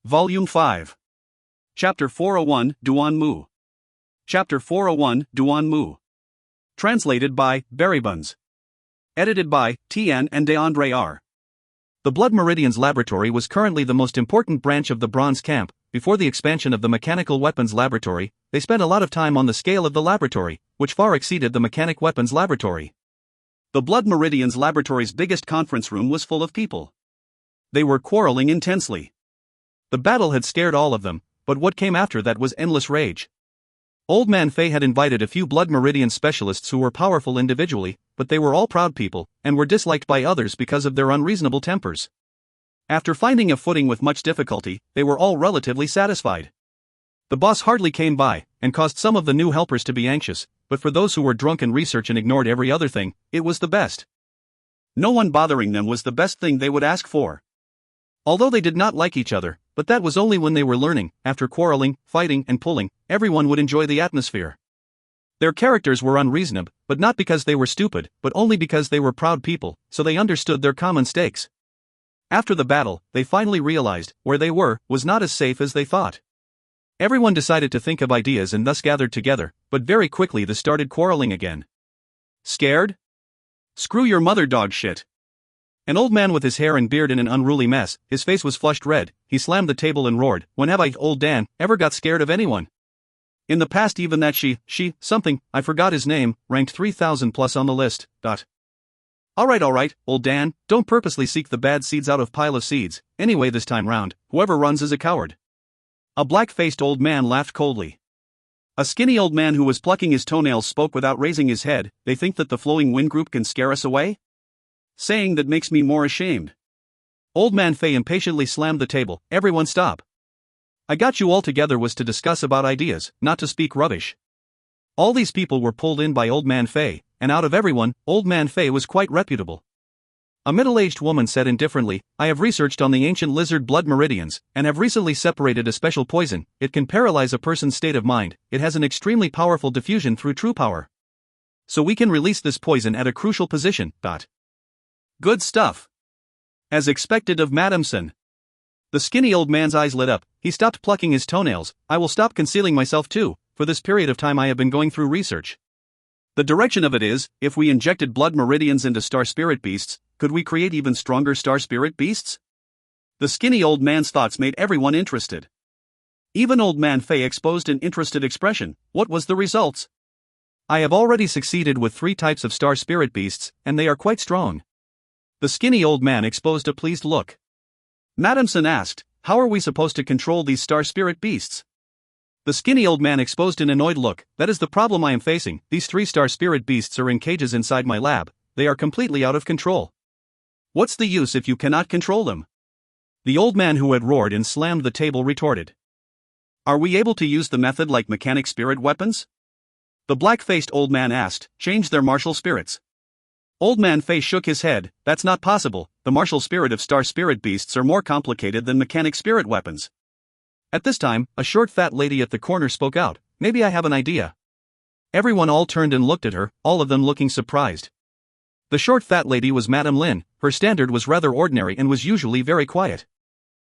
Volume 5. Chapter 401, Duan Mu. Chapter 401, Duan Mu. Translated by Berrybuns. Edited by Tian and DeAndre R. The Blood Meridian's laboratory was currently the most important branch of the Bronze Camp. Before the expansion of the Mechanical Weapons Laboratory, they spent a lot of time on the scale of the laboratory, which far exceeded the Mechanic Weapons Laboratory. The Blood Meridian's laboratory's biggest conference room was full of people. They were quarreling intensely. The battle had scared all of them, but what came after that was endless rage. Old Man Fei had invited a few Blood Meridian specialists who were powerful individually, but they were all proud people, and were disliked by others because of their unreasonable tempers. After finding a footing with much difficulty, they were all relatively satisfied. The boss hardly came by, and caused some of the new helpers to be anxious, but for those who were drunk in research and ignored every other thing, it was the best. No one bothering them was the best thing they would ask for. Although they did not like each other, but that was only when they were learning. After quarreling, fighting, and pulling, everyone would enjoy the atmosphere. Their characters were unreasonable, but not because they were stupid, but only because they were proud people, so they understood their common stakes. After the battle, they finally realized, where they were, was not as safe as they thought. Everyone decided to think of ideas and thus gathered together, but very quickly they started quarreling again. Scared? Screw your mother, dog shit. An old man with his hair and beard in an unruly mess, his face was flushed red, he slammed the table and roared, "When have I, old Dan, ever got scared of anyone? In the past even that something, I forgot his name, ranked 3,000 plus on the list, Alright, old Dan, don't purposely seek the bad seeds out of pile of seeds, anyway this time round, whoever runs is a coward." A black-faced old man laughed coldly. A skinny old man who was plucking his toenails spoke without raising his head. "They think that the flowing wind group can scare us away? Saying that makes me more ashamed." Old Man Fei impatiently slammed the table. "Everyone stop. I got you all together was to discuss about ideas, not to speak rubbish." All these people were pulled in by Old Man Fei, and out of everyone, Old Man Fei was quite reputable. A middle-aged woman said indifferently, "I have researched on the ancient lizard blood meridians, and have recently separated a special poison. It can paralyze a person's state of mind. It has an extremely powerful diffusion through true power. So we can release this poison at a crucial position. Good stuff. As expected of Madamson." The skinny old man's eyes lit up. He stopped plucking his toenails. "I will stop concealing myself too. For this period of time I have been going through research. The direction of it is, if we injected blood meridians into star spirit beasts, could we create even stronger star spirit beasts?" The skinny old man's thoughts made everyone interested. Even Old Man Fei exposed an interested expression. "What was the results?" "I have already succeeded with 3 types of star spirit beasts, and they are quite strong." The skinny old man exposed a pleased look. Madamson asked, "How are we supposed to control these star spirit beasts?" The skinny old man exposed an annoyed look. "That is the problem I am facing. These 3 star spirit beasts are in cages inside my lab. They are completely out of control. What's the use if you cannot control them?" The old man who had roared and slammed the table retorted. "Are we able to use the method like mechanic spirit weapons?" The black-faced old man asked. "Change their martial spirits." Old Man Fei shook his head. "That's not possible. The martial spirit of star spirit beasts are more complicated than mechanic spirit weapons." At this time, a short fat lady at the corner spoke out. "Maybe I have an idea." Everyone all turned and looked at her, all of them looking surprised. The short fat lady was Madame Lin. Her standard was rather ordinary and was usually very quiet.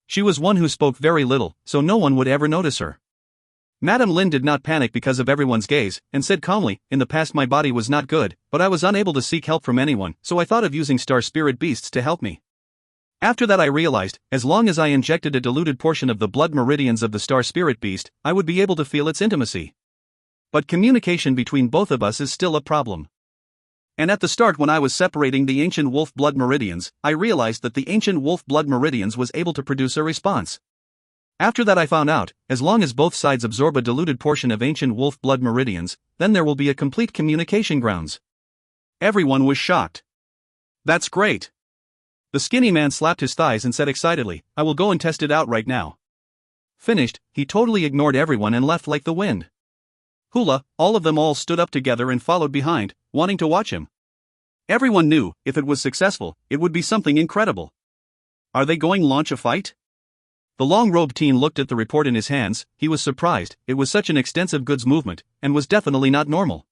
She was one who spoke very little, so no one would ever notice her. Madame Lin did not panic because of everyone's gaze, and said calmly, "In the past my body was not good, but I was unable to seek help from anyone, so I thought of using star spirit beasts to help me. After that I realized, as long as I injected a diluted portion of the blood meridians of the star spirit beast, I would be able to feel its intimacy. But communication between both of us is still a problem. And at the start when I was separating the ancient wolf blood meridians, I realized that the ancient wolf blood meridians was able to produce a response. After that I found out, as long as both sides absorb a diluted portion of ancient wolf blood meridians, then there will be a complete communication grounds." Everyone was shocked. "That's great." The skinny man slapped his thighs and said excitedly, "I will go and test it out right now." Finished, he totally ignored everyone and left like the wind. Hula, all of them all stood up together and followed behind, wanting to watch him. Everyone knew, if it was successful, it would be something incredible. Are they going to launch a fight? The long-robed teen looked at the report in his hands. He was surprised. It was such an extensive goods movement, and was definitely not normal.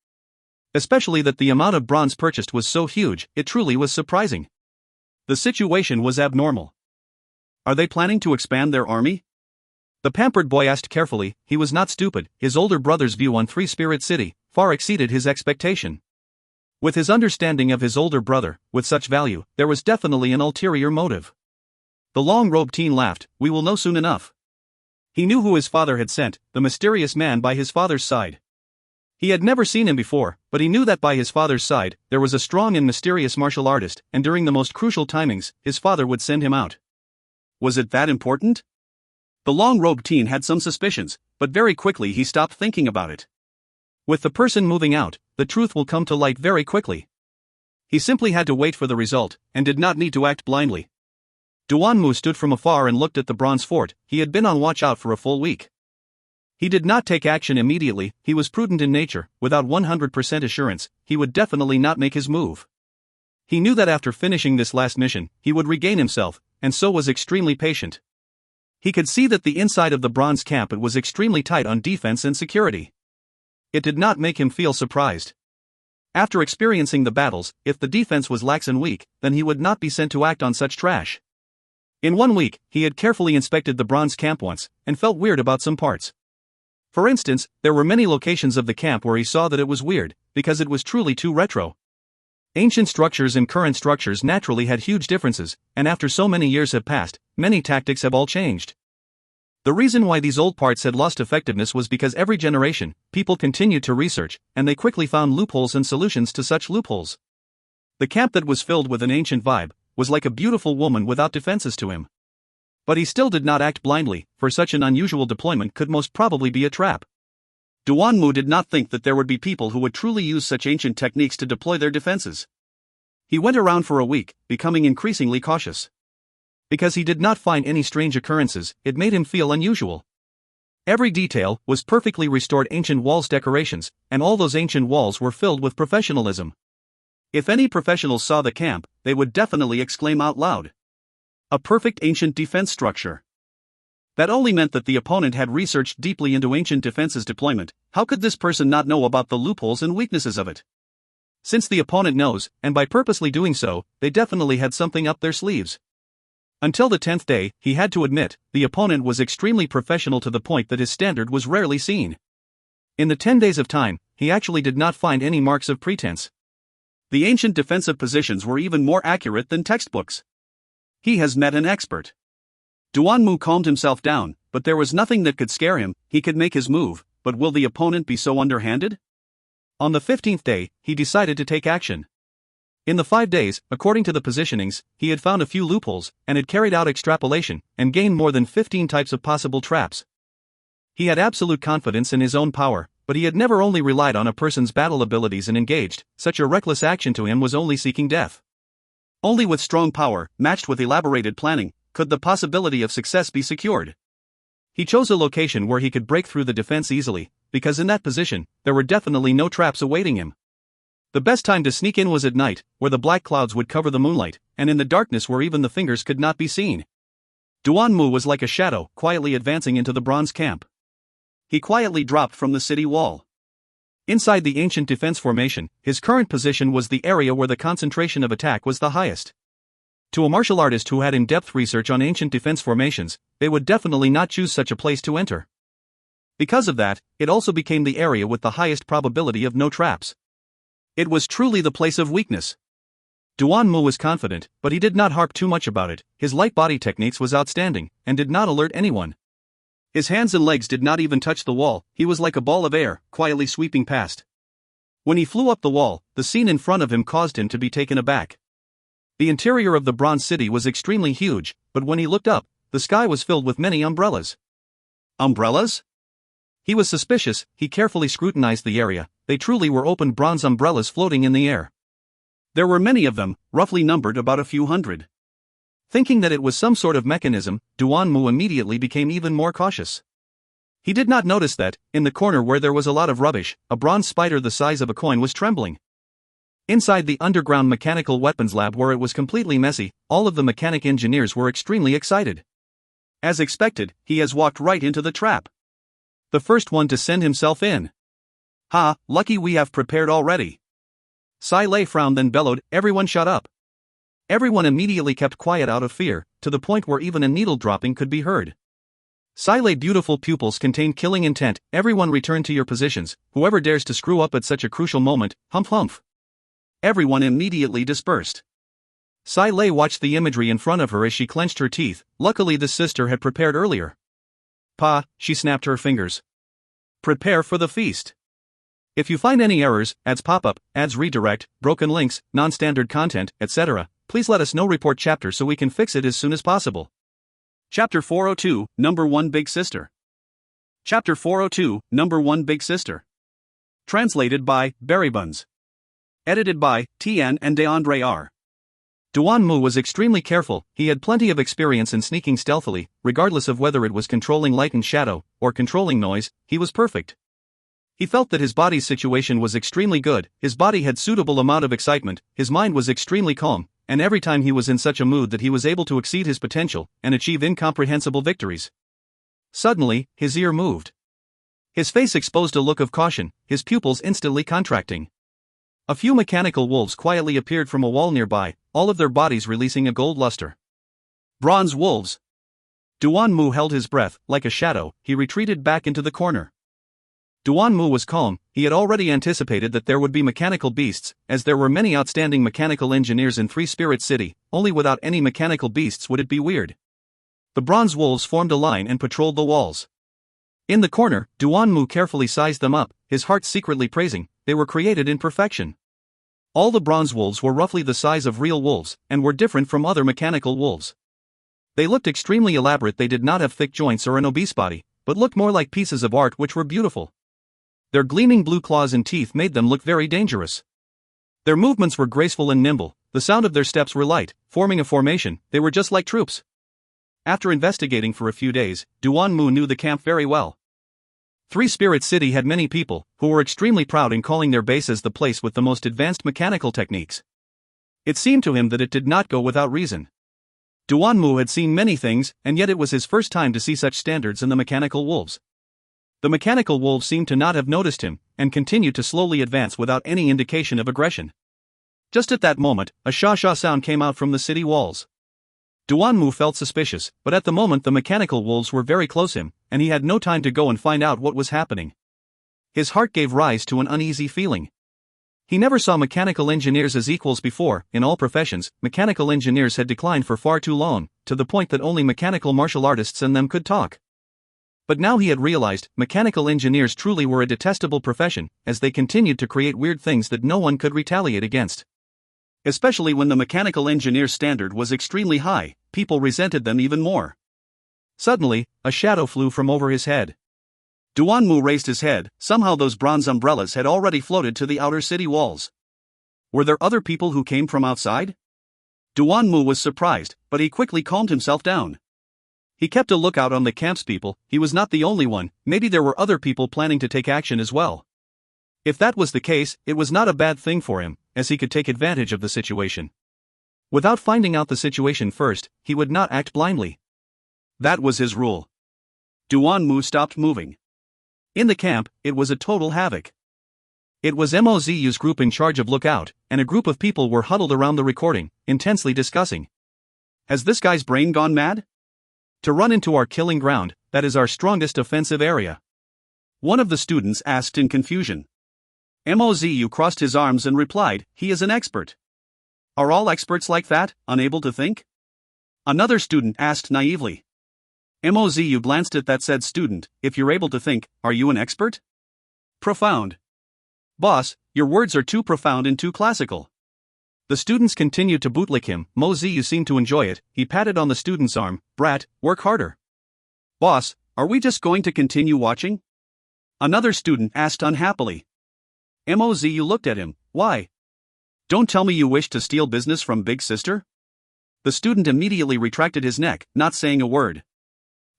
Especially that the amount of bronze purchased was so huge, it truly was surprising. The situation was abnormal. Are they planning to expand their army? The pampered boy asked carefully. He was not stupid. His older brother's view on Three Spirit City far exceeded his expectation. With his understanding of his older brother, with such value, there was definitely an ulterior motive. The long-robed teen laughed. We will know soon enough. He knew who his father had sent, the mysterious man by his father's side. He had never seen him before, but he knew that by his father's side, there was a strong and mysterious martial artist, and during the most crucial timings, his father would send him out. Was it that important? The long-robed teen had some suspicions, but very quickly he stopped thinking about it. With the person moving out, the truth will come to light very quickly. He simply had to wait for the result, and did not need to act blindly. Duanmu stood from afar and looked at the bronze fort. He had been on watch out for a full week. He did not take action immediately. He was prudent in nature. Without 100% assurance, he would definitely not make his move. He knew that after finishing this last mission, he would regain himself, and so was extremely patient. He could see that the inside of the bronze camp it was extremely tight on defense and security. It did not make him feel surprised. After experiencing the battles, if the defense was lax and weak, then he would not be sent to act on such trash. In 1 week, he had carefully inspected the bronze camp once, and felt weird about some parts. For instance, there were many locations of the camp where he saw that it was weird, because it was truly too retro. Ancient structures and current structures naturally had huge differences, and after so many years have passed, many tactics have all changed. The reason why these old parts had lost effectiveness was because every generation, people continued to research, and they quickly found loopholes and solutions to such loopholes. The camp that was filled with an ancient vibe was like a beautiful woman without defenses to him. But he still did not act blindly, for such an unusual deployment could most probably be a trap. Duanmu did not think that there would be people who would truly use such ancient techniques to deploy their defenses. He went around for a week, becoming increasingly cautious. Because he did not find any strange occurrences, it made him feel unusual. Every detail was perfectly restored ancient walls decorations, and all those ancient walls were filled with professionalism. If any professionals saw the camp, they would definitely exclaim out loud. A perfect ancient defense structure. That only meant that the opponent had researched deeply into ancient defenses deployment. How could this person not know about the loopholes and weaknesses of it? Since the opponent knows, and by purposely doing so, they definitely had something up their sleeves. Until the 10th day, he had to admit, the opponent was extremely professional to the point that his standard was rarely seen. In the 10 days of time, he actually did not find any marks of pretense. The ancient defensive positions were even more accurate than textbooks. He has met an expert. Duanmu calmed himself down, but there was nothing that could scare him. He could make his move, but will the opponent be so underhanded? On the 15th day, he decided to take action. In the 5 days, according to the positionings, he had found a few loopholes, and had carried out extrapolation, and gained more than 15 types of possible traps. He had absolute confidence in his own power, but he had never only relied on a person's battle abilities and engaged. Such a reckless action to him was only seeking death. Only with strong power, matched with elaborated planning, could the possibility of success be secured. He chose a location where he could break through the defense easily, because in that position, there were definitely no traps awaiting him. The best time to sneak in was at night, where the black clouds would cover the moonlight, and in the darkness where even the fingers could not be seen. Duanmu was like a shadow, quietly advancing into the bronze camp. He quietly dropped from the city wall. Inside the ancient defense formation, his current position was the area where the concentration of attack was the highest. To a martial artist who had in-depth research on ancient defense formations, they would definitely not choose such a place to enter. Because of that, it also became the area with the highest probability of no traps. It was truly the place of weakness. Duanmu was confident, but he did not harp too much about it. His light body techniques was outstanding, and did not alert anyone. His hands and legs did not even touch the wall. He was like a ball of air, quietly sweeping past. When he flew up the wall, the scene in front of him caused him to be taken aback. The interior of the bronze city was extremely huge, but when he looked up, the sky was filled with many umbrellas. Umbrellas? He was suspicious. He carefully scrutinized the area. They truly were open bronze umbrellas floating in the air. There were many of them, roughly numbered about a few hundred. Thinking that it was some sort of mechanism, Duanmu immediately became even more cautious. He did not notice that, in the corner where there was a lot of rubbish, a bronze spider the size of a coin was trembling. Inside the underground mechanical weapons lab where it was completely messy, all of the mechanic engineers were extremely excited. As expected, he has walked right into the trap. The first one to send himself in. Ha, lucky we have prepared already. Sai Lei frowned then bellowed, everyone shut up. Everyone immediately kept quiet out of fear, to the point where even a needle dropping could be heard. Silate beautiful pupils contain killing intent. Everyone return to your positions. Whoever dares to screw up at such a crucial moment, humph humph. Everyone immediately dispersed. Silate watched the imagery in front of her as she clenched her teeth. Luckily the sister had prepared earlier. Pa, she snapped her fingers. Prepare for the feast. If you find any errors, ads pop up, ads redirect, broken links, non-standard content, etc., please let us know. Report chapter so we can fix it as soon as possible. Chapter 402, Number 1 Big Sister. Chapter 402, Number 1 Big Sister. Translated by Berrybuns. Edited by Tian and DeAndre R. Duan Mu was extremely careful. He had plenty of experience in sneaking stealthily, regardless of whether it was controlling light and shadow, or controlling noise. He was perfect. He felt that his body's situation was extremely good, his body had suitable amount of excitement, his mind was extremely calm, and every time he was in such a mood that he was able to exceed his potential, and achieve incomprehensible victories. Suddenly, his ear moved. His face exposed a look of caution, his pupils instantly contracting. A few mechanical wolves quietly appeared from a wall nearby, all of their bodies releasing a gold luster. Bronze wolves. Duan Mu held his breath. Like a shadow, he retreated back into the corner. Duan Mu was calm. He had already anticipated that there would be mechanical beasts, as there were many outstanding mechanical engineers in Three Spirit City. Only without any mechanical beasts would it be weird. The bronze wolves formed a line and patrolled the walls. In the corner, Duan Mu carefully sized them up, his heart secretly praising, they were created in perfection. All the bronze wolves were roughly the size of real wolves, and were different from other mechanical wolves. They looked extremely elaborate. They did not have thick joints or an obese body, but looked more like pieces of art which were beautiful. Their gleaming blue claws and teeth made them look very dangerous. Their movements were graceful and nimble, the sound of their steps were light, forming a formation. They were just like troops. After investigating for a few days, Duan Mu knew the camp very well. Three Spirit City had many people, who were extremely proud in calling their bases the place with the most advanced mechanical techniques. It seemed to him that it did not go without reason. Duan Mu had seen many things, and yet it was his first time to see such standards in the mechanical wolves. The mechanical wolves seemed to not have noticed him, and continued to slowly advance without any indication of aggression. Just at that moment, a sha-sha sound came out from the city walls. Duan Mu felt suspicious, but at the moment the mechanical wolves were very close to him, and he had no time to go and find out what was happening. His heart gave rise to an uneasy feeling. He never saw mechanical engineers as equals before. In all professions, mechanical engineers had declined for far too long, to the point that only mechanical martial artists and them could talk. But now he had realized, mechanical engineers truly were a detestable profession, as they continued to create weird things that no one could retaliate against. Especially when the mechanical engineer's standard was extremely high, people resented them even more. Suddenly, a shadow flew from over his head. Duan Mu raised his head. Somehow those bronze umbrellas had already floated to the outer city walls. Were there other people who came from outside? Duan Mu was surprised, but he quickly calmed himself down. He kept a lookout on the camp's people. He was not the only one. Maybe there were other people planning to take action as well. If that was the case, it was not a bad thing for him, as he could take advantage of the situation. Without finding out the situation first, he would not act blindly. That was his rule. Duan Mu stopped moving. In the camp, it was a total havoc. It was Mozu's group in charge of lookout, and a group of people were huddled around the recording, intensely discussing. Has this guy's brain gone mad? To run into our killing ground, that is our strongest offensive area. One of the students asked in confusion. Mozu crossed his arms and replied, he is an expert. Are all experts like that, unable to think? Another student asked naively. Mozu glanced at that said student, if you're able to think, are you an expert? Profound. Boss, your words are too profound and too classical. The students continued to bootlick him. Mozu seemed to enjoy it. He patted on the student's arm. Brat, work harder. Boss, are we just going to continue watching? Another student asked unhappily. Mozu looked at him. Why? Don't tell me you wish to steal business from Big Sister? The student immediately retracted his neck, not saying a word.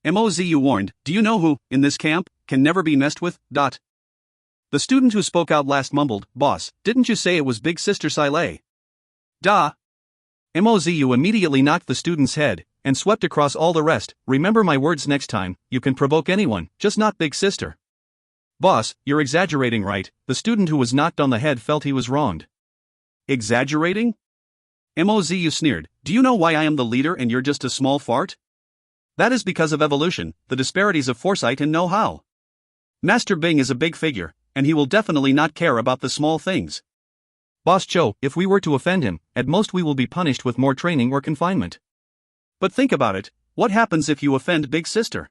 Mozu warned, do you know who, in this camp, can never be messed with? The student who spoke out last mumbled, Boss, didn't you say it was Big Sister Silate? Duh. Mozu immediately knocked the student's head, and swept across all the rest. Remember my words next time, you can provoke anyone, just not Big Sister. Boss, you're exaggerating, right? The student who was knocked on the head felt he was wronged. Exaggerating? Mozu sneered, do you know why I am the leader and you're just a small fart? That is because of evolution, the disparities of foresight and know-how. Master Bing is a big figure, and he will definitely not care about the small things. Boss Cho, if we were to offend him, at most we will be punished with more training or confinement. But think about it, what happens if you offend Big Sister?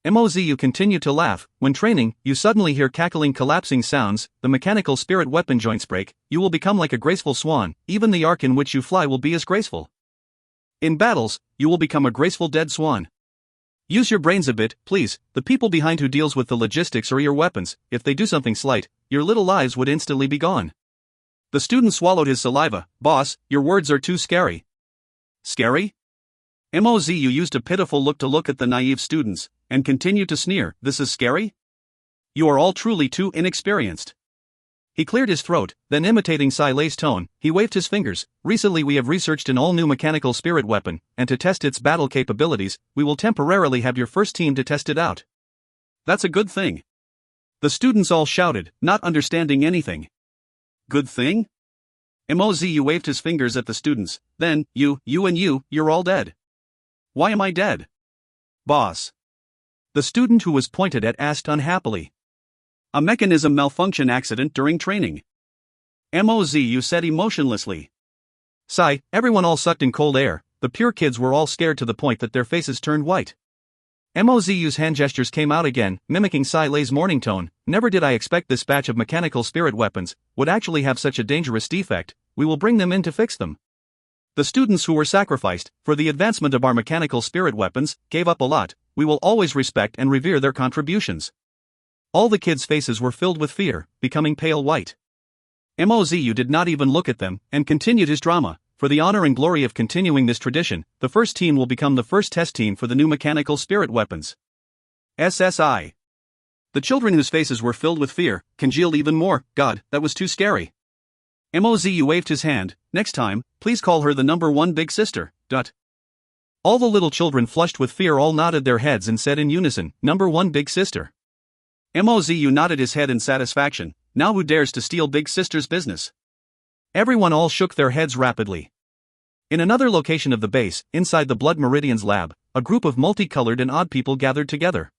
Mozu continued to laugh. When training, you suddenly hear cackling collapsing sounds, the mechanical spirit weapon joints break, you will become like a graceful swan, even the arc in which you fly will be as graceful. In battles, you will become a graceful dead swan. Use your brains a bit, please. The people behind who deals with the logistics or your weapons, if they do something slight, your little lives would instantly be gone. The student swallowed his saliva. Boss, your words are too scary. Scary? Mozu used a pitiful look at the naive students, and continued to sneer. This is scary? You are all truly too inexperienced. He cleared his throat, then imitating Sai Lei's tone, he waved his fingers. Recently we have researched an all-new mechanical spirit weapon, and to test its battle capabilities, we will temporarily have your first team to test it out. That's a good thing. The students all shouted, not understanding anything. Good thing? Mozu waved his fingers at the students. Then, you're all dead. Why am I dead? Boss. The student who was pointed at asked unhappily. A mechanism malfunction accident during training. Mozu said emotionlessly. Sigh, everyone all sucked in cold air. The pure kids were all scared to the point that their faces turned white. Mozu's hand gestures came out again, mimicking Sai Lei's morning tone. Never did I expect this batch of mechanical spirit weapons would actually have such a dangerous defect. We will bring them in to fix them. The students who were sacrificed for the advancement of our mechanical spirit weapons gave up a lot. We will always respect and revere their contributions. All the kids' faces were filled with fear, becoming pale white. Mozu did not even look at them, and continued his drama. For the honor and glory of continuing this tradition, the first team will become the first test team for the new mechanical spirit weapons. SSI. The children whose faces were filled with fear congealed even more. God, that was too scary. Mozu waved his hand. Next time, please call her the number one big sister. All the little children flushed with fear all nodded their heads and said in unison, number one big sister. Mozu nodded his head in satisfaction. Now who dares to steal Big Sister's business? Everyone all shook their heads rapidly. In another location of the base, inside the Blood Meridian's lab, a group of multicolored and odd people gathered together.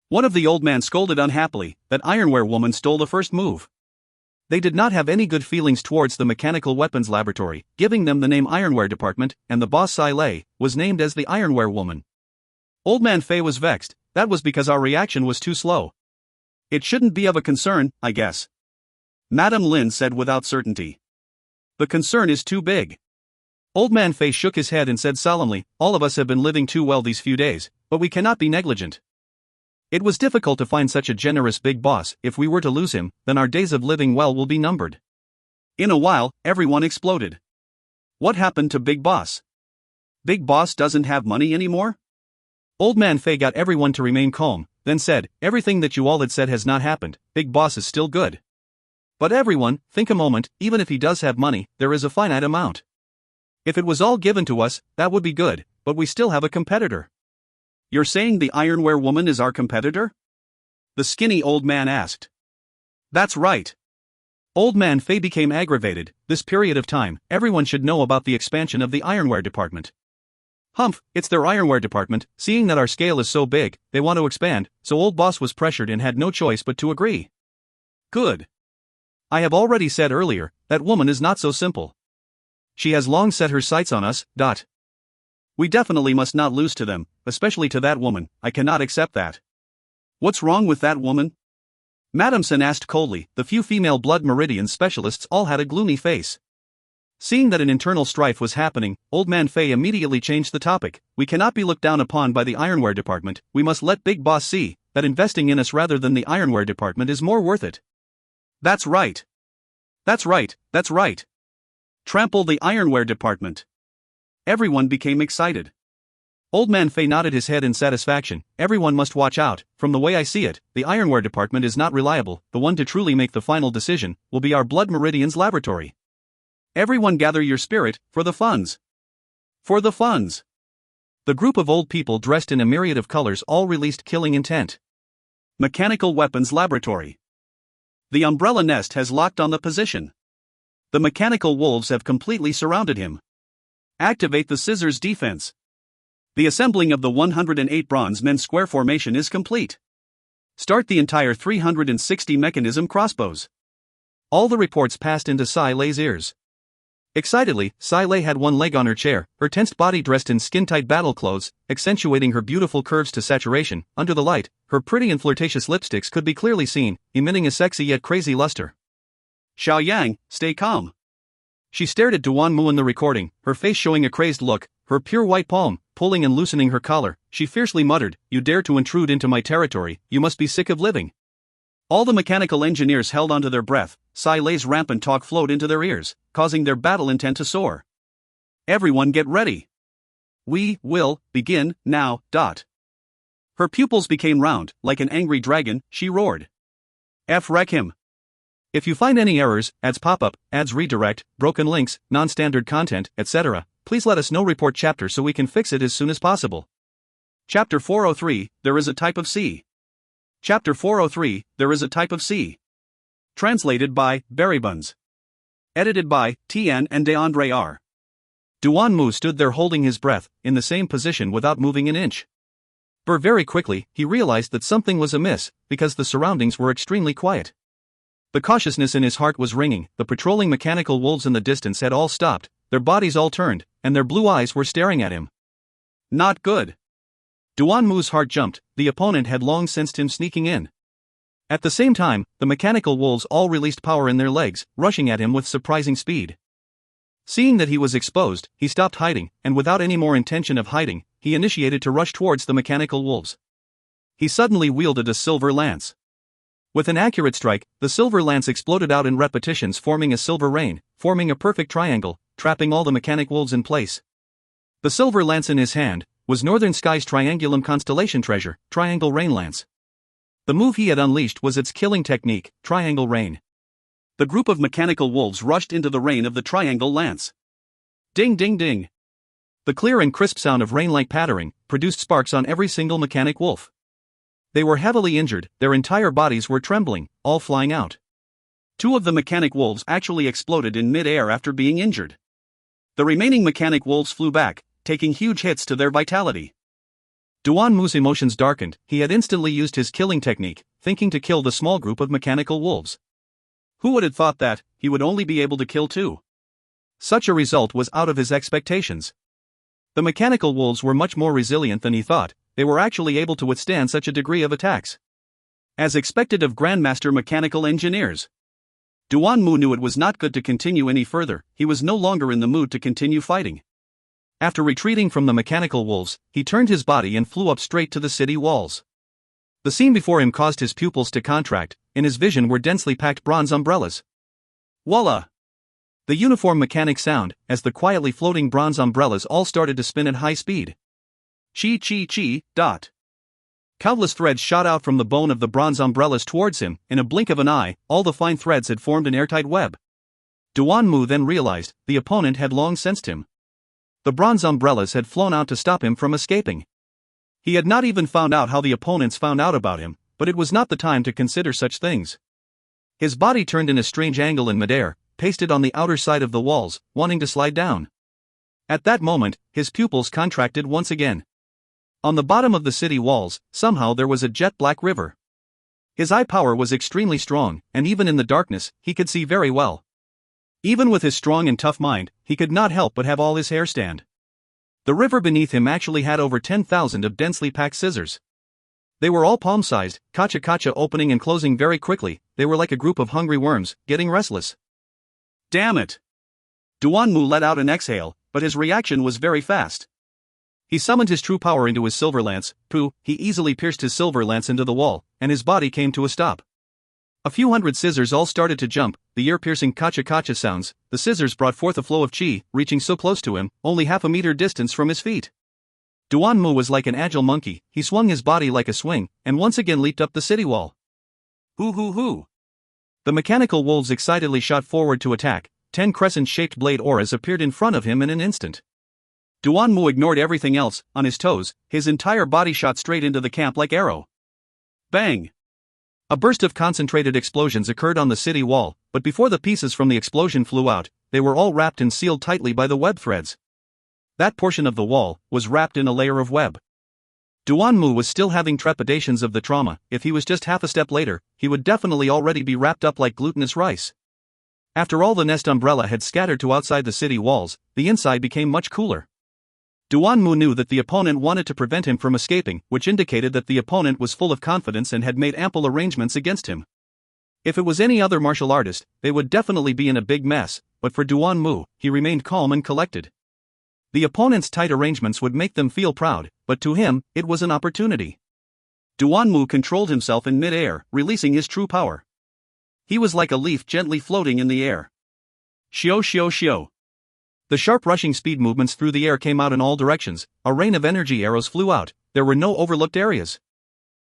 One of the old men scolded unhappily that Ironware woman stole the first move. They did not have any good feelings towards the mechanical weapons laboratory, giving them the name Ironware Department, and the boss Sai Lei was named as the Ironware Woman. Old Man Fei was vexed. That was because our reaction was too slow. It shouldn't be of a concern, I guess. Madame Lin said without certainty. The concern is too big. Old Man Fei shook his head and said solemnly, all of us have been living too well these few days, but we cannot be negligent. It was difficult to find such a generous big boss. If we were to lose him, then our days of living well will be numbered. In a while, everyone exploded. What happened to Big Boss? Big Boss doesn't have money anymore? Old Man Fei got everyone to remain calm, then said, everything that you all had said has not happened. Big Boss is still good. But everyone, think a moment, even if he does have money, there is a finite amount. If it was all given to us, that would be good, but we still have a competitor. You're saying the Ironware Woman is our competitor? The skinny old man asked. That's right. Old Man Fei became aggravated. This period of time, everyone should know about the expansion of the Ironware Department. Humph, it's their Ironware Department. Seeing that our scale is so big, they want to expand, so old boss was pressured and had no choice but to agree. Good. I have already said earlier, that woman is not so simple. She has long set her sights on us. We definitely must not lose to them, especially to that woman. I cannot accept that. What's wrong with that woman? Madame Sen asked coldly. The few female Blood Meridian specialists all had a gloomy face. Seeing that an internal strife was happening, Old Man Fei immediately changed the topic. We cannot be looked down upon by the Ironware Department. We must let Big Boss see that investing in us rather than the Ironware Department is more worth it. That's right. That's right. That's right. Trample the Ironware Department. Everyone became excited. Old Man Fei nodded his head in satisfaction. Everyone must watch out. From the way I see it, the Ironware Department is not reliable. The one to truly make the final decision will be our Blood Meridian's laboratory. Everyone gather your spirit for the funds. For the funds. The group of old people dressed in a myriad of colors all released killing intent. Mechanical Weapons Laboratory. The umbrella nest has locked on the position. The mechanical wolves have completely surrounded him. Activate the scissors defense. The assembling of the 108 bronze men square formation is complete. Start the entire 360 mechanism crossbows. All the reports passed into Sai Lei's ears. Excitedly, Sai Lei had one leg on her chair, her tensed body dressed in skin-tight battle clothes, accentuating her beautiful curves to saturation. Under the light, her pretty and flirtatious lipsticks could be clearly seen, emitting a sexy yet crazy luster. Xiao Yang, stay calm. She stared at Duan Mu in the recording, her face showing a crazed look, her pure white palm, pulling and loosening her collar. She fiercely muttered, "You dare to intrude into my territory, you must be sick of living." All the mechanical engineers held onto their breath. Sai Lei's rampant talk flowed into their ears, causing their battle intent to soar. Everyone get ready. We will begin now. Her pupils became round, like an angry dragon. She roared. Wreck him. If you find any errors, ads pop up, ads redirect, broken links, non-standard content, etc., please let us know. Report chapter so we can fix it as soon as possible. Chapter 403, There is a type of sea. Chapter 403, There is a type of sea. Translated by Berrybuns. Edited by Tian and DeAndre R. Duan Mu stood there holding his breath, in the same position without moving an inch. Very quickly, he realized that something was amiss, because the surroundings were extremely quiet. The cautiousness in his heart was ringing. The patrolling mechanical wolves in the distance had all stopped, their bodies all turned, and their blue eyes were staring at him. Not good. Duan Mu's heart jumped. The opponent had long sensed him sneaking in. At the same time, the mechanical wolves all released power in their legs, rushing at him with surprising speed. Seeing that he was exposed, he stopped hiding, and without any more intention of hiding, he initiated to rush towards the mechanical wolves. He suddenly wielded a silver lance. With an accurate strike, the silver lance exploded out in repetitions, forming a silver rain, forming a perfect triangle, trapping all the mechanic wolves in place. The silver lance in his hand was Northern Sky's Triangulum constellation treasure, Triangle Rain Lance. The move he had unleashed was its killing technique, Triangle Rain. The group of mechanical wolves rushed into the rain of the Triangle Lance. Ding ding ding. The clear and crisp sound of rain-like pattering produced sparks on every single mechanic wolf. They were heavily injured, their entire bodies were trembling, all flying out. 2 of the mechanic wolves actually exploded in mid-air after being injured. The remaining mechanic wolves flew back, taking huge hits to their vitality. Duan Mu's emotions darkened. He had instantly used his killing technique, thinking to kill the small group of mechanical wolves. Who would have thought that he would only be able to kill 2? Such a result was out of his expectations. The mechanical wolves were much more resilient than he thought. They were actually able to withstand such a degree of attacks. As expected of Grandmaster Mechanical Engineers. Duan Mu knew it was not good to continue any further. He was no longer in the mood to continue fighting. After retreating from the mechanical wolves, he turned his body and flew up straight to the city walls. The scene before him caused his pupils to contract. In his vision were densely packed bronze umbrellas. Voila! The uniform mechanic sound, as the quietly floating bronze umbrellas all started to spin at high speed. Chi. Countless threads shot out from the bone of the bronze umbrellas towards him. In a blink of an eye, all the fine threads had formed an airtight web. Duan Mu then realized the opponent had long sensed him. The bronze umbrellas had flown out to stop him from escaping. He had not even found out how the opponents found out about him, but it was not the time to consider such things. His body turned in a strange angle in midair, pasted on the outer side of the walls, wanting to slide down. At that moment, his pupils contracted once again. On the bottom of the city walls, somehow there was a jet-black river. His eye power was extremely strong, and even in the darkness, he could see very well. Even with his strong and tough mind, he could not help but have all his hair stand. The river beneath him actually had over 10,000 of densely packed scissors. They were all palm-sized, kacha opening and closing very quickly. They were like a group of hungry worms, getting restless. Damn it! Duan Mu let out an exhale, but his reaction was very fast. He summoned his true power into his silver lance. He easily pierced his silver lance into the wall, and his body came to a stop. A few hundred scissors all started to jump, the ear-piercing kacha sounds. The scissors brought forth a flow of chi, reaching so close to him, only half a meter distance from his feet. Duan Mu was like an agile monkey. He swung his body like a swing, and once again leaped up the city wall. Hoo. The mechanical wolves excitedly shot forward to attack. 10 crescent-shaped blade auras appeared in front of him in an instant. Duan Mu ignored everything else. On his toes, his entire body shot straight into the camp like arrow. Bang! A burst of concentrated explosions occurred on the city wall, but before the pieces from the explosion flew out, they were all wrapped and sealed tightly by the web threads. That portion of the wall was wrapped in a layer of web. Duanmu was still having trepidations of the trauma. If he was just half a step later, he would definitely already be wrapped up like glutinous rice. After all the nest umbrella had scattered to outside the city walls, the inside became much cooler. Duanmu knew that the opponent wanted to prevent him from escaping, which indicated that the opponent was full of confidence and had made ample arrangements against him. If it was any other martial artist, they would definitely be in a big mess, but for Duanmu, he remained calm and collected. The opponent's tight arrangements would make them feel proud, but to him, it was an opportunity. Duanmu controlled himself in mid-air, releasing his true power. He was like a leaf gently floating in the air. Shio shio shio. The sharp rushing speed movements through the air came out in all directions, a rain of energy arrows flew out, there were no overlooked areas.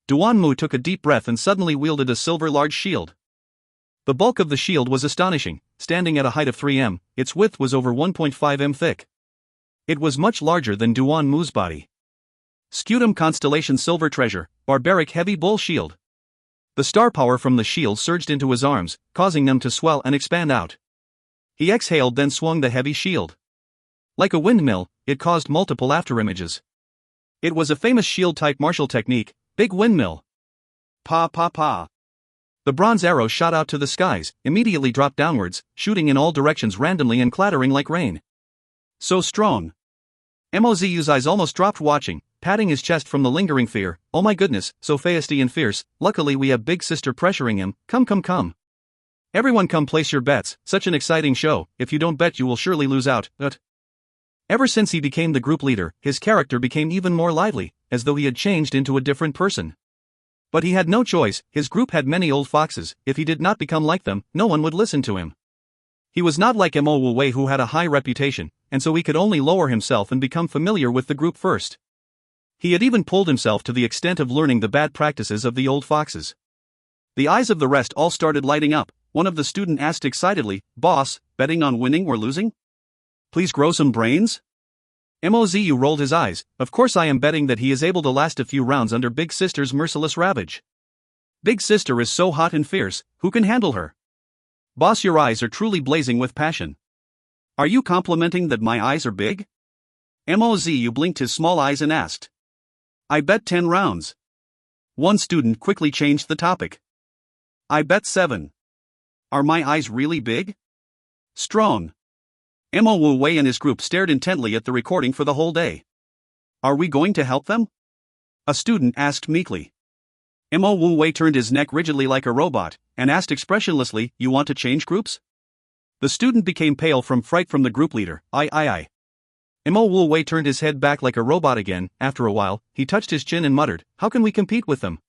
Duanmu took a deep breath and suddenly wielded a silver large shield. The bulk of the shield was astonishing, standing at a height of 3 m, its width was over 1.5 m thick. It was much larger than Duanmu's body. Scutum Constellation Silver Treasure, Barbaric Heavy Bull Shield. The star power from the shield surged into his arms, causing them to swell and expand out. He exhaled, then swung the heavy shield. Like a windmill, it caused multiple afterimages. It was a famous shield-type martial technique, Big Windmill. Pa pa pa. The bronze arrow shot out to the skies, immediately dropped downwards, shooting in all directions randomly and clattering like rain. So strong. Mozu's eyes almost dropped watching, patting his chest from the lingering fear. Oh my goodness, so feisty and fierce, luckily we have Big Sister pressuring him, come. Everyone come place your bets, such an exciting show, if you don't bet you will surely lose out, Ever since he became the group leader, his character became even more lively, as though he had changed into a different person. But he had no choice, his group had many old foxes, if he did not become like them, no one would listen to him. He was not like Mo Wu Wei, who had a high reputation, and so he could only lower himself and become familiar with the group first. He had even pulled himself to the extent of learning the bad practices of the old foxes. The eyes of the rest all started lighting up. One of the students asked excitedly, "Boss, betting on winning or losing? Please grow some brains?" Mozu rolled his eyes. "Of course I am betting that he is able to last a few rounds under Big Sister's merciless ravage. Big Sister is so hot and fierce, who can handle her? Boss, your eyes are truly blazing with passion. Are you complimenting that my eyes are big?" Mozu blinked his small eyes and asked. "I bet 10 rounds. One student quickly changed the topic. "I bet 7. Are my eyes really big? Strong?" Mo Wu Wei and his group stared intently at the recording for the whole day. "Are we going to help them?" a student asked meekly. Mo Wu Wei turned his neck rigidly like a robot, and asked expressionlessly, "You want to change groups?" The student became pale from fright from the group leader. I. Mo Wu Wei turned his head back like a robot again. After a while, he touched his chin and muttered, "How can we compete with them?"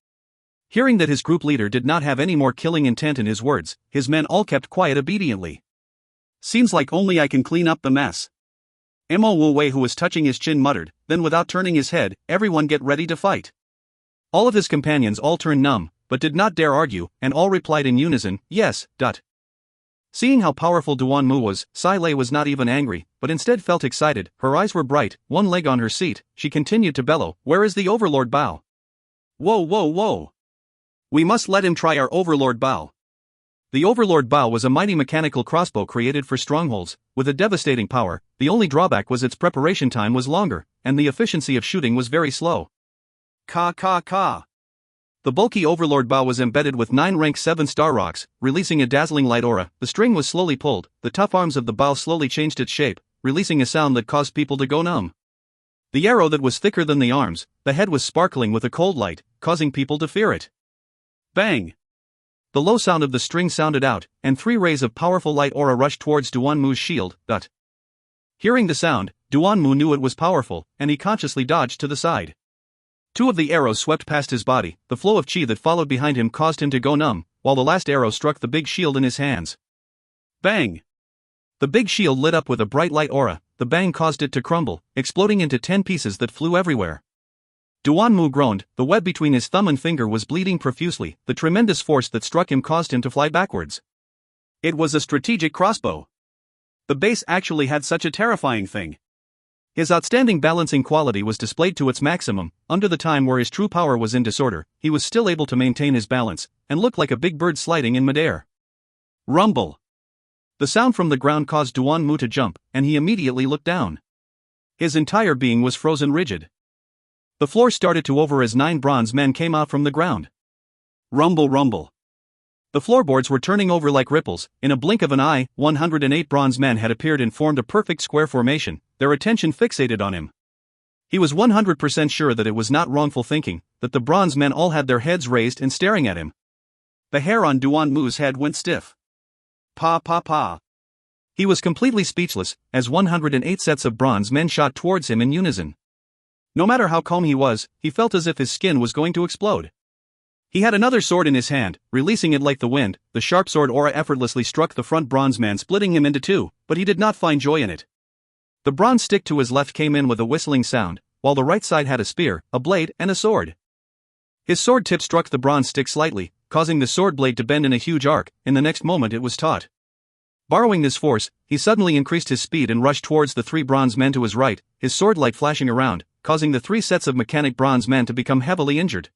Hearing that his group leader did not have any more killing intent in his words, his men all kept quiet obediently. "Seems like only I can clean up the mess." Mo Wu Wei, who was touching his chin, muttered, then without turning his head, "Everyone get ready to fight." All of his companions all turned numb, but did not dare argue, and all replied in unison, "Yes." Seeing how powerful Duanmu was, Sai Lei was not even angry, but instead felt excited. Her eyes were bright, one leg on her seat, she continued to bellow, "Where is the Overlord Bao? Whoa. We must let him try our Overlord Bao." The Overlord Bao was a mighty mechanical crossbow created for strongholds, with a devastating power. The only drawback was its preparation time was longer, and the efficiency of shooting was very slow. Ka. The bulky Overlord Bao was embedded with 9 rank 7-star rocks, releasing a dazzling light aura. The string was slowly pulled, the tough arms of the Bao slowly changed its shape, releasing a sound that caused people to go numb. The arrow that was thicker than the arms, the head was sparkling with a cold light, causing people to fear it. Bang! The low sound of the string sounded out, and 3 rays of powerful light aura rushed towards Duanmu's shield. Hearing the sound, Duanmu knew it was powerful, and he consciously dodged to the side. 2 of the arrows swept past his body. The flow of chi that followed behind him caused him to go numb, while the last arrow struck the big shield in his hands. Bang! The big shield lit up with a bright light aura. The bang caused it to crumble, exploding into 10 pieces that flew everywhere. Duanmu groaned, the web between his thumb and finger was bleeding profusely. The tremendous force that struck him caused him to fly backwards. It was a strategic crossbow. The base actually had such a terrifying thing. His outstanding balancing quality was displayed to its maximum. Under the time where his true power was in disorder, he was still able to maintain his balance, and looked like a big bird sliding in midair. Rumble! The sound from the ground caused Duanmu to jump, and he immediately looked down. His entire being was frozen rigid. The floor started to over as 9 bronze men came out from the ground. Rumble, rumble. The floorboards were turning over like ripples. In a blink of an eye, 108 bronze men had appeared and formed a perfect square formation, their attention fixated on him. He was 100% sure that it was not wrongful thinking, that the bronze men all had their heads raised and staring at him. The hair on Duan Mu's head went stiff. Pa pa pa. He was completely speechless, as 108 sets of bronze men shot towards him in unison. No matter how calm he was, he felt as if his skin was going to explode. He had another sword in his hand, releasing it like the wind. The sharp sword aura effortlessly struck the front bronze man, splitting him into 2, but he did not find joy in it. The bronze stick to his left came in with a whistling sound, while the right side had a spear, a blade, and a sword. His sword tip struck the bronze stick slightly, causing the sword blade to bend in a huge arc. In the next moment it was taut. Borrowing this force, he suddenly increased his speed and rushed towards the 3 bronze men to his right, his sword light flashing around, causing the 3 sets of mechanic bronze men to become heavily injured.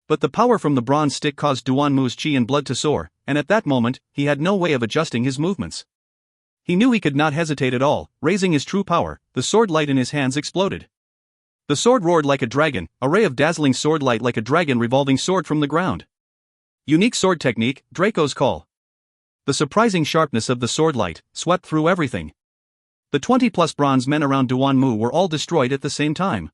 But the power from the bronze stick caused Duan Mu's chi and blood to soar, and at that moment, he had no way of adjusting his movements. He knew he could not hesitate at all. Raising his true power, the sword light in his hands exploded. The sword roared like a dragon, a ray of dazzling sword light like a dragon revolving sword from the ground. Unique sword technique, Draco's Call. The surprising sharpness of the sword light swept through everything. The 20+ bronze men around Duan Mu were all destroyed at the same time.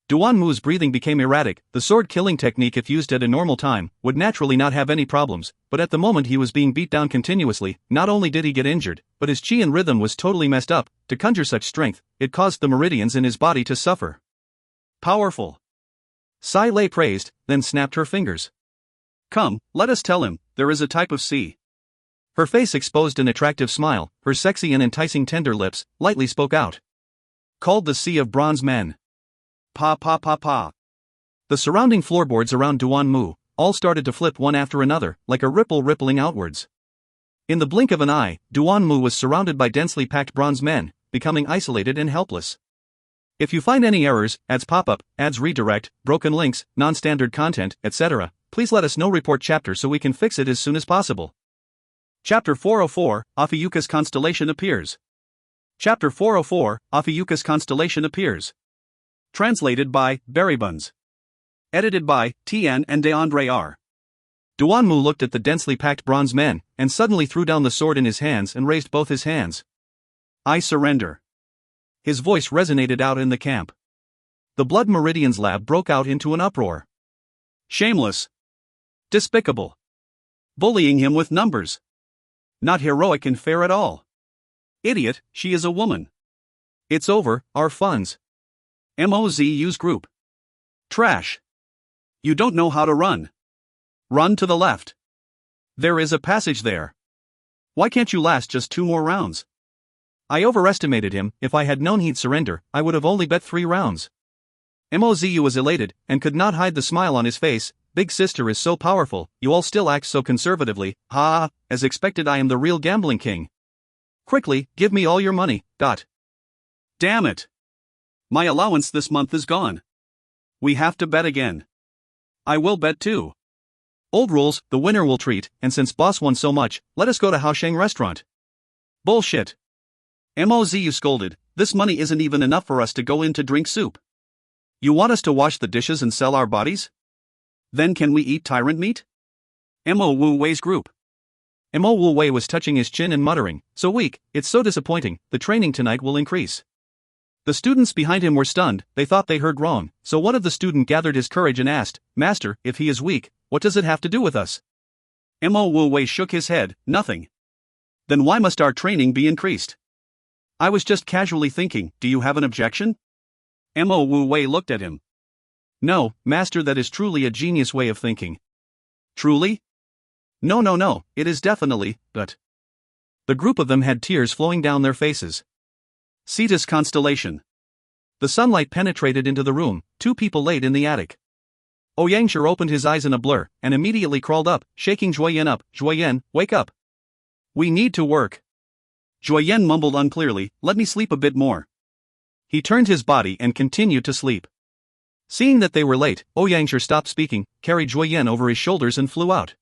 Duan Mu's breathing became erratic. The sword killing technique, if used at a normal time, would naturally not have any problems, but at the moment he was being beat down continuously. Not only did he get injured, but his chi and rhythm was totally messed up. To conjure such strength, it caused the meridians in his body to suffer. Powerful. Sai Lei praised, then snapped her fingers. Come, let us tell him, there is a type of sea. Her face exposed an attractive smile, her sexy and enticing tender lips lightly spoke out. Called the Sea of Bronze Men. Pa pa pa pa. The surrounding floorboards around Duan Mu all started to flip one after another, like a ripple rippling outwards. In the blink of an eye, Duan Mu was surrounded by densely packed bronze men, becoming isolated and helpless. If you find any errors, ads pop up, ads redirect, broken links, non-standard content, etc., please let us know. Report chapter so we can fix it as soon as possible. Chapter 404, Ophiuchus Constellation appears. Chapter 404, Ophiuchus Constellation appears. Translated by Berrybuns. Edited by Tian and DeAndre R. Duan Mu looked at the densely packed bronze men, and suddenly threw down the sword in his hands and raised both his hands. I surrender. His voice resonated out in the camp. The Blood Meridians lab broke out into an uproar. Shameless. Despicable. Bullying him with numbers. Not heroic and fair at all. Idiot, she is a woman. It's over, our funds. MOZU's group. Trash. You don't know how to run. Run to the left. There is a passage there. Why can't you last just 2 more rounds? I overestimated him. If I had known he'd surrender, I would have only bet 3 rounds. Mozu was elated, and could not hide the smile on his face. Big sister is so powerful, you all still act so conservatively. Ha! As expected, I am the real gambling king. Quickly, give me all your money. Damn it. My allowance this month is gone. We have to bet again. I will bet too. Old rules, the winner will treat, and since boss won so much, let us go to Haosheng restaurant. Bullshit. Mozu scolded, this money isn't even enough for us to go in to drink soup. You want us to wash the dishes and sell our bodies? Then can we eat tyrant meat? Mo Wu Wei's group. Mo Wu Wei was touching his chin and muttering, so weak, it's so disappointing, the training tonight will increase. The students behind him were stunned, they thought they heard wrong, so one of the students gathered his courage and asked, Master, if he is weak, what does it have to do with us? Mo Wu Wei shook his head, nothing. Then why must our training be increased? I was just casually thinking, do you have an objection? Mo Wu Wei looked at him. No, Master, that is truly a genius way of thinking. Truly? No, it is definitely, but... The group of them had tears flowing down their faces. Cetus Constellation. The sunlight penetrated into the room, 2 people laid in the attic. Ouyangshi opened his eyes in a blur, and immediately crawled up, shaking Juoyan up. Juoyan, wake up. We need to work. Juoyan mumbled unclearly, let me sleep a bit more. He turned his body and continued to sleep. Seeing that they were late, Ouyangshi stopped speaking, carried Juoyan over his shoulders and flew out.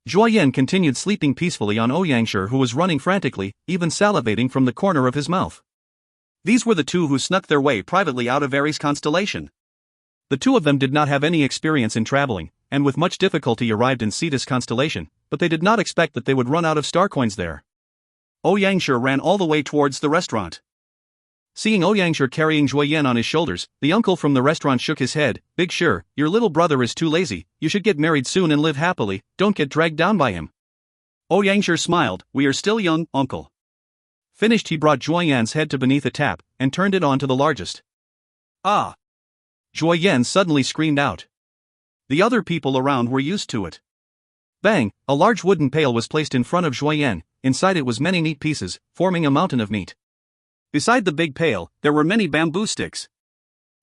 Juoyan continued sleeping peacefully on Ouyangshi, who was running frantically, even salivating from the corner of his mouth. These were the two who snuck their way privately out of Aries constellation. The two of them did not have any experience in traveling, and with much difficulty arrived in Cetus constellation, but they did not expect that they would run out of star coins there. Ouyangshi ran all the way towards the restaurant. Seeing Ouyangshi carrying Juoyan on his shoulders, the uncle from the restaurant shook his head. Big Shi, your little brother is too lazy, you should get married soon and live happily, don't get dragged down by him. Ouyangshi smiled, we are still young, uncle. Finished, he brought Juoyan's head to beneath a tap, and turned it on to the largest. Ah! Juoyan suddenly screamed out. The other people around were used to it. Bang! A large wooden pail was placed in front of Juoyan, inside it was many neat pieces, forming a mountain of meat. Beside the big pail, there were many bamboo sticks.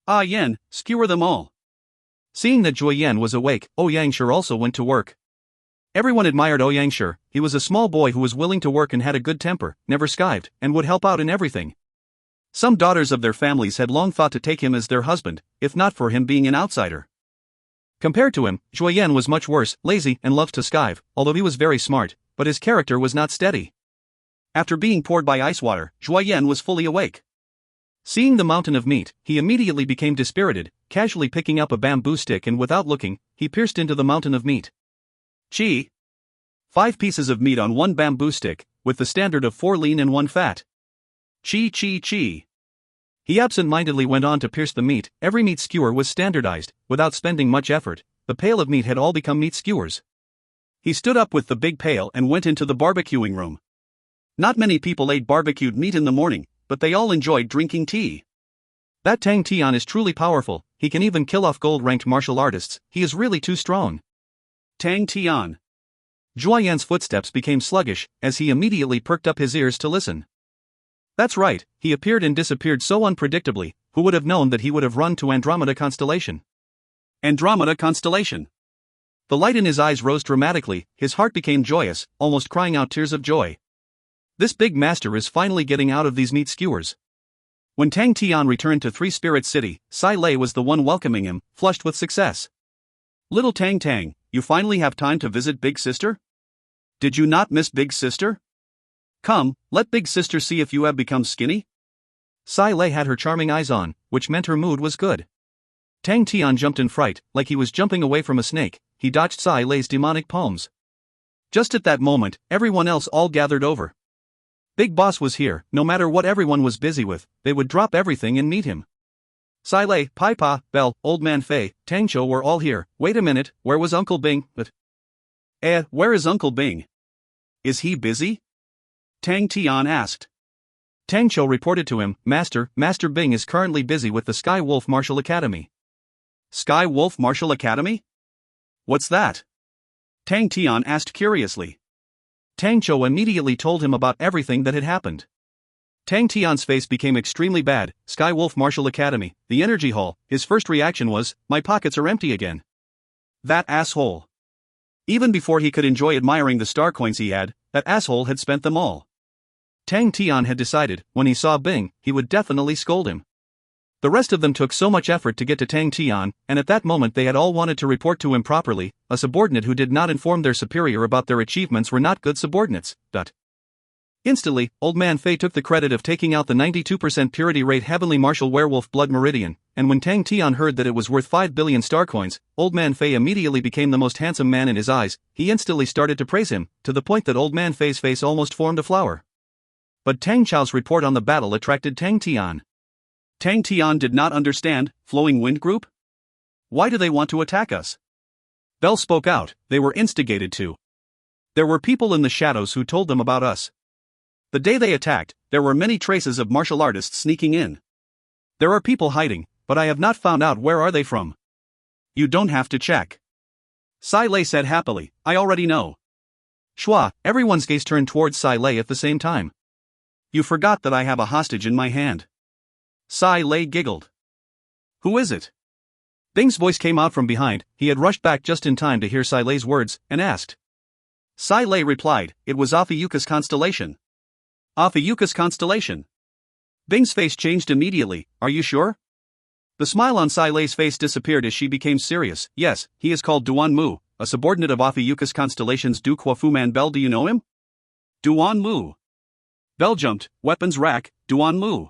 Ah Yen, skewer them all. Seeing that Juoyan was awake, Ouyangshi also went to work. Everyone admired Ouyangshi, he was a small boy who was willing to work and had a good temper, never skived, and would help out in everything. Some daughters of their families had long thought to take him as their husband, if not for him being an outsider. Compared to him, Juoyan was much worse, lazy, and loved to skive, although he was very smart, but his character was not steady. After being poured by ice water, Juoyan was fully awake. Seeing the mountain of meat, he immediately became dispirited, casually picking up a bamboo stick and without looking, he pierced into the mountain of meat. Chi! 5 pieces of meat on one bamboo stick, with the standard of 4 lean and 1 fat. Chi chi chi. He absent-mindedly went on to pierce the meat. Every meat skewer was standardized, without spending much effort. The pail of meat had all become meat skewers. He stood up with the big pail and went into the barbecuing room. Not many people ate barbecued meat in the morning, but they all enjoyed drinking tea. That Tang Tian is truly powerful, he can even kill off gold-ranked martial artists, he is really too strong. Tang Tian. Juoyan's footsteps became sluggish, as he immediately perked up his ears to listen. That's right, he appeared and disappeared so unpredictably, who would have known that he would have run to Andromeda constellation? Andromeda constellation. The light in his eyes rose dramatically, his heart became joyous, almost crying out tears of joy. This big master is finally getting out of these meat skewers. When Tang Tian returned to Three Spirit City, Sai Lei was the one welcoming him, flushed with success. Little Tang Tang, you finally have time to visit Big Sister? Did you not miss Big Sister? Come, let Big Sister see if you have become skinny. Sai Lei had her charming eyes on, which meant her mood was good. Tang Tian jumped in fright, like he was jumping away from a snake, he dodged Sai Lei's demonic palms. Just at that moment, everyone else all gathered over. Big Boss was here, no matter what everyone was busy with, they would drop everything and meet him. Sai Lei, Pai Pa, Bell, Old Man Fei, Tang Chou were all here. Wait a minute, where was Uncle Bing? Where is Uncle Bing? Is he busy? Tang Tian asked. Tang Chou reported to him, Master Bing is currently busy with the Sky Wolf Martial Academy. Sky Wolf Martial Academy? What's that? Tang Tian asked curiously. Tang Chou immediately told him about everything that had happened. Tang Tian's face became extremely bad. Sky Wolf Martial Academy, the energy hall, his first reaction was, my pockets are empty again. That asshole. Even before he could enjoy admiring the star coins he had, that asshole had spent them all. Tang Tian had decided, when he saw Bing, he would definitely scold him. The rest of them took so much effort to get to Tang Tian, and at that moment they had all wanted to report to him properly. A subordinate who did not inform their superior about their achievements were not good subordinates. Instantly, Old Man Fei took the credit of taking out the 92% purity rate Heavenly Martial Werewolf Blood Meridian, and when Tang Tian heard that it was worth 5 billion star coins, Old Man Fei immediately became the most handsome man in his eyes. He instantly started to praise him, to the point that Old Man Fei's face almost formed a flower. But Tang Chou's report on the battle attracted Tang Tian. Tang Tian did not understand. Flowing Wind Group? Why do they want to attack us? Bell spoke out, they were instigated to. There were people in the shadows who told them about us. The day they attacked, there were many traces of martial artists sneaking in. There are people hiding, but I have not found out where are they from. You don't have to check. Sai Lei said happily, I already know. Shua, everyone's gaze turned towards Sai Lei at the same time. You forgot that I have a hostage in my hand. Sai Lei giggled. Who is it? Bing's voice came out from behind, he had rushed back just in time to hear Sai Lei's words, and asked. Sai Lei replied, it was Ophiuchus constellation. Ophiuchus constellation. Bing's face changed immediately, are you sure? The smile on Sai Lei's face disappeared as she became serious. Yes, he is called Duan Mu, a subordinate of Ophiuchus constellation's Du Quafuman Bell. Do you know him? Duan Mu. Bell jumped, weapons rack, Duan Mu.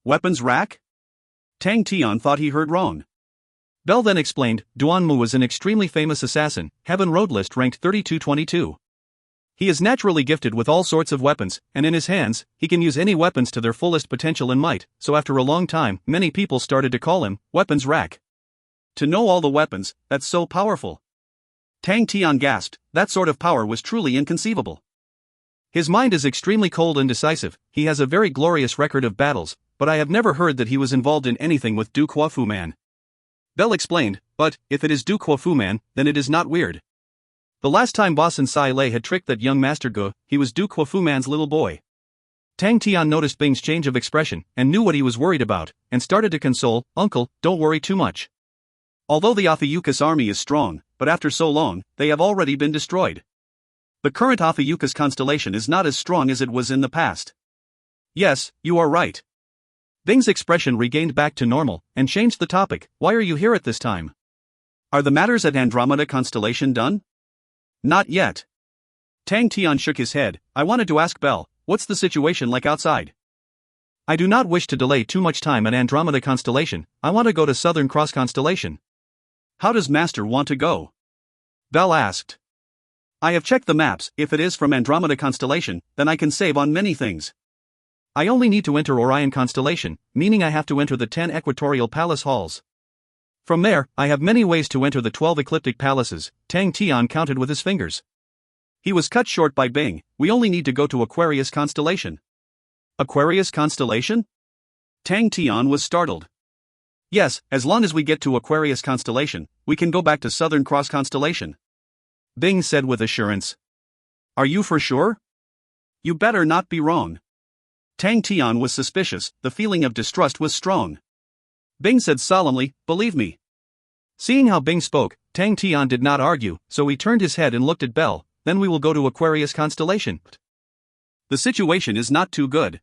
Weapons rack? Tang Tian thought he heard wrong. Bell then explained, Duanmu was an extremely famous assassin, Heaven Road list ranked 3222. He is naturally gifted with all sorts of weapons, and in his hands, he can use any weapons to their fullest potential and might, so after a long time, many people started to call him, Weapons Rack. To know all the weapons, that's so powerful. Tang Tian gasped, that sort of power was truly inconceivable. His mind is extremely cold and decisive, he has a very glorious record of battles, but I have never heard that he was involved in anything with Du Kuofu Man. Bell explained, but, if it is Du Kuofu Man, then it is not weird. The last time Boss and Sai Lei had tricked that young Master Ge, he was Du Kuofu Man's little boy. Tang Tian noticed Bing's change of expression, and knew what he was worried about, and started to console, Uncle, don't worry too much. Although the Ophiuchus army is strong, but after so long, they have already been destroyed. The current Ophiuchus constellation is not as strong as it was in the past. Yes, you are right. Bing's expression regained back to normal, and changed the topic, why are you here at this time? Are the matters at Andromeda constellation done? Not yet. Tang Tian shook his head, I wanted to ask Bell, what's the situation like outside? I do not wish to delay too much time at Andromeda constellation, I want to go to Southern Cross constellation. How does Master want to go? Bell asked. I have checked the maps, if it is from Andromeda constellation, then I can save on many things. I only need to enter Orion constellation, meaning I have to enter the 10 equatorial palace halls. From there, I have many ways to enter the 12 ecliptic palaces, Tang Tian counted with his fingers. He was cut short by Bing, we only need to go to Aquarius constellation. Aquarius constellation? Tang Tian was startled. Yes, as long as we get to Aquarius constellation, we can go back to Southern Cross constellation. Bing said with assurance. Are you for sure? You better not be wrong. Tang Tian was suspicious, the feeling of distrust was strong. Bing said solemnly, believe me. Seeing how Bing spoke, Tang Tian did not argue, so he turned his head and looked at Bell, then we will go to Aquarius constellation. The situation is not too good.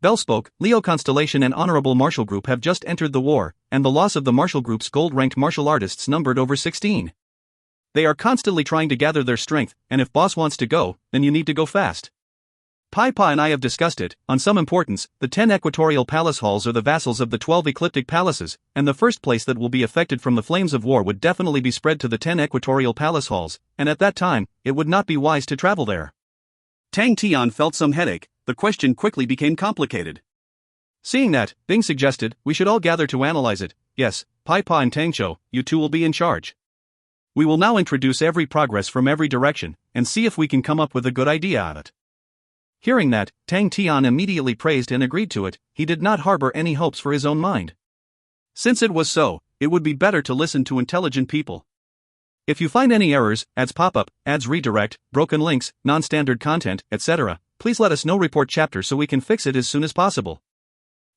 Bell spoke, Leo constellation and Honorable Martial Group have just entered the war, and the loss of the Martial Group's gold-ranked martial artists numbered over 16. They are constantly trying to gather their strength, and if boss wants to go, then you need to go fast. Pai Pa and I have discussed it, on some importance, the 10 equatorial palace halls are the vassals of the 12 ecliptic palaces, and the first place that will be affected from the flames of war would definitely be spread to the 10 equatorial palace halls, and at that time, it would not be wise to travel there. Tang Tian felt some headache, the question quickly became complicated. Seeing that, Bing suggested, we should all gather to analyze it, yes, Pai Pa and Tangcho, you two will be in charge. We will now introduce every progress from every direction, and see if we can come up with a good idea on it. Hearing that, Tang Tian immediately praised and agreed to it, he did not harbor any hopes for his own mind. Since it was so, it would be better to listen to intelligent people. If you find any errors, ads pop-up, ads redirect, broken links, non-standard content, etc., please let us know. Report chapter so we can fix it as soon as possible.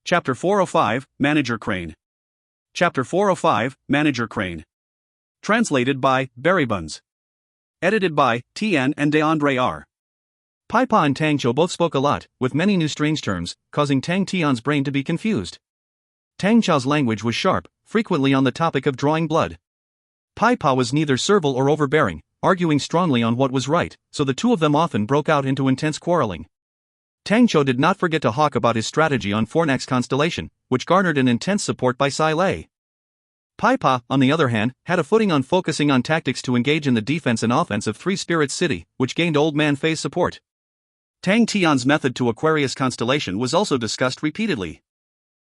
Chapter 405, Manager Crane. Chapter 405, Manager Crane. Translated by Barry Buns. Edited by Tian and DeAndre R. Pai Pa and Tangcho both spoke a lot, with many new strange terms, causing Tang Tian's brain to be confused. Tang Chao's language was sharp, frequently on the topic of drawing blood. Pai Pa was neither servile or overbearing, arguing strongly on what was right, so the two of them often broke out into intense quarreling. Tangcho did not forget to hawk about his strategy on Fornax constellation, which garnered an intense support by Sai Lei. Pai Pa, on the other hand, had a footing on focusing on tactics to engage in the defense and offense of Three Spirits City, which gained Old Man Fei's support. Tang Tian's method to Aquarius constellation was also discussed repeatedly.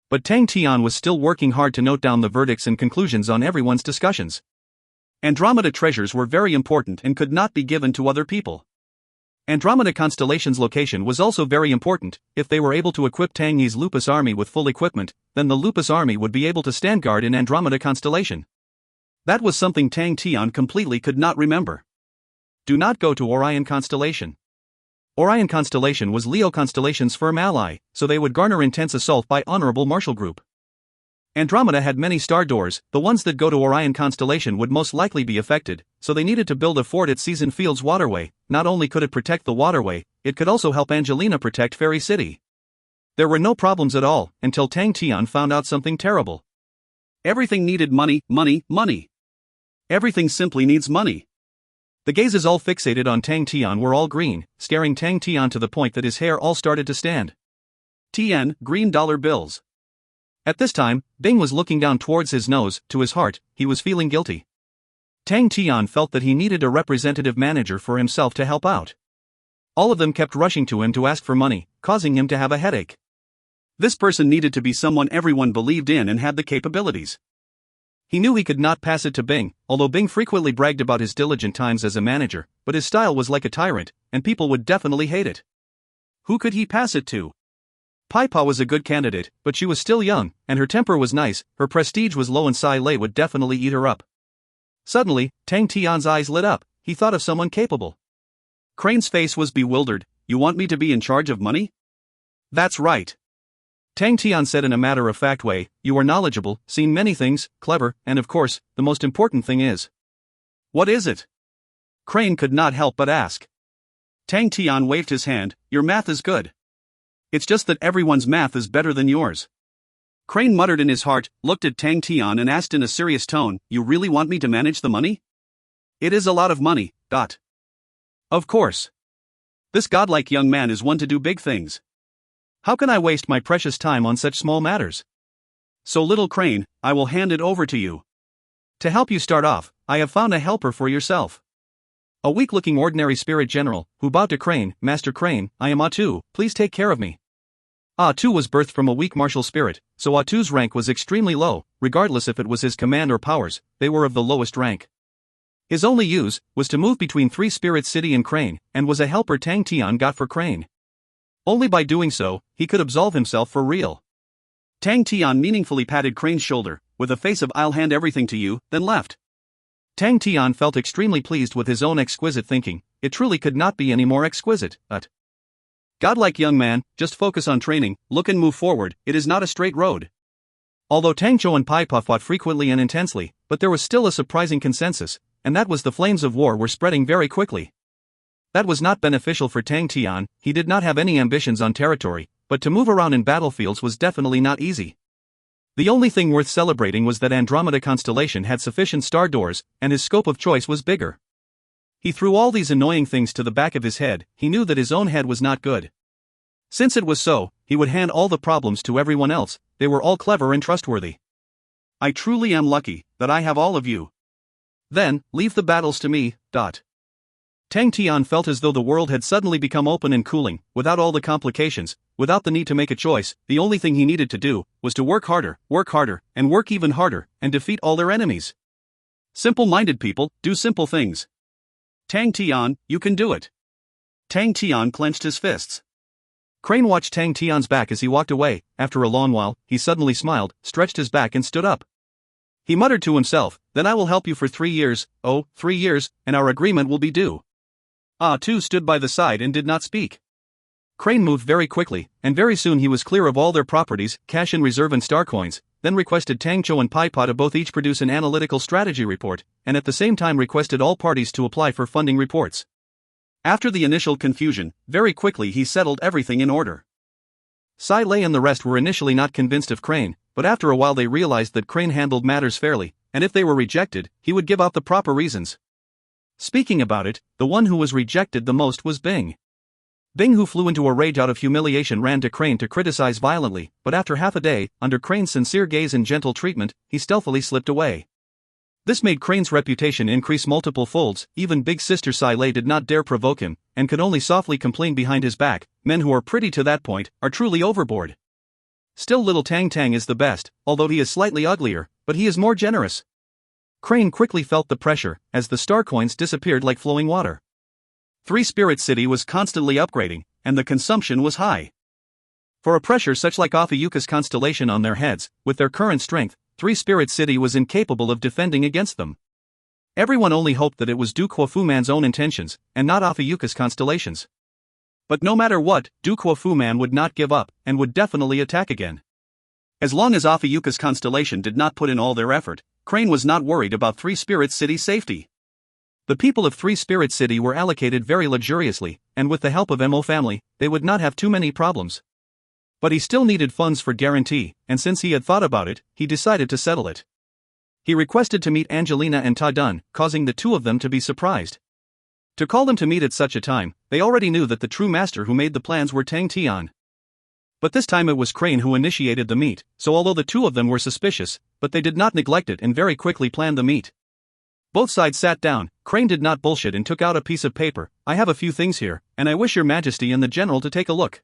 But Tang Tian was still working hard to note down the verdicts and conclusions on everyone's discussions. Andromeda treasures were very important and could not be given to other people. Andromeda constellation's location was also very important. If they were able to equip Tang Yi's Lupus army with full equipment, then the Lupus army would be able to stand guard in Andromeda constellation. That was something Tang Tian completely could not remember. Do not go to Orion constellation. Orion constellation was Leo constellation's firm ally, so they would garner intense assault by Honorable Martial Group. Andromeda had many star doors, the ones that go to Orion constellation would most likely be affected, so they needed to build a fort at Season Field's waterway. Not only could it protect the waterway, it could also help Angelina protect Fairy City. There were no problems at all, until Tang Tian found out something terrible. Everything needed money, money, money. Everything simply needs money. The gazes all fixated on Tang Tian were all green, scaring Tang Tian to the point that his hair all started to stand. Tian, green dollar bills. At this time, Bing was looking down towards his nose, to his heart, he was feeling guilty. Tang Tian felt that he needed a representative manager for himself to help out. All of them kept rushing to him to ask for money, causing him to have a headache. This person needed to be someone everyone believed in and had the capabilities. He knew he could not pass it to Bing, although Bing frequently bragged about his diligent times as a manager, but his style was like a tyrant, and people would definitely hate it. Who could he pass it to? Pai Pa was a good candidate, but she was still young, and her temper was nice, her prestige was low and Sai Lei would definitely eat her up. Suddenly, Tang Tian's eyes lit up, he thought of someone capable. Crane's face was bewildered. You want me to be in charge of money? That's right. Tang Tian said in a matter-of-fact way, you are knowledgeable, seen many things, clever, and of course, the most important thing is. What is it? Crane could not help but ask. Tang Tian waved his hand, your math is good. It's just that everyone's math is better than yours. Crane muttered in his heart, looked at Tang Tian and asked in a serious tone, you really want me to manage the money? It is a lot of money, dot. Of course. This godlike young man is one to do big things. How can I waste my precious time on such small matters? So little Crane, I will hand it over to you. To help you start off, I have found a helper for yourself. A weak-looking ordinary spirit general, who bowed to Crane, Master Crane, I am Atu, please take care of me. Atu was birthed from a weak martial spirit, so Atu's rank was extremely low, regardless if it was his command or powers, they were of the lowest rank. His only use was to move between Three Spirit City and Crane, and was a helper Tang Tian got for Crane. Only by doing so, he could absolve himself for real. Tang Tian meaningfully patted Crane's shoulder, with a face of I'll hand everything to you, then left. Tang Tian felt extremely pleased with his own exquisite thinking, it truly could not be any more exquisite, Godlike young man, just focus on training, look and move forward, it is not a straight road. Although Tang Zhou and Pai Pa fought frequently and intensely, but there was still a surprising consensus, and that was the flames of war were spreading very quickly. That was not beneficial for Tang Tian, he did not have any ambitions on territory, but to move around in battlefields was definitely not easy. The only thing worth celebrating was that Andromeda constellation had sufficient star doors, and his scope of choice was bigger. He threw all these annoying things to the back of his head, he knew that his own head was not good. Since it was so, he would hand all the problems to everyone else, they were all clever and trustworthy. I truly am lucky, that I have all of you. Then, leave the battles to me, Tang Tian felt as though the world had suddenly become open and cooling, without all the complications, without the need to make a choice, the only thing he needed to do, was to work harder, and work even harder, and defeat all their enemies. Simple-minded people, do simple things. Tang Tian, you can do it. Tang Tian clenched his fists. Crane watched Tang Tian's back as he walked away, after a long while, he suddenly smiled, stretched his back and stood up. He muttered to himself, then I will help you for 3 years, 3 years, and our agreement will be due. Tu stood by the side and did not speak. Crane moved very quickly, and very soon he was clear of all their properties, cash in reserve and star coins, then requested Tang Zhou and Pai Pa to both each produce an analytical strategy report, and at the same time requested all parties to apply for funding reports. After the initial confusion, very quickly he settled everything in order. Sai Lei and the rest were initially not convinced of Crane, but after a while they realized that Crane handled matters fairly, and if they were rejected, he would give out the proper reasons. Speaking about it, the one who was rejected the most was Bing. Bing, who flew into a rage out of humiliation, ran to Crane to criticize violently, but after half a day, under Crane's sincere gaze and gentle treatment, he stealthily slipped away. This made Crane's reputation increase multiple folds, even big sister Sai Lei did not dare provoke him, and could only softly complain behind his back, men who are pretty to that point, are truly overboard. Still little Tang is the best, although he is slightly uglier, but he is more generous. Crane quickly felt the pressure, as the star coins disappeared like flowing water. Three Spirit City was constantly upgrading, and the consumption was high. For a pressure such like Ophiuchus constellation on their heads, with their current strength, Three Spirit City was incapable of defending against them. Everyone only hoped that it was Du Quofuman's own intentions, and not Ophiuchus constellations. But no matter what, Du Quofuman would not give up, and would definitely attack again. As long as Ophiuchus constellation did not put in all their effort, Crane was not worried about Three Spirit City's safety. The people of Three Spirit City were allocated very luxuriously, and with the help of Mo family, they would not have too many problems. But he still needed funds for guarantee, and since he had thought about it, he decided to settle it. He requested to meet Angelina and Ta Dun, causing the two of them to be surprised. To call them to meet at such a time, they already knew that the true master who made the plans were Tang Tian. But this time it was Crane who initiated the meet, so although the two of them were suspicious, but they did not neglect it and very quickly planned the meet. Both sides sat down. Crane did not bullshit and took out a piece of paper. I have a few things here, and I wish your majesty and the general to take a look.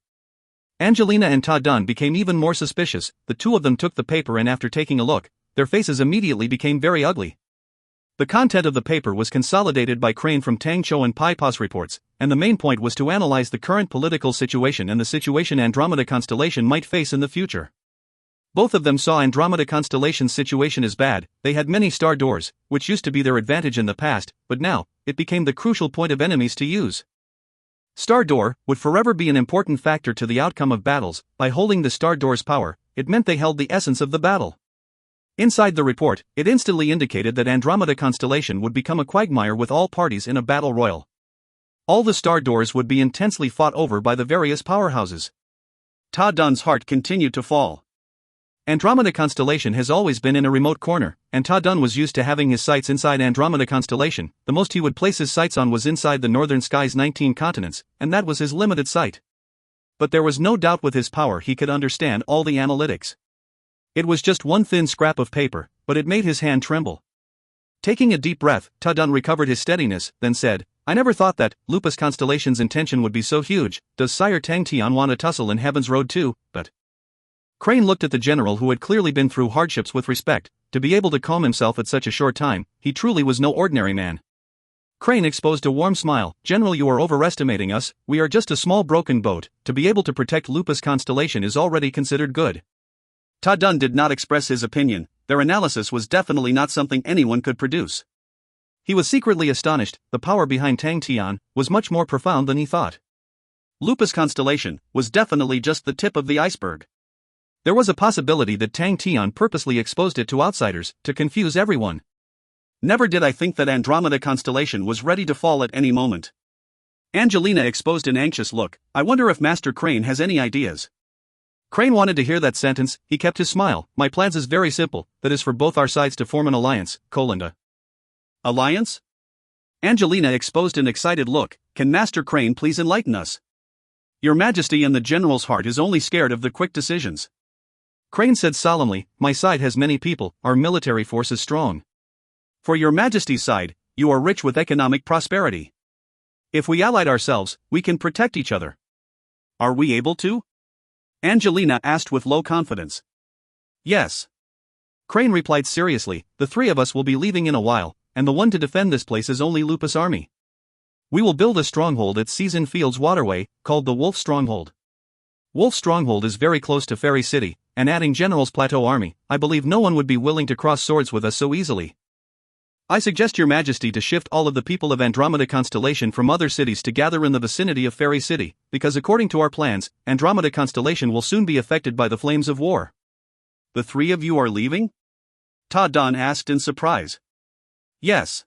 Angelina and Ta Dun became even more suspicious. The two of them took the paper and after taking a look, their faces immediately became very ugly. The content of the paper was consolidated by Crane from Tang and Pai Pa's reports, and the main point was to analyze the current political situation and the situation Andromeda constellation might face in the future. Both of them saw Andromeda constellation's situation as bad. They had many star doors, which used to be their advantage in the past, but now, it became the crucial point of enemies to use. Star door would forever be an important factor to the outcome of battles. By holding the star door's power, it meant they held the essence of the battle. Inside the report, it instantly indicated that Andromeda constellation would become a quagmire with all parties in a battle royal. All the star doors would be intensely fought over by the various powerhouses. Ta Dun's heart continued to fall. Andromeda constellation has always been in a remote corner, and Ta Dun was used to having his sights inside Andromeda constellation. The most he would place his sights on was inside the northern sky's 19 continents, and that was his limited sight. But there was no doubt with his power he could understand all the analytics. It was just one thin scrap of paper, but it made his hand tremble. Taking a deep breath, Ta Dun recovered his steadiness, then said, I never thought that Lupus constellation's intention would be so huge. Does Sire Tang Tian want to tussle in Heaven's Road too? But Crane looked at the general who had clearly been through hardships with respect. To be able to calm himself at such a short time, he truly was no ordinary man. Crane exposed a warm smile. General, you are overestimating us. We are just a small broken boat. To be able to protect Lupus constellation is already considered good. Ta Dun did not express his opinion. Their analysis was definitely not something anyone could produce. He was secretly astonished. The power behind Tang Tian was much more profound than he thought. Lupus constellation was definitely just the tip of the iceberg. There was a possibility that Tang Tian purposely exposed it to outsiders, to confuse everyone. Never did I think that Andromeda constellation was ready to fall at any moment. Angelina exposed an anxious look. I wonder if Master Crane has any ideas. Crane wanted to hear that sentence. He kept his smile. My plans is very simple, that is for both our sides to form an alliance, Colinda. Alliance? Angelina exposed an excited look. Can Master Crane please enlighten us? Your Majesty and the General's heart is only scared of the quick decisions. Crane said solemnly, my side has many people, our military force is strong. For your Majesty's side, you are rich with economic prosperity. If we allied ourselves, we can protect each other. Are we able to? Angelina asked with low confidence. Yes. Crane replied seriously, the three of us will be leaving in a while, and the one to defend this place is only Lupus Army. We will build a stronghold at Season Fields Waterway, called the Wolf Stronghold. Wolf Stronghold is very close to Fairy City, and adding General's Plateau Army, I believe no one would be willing to cross swords with us so easily. I suggest your Majesty to shift all of the people of Andromeda constellation from other cities to gather in the vicinity of Fairy City, because according to our plans, Andromeda constellation will soon be affected by the flames of war. The three of you are leaving? Ta Dun asked in surprise. Yes.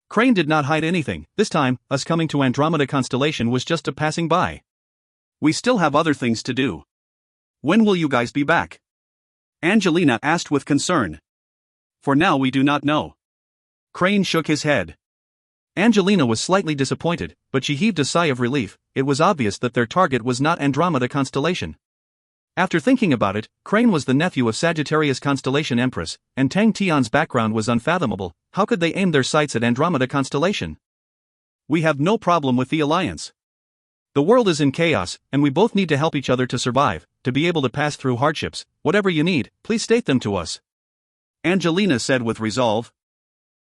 Crane did not hide anything. This time, us coming to Andromeda constellation was just a passing by. We still have other things to do. When will you guys be back? Angelina asked with concern. For now we do not know. Crane shook his head. Angelina was slightly disappointed, but she heaved a sigh of relief. It was obvious that their target was not Andromeda constellation. After thinking about it, Crane was the nephew of Sagittarius constellation Empress, and Tang Tian's background was unfathomable. How could they aim their sights at Andromeda constellation? We have no problem with the alliance. The world is in chaos, and we both need to help each other to survive, to be able to pass through hardships. Whatever you need, please state them to us. Angelina said with resolve.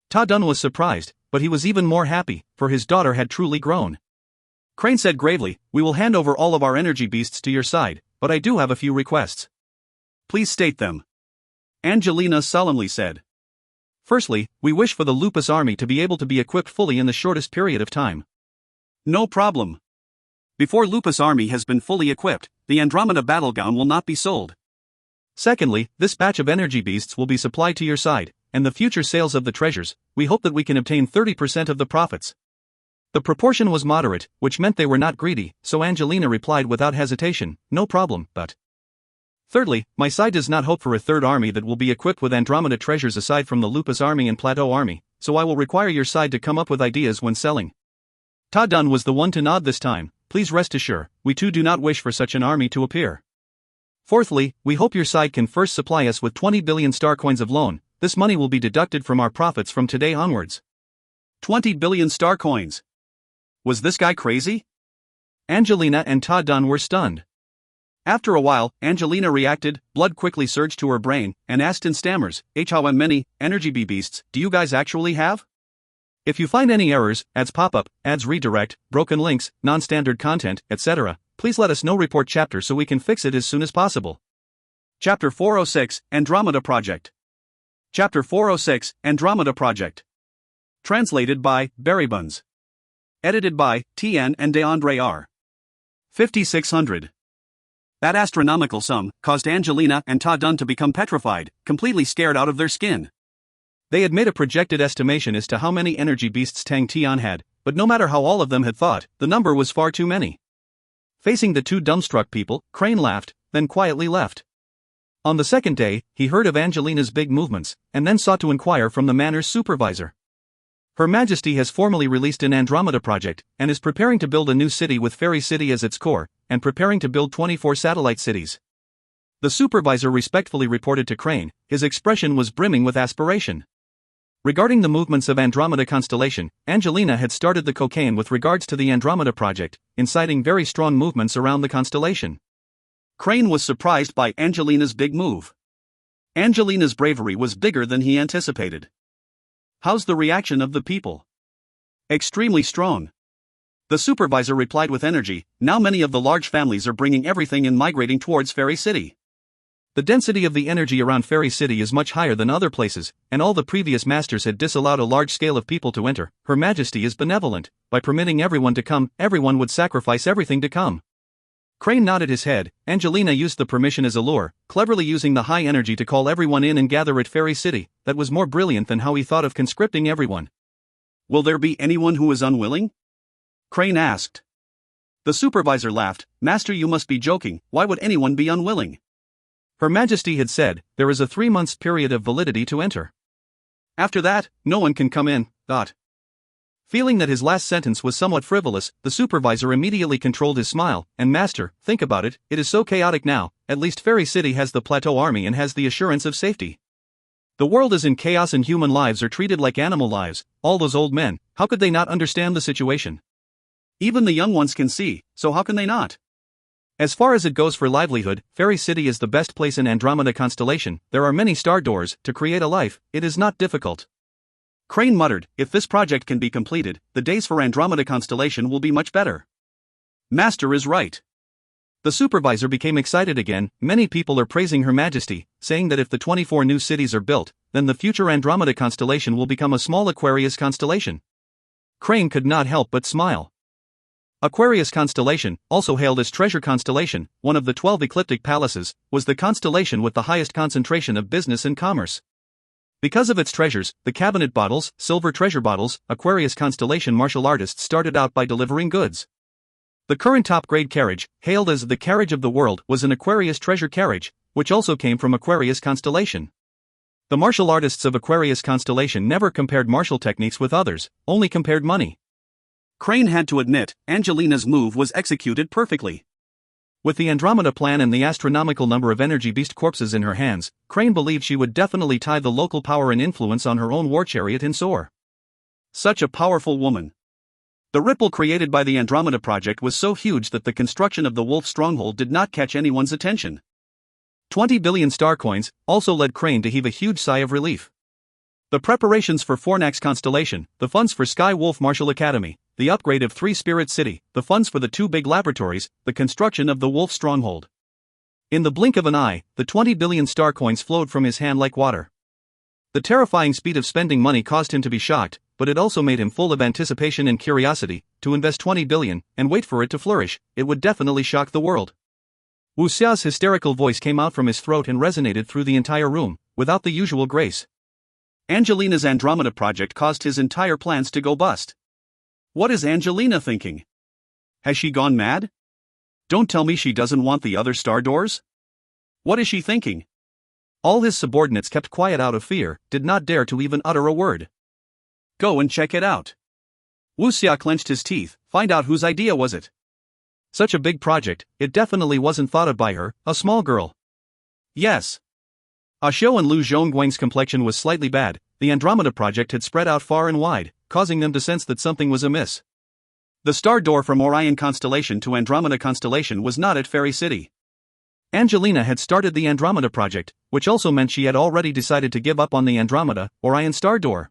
Ta Dun was surprised, but he was even more happy, for his daughter had truly grown. Crane said gravely, we will hand over all of our energy beasts to your side, but I do have a few requests. Please state them. Angelina solemnly said. Firstly, we wish for the Lupus Army to be able to be equipped fully in the shortest period of time. No problem. Before Lupus Army has been fully equipped, the Andromeda battlegown will not be sold. Secondly, this batch of energy beasts will be supplied to your side, and the future sales of the treasures, we hope that we can obtain 30% of the profits. The proportion was moderate, which meant they were not greedy, so Angelina replied without hesitation, no problem, but. Thirdly, my side does not hope for a third army that will be equipped with Andromeda treasures aside from the Lupus Army and Plateau Army, so I will require your side to come up with ideas when selling. Ta Dun was the one to nod this time. Please rest assured, we too do not wish for such an army to appear. Fourthly, we hope your side can first supply us with 20 billion star coins of loan. This money will be deducted from our profits from today onwards. 20 billion star coins. Was this guy crazy? Angelina and Ta Dun were stunned. After a while, Angelina reacted, blood quickly surged to her brain, and asked in stammers, how many energy beasts do you guys actually have? If you find any errors, ads pop-up, ads redirect, broken links, non-standard content, etc., please let us know. Report chapter so we can fix it as soon as possible. Chapter 406, Andromeda Project. Chapter 406, Andromeda Project. Translated by Berrybuns. Edited by Tian and DeAndre R. 5600. That astronomical sum caused Angelina and Ta Dun to become petrified, completely scared out of their skin. They had made a projected estimation as to how many energy beasts Tang Tian had, but no matter how all of them had thought, the number was far too many. Facing the two dumbstruck people, Crane laughed, then quietly left. On the second day, he heard of Angelina's big movements, and then sought to inquire from the manor's supervisor. Her Majesty has formally released an Andromeda project, and is preparing to build a new city with Fairy City as its core, and preparing to build 24 satellite cities. The supervisor respectfully reported to Crane. His expression was brimming with aspiration. Regarding the movements of Andromeda constellation, Angelina had started the cocaine with regards to the Andromeda project, inciting very strong movements around the constellation. Crane was surprised by Angelina's big move. Angelina's bravery was bigger than he anticipated. How's the reaction of the people? Extremely strong. The supervisor replied with energy, now many of the large families are bringing everything and migrating towards Fairy City. The density of the energy around Fairy City is much higher than other places, and all the previous masters had disallowed a large scale of people to enter. Her Majesty is benevolent. By permitting everyone to come, everyone would sacrifice everything to come. Crane nodded his head. Angelina used the permission as a lure, cleverly using the high energy to call everyone in and gather at Fairy City. That was more brilliant than how he thought of conscripting everyone. Will there be anyone who is unwilling? Crane asked. The supervisor laughed. Master, you must be joking. Why would anyone be unwilling? Her Majesty had said, there is a 3 months period of validity to enter. After that, no one can come in. Feeling that his last sentence was somewhat frivolous, the supervisor immediately controlled his smile. And Master, think about it, it is so chaotic now. At least Fairy City has the plateau army and has the assurance of safety. The world is in chaos and human lives are treated like animal lives. All those old men, how could they not understand the situation? Even the young ones can see, so how can they not? As far as it goes for livelihood, Fairy City is the best place in Andromeda constellation. There are many star doors. To create a life, it is not difficult. Crane muttered, if this project can be completed, the days for Andromeda constellation will be much better. Master is right. The supervisor became excited again. Many people are praising Her Majesty, saying that if the 24 new cities are built, then the future Andromeda constellation will become a small Aquarius constellation. Crane could not help but smile. Aquarius constellation, also hailed as Treasure constellation, one of the 12 ecliptic palaces, was the constellation with the highest concentration of business and commerce. Because of its treasures, the cabinet bottles, silver treasure bottles, Aquarius constellation martial artists started out by delivering goods. The current top-grade carriage, hailed as the carriage of the world, was an Aquarius treasure carriage, which also came from Aquarius constellation. The martial artists of Aquarius constellation never compared martial techniques with others, only compared money. Crane had to admit, Angelina's move was executed perfectly. With the Andromeda plan and the astronomical number of energy beast corpses in her hands, Crane believed she would definitely tie the local power and influence on her own war chariot and soar. Such a powerful woman. The ripple created by the Andromeda project was so huge that the construction of the Wolf Stronghold did not catch anyone's attention. 20 billion star coins also led Crane to heave a huge sigh of relief. The preparations for Fornax constellation, the funds for Sky Wolf Martial Academy, the upgrade of 3 Spirit City, the funds for the 2 big laboratories, the construction of the Wolf Stronghold. In the blink of an eye, the 20 billion star coins flowed from his hand like water. The terrifying speed of spending money caused him to be shocked, but it also made him full of anticipation and curiosity. To invest 20 billion, and wait for it to flourish, it would definitely shock the world. Wu Xia's hysterical voice came out from his throat and resonated through the entire room, without the usual grace. Angelina's Andromeda project caused his entire plans to go bust. What is Angelina thinking? Has she gone mad? Don't tell me she doesn't want the other star doors? What is she thinking? All his subordinates kept quiet out of fear, did not dare to even utter a word. Go and check it out. Wu Xia clenched his teeth. Find out whose idea was it. Such a big project, it definitely wasn't thought of by her, a small girl. Yes. Xiao and Lu Zhongguang's complexion was slightly bad. The Andromeda project had spread out far and wide, causing them to sense that something was amiss. The star door from Orion constellation to Andromeda constellation was not at Fairy City. Angelina had started the Andromeda project, which also meant she had already decided to give up on the Andromeda, Orion star door.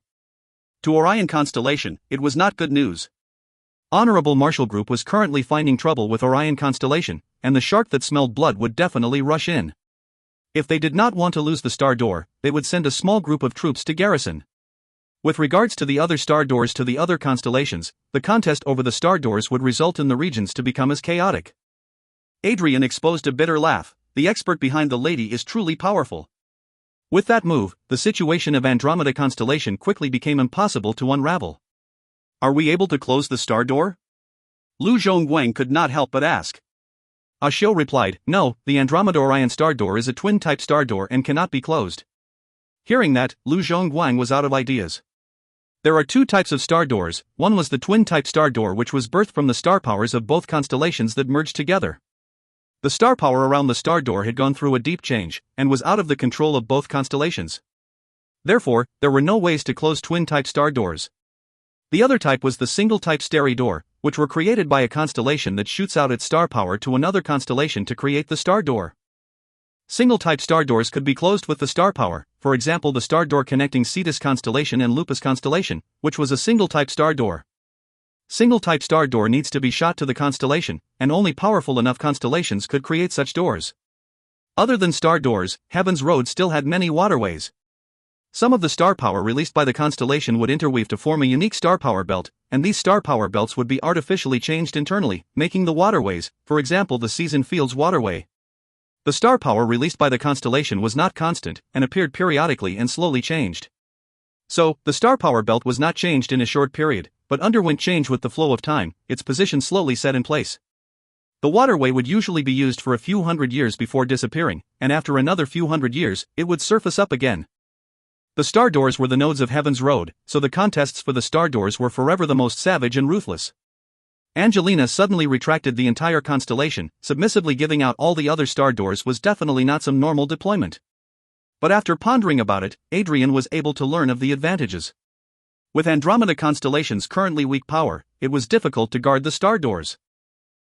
To Orion constellation, it was not good news. Honorable Marshall Group was currently finding trouble with Orion constellation, and the shark that smelled blood would definitely rush in. If they did not want to lose the star door, they would send a small group of troops to garrison. With regards to the other star doors to the other constellations, the contest over the star doors would result in the regions to become as chaotic. Adrian exposed a bitter laugh. The expert behind the lady is truly powerful. With that move, the situation of Andromeda constellation quickly became impossible to unravel. Are we able to close the star door? Lu Zhongguang could not help but ask. Xiao replied, no, the Andromeda Orion star door is a twin-type star door and cannot be closed. Hearing that, Lu Zhongguang was out of ideas. There are two types of star doors. One was the twin-type star door, which was birthed from the star powers of both constellations that merged together. The star power around the star door had gone through a deep change, and was out of the control of both constellations. Therefore, there were no ways to close twin-type star doors. The other type was the single-type starry door, which were created by a constellation that shoots out its star power to another constellation to create the star door. Single-type star doors could be closed with the star power, for example the star door connecting Cetus constellation and Lupus constellation, which was a single-type star door. Single-type star door needs to be shot to the constellation, and only powerful enough constellations could create such doors. Other than star doors, Heaven's Road still had many waterways. Some of the star power released by the constellation would interweave to form a unique star power belt, and these star power belts would be artificially changed internally, making the waterways, for example the Season Fields waterway. The star power released by the constellation was not constant, and appeared periodically and slowly changed. So, the star power belt was not changed in a short period, but underwent change with the flow of time, its position slowly set in place. The waterway would usually be used for a few hundred years before disappearing, and after another few hundred years, it would surface up again. The star doors were the nodes of Heaven's Road, so the contests for the star doors were forever the most savage and ruthless. Angelina suddenly retracted the entire constellation, submissively giving out all the other star doors was definitely not some normal deployment. But after pondering about it, Adrian was able to learn of the advantages. With Andromeda constellation's currently weak power, it was difficult to guard the star doors.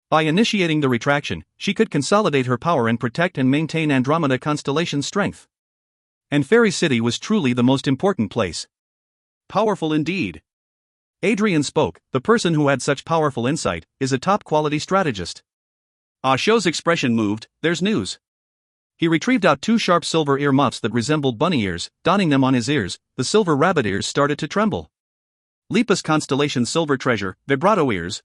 By initiating the retraction, she could consolidate her power and protect and maintain Andromeda constellation's strength. And Fairy City was truly the most important place. Powerful indeed. Adrian spoke, the person who had such powerful insight is a top-quality strategist. Xiao's expression moved, there's news. He retrieved out two sharp silver ear muffs that resembled bunny ears, donning them on his ears, the silver rabbit ears started to tremble. Lepus constellation silver treasure, vibrato ears, ...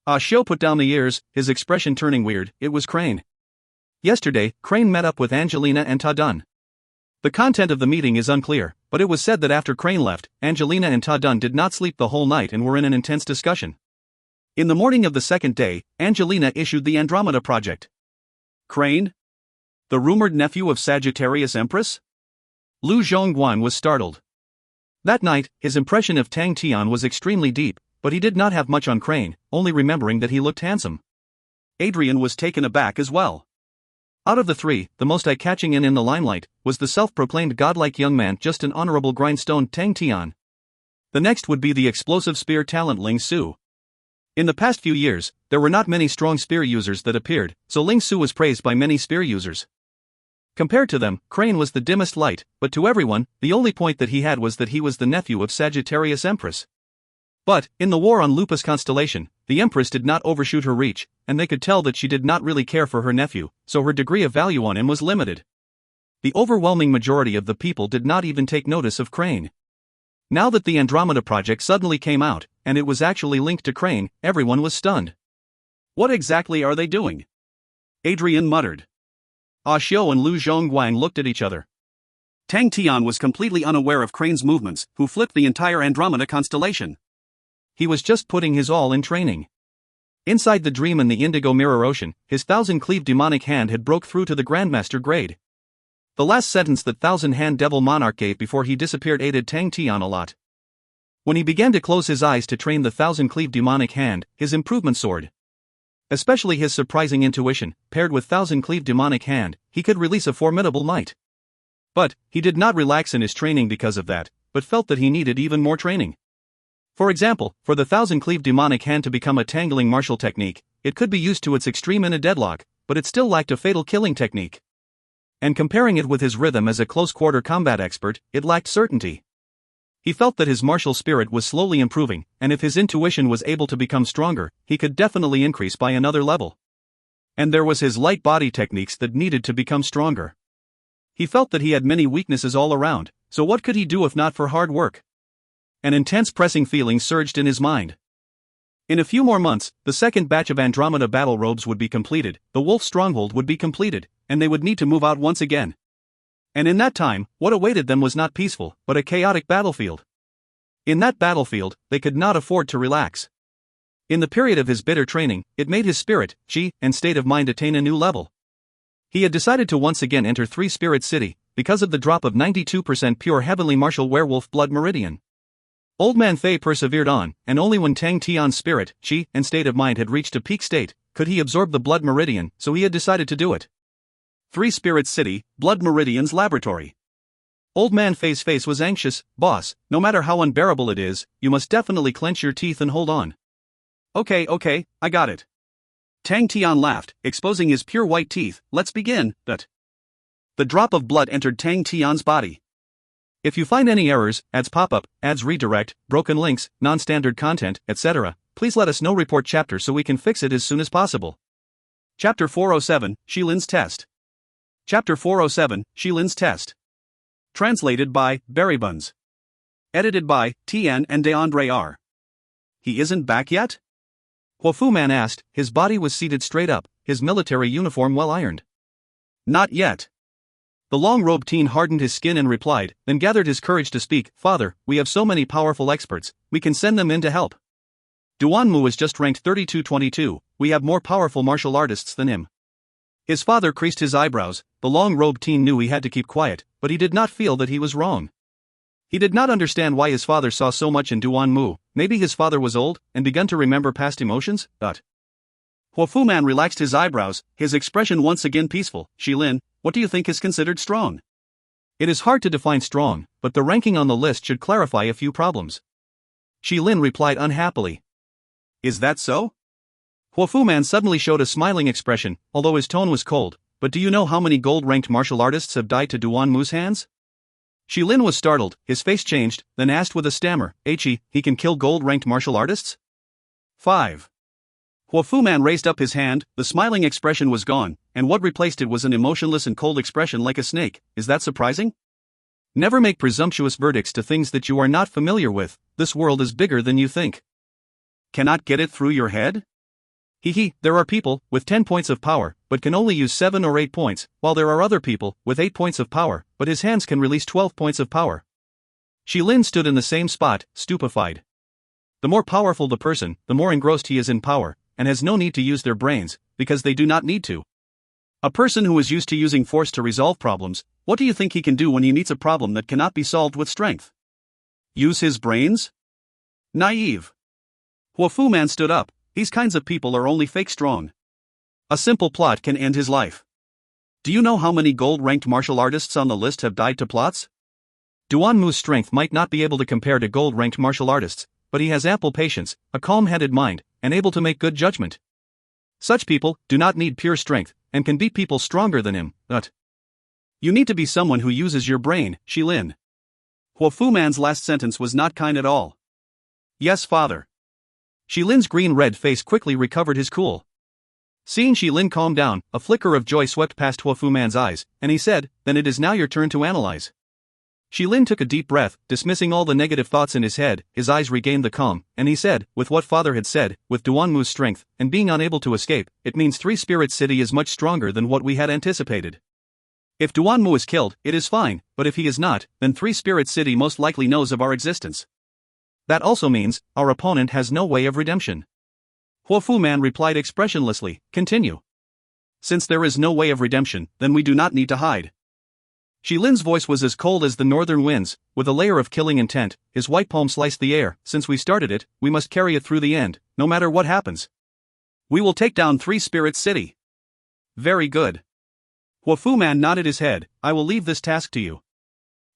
Xiao put down the ears, his expression turning weird, it was Crane. Yesterday, Crane met up with Angelina and Ta Dun. The content of the meeting is unclear, but it was said that after Crane left, Angelina and Ta Dun did not sleep the whole night and were in an intense discussion. In the morning of the second day, Angelina issued the Andromeda project. Crane? The rumored nephew of Sagittarius Empress? Lu Zhongguan was startled. That night, his impression of Tang Tian was extremely deep, but he did not have much on Crane, only remembering that he looked handsome. Adrian was taken aback as well. Out of the three, the most eye-catching and in the limelight was the self-proclaimed godlike young man, just an honorable grindstone Tang Tian. The next would be the explosive spear talent Ling Su. In the past few years, there were not many strong spear users that appeared, so Ling Su was praised by many spear users. Compared to them, Crane was the dimmest light, but to everyone, the only point that he had was that he was the nephew of Sagittarius Empress. But, in the war on Lupus constellation, the Empress did not overshoot her reach, and they could tell that she did not really care for her nephew, so her degree of value on him was limited. The overwhelming majority of the people did not even take notice of Crane. Now that the Andromeda project suddenly came out, and it was actually linked to Crane, everyone was stunned. What exactly are they doing? Adrian muttered. Xiao and Lu Zhongguang looked at each other. Tang Tian was completely unaware of Crane's movements, who flipped the entire Andromeda constellation. He was just putting his all in training. Inside the dream in the Indigo Mirror Ocean, his thousand-cleaved demonic hand had broke through to the Grandmaster grade. The last sentence that Thousand-Hand Devil Monarch gave before he disappeared aided Tang Tian a lot. When he began to close his eyes to train the thousand-cleaved demonic hand, his improvement soared. Especially his surprising intuition, paired with thousand-cleaved demonic hand, he could release a formidable might. But, he did not relax in his training because of that, but felt that he needed even more training. For example, for the thousand-cleaved demonic hand to become a tangling martial technique, it could be used to its extreme in a deadlock, but it still lacked a fatal killing technique. And comparing it with his rhythm as a close-quarter combat expert, it lacked certainty. He felt that his martial spirit was slowly improving, and if his intuition was able to become stronger, he could definitely increase by another level. And there was his light body techniques that needed to become stronger. He felt that he had many weaknesses all around, so what could he do if not for hard work? An intense pressing feeling surged in his mind. In a few more months, the second batch of Andromeda battle robes would be completed, the Wolf Stronghold would be completed, and they would need to move out once again. And in that time, what awaited them was not peaceful, but a chaotic battlefield. In that battlefield, they could not afford to relax. In the period of his bitter training, it made his spirit, chi, and state of mind attain a new level. He had decided to once again enter Three Spirit City, because of the drop of 92% pure heavenly martial werewolf blood meridian. Old Man Fei persevered on, and only when Tang Tian's spirit, chi, and state of mind had reached a peak state, could he absorb the blood meridian, so he had decided to do it. Three Spirits City, Blood Meridian's laboratory. Old Man Fei's face was anxious. Boss, no matter how unbearable it is, you must definitely clench your teeth and hold on. Okay, I got it. Tang Tian laughed, exposing his pure white teeth. Let's begin. The drop of blood entered Tang Tian's body. If you find any errors, ads pop up, ads redirect, broken links, non-standard content, etc., please let us know. Report chapter so we can fix it as soon as possible. Chapter 407, Shilin's Test. Chapter 407, Shilin's Test. Translated by Berrybuns. Edited by Tian and DeAndre R. He isn't back yet? Huofu Man asked. His body was seated straight up, his military uniform well ironed. Not yet. The long-robed teen hardened his skin and replied, then gathered his courage to speak. Father, we have so many powerful experts, we can send them in to help. Duanmu is just ranked 3222, we have more powerful martial artists than him. His father creased his eyebrows. The long-robed teen knew he had to keep quiet, but he did not feel that he was wrong. He did not understand why his father saw so much in Duanmu. Maybe his father was old, and begun to remember past emotions? Huofu Man relaxed his eyebrows, his expression once again peaceful. Shilin, what do you think is considered strong? It is hard to define strong, but the ranking on the list should clarify a few problems. Shilin replied unhappily. Is that so? Huofu Man suddenly showed a smiling expression, although his tone was cold. But do you know how many gold-ranked martial artists have died to Duanmu's hands? Shilin was startled, his face changed, then asked with a stammer, he can kill gold-ranked martial artists? 5. Huofu Man raised up his hand, the smiling expression was gone, and what replaced it was an emotionless and cold expression like a snake. Is that surprising? Never make presumptuous verdicts to things that you are not familiar with. This world is bigger than you think. Cannot get it through your head? There are people with 10 points of power, but can only use 7 or 8 points, while there are other people with 8 points of power, but his hands can release 12 points of power. Shilin stood in the same spot, stupefied. The more powerful the person, the more engrossed he is in power, and has no need to use their brains, because they do not need to. A person who is used to using force to resolve problems, what do you think he can do when he meets a problem that cannot be solved with strength? Use his brains? Naive. Huofu Man stood up. These kinds of people are only fake strong. A simple plot can end his life. Do you know how many gold-ranked martial artists on the list have died to plots? Duanmu's strength might not be able to compare to gold-ranked martial artists, but he has ample patience, a calm-headed mind, and able to make good judgment. Such people do not need pure strength, and can beat people stronger than him. You need to be someone who uses your brain, Shilin. Huofu Man's last sentence was not kind at all. Yes, father. Shilin's green-red face quickly recovered his cool. Seeing Shilin calm down, a flicker of joy swept past Huofu Man's eyes, and he said, then it is now your turn to analyze. Shilin took a deep breath, dismissing all the negative thoughts in his head. His eyes regained the calm, and he said, with what father had said, with Duanmu's strength, and being unable to escape, it means Three Spirit City is much stronger than what we had anticipated. If Duanmu is killed, it is fine, but if he is not, then Three Spirit City most likely knows of our existence. That also means, our opponent has no way of redemption. Huofu Man replied expressionlessly, continue. Since there is no way of redemption, then we do not need to hide. Shilin's voice was as cold as the northern winds, with a layer of killing intent. His white palm sliced the air. Since we started it, we must carry it through the end, no matter what happens. We will take down Three Spirits City. Very good. Huafu Man nodded his head. I will leave this task to you.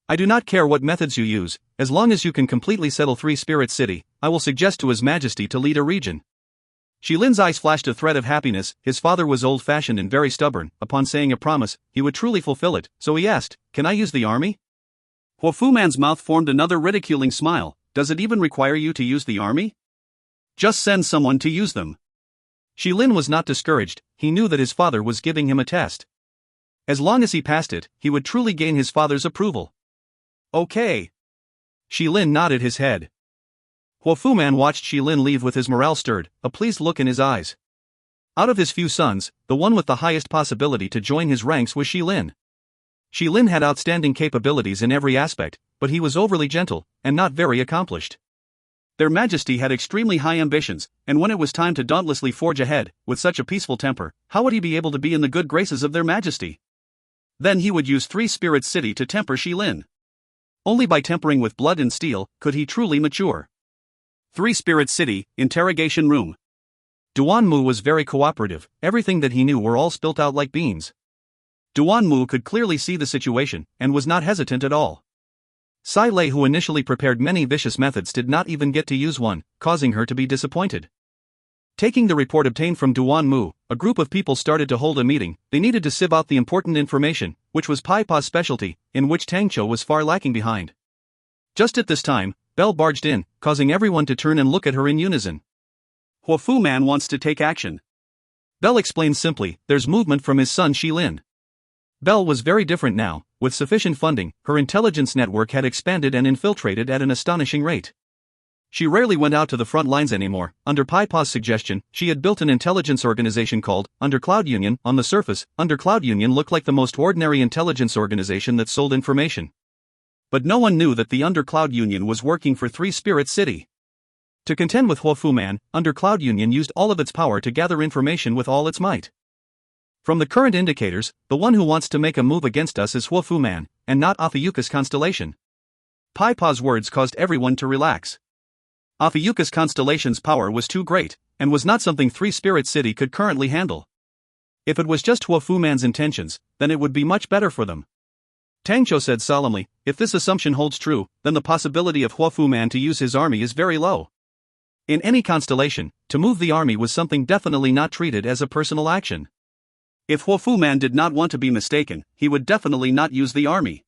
I do not care what methods you use, as long as you can completely settle Three Spirits City. I will suggest to His Majesty to lead a region. Shi Lin's eyes flashed a thread of happiness. His father was old-fashioned and very stubborn. Upon saying a promise, he would truly fulfill it, so he asked, Can I use the army? Huafu Man's mouth formed another ridiculing smile. Does it even require you to use the army? Just send someone to use them. Shi Lin was not discouraged. He knew that his father was giving him a test. As long as he passed it, he would truly gain his father's approval. Okay. Shi Lin nodded his head. Huafu Man watched Shi Lin leave with his morale stirred, a pleased look in his eyes. Out of his few sons, the one with the highest possibility to join his ranks was Shi Lin. Shi Lin had outstanding capabilities in every aspect, but he was overly gentle, and not very accomplished. Their Majesty had extremely high ambitions, and when it was time to dauntlessly forge ahead, with such a peaceful temper, how would he be able to be in the good graces of their Majesty? Then he would use Three Spirits City to temper Shi Lin. Only by tempering with blood and steel could he truly mature. Three Spirits City, Interrogation Room. Duan Mu was very cooperative. Everything that he knew were all spilt out like beans. Duan Mu could clearly see the situation, and was not hesitant at all. Sai Lei, who initially prepared many vicious methods, did not even get to use one, causing her to be disappointed. Taking the report obtained from Duan Mu, a group of people started to hold a meeting. They needed to sieve out the important information, which was Pai Pa's specialty, in which Tang was far lacking behind. Just at this time, Belle barged in, causing everyone to turn and look at her in unison. Huafu Man wants to take action. Belle explained simply, there's movement from his son Shi Lin. Belle was very different now. With sufficient funding, her intelligence network had expanded and infiltrated at an astonishing rate. She rarely went out to the front lines anymore. Under Pai Pa's suggestion, she had built an intelligence organization called Undercloud Union. On the surface, Undercloud Union looked like the most ordinary intelligence organization that sold information. But no one knew that the Undercloud Union was working for Three Spirits City. To contend with Huafu Man, Undercloud Union used all of its power to gather information with all its might. From the current indicators, the one who wants to make a move against us is Huafu Man, and not Ophiuchus Constellation. Pai Pa's words caused everyone to relax. Ophiuchus Constellation's power was too great, and was not something Three Spirits City could currently handle. If it was just Huafu Man's intentions, then it would be much better for them. Tang said solemnly, if this assumption holds true, then the possibility of Huafu Man to use his army is very low. In any constellation, to move the army was something definitely not treated as a personal action. If Huafu Man did not want to be mistaken, he would definitely not use the army.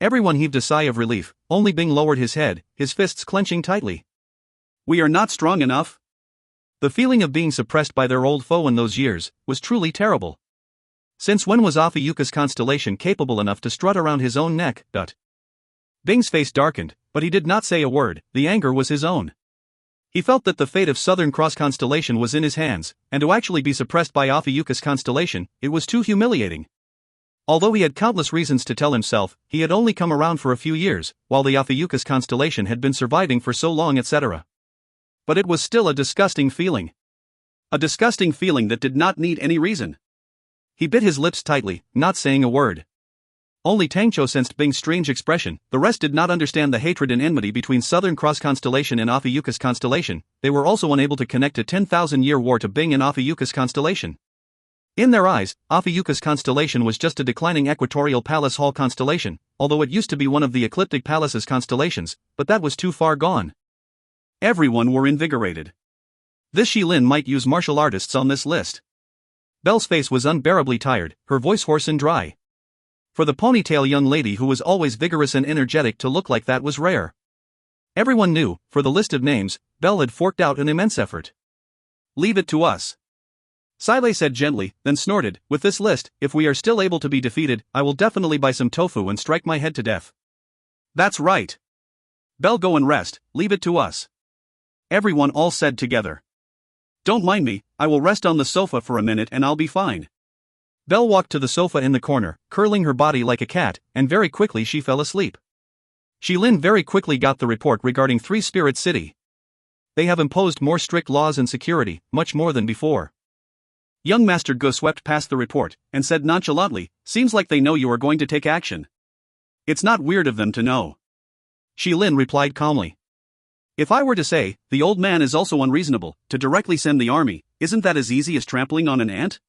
Everyone heaved a sigh of relief. Only Bing lowered his head, his fists clenching tightly. We are not strong enough. The feeling of being suppressed by their old foe in those years was truly terrible. Since when was Ophiuchus Constellation capable enough to strut around his own neck? Bing's face darkened, but he did not say a word. The anger was his own. He felt that the fate of Southern Cross Constellation was in his hands, and to actually be suppressed by Ophiuchus Constellation, it was too humiliating. Although he had countless reasons to tell himself, he had only come around for a few years, while the Ophiuchus Constellation had been surviving for so long, etc. But it was still a disgusting feeling. A disgusting feeling that did not need any reason. He bit his lips tightly, not saying a word. Only Tang sensed Bing's strange expression. The rest did not understand the hatred and enmity between Southern Cross Constellation and Ophiuchus Constellation. They were also unable to connect a 10,000-year war to Bing and Ophiuchus Constellation. In their eyes, Ophiuchus Constellation was just a declining equatorial palace hall constellation, although it used to be one of the ecliptic palace's constellations, but that was too far gone. Everyone were invigorated. This Shi Lin might use martial artists on this list. Belle's face was unbearably tired, her voice hoarse and dry. For the ponytail young lady who was always vigorous and energetic to look like that was rare. Everyone knew, for the list of names, Belle had forked out an immense effort. Leave it to us. Sai Lei said gently, then snorted, with this list, if we are still able to be defeated, I will definitely buy some tofu and strike my head to death. That's right. Belle, go and rest, leave it to us. Everyone all said together. Don't mind me, I will rest on the sofa for a minute and I'll be fine. Belle walked to the sofa in the corner, curling her body like a cat, and very quickly she fell asleep. Shi Lin very quickly got the report regarding Three Spirits City. They have imposed more strict laws and security, much more than before. Young Master Gu swept past the report, and said nonchalantly, seems like they know you are going to take action. It's not weird of them to know. Shi Lin replied calmly. If I were to say, the old man is also unreasonable, to directly send the army, Isn't that as easy as trampling on an ant?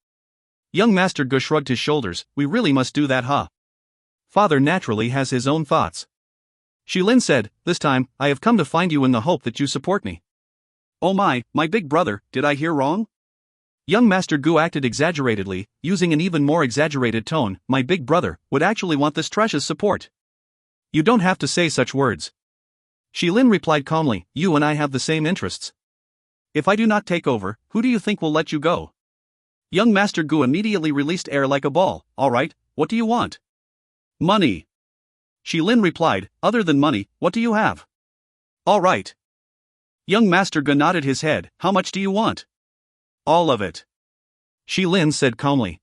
Young Master Gu shrugged his shoulders. We really must do that, huh? Father naturally has his own thoughts. Shilin said, this time, I have come to find you in the hope that you support me. Oh my big brother, did I hear wrong? Young Master Gu acted exaggeratedly, using an even more exaggerated tone. My big brother would actually want this trash's support. You don't have to say such words. Shilin replied calmly, you and I have the same interests. If I do not take over, who do you think will let you go? Young Master Gu immediately released air like a ball. Alright, what do you want? Money. Shilin replied, other than money, what do you have? Alright. Young Master Gu nodded his head, how much do you want? All of it. Shilin said calmly.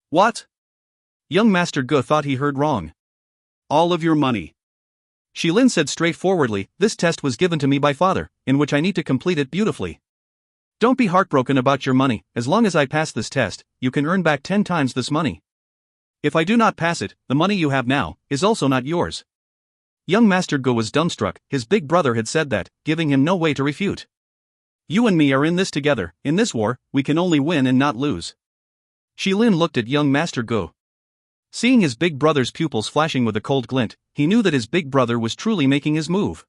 What? Young Master Gu thought he heard wrong. All of your money. Shilin said straightforwardly, this test was given to me by Father, in which I need to complete it beautifully. Don't be heartbroken about your money. As long as I pass this test, you can earn back 10 times this money. If I do not pass it, the money you have now is also not yours. Young Master Gu was dumbstruck. His big brother had said that, giving him no way to refute. You and me are in this together. In this war, we can only win and not lose. Shilin looked at young Master Gu. Seeing his big brother's pupils flashing with a cold glint, he knew that his big brother was truly making his move.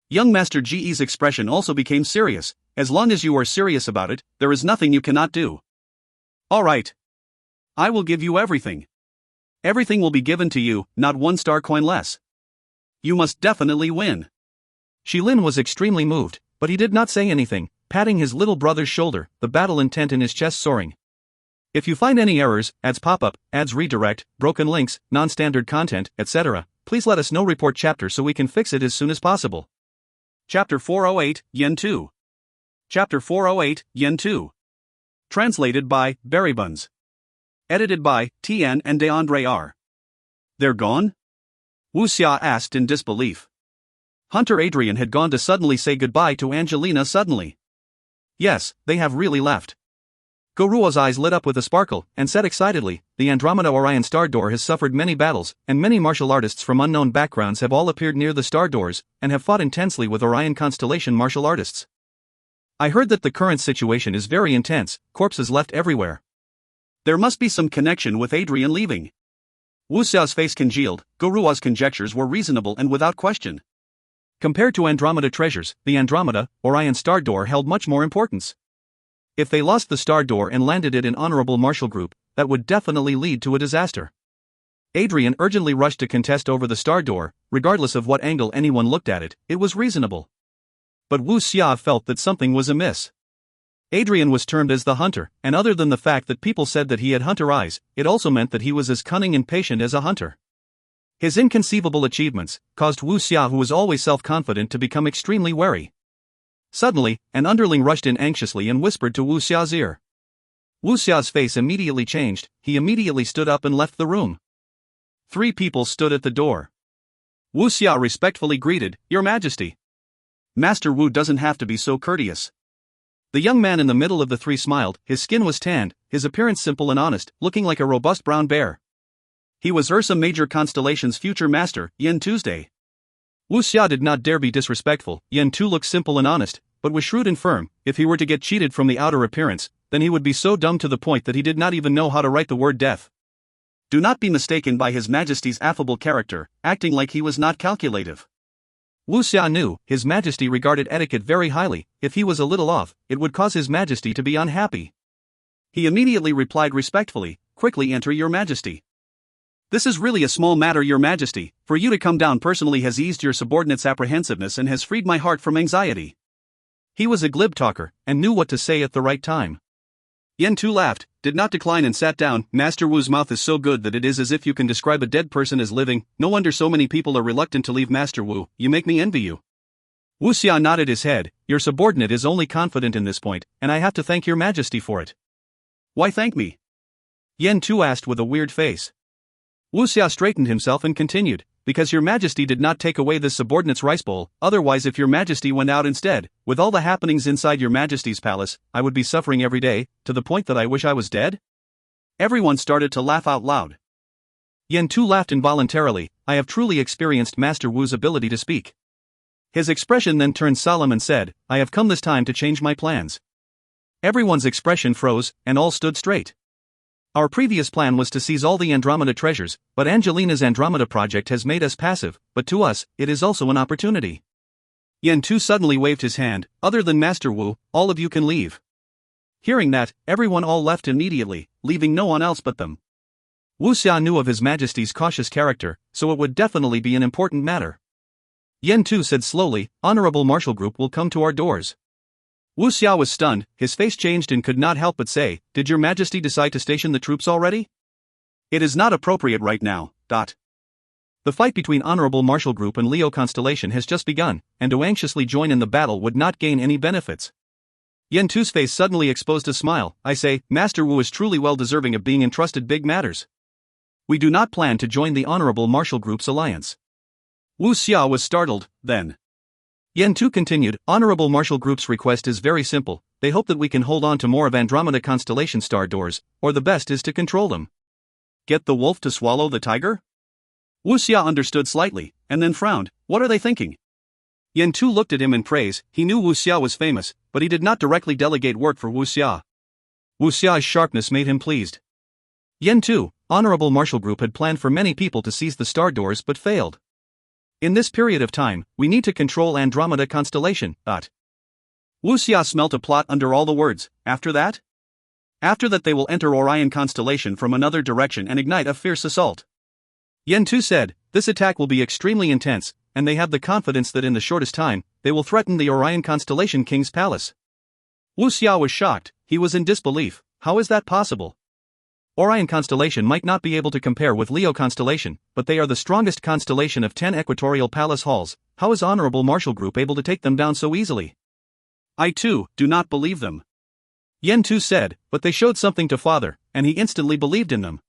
Young Master Ge's expression also became serious. As long as you are serious about it, there is nothing you cannot do. Alright. I will give you everything. Everything will be given to you, not 1 star coin less. You must definitely win. Shilin was extremely moved, but he did not say anything, patting his little brother's shoulder, the battle intent in his chest soaring. If you find any errors, ads pop up, ads redirect, broken links, non-standard content, etc., please let us know. Report chapter so we can fix it as soon as possible. Chapter 408, Yen 2. Chapter 408, Yen 2. Translated by Berrybuns. Edited by Tian and DeAndre R. They're gone? Wu Xia asked in disbelief. Hunter Adrian had gone to suddenly say goodbye to Angelina suddenly. Yes, they have really left. Goruo's eyes lit up with a sparkle, and said excitedly, the Andromeda Orion star door has suffered many battles, and many martial artists from unknown backgrounds have all appeared near the star doors, and have fought intensely with Orion constellation martial artists. I heard that the current situation is very intense, corpses left everywhere. There must be some connection with Adrian leaving. Wu Xiao's face congealed. Goruo's conjectures were reasonable and without question. Compared to Andromeda treasures, the Andromeda Orion star door held much more importance. If they lost the star door and landed it in honorable martial group, that would definitely lead to a disaster. Adrian urgently rushed to contest over the star door. Regardless of what angle anyone looked at it, it was reasonable. But Wu Xia felt that something was amiss. Adrian was termed as the hunter, and other than the fact that people said that he had hunter eyes, it also meant that he was as cunning and patient as a hunter. His inconceivable achievements caused Wu Xia, who was always self-confident, to become extremely wary. Suddenly, an underling rushed in anxiously and whispered to Wu Xia's ear. Wu Xia's face immediately changed. He immediately stood up and left the room. 3 people stood at the door. Wu Xia respectfully greeted, Your Majesty. Master Wu doesn't have to be so courteous. The young man in the middle of the 3 smiled. His skin was tanned, his appearance simple and honest, looking like a robust brown bear. He was Ursa Major Constellation's future master, Yen Tuesday. Wu Xia did not dare be disrespectful. Yen Tu looked simple and honest, but was shrewd and firm. If he were to get cheated from the outer appearance, then he would be so dumb to the point that he did not even know how to write the word death. Do not be mistaken by His Majesty's affable character, acting like he was not calculative. Wu Xia knew His Majesty regarded etiquette very highly. If he was a little off, it would cause His Majesty to be unhappy. He immediately replied respectfully, Quickly enter, Your Majesty. This is really a small matter, Your Majesty. For you to come down personally has eased your subordinate's apprehensiveness and has freed my heart from anxiety. He was a glib talker, and knew what to say at the right time. Yen Tu laughed, did not decline and sat down. Master Wu's mouth is so good that it is as if you can describe a dead person as living. No wonder so many people are reluctant to leave Master Wu. You make me envy you. Wu Xia nodded his head. Your subordinate is only confident in this point, and I have to thank Your Majesty for it. Why thank me? Yen Tu asked with a weird face. Wu Xia straightened himself and continued, Because Your Majesty did not take away this subordinate's rice bowl. Otherwise, if Your Majesty went out instead, with all the happenings inside Your Majesty's palace, I would be suffering every day, to the point that I wish I was dead? Everyone started to laugh out loud. Yen Tu laughed involuntarily. I have truly experienced Master Wu's ability to speak. His expression then turned solemn and said, I have come this time to change my plans. Everyone's expression froze, and all stood straight. Our previous plan was to seize all the Andromeda treasures, but Angelina's Andromeda project has made us passive, but to us, it is also an opportunity. Yen Tu suddenly waved his hand. Other than Master Wu, all of you can leave. Hearing that, everyone all left immediately, leaving no one else but them. Wu Xia knew of His Majesty's cautious character, so it would definitely be an important matter. Yen Tu said slowly, Honorable Marshal Group will come to our doors. Wu Xia was stunned, his face changed and could not help but say, Did Your Majesty decide to station the troops already? It is not appropriate right now. The fight between Honorable Marshal Group and Leo Constellation has just begun, and to anxiously join in the battle would not gain any benefits. Yen Tu's face suddenly exposed a smile. I say, Master Wu is truly well deserving of being entrusted big matters. We do not plan to join the Honorable Marshal Group's alliance. Wu Xia was startled, then. Yen Tu continued, Honorable Marshal Group's request is very simple. They hope that we can hold on to more of Andromeda Constellation star doors, or the best is to control them. Get the wolf to swallow the tiger? Wu Xia understood slightly, and then frowned. What are they thinking? Yen Tu looked at him in praise. He knew Wu Xia was famous, but he did not directly delegate work for Wu Xia. Wu Xia's sharpness made him pleased. Yen Tu, Honorable Marshal Group had planned for many people to seize the star doors but failed. In this period of time, we need to control Andromeda Constellation. Wu Xia smelt a plot under all the words. After that? After that they will enter Orion Constellation from another direction and ignite a fierce assault. Yen Tu said, this attack will be extremely intense, and they have the confidence that in the shortest time, they will threaten the Orion Constellation King's palace. Wu Xia was shocked, he was in disbelief. How is that possible? Orion Constellation might not be able to compare with Leo Constellation, but they are the strongest constellation of 10 equatorial palace halls. How is Honorable Marshal Group able to take them down so easily? I too do not believe them. Yen Tu said, but they showed something to father, and he instantly believed in them.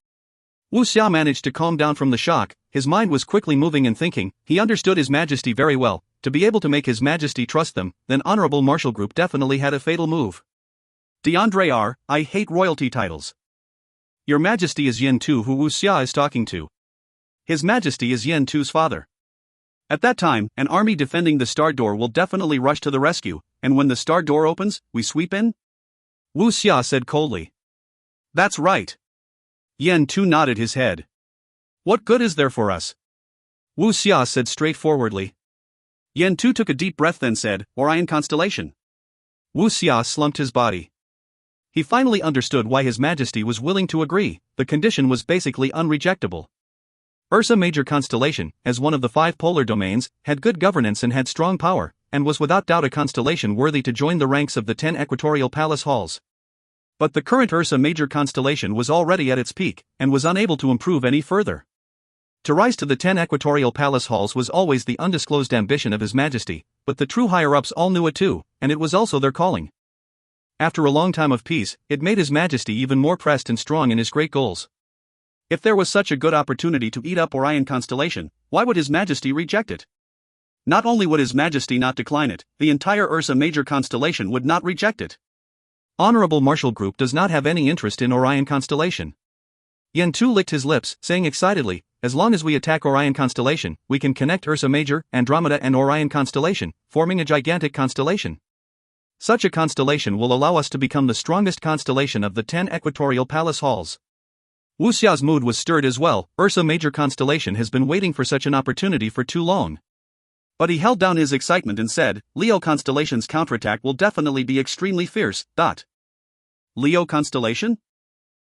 Wu Xia managed to calm down from the shock, his mind was quickly moving and thinking, he understood His Majesty very well, to be able to make His Majesty trust them, then Honorable Marshal Group definitely had a fatal move. DeAndre R., I hate royalty titles. Your Majesty is Yen Tu who Wu Xia is talking to. His Majesty is Yen Tu's father. At that time, an army defending the star door will definitely rush to the rescue, and when the star door opens, we sweep in? Wu Xia said coldly. That's right. Yen Tu nodded his head. What good is there for us? Wu Xia said straightforwardly. Yen Tu took a deep breath then said, Orion Constellation. Wu Xia slumped his body. He finally understood why His Majesty was willing to agree, the condition was basically unrejectable. Ursa Major Constellation, as one of the 5 polar domains, had good governance and had strong power, and was without doubt a constellation worthy to join the ranks of the 10 equatorial palace halls. But the current Ursa Major Constellation was already at its peak, and was unable to improve any further. To rise to the 10 equatorial palace halls was always the undisclosed ambition of His Majesty, but the true higher-ups all knew it too, and it was also their calling. After a long time of peace, it made His Majesty even more pressed and strong in his great goals. If there was such a good opportunity to eat up Orion Constellation, why would His Majesty reject it? Not only would His Majesty not decline it, the entire Ursa Major Constellation would not reject it. Honorable Marshal Group does not have any interest in Orion Constellation. Yen Tu licked his lips, saying excitedly, as long as we attack Orion Constellation, we can connect Ursa Major, Andromeda and Orion Constellation, forming a gigantic constellation. Such a constellation will allow us to become the strongest constellation of the 10 equatorial palace halls. Wu Xia's mood was stirred as well. Ursa Major Constellation has been waiting for such an opportunity for too long. But he held down his excitement and said, Leo Constellation's counterattack will definitely be extremely fierce. Leo Constellation?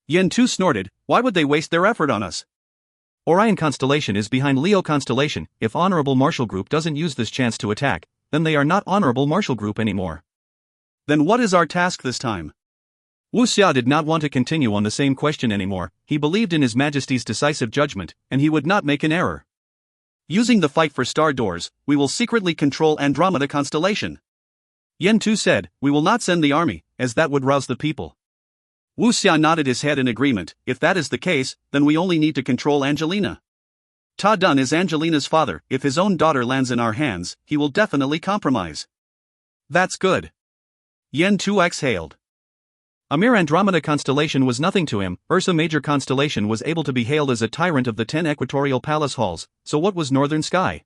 Yen Tu snorted, why would they waste their effort on us? Orion Constellation is behind Leo Constellation. If Honorable Marshal Group doesn't use this chance to attack, then they are not Honorable Marshal Group anymore. Then what is our task this time? Wu Xia did not want to continue on the same question anymore. He believed in His Majesty's decisive judgment, and he would not make an error. Using the fight for star doors, we will secretly control Andromeda Constellation. Yen Tu said, we will not send the army, as that would rouse the people. Wu Xia nodded his head in agreement. If that is the case, then we only need to control Angelina. Ta Dun is Angelina's father. If his own daughter lands in our hands, he will definitely compromise. That's good. Yen Tu exhaled. A mere Andromeda Constellation was nothing to him. Ursa Major Constellation was able to be hailed as a tyrant of the 10 equatorial palace halls, so what was Northern Sky?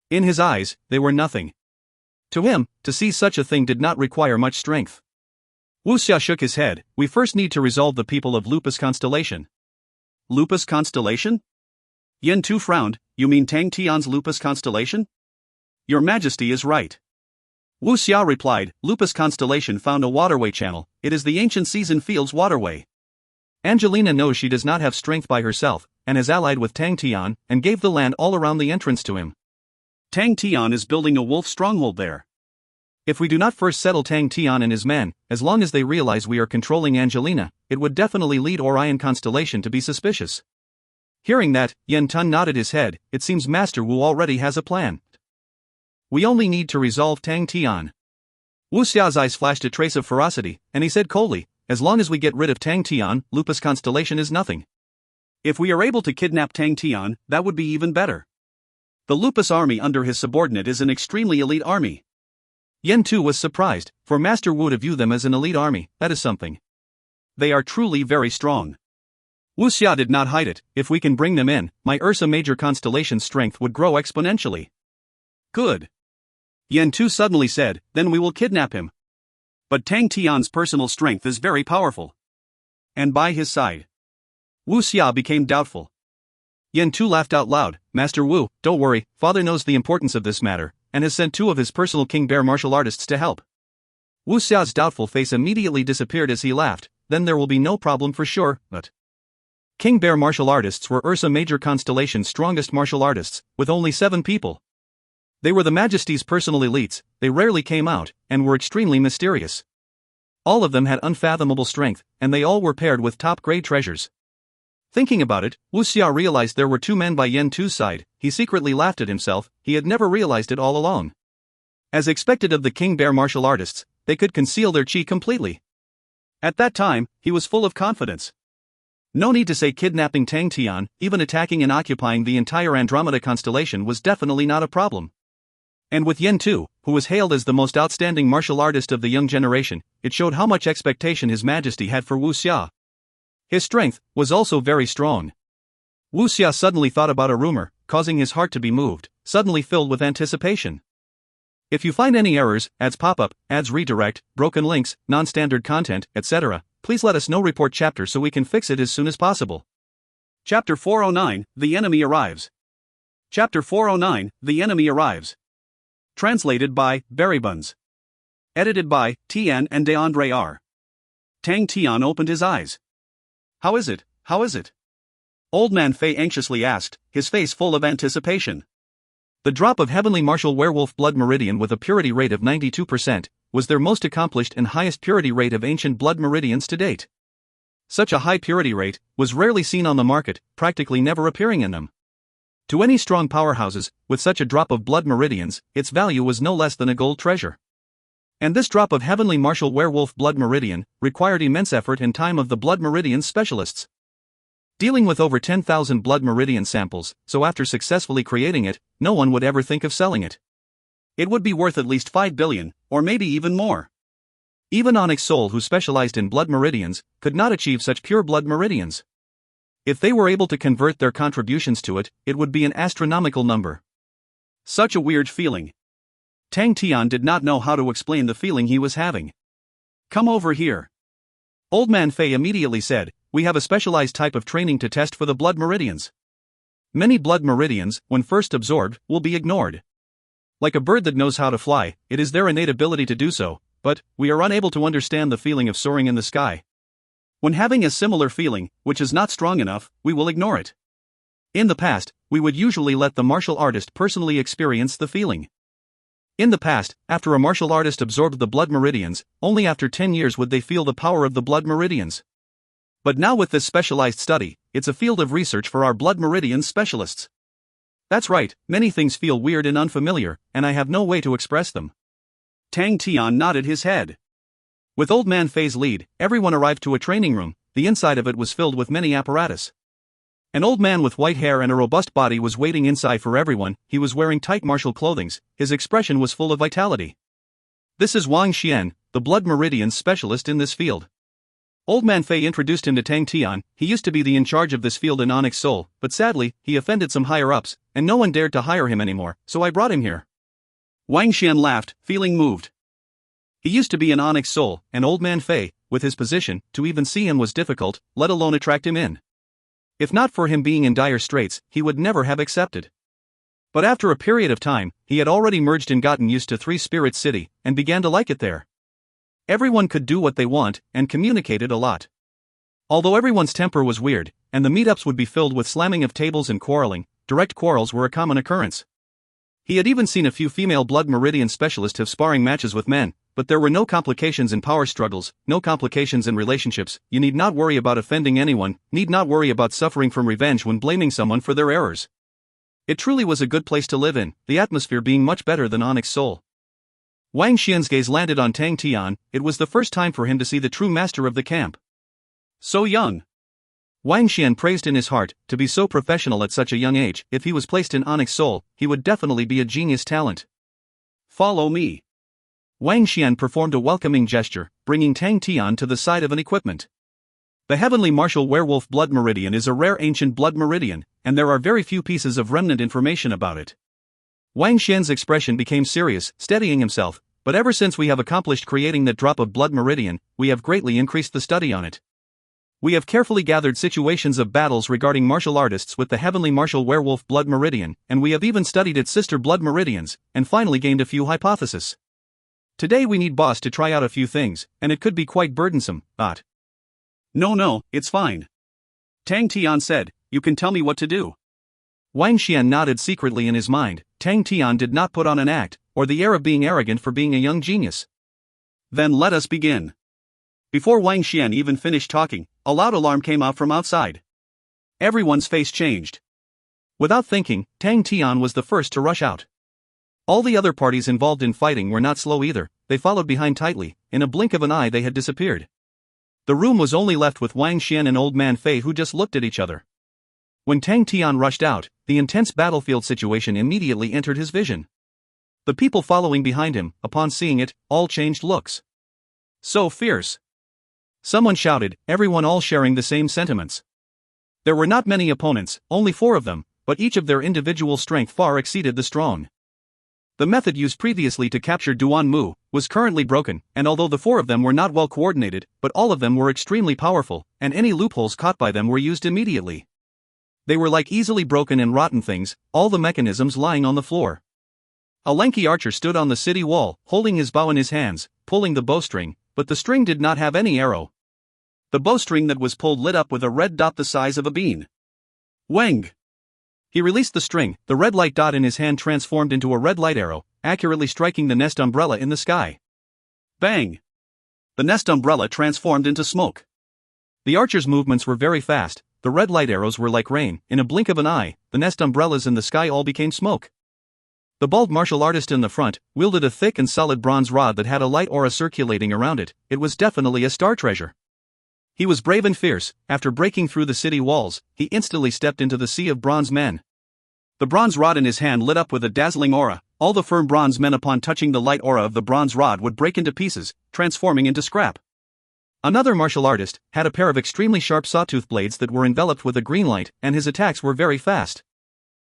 In his eyes, they were nothing. To him, to see such a thing did not require much strength. Wu Xia shook his head. We first need to resolve the people of Lupus Constellation. Lupus Constellation? Yen Tu frowned. You mean Tang Tian's Lupus Constellation? Your Majesty is right. Wu Xia replied. Lupus Constellation found a waterway channel. It is the ancient Season Fields waterway. Angelina knows she does not have strength by herself, and has allied with Tang Tian, and gave the land all around the entrance to him. Tang Tian is building a wolf stronghold there. If we do not first settle Tang Tian and his men, as long as they realize we are controlling Angelina, it would definitely lead Orion Constellation to be suspicious. Hearing that, Yen Tun nodded his head. It seems Master Wu already has a plan. We only need to resolve Tang Tian. Wu Xia's eyes flashed a trace of ferocity, and he said coldly, as long as we get rid of Tang Tian, Lupus Constellation is nothing. If we are able to kidnap Tang Tian, that would be even better. The Lupus army under his subordinate is an extremely elite army. Yen Tu was surprised, for Master Wu to view them as an elite army, that is something. They are truly very strong. Wu Xia did not hide it. If we can bring them in, my Ursa Major Constellation's strength would grow exponentially. Good. Yen Tu suddenly said, then we will kidnap him. But Tang Tian's personal strength is very powerful. And by his side. Wu Xia became doubtful. Yen Tu laughed out loud. Master Wu, don't worry, father knows the importance of this matter, and has sent 2 of his personal King Bear martial artists to help. Wu Xia's doubtful face immediately disappeared as he laughed. Then there will be no problem for sure, but... King Bear martial artists were Ursa Major Constellation's strongest martial artists, with only 7 people. They were the Majesty's personal elites, they rarely came out, and were extremely mysterious. All of them had unfathomable strength, and they all were paired with top-grade treasures. Thinking about it, Wu Xia realized there were 2 men by Yen Tu's side. He secretly laughed at himself. He had never realized it all along. As expected of the King Bear martial artists, they could conceal their chi completely. At that time, he was full of confidence. No need to say kidnapping Tang Tian, even attacking and occupying the entire Andromeda constellation was definitely not a problem. And with Yen Tu, who was hailed as the most outstanding martial artist of the young generation, it showed how much expectation His Majesty had for Wu Xia. His strength was also very strong. Wu Xia suddenly thought about a rumor, causing his heart to be moved, suddenly filled with anticipation. If you find any errors, ads pop up, ads redirect, broken links, non-standard content, etc., please let us know. Report chapter so we can fix it as soon as possible. Chapter 409, The Enemy Arrives. Chapter 409, The Enemy Arrives. Translated by Berrybuns. Edited by Tian and DeAndre R. Tang Tian opened his eyes. How is it? How is it? Old Man Fei anxiously asked, his face full of anticipation. The drop of Heavenly Martial Werewolf Blood Meridian with a purity rate of 92% was their most accomplished and highest purity rate of ancient blood meridians to date. Such a high purity rate was rarely seen on the market, practically never appearing in them. To any strong powerhouses, with such a drop of blood meridians, its value was no less than a gold treasure. And this drop of Heavenly Martial Werewolf Blood Meridian required immense effort and time of the Blood Meridian specialists. Dealing with over 10,000 Blood Meridian samples, so after successfully creating it, no one would ever think of selling it. It would be worth at least 5 billion, or maybe even more. Even Onyx Soul, who specialized in blood meridians, could not achieve such pure blood meridians. If they were able to convert their contributions to it, it would be an astronomical number. Such a weird feeling. Tang Tian did not know how to explain the feeling he was having. Come over here. Old Man Fei immediately said, we have a specialized type of training to test for the blood meridians. Many blood meridians, when first absorbed, will be ignored. Like a bird that knows how to fly, it is their innate ability to do so, but we are unable to understand the feeling of soaring in the sky. When having a similar feeling, which is not strong enough, we will ignore it. In the past, we would usually let the martial artist personally experience the feeling. In the past, after a martial artist absorbed the blood meridians, only after 10 years would they feel the power of the blood meridians. But now with this specialized study, it's a field of research for our blood meridian specialists. That's right, many things feel weird and unfamiliar, and I have no way to express them. Tang Tian nodded his head. With Old Man Fei's lead, everyone arrived to a training room. The inside of it was filled with many apparatus. An old man with white hair and a robust body was waiting inside for everyone. He was wearing tight martial clothing. His expression was full of vitality. This is Wang Xian, the blood meridian specialist in this field. Old Man Fei introduced him to Tang Tian. He used to be the in charge of this field in Onyx Soul, but sadly, he offended some higher-ups, and no one dared to hire him anymore, so I brought him here. Wang Xian laughed, feeling moved. He used to be an onyx soul, and old man Fei, with his position, to even see him was difficult, let alone attract him in. If not for him being in dire straits, he would never have accepted. But after a period of time, he had already merged and gotten used to Three Spirits City, and began to like it there. Everyone could do what they want, and communicated a lot. Although everyone's temper was weird, and the meetups would be filled with slamming of tables and quarreling, direct quarrels were a common occurrence. He had even seen a few female blood meridian specialists have sparring matches with men, but there were no complications in power struggles, no complications in relationships. You need not worry about offending anyone, need not worry about suffering from revenge when blaming someone for their errors. It truly was a good place to live in, the atmosphere being much better than Onyx Soul. Wang Xian's gaze landed on Tang Tian. It was the first time for him to see the true master of the camp. So young. Wang Xian praised in his heart, to be so professional at such a young age. If he was placed in Onyx Soul, he would definitely be a genius talent. Follow me. Wang Xian performed a welcoming gesture, bringing Tang Tian to the side of an equipment. The Heavenly Martial Werewolf Blood Meridian is a rare ancient blood meridian, and there are very few pieces of remnant information about it. Wang Xian's expression became serious, steadying himself, but ever since we have accomplished creating that drop of blood meridian, we have greatly increased the study on it. We have carefully gathered situations of battles regarding martial artists with the Heavenly Martial Werewolf Blood Meridian, and we have even studied its sister blood meridians, and finally gained a few hypotheses. Today we need boss to try out a few things, and it could be quite burdensome, but... No, it's fine. Tang Tian said, you can tell me what to do. Wang Xian nodded secretly in his mind. Tang Tian did not put on an act, or the air of being arrogant for being a young genius. Then let us begin. Before Wang Xian even finished talking, a loud alarm came out from outside. Everyone's face changed. Without thinking, Tang Tian was the first to rush out. All the other parties involved in fighting were not slow either. They followed behind tightly. In a blink of an eye they had disappeared. The room was only left with Wang Xian and old man Fei, who just looked at each other. When Tang Tian rushed out, the intense battlefield situation immediately entered his vision. The people following behind him, upon seeing it, all changed looks. So fierce. Someone shouted, everyone all sharing the same sentiments. There were not many opponents, only 4 of them, but each of their individual strength far exceeded the strong. The method used previously to capture Duan Mu was currently broken, and although the 4 of them were not well coordinated, but all of them were extremely powerful, and any loopholes caught by them were used immediately. They were like easily broken and rotten things, all the mechanisms lying on the floor. A lanky archer stood on the city wall, holding his bow in his hands, pulling the bowstring, but the string did not have any arrow. The bowstring that was pulled lit up with a red dot the size of a bean. Wang! He released the string, the red light dot in his hand transformed into a red light arrow, accurately striking the nest umbrella in the sky. Bang! The nest umbrella transformed into smoke. The archer's movements were very fast, the red light arrows were like rain. In a blink of an eye, the nest umbrellas in the sky all became smoke. The bald martial artist in the front wielded a thick and solid bronze rod that had a light aura circulating around it. It was definitely a star treasure. He was brave and fierce. After breaking through the city walls, he instantly stepped into the sea of bronze men. The bronze rod in his hand lit up with a dazzling aura. All the firm bronze men upon touching the light aura of the bronze rod would break into pieces, transforming into scrap. Another martial artist had a pair of extremely sharp sawtooth blades that were enveloped with a green light, and his attacks were very fast.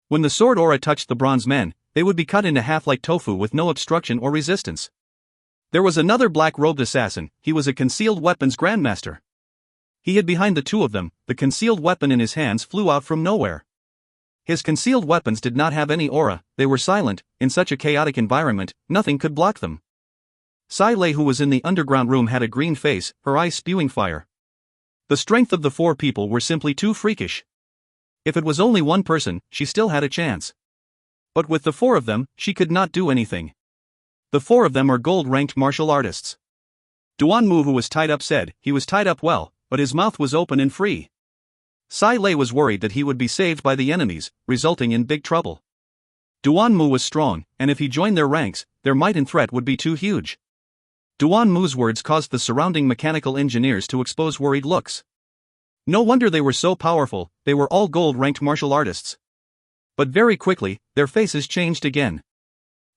When the sword aura touched the bronze men, they would be cut into half like tofu with no obstruction or resistance. There was another black-robed assassin. He was a concealed weapons grandmaster. He hid behind the 2 of them. The concealed weapon in his hands flew out from nowhere. His concealed weapons did not have any aura, they were silent. In such a chaotic environment, nothing could block them. Sai Lei, who was in the underground room, had a green face, her eyes spewing fire. The strength of the 4 people were simply too freakish. If it was only one person, she still had a chance. But with the 4 of them, she could not do anything. The 4 of them are gold-ranked martial artists. Duan Mu, who was tied up, said he was tied up well, but his mouth was open and free. Sai Lei was worried that he would be saved by the enemies, resulting in big trouble. Duan Mu was strong, and if he joined their ranks, their might and threat would be too huge. Duan Mu's words caused the surrounding mechanical engineers to expose worried looks. No wonder they were so powerful, they were all gold-ranked martial artists. But very quickly, their faces changed again.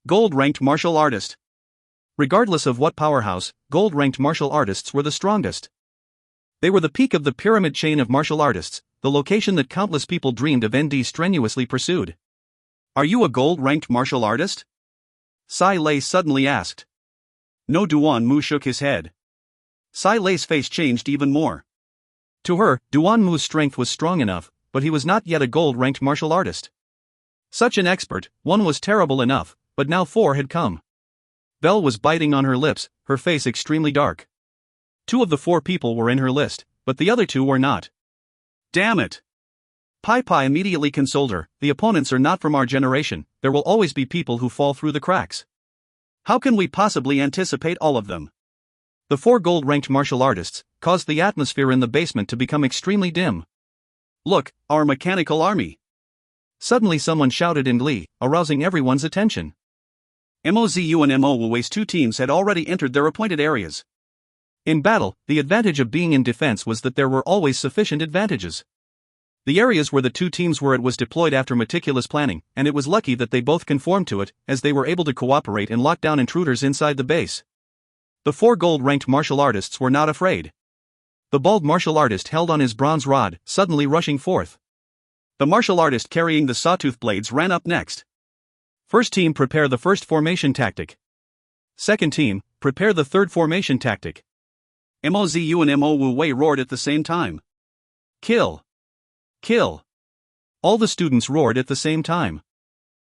Gold-ranked martial artist. Regardless of what powerhouse, gold-ranked martial artists were the strongest. They were the peak of the pyramid chain of martial artists, the location that countless people dreamed of and strenuously pursued. Are you a gold-ranked martial artist? Sai Lei suddenly asked. No, Duan Mu shook his head. Sai Lei's face changed even more. To her, Duan Mu's strength was strong enough, but he was not yet a gold-ranked martial artist. Such an expert, one was terrible enough, but now 4 had come. Belle was biting on her lips, her face extremely dark. 2 of the 4 people were in her list, but the other 2 were not. Damn it! Pai Pai immediately consoled her, the opponents are not from our generation, there will always be people who fall through the cracks. How can we possibly anticipate all of them? The 4 gold-ranked martial artists caused the atmosphere in the basement to become extremely dim. Look, our mechanical army! Suddenly someone shouted in glee, arousing everyone's attention. Mozu and Mo Wu's 2 teams had already entered their appointed areas. In battle, the advantage of being in defense was that there were always sufficient advantages. The areas where the 2 teams were at was deployed after meticulous planning, and it was lucky that they both conformed to it, as they were able to cooperate and lock down intruders inside the base. The 4 gold-ranked martial artists were not afraid. The bald martial artist held on his bronze rod, suddenly rushing forth. The martial artist carrying the sawtooth blades ran up next. First team, prepare the first formation tactic. Second team, prepare the third formation tactic. Mozu and Mo Wu roared at the same time. Kill! Kill! All the students roared at the same time.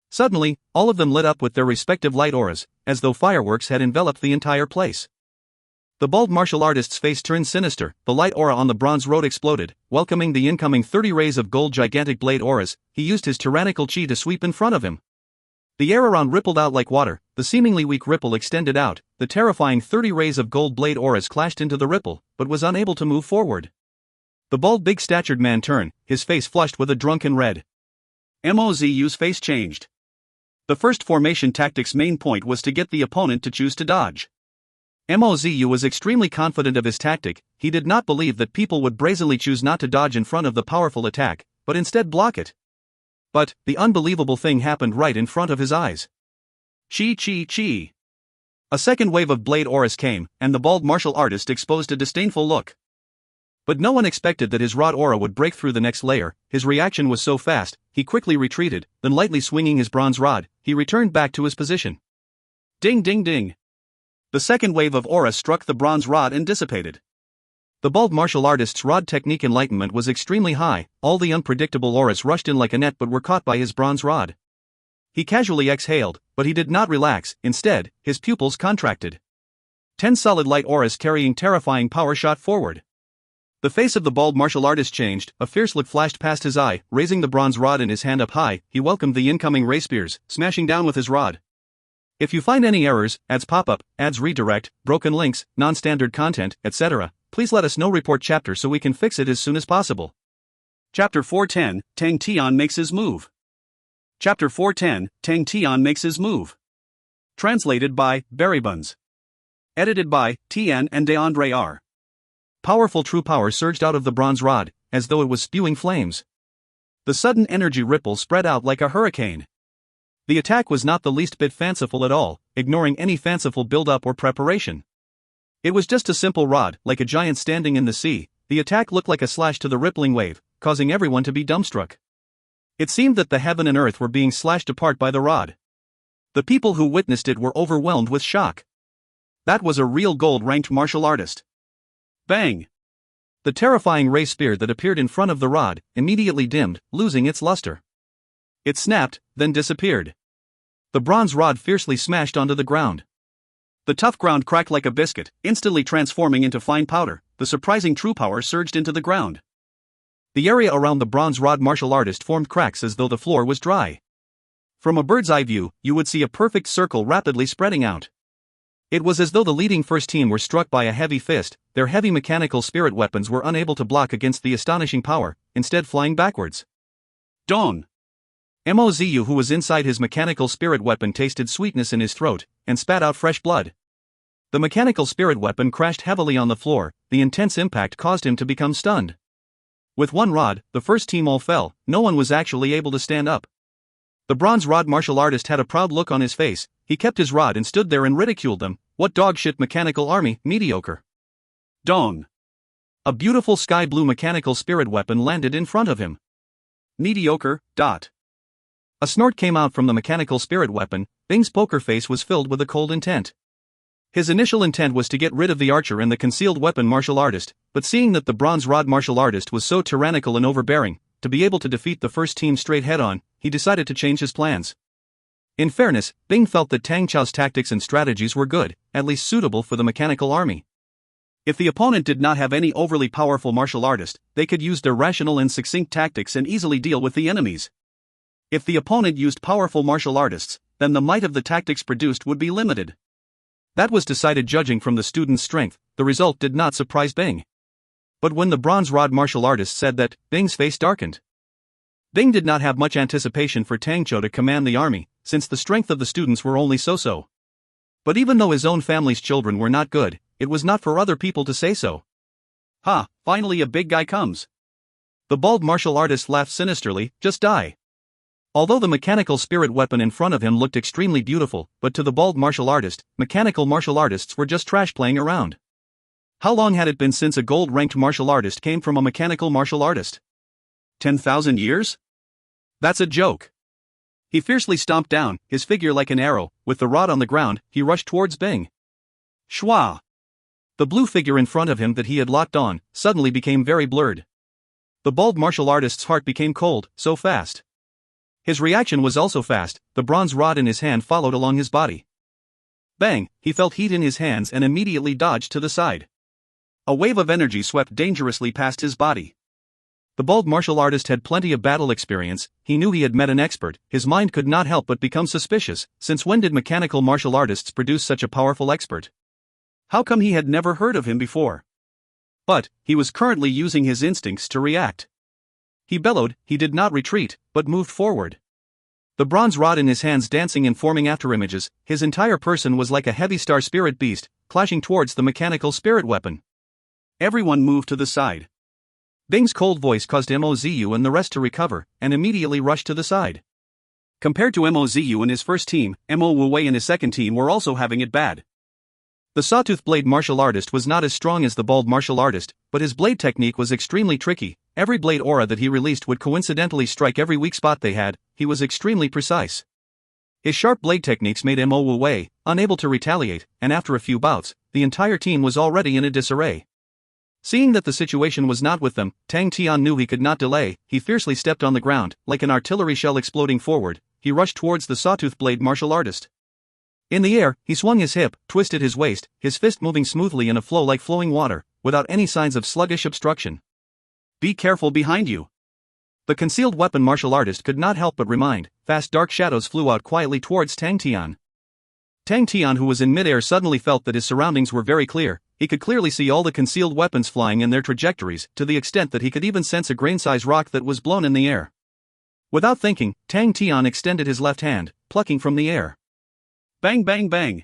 Suddenly, all of them lit up with their respective light auras, as though fireworks had enveloped the entire place. The bald martial artist's face turned sinister, the light aura on the bronze road exploded, welcoming the incoming 30 rays of gold gigantic blade auras. He used his tyrannical chi to sweep in front of him. The air around rippled out like water, the seemingly weak ripple extended out, the terrifying 30 rays of gold blade auras clashed into the ripple, but was unable to move forward. The bald big-statured man turned, his face flushed with a drunken red. Mozu's face changed. The first formation tactic's main point was to get the opponent to choose to dodge. Mozu was extremely confident of his tactic, he did not believe that people would brazenly choose not to dodge in front of the powerful attack, but instead block it. But, the unbelievable thing happened right in front of his eyes. Chi chi chi. A second wave of blade auras came, and the bald martial artist exposed a disdainful look. But no one expected that his rod aura would break through the next layer. His reaction was so fast, he quickly retreated, then lightly swinging his bronze rod, he returned back to his position. Ding ding ding. The second wave of aura struck the bronze rod and dissipated. The bald martial artist's rod technique enlightenment was extremely high, all the unpredictable auras rushed in like a net but were caught by his bronze rod. He casually exhaled, but he did not relax, instead, his pupils contracted. 10 solid light auras carrying terrifying power shot forward. The face of the bald martial artist changed, a fierce look flashed past his eye, raising the bronze rod in his hand up high, he welcomed the incoming ray spears, smashing down with his rod. If you find any errors, ads pop up, ads redirect, broken links, non-standard content, etc., please let us know. Report chapter so we can fix it as soon as possible. Chapter 410, Tang Tian makes his move. Chapter 410, Tang Tian makes his move. Translated by Buns. Edited by Tian and DeAndre R. Powerful true power surged out of the bronze rod, as though it was spewing flames. The sudden energy ripple spread out like a hurricane. The attack was not the least bit fanciful at all, ignoring any fanciful build-up or preparation. It was just a simple rod, like a giant standing in the sea. The attack looked like a slash to the rippling wave, causing everyone to be dumbstruck. It seemed that the heaven and earth were being slashed apart by the rod. The people who witnessed it were overwhelmed with shock. That was a real gold-ranked martial artist. Bang! The terrifying ray spear that appeared in front of the rod immediately dimmed, losing its luster. It snapped, then disappeared. The bronze rod fiercely smashed onto the ground. The tough ground cracked like a biscuit, instantly transforming into fine powder. The surprising true power surged into the ground. The area around the bronze rod martial artist formed cracks as though the floor was dry. From a bird's eye view, you would see a perfect circle rapidly spreading out. It was as though the leading first team were struck by a heavy fist. Their heavy mechanical spirit weapons were unable to block against the astonishing power, instead flying backwards. Dawn! Mozu, who was inside his mechanical spirit weapon, tasted sweetness in his throat, and spat out fresh blood. The mechanical spirit weapon crashed heavily on the floor, the intense impact caused him to become stunned. With one rod, the first team all fell, no one was actually able to stand up. The bronze rod martial artist had a proud look on his face, he kept his rod and stood there and ridiculed them. What dogshit mechanical army, mediocre. Dong! A beautiful sky blue mechanical spirit weapon landed in front of him. Mediocre, dot. A snort came out from the mechanical spirit weapon. Bing's poker face was filled with a cold intent. His initial intent was to get rid of the archer and the concealed weapon martial artist, but seeing that the bronze rod martial artist was so tyrannical and overbearing, to be able to defeat the first team straight head-on, he decided to change his plans. In fairness, Bing felt that Tang Chao's tactics and strategies were good, at least suitable for the mechanical army. If the opponent did not have any overly powerful martial artist, they could use their rational and succinct tactics and easily deal with the enemies. If the opponent used powerful martial artists, then the might of the tactics produced would be limited. That was decided judging from the student's strength. The result did not surprise Bing. But when the bronze rod martial artist said that, Bing's face darkened. Bing did not have much anticipation for Tang Chou to command the army, since the strength of the students were only so-so. But even though his own family's children were not good, it was not for other people to say so. "Ha, finally a big guy comes." The bald martial artist laughed sinisterly. "Just die." Although the mechanical spirit weapon in front of him looked extremely beautiful, but to the bald martial artist, mechanical martial artists were just trash playing around. How long had it been since a gold-ranked martial artist came from a mechanical martial artist? 10,000 years? That's a joke. He fiercely stomped down, his figure like an arrow. With the rod on the ground, he rushed towards Bing. Shwa! The blue figure in front of him that he had locked on, suddenly became very blurred. The bald martial artist's heart became cold, so fast. His reaction was also fast. The bronze rod in his hand followed along his body. Bang! He felt heat in his hands and immediately dodged to the side. A wave of energy swept dangerously past his body. The bald martial artist had plenty of battle experience. He knew he had met an expert. His mind could not help but become suspicious, since when did mechanical martial artists produce such a powerful expert? How come he had never heard of him before? But he was currently using his instincts to react. He bellowed. He did not retreat, but moved forward. The bronze rod in his hands dancing and forming afterimages, his entire person was like a heavy star spirit beast, clashing towards the mechanical spirit weapon. Everyone moved to the side. Bing's cold voice caused Mozu and the rest to recover, and immediately rushed to the side. Compared to Mozu and his first team, Mo Wuwei and his second team were also having it bad. The sawtooth blade martial artist was not as strong as the bald martial artist, but his blade technique was extremely tricky. Every blade aura that he released would coincidentally strike every weak spot they had. He was extremely precise. His sharp blade techniques made Mo Wuwei unable to retaliate, and after a few bouts, the entire team was already in a disarray. Seeing that the situation was not with them, Tang Tian knew he could not delay. He fiercely stepped on the ground, like an artillery shell exploding forward. He rushed towards the sawtooth blade martial artist. In the air, he swung his hip, twisted his waist, his fist moving smoothly in a flow like flowing water, without any signs of sluggish obstruction. "Be careful behind you." The concealed weapon martial artist could not help but remind. Fast dark shadows flew out quietly towards Tang Tian. Tang Tian, who was in midair, suddenly felt that his surroundings were very clear. He could clearly see all the concealed weapons flying in their trajectories, to the extent that he could even sense a grain-sized rock that was blown in the air. Without thinking, Tang Tian extended his left hand, plucking from the air. Bang bang bang!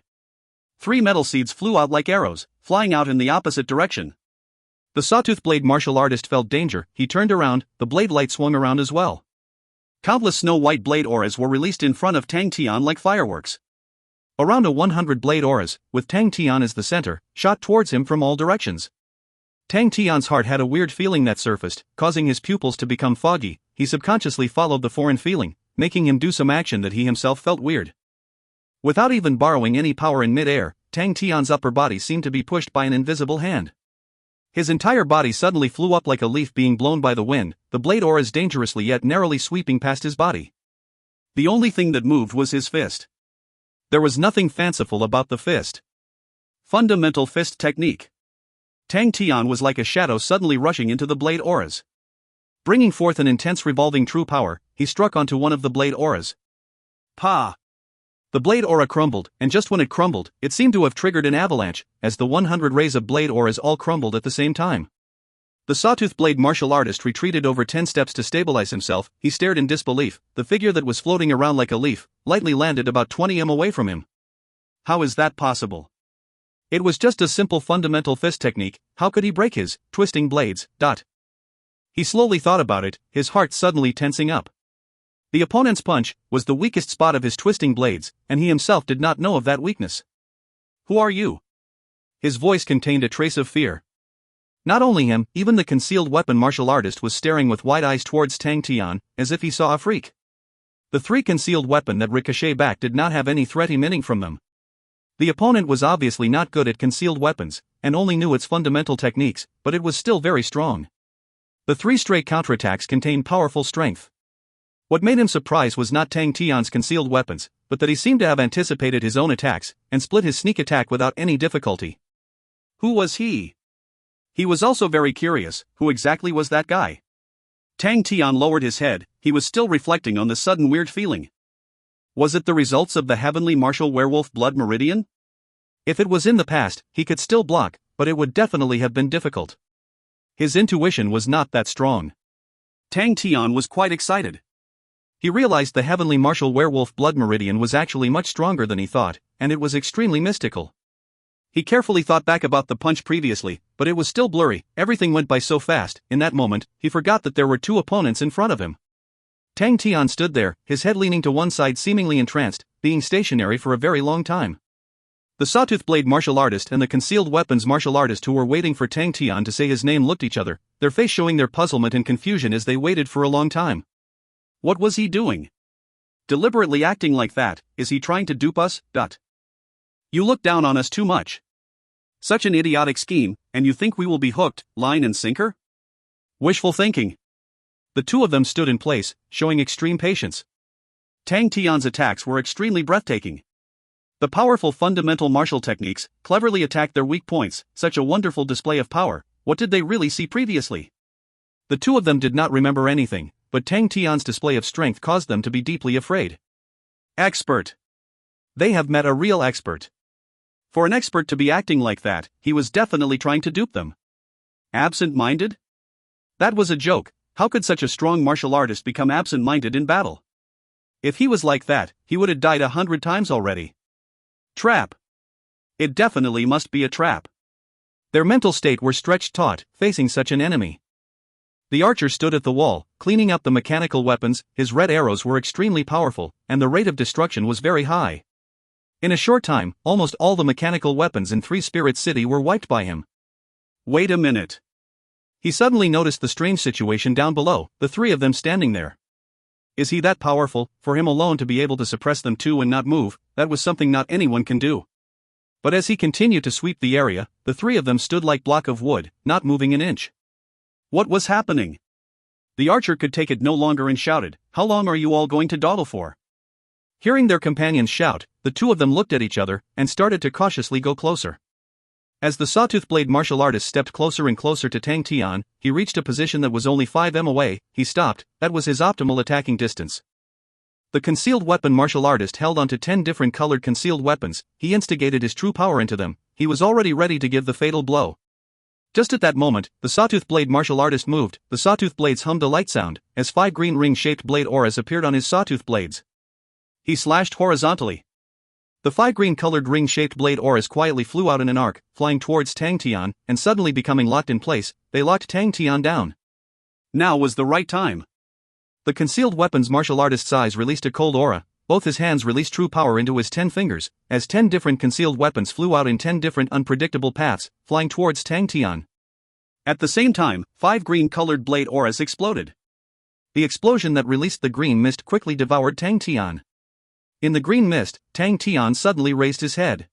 3 metal seeds flew out like arrows, flying out in the opposite direction. The sawtooth blade martial artist felt danger. He turned around, the blade light swung around as well. Countless snow-white blade auras were released in front of Tang Tian like fireworks. Around 100 blade auras, with Tang Tian as the center, shot towards him from all directions. Tang Tian's heart had a weird feeling that surfaced, causing his pupils to become foggy. He subconsciously followed the foreign feeling, making him do some action that he himself felt weird. Without even borrowing any power in mid-air, Tang Tian's upper body seemed to be pushed by an invisible hand. His entire body suddenly flew up like a leaf being blown by the wind, the blade auras dangerously yet narrowly sweeping past his body. The only thing that moved was his fist. There was nothing fanciful about the fist. Fundamental fist technique. Tang Tian was like a shadow suddenly rushing into the blade auras. Bringing forth an intense revolving true power, he struck onto one of the blade auras. Pa! The blade aura crumbled, and just when it crumbled, it seemed to have triggered an avalanche, as the 100 rays of blade auras all crumbled at the same time. The sawtooth blade martial artist retreated over 10 steps to stabilize himself. He stared in disbelief. The figure that was floating around like a leaf lightly landed about 20 m away from him. How is that possible? It was just a simple fundamental fist technique. How could he break his twisting blades? He slowly thought about it, his heart suddenly tensing up. The opponent's punch was the weakest spot of his twisting blades, and he himself did not know of that weakness. Who are you? His voice contained a trace of fear. Not only him, even the concealed weapon martial artist was staring with wide eyes towards Tang Tian, as if he saw a freak. The 3 concealed weapon that ricocheted back did not have any threat emitting from them. The opponent was obviously not good at concealed weapons, and only knew its fundamental techniques, but it was still very strong. The 3 stray counterattacks contained powerful strength. What made him surprised was not Tang Tian's concealed weapons, but that he seemed to have anticipated his own attacks, and split his sneak attack without any difficulty. Who was he? He was also very curious, who exactly was that guy? Tang Tian lowered his head, he was still reflecting on the sudden weird feeling. Was it the results of the heavenly martial werewolf blood meridian? If it was in the past, he could still block, but it would definitely have been difficult. His intuition was not that strong. Tang Tian was quite excited. He realized the heavenly martial werewolf blood meridian was actually much stronger than he thought, and it was extremely mystical. He carefully thought back about the punch previously, but it was still blurry, everything went by so fast. In that moment, he forgot that there were 2 opponents in front of him. Tang Tian stood there, his head leaning to one side seemingly entranced, being stationary for a very long time. The sawtooth blade martial artist and the concealed weapons martial artist who were waiting for Tang Tian to say his name looked at each other, their face showing their puzzlement and confusion as they waited for a long time. What was he doing? Deliberately acting like that, is he trying to dupe us? You look down on us too much. Such an idiotic scheme, and you think we will be hooked, line and sinker? Wishful thinking. The 2 of them stood in place, showing extreme patience. Tang Tian's attacks were extremely breathtaking. The powerful fundamental martial techniques cleverly attacked their weak points, such a wonderful display of power. What did they really see previously? The 2 of them did not remember anything, but Tang Tian's display of strength caused them to be deeply afraid. Expert. They have met a real expert. For an expert to be acting like that, he was definitely trying to dupe them. Absent-minded? That was a joke. How could such a strong martial artist become absent-minded in battle? If he was like that, he would have died 100 times already. Trap. It definitely must be a trap. Their mental state were stretched taut, facing such an enemy. The archer stood at the wall, cleaning up the mechanical weapons. His red arrows were extremely powerful, and the rate of destruction was very high. In a short time, almost all the mechanical weapons in 3 Spirit City were wiped by him. Wait a minute. He suddenly noticed the strange situation down below, the 3 of them standing there. Is he that powerful, for him alone to be able to suppress them too and not move? That was something not anyone can do. But as he continued to sweep the area, the 3 of them stood like block of wood, not moving an inch. What was happening? The archer could take it no longer and shouted, "How long are you all going to dawdle for?" Hearing their companions shout, the 2 of them looked at each other and started to cautiously go closer. As the sawtooth blade martial artist stepped closer and closer to Tang Tian, he reached a position that was only 5 m away. He stopped. That was his optimal attacking distance. The concealed weapon martial artist held onto 10 different colored concealed weapons. He instigated his true power into them. He was already ready to give the fatal blow. Just at that moment, the sawtooth blade martial artist moved. The sawtooth blades hummed a light sound, as 5 green ring-shaped blade auras appeared on his sawtooth blades. He slashed horizontally. The 5 green-colored ring-shaped blade auras quietly flew out in an arc, flying towards Tang Tian, and suddenly becoming locked in place. They locked Tang Tian down. Now was the right time. The concealed weapons martial artist's eyes released a cold aura. Both his hands released true power into his 10 fingers, as 10 different concealed weapons flew out in 10 different unpredictable paths, flying towards Tang Tian. At the same time, 5 green-colored blade auras exploded. The explosion that released the green mist quickly devoured Tang Tian. In the green mist, Tang Tian suddenly raised his head.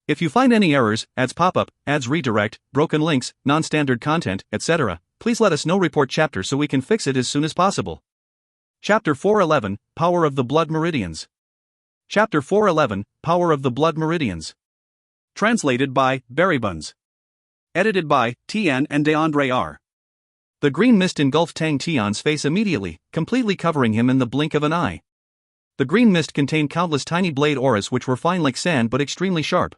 If you find any errors, ads pop up, ads redirect, broken links, non-standard content, etc., please let us know. Report chapter so we can fix it as soon as possible. Chapter 411, Power of the Blood Meridians. Chapter 411, Power of the Blood Meridians. Translated by Berrybuns. Edited by Tian and DeAndre R. The green mist engulfed Tang Tian's face immediately, completely covering him in the blink of an eye. The green mist contained countless tiny blade auras which were fine like sand but extremely sharp.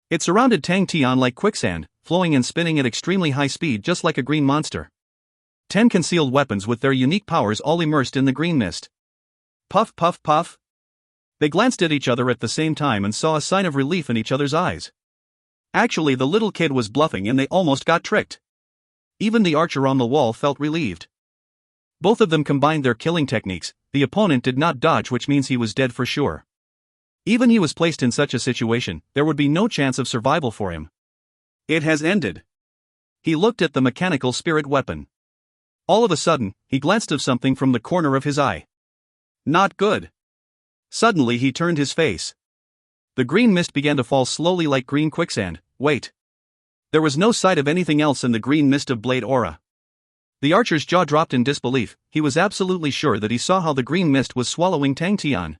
It surrounded Tang Tian like quicksand, flowing and spinning at extremely high speed just like a green monster. 10 concealed weapons with their unique powers all immersed in the green mist. Puff puff puff. They glanced at each other at the same time and saw a sign of relief in each other's eyes. Actually, the little kid was bluffing and they almost got tricked. Even the archer on the wall felt relieved. Both of them combined their killing techniques. The opponent did not dodge, which means he was dead for sure. Even he was placed in such a situation, there would be no chance of survival for him. It has ended. He looked at the mechanical spirit weapon. All of a sudden, he glanced at something from the corner of his eye. Not good. Suddenly he turned his face. The green mist began to fall slowly like green quicksand. Wait. There was no sight of anything else in the green mist of blade aura. The archer's jaw dropped in disbelief. He was absolutely sure that he saw how the green mist was swallowing Tang Tian.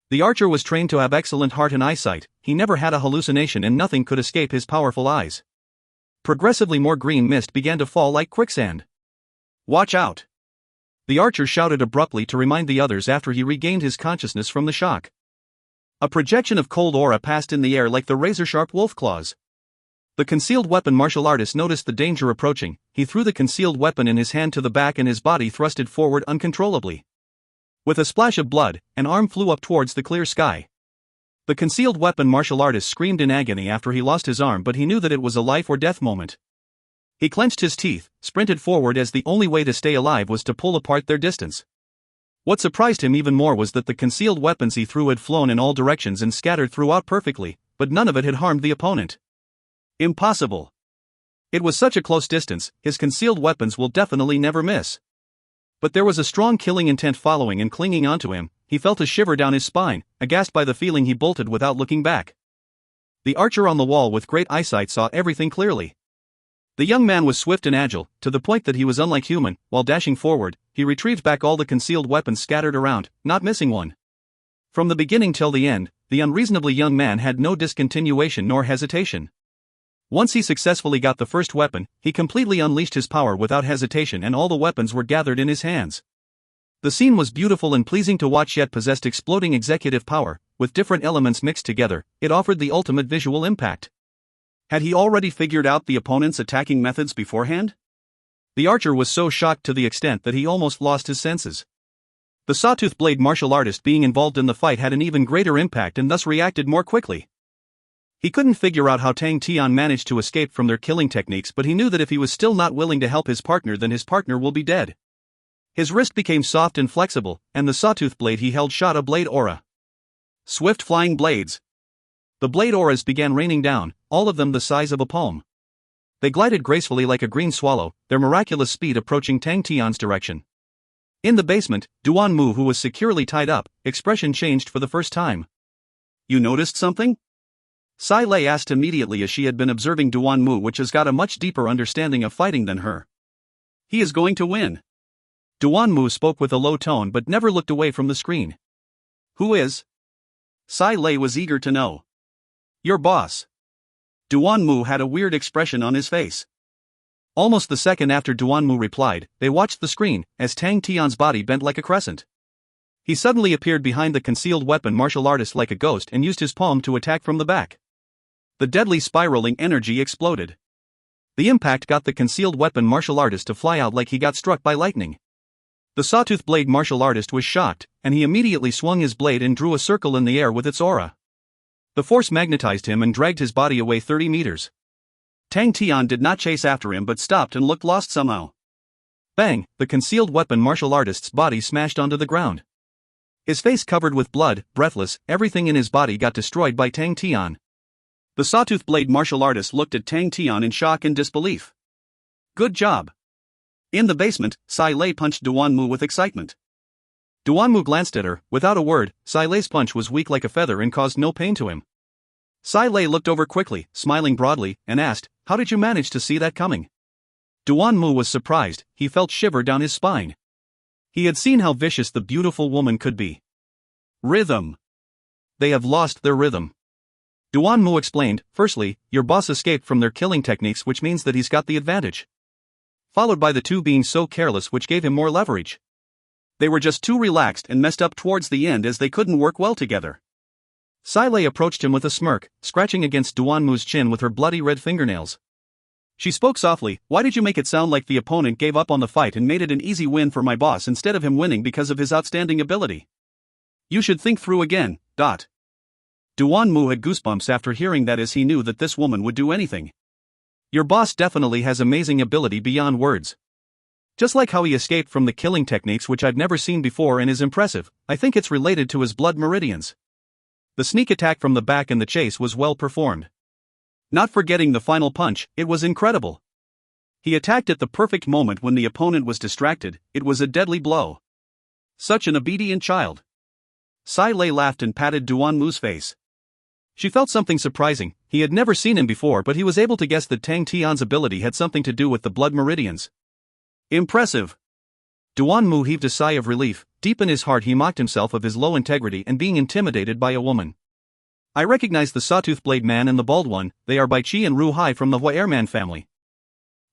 The archer was trained to have excellent heart and eyesight. He never had a hallucination and nothing could escape his powerful eyes. Progressively more green mist began to fall like quicksand. Watch out! The archer shouted abruptly to remind the others after he regained his consciousness from the shock. A projection of cold aura passed in the air like the razor-sharp wolf claws. The concealed weapon martial artist noticed the danger approaching. He threw the concealed weapon in his hand to the back and his body thrusted forward uncontrollably. With a splash of blood, an arm flew up towards the clear sky. The concealed weapon martial artist screamed in agony after he lost his arm, but he knew that it was a life-or-death moment. He clenched his teeth, sprinted forward as the only way to stay alive was to pull apart their distance. What surprised him even more was that the concealed weapons he threw had flown in all directions and scattered throughout perfectly, but none of it had harmed the opponent. Impossible. It was such a close distance, his concealed weapons will definitely never miss. But there was a strong killing intent following and clinging onto him. He felt a shiver down his spine, aghast by the feeling he bolted without looking back. The archer on the wall with great eyesight saw everything clearly. The young man was swift and agile, to the point that he was unlike human. While dashing forward, he retrieved back all the concealed weapons scattered around, not missing one. From the beginning till the end, the unreasonably young man had no discontinuation nor hesitation. Once he successfully got the first weapon, he completely unleashed his power without hesitation and all the weapons were gathered in his hands. The scene was beautiful and pleasing to watch, yet possessed exploding executive power. With different elements mixed together, it offered the ultimate visual impact. Had he already figured out the opponent's attacking methods beforehand? The archer was so shocked to the extent that he almost lost his senses. The sawtooth blade martial artist being involved in the fight had an even greater impact and thus reacted more quickly. He couldn't figure out how Tang Tian managed to escape from their killing techniques, but he knew that if he was still not willing to help his partner, then his partner will be dead. His wrist became soft and flexible, and the sawtooth blade he held shot a blade aura. Swift flying blades. The blade auras began raining down, all of them the size of a palm. They glided gracefully like a green swallow, their miraculous speed approaching Tang Tian's direction. In the basement, Duan Mu, who was securely tied up, expression changed for the first time. You noticed something? Sai Lei asked immediately, as she had been observing Duan Mu, which has got a much deeper understanding of fighting than her. He is going to win. Duan Mu spoke with a low tone but never looked away from the screen. Who is? Sai Lei was eager to know. Your boss. Duan Mu had a weird expression on his face. Almost the second after Duan Mu replied, they watched the screen, as Tang Tian's body bent like a crescent. He suddenly appeared behind the concealed weapon martial artist like a ghost and used his palm to attack from the back. The deadly spiraling energy exploded. The impact got the concealed weapon martial artist to fly out like he got struck by lightning. The sawtooth blade martial artist was shocked, and he immediately swung his blade and drew a circle in the air with its aura. The force magnetized him and dragged his body away 30 meters. Tang Tian did not chase after him but stopped and looked lost somehow. Bang! The concealed weapon martial artist's body smashed onto the ground. His face covered with blood, breathless, everything in his body got destroyed by Tang Tian. The sawtooth blade martial artist looked at Tang Tian in shock and disbelief. Good job. In the basement, Sai Lei punched Duan Mu with excitement. Duan Mu glanced at her. Without a word, Sai Lei's punch was weak like a feather and caused no pain to him. Sai Lei looked over quickly, smiling broadly, and asked, how did you manage to see that coming? Duan Mu was surprised. He felt shiver down his spine. He had seen how vicious the beautiful woman could be. Rhythm. They have lost their rhythm. Duan Mu explained, firstly, your boss escaped from their killing techniques, which means that he's got the advantage. Followed by the two being so careless, which gave him more leverage. They were just too relaxed and messed up towards the end, as they couldn't work well together. Sai Lei approached him with a smirk, scratching against Duan Mu's chin with her bloody red fingernails. She spoke softly, why did you make it sound like the opponent gave up on the fight and made it an easy win for my boss instead of him winning because of his outstanding ability? You should think through again. Duan Mu had goosebumps after hearing that, as he knew that this woman would do anything. Your boss definitely has amazing ability beyond words. Just like how he escaped from the killing techniques, which I've never seen before and is impressive, I think it's related to his blood meridians. The sneak attack from the back and the chase was well performed. Not forgetting the final punch, it was incredible. He attacked at the perfect moment when the opponent was distracted. It was a deadly blow. Such an obedient child. Sai Lei laughed and patted Duan Mu's face. She felt something surprising. He had never seen him before, but he was able to guess that Tang Tian's ability had something to do with the blood meridians. Impressive. Duanmu heaved a sigh of relief. Deep in his heart he mocked himself of his low integrity and being intimidated by a woman. I recognize the sawtooth blade man and the bald one. They are Bai Qi and Ru Hai from the Huaerman family.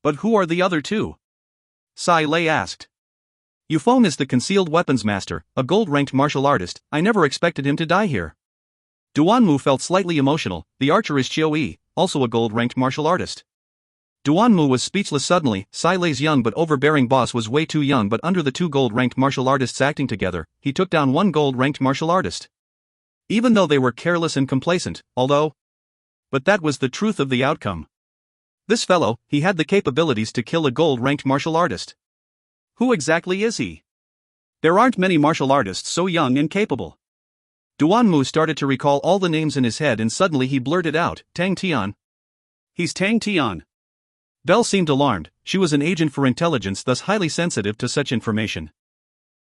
But who are the other two? Sai Lei asked. Yufeng is the concealed weapons master, a gold-ranked martial artist. I never expected him to die here. Duanmu felt slightly emotional. The archer is Chiu Yi, also a gold-ranked martial artist. Duanmu was speechless suddenly. Sai Lei's young but overbearing boss was way too young, but under the two gold-ranked martial artists acting together, he took down one gold-ranked martial artist. Even though they were careless and complacent, but that was the truth of the outcome. This fellow, he had the capabilities to kill a gold-ranked martial artist. Who exactly is he? There aren't many martial artists so young and capable. Duanmu started to recall all the names in his head and suddenly he blurted out, Tang Tian. He's Tang Tian. Belle seemed alarmed. She was an agent for intelligence, thus highly sensitive to such information.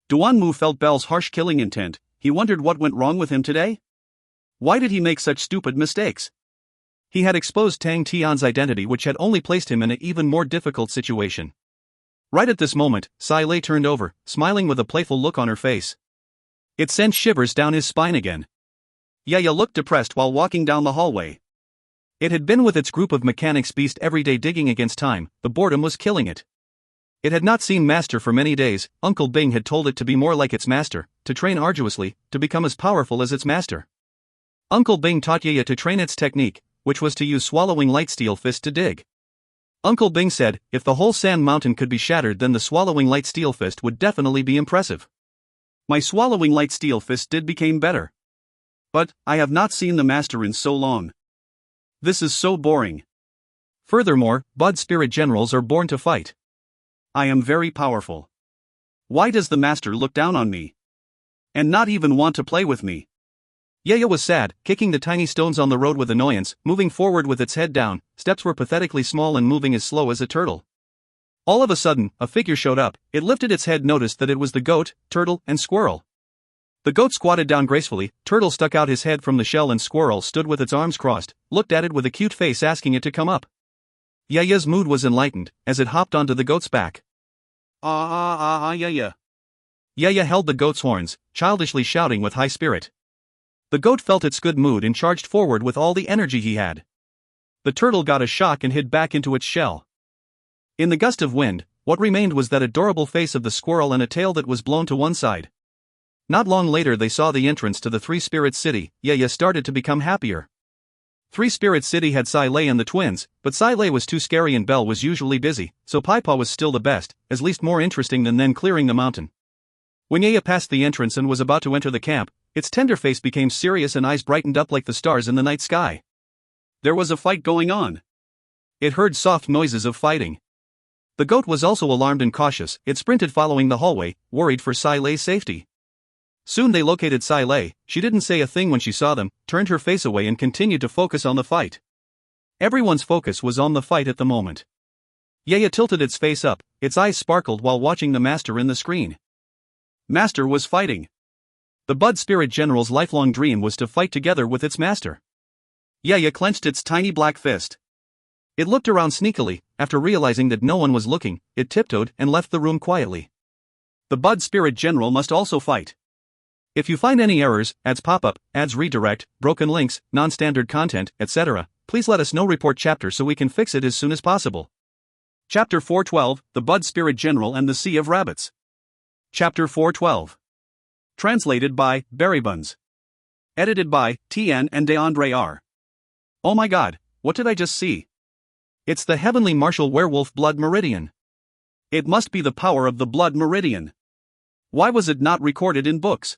Duanmu felt Belle's harsh killing intent. He wondered what went wrong with him today. Why did he make such stupid mistakes? He had exposed Tang Tian's identity, which had only placed him in an even more difficult situation. Right at this moment, Sai Lei turned over, smiling with a playful look on her face. It sent shivers down his spine again. Yaya looked depressed while walking down the hallway. It had been with its group of mechanics beast every day digging against time. The boredom was killing it. It had not seen Master for many days. Uncle Bing had told it to be more like its master, to train arduously, to become as powerful as its master. Uncle Bing taught Yaya to train its technique, which was to use swallowing light steel fist to dig. Uncle Bing said, if the whole sand mountain could be shattered, then the swallowing light steel fist would definitely be impressive. My swallowing light steel fist became better. But, I have not seen the master in so long. This is so boring. Furthermore, Bud spirit generals are born to fight. I am very powerful. Why does the master look down on me? And not even want to play with me? Yaya was sad, kicking the tiny stones on the road with annoyance, moving forward with its head down. Steps were pathetically small and moving as slow as a turtle. All of a sudden, a figure showed up. It lifted its head, noticed that it was the goat, turtle, and squirrel. The goat squatted down gracefully, turtle stuck out his head from the shell and squirrel stood with its arms crossed, looked at it with a cute face asking it to come up. Yaya's mood was enlightened, as it hopped onto the goat's back. Yaya. Yaya held the goat's horns, childishly shouting with high spirit. The goat felt its good mood and charged forward with all the energy he had. The turtle got a shock and hid back into its shell. In the gust of wind, what remained was that adorable face of the squirrel and a tail that was blown to one side. Not long later they saw the entrance to the Three Spirit City. Yaya started to become happier. Three Spirit City had Sai Lei and the twins, but Sai Lei was too scary and Belle was usually busy, so Paipa was still the best, at least more interesting than then clearing the mountain. When Yaya passed the entrance and was about to enter the camp, its tender face became serious and eyes brightened up like the stars in the night sky. There was a fight going on. It heard soft noises of fighting. The goat was also alarmed and cautious. It sprinted following the hallway, worried for Sai Lei's safety. Soon they located Sai Lei. She didn't say a thing when she saw them, turned her face away and continued to focus on the fight. Everyone's focus was on the fight at the moment. Yaya tilted its face up, its eyes sparkled while watching the master in the screen. Master was fighting. The Bud Spirit General's lifelong dream was to fight together with its master. Yaya clenched its tiny black fist. It looked around sneakily. After realizing that no one was looking, it tiptoed and left the room quietly. The Bud Spirit General must also fight. If you find any errors, ads pop up, ads redirect, broken links, non-standard content, etc., please let us know. Report chapter so we can fix it as soon as possible. Chapter 412, The Bud Spirit General and the Sea of Rabbits. Chapter 412. Translated by Berrybuns. Edited by Tian and DeAndre R. Oh my god, what did I just see? It's the heavenly martial werewolf blood meridian. It must be the power of the blood meridian. Why was it not recorded in books?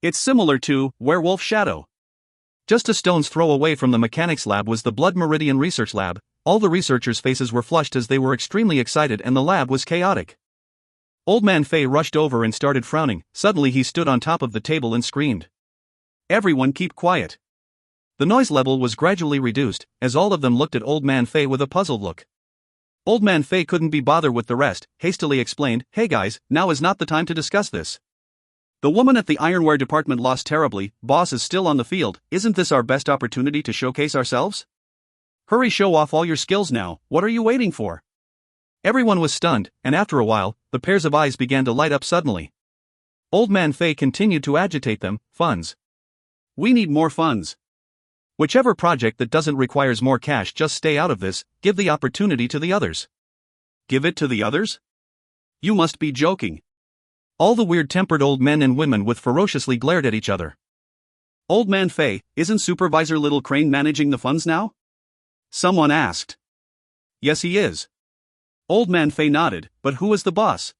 It's similar to Werewolf Shadow. Just a stone's throw away from the mechanics lab was the Blood Meridian Research Lab. All the researchers' faces were flushed as they were extremely excited and the lab was chaotic. Old Man Fei rushed over and started frowning. Suddenly he stood on top of the table and screamed. Everyone keep quiet. The noise level was gradually reduced, as all of them looked at Old Man Fei with a puzzled look. Old Man Fei couldn't be bothered with the rest, hastily explained, "Hey guys, now is not the time to discuss this. The woman at the ironware department lost terribly, boss is still on the field, isn't this our best opportunity to showcase ourselves? Hurry, show off all your skills now, what are you waiting for? Everyone was stunned, and after a while, the pairs of eyes began to light up suddenly. Old Man Fei continued to agitate them. Funds. We need more funds. Whichever project that doesn't requires more cash, just stay out of this, give the opportunity to the others. Give it to the others? You must be joking. All the weird-tempered old men and women with ferociously glared at each other. Old Man Fei, isn't Supervisor Little Crane managing the funds now? Someone asked. Yes, he is. Old Man Fei nodded, but who is the boss?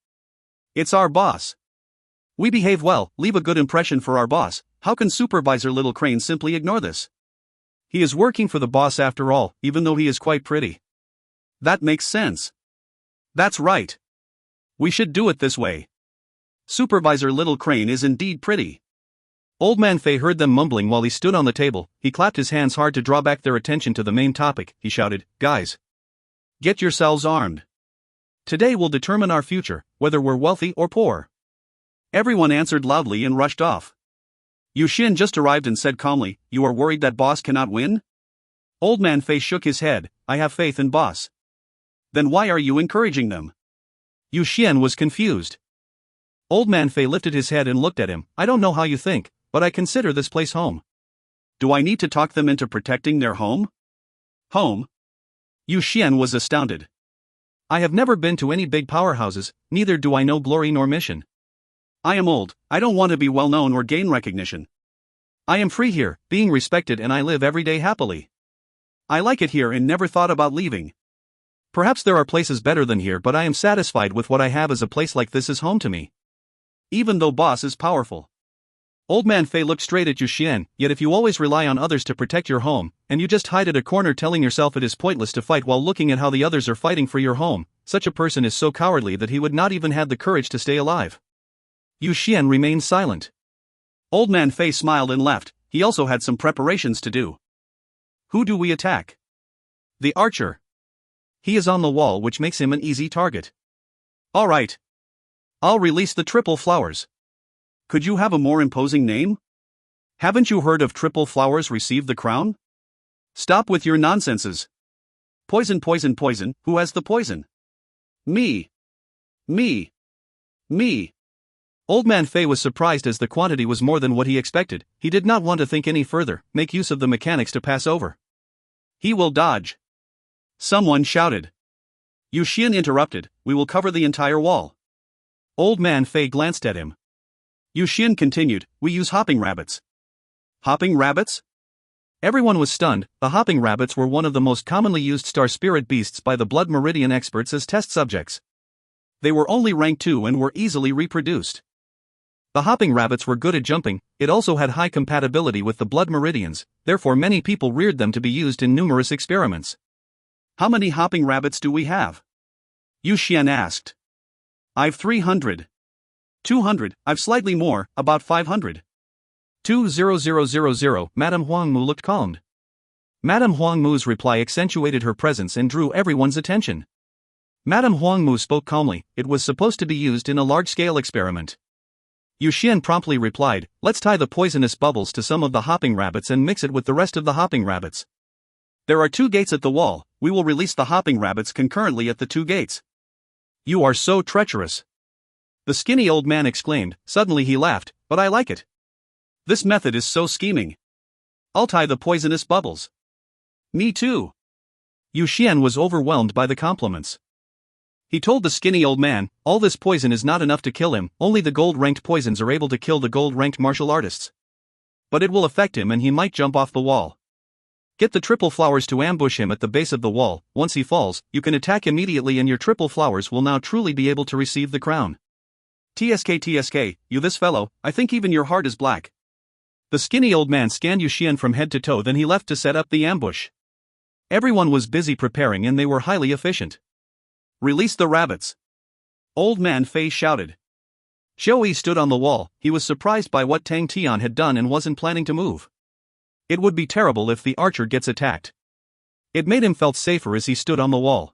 It's our boss. We behave well, leave a good impression for our boss, how can Supervisor Little Crane simply ignore this? He is working for the boss after all, even though he is quite pretty. That makes sense. That's right. We should do it this way. Supervisor Little Crane is indeed pretty. Old Man Fei heard them mumbling while he stood on the table. He clapped his hands hard to draw back their attention to the main topic. He shouted, "Guys, get yourselves armed. Today will determine our future, whether we're wealthy or poor." Everyone answered loudly and rushed off. Yu Xin just arrived and said calmly, "You are worried that boss cannot win?" Old Man Fei shook his head, "I have faith in boss." "Then why are you encouraging them?" Yu Xian was confused. Old Man Fei lifted his head and looked at him. "I don't know how you think, but I consider this place home." "Do I need to talk them into protecting their home?" "Home?" Yu Xian was astounded. "I have never been to any big powerhouses, neither do I know glory nor mission. I am old, I don't want to be well known or gain recognition. I am free here, being respected, and I live every day happily. I like it here and never thought about leaving. Perhaps there are places better than here, but I am satisfied with what I have, as a place like this is home to me." Even though boss is powerful. Old Man Fei looked straight at Yu Xian. "Yet if you always rely on others to protect your home, and you just hide at a corner telling yourself it is pointless to fight while looking at how the others are fighting for your home, such a person is so cowardly that he would not even have the courage to stay alive." Yu Xian remained silent. Old Man Fei smiled and left. He also had some preparations to do. "Who do we attack?" "The archer. He is on the wall, which makes him an easy target." "All right. I'll release the triple flowers." "Could you have a more imposing name? Haven't you heard of triple flowers receive the crown?" "Stop with your nonsenses. Poison, poison, poison, who has the poison?" "Me. Me. Me." Old Man Fei was surprised as the quantity was more than what he expected. He did not want to think any further, make use of the mechanics to pass over. "He will dodge." Someone shouted. Yu Xian interrupted, "We will cover the entire wall." Old Man Fei glanced at him. Yu Xian continued, "We use hopping rabbits." "Hopping rabbits?" Everyone was stunned. The hopping rabbits were one of the most commonly used star spirit beasts by the blood meridian experts as test subjects. They were only rank 2 and were easily reproduced. The hopping rabbits were good at jumping. It also had high compatibility with the blood meridians, therefore many people reared them to be used in numerous experiments. "How many hopping rabbits do we have?" Yu Xian asked. "I've 300. 200, I've slightly more, about 500. 20000. Madame Huangmu looked calmed. Madame Huangmu's reply accentuated her presence and drew everyone's attention. Madame Huangmu spoke calmly. It was supposed to be used in a large-scale experiment. Yu Xian promptly replied, "Let's tie the poisonous bubbles to some of the hopping rabbits and mix it with the rest of the hopping rabbits. There are 2 gates at the wall, we will release the hopping rabbits concurrently at the 2 gates. You are so treacherous." The skinny old man exclaimed. Suddenly he laughed, "But I like it. This method is so scheming. I'll tie the poisonous bubbles." "Me too." Yu Xian was overwhelmed by the compliments. He told the skinny old man, "All this poison is not enough to kill him, only the gold-ranked poisons are able to kill the gold-ranked martial artists. But it will affect him and he might jump off the wall. Get the triple flowers to ambush him at the base of the wall. Once he falls, you can attack immediately and your triple flowers will now truly be able to receive the crown." TSK, you this fellow, I think even your heart is black." The skinny old man scanned Yu Xian from head to toe, then he left to set up the ambush. Everyone was busy preparing and they were highly efficient. "Release the rabbits." Old Man Fei shouted. Xiao stood on the wall. He was surprised by what Tang Tian had done and wasn't planning to move. It would be terrible if the archer gets attacked. It made him felt safer as he stood on the wall.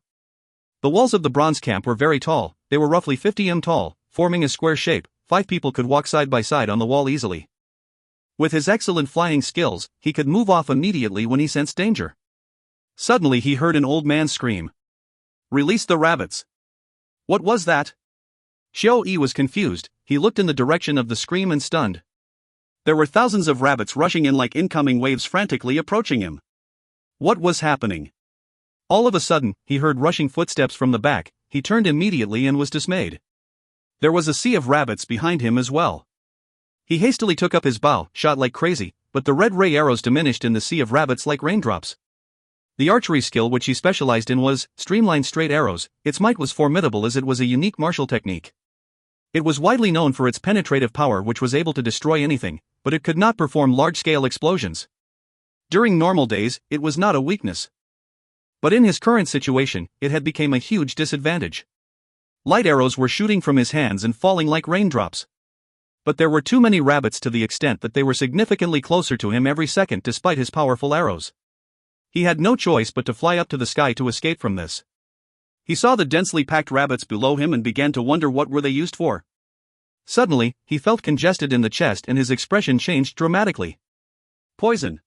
The walls of the bronze camp were very tall. They were roughly 50 m tall, forming a square shape, 5 people could walk side by side on the wall easily. With his excellent flying skills, he could move off immediately when he sensed danger. Suddenly he heard an old man scream. "Release the rabbits!" What was that? Xiao Yi was confused. He looked in the direction of the scream and stunned. There were thousands of rabbits rushing in like incoming waves, frantically approaching him. What was happening? All of a sudden, he heard rushing footsteps from the back. He turned immediately and was dismayed. There was a sea of rabbits behind him as well. He hastily took up his bow, shot like crazy, but the red ray arrows diminished in the sea of rabbits like raindrops. The archery skill which he specialized in was streamlined straight arrows. Its might was formidable as it was a unique martial technique. It was widely known for its penetrative power, which was able to destroy anything, but it could not perform large-scale explosions. During normal days, it was not a weakness. But in his current situation, it had become a huge disadvantage. Light arrows were shooting from his hands and falling like raindrops. But there were too many rabbits to the extent that they were significantly closer to him every second despite his powerful arrows. He had no choice but to fly up to the sky to escape from this. He saw the densely packed rabbits below him and began to wonder what were they used for. Suddenly, he felt congested in the chest and his expression changed dramatically. Poison.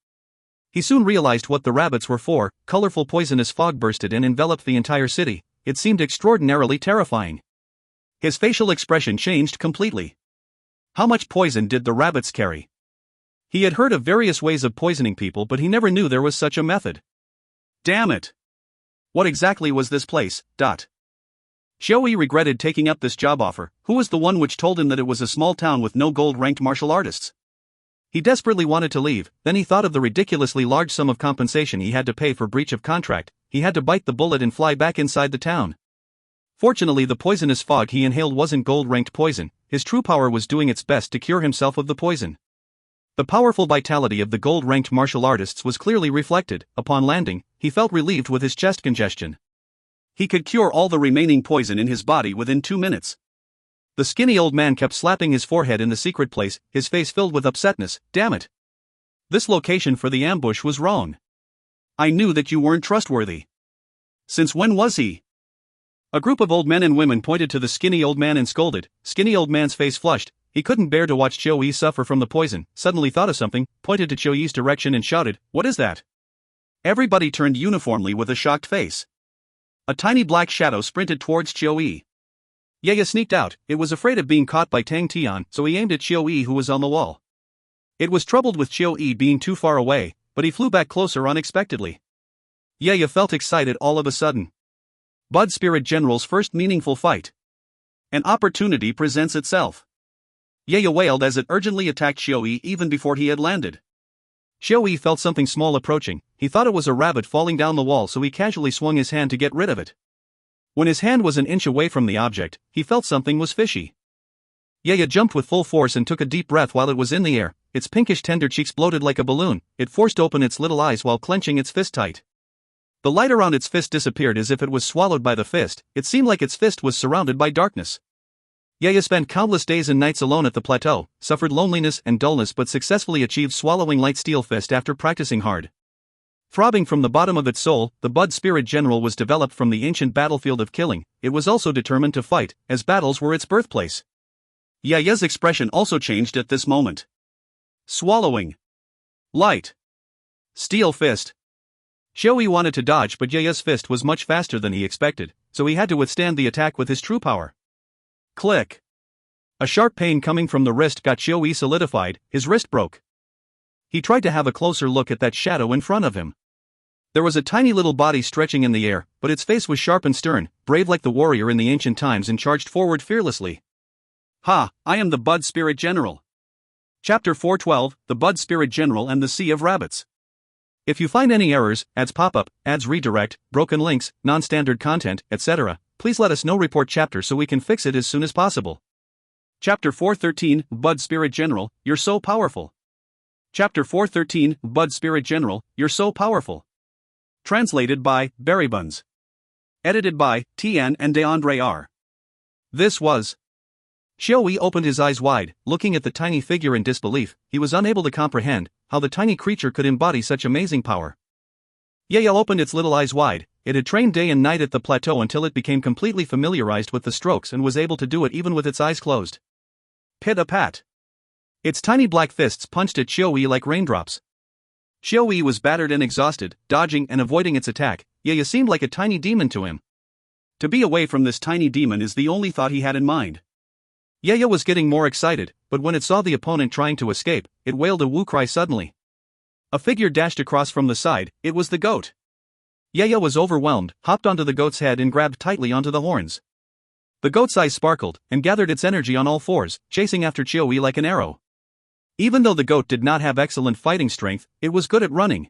He soon realized what the rabbits were for. Colorful poisonous fog bursted and enveloped the entire city. It seemed extraordinarily terrifying. His facial expression changed completely. How much poison did the rabbits carry? He had heard of various ways of poisoning people, but he never knew there was such a method. Damn it! What exactly was this place? Xiao Yi regretted taking up this job offer. Who was the one which told him that it was a small town with no gold-ranked martial artists? He desperately wanted to leave. Then he thought of the ridiculously large sum of compensation he had to pay for breach of contract. He had to bite the bullet and fly back inside the town. Fortunately, the poisonous fog he inhaled wasn't gold-ranked poison. His true power was doing its best to cure himself of the poison. The powerful vitality of the gold-ranked martial artists was clearly reflected. Upon landing, he felt relieved with his chest congestion. He could cure all the remaining poison in his body within 2 minutes. The skinny old man kept slapping his forehead in the secret place, his face filled with upsetness. Damn it! This location for the ambush was wrong. I knew that you weren't trustworthy. Since when was he? A group of old men and women pointed to the skinny old man and scolded. Skinny old man's face flushed. He couldn't bear to watch Xiao Yi suffer from the poison. Suddenly thought of something, pointed to Xiao Yi's direction and shouted, "What is that?" Everybody turned uniformly with a shocked face. A tiny black shadow sprinted towards Xiao Yi. Ye sneaked out. It was afraid of being caught by Tang Tian, so he aimed at Xiao Yi, who was on the wall. It was troubled with Xiao Yi being too far away, but he flew back closer unexpectedly. Ye felt excited all of a sudden. Bud Spirit General's first meaningful fight. An opportunity presents itself. Ye wailed as it urgently attacked Xiao Yi even before he had landed. Xiao Yi felt something small approaching. He thought it was a rabbit falling down the wall, so he casually swung his hand to get rid of it. When his hand was an inch away from the object, he felt something was fishy. Ye jumped with full force and took a deep breath while it was in the air. Its pinkish tender cheeks bloated like a balloon. It forced open its little eyes while clenching its fist tight. The light around its fist disappeared as if it was swallowed by the fist. It seemed like its fist was surrounded by darkness. Ye spent countless days and nights alone at the plateau, suffered loneliness and dullness, but successfully achieved swallowing light steel fist after practicing hard. Throbbing from the bottom of its soul, the Bud Spirit General was developed from the ancient battlefield of killing. It was also determined to fight, as battles were its birthplace. Ye's expression also changed at this moment. Swallowing. Light. Steel fist. Xiao Yi wanted to dodge, but Ye's fist was much faster than he expected, so he had to withstand the attack with his true power. Click. A sharp pain coming from the wrist got Xiao Yi solidified. His wrist broke. He tried to have a closer look at that shadow in front of him. There was a tiny little body stretching in the air, but its face was sharp and stern, brave like the warrior in the ancient times, and charged forward fearlessly. Ha, I am the Bud Spirit General. Chapter 412, The Bud Spirit General and the Sea of Rabbits. If you find any errors, ads pop up, ads redirect, broken links, non-standard content, etc., please let us know. Report chapter so we can fix it as soon as possible. Chapter 413, Bud Spirit General, you're so powerful. Chapter 413, Bud Spirit General, you're so powerful. Translated by Berrybuns. Edited by Tian and DeAndre R. This was. Xiao Yi opened his eyes wide, looking at the tiny figure in disbelief. He was unable to comprehend how the tiny creature could embody such amazing power. Yael opened its little eyes wide. It had trained day and night at the plateau until it became completely familiarized with the strokes and was able to do it even with its eyes closed. Pit-a-pat. Its tiny black fists punched at Xiaoyi like raindrops. Xiaoyi was battered and exhausted, dodging and avoiding its attack. Yaya seemed like a tiny demon to him. To be away from this tiny demon is the only thought he had in mind. Yaya was getting more excited, but when it saw the opponent trying to escape, it wailed a woo cry suddenly. A figure dashed across from the side. It was the goat. Yaya was overwhelmed, hopped onto the goat's head and grabbed tightly onto the horns. The goat's eyes sparkled, and gathered its energy on all fours, chasing after Xiaoyi like an arrow. Even though the goat did not have excellent fighting strength, it was good at running.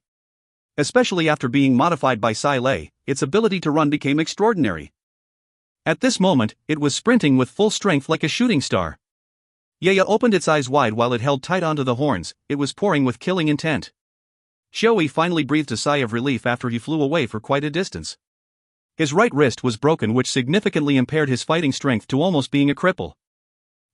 Especially after being modified by Sai Lei, its ability to run became extraordinary. At this moment, it was sprinting with full strength like a shooting star. Yaya opened its eyes wide while it held tight onto the horns. It was pouring with killing intent. Xiaoyi finally breathed a sigh of relief after he flew away for quite a distance. His right wrist was broken, which significantly impaired his fighting strength to almost being a cripple.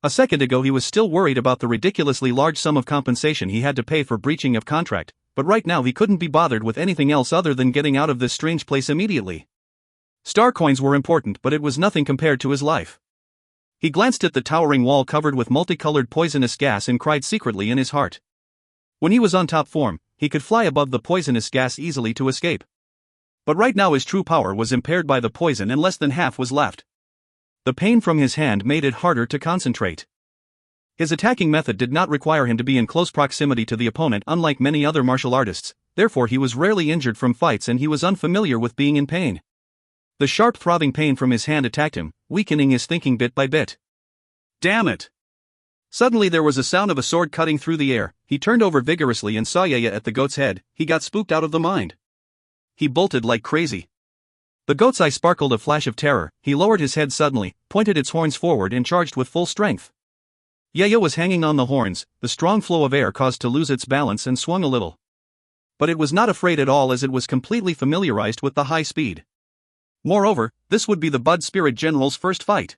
A second ago he was still worried about the ridiculously large sum of compensation he had to pay for breaching of contract, but right now he couldn't be bothered with anything else other than getting out of this strange place immediately. Star coins were important, but it was nothing compared to his life. He glanced at the towering wall covered with multicolored poisonous gas and cried secretly in his heart. When he was on top form, he could fly above the poisonous gas easily to escape. But right now his true power was impaired by the poison and less than half was left. The pain from his hand made it harder to concentrate. His attacking method did not require him to be in close proximity to the opponent, unlike many other martial artists, therefore he was rarely injured from fights and he was unfamiliar with being in pain. The sharp throbbing pain from his hand attacked him, weakening his thinking bit by bit. Damn it! Suddenly there was a sound of a sword cutting through the air. He turned over vigorously and saw Yaya at the goat's head. He got spooked out of the mind. He bolted like crazy. The goat's eye sparkled a flash of terror. He lowered his head suddenly, pointed its horns forward and charged with full strength. Yaya was hanging on the horns. The strong flow of air caused to lose its balance and swung a little. But it was not afraid at all as it was completely familiarized with the high speed. Moreover, this would be the Bud Spirit General's first fight.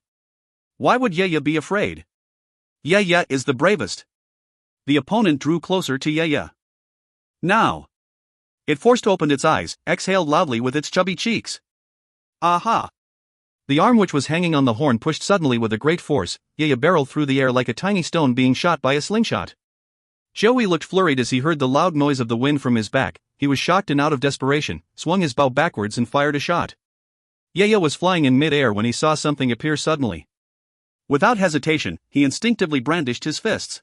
Why would Yaya be afraid? Yaya is the bravest. The opponent drew closer to Yaya. Now. It forced open its eyes, exhaled loudly with its chubby cheeks. Aha! The arm which was hanging on the horn pushed suddenly with a great force. Yaya barreled through the air like a tiny stone being shot by a slingshot. Xiaoyi looked flurried as he heard the loud noise of the wind from his back. He was shocked and out of desperation, swung his bow backwards and fired a shot. Yaya was flying in mid-air when he saw something appear suddenly. Without hesitation, he instinctively brandished his fists.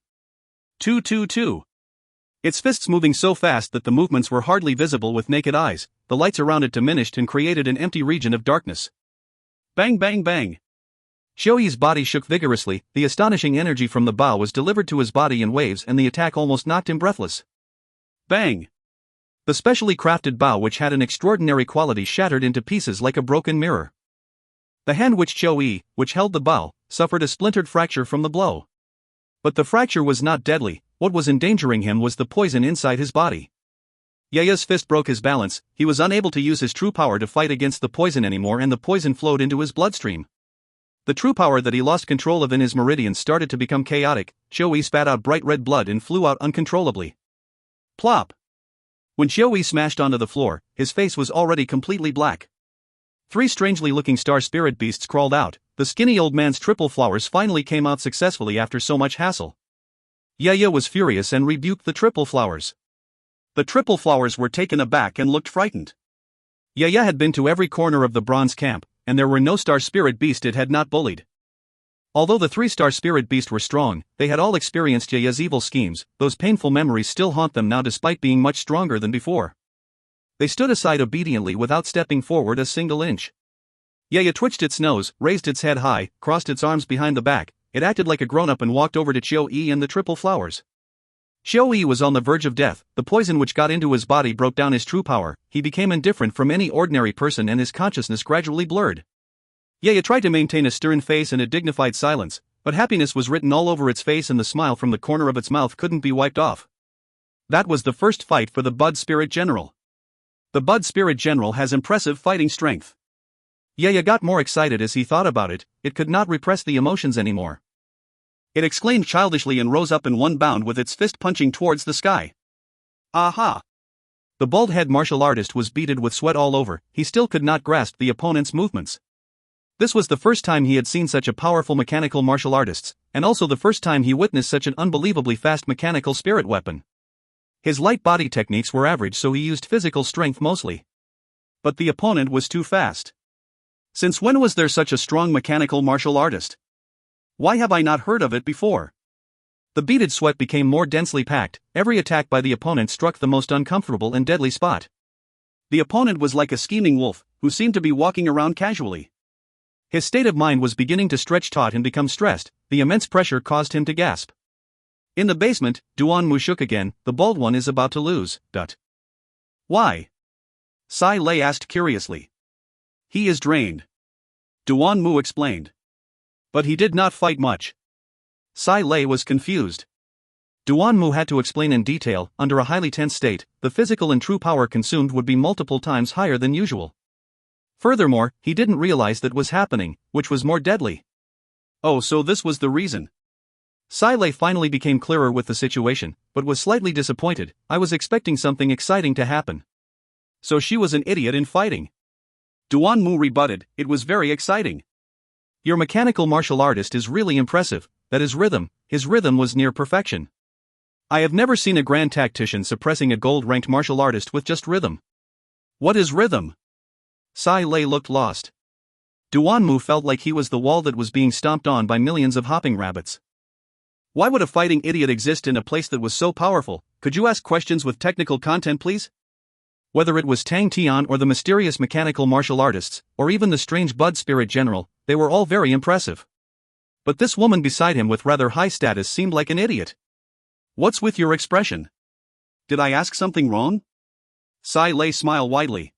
2-2-2. Its fists moving so fast that the movements were hardly visible with naked eyes. The lights around it diminished and created an empty region of darkness. Bang bang bang. Xiaoyi's body shook vigorously. The astonishing energy from the bow was delivered to his body in waves and the attack almost knocked him breathless. Bang. The specially crafted bow, which had an extraordinary quality, shattered into pieces like a broken mirror. The hand which held the bow, suffered a splintered fracture from the blow. But the fracture was not deadly. What was endangering him was the poison inside his body. Yaya's fist broke his balance. He was unable to use his true power to fight against the poison anymore and the poison flowed into his bloodstream. The true power that he lost control of in his meridians started to become chaotic. Xiaoyi spat out bright red blood and flew out uncontrollably. Plop! When Xiaoyi smashed onto the floor, his face was already completely black. 3 strangely looking star spirit beasts crawled out. The skinny old man's triple flowers finally came out successfully after so much hassle. Yaya was furious and rebuked the triple flowers. The triple flowers were taken aback and looked frightened. Yaya had been to every corner of the bronze camp, and there were no star spirit beast it had not bullied. Although the 3-star spirit beast were strong, they had all experienced Yaya's evil schemes. Those painful memories still haunt them now despite being much stronger than before. They stood aside obediently without stepping forward a single inch. Yaya twitched its nose, raised its head high, crossed its arms behind the back. It acted like a grown-up and walked over to Xiaoyi and the triple flowers. Xiaoyi was on the verge of death. The poison which got into his body broke down his true power. He became indifferent from any ordinary person and his consciousness gradually blurred. Yaya tried to maintain a stern face and a dignified silence, but happiness was written all over its face and the smile from the corner of its mouth couldn't be wiped off. That was the first fight for the Bud Spirit General. The Bud Spirit General has impressive fighting strength. Yaya got more excited as he thought about it. It could not repress the emotions anymore. It exclaimed childishly and rose up in one bound with its fist punching towards the sky. Aha! The bald-head martial artist was beaded with sweat all over. He still could not grasp the opponent's movements. This was the first time he had seen such a powerful mechanical martial artist, and also the first time he witnessed such an unbelievably fast mechanical spirit weapon. His light body techniques were average, so he used physical strength mostly. But the opponent was too fast. Since when was there such a strong mechanical martial artist? Why have I not heard of it before? The beaded sweat became more densely packed. Every attack by the opponent struck the most uncomfortable and deadly spot. The opponent was like a scheming wolf, who seemed to be walking around casually. His state of mind was beginning to stretch taut and become stressed. The immense pressure caused him to gasp. In the basement, Duan Mu shook again. The bald one is about to lose. Why? Sai Lei asked curiously. He is drained. Duan Mu explained. But he did not fight much. Sai Lei was confused. Duan Mu had to explain in detail. Under a highly tense state, the physical and true power consumed would be multiple times higher than usual. Furthermore, he didn't realize that was happening, which was more deadly. Oh, so this was the reason. Sai Lei finally became clearer with the situation, but was slightly disappointed. I was expecting something exciting to happen. So she was an idiot in fighting. Duan Mu rebutted, it was very exciting. Your mechanical martial artist is really impressive. That is rhythm. His rhythm was near perfection. I have never seen a grand tactician suppressing a gold-ranked martial artist with just rhythm. What is rhythm? Sai Lei looked lost. Duan Mu felt like he was the wall that was being stomped on by millions of hopping rabbits. Why would a fighting idiot exist in a place that was so powerful? Could you ask questions with technical content, please? Whether it was Tang Tian or the mysterious mechanical martial artists, or even the strange Bud Spirit General, they were all very impressive. But this woman beside him with rather high status seemed like an idiot. What's with your expression? Did I ask something wrong? Sai Lei smiled widely.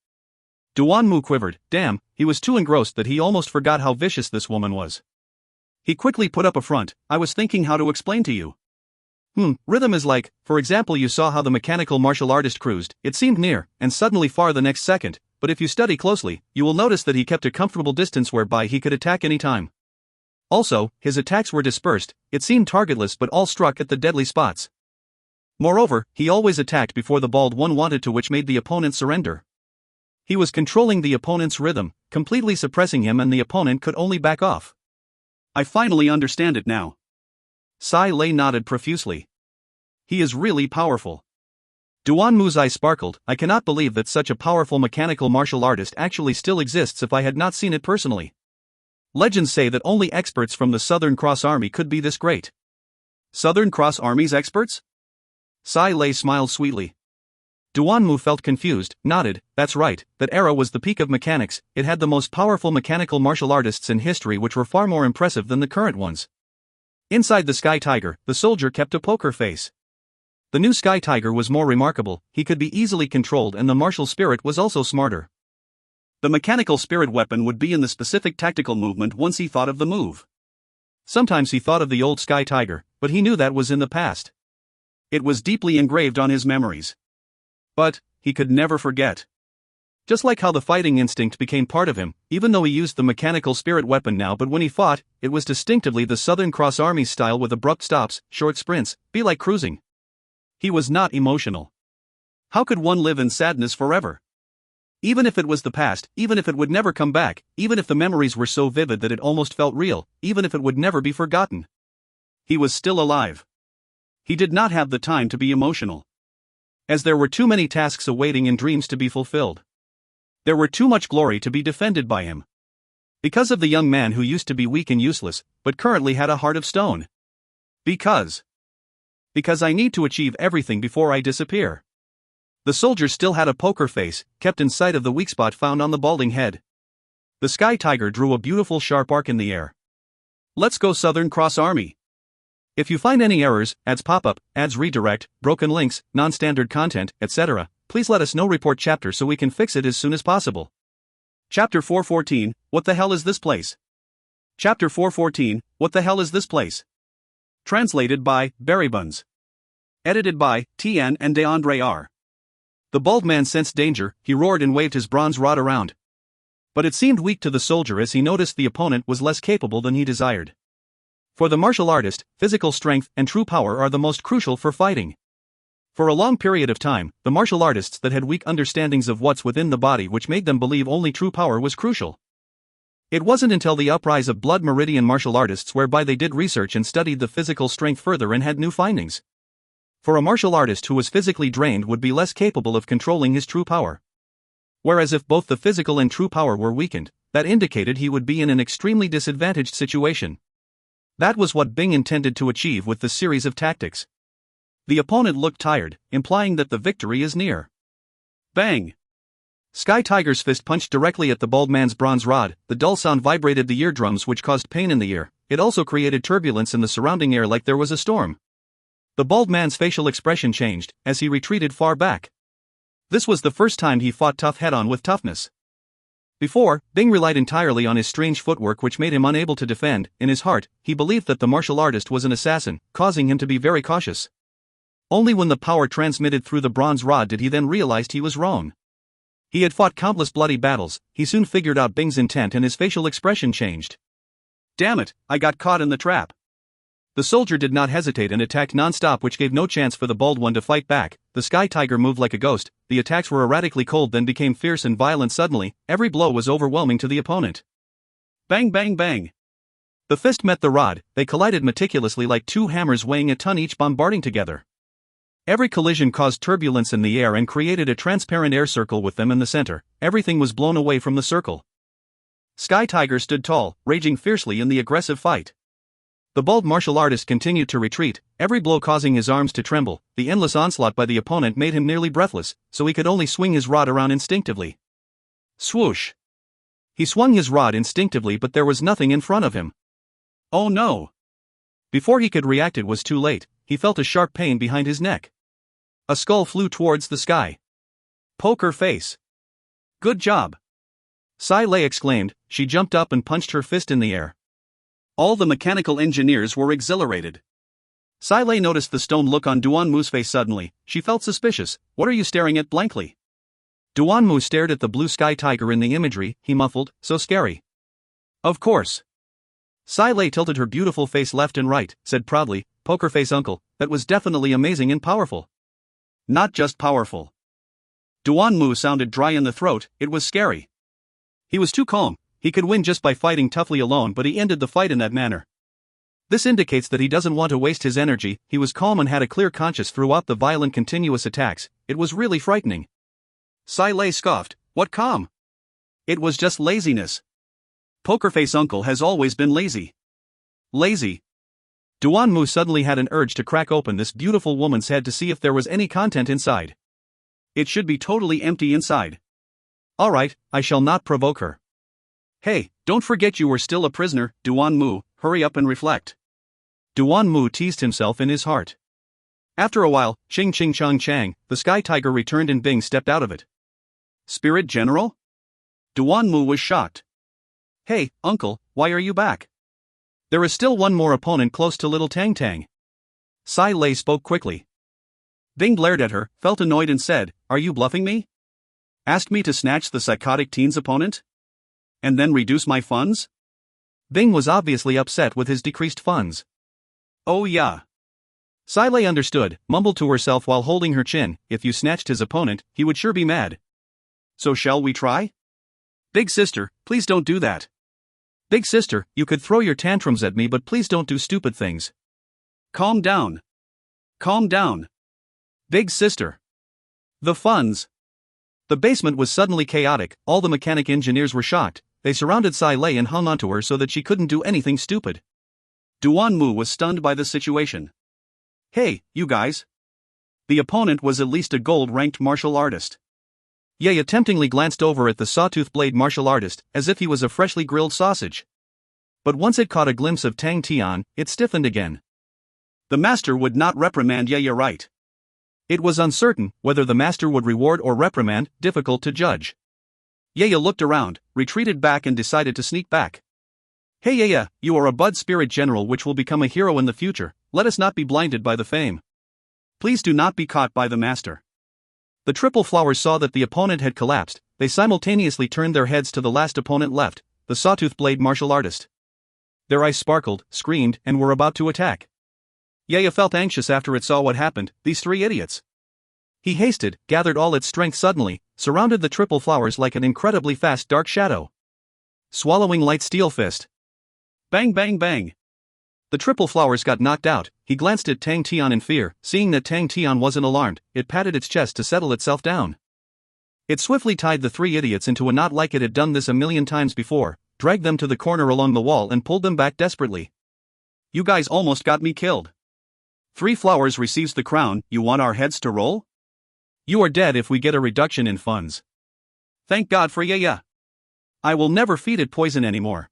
Duan Mu quivered. Damn, he was too engrossed that he almost forgot how vicious this woman was. He quickly put up a front. I was thinking how to explain to you. Rhythm is like, for example, you saw how the mechanical martial artist cruised. It seemed near, and suddenly far the next second, but if you study closely, you will notice that he kept a comfortable distance whereby he could attack any time. Also, his attacks were dispersed. It seemed targetless but all struck at the deadly spots. Moreover, he always attacked before the bald one wanted to, which made the opponent surrender. He was controlling the opponent's rhythm, completely suppressing him, and the opponent could only back off. I finally understand it now. Sai Lei nodded profusely. He is really powerful. Duan Mu's eyes sparkled. I cannot believe that such a powerful mechanical martial artist actually still exists if I had not seen it personally. Legends say that only experts from the Southern Cross Army could be this great. Southern Cross Army's experts? Sai Lei smiled sweetly. Duan Mu felt confused, nodded. That's right, that era was the peak of mechanics. It had the most powerful mechanical martial artists in history, which were far more impressive than the current ones. Inside the Sky Tiger, the soldier kept a poker face. The new Sky Tiger was more remarkable. He could be easily controlled, and the martial spirit was also smarter. The mechanical spirit weapon would be in the specific tactical movement once he thought of the move. Sometimes he thought of the old Sky Tiger, but he knew that was in the past. It was deeply engraved on his memories. But he could never forget. Just like how the fighting instinct became part of him, even though he used the mechanical spirit weapon now, but when he fought, it was distinctively the Southern Cross Army style with abrupt stops, short sprints, be like cruising. He was not emotional. How could one live in sadness forever? Even if it was the past, even if it would never come back, even if the memories were so vivid that it almost felt real, even if it would never be forgotten. He was still alive. He did not have the time to be emotional. As there were too many tasks awaiting and dreams to be fulfilled. There were too much glory to be defended by him. Because of the young man who used to be weak and useless, but currently had a heart of stone. Because I need to achieve everything before I disappear. The soldier still had a poker face, kept in sight of the weak spot found on the balding head. The Sky Tiger drew a beautiful sharp arc in the air. Let's go, Southern Cross Army. If you find any errors, ads pop up, ads redirect, broken links, non-standard content, etc., please let us know. Report chapter so we can fix it as soon as possible. Chapter 414, What the hell is this place? Chapter 414, What the hell is this place? Translated by Berrybuns. Edited by Tian and DeAndre R. The bald man sensed danger. He roared and waved his bronze rod around. But it seemed weak to the soldier as he noticed the opponent was less capable than he desired. For the martial artist, physical strength and true power are the most crucial for fighting. For a long period of time, the martial artists that had weak understandings of what's within the body, which made them believe only true power was crucial. It wasn't until the uprise of blood meridian martial artists whereby they did research and studied the physical strength further and had new findings. For a martial artist who was physically drained would be less capable of controlling his true power. Whereas if both the physical and true power were weakened, that indicated he would be in an extremely disadvantaged situation. That was what Bing intended to achieve with the series of tactics. The opponent looked tired, implying that the victory is near. Bang! Sky Tiger's fist punched directly at the bald man's bronze rod. The dull sound vibrated the eardrums, which caused pain in the ear. It also created turbulence in the surrounding air like there was a storm. The bald man's facial expression changed as he retreated far back. This was the first time he fought tough head-on with toughness. Before, Bing relied entirely on his strange footwork, which made him unable to defend. In his heart, he believed that the martial artist was an assassin, causing him to be very cautious. Only when the power transmitted through the bronze rod did he then realize he was wrong. He had fought countless bloody battles. He soon figured out Bing's intent and his facial expression changed. Damn it, I got caught in the trap. The soldier did not hesitate and attacked non-stop, which gave no chance for the bald one to fight back. The Sky Tiger moved like a ghost. The attacks were erratically cold, then became fierce and violent suddenly. Every blow was overwhelming to the opponent. Bang bang bang. The fist met the rod. They collided meticulously like two hammers weighing a ton each, bombarding together. Every collision caused turbulence in the air and created a transparent air circle with them in the center. Everything was blown away from the circle. Sky Tiger stood tall, raging fiercely in the aggressive fight. The bald martial artist continued to retreat, every blow causing his arms to tremble. The endless onslaught by the opponent made him nearly breathless, so he could only swing his rod around instinctively. Swoosh! He swung his rod instinctively, but there was nothing in front of him. Oh no! Before he could react, it was too late. He felt a sharp pain behind his neck. A skull flew towards the sky. Poker face. Good job. Sai Lei exclaimed. She jumped up and punched her fist in the air. All the mechanical engineers were exhilarated. Sai Lei noticed the stone look on Duanmu's face suddenly. She felt suspicious. What are you staring at blankly? Duanmu stared at the blue Sky Tiger in the imagery. He muffled, so scary. Of course. Sai Lei tilted her beautiful face left and right, said proudly, Poker face uncle, that was definitely amazing and powerful. Not just powerful. Duanmu sounded dry in the throat. It was scary. He was too calm. He could win just by fighting toughly alone, but he ended the fight in that manner. This indicates that he doesn't want to waste his energy. He was calm and had a clear conscience throughout the violent continuous attacks. It was really frightening. Sai Lei scoffed. What calm? It was just laziness. Pokerface uncle has always been lazy. Lazy. Duanmu suddenly had an urge to crack open this beautiful woman's head to see if there was any content inside. It should be totally empty inside. All right, I shall not provoke her. Hey, don't forget you were still a prisoner, Duanmu. Hurry up and reflect. Duanmu teased himself in his heart. After a while, Ching Ching Chong Chang, the Sky Tiger returned and Bing stepped out of it. Spirit General? Duanmu was shocked. Hey, uncle, why are you back? There is still one more opponent close to little Tang Tang. Sai Lei spoke quickly. Bing glared at her, felt annoyed and said, Are you bluffing me? Asked me to snatch the psychotic teen's opponent? And then reduce my funds? Bing was obviously upset with his decreased funds. Oh yeah. Sai Lei understood, mumbled to herself while holding her chin, if you snatched his opponent, he would sure be mad. So shall we try? Big sister, please don't do that. Big sister, you could throw your tantrums at me, but please don't do stupid things. Calm down. Calm down. Big sister. The funds. The basement was suddenly chaotic. All the mechanic engineers were shocked. They surrounded Sai Lei and hung onto her so that she couldn't do anything stupid. Duanmu was stunned by the situation. Hey, you guys. The opponent was at least a gold-ranked martial artist. Ye temptingly glanced over at the sawtooth blade martial artist, as if he was a freshly grilled sausage. But once it caught a glimpse of Tang Tian, it stiffened again. The master would not reprimand Ye, right? It was uncertain whether the master would reward or reprimand, difficult to judge. Ye looked around, retreated back and decided to sneak back. Hey Ye, you are a bud spirit general which will become a hero in the future. Let us not be blinded by the fame. Please do not be caught by the master. The triple flowers saw that the opponent had collapsed. They simultaneously turned their heads to the last opponent left, the sawtooth blade martial artist. Their eyes sparkled, screamed, and were about to attack. Ye felt anxious after it saw what happened. These three idiots. He hasted, gathered all its strength suddenly, surrounded the triple flowers like an incredibly fast dark shadow. Swallowing light steel fist. Bang bang bang. The triple flowers got knocked out. He glanced at Tang Tian in fear. Seeing that Tang Tian wasn't alarmed, it patted its chest to settle itself down. It swiftly tied the three idiots into a knot like it had done this a million times before, dragged them to the corner along the wall and pulled them back desperately. You guys almost got me killed. 3 flowers receives the crown. You want our heads to roll? You are dead if we get a reduction in funds. Thank God for ya. I will never feed it poison anymore.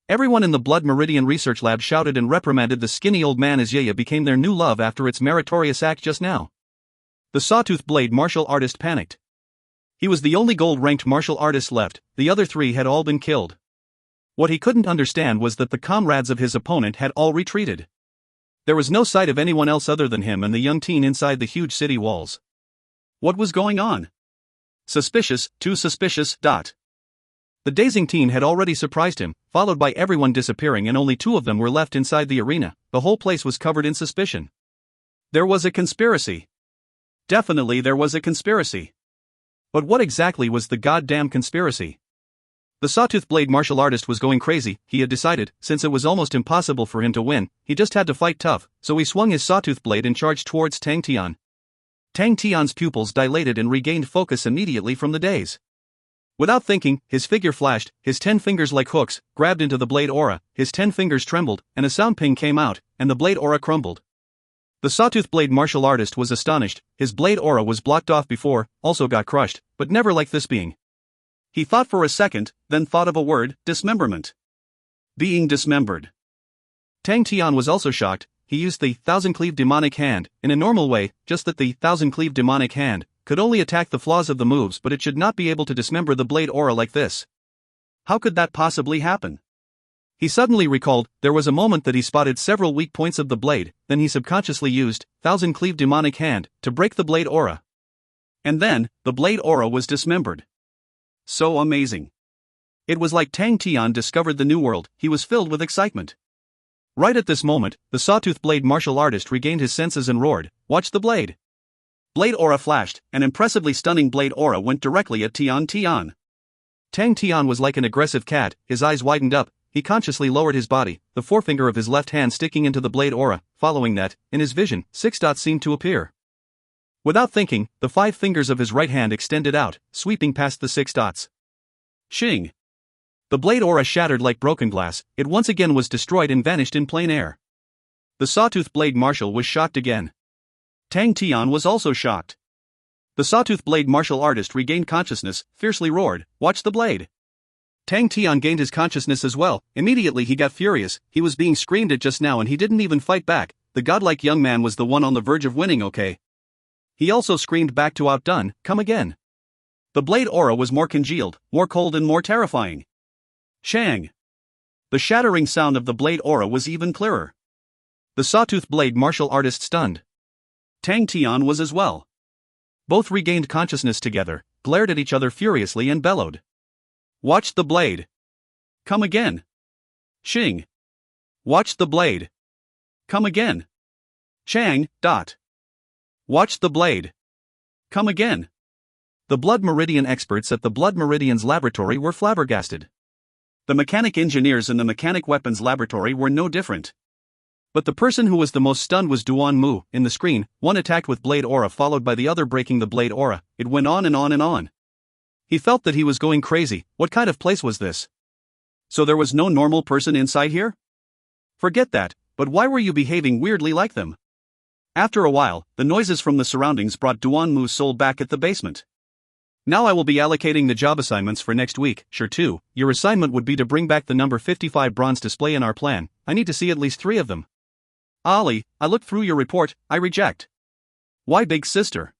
Everyone in the Blood Meridian Research Lab shouted and reprimanded the skinny old man as Yaya became their new love after its meritorious act just now. The Sawtooth Blade martial artist panicked. He was the only gold-ranked martial artist left, the other 3 had all been killed. What he couldn't understand was that the comrades of his opponent had all retreated. There was no sight of anyone else other than him and the young teen inside the huge city walls. What was going on? Suspicious, too suspicious. The dazing teen had already surprised him, followed by everyone disappearing and only 2 of them were left inside the arena. The whole place was covered in suspicion. There was a conspiracy. Definitely there was a conspiracy. But what exactly was the goddamn conspiracy? The Sawtooth Blade martial artist was going crazy. He had decided, since it was almost impossible for him to win, he just had to fight tough, so he swung his Sawtooth Blade and charged towards Tang Tian. Tang Tian's pupils dilated and regained focus immediately from the daze. Without thinking, his figure flashed, his 10 fingers like hooks, grabbed into the blade aura, his 10 fingers trembled, and a sound ping came out, and the blade aura crumbled. The Sawtooth Blade martial artist was astonished. His blade aura was blocked off before, also got crushed, but never like this being. He thought for a second, then thought of a word: dismemberment. Being dismembered. Tang Tian was also shocked. He used the thousand-cleave demonic hand, in a normal way, just that the thousand-cleave demonic hand could only attack the flaws of the moves, but it should not be able to dismember the blade aura like this. How could that possibly happen? He suddenly recalled, there was a moment that he spotted several weak points of the blade, then he subconsciously used thousand-cleave demonic hand to break the blade aura. And then, the blade aura was dismembered. So amazing. It was like Tang Tian discovered the new world. He was filled with excitement. Right at this moment, the Sawtooth Blade martial artist regained his senses and roared, "Watch the blade!" Blade aura flashed, an impressively stunning blade aura went directly at Tian. Tang Tian was like an aggressive cat, his eyes widened up, he consciously lowered his body, the forefinger of his left hand sticking into the blade aura. Following that, in his vision, 6 dots seemed to appear. Without thinking, the 5 fingers of his right hand extended out, sweeping past the 6 dots. Shing! The blade aura shattered like broken glass, it once again was destroyed and vanished in plain air. The Sawtooth Blade marshal was shocked again. Tang Tian was also shocked. The Sawtooth Blade martial artist regained consciousness, fiercely roared, "Watch the blade!" Tang Tian gained his consciousness as well. Immediately he got furious. He was being screamed at just now and he didn't even fight back. The godlike young man was the one on the verge of winning, okay? He also screamed back to outdone, "Come again!" The blade aura was more congealed, more cold and more terrifying. Shang! The shattering sound of the blade aura was even clearer. The Sawtooth Blade martial artist stunned. Tang Tian was as well. Both regained consciousness together, glared at each other furiously and bellowed. "Watch the blade! Come again! Shing! Watch the blade! Come again! Shang! Watch the blade! Come again!" The Blood Meridian experts at the Blood Meridian's laboratory were flabbergasted. The mechanic engineers in the mechanic weapons laboratory were no different. But the person who was the most stunned was Duan Mu. In the screen, one attacked with blade aura followed by the other breaking the blade aura. It went on and on and on. He felt that he was going crazy. What kind of place was this? So there was no normal person inside here? Forget that, but why were you behaving weirdly like them? After a while, the noises from the surroundings brought Duan Mu's soul back at the basement. "Now I will be allocating the job assignments for next week. Sure too, your assignment would be to bring back the number 55 bronze display in our plan. I need to see at least 3 of them." "Ali, I looked through your report, I reject." "Why, big sister?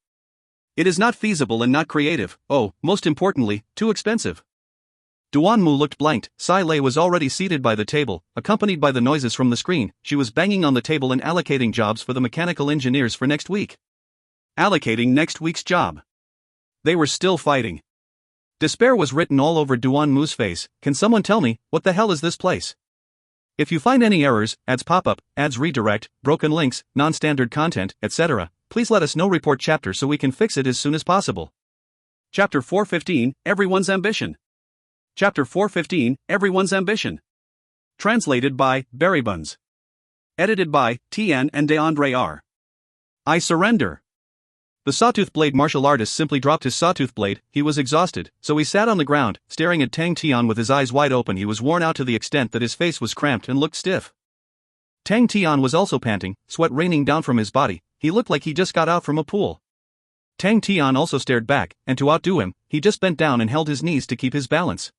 It is not feasible and not creative, oh, most importantly, too expensive." Duan Mu looked blanked. Sai Lei was already seated by the table, accompanied by the noises from the screen. She was banging on the table and allocating jobs for the mechanical engineers for next week. Allocating next week's job. They were still fighting. Despair was written all over Duan Mu's face. "Can someone tell me, what the hell is this place? If you find any errors, ads pop up, ads redirect, broken links, non-standard content, etc., please let us know. Report chapter so we can fix it as soon as possible." Chapter 415, Everyone's Ambition. Chapter 415, Everyone's Ambition. Translated by Berrybuns. Edited by Tian and DeAndre R. I surrender. The sawtooth blade martial artist simply dropped his sawtooth blade. He was exhausted, so he sat on the ground, staring at Tang Tian with his eyes wide open. He was worn out to the extent that his face was cramped and looked stiff. Tang Tian was also panting, sweat raining down from his body. He looked like he just got out from a pool. Tang Tian also stared back, and to outdo him, he just bent down and held his knees to keep his balance.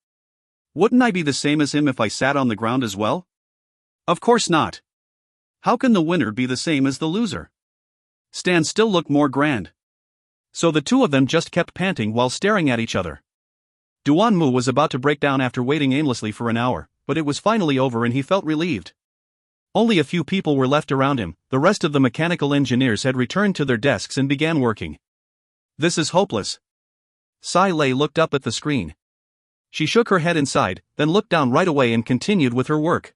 Wouldn't I be the same as him if I sat on the ground as well? Of course not. How can the winner be the same as the loser? Stand still looked more grand. So the two of them just kept panting while staring at each other. Duan Mu was about to break down after waiting aimlessly for an hour, but it was finally over and he felt relieved. Only a few people were left around him. The rest of the mechanical engineers had returned to their desks and began working. This is hopeless. Sai Lei looked up at the screen. She shook her head inside, then looked down right away and continued with her work.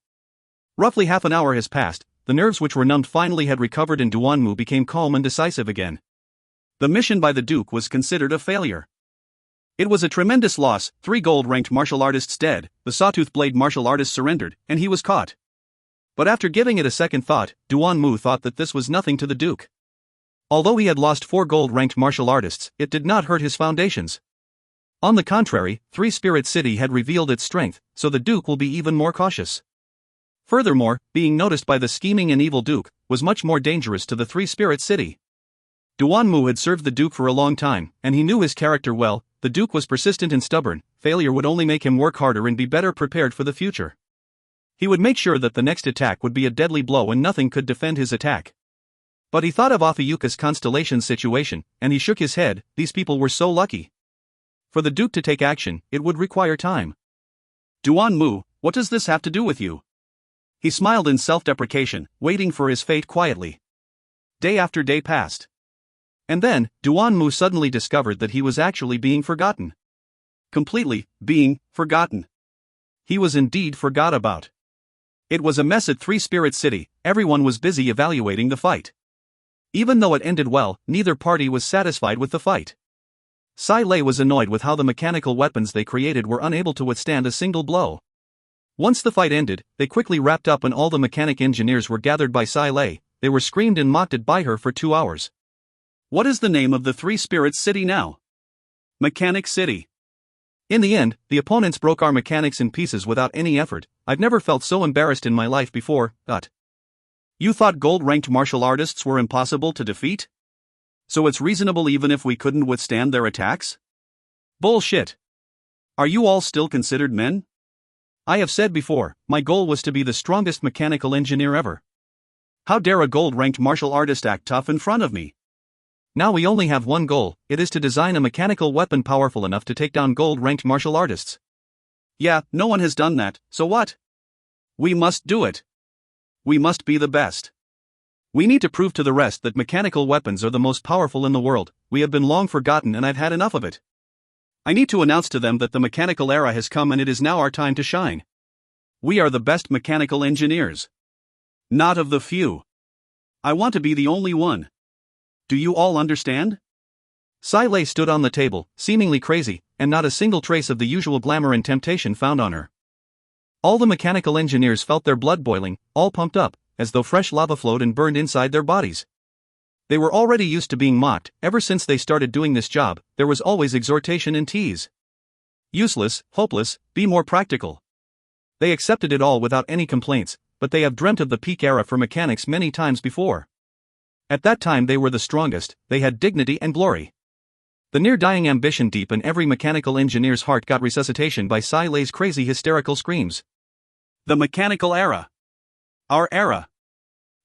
Roughly half an hour has passed. The nerves which were numbed finally had recovered and Duan Mu became calm and decisive again. The mission by the Duke was considered a failure. It was a tremendous loss, 3 gold-ranked martial artists dead, the sawtooth blade martial artist surrendered, and he was caught. But after giving it a second thought, Duan Mu thought that this was nothing to the Duke. Although he had lost 4 gold-ranked martial artists, it did not hurt his foundations. On the contrary, Three Spirit City had revealed its strength, so the Duke will be even more cautious. Furthermore, being noticed by the scheming and evil Duke was much more dangerous to the Three Spirit City. Duan Mu had served the Duke for a long time, and he knew his character well. The Duke was persistent and stubborn. Failure would only make him work harder and be better prepared for the future. He would make sure that the next attack would be a deadly blow and nothing could defend his attack. But he thought of Othayuka's constellation situation, and he shook his head. These people were so lucky. For the Duke to take action, it would require time. Duan Mu, what does this have to do with you? He smiled in self-deprecation, waiting for his fate quietly. Day after day passed. And then, Duan Mu suddenly discovered that he was actually being forgotten. Completely, being forgotten. He was indeed forgot about. It was a mess at Three Spirit City. Everyone was busy evaluating the fight. Even though it ended well, neither party was satisfied with the fight. Sai Lei was annoyed with how the mechanical weapons they created were unable to withstand a single blow. Once the fight ended, they quickly wrapped up and all the mechanic engineers were gathered by Sai Lei. They were screamed and mocked at by her for 2 hours. What is the name of the Three Spirits City now? Mechanic City. In the end, the opponents broke our mechanics in pieces without any effort. I've never felt so embarrassed in my life before. You thought gold-ranked martial artists were impossible to defeat? So it's reasonable even if we couldn't withstand their attacks? Bullshit. Are you all still considered men? I have said before, my goal was to be the strongest mechanical engineer ever. How dare a gold-ranked martial artist act tough in front of me? Now we only have one goal, it is to design a mechanical weapon powerful enough to take down gold-ranked martial artists. Yeah, no one has done that, so what? We must do it. We must be the best. We need to prove to the rest that mechanical weapons are the most powerful in the world. We have been long forgotten and I've had enough of it. I need to announce to them that the mechanical era has come and it is now our time to shine. We are the best mechanical engineers. Not of the few. I want to be the only one. Do you all understand? Sai Lei stood on the table, seemingly crazy, and not a single trace of the usual glamour and temptation found on her. All the mechanical engineers felt their blood boiling, all pumped up, as though fresh lava flowed and burned inside their bodies. They were already used to being mocked. Ever since they started doing this job, there was always exhortation and tease. Useless, hopeless, be more practical. They accepted it all without any complaints, but they have dreamt of the peak era for mechanics many times before. At that time they were the strongest, they had dignity and glory. The near-dying ambition deep in every mechanical engineer's heart got resuscitation by Sai Lei's crazy hysterical screams. The mechanical era. Our era.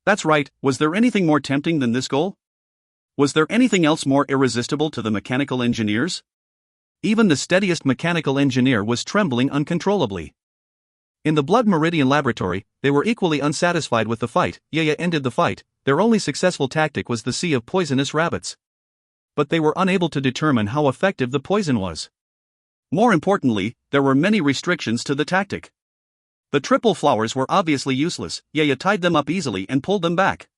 That's right, was there anything more tempting than this goal? Was there anything else more irresistible to the mechanical engineers? Even the steadiest mechanical engineer was trembling uncontrollably. In the Blood Meridian laboratory, they were equally unsatisfied with the fight. Yaya ended the fight. Their only successful tactic was the sea of poisonous rabbits. But they were unable to determine how effective the poison was. More importantly, there were many restrictions to the tactic. The triple flowers were obviously useless. Yaya tied them up easily and pulled them back.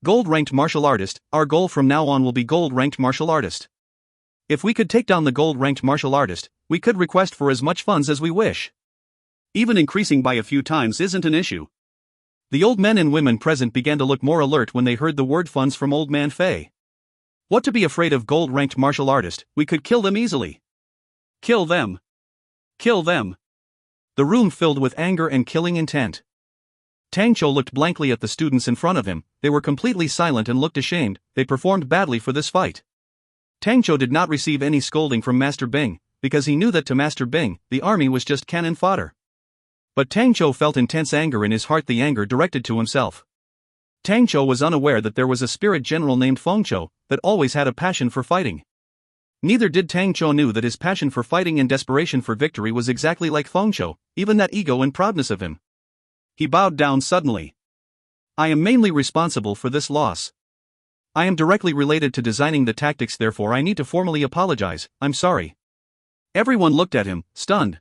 Gold-ranked martial artist, our goal from now on will be gold-ranked martial artist. If we could take down the gold-ranked martial artist, we could request for as much funds as we wish. Even increasing by a few times isn't an issue. The old men and women present began to look more alert when they heard the word funds from Old Man Fei. What to be afraid of gold-ranked martial artist, we could kill them easily. Kill them. Kill them. The room filled with anger and killing intent. Tang Chou looked blankly at the students in front of him. They were completely silent and looked ashamed. They performed badly for this fight. Tang Chou did not receive any scolding from Master Bing, because he knew that to Master Bing, the army was just cannon fodder. But Tang Chou felt intense anger in his heart, the anger directed to himself. Tang Chou was unaware that there was a spirit general named Feng Chou that always had a passion for fighting. Neither did Tang Chou knew that his passion for fighting and desperation for victory was exactly like Feng Chou, even that ego and proudness of him. He bowed down suddenly. I am mainly responsible for this loss. I am directly related to designing the tactics, therefore I need to formally apologize. I'm sorry. Everyone looked at him, stunned.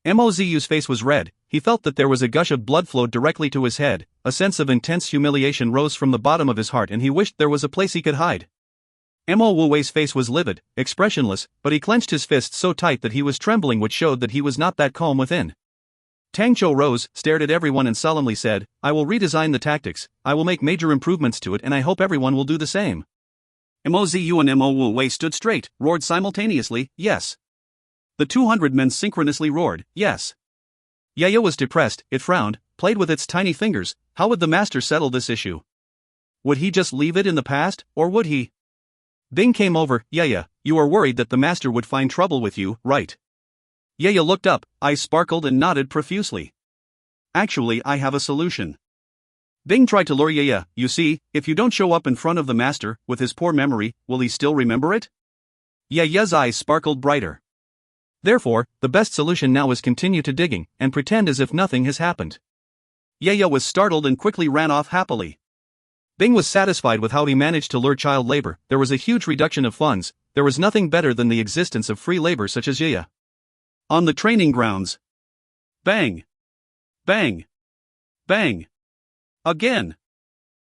Mozu's face was red. He felt that there was a gush of blood flowed directly to his head. A sense of intense humiliation rose from the bottom of his heart and he wished there was a place he could hide. Mo Wuwei's face was livid, expressionless, but he clenched his fists so tight that he was trembling, which showed that he was not that calm within. Tang Chou rose, stared at everyone and solemnly said, I will redesign the tactics, I will make major improvements to it, and I hope everyone will do the same. Mozu and Mo Wuwei stood straight, roared simultaneously, yes. The 200 men synchronously roared, yes. Yaya was depressed, it frowned, played with its tiny fingers. How would the master settle this issue? Would he just leave it in the past, or would he? Bing came over. Yaya, you are worried that the master would find trouble with you, right? Yaya looked up, eyes sparkled and nodded profusely. Actually, I have a solution. Bing tried to lure Yaya. You see, if you don't show up in front of the master, with his poor memory, will he still remember it? Yaya's eyes sparkled brighter. Therefore, the best solution now is continue to digging, and pretend as if nothing has happened. Yaya was startled and quickly ran off happily. Bing was satisfied with how he managed to lure child labor. There was a huge reduction of funds. There was nothing better than the existence of free labor such as Yaya. On the training grounds. Bang! Bang! Bang! Again!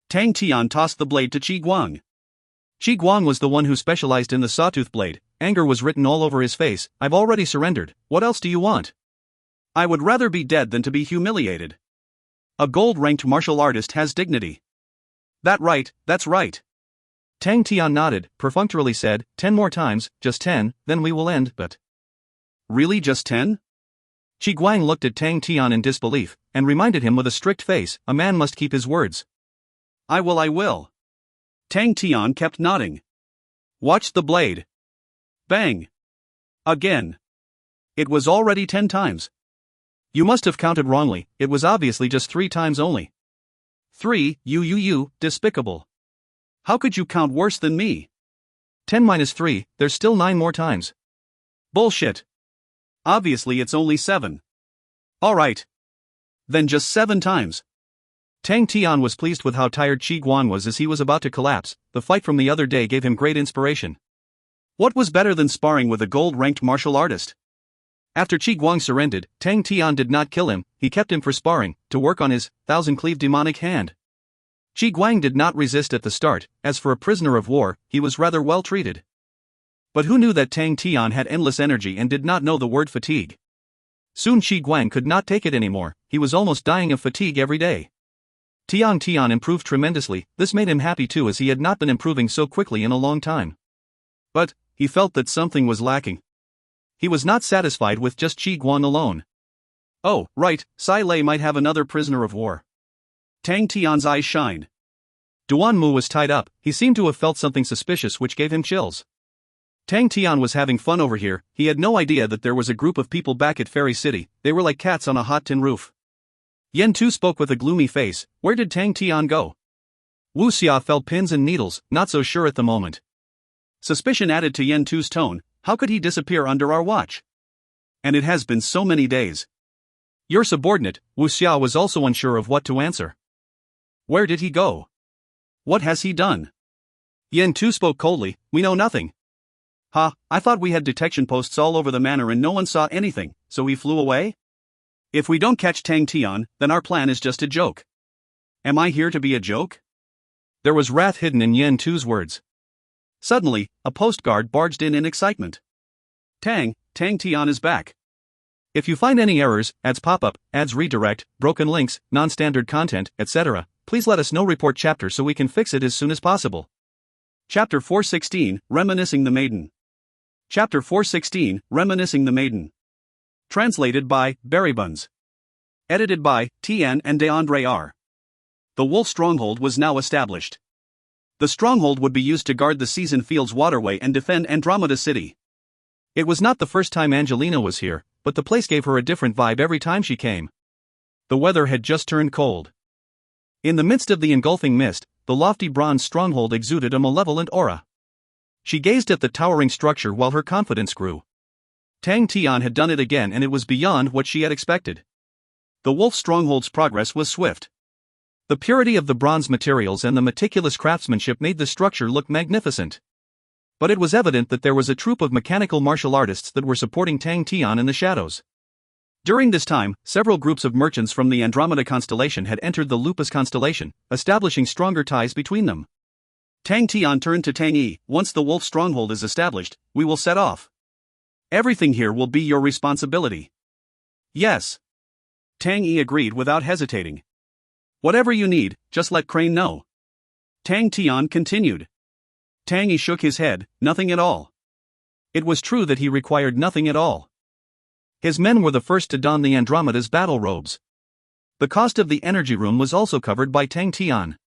Tang Tian tossed the blade to Qi Guang. Qi Guang was the one who specialized in the sawtooth blade. Anger was written all over his face. I've already surrendered. What else do you want? I would rather be dead than to be humiliated. A gold-ranked martial artist has dignity. That's right. Tang Tian nodded, perfunctorily said, 10 more times, just 10, then we will end, but... Really just 10? Qi Guang looked at Tang Tian in disbelief, and reminded him with a strict face, a man must keep his words. I will. Tang Tian kept nodding. Watch the blade. Bang! Again. It was already 10 times. You must have counted wrongly, it was obviously just 3 times only. 3, you, despicable. How could you count worse than me? 10 minus 3, there's still 9 more times. Bullshit. Obviously it's only 7. Alright. Then just 7 times. Tang Tian was pleased with how tired Qi Guang was as he was about to collapse. The fight from the other day gave him great inspiration. What was better than sparring with a gold-ranked martial artist? After Qi Guang surrendered, Tang Tian did not kill him, he kept him for sparring, to work on his thousand-cleaved demonic hand. Qi Guang did not resist at the start. As for a prisoner of war, he was rather well treated. But who knew that Tang Tian had endless energy and did not know the word fatigue? Soon Qi Guang could not take it anymore, he was almost dying of fatigue every day. Tian improved tremendously. This made him happy too, as he had not been improving so quickly in a long time. But he felt that something was lacking. He was not satisfied with just Qi Guang alone. Oh, right, Sai Lei might have another prisoner of war. Tang Tian's eyes shined. Duan Mu was tied up. He seemed to have felt something suspicious which gave him chills. Tang Tian was having fun over here. He had no idea that there was a group of people back at Fairy City. They were like cats on a hot tin roof. Yen Tu spoke with a gloomy face. Where did Tang Tian go? Wu Xia felt pins and needles, not so sure at the moment. Suspicion added to Yen Tu's tone. How could he disappear under our watch? And it has been so many days. Your subordinate, Wu Xia, was also unsure of what to answer. Where did he go? What has he done? Yen Tu spoke coldly. We know nothing. I thought we had detection posts all over the manor and no one saw anything, so he flew away? If we don't catch Tang Tian, then our plan is just a joke. Am I here to be a joke? There was wrath hidden in Yen Tu's words. Suddenly, a postguard barged in excitement. Tang Tian is back. If you find any errors, ads pop up, ads redirect, broken links, non-standard content, etc., please let us know. Report chapter so we can fix it as soon as possible. Chapter 416, Reminiscing the Maiden. Chapter 416, Reminiscing the Maiden. Translated by Berrybuns. Edited by Tian and DeAndre R. The wolf stronghold was now established. The stronghold would be used to guard the Season Fields waterway and defend Andromeda City. It was not the first time Angelina was here, but the place gave her a different vibe every time she came. The weather had just turned cold. In the midst of the engulfing mist, the lofty bronze stronghold exuded a malevolent aura. She gazed at the towering structure while her confidence grew. Tang Tian had done it again, and it was beyond what she had expected. The wolf stronghold's progress was swift. The purity of the bronze materials and the meticulous craftsmanship made the structure look magnificent. But it was evident that there was a troupe of mechanical martial artists that were supporting Tang Tian in the shadows. During this time, several groups of merchants from the Andromeda constellation had entered the Lupus constellation, establishing stronger ties between them. Tang Tian turned to Tang Yi. Once the wolf stronghold is established, we will set off. Everything here will be your responsibility. Yes. Tang Yi agreed without hesitating. Whatever you need, just let Crane know. Tang Tian continued. Tang Yi shook his head, nothing at all. It was true that he required nothing at all. His men were the first to don the Andromeda's battle robes. The cost of the energy room was also covered by Tang Tian.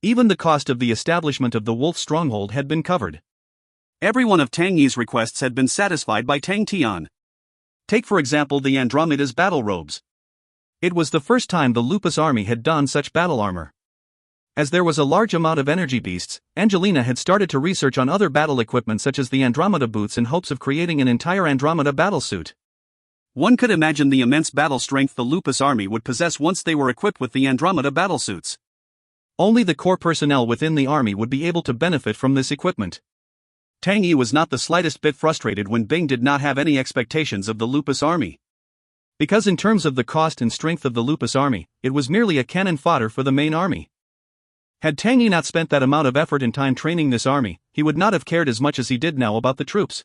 Even the cost of the establishment of the wolf stronghold had been covered. Every one of Tang Yi's requests had been satisfied by Tang Tian. Take for example the Andromeda's battle robes. It was the first time the Lupus army had donned such battle armor. As there was a large amount of energy beasts, Angelina had started to research on other battle equipment such as the Andromeda boots in hopes of creating an entire Andromeda battlesuit. One could imagine the immense battle strength the Lupus army would possess once they were equipped with the Andromeda battlesuits. Only the core personnel within the army would be able to benefit from this equipment. Tang Yi was not the slightest bit frustrated when Bing did not have any expectations of the Lupus army. Because in terms of the cost and strength of the Lupus army, it was merely a cannon fodder for the main army. Had Tang Yi not spent that amount of effort and time training this army, he would not have cared as much as he did now about the troops.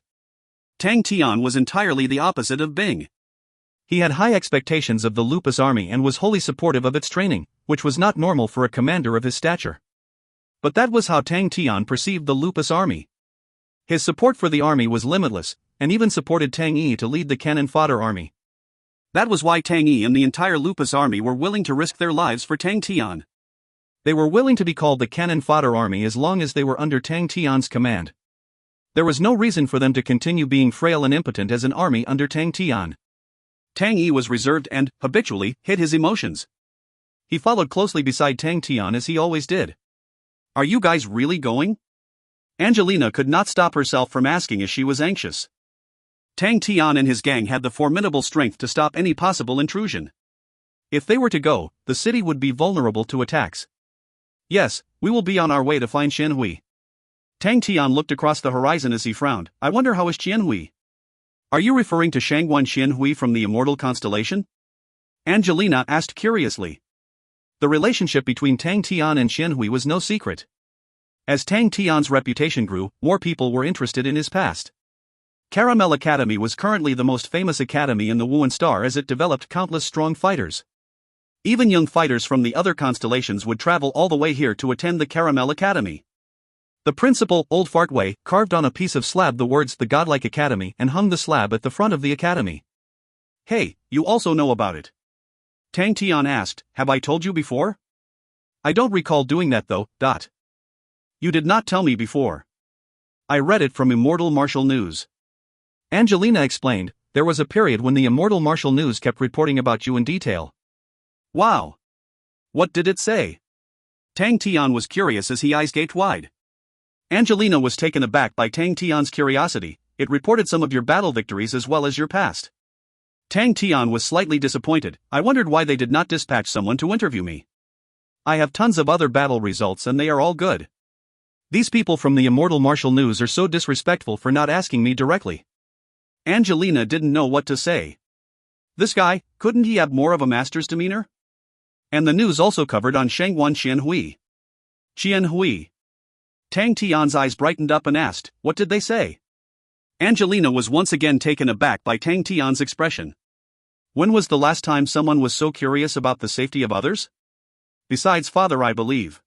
Tang Tian was entirely the opposite of Bing. He had high expectations of the Lupus army and was wholly supportive of its training, which was not normal for a commander of his stature. But that was how Tang Tian perceived the Lupus army. His support for the army was limitless, and even supported Tang Yi to lead the cannon fodder army. That was why Tang Yi and the entire Lupus army were willing to risk their lives for Tang Tian. They were willing to be called the cannon fodder army as long as they were under Tang Tian's command. There was no reason for them to continue being frail and impotent as an army under Tang Tian. Tang Yi was reserved and, habitually, hid his emotions. He followed closely beside Tang Tian as he always did. Are you guys really going? Angelina could not stop herself from asking as she was anxious. Tang Tian and his gang had the formidable strength to stop any possible intrusion. If they were to go, the city would be vulnerable to attacks. Yes, we will be on our way to find Xianhui. Tang Tian looked across the horizon as he frowned. I wonder how is Xianhui? Are you referring to Shangguan Xianhui from the Immortal Constellation? Angelina asked curiously. The relationship between Tang Tian and Xianhui was no secret. As Tang Tian's reputation grew, more people were interested in his past. Caramel Academy was currently the most famous academy in the Wuan Star as it developed countless strong fighters. Even young fighters from the other constellations would travel all the way here to attend the Caramel Academy. The principal, Old Fartway, carved on a piece of slab the words The Godlike Academy and hung the slab at the front of the academy. Hey, you also know about it? Tang Tian asked, have I told you before? I don't recall doing that though. You did not tell me before. I read it from Immortal Martial News. Angelina explained, there was a period when the Immortal Martial News kept reporting about you in detail. Wow. What did it say? Tang Tian was curious as his eyes gaped wide. Angelina was taken aback by Tang Tian's curiosity. It reported some of your battle victories as well as your past. Tang Tian was slightly disappointed. I wondered why they did not dispatch someone to interview me. I have tons of other battle results and they are all good. These people from the Immortal Martial News are so disrespectful for not asking me directly. Angelina didn't know what to say. This guy, couldn't he have more of a master's demeanor? And the news also covered on Shangguan Xianhui. Xianhui. Tang Tian's eyes brightened up and asked, "What did they say?" Angelina was once again taken aback by Tang Tian's expression. When was the last time someone was so curious about the safety of others? Besides father, I believe.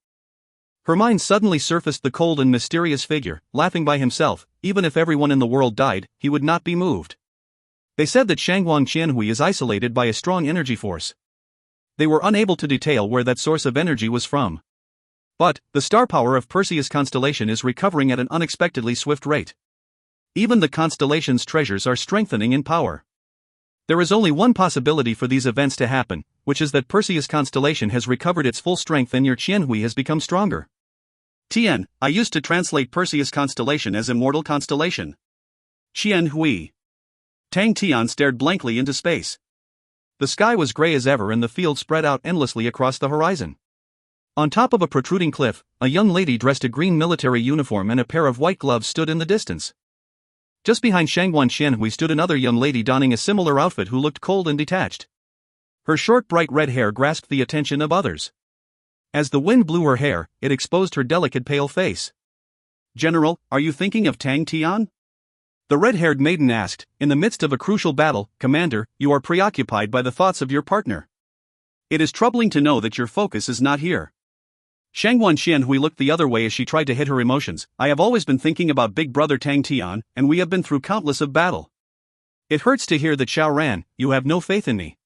Her mind suddenly surfaced the cold and mysterious figure, laughing by himself. Even if everyone in the world died, he would not be moved. They said that Shangwang Qianhui is isolated by a strong energy force. They were unable to detail where that source of energy was from. But the star power of Perseus constellation is recovering at an unexpectedly swift rate. Even the constellation's treasures are strengthening in power. There is only one possibility for these events to happen, which is that Perseus constellation has recovered its full strength and your Qianhui has become stronger. Tian, I used to translate Perseus constellation as immortal constellation. Qianhui. Tang Tian stared blankly into space. The sky was gray as ever and the field spread out endlessly across the horizon. On top of a protruding cliff, a young lady dressed in a green military uniform and a pair of white gloves stood in the distance. Just behind Shangwan Qianhui stood another young lady donning a similar outfit who looked cold and detached. Her short bright red hair grasped the attention of others. As the wind blew her hair, it exposed her delicate pale face. "General, are you thinking of Tang Tian?" The red-haired maiden asked. "In the midst of a crucial battle, Commander, you are preoccupied by the thoughts of your partner. It is troubling to know that your focus is not here." Shangwan Qianhui looked the other way as she tried to hid her emotions. "I have always been thinking about big brother Tang Tian, and we have been through countless of battle. It hurts to hear that Xiao Ran, you have no faith in me."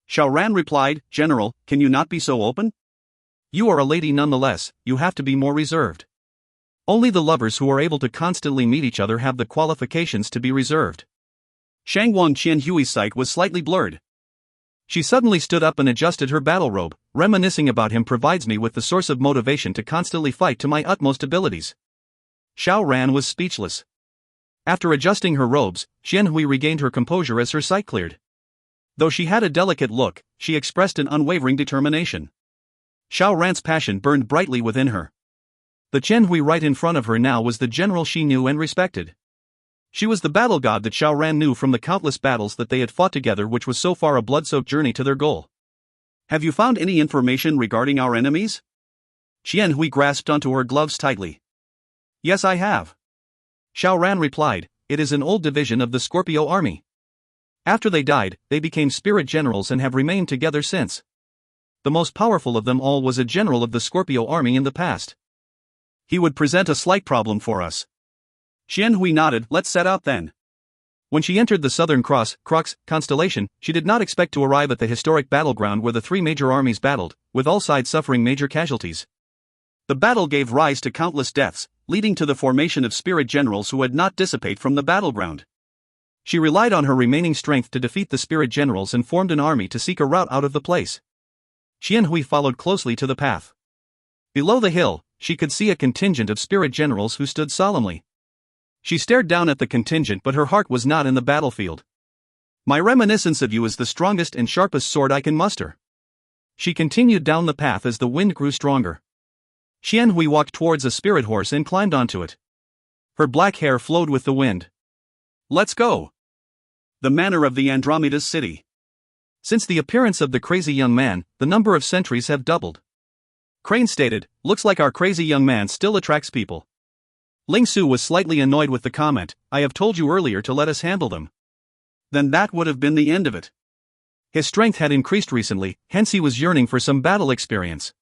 Xiao Ran replied, "General, can you not be so open? You are a lady nonetheless, you have to be more reserved. Only the lovers who are able to constantly meet each other have the qualifications to be reserved." Shangwang Qianhui's sight was slightly blurred. She suddenly stood up and adjusted her battle robe. "Reminiscing about him provides me with the source of motivation to constantly fight to my utmost abilities." Xiao Ran was speechless. After adjusting her robes, Qianhui regained her composure as her sight cleared. Though she had a delicate look, she expressed an unwavering determination. Xiao Ran's passion burned brightly within her. The Qianhui right in front of her now was the general she knew and respected. She was the battle god that Xiao Ran knew from the countless battles that they had fought together, which was so far a blood-soaked journey to their goal. "Have you found any information regarding our enemies?" Qianhui grasped onto her gloves tightly. "Yes, I have." Xiao Ran replied, "It is an old division of the Scorpio army. After they died, they became spirit generals and have remained together since. The most powerful of them all was a general of the Scorpio army in the past. He would present a slight problem for us." Qianhui nodded. "Let's set out then." When she entered the Southern Cross constellation, she did not expect to arrive at the historic battleground where the three major armies battled, with all sides suffering major casualties. The battle gave rise to countless deaths, leading to the formation of spirit generals who had not dissipate from the battleground. She relied on her remaining strength to defeat the spirit generals and formed an army to seek a route out of the place. Qianhui followed closely to the path. Below the hill, she could see a contingent of spirit generals who stood solemnly. She stared down at the contingent, but her heart was not in the battlefield. "My reminiscence of you is the strongest and sharpest sword I can muster." She continued down the path as the wind grew stronger. Qianhui walked towards a spirit horse and climbed onto it. Her black hair flowed with the wind. "Let's go." The manor of the Andromeda's city. Since the appearance of the crazy young man, the number of sentries have doubled. Crane stated, "Looks like our crazy young man still attracts people." Ling Su was slightly annoyed with the comment. "I have told you earlier to let us handle them." Then that would have been the end of it. His strength had increased recently, hence he was yearning for some battle experience.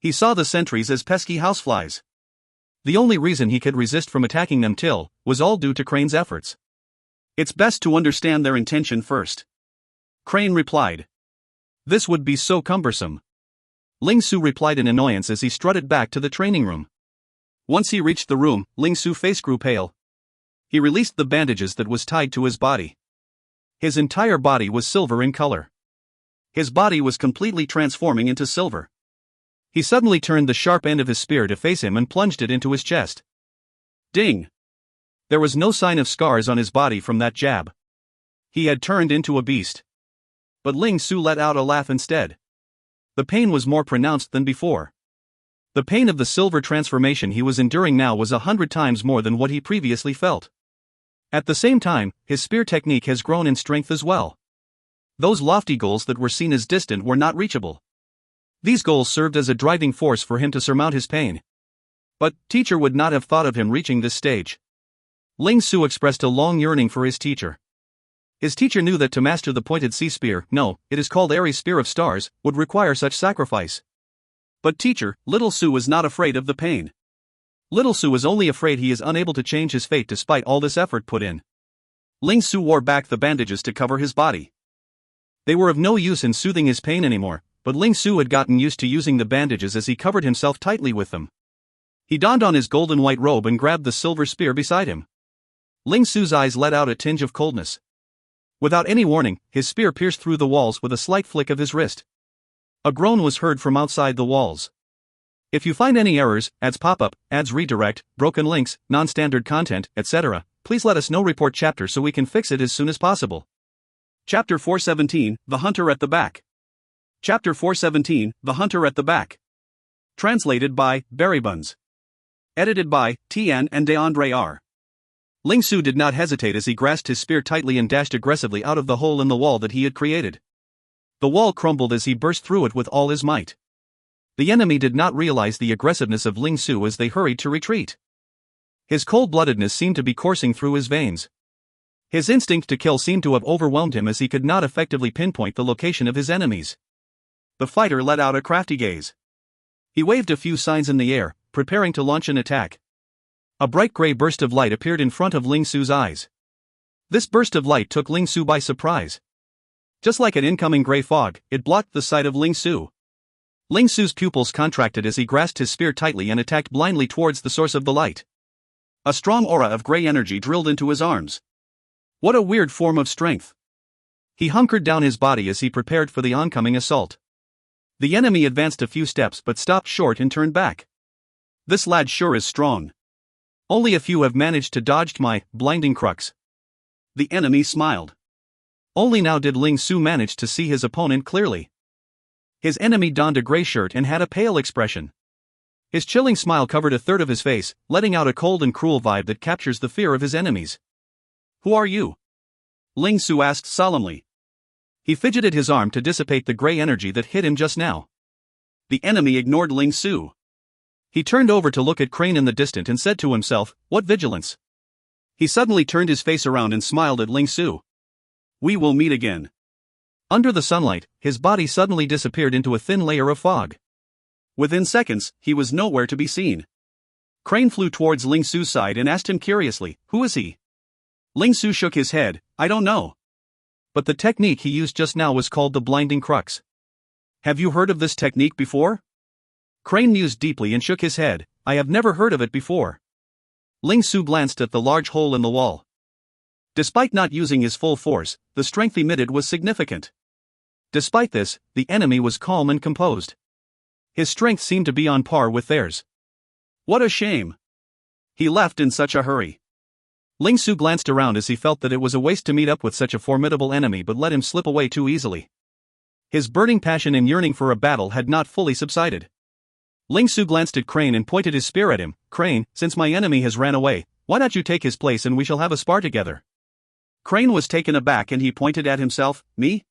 He saw the sentries as pesky houseflies. The only reason he could resist from attacking them was all due to Crane's efforts. "It's best to understand their intention first," Crane replied. "This would be so cumbersome." Ling Su replied in annoyance as he strutted back to the training room. Once he reached the room, Ling Su's face grew pale. He released the bandages that was tied to his body. His entire body was silver in color. His body was completely transforming into silver. He suddenly turned the sharp end of his spear to face him and plunged it into his chest. Ding! There was no sign of scars on his body from that jab. He had turned into a beast. But Ling Su let out a laugh instead. The pain was more pronounced than before. The pain of the silver transformation he was enduring now was 100 times more than what he previously felt. At the same time, his spear technique has grown in strength as well. Those lofty goals that were seen as distant were not reachable. These goals served as a driving force for him to surmount his pain. But teacher would not have thought of him reaching this stage. Ling Su expressed a long yearning for his teacher. His teacher knew that to master the pointed sea spear, no, it is called Ares Spear of Stars, would require such sacrifice. But teacher, little Su was not afraid of the pain. Little Su is only afraid he is unable to change his fate despite all this effort put in. Ling Su wore back the bandages to cover his body. They were of no use in soothing his pain anymore, but Ling Su had gotten used to using the bandages as he covered himself tightly with them. He donned on his golden white robe and grabbed the silver spear beside him. Ling Su's eyes let out a tinge of coldness. Without any warning, his spear pierced through the walls with a slight flick of his wrist. A groan was heard from outside the walls. If you find any errors, ads pop up, ads redirect, broken links, non-standard content, etc., please let us know. Report chapter so we can fix it as soon as possible. Chapter 417, The Hunter at the Back. Chapter 417, The Hunter at the Back. Translated by Berrybuns. Edited by Tian and DeAndre R. Ling Su did not hesitate as he grasped his spear tightly and dashed aggressively out of the hole in the wall that he had created. The wall crumbled as he burst through it with all his might. The enemy did not realize the aggressiveness of Ling Su as they hurried to retreat. His cold-bloodedness seemed to be coursing through his veins. His instinct to kill seemed to have overwhelmed him as he could not effectively pinpoint the location of his enemies. The fighter let out a crafty gaze. He waved a few signs in the air, preparing to launch an attack. A bright gray burst of light appeared in front of Ling Su's eyes. This burst of light took Ling Su by surprise. Just like an incoming gray fog, it blocked the sight of Ling Su. Ling Su's pupils contracted as he grasped his spear tightly and attacked blindly towards the source of the light. A strong aura of gray energy drilled into his arms. What a weird form of strength. He hunkered down his body as he prepared for the oncoming assault. The enemy advanced a few steps but stopped short and turned back. This lad sure is strong. Only a few have managed to dodge my blinding crux. The enemy smiled. Only now did Ling Su manage to see his opponent clearly. His enemy donned a gray shirt and had a pale expression. His chilling smile covered a third of his face, letting out a cold and cruel vibe that captures the fear of his enemies. Who are you? Ling Su asked solemnly. He fidgeted his arm to dissipate the gray energy that hit him just now. The enemy ignored Ling Su. He turned over to look at Crane in the distance and said to himself, "What vigilance?" He suddenly turned his face around and smiled at Ling Su. We will meet again. Under the sunlight, his body suddenly disappeared into a thin layer of fog. Within seconds, he was nowhere to be seen. Crane flew towards Ling Su's side and asked him curiously, "Who is he?" Ling Su shook his head, "I don't know." But the technique he used just now was called the blinding crux. Have you heard of this technique before? Crane mused deeply and shook his head, "I have never heard of it before." Ling Su glanced at the large hole in the wall. Despite not using his full force, the strength emitted was significant. Despite this, the enemy was calm and composed. His strength seemed to be on par with theirs. What a shame. He left in such a hurry. Ling Su glanced around as he felt that it was a waste to meet up with such a formidable enemy but let him slip away too easily. His burning passion and yearning for a battle had not fully subsided. Ling Su glanced at Crane and pointed his spear at him. "Crane, since my enemy has ran away, why not you take his place and we shall have a spar together?" Crane was taken aback and he pointed at himself. "Me?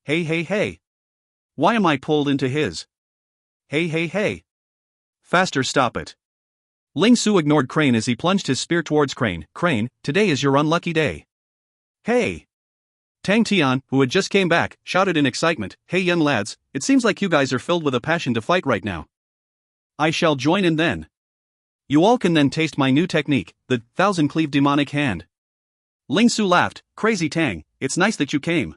Hey hey hey. Why am I pulled into his? Hey hey hey. Faster, stop it." Ling Su ignored Crane as he plunged his spear towards Crane. "Crane, today is your unlucky day." Hey! Tang Tian, who had just came back, shouted in excitement, "Hey young lads, it seems like you guys are filled with a passion to fight right now. I shall join in then. You all can then taste my new technique, the thousand-cleave demonic hand." Ling Su laughed. "Crazy Tang, it's nice that you came.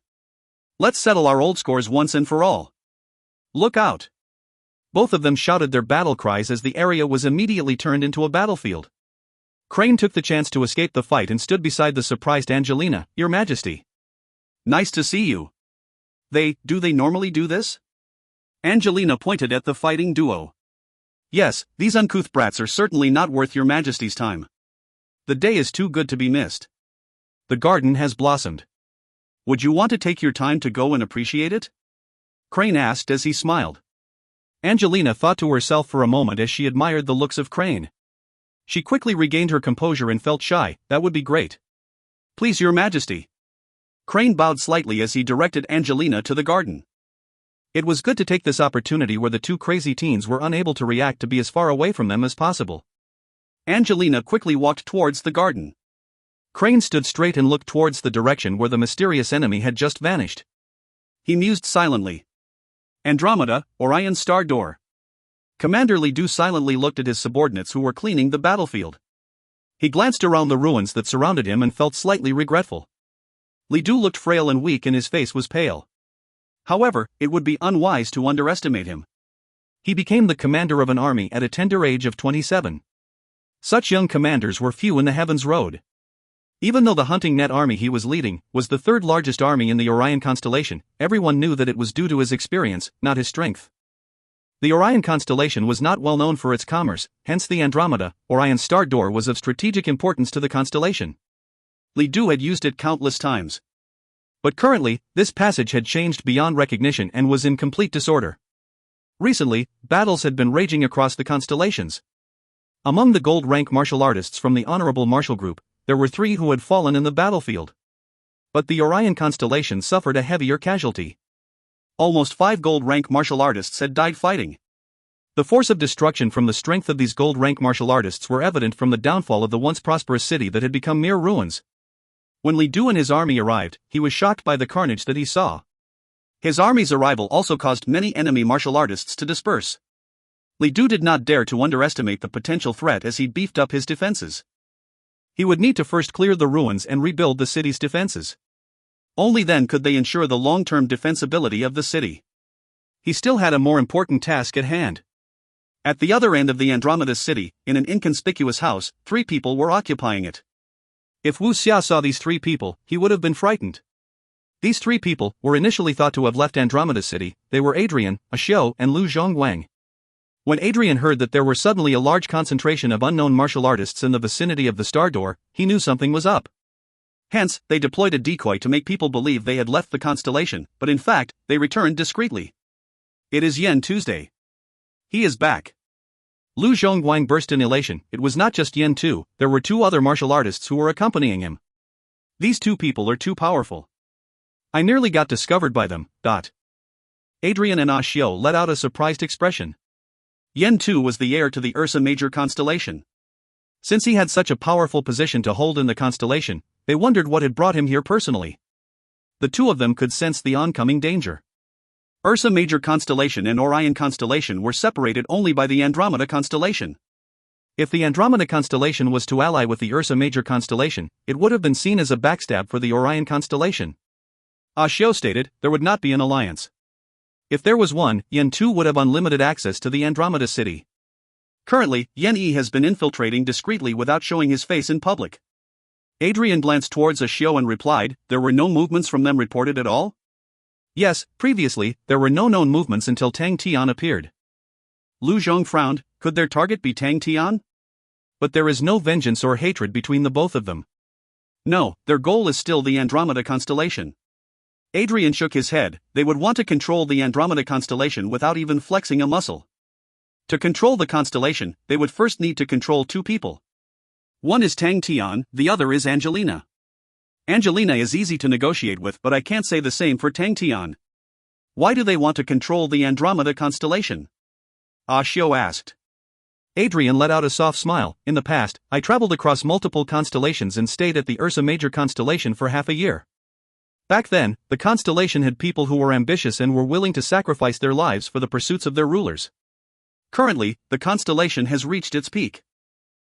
Let's settle our old scores once and for all. Look out." Both of them shouted their battle cries as the area was immediately turned into a battlefield. Crane took the chance to escape the fight and stood beside the surprised Angelina. "Your Majesty." "Nice to see you. Do they normally do this?" Angelina pointed at the fighting duo. "Yes, these uncouth brats are certainly not worth your Majesty's time. The day is too good to be missed. The garden has blossomed. Would you want to take your time to go and appreciate it?" Crane asked as he smiled. Angelina thought to herself for a moment as she admired the looks of Crane. She quickly regained her composure and felt shy. "That would be great." "Please, your Majesty." Crane bowed slightly as he directed Angelina to the garden. It was good to take this opportunity where the two crazy teens were unable to react to be as far away from them as possible. Angelina quickly walked towards the garden. Crane stood straight and looked towards the direction where the mysterious enemy had just vanished. He mused silently. Andromeda, Orion's star door. Commander Li Du silently looked at his subordinates who were cleaning the battlefield. He glanced around the ruins that surrounded him and felt slightly regretful. Li Du looked frail and weak and his face was pale. However, it would be unwise to underestimate him. He became the commander of an army at a tender age of 27. Such young commanders were few in the Heaven's Road. Even though the hunting net army he was leading was the third largest army in the Orion constellation, everyone knew that it was due to his experience, not his strength. The Orion constellation was not well known for its commerce, hence the Andromeda, Orion's star door, was of strategic importance to the constellation. Li Du had used it countless times. But currently, this passage had changed beyond recognition and was in complete disorder. Recently, battles had been raging across the constellations. Among the gold rank martial artists from the Honorable Martial Group, there were 3 who had fallen in the battlefield. But the Orion constellation suffered a heavier casualty. Almost 5 gold rank martial artists had died fighting. The force of destruction from the strength of these gold rank martial artists were evident from the downfall of the once prosperous city that had become mere ruins. When Li Du and his army arrived, he was shocked by the carnage that he saw. His army's arrival also caused many enemy martial artists to disperse. Li Du did not dare to underestimate the potential threat as he beefed up his defenses. He would need to first clear the ruins and rebuild the city's defenses. Only then could they ensure the long-term defensibility of the city. He still had a more important task at hand. At the other end of the Andromeda city, in an inconspicuous house, 3 people were occupying it. If Wu Xia saw these 3 people, he would have been frightened. These 3 people were initially thought to have left Andromeda City. They were Adrian, Xiao, and Lu Zhongguang. When Adrian heard that there were suddenly a large concentration of unknown martial artists in the vicinity of the Star Door, he knew something was up. Hence, they deployed a decoy to make people believe they had left the constellation, but in fact, they returned discreetly. It is Yen Tuesday. He is back. Lu Zhongguang burst in elation. It was not just Yen Tu, there were 2 other martial artists who were accompanying him. These 2 people are too powerful. I nearly got discovered by them. Adrian and Xiao let out a surprised expression. Yen Tu was the heir to the Ursa Major constellation. Since he had such a powerful position to hold in the constellation, they wondered what had brought him here personally. The 2 of them could sense the oncoming danger. Ursa Major constellation and Orion constellation were separated only by the Andromeda constellation. If the Andromeda constellation was to ally with the Ursa Major constellation, it would have been seen as a backstab for the Orion constellation. Xiao stated, there would not be an alliance. If there was one, Yen Tu would have unlimited access to the Andromeda city. Currently, Yen Yi has been infiltrating discreetly without showing his face in public. Adrian glanced towards Xiao and replied, there were no movements from them reported at all? Yes, previously, there were no known movements until Tang Tian appeared. Lu Zhong frowned, could their target be Tang Tian? But there is no vengeance or hatred between the both of them. No, their goal is still the Andromeda constellation. Adrian shook his head, they would want to control the Andromeda constellation without even flexing a muscle. To control the constellation, they would first need to control 2 people. One is Tang Tian, the other is Angelina. Angelina is easy to negotiate with, but I can't say the same for Tang Tian. Why do they want to control the Andromeda constellation? Xiao asked. Adrian let out a soft smile. In the past, I traveled across multiple constellations and stayed at the Ursa Major constellation for half a year. Back then, the constellation had people who were ambitious and were willing to sacrifice their lives for the pursuits of their rulers. Currently, the constellation has reached its peak.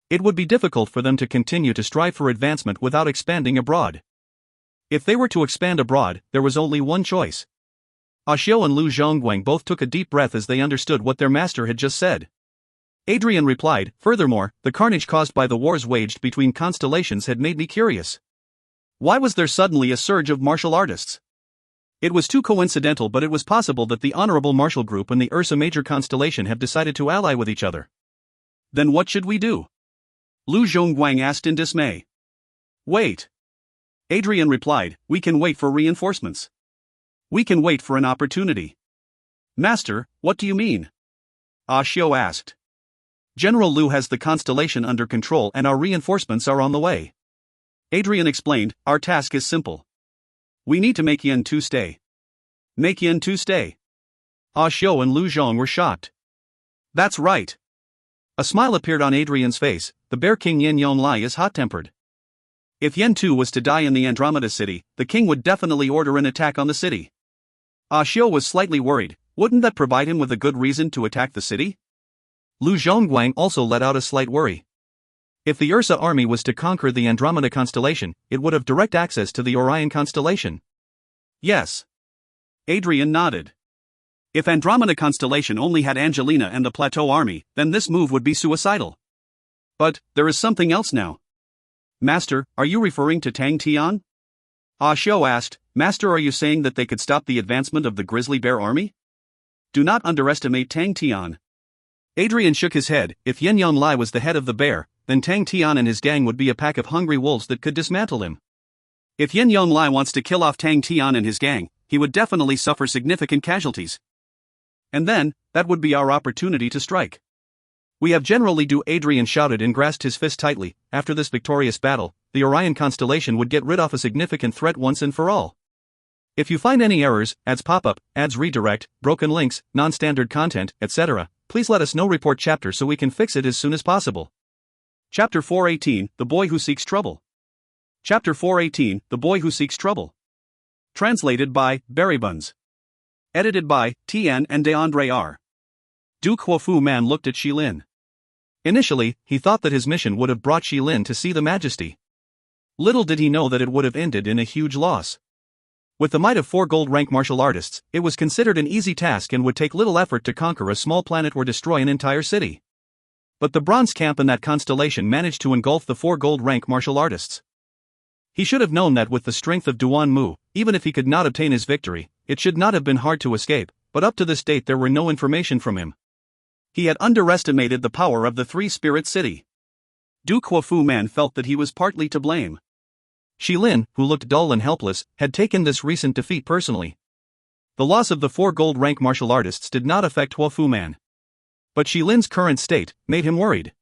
It would be difficult for them to continue to strive for advancement without expanding abroad. If they were to expand abroad, there was only one choice. Xiao and Lu Zhongguang both took a deep breath as they understood what their master had just said. Adrian replied, furthermore, the carnage caused by the wars waged between constellations had made me curious. Why was there suddenly a surge of martial artists? It was too coincidental, but it was possible that the Honorable Martial Group and the Ursa Major constellation have decided to ally with each other. Then what should we do? Lu Zhongguang asked in dismay. Wait. Adrian replied, we can wait for reinforcements. We can wait for an opportunity. Master, what do you mean? Xiao asked. General Lu has the constellation under control and our reinforcements are on the way. Adrian explained, our task is simple. We need to make Yen Tu stay. Make Yen Tu stay. Ah Xiu and Lu Zhong were shocked. That's right. A smile appeared on Adrian's face. The Bear King Yin Yonglai is hot-tempered. If Yen Tu was to die in the Andromeda city, the king would definitely order an attack on the city. Ah Xiu was slightly worried. Wouldn't that provide him with a good reason to attack the city? Lu Zhongguang also let out a slight worry. If the Ursa army was to conquer the Andromeda constellation, it would have direct access to the Orion constellation. Yes. Adrian nodded. If Andromeda constellation only had Angelina and the Plateau army, then this move would be suicidal. But there is something else now. Master, are you referring to Tang Tian? Ah Xiu asked. Master, are you saying that they could stop the advancement of the grizzly bear army? Do not underestimate Tang Tian. Adrian shook his head. If Yin Yonglai was the head of the bear, then Tang Tian and his gang would be a pack of hungry wolves that could dismantle him. If Yin Yonglai wants to kill off Tang Tian and his gang, he would definitely suffer significant casualties. And then, that would be our opportunity to strike. We have generally do. Adrian shouted and grasped his fist tightly. After this victorious battle, the Orion constellation would get rid of a significant threat once and for all. If you find any errors, ads pop-up, ads redirect, broken links, non-standard content, etc., please let us know. Report chapter so we can fix it as soon as possible. Chapter 418, The Boy Who Seeks Trouble. Chapter 418, The Boy Who Seeks Trouble. Translated by Berrybuns. Edited by Tian and DeAndre R. Duke Huofu Man looked at Shilin. Initially, he thought that his mission would have brought Shilin to see the Majesty. Little did he know that it would have ended in a huge loss. With the might of 4 gold-rank martial artists, it was considered an easy task and would take little effort to conquer a small planet or destroy an entire city. But the bronze camp in that constellation managed to engulf the 4 gold-rank martial artists. He should have known that with the strength of Duan Mu, even if he could not obtain his victory, it should not have been hard to escape, but up to this date there were no information from him. He had underestimated the power of the 3-spirit city. Duke Huofu Man felt that he was partly to blame. Shilin, who looked dull and helpless, had taken this recent defeat personally. The loss of the 4 gold-rank martial artists did not affect Huofu Man. But Shilin's current state made him worried.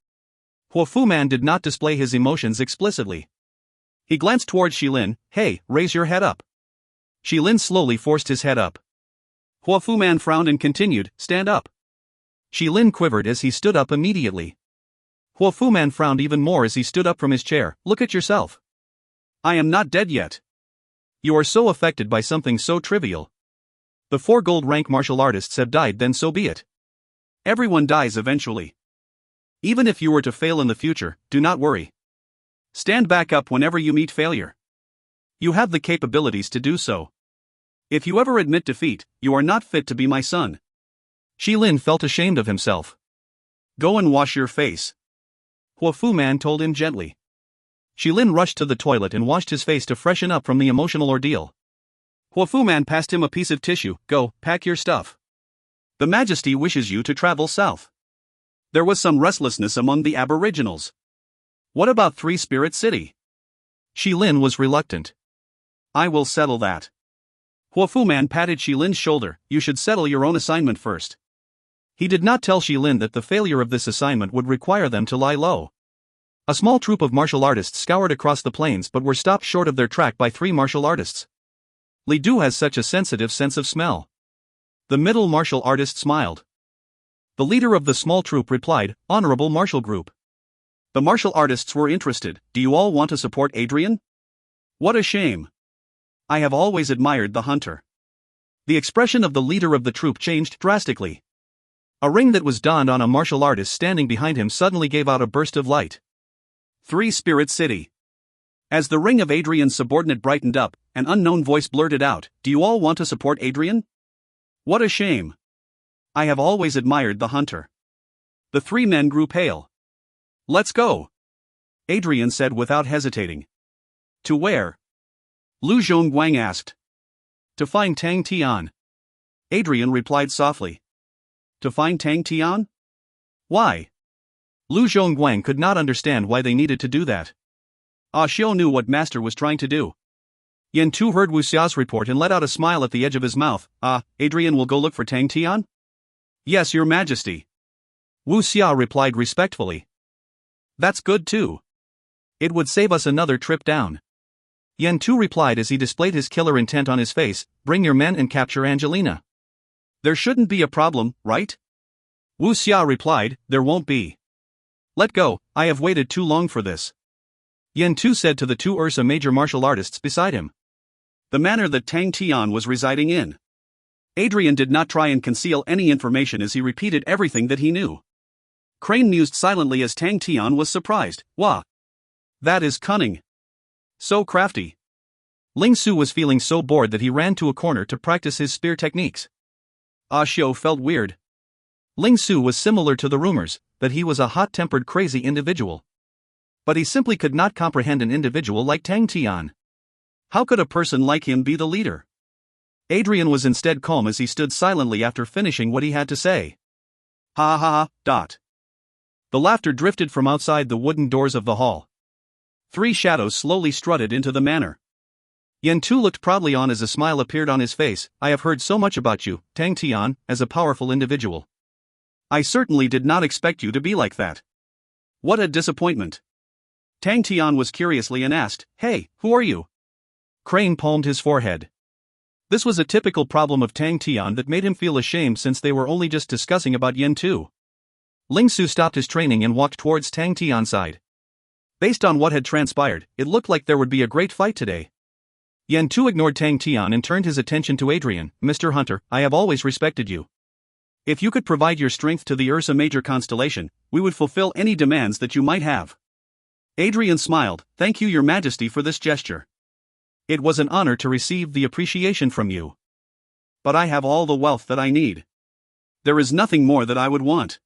Huofu Man did not display his emotions explicitly. He glanced towards Shilin. Hey, raise your head up. Shilin slowly forced his head up. Huofu Man frowned and continued, stand up. Shilin quivered as he stood up immediately. Huofu Man frowned even more as he stood up from his chair. Look at yourself. I am not dead yet. You are so affected by something so trivial. The 4 gold-rank martial artists have died, then so be it. Everyone dies eventually. Even if you were to fail in the future, do not worry. Stand back up whenever you meet failure. You have the capabilities to do so. If you ever admit defeat, you are not fit to be my son. Shilin felt ashamed of himself. Go and wash your face. Huofu Man told him gently. Shilin rushed to the toilet and washed his face to freshen up from the emotional ordeal. Huofu Man passed him a piece of tissue. Go, pack your stuff. The Majesty wishes you to travel south. There was some restlessness among the aboriginals. What about 3-Spirit City? Shilin was reluctant. I will settle that. Huofu Man patted Shilin's shoulder. You should settle your own assignment first. He did not tell Shilin that the failure of this assignment would require them to lie low. A small troop of martial artists scoured across the plains but were stopped short of their track by 3 martial artists. Li Du has such a sensitive sense of smell. The middle martial artist smiled. The leader of the small troop replied, Honorable Martial Group. The martial artists were interested. Do you all want to support Adrian? What a shame. I have always admired the hunter. The expression of the leader of the troop changed drastically. A ring that was donned on a martial artist standing behind him suddenly gave out a burst of light. 3-Spirit City. As the ring of Adrian's subordinate brightened up, an unknown voice blurted out, Do you all want to support Adrian? What a shame. I have always admired the hunter. The 3 men grew pale. Let's go. Adrian said without hesitating. To where? Lu Zhongguang asked. To find Tang Tian. Adrian replied softly. To find Tang Tian? Why? Lu Zhongguang could not understand why they needed to do that. Ah Xiu knew what Master was trying to do. Yen Tu heard Wu Xia's report and let out a smile at the edge of his mouth. Adrian will go look for Tang Tian? Yes, Your Majesty. Wu Xia replied respectfully. That's good too. It would save us another trip down. Yen Tu replied as he displayed his killer intent on his face, Bring your men and capture Angelina. There shouldn't be a problem, right? Wu Xia replied, there won't be. Let go, I have waited too long for this. Yen Tu said to the two Ursa major martial artists beside him. The manor that Tang Tian was residing in. Adrian did not try and conceal any information as he repeated everything that he knew. Crane mused silently as Tang Tian was surprised. Wah! That is cunning. So crafty. Ling Su was feeling so bored that he ran to a corner to practice his spear techniques. Ah Xiu felt weird. Ling Su was similar to the rumors that he was a hot-tempered crazy individual. But he simply could not comprehend an individual like Tang Tian. How could a person like him be the leader? Adrian was instead calm as he stood silently after finishing what he had to say. Ha ha ha, dot. The laughter drifted from outside the wooden doors of the hall. Three shadows slowly strutted into the manor. Yen Tu looked proudly on as a smile appeared on his face. I have heard so much about you, Tang Tian, as a powerful individual. I certainly did not expect you to be like that. What a disappointment. Tang Tian was curiously and asked, Hey, who are you? Crane palmed his forehead. This was a typical problem of Tang Tian that made him feel ashamed since they were only just discussing about Yen Tu. Ling Su stopped his training and walked towards Tang Tian's side. Based on what had transpired, it looked like there would be a great fight today. Yen Tu ignored Tang Tian and turned his attention to Adrian. Mr. Hunter, I have always respected you. If you could provide your strength to the Ursa Major constellation, we would fulfill any demands that you might have. Adrian smiled. Thank you, Your Majesty, for this gesture. It was an honor to receive the appreciation from you. But I have all the wealth that I need. There is nothing more that I would want.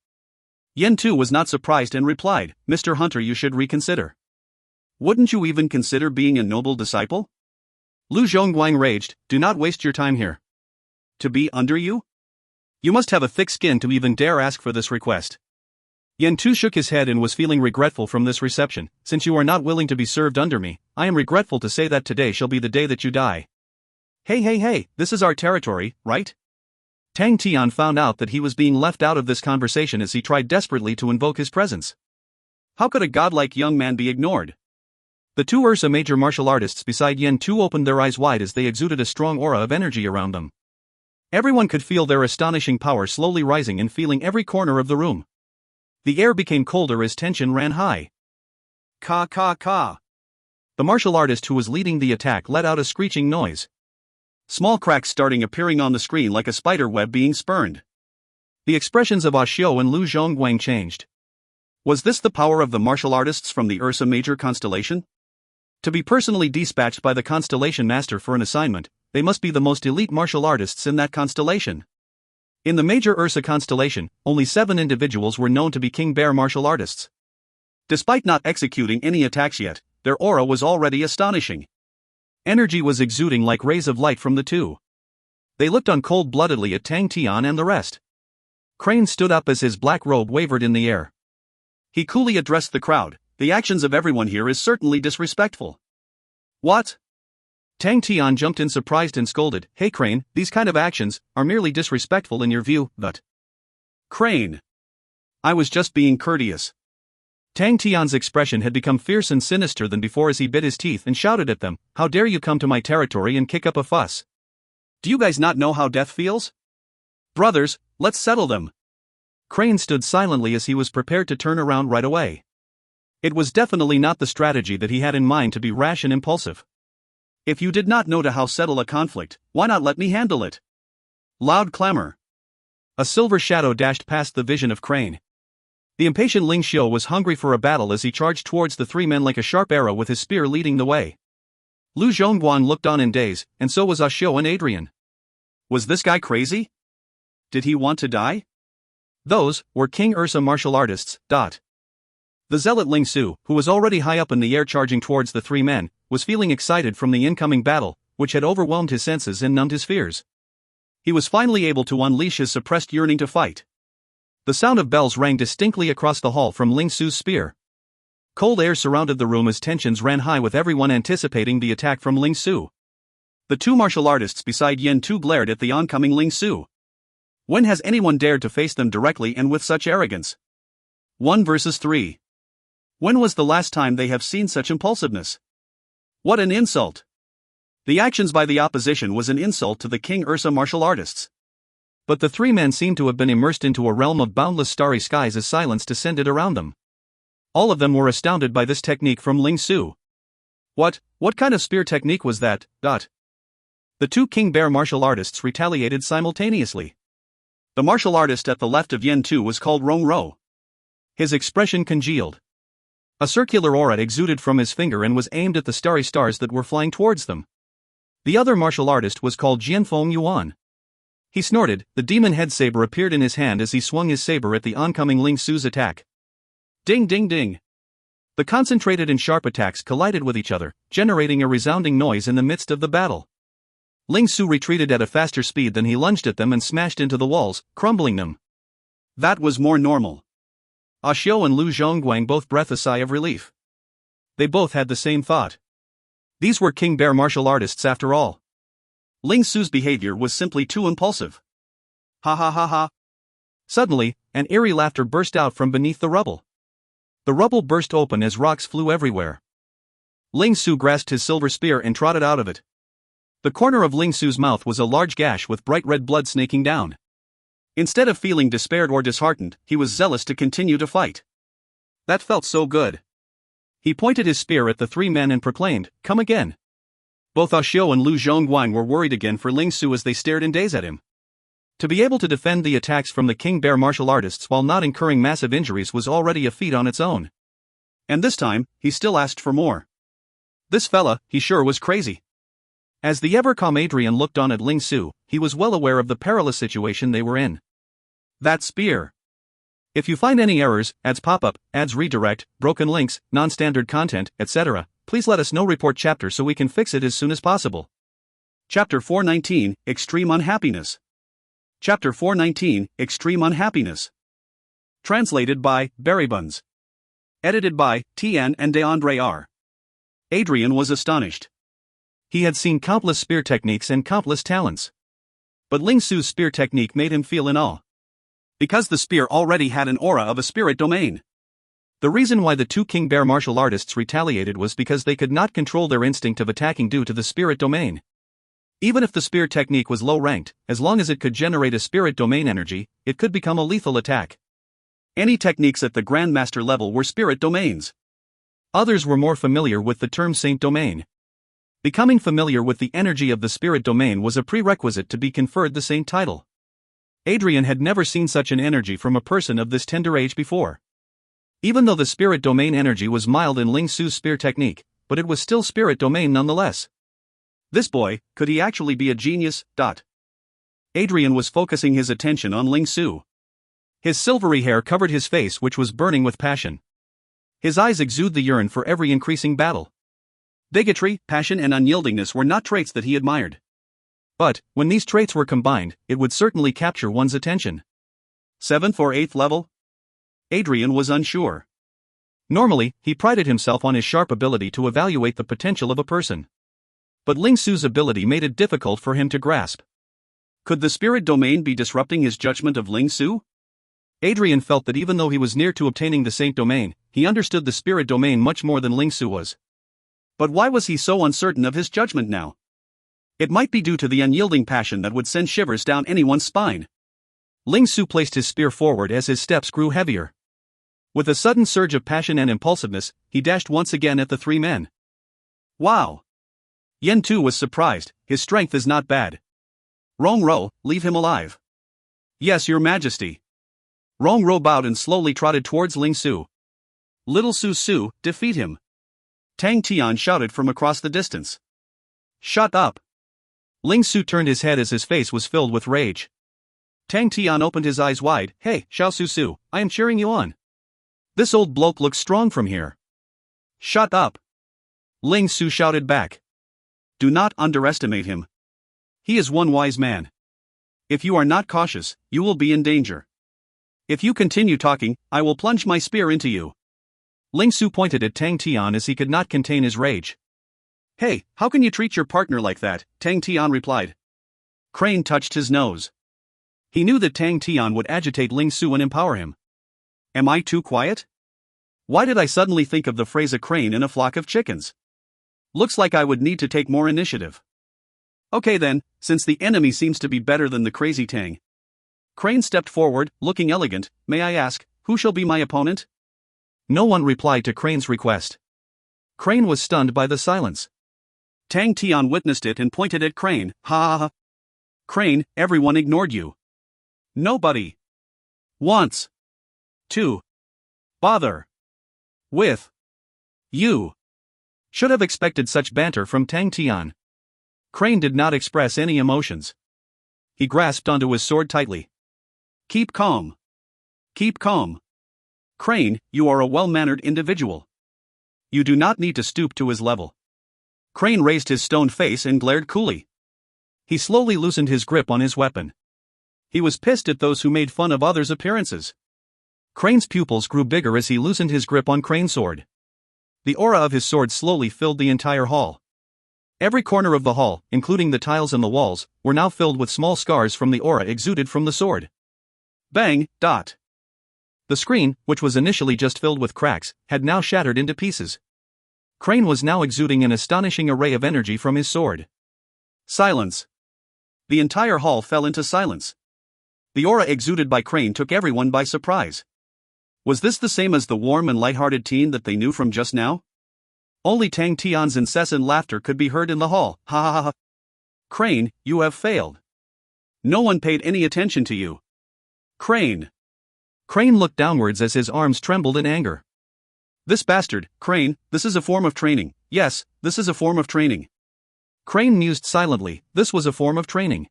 Yen Tu was not surprised and replied, Mr. Hunter, you should reconsider. Wouldn't you even consider being a noble disciple? Lu Zhongguang raged, do not waste your time here. To be under you? You must have a thick skin to even dare ask for this request. Yen Tu shook his head and was feeling regretful from this reception. Since you are not willing to be served under me, I am regretful to say that today shall be the day that you die. Hey, this is our territory, right? Tang Tian found out that he was being left out of this conversation as he tried desperately to invoke his presence. How could a godlike young man be ignored? The two Ursa major martial artists beside Yen Tu opened their eyes wide as they exuded a strong aura of energy around them. Everyone could feel their astonishing power slowly rising and feeling every corner of the room. The air became colder as tension ran high. Ka ka ka. The martial artist who was leading the attack let out a screeching noise. Small cracks starting appearing on the screen like a spider web being spurned. The expressions of Ah Xiu and Lu Zhongguang changed. Was this the power of the martial artists from the Ursa Major constellation? To be personally dispatched by the constellation master for an assignment, they must be the most elite martial artists in that constellation. In the Major Ursa constellation, only 7 individuals were known to be King Bear martial artists. Despite not executing any attacks yet, their aura was already astonishing. Energy was exuding like rays of light from the two. They looked on cold-bloodedly at Tang Tian and the rest. Crane stood up as his black robe wavered in the air. He coolly addressed the crowd. The actions of everyone here is certainly disrespectful. What? Tang Tian jumped in surprised and scolded, Hey Crane, these kind of actions are merely disrespectful in your view, but... Crane. I was just being courteous. Tang Tian's expression had become fierce and sinister than before as he bit his teeth and shouted at them, How dare you come to my territory and kick up a fuss? Do you guys not know how death feels? Brothers, let's settle them. Crane stood silently as he was prepared to turn around right away. It was definitely not the strategy that he had in mind to be rash and impulsive. If you did not know how to settle a conflict, why not let me handle it? Loud clamor. A silver shadow dashed past the vision of Crane. The impatient Ling Xiu was hungry for a battle as he charged towards the 3 men like a sharp arrow with his spear leading the way. Lu Zhongguan looked on in daze, and so was Ah Xiu and Adrian. Was this guy crazy? Did he want to die? Those were King Ursa martial artists. The zealot Ling Su, who was already high up in the air charging towards the 3 men, was feeling excited from the incoming battle, which had overwhelmed his senses and numbed his fears. He was finally able to unleash his suppressed yearning to fight. The sound of bells rang distinctly across the hall from Ling Su's spear. Cold air surrounded the room as tensions ran high with everyone anticipating the attack from Ling Su. The 2 martial artists beside Yen Tu glared at the oncoming Ling Su. When has anyone dared to face them directly and with such arrogance? 1 versus 3. When was the last time they have seen such impulsiveness? What an insult! The actions by the opposition was an insult to the King Ursa martial artists. But the three men seemed to have been immersed into a realm of boundless starry skies as silence descended around them. All of them were astounded by this technique from Ling Su. What kind of spear technique was that? The two king bear martial artists retaliated simultaneously. The martial artist at the left of Yen Tu was called Rong Ro. His expression congealed. A circular aura exuded from his finger and was aimed at the starry stars that were flying towards them. The other martial artist was called Jianfeng Yuan. He snorted, the demon head saber appeared in his hand as he swung his saber at the oncoming Ling Su's attack. Ding ding ding! The concentrated and sharp attacks collided with each other, generating a resounding noise in the midst of the battle. Ling Su retreated at a faster speed than he lunged at them and smashed into the walls, crumbling them. That was more normal. Xiao and Lu Zhongguang both breathed a sigh of relief. They both had the same thought. These were king bear martial artists after all. Ling Su's behavior was simply too impulsive. Ha ha ha ha. Suddenly, an eerie laughter burst out from beneath the rubble. The rubble burst open as rocks flew everywhere. Ling Su grasped his silver spear and trotted out of it. The corner of Ling Su's mouth was a large gash with bright red blood snaking down. Instead of feeling despaired or disheartened, he was zealous to continue to fight. That felt so good. He pointed his spear at the three men and proclaimed, "Come again." Both Xiao and Lu Zhongguang were worried again for Ling Su as they stared in daze at him. To be able to defend the attacks from the king bear martial artists while not incurring massive injuries was already a feat on its own. And this time, he still asked for more. This fella, he sure was crazy. As the ever-calm Adrian looked on at Ling Su, he was well aware of the perilous situation they were in. That spear. If you find any errors, ads pop-up, ads redirect, broken links, non-standard content, etc., please let us know. Report chapter so we can fix it as soon as possible. Chapter 419, Extreme Unhappiness. Chapter 419, Extreme Unhappiness. Translated by Berrybuns. Edited by Tian and DeAndre R. Adrian was astonished. He had seen countless spear techniques and countless talents. But Ling Su's spear technique made him feel in awe. Because the spear already had an aura of a spirit domain. The reason why the two king bear martial artists retaliated was because they could not control their instinct of attacking due to the spirit domain. Even if the spear technique was low-ranked, as long as it could generate a spirit domain energy, it could become a lethal attack. Any techniques at the Grandmaster level were spirit domains. Others were more familiar with the term saint domain. Becoming familiar with the energy of the spirit domain was a prerequisite to be conferred the saint title. Adrian had never seen such an energy from a person of this tender age before. Even though the spirit domain energy was mild in Ling Su's spear technique, but it was still spirit domain nonetheless. This boy, could he actually be a genius? Adrian was focusing his attention on Ling Su. His silvery hair covered his face, which was burning with passion. His eyes exuded the yearn for every increasing battle. Bigotry, passion and unyieldingness were not traits that he admired. But, when these traits were combined, it would certainly capture one's attention. 7th or 8th level? Adrian was unsure. Normally, he prided himself on his sharp ability to evaluate the potential of a person. But Ling Su's ability made it difficult for him to grasp. Could the spirit domain be disrupting his judgment of Ling Su? Adrian felt that even though he was near to obtaining the saint domain, he understood the spirit domain much more than Ling Su was. But why was he so uncertain of his judgment now? It might be due to the unyielding passion that would send shivers down anyone's spine. Ling Su placed his spear forward as his steps grew heavier. With a sudden surge of passion and impulsiveness, he dashed once again at the three men. Wow! Yen Tu was surprised. His strength is not bad. Rong Ro, leave him alive. Yes, your majesty. Rong Ro bowed and slowly trotted towards Ling Su. Little Su, defeat him. Tang Tian shouted from across the distance. Shut up. Ling Su turned his head as his face was filled with rage. Tang Tian opened his eyes wide. Hey, Xiao Su, I am cheering you on. This old bloke looks strong from here. Shut up. Ling Su shouted back. Do not underestimate him. He is one wise man. If you are not cautious, you will be in danger. If you continue talking, I will plunge my spear into you. Ling Su pointed at Tang Tian as he could not contain his rage. Hey, how can you treat your partner like that? Tang Tian replied. Crane touched his nose. He knew that Tang Tian would agitate Ling Su and empower him. Am I too quiet? Why did I suddenly think of the phrase a crane in a flock of chickens? Looks like I would need to take more initiative. Okay then, since the enemy seems to be better than the crazy Tang. Crane stepped forward, looking elegant. May I ask, who shall be my opponent? No one replied to Crane's request. Crane was stunned by the silence. Tang Tian witnessed it and pointed at Crane. Ha ha ha. Crane, everyone ignored you. Nobody wants to bother with you. Should have expected such banter from Tang Tian. Crane did not express any emotions. He grasped onto his sword tightly. Keep calm. Keep calm. Crane, you are a well-mannered individual. You do not need to stoop to his level. Crane raised his stone face and glared coolly. He slowly loosened his grip on his weapon. He was pissed at those who made fun of others' appearances. Crane's pupils grew bigger as he loosened his grip on Crane's sword. The aura of his sword slowly filled the entire hall. Every corner of the hall, including the tiles and the walls, were now filled with small scars from the aura exuded from the sword. Bang, dot. The screen, which was initially just filled with cracks, had now shattered into pieces. Crane was now exuding an astonishing array of energy from his sword. Silence. The entire hall fell into silence. The aura exuded by Crane took everyone by surprise. Was this the same as the warm and light-hearted teen that they knew from just now? Only Tang Tian's incessant laughter could be heard in the hall. Ha ha ha. Crane, you have failed. No one paid any attention to you. Crane. Crane looked downwards as his arms trembled in anger. This bastard, Crane, this is a form of training. Yes, this is a form of training. Crane mused silently. This was a form of training.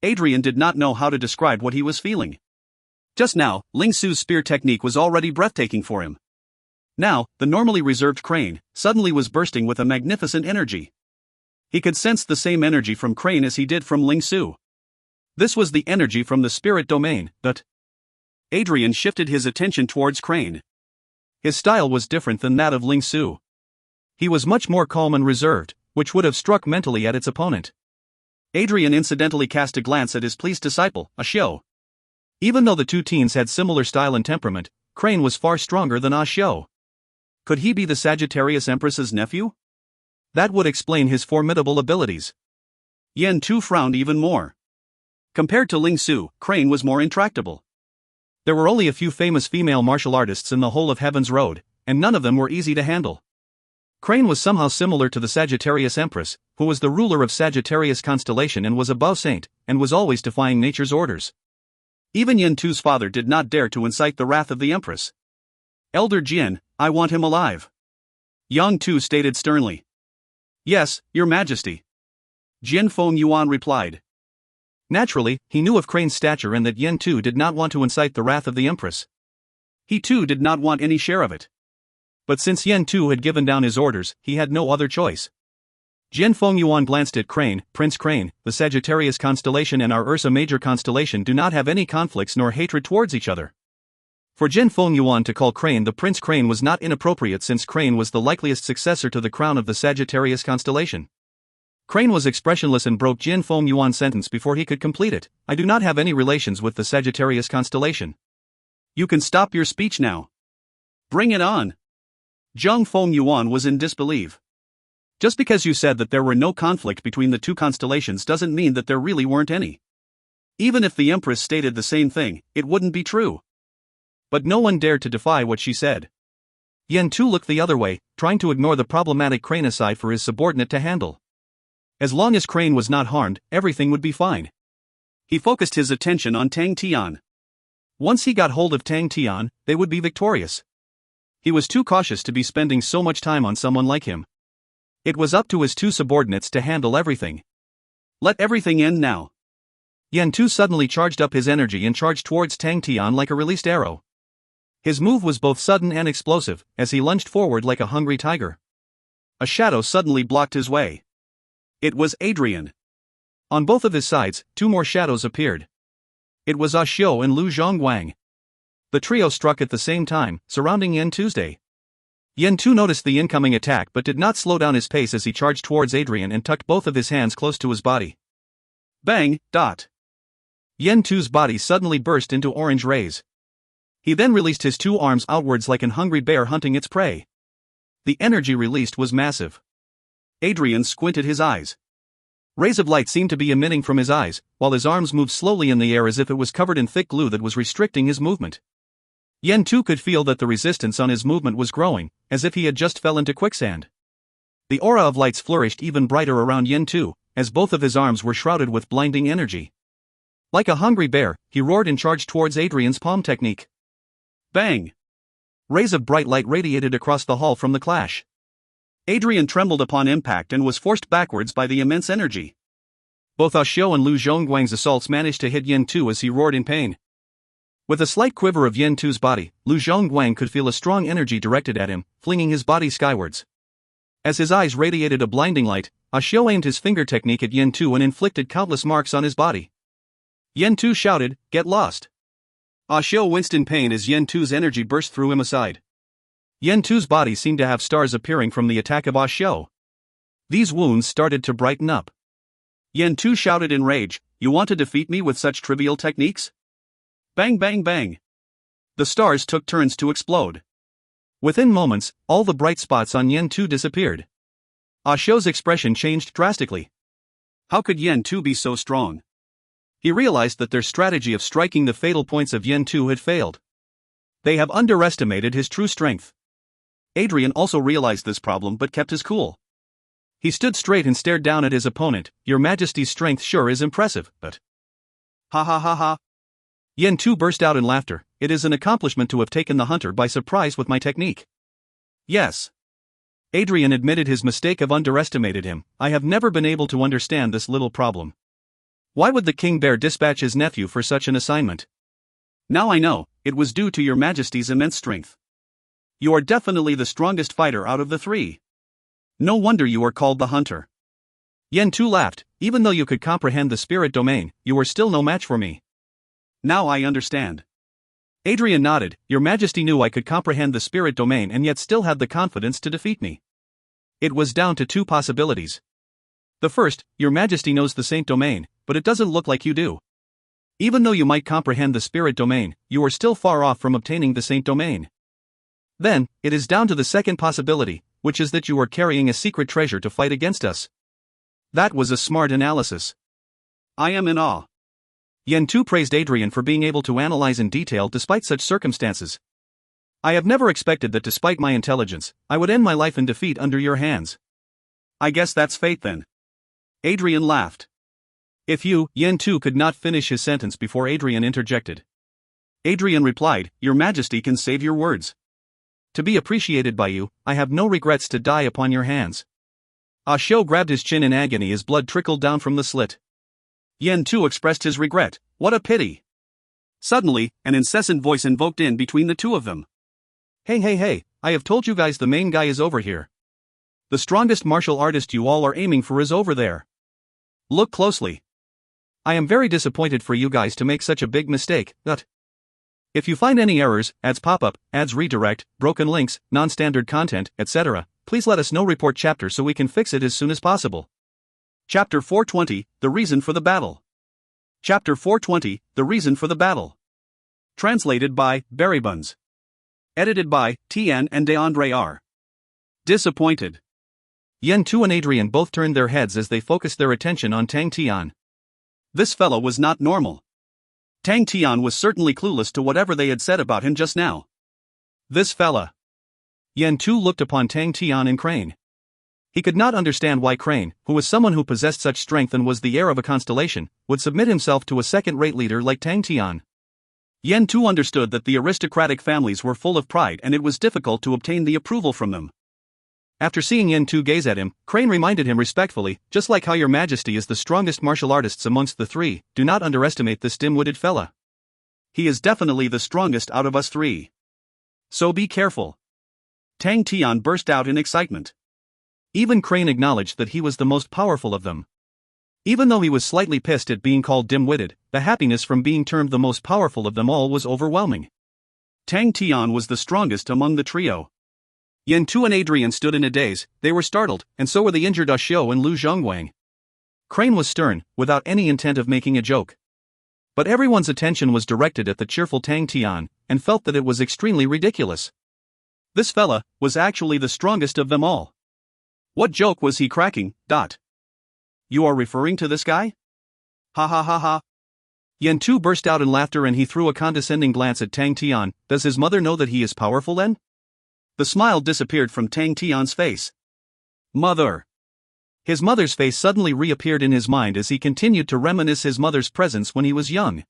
Adrian did not know how to describe what he was feeling. Just now, Ling Su's spear technique was already breathtaking for him. Now, the normally reserved Crane suddenly was bursting with a magnificent energy. He could sense the same energy from Crane as he did from Ling Su. This was the energy from the spirit domain, but Adrian shifted his attention towards Crane. His style was different than that of Ling Su. He was much more calm and reserved, which would have struck mentally at its opponent. Adrian incidentally cast a glance at his pleased disciple, Xiao. Even though the two teens had similar style and temperament, Crane was far stronger than Xiao. Could he be the Sagittarius Empress's nephew? That would explain his formidable abilities. Yan Tu frowned even more. Compared to Ling Su, Crane was more intractable. There were only a few famous female martial artists in the whole of Heaven's Road, and none of them were easy to handle. Crane was somehow similar to the Sagittarius Empress, who was the ruler of Sagittarius constellation and was a Bao Saint, and was always defying nature's orders. Even Yan Tu's father did not dare to incite the wrath of the Empress. Elder Jian, I want him alive. Yang Tu stated sternly. Yes, Your Majesty. Jian Feng Yuan replied. Naturally, he knew of Crane's stature and that Yan Tu did not want to incite the wrath of the Empress. He too did not want any share of it. But since Yan Tu had given down his orders, he had no other choice. Jian Feng Yuan glanced at Crane. Prince Crane, the Sagittarius constellation and our Ursa Major constellation do not have any conflicts nor hatred towards each other. For Jian Feng Yuan to call Crane the Prince Crane was not inappropriate since Crane was the likeliest successor to the crown of the Sagittarius constellation. Crane was expressionless and broke Jian Feng Yuan's sentence before he could complete it. I do not have any relations with the Sagittarius constellation. You can stop your speech now. Bring it on. Jiang Feng Yuan was in disbelief. Just because you said that there were no conflict between the two constellations doesn't mean that there really weren't any. Even if the Empress stated the same thing, it wouldn't be true. But no one dared to defy what she said. Yan Tu looked the other way, trying to ignore the problematic Crane aside for his subordinate to handle. As long as Crane was not harmed, everything would be fine. He focused his attention on Tang Tian. Once he got hold of Tang Tian, they would be victorious. He was too cautious to be spending so much time on someone like him. It was up to his two subordinates to handle everything. Let everything end now. Yan Tu suddenly charged up his energy and charged towards Tang Tian like a released arrow. His move was both sudden and explosive, as he lunged forward like a hungry tiger. A shadow suddenly blocked his way. It was Adrian. On both of his sides, two more shadows appeared. It was Xiao and Lu Zhongguang. The trio struck at the same time, surrounding Yan Tuesday. Yan Tu noticed the incoming attack but did not slow down his pace as he charged towards Adrian and tucked both of his hands close to his body. Bang, dot. Yan Tu's body suddenly burst into orange rays. He then released his two arms outwards like an hungry bear hunting its prey. The energy released was massive. Adrian squinted his eyes. Rays of light seemed to be emitting from his eyes, while his arms moved slowly in the air as if it was covered in thick glue that was restricting his movement. Yen Tu could feel that the resistance on his movement was growing, as if he had just fell into quicksand. The aura of lights flourished even brighter around Yen Tu, as both of his arms were shrouded with blinding energy. Like a hungry bear, he roared and charged towards Adrian's palm technique. Bang! Rays of bright light radiated across the hall from the clash. Adrian trembled upon impact and was forced backwards by the immense energy. Both Xiao and Lu Zhongguang's assaults managed to hit Yen Tu as he roared in pain. With a slight quiver of Yen Tu's body, Lu Zhongguang could feel a strong energy directed at him, flinging his body skywards. As his eyes radiated a blinding light, Xiao aimed his finger technique at Yen Tu and inflicted countless marks on his body. Yen Tu shouted, "Get lost!" Xiao winced in pain as Yen Tu's energy burst through him aside. Yen Tu's body seemed to have stars appearing from the attack of Xiao. These wounds started to brighten up. Yen Tu shouted in rage, "You want to defeat me with such trivial techniques?" Bang bang bang! The stars took turns to explode. Within moments, all the bright spots on Yen Tu disappeared. Xiao's expression changed drastically. How could Yen Tu be so strong? He realized that their strategy of striking the fatal points of Yen Tu had failed. They have underestimated his true strength. Adrian also realized this problem but kept his cool. He stood straight and stared down at his opponent. "Your Majesty's strength sure is impressive, but..." Ha ha ha ha. Yen Tu burst out in laughter. "It is an accomplishment to have taken the hunter by surprise with my technique." Yes. Adrian admitted his mistake of underestimated him. "I have never been able to understand this little problem. Why would the King Bear dispatch his nephew for such an assignment?" Now I know, it was due to your Majesty's immense strength. You are definitely the strongest fighter out of the three. No wonder you are called the Hunter. Yen Tu laughed. "Even though you could comprehend the spirit domain, you were still no match for me." Now I understand. Adrian nodded. "Your Majesty knew I could comprehend the spirit domain and yet still had the confidence to defeat me. It was down to two possibilities. The first, your Majesty knows the Saint domain, but it doesn't look like you do. Even though you might comprehend the spirit domain, you are still far off from obtaining the Saint domain. Then, it is down to the second possibility, which is that you are carrying a secret treasure to fight against us." That was a smart analysis. I am in awe. Yen Tu praised Adrian for being able to analyze in detail despite such circumstances. "I have never expected that despite my intelligence, I would end my life in defeat under your hands." I guess that's fate then. Adrian laughed. "If you..." Yen Tu could not finish his sentence before Adrian interjected. Adrian replied, "Your Majesty can save your words. To be appreciated by you, I have no regrets to die upon your hands." Xiao grabbed his chin in agony as blood trickled down from the slit. Yen Tu expressed his regret. What a pity. Suddenly, an incessant voice invoked in between the two of them. Hey, I have told you guys the main guy is over here. The strongest martial artist you all are aiming for is over there. Look closely. I am very disappointed for you guys to make such a big mistake, but if you find any errors, ads pop-up, ads redirect, broken links, non-standard content, etc., please let us know. Report chapter so we can fix it as soon as possible. Chapter 420, The Reason for the Battle. Chapter 420, The Reason for the Battle. Translated by Berrybuns. Edited by Tian and DeAndre R. Disappointed. Yen Tu and Adrian both turned their heads as they focused their attention on Tang Tian. This fellow was not normal. Tang Tian was certainly clueless to whatever they had said about him just now. This fella. Yen Tu looked upon Tang Tian and Crane. He could not understand why Crane, who was someone who possessed such strength and was the heir of a constellation, would submit himself to a second-rate leader like Tang Tian. Yen Tu understood that the aristocratic families were full of pride and it was difficult to obtain the approval from them. After seeing Yen Tu gaze at him, Crane reminded him respectfully, "Just like how your Majesty is the strongest martial artists amongst the three, do not underestimate this dim-witted fella. He is definitely the strongest out of us three. So be careful." Tang Tian burst out in excitement. Even Crane acknowledged that he was the most powerful of them. Even though he was slightly pissed at being called dim-witted, the happiness from being termed the most powerful of them all was overwhelming. Tang Tian was the strongest among the trio. Yen Tu and Adrian stood in a daze. They were startled, and so were the injured Xiao and Lu Zhongguang. Crane was stern, without any intent of making a joke. But everyone's attention was directed at the cheerful Tang Tian, and felt that it was extremely ridiculous. This fella was actually the strongest of them all. What joke was he cracking? You are referring to this guy? Ha ha ha ha. Yen Tu burst out in laughter and he threw a condescending glance at Tang Tian. Does his mother know that he is powerful then? The smile disappeared from Tang Tian's face. Mother. His mother's face suddenly reappeared in his mind as he continued to reminisce his mother's presence when he was young.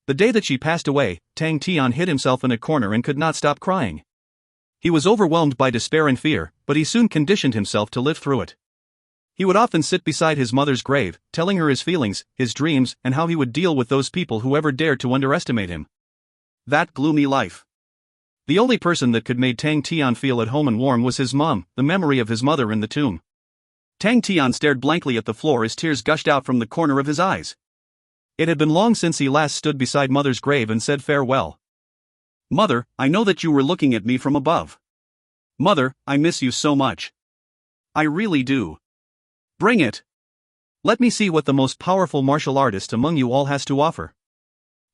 The day that she passed away, Tang Tian hid himself in a corner and could not stop crying. He was overwhelmed by despair and fear, but he soon conditioned himself to live through it. He would often sit beside his mother's grave, telling her his feelings, his dreams, and how he would deal with those people who ever dared to underestimate him. That gloomy life. The only person that could make Tang Tian feel at home and warm was his mom, the memory of his mother in the tomb. Tang Tian stared blankly at the floor as tears gushed out from the corner of his eyes. It had been long since he last stood beside mother's grave and said farewell. Mother, I know that you were looking at me from above. Mother, I miss you so much. I really do. Bring it. Let me see what the most powerful martial artist among you all has to offer.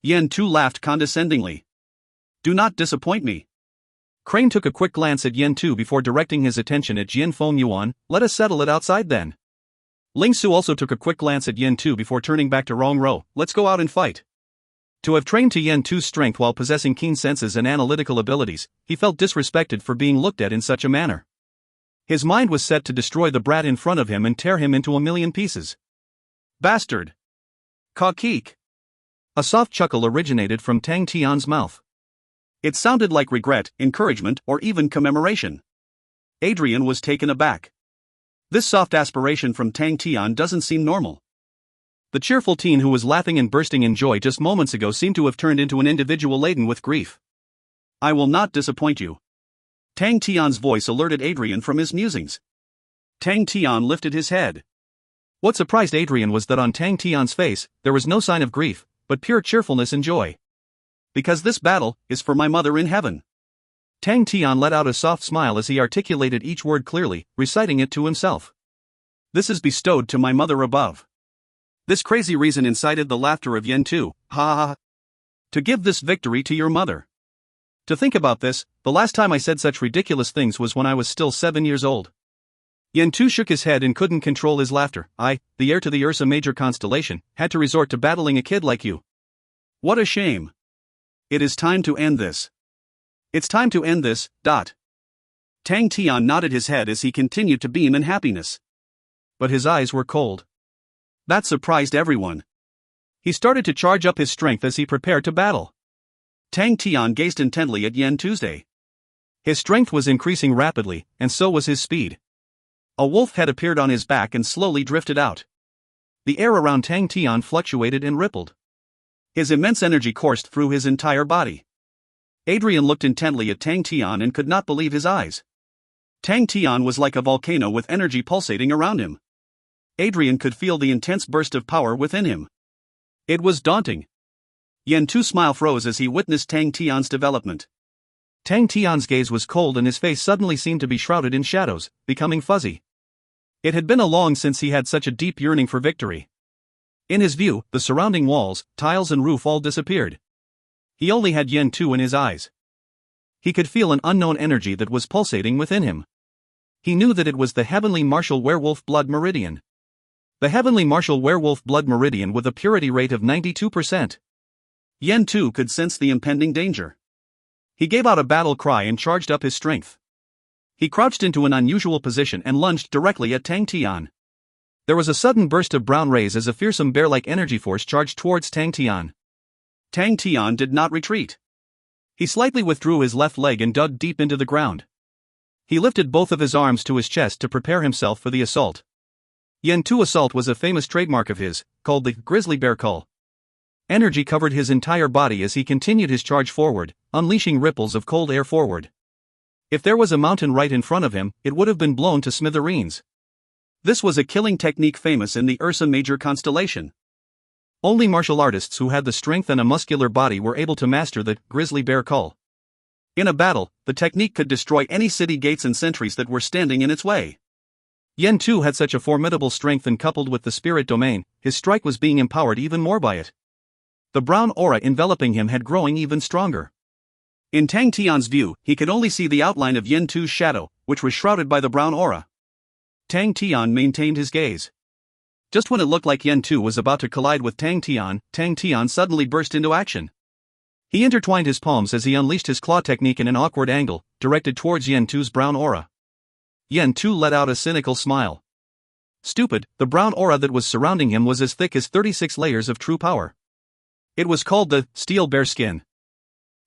Yen Tu laughed condescendingly. Do not disappoint me. Crane took a quick glance at Yen Tu before directing his attention at Jian Feng Yuan. Let us settle it outside then. Ling Su also took a quick glance at Yen Tu before turning back to Rong Ro. Let's go out and fight. To have trained to Yen Tu's strength while possessing keen senses and analytical abilities, he felt disrespected for being looked at in such a manner. His mind was set to destroy the brat in front of him and tear him into a million pieces. Bastard! Caw-keek! A soft chuckle originated from Tang Tian's mouth. It sounded like regret, encouragement, or even commemoration. Adrian was taken aback. This soft aspiration from Tang Tian doesn't seem normal. The cheerful teen who was laughing and bursting in joy just moments ago seemed to have turned into an individual laden with grief. I will not disappoint you. Tang Tian's voice alerted Adrian from his musings. Tang Tian lifted his head. What surprised Adrian was that on Tang Tian's face, there was no sign of grief, but pure cheerfulness and joy. Because this battle is for my mother in heaven. Tang Tian let out a soft smile as he articulated each word clearly, reciting it to himself. This is bestowed to my mother above. This crazy reason incited the laughter of Yen Tu. Ha ha ha. To give this victory to your mother. To think about this, the last time I said such ridiculous things was when I was still 7 years old. Yen Tu shook his head and couldn't control his laughter. I, the heir to the Ursa Major constellation, had to resort to battling a kid like you. What a shame. It is time to end this. It's time to end this. Tang Tian nodded his head as he continued to beam in happiness. But his eyes were cold. That surprised everyone. He started to charge up his strength as he prepared to battle. Tang Tian gazed intently at Yen Tuesday. His strength was increasing rapidly, and so was his speed. A wolf head appeared on his back and slowly drifted out. The air around Tang Tian fluctuated and rippled. His immense energy coursed through his entire body. Adrian looked intently at Tang Tian and could not believe his eyes. Tang Tian was like a volcano with energy pulsating around him. Adrian could feel the intense burst of power within him. It was daunting. Yen Tu's smile froze as he witnessed Tang Tian's development. Tang Tian's gaze was cold and his face suddenly seemed to be shrouded in shadows, becoming fuzzy. It had been a long since he had such a deep yearning for victory. In his view, the surrounding walls, tiles and roof all disappeared. He only had Yen Tu in his eyes. He could feel an unknown energy that was pulsating within him. He knew that it was the heavenly martial werewolf blood meridian. The heavenly martial werewolf blood meridian with a purity rate of 92%. Yen Tu could sense the impending danger. He gave out a battle cry and charged up his strength. He crouched into an unusual position and lunged directly at Tang Tian. There was a sudden burst of brown rays as a fearsome bear-like energy force charged towards Tang Tian. Tang Tian did not retreat. He slightly withdrew his left leg and dug deep into the ground. He lifted both of his arms to his chest to prepare himself for the assault. Yen Tu assault was a famous trademark of his, called the grizzly bear call. Energy covered his entire body as he continued his charge forward, unleashing ripples of cold air forward. If there was a mountain right in front of him, it would have been blown to smithereens. This was a killing technique famous in the Ursa Major constellation. Only martial artists who had the strength and a muscular body were able to master the grizzly bear call. In a battle, the technique could destroy any city gates and sentries that were standing in its way. Yen Tu had such a formidable strength, and coupled with the spirit domain, his strike was being empowered even more by it. The brown aura enveloping him had growing even stronger. In Tang Tian's view, he could only see the outline of Yen Tu's shadow, which was shrouded by the brown aura. Tang Tian maintained his gaze. Just when it looked like Yen Tu was about to collide with Tang Tian suddenly burst into action. He intertwined his palms as he unleashed his claw technique in an awkward angle, directed towards Yen Tu's brown aura. Yen Tu let out a cynical smile. Stupid, the brown aura that was surrounding him was as thick as 36 layers of true power. It was called the Steel Bear Skin.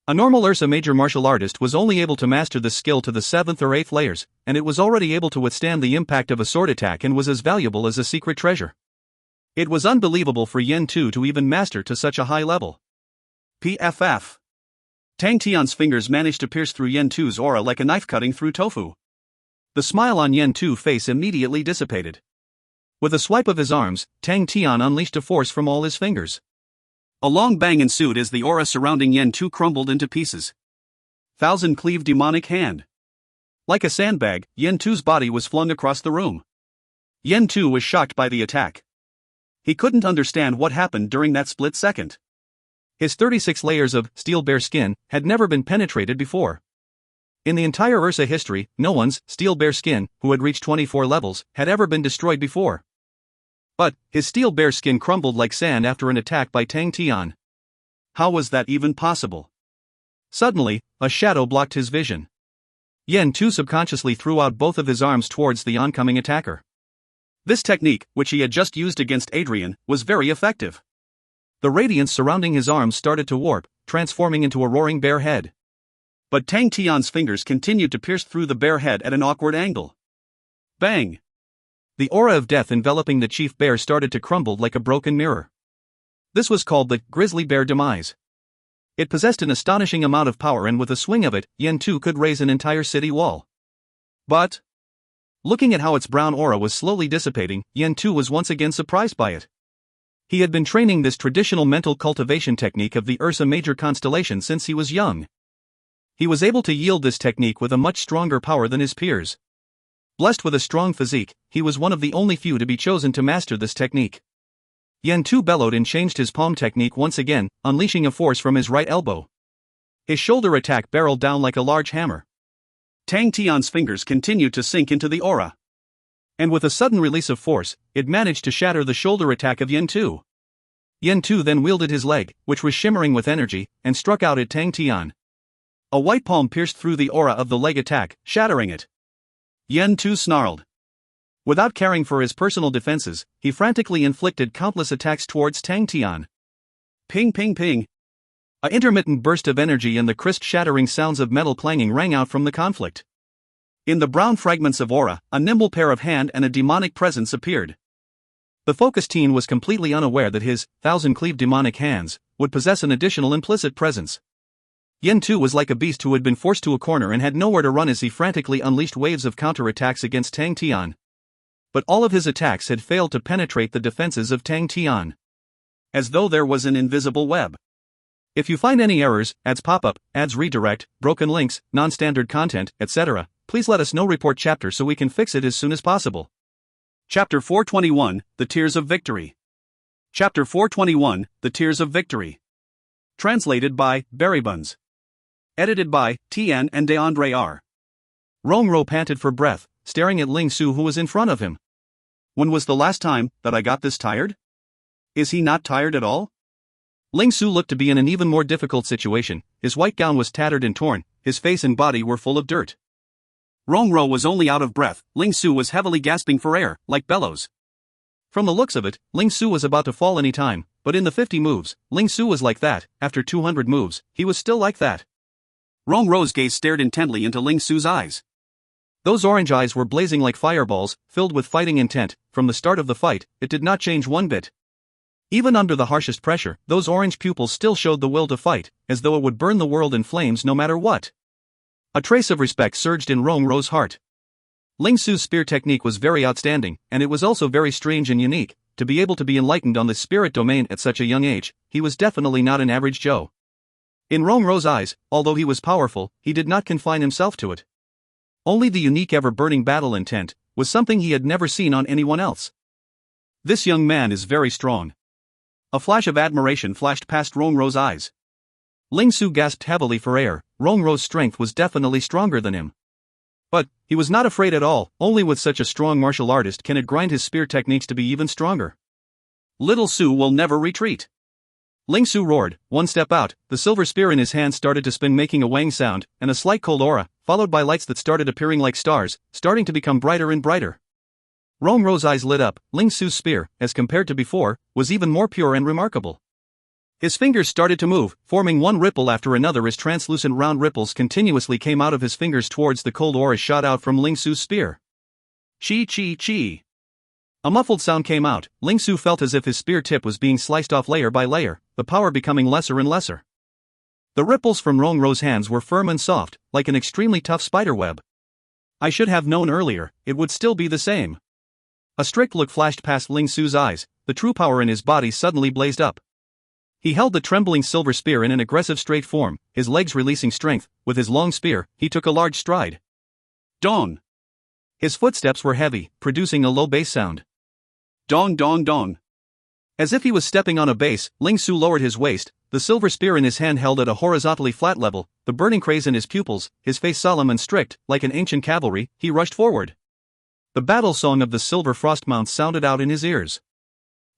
A normal Ursa major martial artist was only able to master this skill to the 7th or 8th layers, and it was already able to withstand the impact of a sword attack and was as valuable as a secret treasure. It was unbelievable for Yen Tu to even master to such a high level. PFF. Tang Tian's fingers managed to pierce through Yen Tu's aura like a knife cutting through tofu. The smile on Yen Tu's face immediately dissipated. With a swipe of his arms, Tang Tian unleashed a force from all his fingers. A long bang ensued as the aura surrounding Yen Tu crumbled into pieces. Thousand-cleave demonic hand. Like a sandbag, Yen Tu's body was flung across the room. Yen Tu was shocked by the attack. He couldn't understand what happened during that split second. His 36 layers of steel bear skin had never been penetrated before. In the entire Ursa history, no one's steel bear skin, who had reached 24 levels, had ever been destroyed before. But his steel bear skin crumbled like sand after an attack by Tang Tian. How was that even possible? Suddenly, a shadow blocked his vision. Yen Tu subconsciously threw out both of his arms towards the oncoming attacker. This technique, which he had just used against Adrian, was very effective. The radiance surrounding his arms started to warp, transforming into a roaring bear head. But Tang Tian's fingers continued to pierce through the bear head at an awkward angle. Bang! The aura of death enveloping the chief bear started to crumble like a broken mirror. This was called the grizzly bear demise. It possessed an astonishing amount of power, and with a swing of it, Yen Tu could raise an entire city wall. But, looking at how its brown aura was slowly dissipating, Yen Tu was once again surprised by it. He had been training this traditional mental cultivation technique of the Ursa Major constellation since he was young. He was able to yield this technique with a much stronger power than his peers. Blessed with a strong physique, he was one of the only few to be chosen to master this technique. Yen Tu bellowed and changed his palm technique once again, unleashing a force from his right elbow. His shoulder attack barreled down like a large hammer. Tang Tian's fingers continued to sink into the aura. And with a sudden release of force, it managed to shatter the shoulder attack of Yen Tu. Yen Tu then wielded his leg, which was shimmering with energy, and struck out at Tang Tian. A white palm pierced through the aura of the leg attack, shattering it. Yen Tu snarled. Without caring for his personal defenses, he frantically inflicted countless attacks towards Tang Tian. Ping ping ping. An intermittent burst of energy and the crisp shattering sounds of metal clanging rang out from the conflict. In the brown fragments of aura, a nimble pair of hand and a demonic presence appeared. The focused Tian was completely unaware that his thousand-cleave demonic hands would possess an additional implicit presence. Yen Tu was like a beast who had been forced to a corner and had nowhere to run as he frantically unleashed waves of counterattacks against Tang Tian. But all of his attacks had failed to penetrate the defenses of Tang Tian. As though there was an invisible web. If you find any errors, ads pop-up, ads redirect, broken links, non-standard content, etc., please let us know. Report chapter so we can fix it as soon as possible. Chapter 421, The Tears of Victory. Chapter 421, The Tears of Victory. Translated by Berrybuns. Edited by Tian and DeAndre R. Rongro panted for breath, staring at Ling Su who was in front of him. When was the last time that I got this tired? Is he not tired at all? Ling Su looked to be in an even more difficult situation. His white gown was tattered and torn, his face and body were full of dirt. Rongro was only out of breath. Ling Su was heavily gasping for air, like bellows. From the looks of it, Ling Su was about to fall any time, but in the 50 moves, Ling Su was like that. After 200 moves, he was still like that. Rongro's gaze stared intently into Ling Su's eyes. Those orange eyes were blazing like fireballs, filled with fighting intent. From the start of the fight, it did not change one bit. Even under the harshest pressure, those orange pupils still showed the will to fight, as though it would burn the world in flames no matter what. A trace of respect surged in Rongro's heart. Ling Su's spear technique was very outstanding, and it was also very strange and unique. To be able to be enlightened on the spirit domain at such a young age, he was definitely not an average Joe. In Rongro's eyes, although he was powerful, he did not confine himself to it. Only the unique ever-burning battle intent was something he had never seen on anyone else. This young man is very strong. A flash of admiration flashed past Rongro's eyes. Ling Su gasped heavily for air. Rongro's strength was definitely stronger than him. But, He was not afraid at all, only with such a strong martial artist can it grind his spear techniques to be even stronger. Little Su will never retreat. Ling Su roared, one step out, the silver spear in his hand started to spin making a wang sound, and a slight cold aura, followed by lights that started appearing like stars, starting to become brighter and brighter. Rong Ro's eyes lit up. Ling Su's spear, as compared to before, was even more pure and remarkable. His fingers started to move, forming one ripple after another as translucent round ripples continuously came out of his fingers towards the cold aura shot out from Ling Su's spear. Chi chi chi. A muffled sound came out. Ling Su felt as if his spear tip was being sliced off layer by layer, the power becoming lesser and lesser. The ripples from Rong Ro's hands were firm and soft, like an extremely tough spiderweb. I should have known earlier, it would still be the same. A strict look flashed past Ling Su's eyes, the true power in his body suddenly blazed up. He held the trembling silver spear in an aggressive straight form, his legs releasing strength. With his long spear, he took a large stride. Dong. His footsteps were heavy, producing a low bass sound. Dong dong dong. As if he was stepping on a bass, Ling Su lowered his waist, the silver spear in his hand held at a horizontally flat level, the burning craze in his pupils, his face solemn and strict, like an ancient cavalry, he rushed forward. The battle song of the silver frost mounts sounded out in his ears.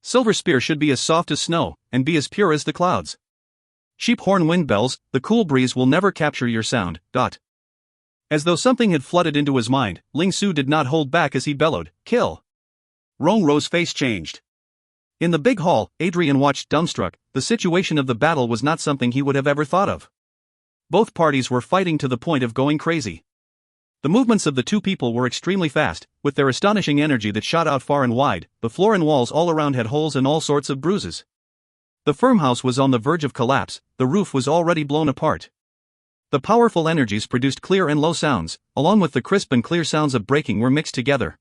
Silver spear should be as soft as snow, and be as pure as the clouds. Sheep horn wind bells, the cool breeze will never capture your sound. As though something had flooded into his mind, Ling Su did not hold back as he bellowed, kill! Rong Ro's face changed. In the big hall, Adrian watched dumbstruck. The situation of the battle was not something he would have ever thought of. Both parties were fighting to the point of going crazy. The movements of the two people were extremely fast, with their astonishing energy that shot out far and wide. The floor and walls all around had holes and all sorts of bruises. The farmhouse was on the verge of collapse, the roof was already blown apart. The powerful energies produced clear and low sounds, along with the crisp and clear sounds of breaking were mixed together.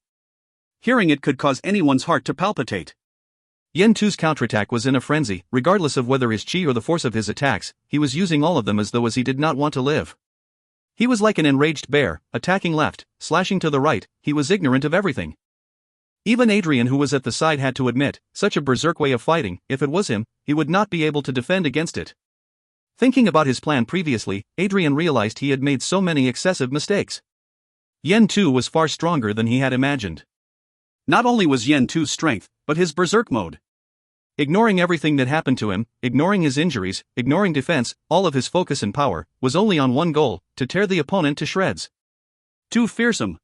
Hearing it could cause anyone's heart to palpitate. Yen Tu's counterattack was in a frenzy, regardless of whether his chi or the force of his attacks, he was using all of them as though he did not want to live. He was like an enraged bear, attacking left, slashing to the right, he was ignorant of everything. Even Adrian who was at the side had to admit, such a berserk way of fighting, if it was him, he would not be able to defend against it. Thinking about his plan previously, Adrian realized he had made so many excessive mistakes. Yen Tu was far stronger than he had imagined. Not only was Yen Tu's strength, but his berserk mode. Ignoring everything that happened to him, ignoring his injuries, ignoring defense, all of his focus and power was only on one goal, to tear the opponent to shreds. Too fearsome.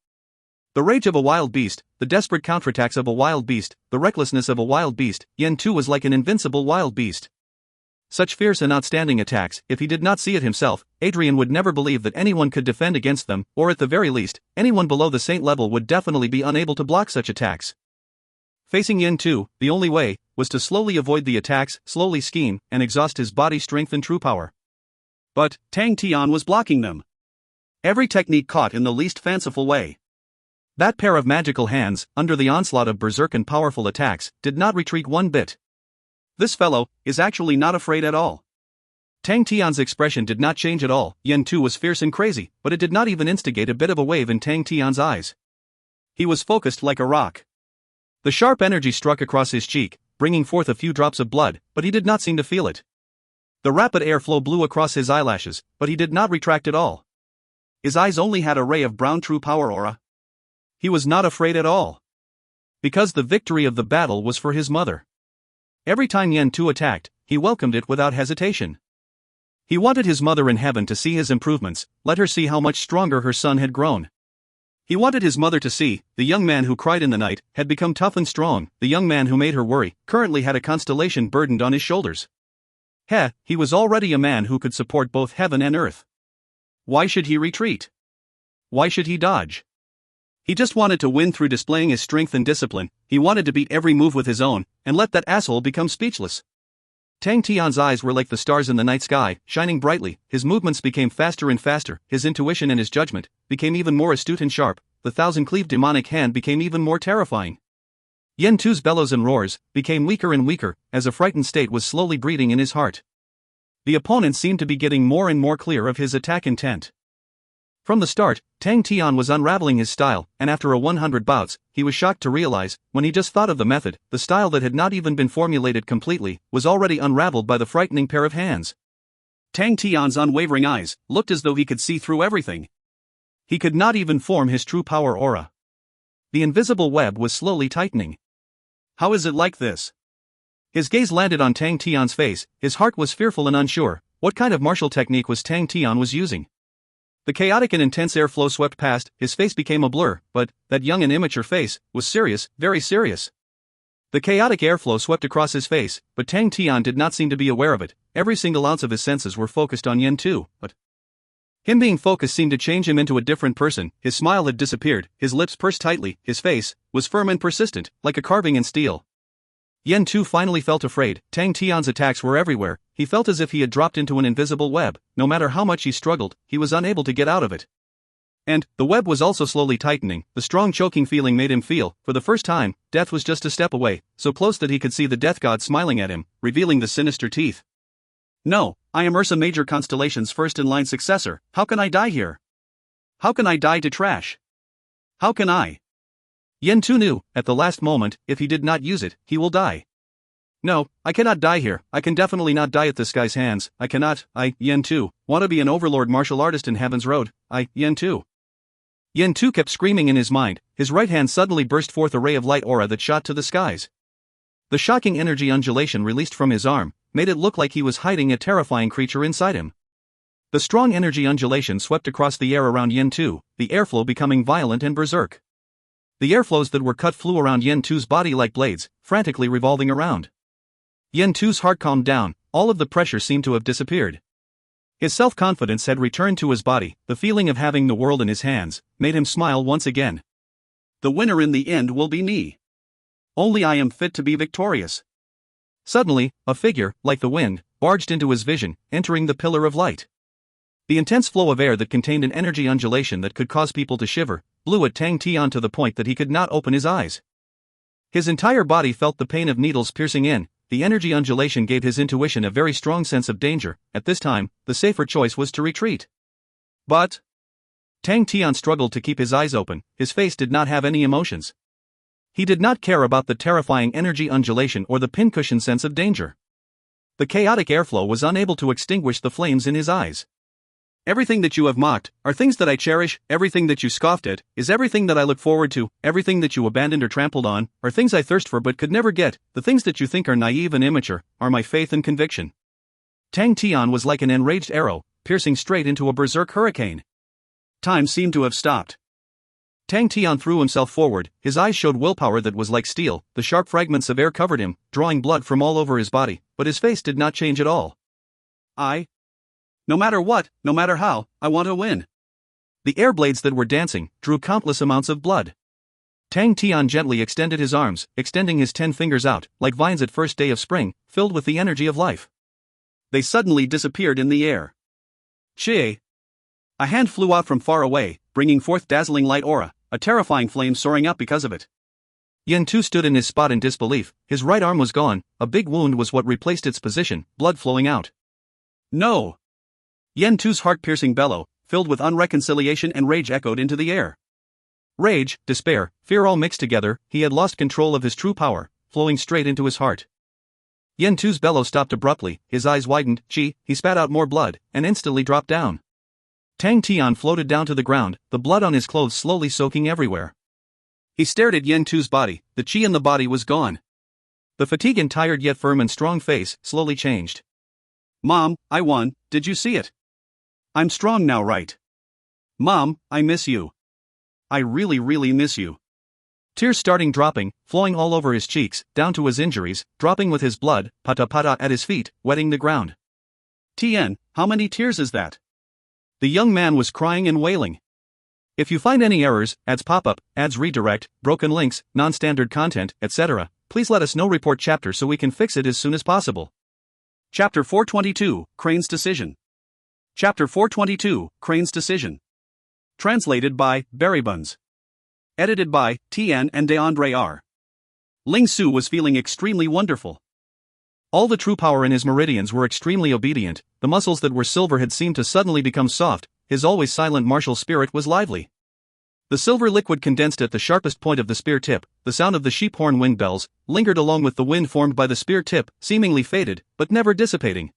The rage of a wild beast, the desperate counterattacks of a wild beast, the recklessness of a wild beast, Yen Tu was like an invincible wild beast. Such fierce and outstanding attacks, if he did not see it himself, Adrian would never believe that anyone could defend against them, or at the very least, anyone below the saint level would definitely be unable to block such attacks. Facing Yen Tu, the only way was to slowly avoid the attacks, slowly scheme, and exhaust his body strength and true power. But Tang Tian was blocking them. Every technique caught in the least fanciful way. That pair of magical hands, under the onslaught of berserk and powerful attacks, did not retreat one bit. This fellow is actually not afraid at all. Tang Tian's expression did not change at all. Yen Tu was fierce and crazy, but it did not even instigate a bit of a wave in Tang Tian's eyes. He was focused like a rock. The sharp energy struck across his cheek, bringing forth a few drops of blood, but he did not seem to feel it. The rapid airflow blew across his eyelashes, but he did not retract at all. His eyes only had a ray of brown true power aura. He was not afraid at all. Because the victory of the battle was for his mother. Every time Yen Tu attacked, he welcomed it without hesitation. He wanted his mother in heaven to see his improvements, let her see how much stronger her son had grown. He wanted his mother to see, the young man who cried in the night, had become tough and strong, the young man who made her worry, currently had a constellation burdened on his shoulders. He was already a man who could support both heaven and earth. Why should he retreat? Why should he dodge? He just wanted to win through displaying his strength and discipline, he wanted to beat every move with his own, and let that asshole become speechless. Tang Tian's eyes were like the stars in the night sky, shining brightly, his movements became faster and faster, his intuition and his judgment became even more astute and sharp, the thousand-cleaved demonic hand became even more terrifying. Yen Tu's bellows and roars became weaker and weaker, as a frightened state was slowly breeding in his heart. The opponent seemed to be getting more and more clear of his attack intent. From the start, Tang Tian was unraveling his style, and after 100 bouts, he was shocked to realize, when he just thought of the method, the style that had not even been formulated completely, was already unraveled by the frightening pair of hands. Tang Tian's unwavering eyes looked as though he could see through everything. He could not even form his true power aura. The invisible web was slowly tightening. How is it like this? His gaze landed on Tang Tian's face. His heart was fearful and unsure. What kind of martial technique was Tang Tian was using? The chaotic and intense airflow swept past, his face became a blur, but that young and immature face was serious, very serious. The chaotic airflow swept across his face, but Tang Tian did not seem to be aware of it. Every single ounce of his senses were focused on Yen Tu, but him being focused seemed to change him into a different person. His smile had disappeared, his lips pursed tightly, his face was firm and persistent, like a carving in steel. Yen Tu finally felt afraid. Tang Tian's attacks were everywhere. He felt as if he had dropped into an invisible web. No matter how much he struggled, he was unable to get out of it. And the web was also slowly tightening. The strong choking feeling made him feel, for the first time, death was just a step away, so close that he could see the death god smiling at him, revealing the sinister teeth. No, I am Ursa Major Constellation's first-in-line successor. How can I die here? How can I die to trash? How can I? Yen Tu knew, at the last moment, if he did not use it, he will die. No, I cannot die here. I can definitely not die at this guy's hands. I cannot. Yen Tu, want to be an overlord martial artist in Heaven's Road. Yen Tu. Yen Tu kept screaming in his mind. His right hand suddenly burst forth a ray of light aura that shot to the skies. The shocking energy undulation released from his arm made it look like he was hiding a terrifying creature inside him. The strong energy undulation swept across the air around Yen Tu, the airflow becoming violent and berserk. The airflows that were cut flew around Yen Tu's body like blades, frantically revolving around. Yen Tu's heart calmed down, all of the pressure seemed to have disappeared. His self-confidence had returned to his body, the feeling of having the world in his hands made him smile once again. The winner in the end will be me. Only I am fit to be victorious. Suddenly, a figure, like the wind, barged into his vision, entering the pillar of light. The intense flow of air that contained an energy undulation that could cause people to shiver blew at Tang Tian to the point that he could not open his eyes. His entire body felt the pain of needles piercing in. The energy undulation gave his intuition a very strong sense of danger. At this time, the safer choice was to retreat. But Tang Tian struggled to keep his eyes open. His face did not have any emotions. He did not care about the terrifying energy undulation or the pincushion sense of danger. The chaotic airflow was unable to extinguish the flames in his eyes. Everything that you have mocked are things that I cherish. Everything that you scoffed at is everything that I look forward to. Everything that you abandoned or trampled on are things I thirst for but could never get. The things that you think are naive and immature are my faith and conviction. Tang Tian was like an enraged arrow, piercing straight into a berserk hurricane. Time seemed to have stopped. Tang Tian threw himself forward. His eyes showed willpower that was like steel. The sharp fragments of air covered him, drawing blood from all over his body, but his face did not change at all. No matter what, no matter how, I want to win. The air blades that were dancing drew countless amounts of blood. Tang Tian gently extended his arms, extending his 10 fingers out, like vines at first day of spring, filled with the energy of life. They suddenly disappeared in the air. Chie! A hand flew out from far away, bringing forth dazzling light aura, a terrifying flame soaring up because of it. Yen Tu stood in his spot in disbelief. His right arm was gone, a big wound was what replaced its position, blood flowing out. No! Yen Tu's heart-piercing bellow, filled with unreconciliation and rage, echoed into the air. Rage, despair, fear all mixed together. He had lost control of his true power, flowing straight into his heart. Yen Tu's bellow stopped abruptly, his eyes widened. He spat out more blood, and instantly dropped down. Tang Tian floated down to the ground, the blood on his clothes slowly soaking everywhere. He stared at Yen Tu's body. The chi in the body was gone. The fatigue and tired yet firm and strong face slowly changed. Mom, I won. Did you see it? I'm strong now, right? Mom, I miss you. I really, really miss you. Tears starting dropping, flowing all over his cheeks, down to his injuries, dropping with his blood, pata-pata at his feet, wetting the ground. Tian, how many tears is that? The young man was crying and wailing. If you find any errors, ads pop up, ads redirect, broken links, non-standard content, etc., please let us know. Report chapter so we can fix it as soon as possible. Chapter 422, Crane's Decision. Chapter 422, Crane's Decision. Translated by Berrybuns. Edited by Tian and DeAndre R. Ling Su was feeling extremely wonderful. All the true power in his meridians were extremely obedient. The muscles that were silver had seemed to suddenly become soft. His always silent martial spirit was lively. The silver liquid condensed at the sharpest point of the spear tip. The sound of the sheep horn winged bells lingered along with the wind formed by the spear tip, seemingly faded, but never dissipating.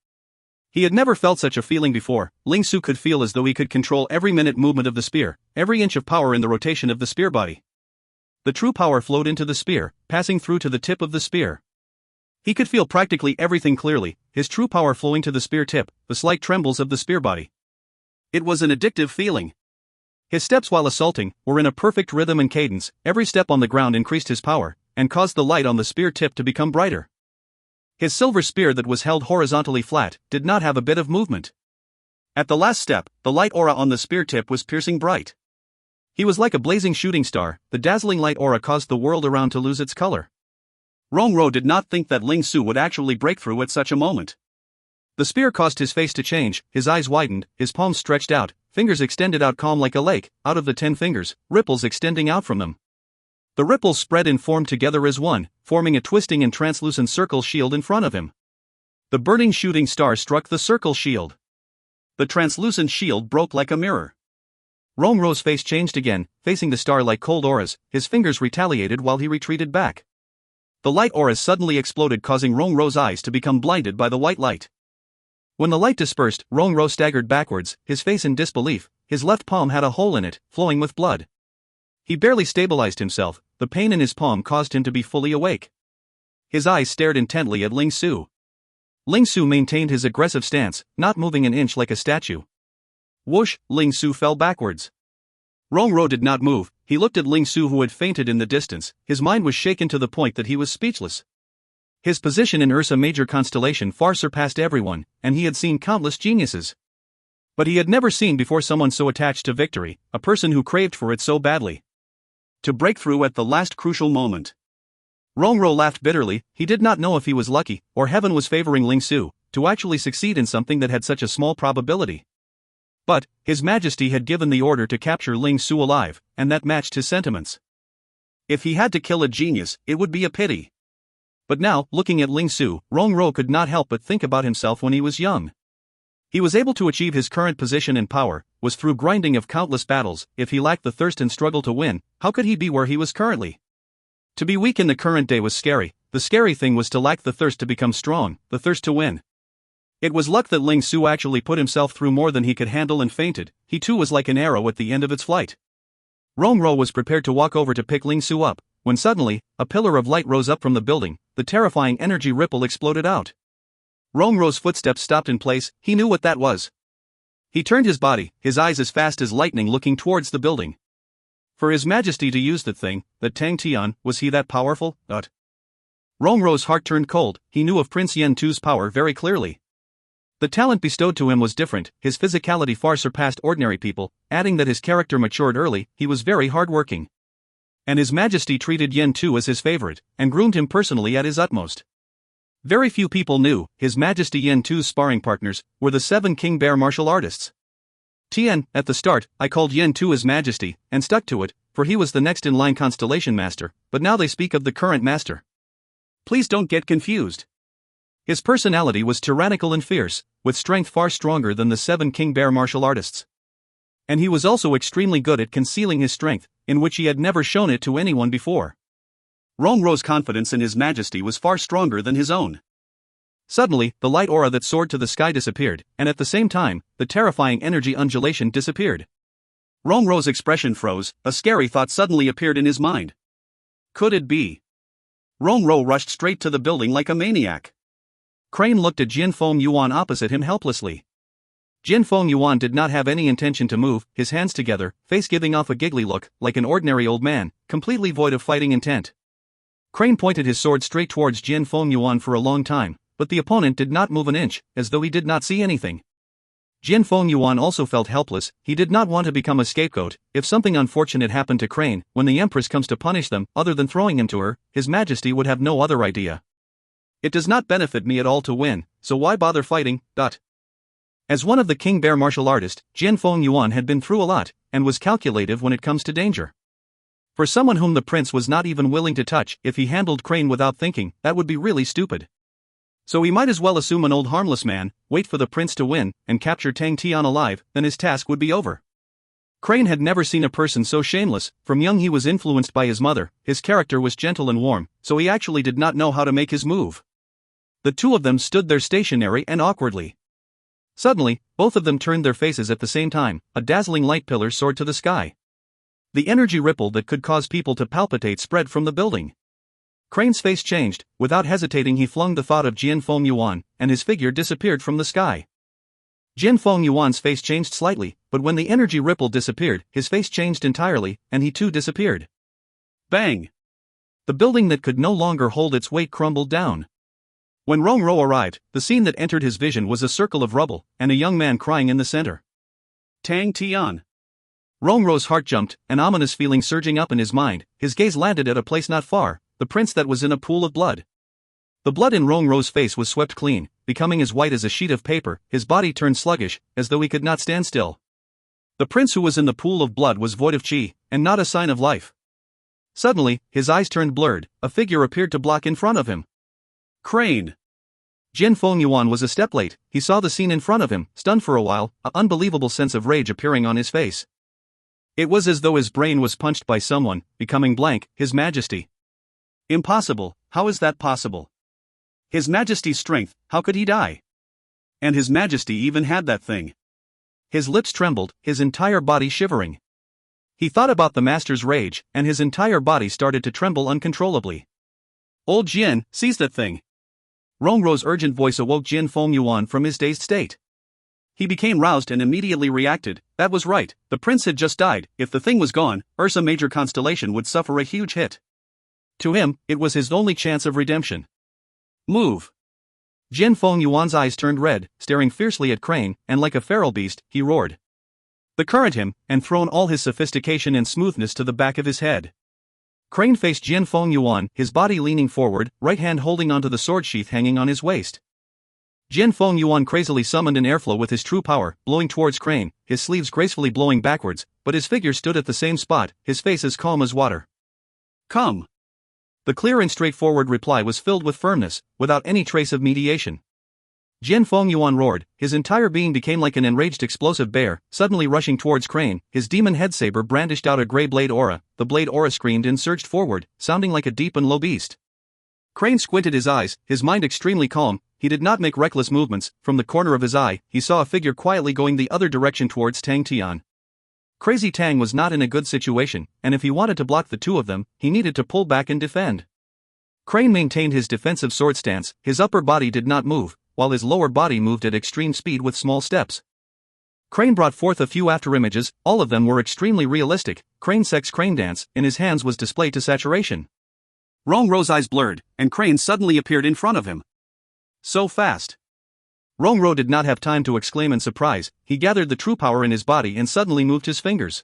He had never felt such a feeling before. Ling Su could feel as though he could control every minute movement of the spear, every inch of power in the rotation of the spear body. The true power flowed into the spear, passing through to the tip of the spear. He could feel practically everything clearly, his true power flowing to the spear tip, the slight trembles of the spear body. It was an addictive feeling. His steps while assaulting were in a perfect rhythm and cadence. Every step on the ground increased his power, and caused the light on the spear tip to become brighter. His silver spear that was held horizontally flat did not have a bit of movement. At the last step, the light aura on the spear tip was piercing bright. He was like a blazing shooting star. The dazzling light aura caused the world around to lose its color. Rongro did not think that Ling Su would actually break through at such a moment. The spear caused his face to change, his eyes widened, his palms stretched out, fingers extended out calm like a lake. Out of the 10 fingers, ripples extending out from them. The ripples spread and formed together as one, forming a twisting and translucent circle shield in front of him. The burning shooting star struck the circle shield. The translucent shield broke like a mirror. Rongro's face changed again, facing the star like cold auras. His fingers retaliated while he retreated back. The light auras suddenly exploded, causing Rongro's eyes to become blinded by the white light. When the light dispersed, Rongro staggered backwards, his face in disbelief. His left palm had a hole in it, flowing with blood. He barely stabilized himself. The pain in his palm caused him to be fully awake. His eyes stared intently at Ling Su. Ling Su maintained his aggressive stance, not moving an inch like a statue. Whoosh, Ling Su fell backwards. Rongro did not move. He looked at Ling Su, who had fainted in the distance. His mind was shaken to the point that he was speechless. His position in Ursa Major constellation far surpassed everyone, and he had seen countless geniuses. But he had never seen before someone so attached to victory, a person who craved for it so badly. To break through at the last crucial moment. Rongro laughed bitterly. He did not know if he was lucky, or heaven was favoring Ling Su, to actually succeed in something that had such a small probability. But, His Majesty had given the order to capture Ling Su alive, and that matched his sentiments. If he had to kill a genius, it would be a pity. But now, looking at Ling Su, Rongro could not help but think about himself when he was young. He was able to achieve his current position and power, was through grinding of countless battles. If he lacked the thirst and struggle to win, how could he be where he was currently? To be weak in the current day was scary. The scary thing was to lack the thirst to become strong, the thirst to win. It was luck that Ling Su actually put himself through more than he could handle and fainted. He too was like an arrow at the end of its flight. Rongro was prepared to walk over to pick Ling Su up, when suddenly, a pillar of light rose up from the building. The terrifying energy ripple exploded out. Rongro's footsteps stopped in place. He knew what that was. He turned his body, his eyes as fast as lightning, looking towards the building. For His Majesty to use that thing, that Tang Tian, was he that powerful? Rongro's heart turned cold. He knew of Prince Yen Tu's power very clearly. The talent bestowed to him was different. His physicality far surpassed ordinary people, adding that his character matured early. He was very hardworking. And His Majesty treated Yen Tu as his favorite, and groomed him personally at his utmost. Very few people knew, His Majesty Yen Tu's sparring partners were the 7 King Bear martial artists. Tian, at the start, I called Yen Tu His Majesty, and stuck to it, for he was the next in line constellation master, but now they speak of the current master. Please don't get confused. His personality was tyrannical and fierce, with strength far stronger than the 7 King Bear martial artists. And he was also extremely good at concealing his strength, in which he had never shown it to anyone before. Rongro's confidence in His Majesty was far stronger than his own. Suddenly, the light aura that soared to the sky disappeared, and at the same time, the terrifying energy undulation disappeared. Rongro's expression froze. A scary thought suddenly appeared in his mind. Could it be? Rongro rushed straight to the building like a maniac. Crane looked at Jin Feng Yuan opposite him helplessly. Jin Feng Yuan did not have any intention to move, his hands together, face giving off a giggly look, like an ordinary old man, completely void of fighting intent. Crane pointed his sword straight towards Jin Feng Yuan for a long time, but the opponent did not move an inch, as though he did not see anything. Jin Feng Yuan also felt helpless. He did not want to become a scapegoat. If something unfortunate happened to Crane, when the Empress comes to punish them, other than throwing him to her, His Majesty would have no other idea. It does not benefit me at all to win, so why bother fighting? As one of the King Bear martial artists, Jin Feng Yuan had been through a lot, and was calculative when it comes to danger. For someone whom the prince was not even willing to touch, if he handled Crane without thinking, that would be really stupid. So he might as well assume an old harmless man, wait for the prince to win, and capture Tang Tian alive, then his task would be over. Crane had never seen a person so shameless. From young he was influenced by his mother. His character was gentle and warm, so he actually did not know how to make his move. The two of them stood there stationary and awkwardly. Suddenly, both of them turned their faces at the same time. A dazzling light pillar soared to the sky. The energy ripple that could cause people to palpitate spread from the building. Crane's face changed. Without hesitating, he flung the thought of Jian Feng Yuan, and his figure disappeared from the sky. Jian Feng Yuan's face changed slightly, but when the energy ripple disappeared, his face changed entirely, and he too disappeared. Bang! The building that could no longer hold its weight crumbled down. When Rongrou arrived, the scene that entered his vision was a circle of rubble, and a young man crying in the center. Tang Tian. Rongrou's heart jumped, an ominous feeling surging up in his mind. His gaze landed at a place not far, the prince that was in a pool of blood. The blood in Rongrou's face was swept clean, becoming as white as a sheet of paper. His body turned sluggish, as though he could not stand still. The prince who was in the pool of blood was void of qi, and not a sign of life. Suddenly, his eyes turned blurred. A figure appeared to block in front of him. Crane. Jian Feng Yuan was a step late. He saw the scene in front of him, stunned for a while, an unbelievable sense of rage appearing on his face. It was as though his brain was punched by someone, becoming blank. His Majesty. Impossible, how is that possible? His Majesty's strength, how could he die? And His Majesty even had that thing. His lips trembled, his entire body shivering. He thought about the master's rage, and his entire body started to tremble uncontrollably. Old Jian, seize that thing. Rongrou's urgent voice awoke Jian Feng Yuan from his dazed state. He became roused and immediately reacted. That was right, the prince had just died. If the thing was gone, Ursa Major constellation would suffer a huge hit. To him, it was his only chance of redemption. Move. Jian Feng Yuan's eyes turned red, staring fiercely at Crane, and like a feral beast, he roared. The current him, and thrown all his sophistication and smoothness to the back of his head. Crane faced Jian Feng Yuan, his body leaning forward, right hand holding onto the sword sheath hanging on his waist. Jian Feng Yuan crazily summoned an airflow with his true power, blowing towards Crane, his sleeves gracefully blowing backwards, but his figure stood at the same spot, his face as calm as water. Come. The clear and straightforward reply was filled with firmness, without any trace of mediation. Jian Feng Yuan roared, his entire being became like an enraged explosive bear, suddenly rushing towards Crane. His demon head saber brandished out a grey blade aura. The blade aura screamed and surged forward, sounding like a deep and low beast. Crane squinted his eyes, his mind extremely calm. He did not make reckless movements. From the corner of his eye, he saw a figure quietly going the other direction towards Tang Tian. Crazy Tang was not in a good situation, and if he wanted to block the two of them, he needed to pull back and defend. Crane maintained his defensive sword stance. His upper body did not move, while his lower body moved at extreme speed with small steps. Crane brought forth a few afterimages. All of them were extremely realistic. Crane's sex crane dance in his hands was displayed to saturation. Rongrou's eyes blurred, and Crane suddenly appeared in front of him. So fast. Rongrou did not have time to exclaim in surprise. He gathered the true power in his body and suddenly moved his fingers.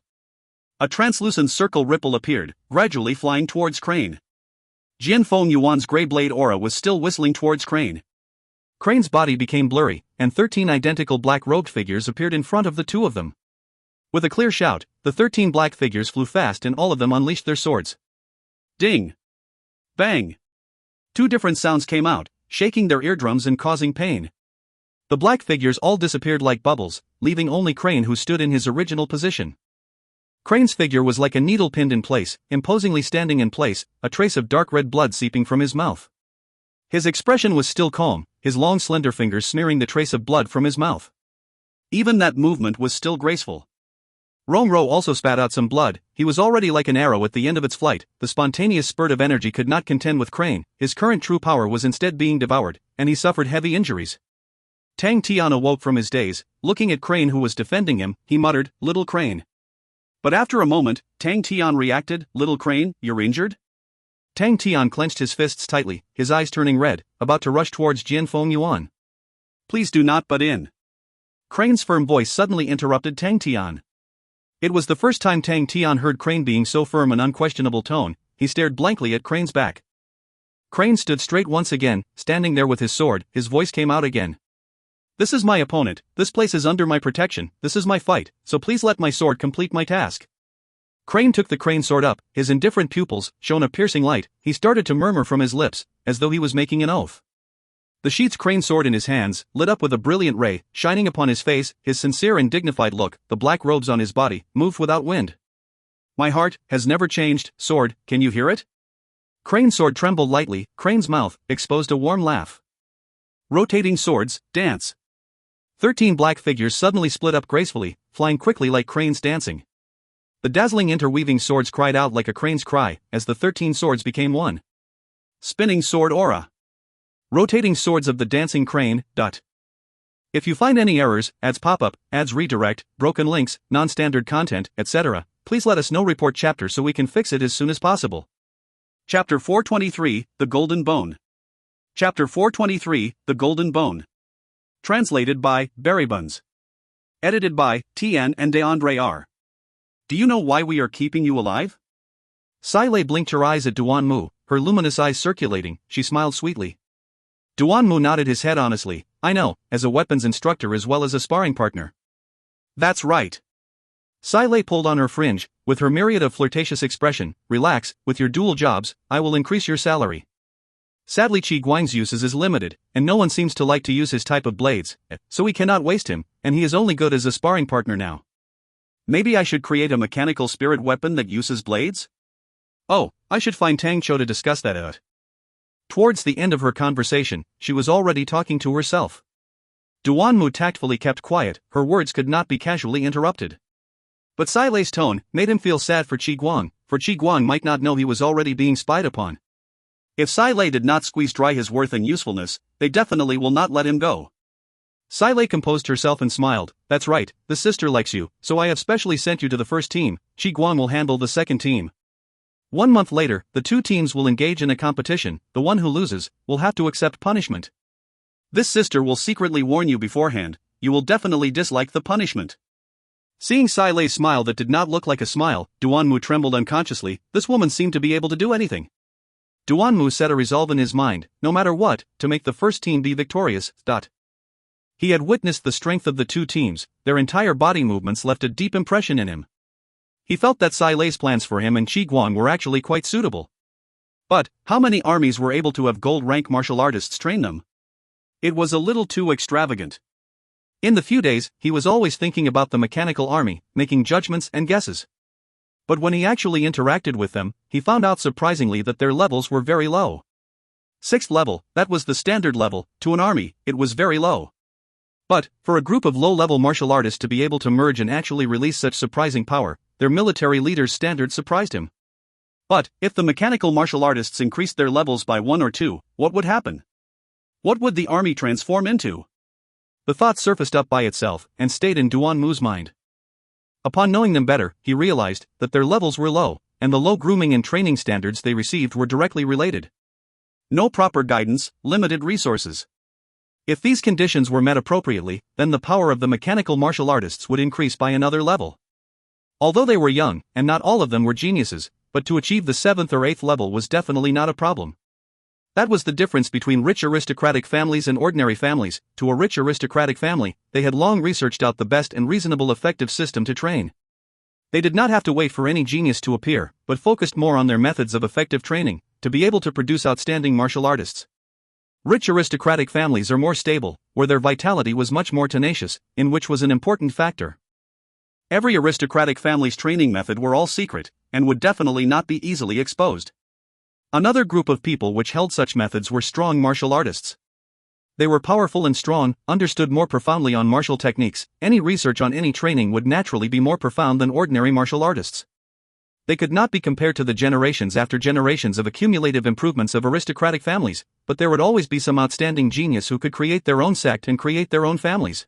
A translucent circle ripple appeared, gradually flying towards Crane. Jian Feng Yuan's grey blade aura was still whistling towards Crane. Crane's body became blurry, and 13 identical black-robed figures appeared in front of the two of them. With a clear shout, the 13 black figures flew fast and all of them unleashed their swords. Ding! Bang! 2 different sounds came out, shaking their eardrums and causing pain. The black figures all disappeared like bubbles, leaving only Crane who stood in his original position. Crane's figure was like a needle pinned in place, imposingly standing in place, a trace of dark red blood seeping from his mouth. His expression was still calm, his long slender fingers smearing the trace of blood from his mouth. Even that movement was still graceful. Rongrou also spat out some blood. He was already like an arrow at the end of its flight. The spontaneous spurt of energy could not contend with Crane. His current true power was instead being devoured, and he suffered heavy injuries. Tang Tian awoke from his daze. Looking at Crane who was defending him, he muttered, "Little Crane." But after a moment, Tang Tian reacted, "Little Crane, you're injured?" Tang Tian clenched his fists tightly, his eyes turning red, about to rush towards Jian Feng Yuan. "Please do not butt in." Crane's firm voice suddenly interrupted Tang Tian. It was the first time Tang Tian heard Crane being so firm and unquestionable tone. He stared blankly at Crane's back. Crane stood straight once again, standing there with his sword. His voice came out again. "This is my opponent, this place is under my protection, this is my fight, so please let my sword complete my task." Crane took the crane sword up, his indifferent pupils shone a piercing light. He started to murmur from his lips, as though he was making an oath. The sheath's crane sword in his hands lit up with a brilliant ray, shining upon his face. His sincere and dignified look, the black robes on his body, moved without wind. "My heart has never changed, sword, can you hear it?" Crane's sword trembled lightly. Crane's mouth exposed a warm laugh. Rotating swords, dance. 13 black figures suddenly split up gracefully, flying quickly like cranes dancing. The dazzling interweaving swords cried out like a crane's cry, as the 13 swords became one. Spinning sword aura. Rotating swords of the dancing crane. If you find any errors, ads pop-up, ads redirect, broken links, non-standard content, etc., please let us know. Report chapter so we can fix it as soon as possible. Chapter 423, The Golden Bone. Chapter 423, The Golden Bone. Translated by Berrybuns. Edited by Tian and DeAndre R. Do you know why we are keeping you alive? Sai Lei blinked her eyes at Duan Mu, her luminous eyes circulating. She smiled sweetly. Duan Mu nodded his head honestly. I know, as a weapons instructor as well as a sparring partner. That's right. Sai Lei pulled on her fringe, with her myriad of flirtatious expression. Relax, with your dual jobs, I will increase your salary. Sadly, Qi Guang's uses is limited, and no one seems to like to use his type of blades, so we cannot waste him, and he is only good as a sparring partner now. Maybe I should create a mechanical spirit weapon that uses blades? Oh, I should find Tang Cho to discuss that out. Towards the end of her conversation, she was already talking to herself. Duan Mu tactfully kept quiet, her words could not be casually interrupted. But Sai Lei's tone made him feel sad for Qi Guang, for Qi Guang might not know he was already being spied upon. If Sai Lei did not squeeze dry his worth and usefulness, they definitely will not let him go. Sai Lei composed herself and smiled. That's right, the sister likes you, so I have specially sent you to the first team. Qi Guang will handle the second team. 1 month later, the two teams will engage in a competition. The one who loses will have to accept punishment. This sister will secretly warn you beforehand. You will definitely dislike the punishment. Seeing Sai Lei's smile that did not look like a smile, Duan Mu trembled unconsciously. This woman seemed to be able to do anything. Duan Mu set a resolve in his mind, no matter what, to make the first team be victorious. He had witnessed the strength of the two teams. Their entire body movements left a deep impression in him. He felt that Sai Lei's plans for him and Qi Guang were actually quite suitable. But, how many armies were able to have gold-rank martial artists train them? It was a little too extravagant. In the few days, he was always thinking about the mechanical army, making judgments and guesses. But when he actually interacted with them, he found out surprisingly that their levels were very low. 6th level, that was the standard level. To an army, it was very low. But, for a group of low-level martial artists to be able to merge and actually release such surprising power, their military leader's standard surprised him. But, if the mechanical martial artists increased their levels by 1 or 2, what would happen? What would the army transform into? The thought surfaced up by itself, and stayed in Duan Mu's mind. Upon knowing them better, he realized that their levels were low, and the low grooming and training standards they received were directly related. No proper guidance, limited resources. If these conditions were met appropriately, then the power of the mechanical martial artists would increase by another level. Although they were young, and not all of them were geniuses, but to achieve the 7th or 8th level was definitely not a problem. That was the difference between rich aristocratic families and ordinary families. To a rich aristocratic family, they had long researched out the best and reasonable effective system to train. They did not have to wait for any genius to appear, but focused more on their methods of effective training, to be able to produce outstanding martial artists. Rich aristocratic families are more stable, where their vitality was much more tenacious, in which was an important factor. Every aristocratic family's training method were all secret, and would definitely not be easily exposed. Another group of people which held such methods were strong martial artists. They were powerful and strong, understood more profoundly on martial techniques. Any research on any training would naturally be more profound than ordinary martial artists. They could not be compared to the generations after generations of accumulative improvements of aristocratic families, but there would always be some outstanding genius who could create their own sect and create their own families.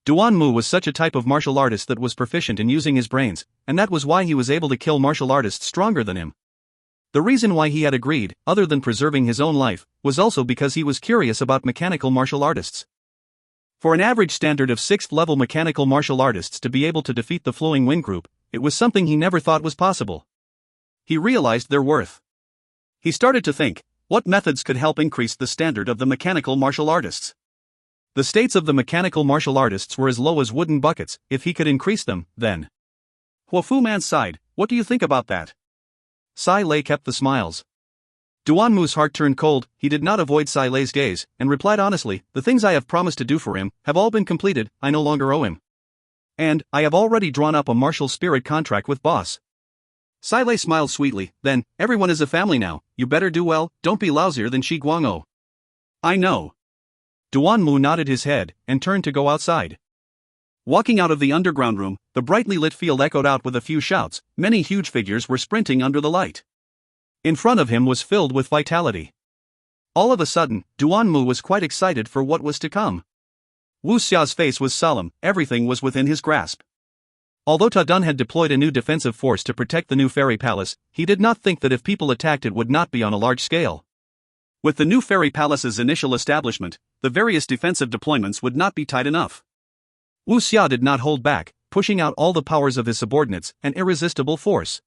Duan Mu was such a type of martial artist that was proficient in using his brains, and that was why he was able to kill martial artists stronger than him. The reason why he had agreed, other than preserving his own life, was also because he was curious about mechanical martial artists. For an average standard of 6th level mechanical martial artists to be able to defeat the Flowing Wind group, it was something he never thought was possible. He realized their worth. He started to think, what methods could help increase the standard of the mechanical martial artists? The states of the mechanical martial artists were as low as wooden buckets. If he could increase them, then. Hua Fu Man sighed. What do you think about that? Sai Lei kept the smiles. Duan Mu's heart turned cold. He did not avoid Sai Lei's gaze, and replied honestly, the things I have promised to do for him have all been completed. I no longer owe him. And, I have already drawn up a martial spirit contract with boss. Sai Lei smiled sweetly. Then, everyone is a family now. You better do well, don't be lousier than Qi Guang. I know. Duanmu nodded his head and turned to go outside. Walking out of the underground room, the brightly lit field echoed out with a few shouts. Many huge figures were sprinting under the light. In front of him was filled with vitality. All of a sudden, Duanmu was quite excited for what was to come. Wu Xia's face was solemn, everything was within his grasp. Although Ta Dun had deployed a new defensive force to protect the new fairy palace, he did not think that if people attacked it would not be on a large scale. With the new fairy palace's initial establishment, the various defensive deployments would not be tight enough. Wu Xia did not hold back, pushing out all the powers of his subordinates, an irresistible force.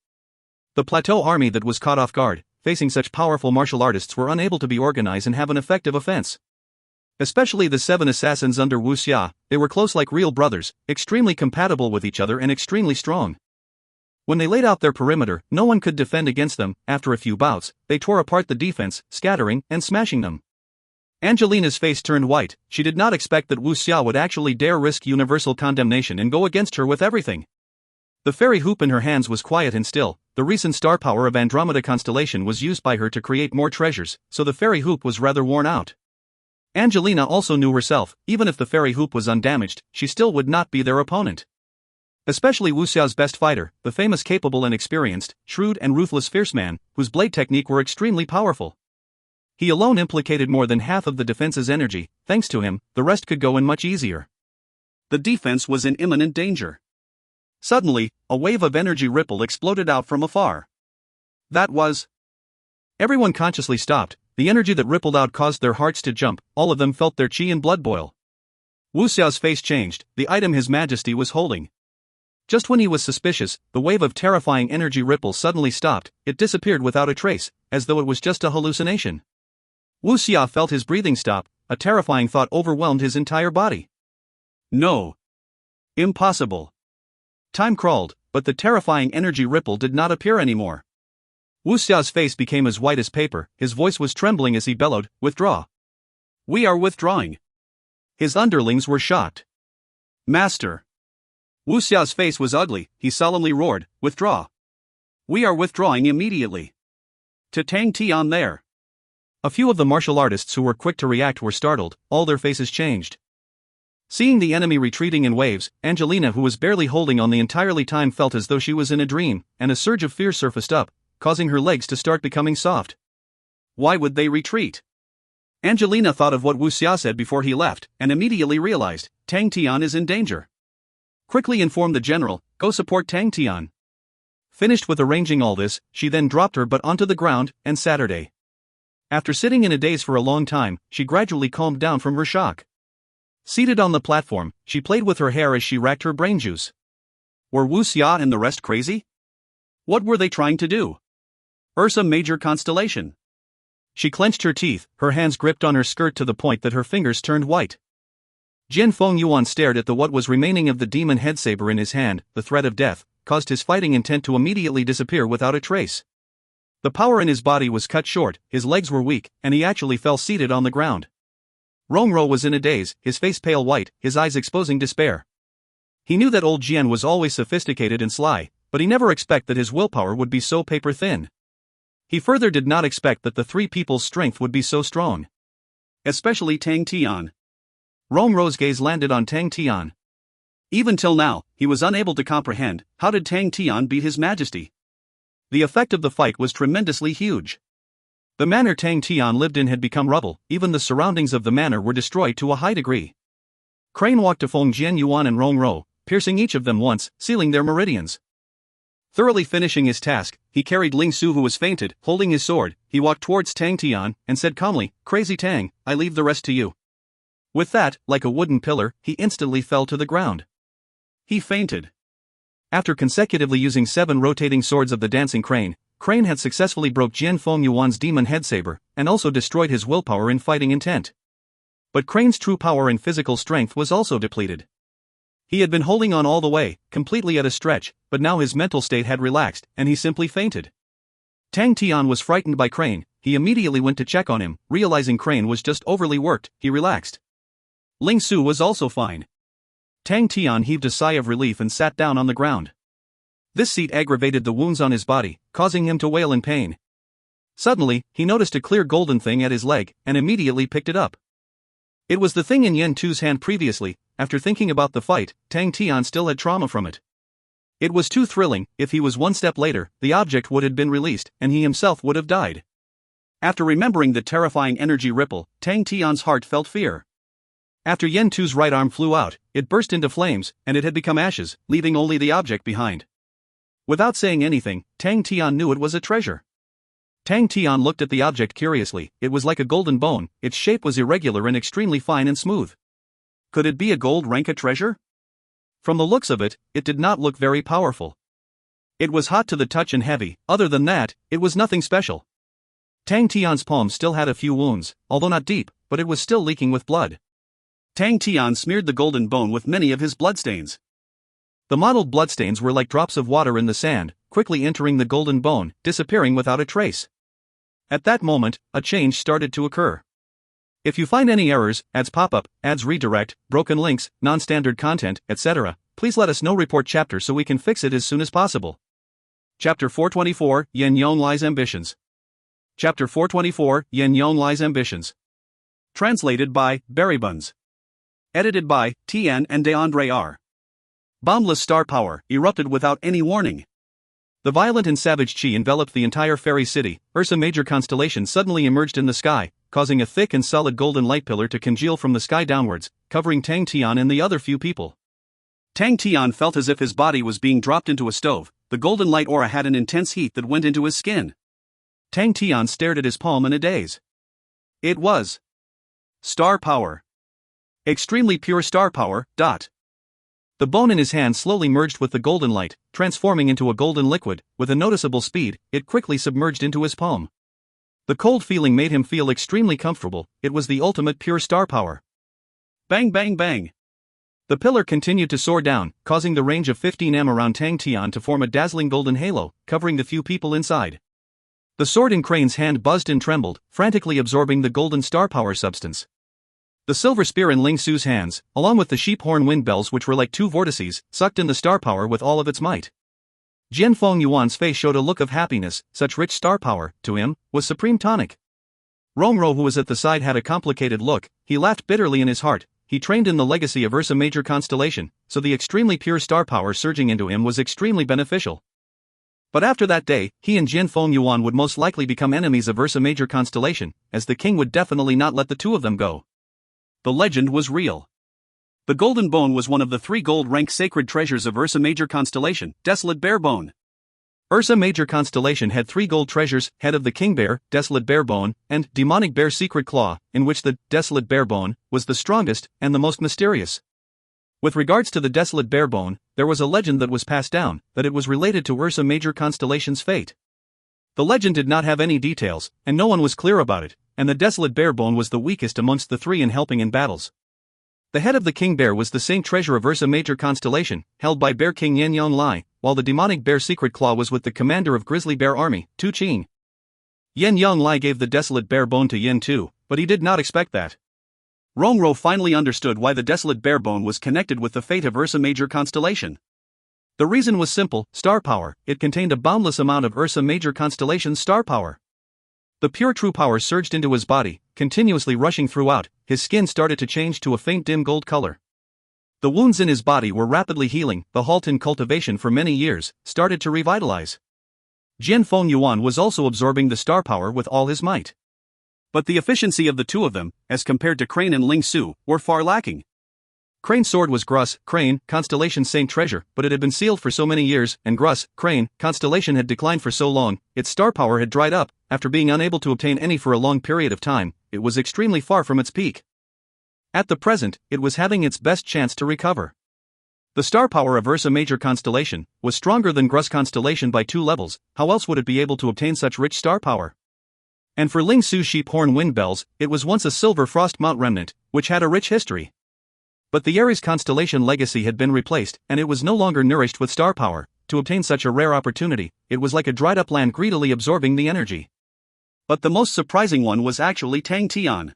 The plateau army that was caught off guard, facing such powerful martial artists, were unable to be organized and have an effective offense. Especially the 7 assassins under Wu Xia, they were close like real brothers, extremely compatible with each other and extremely strong. When they laid out their perimeter, no one could defend against them. After a few bouts, they tore apart the defense, scattering and smashing them. Angelina's face turned white. She did not expect that Wu Xia would actually dare risk universal condemnation and go against her with everything. The fairy hoop in her hands was quiet and still. The recent star power of Andromeda constellation was used by her to create more treasures, so the fairy hoop was rather worn out. Angelina also knew herself, even if the fairy hoop was undamaged, she still would not be their opponent. Especially Wu Xia's best fighter, the famous capable and experienced, shrewd and ruthless fierce man, whose blade technique were extremely powerful. He alone implicated more than half of the defense's energy. Thanks to him, the rest could go in much easier. The defense was in imminent danger. Suddenly, a wave of energy ripple exploded out from afar. That was... Everyone consciously stopped. The energy that rippled out caused their hearts to jump. All of them felt their chi and blood boil. Wu Xiao's face changed, the item His Majesty was holding. Just when he was suspicious, the wave of terrifying energy ripple suddenly stopped. It disappeared without a trace, as though it was just a hallucination. Wu Xia felt his breathing stop. A terrifying thought overwhelmed his entire body. No. Impossible. Time crawled, but the terrifying energy ripple did not appear anymore. Wu Xia's face became as white as paper, his voice was trembling as he bellowed, "Withdraw." "We are withdrawing." His underlings were shocked. "Master." Wu Xia's face was ugly, he solemnly roared, "Withdraw." "We are withdrawing immediately. To Tang Tian there." A few of the martial artists who were quick to react were startled, all their faces changed. Seeing the enemy retreating in waves, Angelina, who was barely holding on the entirely time, felt as though she was in a dream, and a surge of fear surfaced up, causing her legs to start becoming soft. Why would they retreat? Angelina thought of what Wu Xia said before he left, and immediately realized, Tang Tian is in danger. Quickly informed the general, "Go support Tang Tian." Finished with arranging all this, she then dropped her butt onto the ground, and Saturday. After sitting in a daze for a long time, she gradually calmed down from her shock. Seated on the platform, she played with her hair as she racked her brain juice. Were Wu Xia and the rest crazy? What were they trying to do? Ursa Major constellation. She clenched her teeth, her hands gripped on her skirt to the point that her fingers turned white. Jian Fengyuan stared at the what was remaining of the demon head saber in his hand. The threat of death caused his fighting intent to immediately disappear without a trace. The power in his body was cut short, his legs were weak, and he actually fell seated on the ground. Rongro was in a daze, his face pale white, his eyes exposing despair. He knew that old Jian was always sophisticated and sly, but he never expected that his willpower would be so paper thin. He further did not expect that the three people's strength would be so strong. Especially Tang Tian. Rongro's gaze landed on Tang Tian. Even till now, he was unable to comprehend, how did Tang Tian beat His Majesty? The effect of the fight was tremendously huge. The manor Tang Tian lived in had become rubble, even the surroundings of the manor were destroyed to a high degree. Crane walked to Feng Jian Yuan and Rongro, piercing each of them once, sealing their meridians. Thoroughly finishing his task, he carried Ling Su, who was fainted, holding his sword. He walked towards Tang Tian, and said calmly, "Crazy Tang, I leave the rest to you." With that, like a wooden pillar, he instantly fell to the ground. He fainted. After consecutively using 7 rotating swords of the dancing crane, Crane had successfully broke Jian Fengyuan's demon head saber, and also destroyed his willpower in fighting intent. But Crane's true power and physical strength was also depleted. He had been holding on all the way, completely at a stretch, but now his mental state had relaxed, and he simply fainted. Tang Tian was frightened by Crane. He immediately went to check on him. Realizing Crane was just overly worked, he relaxed. Ling Su was also fine. Tang Tian heaved a sigh of relief and sat down on the ground. This seat aggravated the wounds on his body, causing him to wail in pain. Suddenly, he noticed a clear golden thing at his leg, and immediately picked it up. It was the thing in Yen Tu's hand previously. After thinking about the fight, Tang Tian still had trauma from it. It was too thrilling. If he was one step later, the object would have been released, and he himself would have died. After remembering the terrifying energy ripple, Tang Tian's heart felt fear. After Yen Tu's right arm flew out, it burst into flames, and it had become ashes, leaving only the object behind. Without saying anything, Tang Tian knew it was a treasure. Tang Tian looked at the object curiously. It was like a golden bone. Its shape was irregular and extremely fine and smooth. Could it be a gold Renka treasure? From the looks of it, it did not look very powerful. It was hot to the touch and heavy. Other than that, it was nothing special. Tang Tian's palm still had a few wounds, although not deep, but it was still leaking with blood. Tang Tian smeared the golden bone with many of his bloodstains. The mottled bloodstains were like drops of water in the sand, quickly entering the golden bone, disappearing without a trace. At that moment, a change started to occur. If you find any errors, ads pop-up, ads redirect, broken links, non-standard content, etc., please let us know. Report chapter so we can fix it as soon as possible. Chapter 424, Yen Yonglai's Ambitions. Chapter 424, Yen Yonglai's Ambitions. Translated by Berrybuns. Edited by Tian and DeAndre R. Boundless star power erupted without any warning. The violent and savage chi enveloped the entire fairy city. Ursa Major constellation suddenly emerged in the sky, causing a thick and solid golden light pillar to congeal from the sky downwards, covering Tang Tian and the other few people. Tang Tian felt as if his body was being dropped into a stove. The golden light aura had an intense heat that went into his skin. Tang Tian stared at his palm in a daze. It was star power. Extremely pure star power. The bone in his hand slowly merged with the golden light, transforming into a golden liquid. With a noticeable speed, it quickly submerged into his palm. The cold feeling made him feel extremely comfortable. It was the ultimate pure star power. Bang bang bang. The pillar continued to soar down, causing the range of 15 m around Tang Tian to form a dazzling golden halo, covering the few people inside. The sword in Crane's hand buzzed and trembled, frantically absorbing the golden star power substance. The silver spear in Ling Su's hands, along with the sheep horn wind bells which were like two vortices, sucked in the star power with all of its might. Jian Feng Yuan's face showed a look of happiness. Such rich star power, to him, was supreme tonic. Rongro, who was at the side, had a complicated look. He laughed bitterly in his heart. He trained in the legacy of Ursa Major constellation, so the extremely pure star power surging into him was extremely beneficial. But after that day, he and Jian Feng Yuan would most likely become enemies of Ursa Major constellation, as the king would definitely not let the two of them go. The legend was real. The golden bone was one of the 3 gold-rank sacred treasures of Ursa Major constellation, Desolate Bear Bone. Ursa Major constellation had 3 gold treasures: Head of the King Bear, Desolate Bear Bone, and Demonic Bear Secret Claw, in which the Desolate Bear Bone was the strongest and the most mysterious. With regards to the Desolate Bear Bone, there was a legend that was passed down, that it was related to Ursa Major constellation's fate. The legend did not have any details, and no one was clear about it, and the Desolate Bear Bone was the weakest amongst the 3 in helping in battles. The Head of the King Bear was the same treasure of Ursa Major constellation, held by Bear King Yen Yonglai, while the Demonic Bear Secret Claw was with the commander of Grizzly Bear Army, Tu Qing. Yen Yonglai gave the Desolate Bear Bone to Yen Tu, but he did not expect that. Rongro finally understood why the Desolate Bear Bone was connected with the fate of Ursa Major constellation. The reason was simple: star power. It contained a boundless amount of Ursa Major constellation's star power. The pure true power surged into his body, continuously rushing throughout. His skin started to change to a faint dim gold color. The wounds in his body were rapidly healing. The halt in cultivation for many years started to revitalize. Jian Feng Yuan was also absorbing the star power with all his might. But the efficiency of the two of them, as compared to Crane and Ling Su, were far lacking. Crane's sword was Grus, Crane, constellation saint treasure, but it had been sealed for so many years, and Grus, Crane, constellation had declined for so long, its star power had dried up. After being unable to obtain any for a long period of time, it was extremely far from its peak. At the present, it was having its best chance to recover. The star power of Ursa Major constellation was stronger than Grus constellation by 2 levels. How else would it be able to obtain such rich star power? And for Ling Su's sheep horn wind bells, it was once a silver frost mount remnant, which had a rich history. But the Aries constellation legacy had been replaced, and it was no longer nourished with star power. To obtain such a rare opportunity, it was like a dried up land greedily absorbing the energy. But the most surprising one was actually Tang Tian.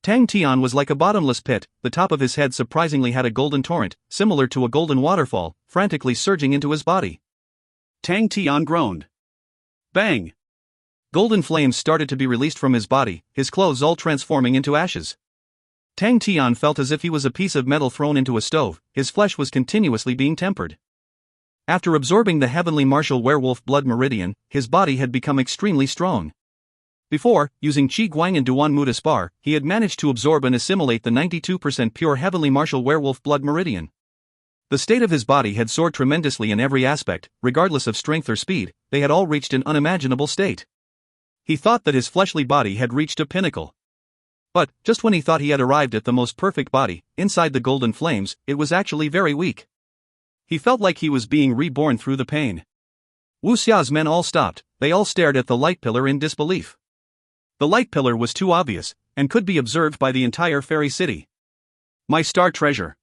Tang Tian was like a bottomless pit. The top of his head surprisingly had a golden torrent, similar to a golden waterfall, frantically surging into his body. Tang Tian groaned. Bang! Golden flames started to be released from his body, his clothes all transforming into ashes. Tang Tian felt as if he was a piece of metal thrown into a stove, his flesh was continuously being tempered. After absorbing the heavenly martial werewolf blood meridian, his body had become extremely strong. Before, using Qi Guang and Duan Mu to spar, he had managed to absorb and assimilate the 92% pure heavenly martial werewolf blood meridian. The state of his body had soared tremendously in every aspect, regardless of strength or speed, they had all reached an unimaginable state. He thought that his fleshly body had reached a pinnacle. But, just when he thought he had arrived at the most perfect body, inside the golden flames, it was actually very weak. He felt like he was being reborn through the pain. Wu Xia's men all stopped, they all stared at the light pillar in disbelief. The light pillar was too obvious, and could be observed by the entire fairy city. My star treasure.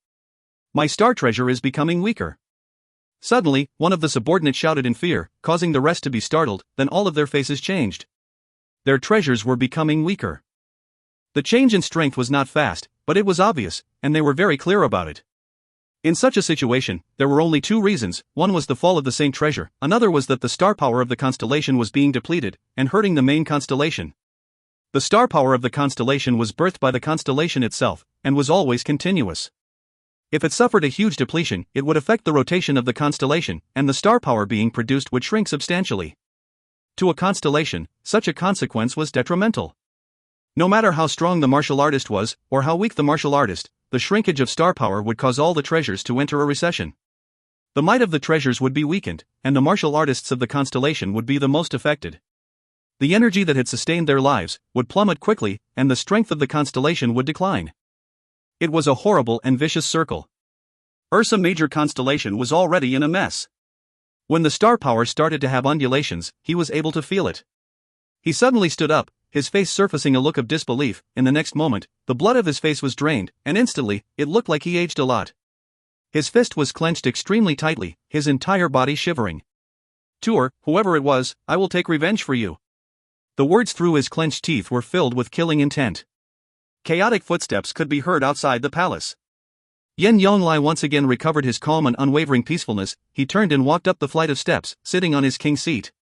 My star treasure is becoming weaker. Suddenly, one of the subordinates shouted in fear, causing the rest to be startled, then all of their faces changed. Their treasures were becoming weaker. The change in strength was not fast, but it was obvious, and they were very clear about it. In such a situation, there were only two reasons, one was the fall of the Saint Treasure, another was that the star power of the constellation was being depleted, and hurting the main constellation. The star power of the constellation was birthed by the constellation itself, and was always continuous. If it suffered a huge depletion, it would affect the rotation of the constellation, and the star power being produced would shrink substantially. To a constellation, such a consequence was detrimental. No matter how strong the martial artist was, or how weak the martial artist, the shrinkage of star power would cause all the treasures to enter a recession. The might of the treasures would be weakened, and the martial artists of the constellation would be the most affected. The energy that had sustained their lives would plummet quickly, and the strength of the constellation would decline. It was a horrible and vicious circle. Ursa Major constellation was already in a mess. When the star power started to have undulations, he was able to feel it. He suddenly stood up, his face surfacing a look of disbelief. In the next moment, the blood of his face was drained, and instantly, it looked like he aged a lot. His fist was clenched extremely tightly, his entire body shivering. Tuer, whoever it was, I will take revenge for you. The words through his clenched teeth were filled with killing intent. Chaotic footsteps could be heard outside the palace. Yen Yonglai once again recovered his calm and unwavering peacefulness, he turned and walked up the flight of steps, sitting on his king's seat.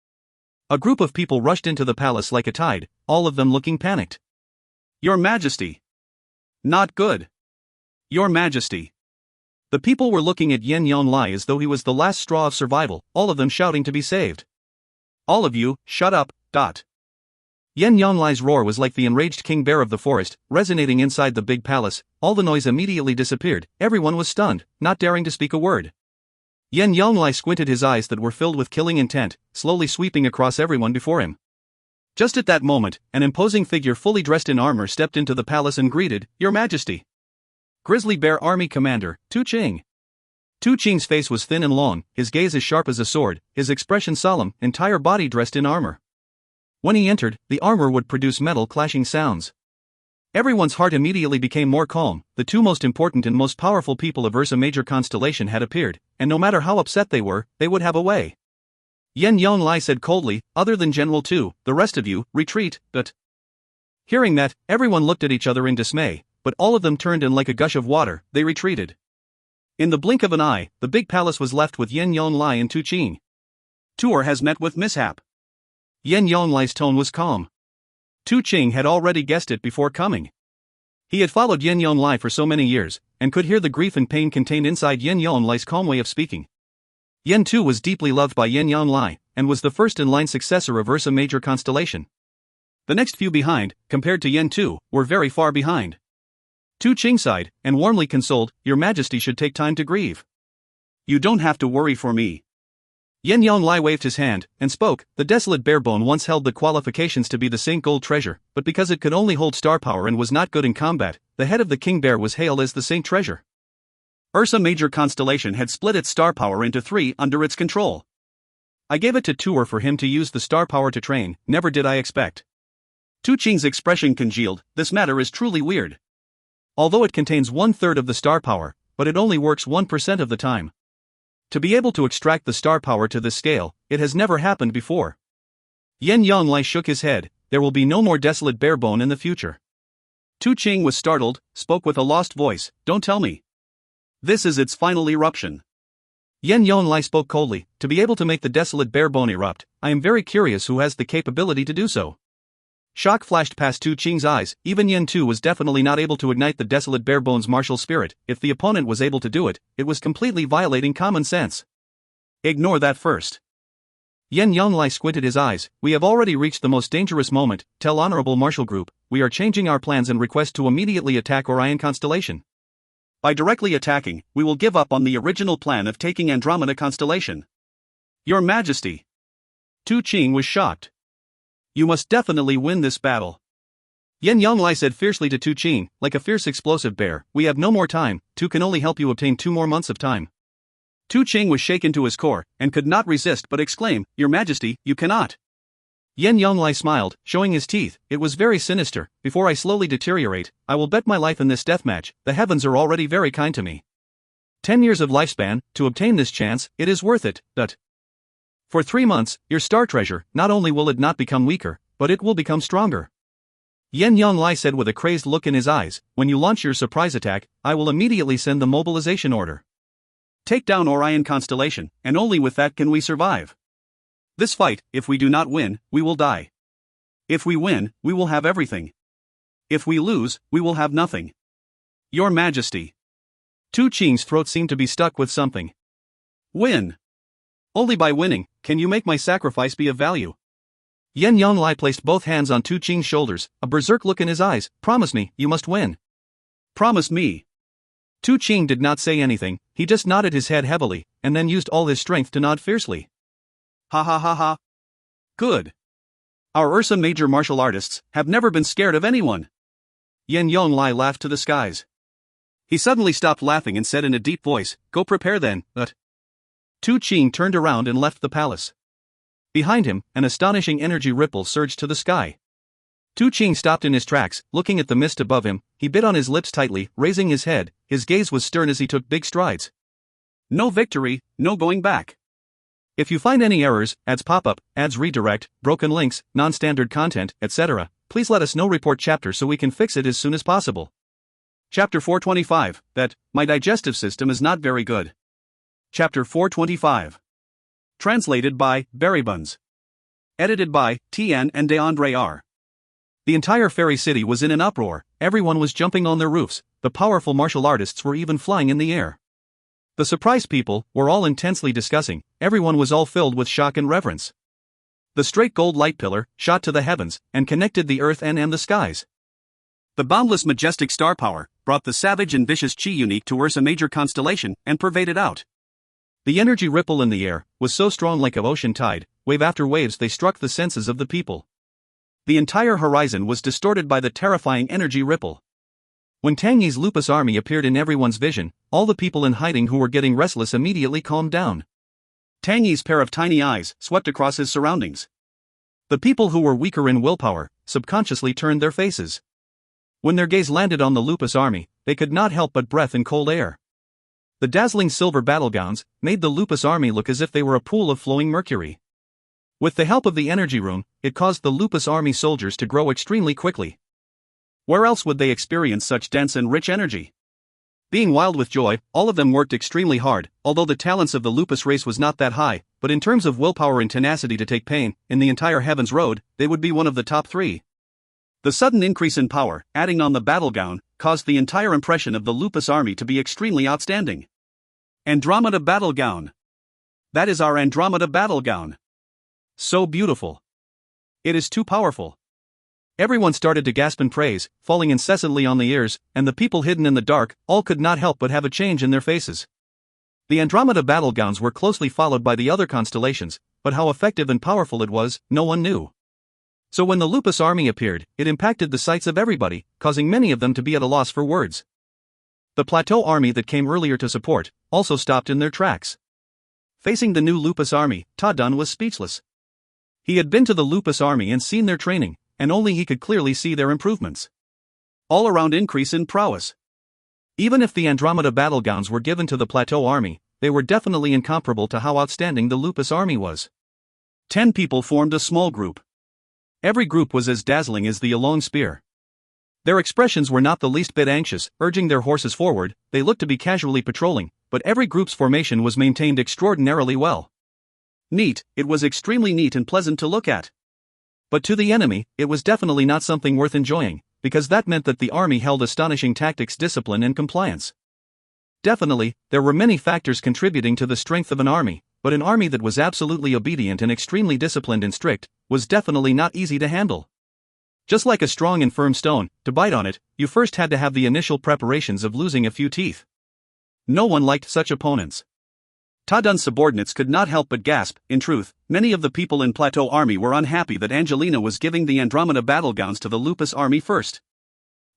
A group of people rushed into the palace like a tide, all of them looking panicked. Your Majesty! Not good! Your Majesty! The people were looking at Yen Yonglai as though he was the last straw of survival, all of them shouting to be saved. All of you, shut up, dot. Yen Yonglai's roar was like the enraged king bear of the forest, resonating inside the big palace. All the noise immediately disappeared, everyone was stunned, not daring to speak a word. Yen Yonglai squinted his eyes that were filled with killing intent, slowly sweeping across everyone before him. Just at that moment, an imposing figure fully dressed in armor stepped into the palace and greeted, Your Majesty. Grizzly Bear Army Commander, Tu Ching. Tu Ching's face was thin and long, his gaze as sharp as a sword, his expression solemn, entire body dressed in armor. When he entered, the armor would produce metal clashing sounds. Everyone's heart immediately became more calm, the two most important and most powerful people of Ursa Major constellation had appeared, and no matter how upset they were, they would have a way. Yen Yonglai said coldly, other than General Tu, the rest of you, retreat, but... Hearing that, everyone looked at each other in dismay, but all of them turned and like a gush of water, they retreated. In the blink of an eye, the big palace was left with Yen Yonglai and Tu Ching. Tuer has met with mishap. Yen Yonglai's tone was calm. Tu Ching had already guessed it before coming. He had followed Yen Yonglai for so many years, and could hear the grief and pain contained inside Yen Yonglai's calm way of speaking. Yen Tu was deeply loved by Yen Yonglai, and was the first-in-line successor of Ursa Major constellation. The next few behind, compared to Yen Tu, were very far behind. Tu Ching sighed, and warmly consoled, Your Majesty should take time to grieve. You don't have to worry for me. Yen Yonglai waved his hand, and spoke, the desolate barebone once held the qualifications to be the Saint Gold Treasure, but because it could only hold star power and was not good in combat, the head of the King Bear was hailed as the Saint Treasure. Ursa Major constellation had split its star power into 3 under its control. I gave it to Tuer for him to use the star power to train, never did I expect. Tu Ching's expression congealed, this matter is truly weird. Although it contains 1/3 of the star power, but it only works 1% of the time. To be able to extract the star power to this scale, it has never happened before. Yen Yonglai shook his head, there will be no more desolate barebone in the future. Tu Ching was startled, spoke with a lost voice, don't tell me. This is its final eruption. Yen Yonglai spoke coldly, to be able to make the desolate barebone erupt, I am very curious who has the capability to do so. Shock flashed past Tu Qing's eyes. Even Yen Tu was definitely not able to ignite the desolate bare-bones martial spirit. If the opponent was able to do it, it was completely violating common sense. Ignore that first. Yen Yonglai squinted his eyes. We have already reached the most dangerous moment. Tell Honorable Martial Group, we are changing our plans and request to immediately attack Orion Constellation. By directly attacking, we will give up on the original plan of taking Andromeda Constellation. Your Majesty. Tu Qing was shocked. You must definitely win this battle. Yen Yonglai said fiercely to Tu Qing, like a fierce explosive bear, we have no more time. Tu can only help you obtain 2 more months of time. Tu Qing was shaken to his core, and could not resist but exclaim, Your Majesty, you cannot. Yen Yonglai smiled, showing his teeth. It was very sinister. Before I slowly deteriorate, I will bet my life in this deathmatch. The heavens are already very kind to me. 10 years of lifespan, to obtain this chance, it is worth it, but for 3 months, your star treasure, not only will it not become weaker, but it will become stronger. Yen Yonglai said with a crazed look in his eyes, when you launch your surprise attack, I will immediately send the mobilization order. Take down Orion Constellation, and only with that can we survive. This fight, if we do not win, we will die. If we win, we will have everything. If we lose, we will have nothing. Your Majesty. Tu Qing's throat seemed to be stuck with something. Win. Only by winning, can you make my sacrifice be of value. Yen Yonglai placed both hands on Tu Qing's shoulders, a berserk look in his eyes. Promise me, you must win. Promise me. Tu Qing did not say anything, he just nodded his head heavily, and then used all his strength to nod fiercely. Ha ha ha ha. Good. Our Ursa major martial artists have never been scared of anyone. Yen Yonglai laughed to the skies. He suddenly stopped laughing and said in a deep voice, Go prepare then, Tu Qing turned around and left the palace. Behind him, an astonishing energy ripple surged to the sky. Tu Qing stopped in his tracks, looking at the mist above him. He bit on his lips tightly, raising his head. His gaze was stern as he took big strides. No victory, no going back. If you find any errors, ads pop up, ads redirect, broken links, non-standard content, etc., please let us know. Report chapter so we can fix it as soon as possible. Chapter 425, that, my digestive system is not very good. Chapter 425. Translated by Berrybuns. Edited by Tian and DeAndre R. The entire fairy city was in an uproar. Everyone was jumping on their roofs. The powerful martial artists were even flying in the air. The surprised people were all intensely discussing. Everyone was all filled with shock and reverence. The straight gold light pillar shot to the heavens and connected the earth and the skies. The boundless majestic star power brought the savage and vicious chi unique to Ursa major constellation and pervaded out. The energy ripple in the air was so strong, like an ocean tide, wave after waves they struck the senses of the people. The entire horizon was distorted by the terrifying energy ripple. When Tang's lupus army appeared in everyone's vision, all the people in hiding who were getting restless immediately calmed down. Tang's pair of tiny eyes swept across his surroundings. The people who were weaker in willpower subconsciously turned their faces. When their gaze landed on the lupus army, they could not help but breathe in cold air. The dazzling silver battlegowns made the lupus army look as if they were a pool of flowing mercury. With the help of the energy rune, it caused the lupus army soldiers to grow extremely quickly. Where else would they experience such dense and rich energy? Being wild with joy, all of them worked extremely hard, although the talents of the lupus race was not that high, but in terms of willpower and tenacity to take pain, in the entire Heaven's Road, they would be one of the top 3. The sudden increase in power, adding on the battlegown, caused the entire impression of the lupus army to be extremely outstanding. Andromeda battlegown. That is our Andromeda battlegown. So beautiful. It is too powerful. Everyone started to gasp in praise, falling incessantly on the ears, and the people hidden in the dark, all could not help but have a change in their faces. The Andromeda battlegowns were closely followed by the other constellations, but how effective and powerful it was, no one knew. So when the lupus army appeared, it impacted the sights of everybody, causing many of them to be at a loss for words. The plateau army that came earlier to support also stopped in their tracks. Facing the new lupus army, Ta Dun was speechless. He had been to the lupus army and seen their training, and only he could clearly see their improvements. All-around increase in prowess. Even if the Andromeda battlegowns were given to the plateau army, they were definitely incomparable to how outstanding the lupus army was. 10 people formed a small group. Every group was as dazzling as the Yulong spear. Their expressions were not the least bit anxious, urging their horses forward. They looked to be casually patrolling, but every group's formation was maintained extraordinarily well. Neat, it was extremely neat and pleasant to look at. But to the enemy, it was definitely not something worth enjoying, because that meant that the army held astonishing tactics, discipline, and compliance. Definitely, there were many factors contributing to the strength of an army, but an army that was absolutely obedient and extremely disciplined and strict was definitely not easy to handle. Just like a strong and firm stone, to bite on it, you first had to have the initial preparations of losing a few teeth. No one liked such opponents. Ta Dun's subordinates could not help but gasp. In truth, many of the people in Plateau Army were unhappy that Angelina was giving the Andromeda battlegowns to the Lupus Army first.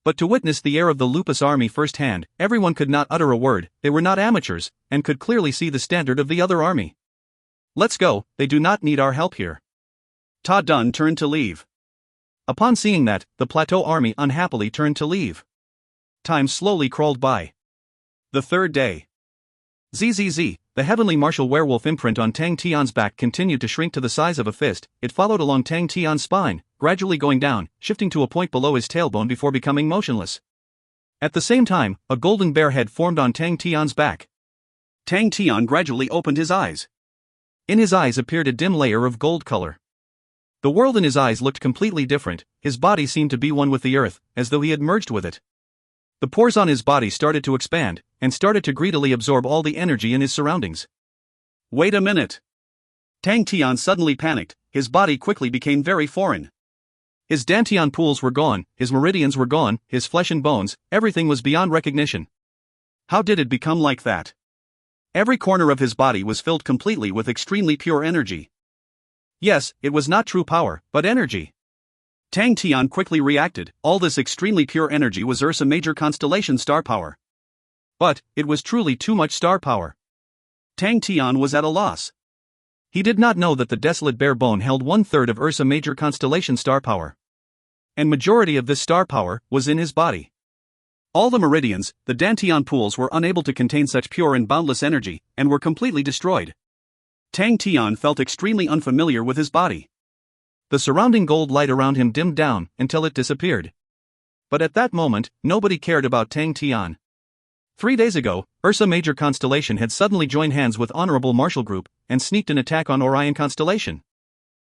But to witness the air of the Lupus Army firsthand, everyone could not utter a word. They were not amateurs, and could clearly see the standard of the other army. Let's go, they do not need our help here. Ta Dun turned to leave. Upon seeing that, the Plateau Army unhappily turned to leave. Time slowly crawled by. The third day. ZZZ, the heavenly martial werewolf imprint on Tang Tian's back continued to shrink to the size of a fist. It followed along Tang Tian's spine, gradually going down, shifting to a point below his tailbone before becoming motionless. At the same time, a golden bear head formed on Tang Tian's back. Tang Tian gradually opened his eyes. In his eyes appeared a dim layer of gold color. The world in his eyes looked completely different. His body seemed to be one with the earth, as though he had merged with it. The pores on his body started to expand, and started to greedily absorb all the energy in his surroundings. Wait a minute. Tang Tian suddenly panicked. His body quickly became very foreign. His Dantian pools were gone, his meridians were gone, his flesh and bones, everything was beyond recognition. How did it become like that? Every corner of his body was filled completely with extremely pure energy. Yes, it was not true power, but energy. Tang Tian quickly reacted. All this extremely pure energy was Ursa Major constellation star power. But it was truly too much star power. Tang Tian was at a loss. He did not know that the desolate bare bone held 1/3 of Ursa Major constellation star power. And majority of this star power was in his body. All the meridians, the Dantian pools, were unable to contain such pure and boundless energy, and were completely destroyed. Tang Tian felt extremely unfamiliar with his body. The surrounding gold light around him dimmed down until it disappeared. But at that moment, nobody cared about Tang Tian. 3 days ago, Ursa Major constellation had suddenly joined hands with Honorable Martial Group and sneaked an attack on Orion constellation.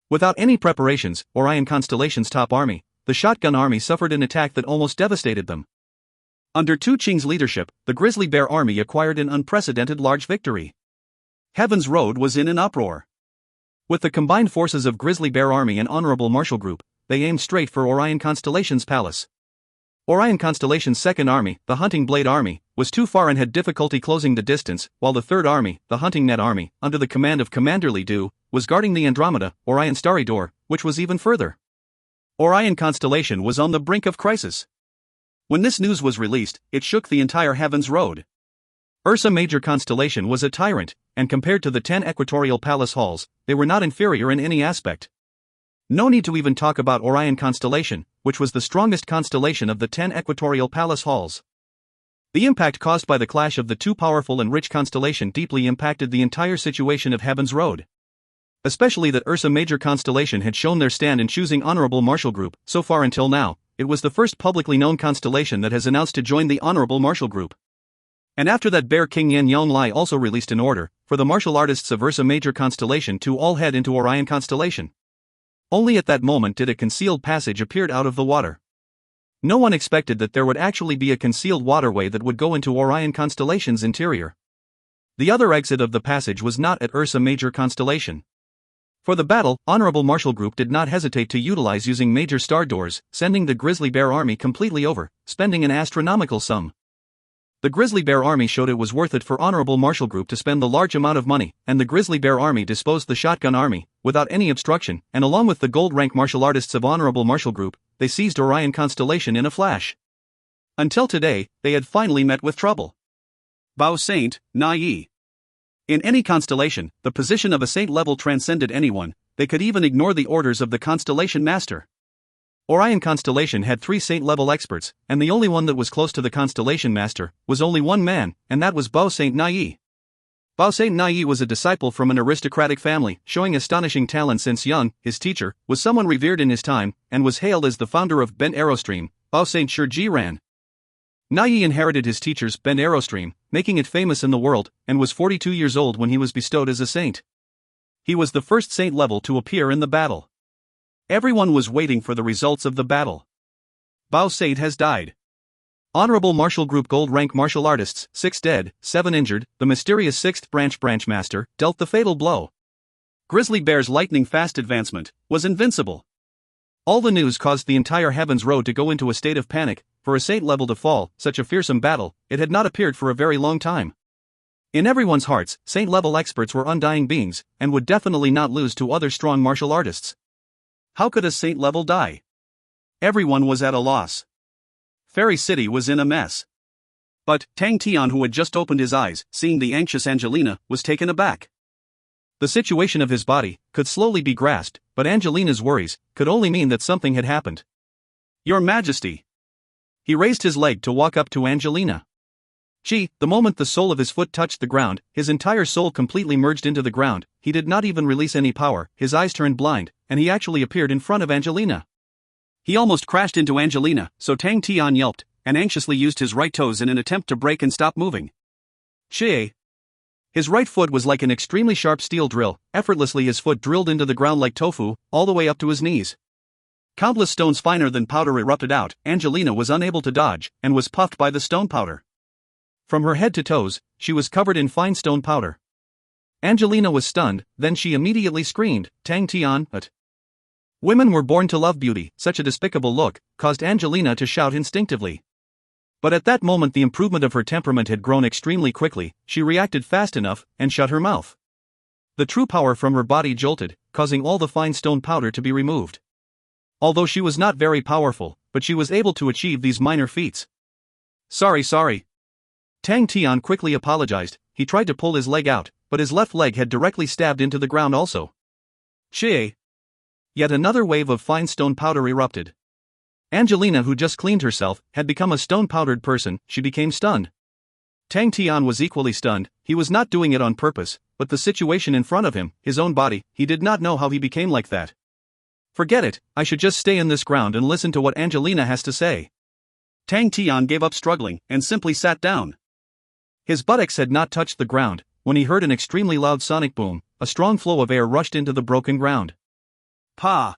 Without any preparations, Orion constellation's top army, the Shotgun Army, suffered an attack that almost devastated them. Under Tu Qing's leadership, the Grizzly Bear Army acquired an unprecedented large victory. Heaven's Road was in an uproar. With the combined forces of Grizzly Bear Army and Honorable Martial Group, they aimed straight for Orion Constellation's palace. Orion Constellation's second army, the Hunting Blade Army, was too far and had difficulty closing the distance, while the third army, the Hunting Net Army, under the command of Commander Li Du, was guarding the Andromeda, Orion Starry Door, which was even further. Orion Constellation was on the brink of crisis. When this news was released, it shook the entire Heaven's Road. Ursa Major constellation was a tyrant, and compared to the 10 equatorial palace halls, they were not inferior in any aspect. No need to even talk about Orion constellation, which was the strongest constellation of the 10 equatorial palace halls. The impact caused by the clash of the two powerful and rich constellation deeply impacted the entire situation of Heaven's Road. Especially that Ursa Major constellation had shown their stand in choosing Honorable Martial Group. So far until now, it was the first publicly known constellation that has announced to join the Honorable Martial Group. And after that, Bear King Yan Yong Lai also released an order for the martial artists of Ursa Major constellation to all head into Orion constellation. Only at that moment did a concealed passage appear out of the water. No one expected that there would actually be a concealed waterway that would go into Orion constellation's interior. The other exit of the passage was not at Ursa Major constellation. For the battle, Honorable Martial Group did not hesitate to utilize using major star doors, sending the Grizzly Bear Army completely over, spending an astronomical sum. The Grizzly Bear Army showed it was worth it for Honorable Martial Group to spend the large amount of money, and the Grizzly Bear Army disposed the Shotgun Army, without any obstruction, and along with the gold-rank martial artists of Honorable Martial Group, they seized Orion constellation in a flash. Until today, they had finally met with trouble. Bao Saint, Na Yi. In any constellation, the position of a saint level transcended anyone. They could even ignore the orders of the constellation master. Orion constellation had 3 saint-level experts, and the only one that was close to the constellation master was only one man, and that was Bao Saint Na Yi. Bao Saint Na Yi was a disciple from an aristocratic family, showing astonishing talent since young. His teacher was someone revered in his time, and was hailed as the founder of Bent Aerostream, Bao Saint Shiji Ran. Na Yi inherited his teacher's Bent Aerostream, making it famous in the world, and was 42 years old when he was bestowed as a saint. He was the first saint level to appear in the battle. Everyone was waiting for the results of the battle. Bao Said has died. Honorable Martial Group Gold Rank Martial Artists, 6 dead, 7 injured, the mysterious 6th Branch Master dealt the fatal blow. Grizzly Bear's lightning-fast advancement was invincible. All the news caused the entire Heaven's Road to go into a state of panic. For a Saint level to fall, such a fearsome battle, it had not appeared for a very long time. In everyone's hearts, Saint level experts were undying beings, and would definitely not lose to other strong martial artists. How could a Saint level die? Everyone was at a loss. Fairy City was in a mess. But Tang Tian, who had just opened his eyes, seeing the anxious Angelina, was taken aback. The situation of his body could slowly be grasped, but Angelina's worries could only mean that something had happened. Your Majesty! He raised his leg to walk up to Angelina. The moment the sole of his foot touched the ground, his entire soul completely merged into the ground. He did not even release any power, his eyes turned blind, and he actually appeared in front of Angelina. He almost crashed into Angelina, so Tang Tian yelped, and anxiously used his right toes in an attempt to break and stop moving. His right foot was like an extremely sharp steel drill. Effortlessly his foot drilled into the ground like tofu, all the way up to his knees. Countless stones finer than powder erupted out. Angelina was unable to dodge, and was puffed by the stone powder. From her head to toes, she was covered in fine stone powder. Angelina was stunned, then she immediately screamed, "Tang Tian, but..." Women were born to love beauty. Such a despicable look caused Angelina to shout instinctively. But at that moment the improvement of her temperament had grown extremely quickly. She reacted fast enough, and shut her mouth. The true power from her body jolted, causing all the fine stone powder to be removed. Although she was not very powerful, but she was able to achieve these minor feats. Sorry. Tang Tian quickly apologized. He tried to pull his leg out, but his left leg had directly stabbed into the ground also. Yet another wave of fine stone powder erupted. Angelina, who just cleaned herself, had become a stone-powdered person. She became stunned. Tang Tian was equally stunned. He was not doing it on purpose, but the situation in front of him, his own body, he did not know how he became like that. Forget it, I should just stay in this ground and listen to what Angelina has to say. Tang Tian gave up struggling, and simply sat down. His buttocks had not touched the ground, when he heard an extremely loud sonic boom. A strong flow of air rushed into the broken ground. Pa!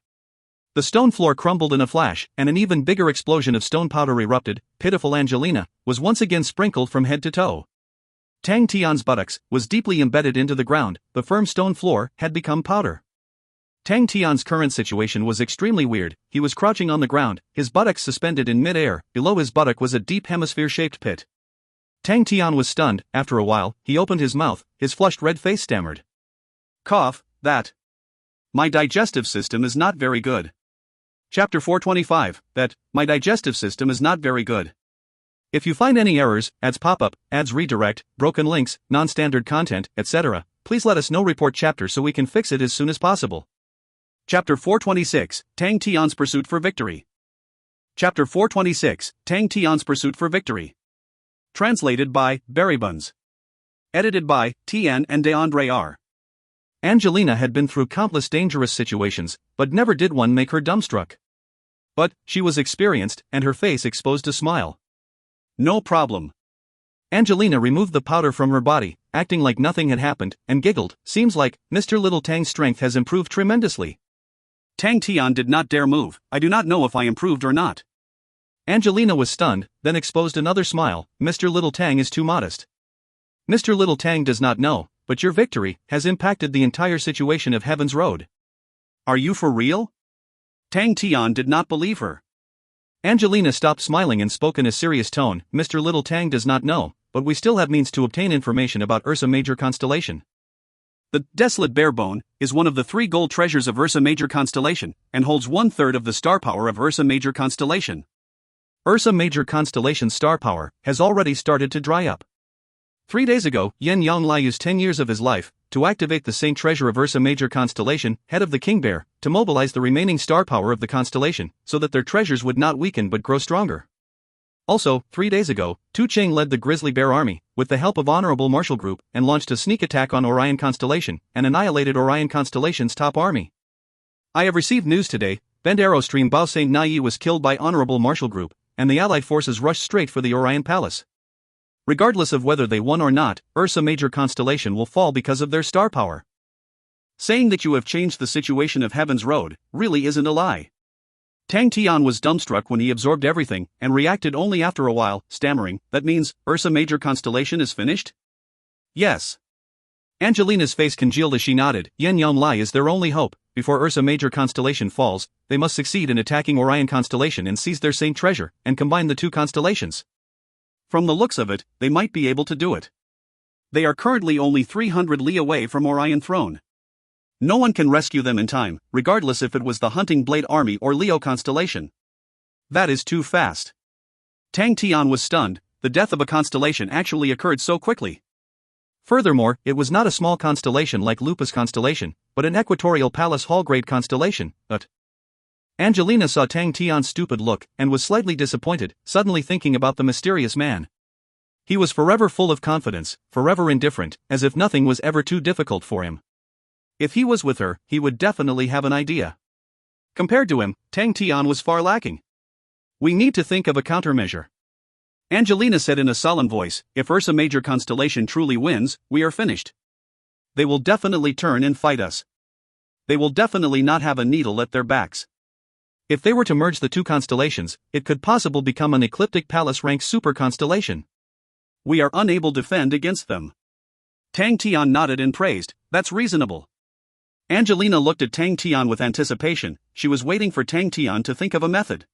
The stone floor crumbled in a flash, and an even bigger explosion of stone powder erupted. Pitiful Angelina was once again sprinkled from head to toe. Tang Tian's buttocks was deeply embedded into the ground. The firm stone floor had become powder. Tang Tian's current situation was extremely weird. He was crouching on the ground, his buttocks suspended in mid-air. Below his buttock was a deep hemisphere-shaped pit. Tang Tian was stunned. After a while, he opened his mouth. His flushed red face stammered. Cough, that. My digestive system is not very good. Chapter 425, my digestive system is not very good. If you find any errors, ads pop up, ads redirect, broken links, non-standard content, etc., please let us know. Report chapter so we can fix it as soon as possible. Chapter 426, Tang Tian's Pursuit for Victory. Chapter 426, Tang Tian's Pursuit for Victory. Translated by Berrybuns. Edited by Tian and DeAndre R. Angelina had been through countless dangerous situations, but never did one make her dumbstruck. But she was experienced, and her face exposed a smile. No problem. Angelina removed the powder from her body, acting like nothing had happened, and giggled. Seems like Mr. Little Tang's strength has improved tremendously. Tang Tian did not dare move. I do not know if I improved or not. Angelina was stunned, then exposed another smile. Mr. Little Tang is too modest. Mr. Little Tang does not know, but your victory has impacted the entire situation of Heaven's Road. Are you for real? Tang Tian did not believe her. Angelina stopped smiling and spoke in a serious tone. Mr. Little Tang does not know, but we still have means to obtain information about Ursa Major constellation. The Desolate Barebone is one of the 3 gold treasures of Ursa Major constellation, and holds 1/3 of the star power of Ursa Major constellation. Ursa Major constellation's star power has already started to dry up. 3 days ago, Yen Yonglai used 10 years of his life to activate the Saint Treasure of Ursa Major constellation, head of the King Bear, to mobilize the remaining star power of the constellation, so that their treasures would not weaken but grow stronger. Also, 3 days ago, Tu Cheng led the Grizzly Bear army, with the help of Honorable Martial Group, and launched a sneak attack on Orion constellation, and annihilated Orion constellation's top army. I have received news today. Bend Arrow Stream Bao Saint Nai was killed by Honorable Martial Group, and the Allied forces rushed straight for the Orion Palace. Regardless of whether they won or not, Ursa Major constellation will fall because of their star power. Saying that you have changed the situation of Heaven's Road really isn't a lie. Tang Tian was dumbstruck when he absorbed everything and reacted only after a while, stammering, "That means Ursa Major constellation is finished?" "Yes." Angelina's face congealed as she nodded. Yin Yang Lai is their only hope. Before Ursa Major constellation falls, they must succeed in attacking Orion constellation and seize their saint treasure, and combine the two constellations. From the looks of it, they might be able to do it. They are currently only 300 li away from Orion throne. No one can rescue them in time, regardless if it was the Hunting Blade Army or Leo constellation. That is too fast. Tang Tian was stunned. The death of a constellation actually occurred so quickly. Furthermore, it was not a small constellation like Lupus constellation, but an equatorial Pallas Hall-grade constellation. Angelina saw Tang Tian's stupid look and was slightly disappointed, suddenly thinking about the mysterious man. He was forever full of confidence, forever indifferent, as if nothing was ever too difficult for him. If he was with her, he would definitely have an idea. Compared to him, Tang Tian was far lacking. "We need to think of a countermeasure," Angelina said in a solemn voice. "If Ursa Major constellation truly wins, we are finished. They will definitely turn and fight us. They will definitely not have a needle at their backs. If they were to merge the two constellations, it could possibly become an ecliptic Pallas-rank super constellation. We are unable to defend against them." Tang Tian nodded and praised. "That's reasonable." Angelina looked at Tang Tian with anticipation. She was waiting for Tang Tian to think of a method.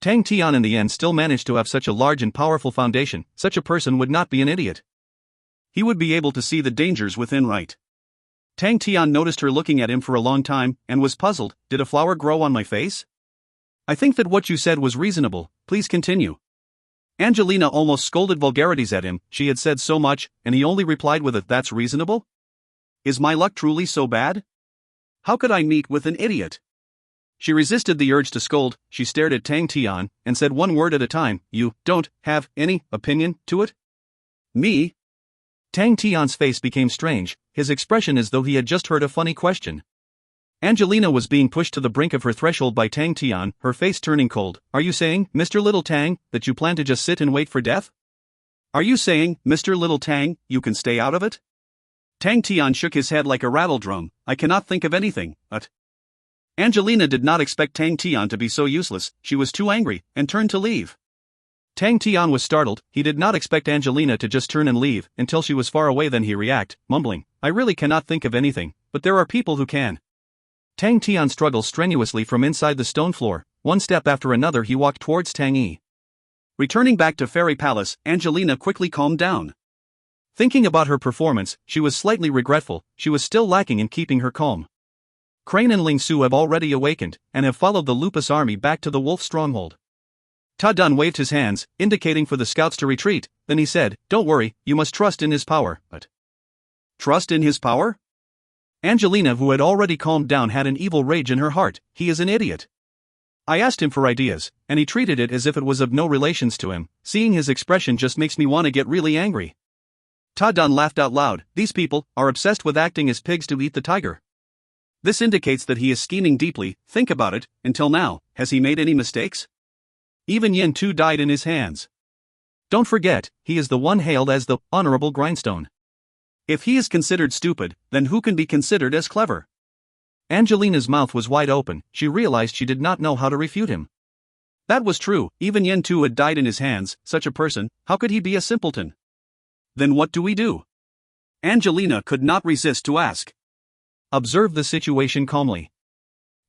Tang Tian in the end still managed to have such a large and powerful foundation. Such a person would not be an idiot. He would be able to see the dangers within, right? Tang Tian noticed her looking at him for a long time, and was puzzled. "Did a flower grow on my face? I think that what you said was reasonable, please continue." Angelina almost scolded vulgarities at him. She had said so much, and he only replied with a "That's reasonable? Is my luck truly so bad? How could I meet with an idiot?" She resisted the urge to scold. She stared at Tang Tian, and said one word at a time. "You don't have any opinion to it?" "Me?" Tang Tian's face became strange, his expression as though he had just heard a funny question. Angelina was being pushed to the brink of her threshold by Tang Tian, her face turning cold. "Are you saying, Mr. Little Tang, that you plan to just sit and wait for death? Are you saying, Mr. Little Tang, you can stay out of it?" Tang Tian shook his head like a rattle drum. "I cannot think of anything, Angelina did not expect Tang Tian to be so useless. She was too angry, and turned to leave. Tang Tian was startled. He did not expect Angelina to just turn and leave, until she was far away. Then he reacted, mumbling, "I really cannot think of anything, but there are people who can." Tang Tian struggled strenuously from inside the stone floor. One step after another he walked towards Tang Yi. Returning back to Fairy Palace, Angelina quickly calmed down. Thinking about her performance, she was slightly regretful. She was still lacking in keeping her calm. Crane and Ling Su have already awakened, and have followed the Lupus army back to the wolf stronghold. Ta Dun waved his hands, indicating for the scouts to retreat. Then he said, "Don't worry, you must trust in his power." Trust in his power? Angelina, who had already calmed down, had an evil rage in her heart. He is an idiot. I asked him for ideas, and he treated it as if it was of no relations to him. Seeing his expression just makes me want to get really angry. Ta Dun laughed out loud. These people are obsessed with acting as pigs to eat the tiger. This indicates that he is scheming deeply. Think about it. Until now, has he made any mistakes? Even Yin Tu died in his hands. Don't forget, he is the one hailed as the honorable grindstone. If he is considered stupid, then who can be considered as clever? Angelina's mouth was wide open. She realized she did not know how to refute him. That was true. Even Yin Tu had died in his hands. Such a person, how could he be a simpleton? Then what do we do? Angelina could not resist to ask. Observe the situation calmly.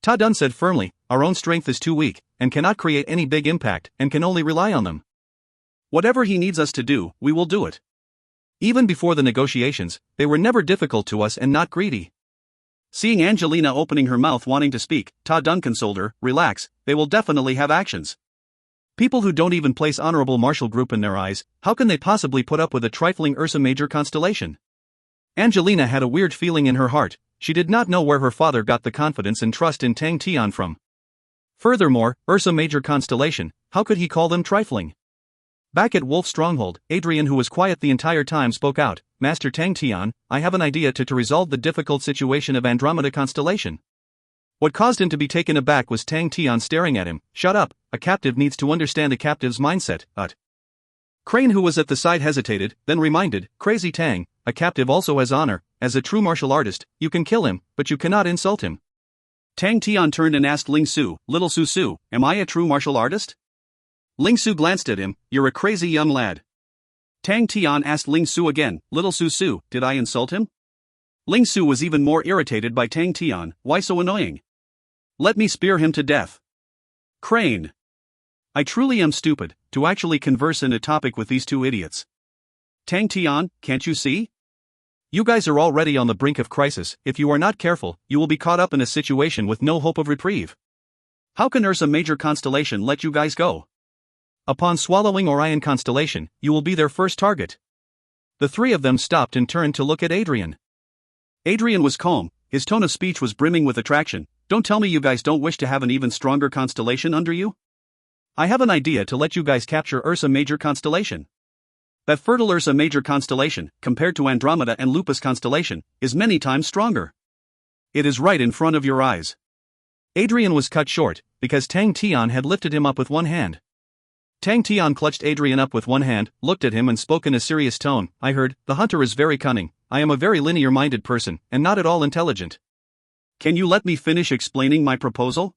Ta Dun said firmly, our own strength is too weak, and cannot create any big impact, and can only rely on them. Whatever he needs us to do, we will do it. Even before the negotiations, they were never difficult to us and not greedy. Seeing Angelina opening her mouth wanting to speak, Ta Dun consoled her, relax, they will definitely have actions. People who don't even place honorable martial group in their eyes, how can they possibly put up with a trifling Ursa Major constellation? Angelina had a weird feeling in her heart. She did not know where her father got the confidence and trust in Tang Tian from. Furthermore, Ursa Major constellation, how could he call them trifling? Back at Wolf Stronghold, Adrian, who was quiet the entire time, spoke out, Master Tang Tian, I have an idea to resolve the difficult situation of Andromeda constellation. What caused him to be taken aback was Tang Tian staring at him. Shut up, a captive needs to understand a captive's mindset. Crane, who was at the side, hesitated, then reminded, Crazy Tang, a captive also has honor. As a true martial artist, you can kill him, but you cannot insult him. Tang Tian turned and asked Ling Su, "Little Su Su, am I a true martial artist?" Ling Su glanced at him, "You're a crazy young lad." Tang Tian asked Ling Su again, "Little Su Su, did I insult him?" Ling Su was even more irritated by Tang Tian. "Why so annoying? Let me spear him to death." Crane. I truly am stupid to actually converse in a topic with these two idiots. Tang Tian, can't you see? You guys are already on the brink of crisis. If you are not careful, you will be caught up in a situation with no hope of reprieve. How can Ursa Major constellation let you guys go? Upon swallowing Orion constellation, you will be their first target. The three of them stopped and turned to look at Adrian. Adrian was calm, his tone of speech was brimming with attraction. "Don't tell me you guys don't wish to have an even stronger constellation under you? I have an idea to let you guys capture Ursa Major constellation. That fertile Ursa Major constellation, compared to Andromeda and Lupus constellation, is many times stronger. It is right in front of your eyes." Adrian was cut short, because Tang Tian had lifted him up with one hand. Tang Tian clutched Adrian up with one hand, looked at him and spoke in a serious tone. "I heard, the hunter is very cunning. I am a very linear-minded person, and not at all intelligent. Can you let me finish explaining my proposal?"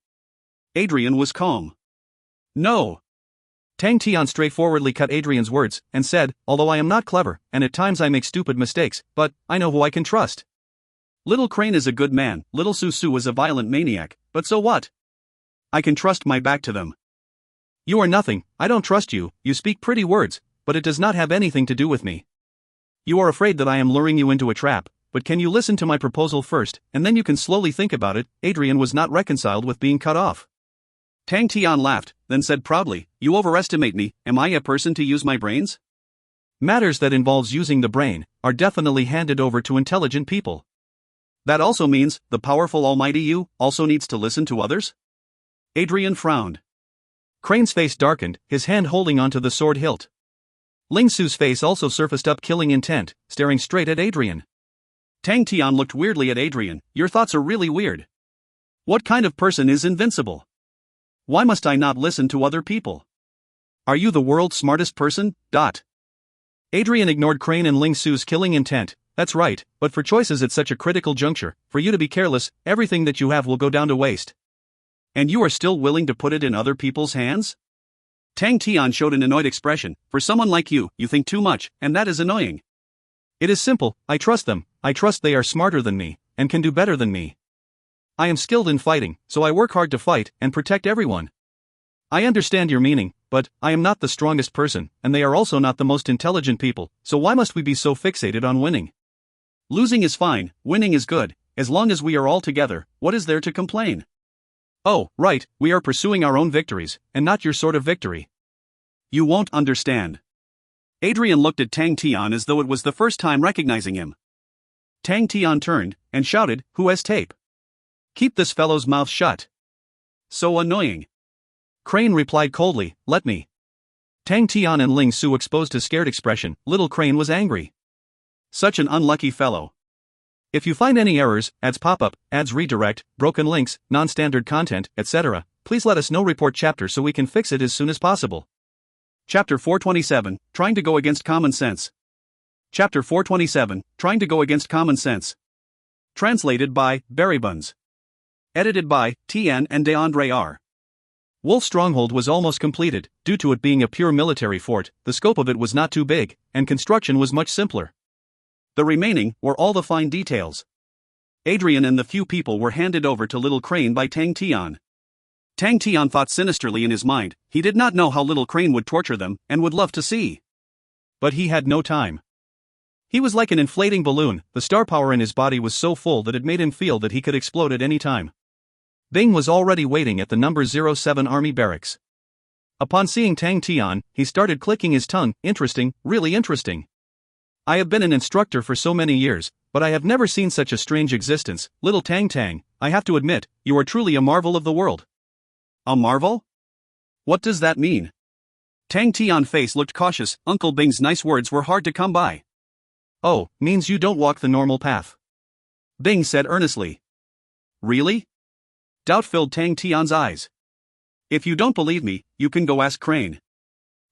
Adrian was calm. "No." Tang Tian straightforwardly cut Adrian's words, and said, "Although I am not clever, and at times I make stupid mistakes, but I know who I can trust. Little Crane is a good man, Little Su Su is a violent maniac, but so what? I can trust my back to them." "You are nothing, I don't trust you, you speak pretty words, but it does not have anything to do with me. You are afraid that I am luring you into a trap, but can you listen to my proposal first, and then you can slowly think about it." Adrian was not reconciled with being cut off. Tang Tian laughed, then said proudly, "You overestimate me, am I a person to use my brains? Matters that involves using the brain are definitely handed over to intelligent people. That also means, the powerful almighty you also needs to listen to others?" Adrian frowned. Crane's face darkened, his hand holding onto the sword hilt. Ling Su's face also surfaced up killing intent, staring straight at Adrian. Tang Tian looked weirdly at Adrian. "Your thoughts are really weird. What kind of person is invincible? Why must I not listen to other people? Are you the world's smartest person? Adrian ignored Crane and Ling Su's killing intent. "That's right, but for choices at such a critical juncture, for you to be careless, everything that you have will go down to waste. And you are still willing to put it in other people's hands?" Tang Tian showed an annoyed expression. "For someone like you, you think too much, and that is annoying." "It is simple, I trust them, I trust they are smarter than me, and can do better than me. I am skilled in fighting, so I work hard to fight, and protect everyone. I understand your meaning, but I am not the strongest person, and they are also not the most intelligent people, so why must we be so fixated on winning? Losing is fine, winning is good, as long as we are all together, what is there to complain? Oh, right, we are pursuing our own victories, and not your sort of victory. You won't understand." Adrian looked at Tang Tian as though it was the first time recognizing him. Tang Tian turned, and shouted, "Who has tape? Keep this fellow's mouth shut. So annoying." Crane replied coldly, "Let me." Tang Tian and Ling Su exposed a scared expression. Little Crane was angry. Such an unlucky fellow. If you find any errors, ads pop up, ads redirect, broken links, non-standard content, etc., please let us know. Report chapter so we can fix it as soon as possible. Chapter 427, Trying to Go Against Common Sense. Chapter 427, Trying to Go Against Common Sense. Translated by Buns. Edited by Tian and DeAndre R. Wolf Stronghold was almost completed. Due to it being a pure military fort, the scope of it was not too big, and construction was much simpler. The remaining were all the fine details. Adrian and the few people were handed over to Little Crane by Tang Tian. Tang Tian thought sinisterly in his mind. He did not know how Little Crane would torture them, and would love to see. But he had no time. He was like an inflating balloon. The star power in his body was so full that it made him feel that he could explode at any time. Bing was already waiting at the number 07 Army Barracks. Upon seeing Tang Tian, he started clicking his tongue. "Interesting, really interesting. I have been an instructor for so many years, but I have never seen such a strange existence. Little Tang, I have to admit, you are truly a marvel of the world." A marvel? What does that mean? Tang Tian's face looked cautious. Uncle Bing's nice words were hard to come by. "Oh, means you don't walk the normal path," Bing said earnestly. "Really?" Doubt filled Tang Tian's eyes. "If you don't believe me, you can go ask Crane,"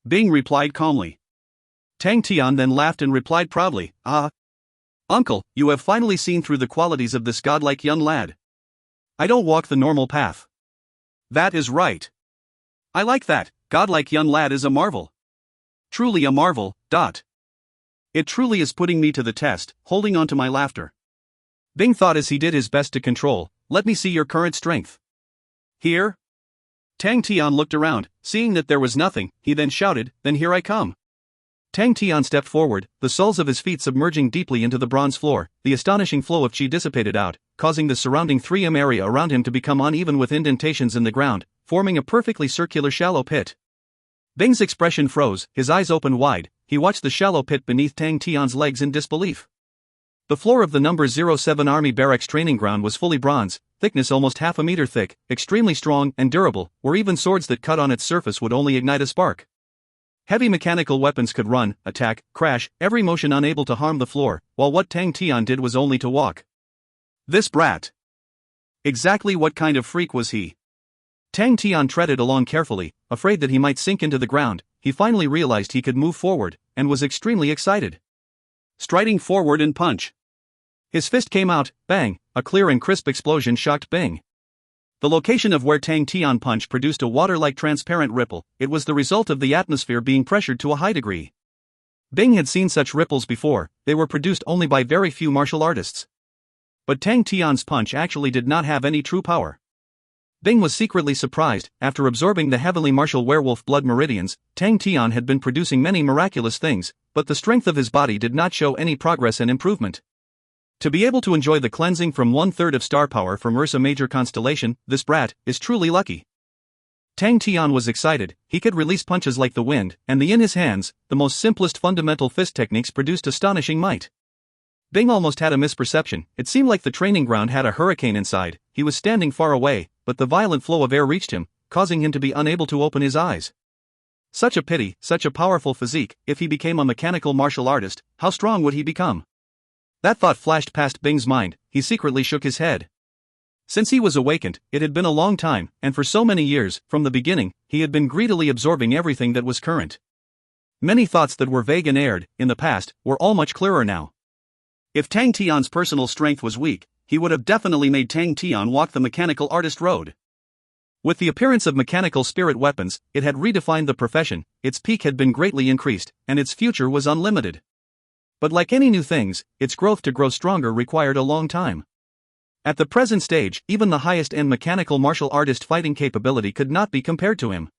Bing replied calmly. Tang Tian then laughed and replied proudly, Uncle, you have finally seen through the qualities of this godlike young lad. I don't walk the normal path. That is right. I like that, godlike young lad is a marvel. Truly a marvel, dot. It truly is putting me to the test, holding on to my laughter. Bing thought as he did his best to control, let me see your current strength. Here? Tang Tian looked around, seeing that there was nothing, he then shouted, then here I come. Tang Tian stepped forward, the soles of his feet submerging deeply into the bronze floor, the astonishing flow of qi dissipated out, causing the surrounding 3m area around him to become uneven with indentations in the ground, forming a perfectly circular shallow pit. Bing's expression froze, his eyes opened wide, he watched the shallow pit beneath Tang Tian's legs in disbelief. The floor of the No. 07 Army Barracks training ground was fully bronze, thickness almost half a meter thick, extremely strong and durable, where even swords that cut on its surface would only ignite a spark. Heavy mechanical weapons could run, attack, crash, every motion unable to harm the floor, while what Tang Tian did was only to walk. This brat. Exactly what kind of freak was he? Tang Tian treaded along carefully, afraid that he might sink into the ground. He finally realized he could move forward, and was extremely excited. Striding forward and punch. His fist came out, bang, a clear and crisp explosion shocked Bing. The location of where Tang Tian punched produced a water-like transparent ripple. It was the result of the atmosphere being pressured to a high degree. Bing had seen such ripples before, they were produced only by very few martial artists. But Tang Tian's punch actually did not have any true power. Bing was secretly surprised. After absorbing the heavily martial werewolf blood meridians, Tang Tian had been producing many miraculous things, but the strength of his body did not show any progress and improvement. To be able to enjoy the cleansing from 1/3 of star power from Ursa Major constellation, this brat is truly lucky. Tang Tian was excited, he could release punches like the wind, and in his hands, the most simplest fundamental fist techniques produced astonishing might. Bing almost had a misperception, it seemed like the training ground had a hurricane inside. He was standing far away, but the violent flow of air reached him, causing him to be unable to open his eyes. Such a pity, such a powerful physique. If he became a mechanical martial artist, how strong would he become? That thought flashed past Bing's mind. He secretly shook his head. Since he was awakened, it had been a long time, and for so many years, from the beginning, he had been greedily absorbing everything that was current. Many thoughts that were vague and aired, in the past, were all much clearer now. If Tang Tian's personal strength was weak, he would have definitely made Tang Tian walk the mechanical artist road. With the appearance of mechanical spirit weapons, it had redefined the profession, its peak had been greatly increased, and its future was unlimited. But like any new things, its growth to grow stronger required a long time. At the present stage, even the highest-end mechanical martial artist fighting capability could not be compared to him.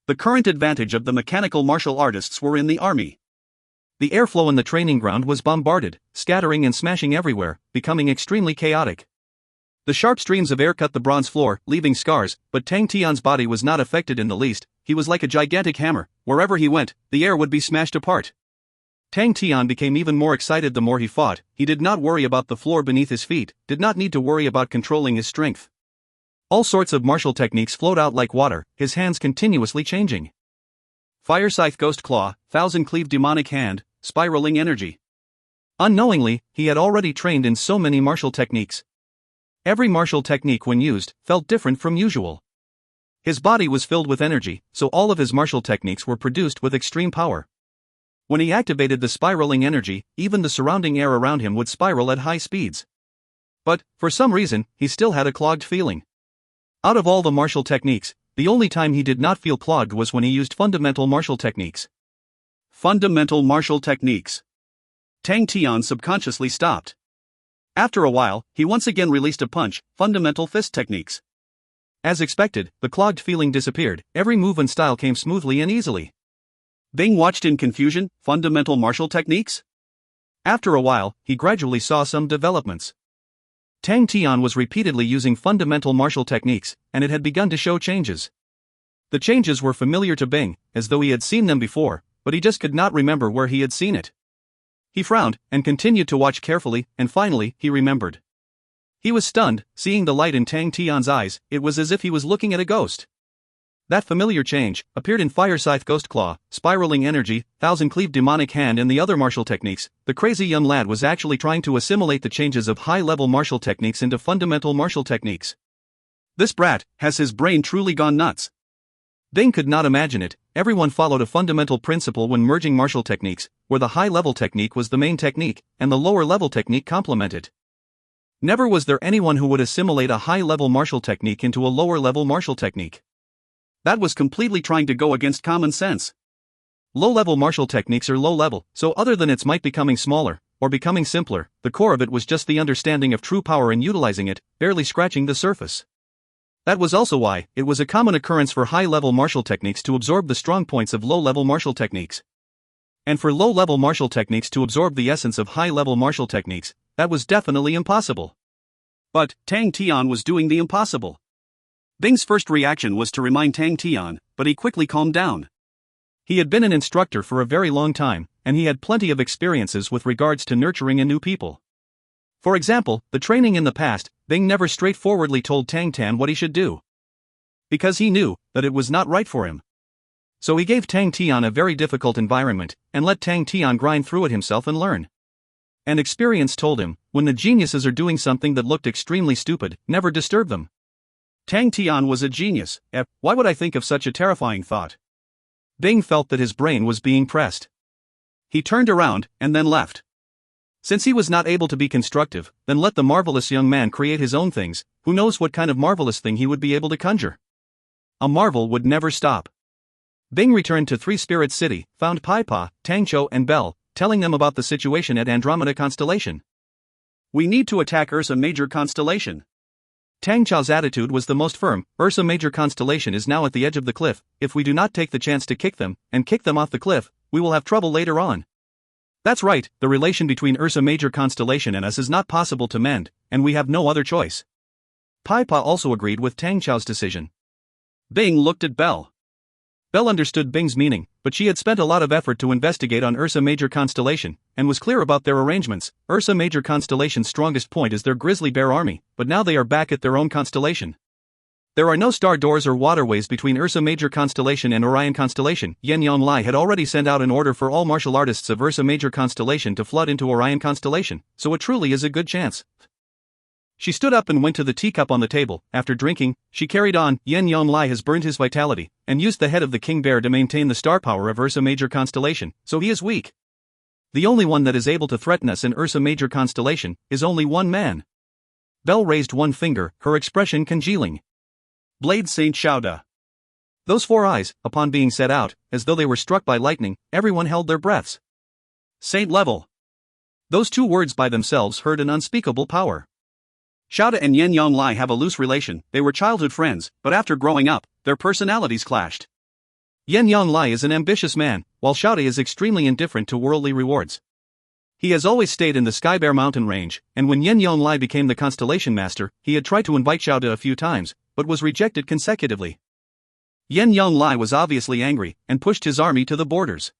The current advantage of the mechanical martial artists were in the army. The airflow in the training ground was bombarded, scattering and smashing everywhere, becoming extremely chaotic. The sharp streams of air cut the bronze floor, leaving scars, but Tang Tian's body was not affected in the least. He was like a gigantic hammer. Wherever he went, the air would be smashed apart. Tang Tian became even more excited the more he fought. He did not worry about the floor beneath his feet, did not need to worry about controlling his strength. All sorts of martial techniques flowed out like water, his hands continuously changing. Fire Scythe Ghost Claw, Thousand Cleave Demonic Hand, Spiraling Energy. Unknowingly, he had already trained in so many martial techniques. Every martial technique when used, felt different from usual. His body was filled with energy, so all of his martial techniques were produced with extreme power. When he activated the spiraling energy, even the surrounding air around him would spiral at high speeds. But, for some reason, he still had a clogged feeling. Out of all the martial techniques, the only time he did not feel clogged was when he used fundamental martial techniques. Fundamental martial techniques. Tang Tian subconsciously stopped. After a while, he once again released a punch, fundamental fist techniques. As expected, the clogged feeling disappeared, every move and style came smoothly and easily. Bing watched in confusion. Fundamental martial techniques? After a while, he gradually saw some developments. Tang Tian was repeatedly using fundamental martial techniques, and it had begun to show changes. The changes were familiar to Bing, as though he had seen them before, but he just could not remember where he had seen it. He frowned, and continued to watch carefully, and finally, he remembered. He was stunned, seeing the light in Tang Tian's eyes. It was as if he was looking at a ghost. That familiar change appeared in Fire Scythe Ghost Claw, Spiraling Energy, Thousand Cleave Demonic Hand and the other martial techniques. The crazy young lad was actually trying to assimilate the changes of high-level martial techniques into fundamental martial techniques. This brat, has his brain truly gone nuts? Bing could not imagine it. Everyone followed a fundamental principle when merging martial techniques, where the high-level technique was the main technique, and the lower-level technique complemented it. Never was there anyone who would assimilate a high-level martial technique into a lower-level martial technique. That was completely trying to go against common sense. Low-level martial techniques are low-level, so other than its might becoming smaller, or becoming simpler, the core of it was just the understanding of true power and utilizing it, barely scratching the surface. That was also why it was a common occurrence for high-level martial techniques to absorb the strong points of low-level martial techniques. And for low-level martial techniques to absorb the essence of high-level martial techniques, that was definitely impossible. But Tang Tian was doing the impossible. Bing's first reaction was to remind Tang Tian, but he quickly calmed down. He had been an instructor for a very long time, and he had plenty of experiences with regards to nurturing a new people. For example, the training in the past, Bing never straightforwardly told Tang Tian what he should do. Because he knew that it was not right for him. So he gave Tang Tian a very difficult environment, and let Tang Tian grind through it himself and learn. And experience told him, when the geniuses are doing something that looked extremely stupid, never disturb them. Tang Tian was a genius. Why would I think of such a terrifying thought? Bing felt that his brain was being pressed. He turned around, and then left. Since he was not able to be constructive, then let the marvelous young man create his own things. Who knows what kind of marvelous thing he would be able to conjure? A marvel would never stop. Bing returned to Three Spirits City, found Pai Pa, Tangcho and Bell, telling them about the situation at Andromeda Constellation. We need to attack Ursa Major Constellation. Tang Chao's attitude was the most firm. Ursa Major Constellation is now at the edge of the cliff. If we do not take the chance to kick them, and kick them off the cliff, we will have trouble later on. That's right, the relation between Ursa Major Constellation and us is not possible to mend, and we have no other choice. Pai Pa also agreed with Tang Chao's decision. Bing looked at Bell. Bell understood Bing's meaning, but she had spent a lot of effort to investigate on Ursa Major Constellation, and was clear about their arrangements. Ursa Major Constellation's strongest point is their grizzly bear army, but now they are back at their own constellation. There are no star doors or waterways between Ursa Major Constellation and Orion Constellation. Yen Yonglai had already sent out an order for all martial artists of Ursa Major Constellation to flood into Orion Constellation, so it truly is a good chance. She stood up and went to the teacup on the table. After drinking, she carried on. Yen Yonglai has burned his vitality, and used the head of the king bear to maintain the star power of Ursa Major Constellation, so he is weak. The only one that is able to threaten us in Ursa Major Constellation is only one man. Bell raised one finger, her expression congealing. Blade Saint Xiaoda. Those four eyes, upon being set out, as though they were struck by lightning, everyone held their breaths. Saint level. Those two words by themselves heard an unspeakable power. Xiaoda and Yen Yonglai have a loose relation. They were childhood friends, but after growing up, their personalities clashed. Yen Yonglai is an ambitious man, while Xiaoda is extremely indifferent to worldly rewards. He has always stayed in the Sky Bear mountain range, and when Yen Yonglai became the constellation master, he had tried to invite Xiaoda a few times, but was rejected consecutively. Yen Yonglai was obviously angry, and pushed his army to the borders.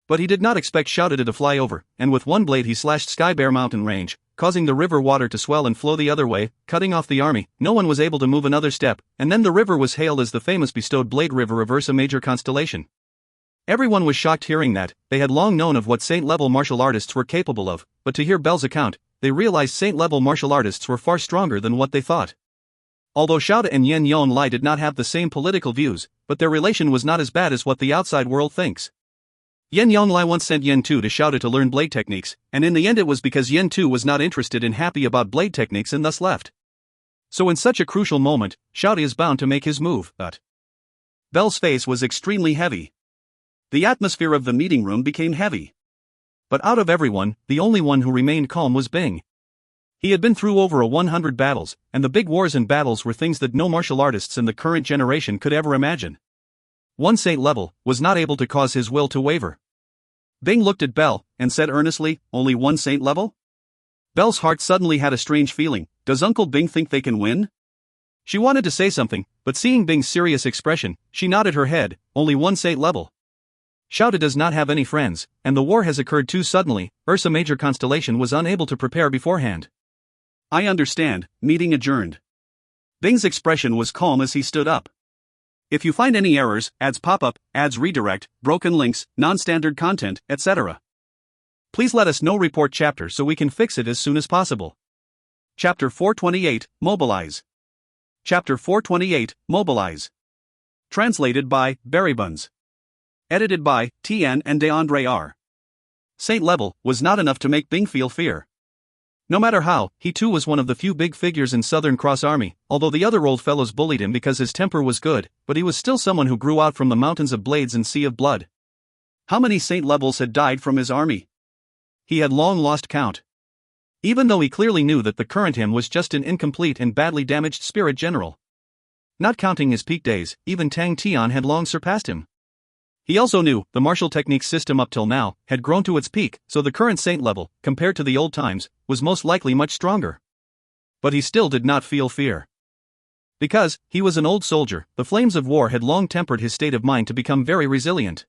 But he did not expect Xiaoda to fly over, and with one blade he slashed Sky Bear mountain range, causing the river water to swell and flow the other way, cutting off the army. No one was able to move another step, and then the river was hailed as the famous bestowed Blade River of Ursa Major Constellation. Everyone was shocked hearing that. They had long known of what saint-level martial artists were capable of, but to hear Bell's account, they realized saint-level martial artists were far stronger than what they thought. Although Xiaoda and Yen Yonglai did not have the same political views, but their relation was not as bad as what the outside world thinks. Yen Yonglai once sent Yen Tu to Xiaoda to learn blade techniques, and in the end it was because Yen Tu was not interested and happy about blade techniques and thus left. So in such a crucial moment, Xiaoda is bound to make his move, but Bell's face was extremely heavy. The atmosphere of the meeting room became heavy. But out of everyone, the only one who remained calm was Bing. He had been through over 100 battles, and the big wars and battles were things that no martial artists in the current generation could ever imagine. One saint level was not able to cause his will to waver. Bing looked at Bell, and said earnestly, "Only one saint level?" Bell's heart suddenly had a strange feeling. Does Uncle Bing think they can win? She wanted to say something, but seeing Bing's serious expression, she nodded her head. Only one saint level. Xiaoda does not have any friends, and the war has occurred too suddenly. Ursa Major Constellation was unable to prepare beforehand. I understand. Meeting adjourned. Bing's expression was calm as he stood up. If you find any errors, ads pop up, ads redirect, broken links, non-standard content, etc., please let us know. Report chapter so we can fix it as soon as possible. Chapter 428, Mobilize. Chapter 428, Mobilize. Translated by Berrybuns. Edited by Tian and DeAndre R. Saint level was not enough to make Bing feel fear. No matter how, he too was one of the few big figures in Southern Cross Army, although the other old fellows bullied him because his temper was good, but he was still someone who grew out from the mountains of blades and sea of blood. How many Saint levels had died from his army? He had long lost count. Even though he clearly knew that the current him was just an incomplete and badly damaged spirit general. Not counting his peak days, even Tang Tian had long surpassed him. He also knew the martial techniques system up till now had grown to its peak, so the current Saint level, compared to the old times, was most likely much stronger. But he still did not feel fear. Because he was an old soldier, the flames of war had long tempered his state of mind to become very resilient.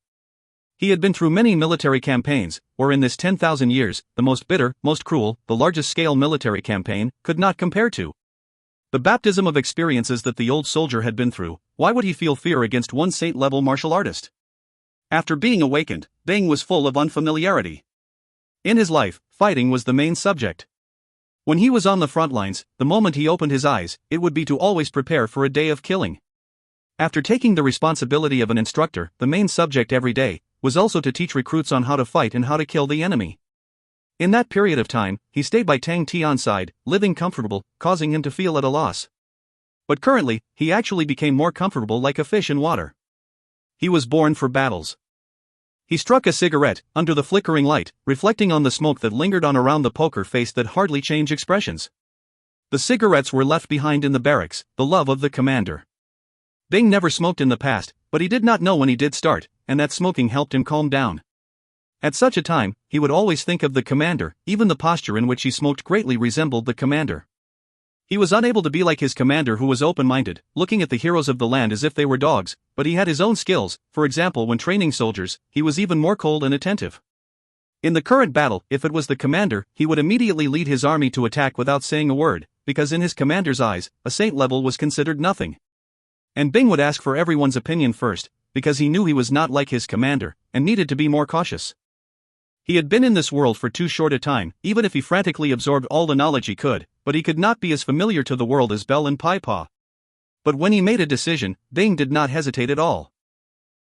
He had been through many military campaigns, or in this 10,000 years, the most bitter, most cruel, the largest scale military campaign, could not compare to. The baptism of experiences that the old soldier had been through, why would he feel fear against one Saint-level martial artist? After being awakened, Bing was full of unfamiliarity. In his life, fighting was the main subject. When he was on the front lines, the moment he opened his eyes, it would be to always prepare for a day of killing. After taking the responsibility of an instructor, the main subject every day was also to teach recruits on how to fight and how to kill the enemy. In that period of time, he stayed by Tang Tian's side, living comfortable, causing him to feel at a loss. But currently, he actually became more comfortable like a fish in water. He was born for battles. He struck a cigarette, under the flickering light, reflecting on the smoke that lingered on around the poker face that hardly changed expressions. The cigarettes were left behind in the barracks, the love of the commander. Bing never smoked in the past, but he did not know when he did start, and that smoking helped him calm down. At such a time, he would always think of the commander, even the posture in which he smoked greatly resembled the commander. He was unable to be like his commander who was open-minded, looking at the heroes of the land as if they were dogs, but he had his own skills. For example, when training soldiers, he was even more cold and attentive. In the current battle, if it was the commander, he would immediately lead his army to attack without saying a word, because in his commander's eyes, a saint level was considered nothing. And Bing would ask for everyone's opinion first, because he knew he was not like his commander, and needed to be more cautious. He had been in this world for too short a time, even if he frantically absorbed all the knowledge he could, but he could not be as familiar to the world as Belle and Paipa. But when he made a decision, Bing did not hesitate at all.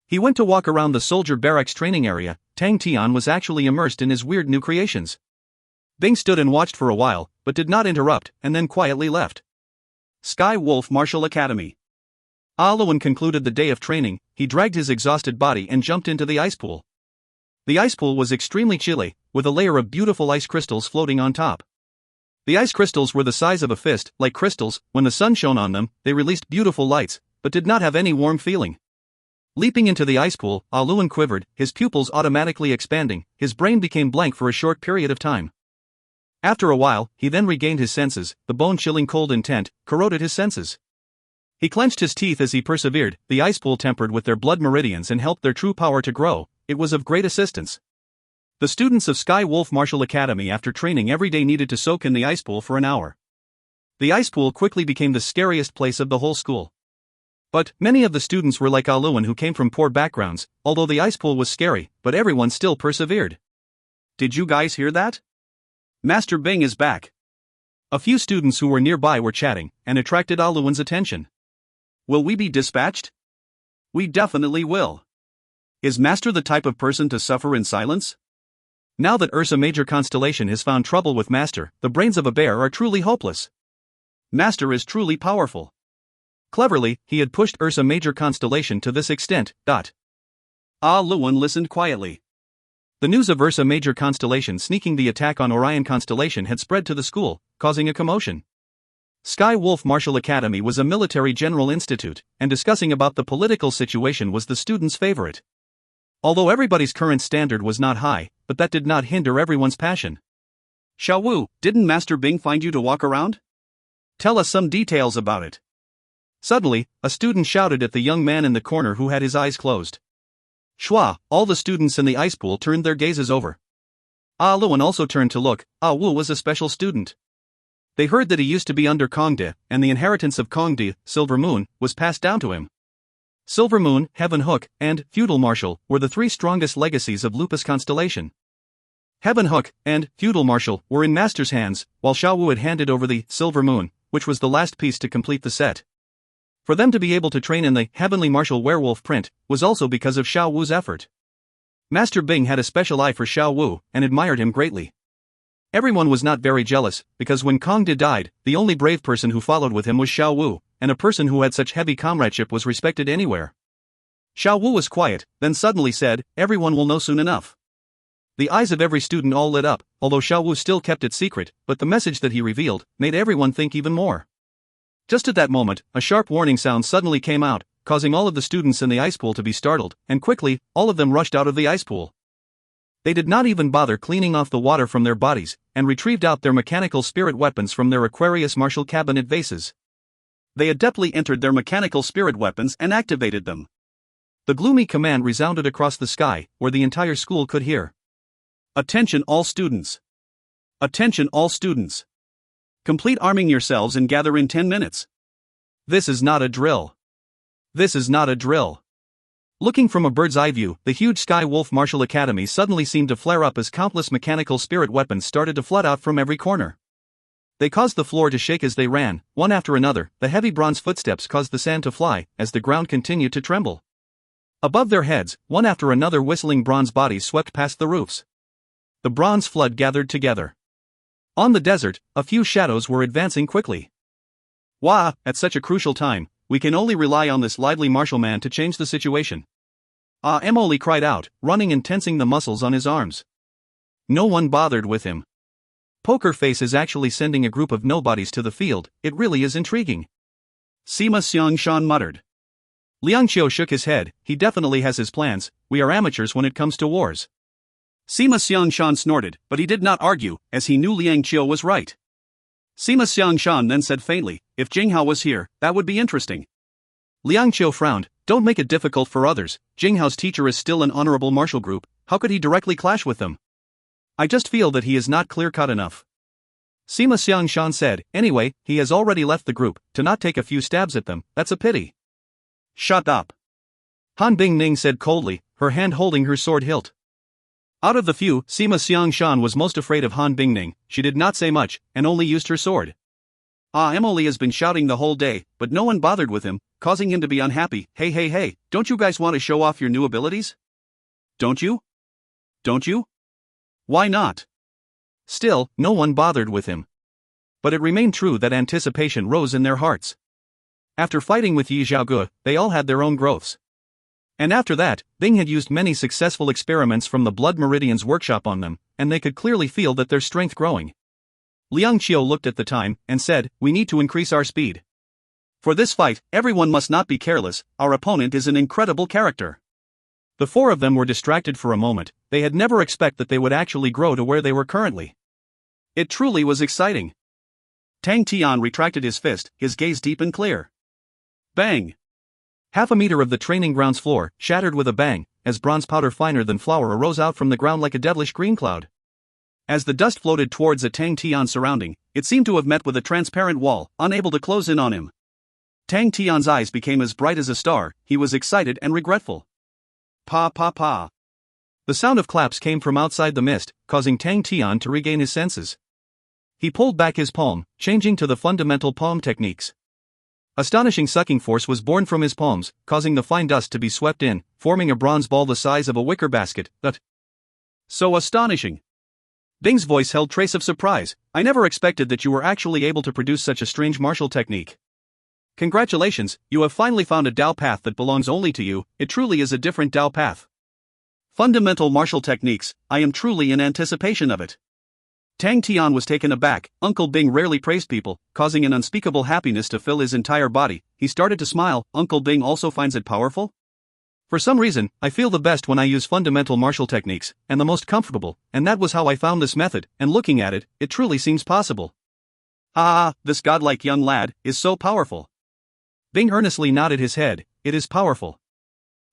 He went to walk around the soldier barracks training area. Tang Tian was actually immersed in his weird new creations. Bing stood and watched for a while, but did not interrupt, and then quietly left. Sky Wolf Martial Academy. Luan concluded the day of training. He dragged his exhausted body and jumped into the ice pool. The ice pool was extremely chilly, with a layer of beautiful ice crystals floating on top. The ice crystals were the size of a fist. Like crystals, when the sun shone on them, they released beautiful lights, but did not have any warm feeling. Leaping into the ice pool, Luan quivered, his pupils automatically expanding. His brain became blank for a short period of time. After a while, he then regained his senses. The bone-chilling cold intent corroded his senses. He clenched his teeth as he persevered. The ice pool tempered with their blood meridians and helped their true power to grow. It was of great assistance. The students of Sky Wolf Martial Academy after training every day needed to soak in the ice pool for an hour. The ice pool quickly became the scariest place of the whole school. But many of the students were like Luan who came from poor backgrounds. Although the ice pool was scary, but everyone still persevered. Did you guys hear that? Master Bing is back. A few students who were nearby were chatting, and attracted Luan's attention. Will we be dispatched? We definitely will. Is Master the type of person to suffer in silence? Now that Ursa Major Constellation has found trouble with Master, the brains of a bear are truly hopeless. Master is truly powerful. Cleverly, he had pushed Ursa Major Constellation to this extent. Luan listened quietly. The news of Ursa Major Constellation sneaking the attack on Orion Constellation had spread to the school, causing a commotion. Sky Wolf Martial Academy was a military general institute, and discussing about the political situation was the students' favorite. Although everybody's current standard was not high, but that did not hinder everyone's passion. Xiao Wu, didn't Master Bing find you to walk around? Tell us some details about it. Suddenly, a student shouted at the young man in the corner who had his eyes closed. Shua, all the students in the ice pool turned their gazes over. Luan also turned to look. Wu was a special student. They heard that he used to be under Kongde, and the inheritance of Kongde, Silver Moon, was passed down to him. Silver Moon, Heaven Hook, and Feudal Marshal were the three strongest legacies of Lupus Constellation. Heaven Hook and Feudal Marshal were in Master's hands, while Xiao Wu had handed over the Silver Moon, which was the last piece to complete the set. For them to be able to train in the heavenly martial werewolf print was also because of Xiao Wu's effort. Master Bing had a special eye for Xiao Wu and admired him greatly. Everyone was not very jealous, because when Kong Di died, the only brave person who followed with him was Xiao Wu, and a person who had such heavy comradeship was respected anywhere. Xiao Wu was quiet, then suddenly said, "Everyone will know soon enough." The eyes of every student all lit up, although Xiao Wu still kept it secret, but the message that he revealed made everyone think even more. Just at that moment, a sharp warning sound suddenly came out, causing all of the students in the ice pool to be startled, and quickly, all of them rushed out of the ice pool. They did not even bother cleaning off the water from their bodies, and retrieved out their mechanical spirit weapons from their Aquarius martial cabinet vases. They adeptly entered their mechanical spirit weapons and activated them. The gloomy command resounded across the sky, where the entire school could hear. Attention all students! Attention all students! Complete arming yourselves and gather in 10 minutes. This is not a drill. This is not a drill. Looking from a bird's eye view, the huge Sky Wolf Martial Academy suddenly seemed to flare up as countless mechanical spirit weapons started to flood out from every corner. They caused the floor to shake as they ran, one after another. The heavy bronze footsteps caused the sand to fly, as the ground continued to tremble. Above their heads, one after another whistling bronze bodies swept past the roofs. The bronze flood gathered together. On the desert, a few shadows were advancing quickly. Wah, at such a crucial time, we can only rely on this lively martial man to change the situation. Emily cried out, running and tensing the muscles on his arms. No one bothered with him. Poker Face is actually sending a group of nobodies to the field. It really is intriguing. Sima Xiangshan muttered. Liang Qiu shook his head. He definitely has his plans. We are amateurs when it comes to wars. Sima Xiangshan snorted, but he did not argue, as he knew Liang Qiu was right. Sima Xiangshan then said faintly, "If Jinghao was here, that would be interesting." Liang Qiu frowned. Don't make it difficult for others. Jinghao's teacher is still an honorable martial group. How could he directly clash with them? I just feel that he is not clear-cut enough. Sima Xiangshan said, anyway, he has already left the group. To not take a few stabs at them, that's a pity. Shut up. Han Bingning said coldly, her hand holding her sword hilt. Out of the few, Sima Xiangshan was most afraid of Han Bingning. She did not say much, and only used her sword. Emily has been shouting the whole day, but no one bothered with him, causing him to be unhappy. Hey, don't you guys want to show off your new abilities? Don't you? Don't you? Why not? Still, no one bothered with him. But it remained true that anticipation rose in their hearts. After fighting with Yi Xiaoge, they all had their own growths. And after that, Bing had used many successful experiments from the Blood Meridian's workshop on them, and they could clearly feel that their strength growing. Liang Qiu looked at the time, and said, we need to increase our speed. For this fight, everyone must not be careless, our opponent is an incredible character. The four of them were distracted for a moment. They had never expected that they would actually grow to where they were currently. It truly was exciting. Tang Tian retracted his fist, his gaze deep and clear. Bang! Half a meter of the training grounds floor shattered with a bang, as bronze powder finer than flour arose out from the ground like a devilish green cloud. As the dust floated towards a Tang Tian surrounding, it seemed to have met with a transparent wall, unable to close in on him. Tang Tian's eyes became as bright as a star. He was excited and regretful. Pa pa pa. The sound of claps came from outside the mist, causing Tang Tian to regain his senses. He pulled back his palm, changing to the fundamental palm techniques. Astonishing sucking force was born from his palms, causing the fine dust to be swept in, forming a bronze ball the size of a wicker basket. But so astonishing! Bing's voice held trace of surprise. I never expected that you were actually able to produce such a strange martial technique. Congratulations, you have finally found a Dao path that belongs only to you. It truly is a different Dao path. Fundamental martial techniques, I am truly in anticipation of it. Tang Tian was taken aback. Uncle Bing rarely praised people, causing an unspeakable happiness to fill his entire body. He started to smile. Uncle Bing also finds it powerful? For some reason, I feel the best when I use fundamental martial techniques, and the most comfortable, and that was how I found this method, and looking at it, it truly seems possible. This godlike young lad is so powerful. Bing earnestly nodded his head. It is powerful.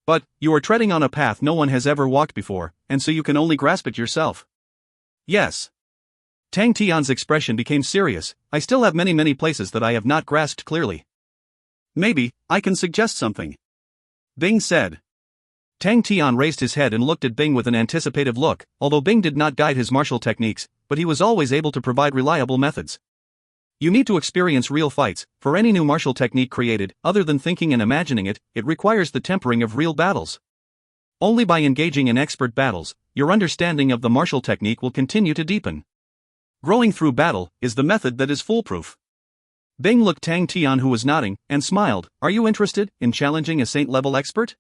But, you are treading on a path no one has ever walked before, and so you can only grasp it yourself. Yes. Tang Tian's expression became serious. I still have many places that I have not grasped clearly. Maybe, I can suggest something. Bing said. Tang Tian raised his head and looked at Bing with an anticipative look. Although Bing did not guide his martial techniques, but he was always able to provide reliable methods. You need to experience real fights. For any new martial technique created, other than thinking and imagining it, it requires the tempering of real battles. Only by engaging in expert battles, your understanding of the martial technique will continue to deepen. Growing through battle is the method that is foolproof. Bing looked Tang Tian, who was nodding, and smiled. Are you interested in challenging a saint-level expert?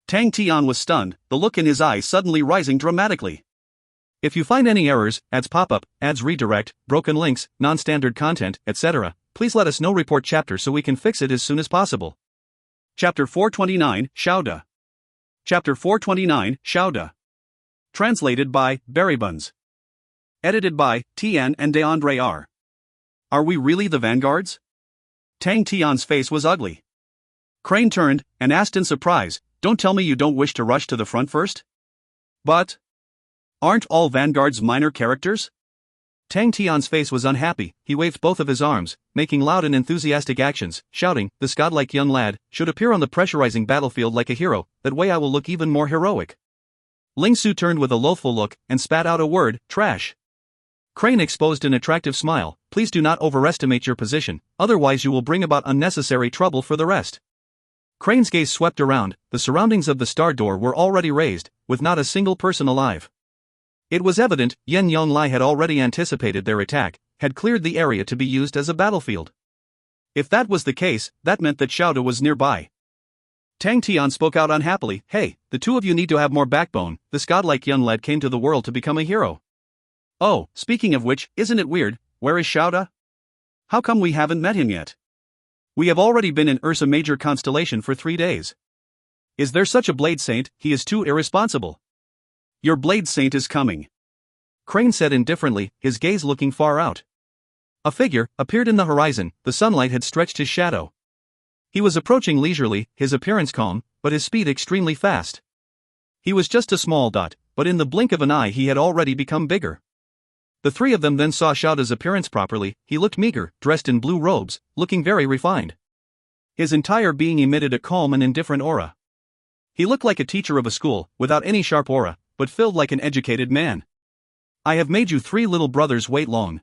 Tang Tian was stunned, the look in his eyes suddenly rising dramatically. If you find any errors, ads pop up, ads redirect, broken links, non-standard content, etc., please let us know. Report chapter so we can fix it as soon as possible. Chapter 429, Xiaoda. Chapter 429, Xiaoda. Translated by Berrybuns. Edited by Tian and DeAndre R. Are we really the vanguards? Tang Tian's face was ugly. Crane turned and asked in surprise, don't tell me you don't wish to rush to the front first? But aren't all vanguards minor characters? Tang Tian's face was unhappy. He waved both of his arms, making loud and enthusiastic actions, shouting, this godlike young lad should appear on the pressurizing battlefield like a hero, that way I will look even more heroic. Ling Su turned with a loathful look and spat out a word, trash. Crane exposed an attractive smile. Please do not overestimate your position, otherwise you will bring about unnecessary trouble for the rest. Crane's gaze swept around. The surroundings of the star door were already razed, with not a single person alive. It was evident Yen Yonglai had already anticipated their attack, had cleared the area to be used as a battlefield. If that was the case, that meant that Xiaoda was nearby. Tang Tian spoke out unhappily, hey, the two of you need to have more backbone. This godlike young lad came to the world to become a hero. Oh, speaking of which, isn't it weird, where is Xiaoda? How come we haven't met him yet? We have already been in Ursa Major constellation for 3 days. Is there such a blade saint? He is too irresponsible. Your blade saint is coming. Crane said indifferently, his gaze looking far out. A figure appeared in the horizon. The sunlight had stretched his shadow. He was approaching leisurely, his appearance calm, but his speed extremely fast. He was just a small dot, but in the blink of an eye he had already become bigger. The three of them then saw Xiaoda's appearance properly. He looked meager, dressed in blue robes, looking very refined. His entire being emitted a calm and indifferent aura. He looked like a teacher of a school, without any sharp aura, but filled like an educated man. I have made you 3 little brothers wait long.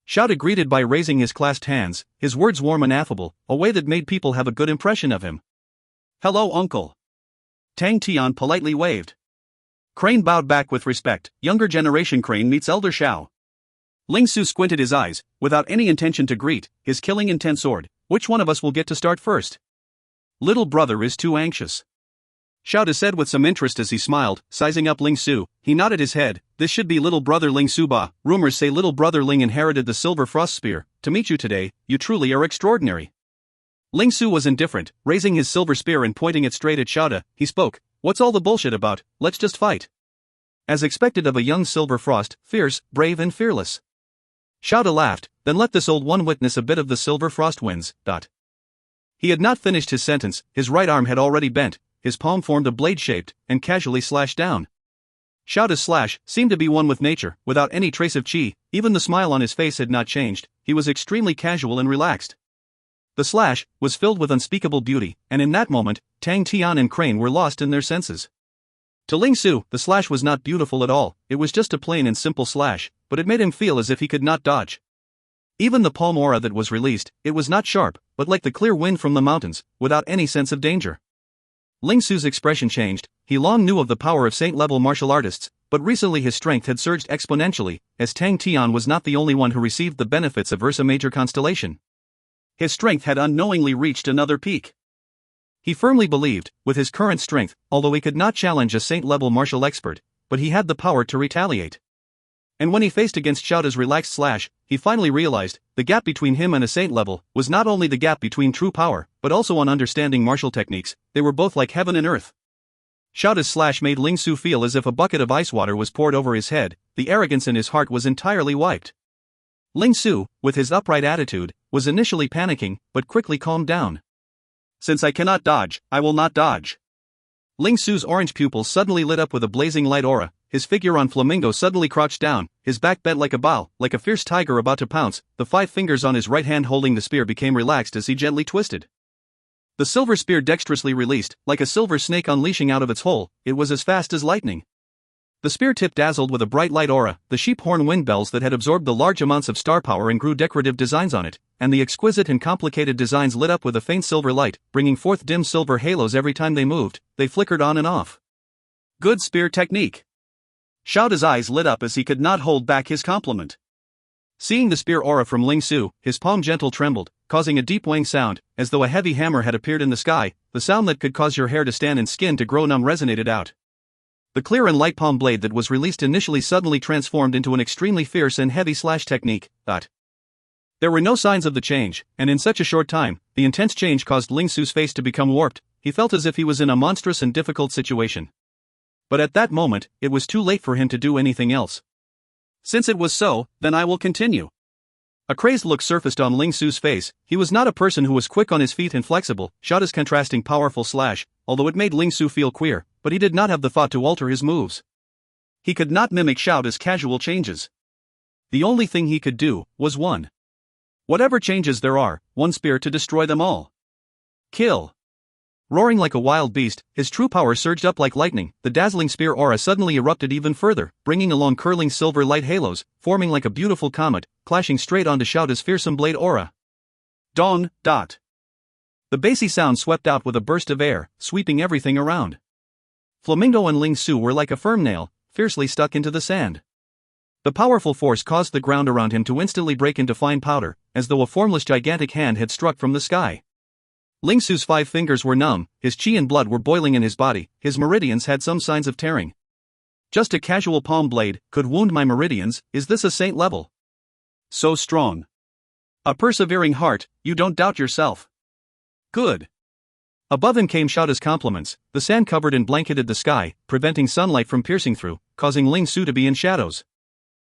Xiaoda greeted by raising his clasped hands, his words warm and affable, a way that made people have a good impression of him. Hello, uncle. Tang Tian politely waved. Crane bowed back with respect. Younger generation Crane meets elder Xiao. Ling Su squinted his eyes, without any intention to greet, his killing intent sword. Which one of us will get to start first? Little brother is too anxious. Xiaoda said with some interest as he smiled, sizing up Ling Su. He nodded his head. This should be little brother Ling Su Ba. Rumors say little brother Ling inherited the silver frost spear. To meet you today, you truly are extraordinary. Ling Su was indifferent, raising his silver spear and pointing it straight at Xiaoda. He spoke. What's all the bullshit about? Let's just fight. As expected of a young silver frost, fierce, brave and fearless. Xiaoda laughed, then let this old one witness a bit of the silver frost winds. He had not finished his sentence, his right arm had already bent, his palm formed a blade-shaped, and casually slashed down. Xiaoda's slash seemed to be one with nature, without any trace of qi. Even the smile on his face had not changed. He was extremely casual and relaxed. The slash was filled with unspeakable beauty, and in that moment, Tang Tian and Crane were lost in their senses. To Ling Su, the slash was not beautiful at all. It was just a plain and simple slash, but it made him feel as if he could not dodge. Even the palm aura that was released, it was not sharp, but like the clear wind from the mountains, without any sense of danger. Ling Su's expression changed. He long knew of the power of saint-level martial artists, but recently his strength had surged exponentially, as Tang Tian was not the only one who received the benefits of Ursa Major constellation. His strength had unknowingly reached another peak. He firmly believed, with his current strength, although he could not challenge a saint-level martial expert, but he had the power to retaliate. And when he faced against Xiaoda's relaxed slash, he finally realized, the gap between him and a saint level was not only the gap between true power, but also on understanding martial techniques. They were both like heaven and earth. Xiaoda's slash made Ling Su feel as if a bucket of ice water was poured over his head. The arrogance in his heart was entirely wiped. Ling Su, with his upright attitude, was initially panicking, but quickly calmed down. Since I cannot dodge, I will not dodge. Ling Su's orange pupils suddenly lit up with a blazing light aura. His figure on flamingo suddenly crouched down, his back bent like a bow, like a fierce tiger about to pounce. The 5 fingers on his right hand holding the spear became relaxed as he gently twisted. The silver spear dexterously released, like a silver snake unleashing out of its hole. It was as fast as lightning. The spear tip dazzled with a bright light aura, the sheep horn wind bells that had absorbed the large amounts of star power and grew decorative designs on it, and the exquisite and complicated designs lit up with a faint silver light, bringing forth dim silver halos every time they moved. They flickered on and off. Good spear technique. Xiaoda's eyes lit up as he could not hold back his compliment. Seeing the spear aura from Ling Su, his palm gentle trembled, causing a deep wang sound, as though a heavy hammer had appeared in the sky. The sound that could cause your hair to stand and skin to grow numb resonated out. The clear and light palm blade that was released initially suddenly transformed into an extremely fierce and heavy slash technique. There were no signs of the change, and in such a short time, the intense change caused Ling Su's face to become warped. He felt as if he was in a monstrous and difficult situation. But at that moment, it was too late for him to do anything else. Since it was so, then I will continue. A crazed look surfaced on Ling Su's face. He was not a person who was quick on his feet and flexible. Xiaoda's contrasting powerful slash, although it made Ling Su feel queer, but he did not have the thought to alter his moves. He could not mimic Xiaoda's casual changes. The only thing he could do was one. Whatever changes there are, one spear to destroy them all. Kill. Roaring like a wild beast, his true power surged up like lightning. The dazzling spear aura suddenly erupted even further, bringing along curling silver light halos, forming like a beautiful comet, clashing straight onto Xiaoda's fearsome blade aura. Dawn. The bassy sound swept out with a burst of air, sweeping everything around. Flamingo and Ling Su were like a firm nail, fiercely stuck into the sand. The powerful force caused the ground around him to instantly break into fine powder, as though a formless gigantic hand had struck from the sky. Ling Su's 5 fingers were numb, his qi and blood were boiling in his body, his meridians had some signs of tearing. Just a casual palm blade could wound my meridians. Is this a saint level? So strong. A persevering heart, you don't doubt yourself. Good. Above him came Xiaoda's compliments. The sand covered and blanketed the sky, preventing sunlight from piercing through, causing Ling Su to be in shadows.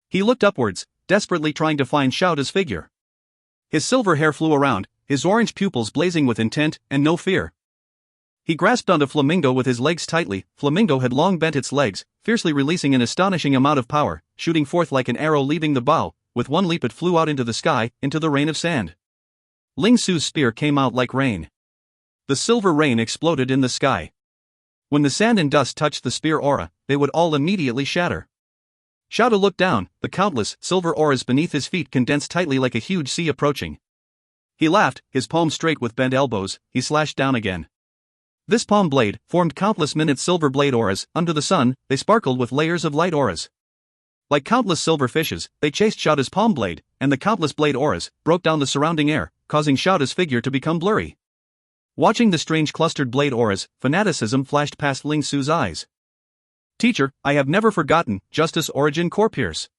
He looked upwards, desperately trying to find Xiaoda's figure. His silver hair flew around, his orange pupils blazing with intent and no fear. He grasped onto Flamingo with his legs tightly. Flamingo had long bent its legs, fiercely releasing an astonishing amount of power, shooting forth like an arrow leaving the bow. With one leap it flew out into the sky, into the rain of sand. Ling Su's spear came out like rain. The silver rain exploded in the sky. When the sand and dust touched the spear aura, they would all immediately shatter. Xiaoda looked down, the countless silver auras beneath his feet condensed tightly like a huge sea approaching. He laughed, his palms straight with bent elbows. He slashed down again. This palm blade formed countless minute silver blade auras. Under the sun, they sparkled with layers of light auras. Like countless silver fishes, they chased Xiaoda's palm blade, and the countless blade auras broke down the surrounding air, causing Xiaoda's figure to become blurry. Watching the strange clustered blade auras, fanaticism flashed past Ling Su's eyes. Teacher, I have never forgotten Justice Origin Corpierce.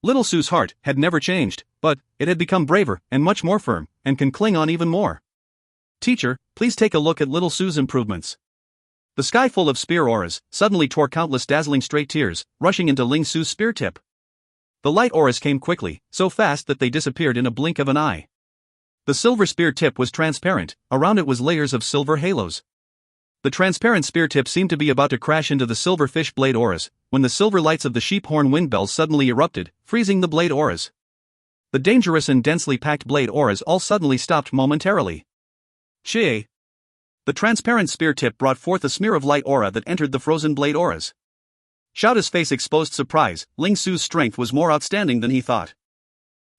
Little Su's heart had never changed, but it had become braver and much more firm, and can cling on even more. Teacher, please take a look at Little Su's improvements. The sky full of spear auras suddenly tore countless dazzling straight tears, rushing into Ling Su's spear tip. The light auras came quickly, so fast that they disappeared in a blink of an eye. The silver spear tip was transparent, around it was layers of silver halos. The transparent spear tip seemed to be about to crash into the silver fish blade auras, when the silver lights of the sheep horn wind bells suddenly erupted, freezing the blade auras. The dangerous and densely packed blade auras all suddenly stopped momentarily. Chie. The transparent spear tip brought forth a smear of light aura that entered the frozen blade auras. Xiaoda's face exposed surprise. Ling Su's strength was more outstanding than he thought.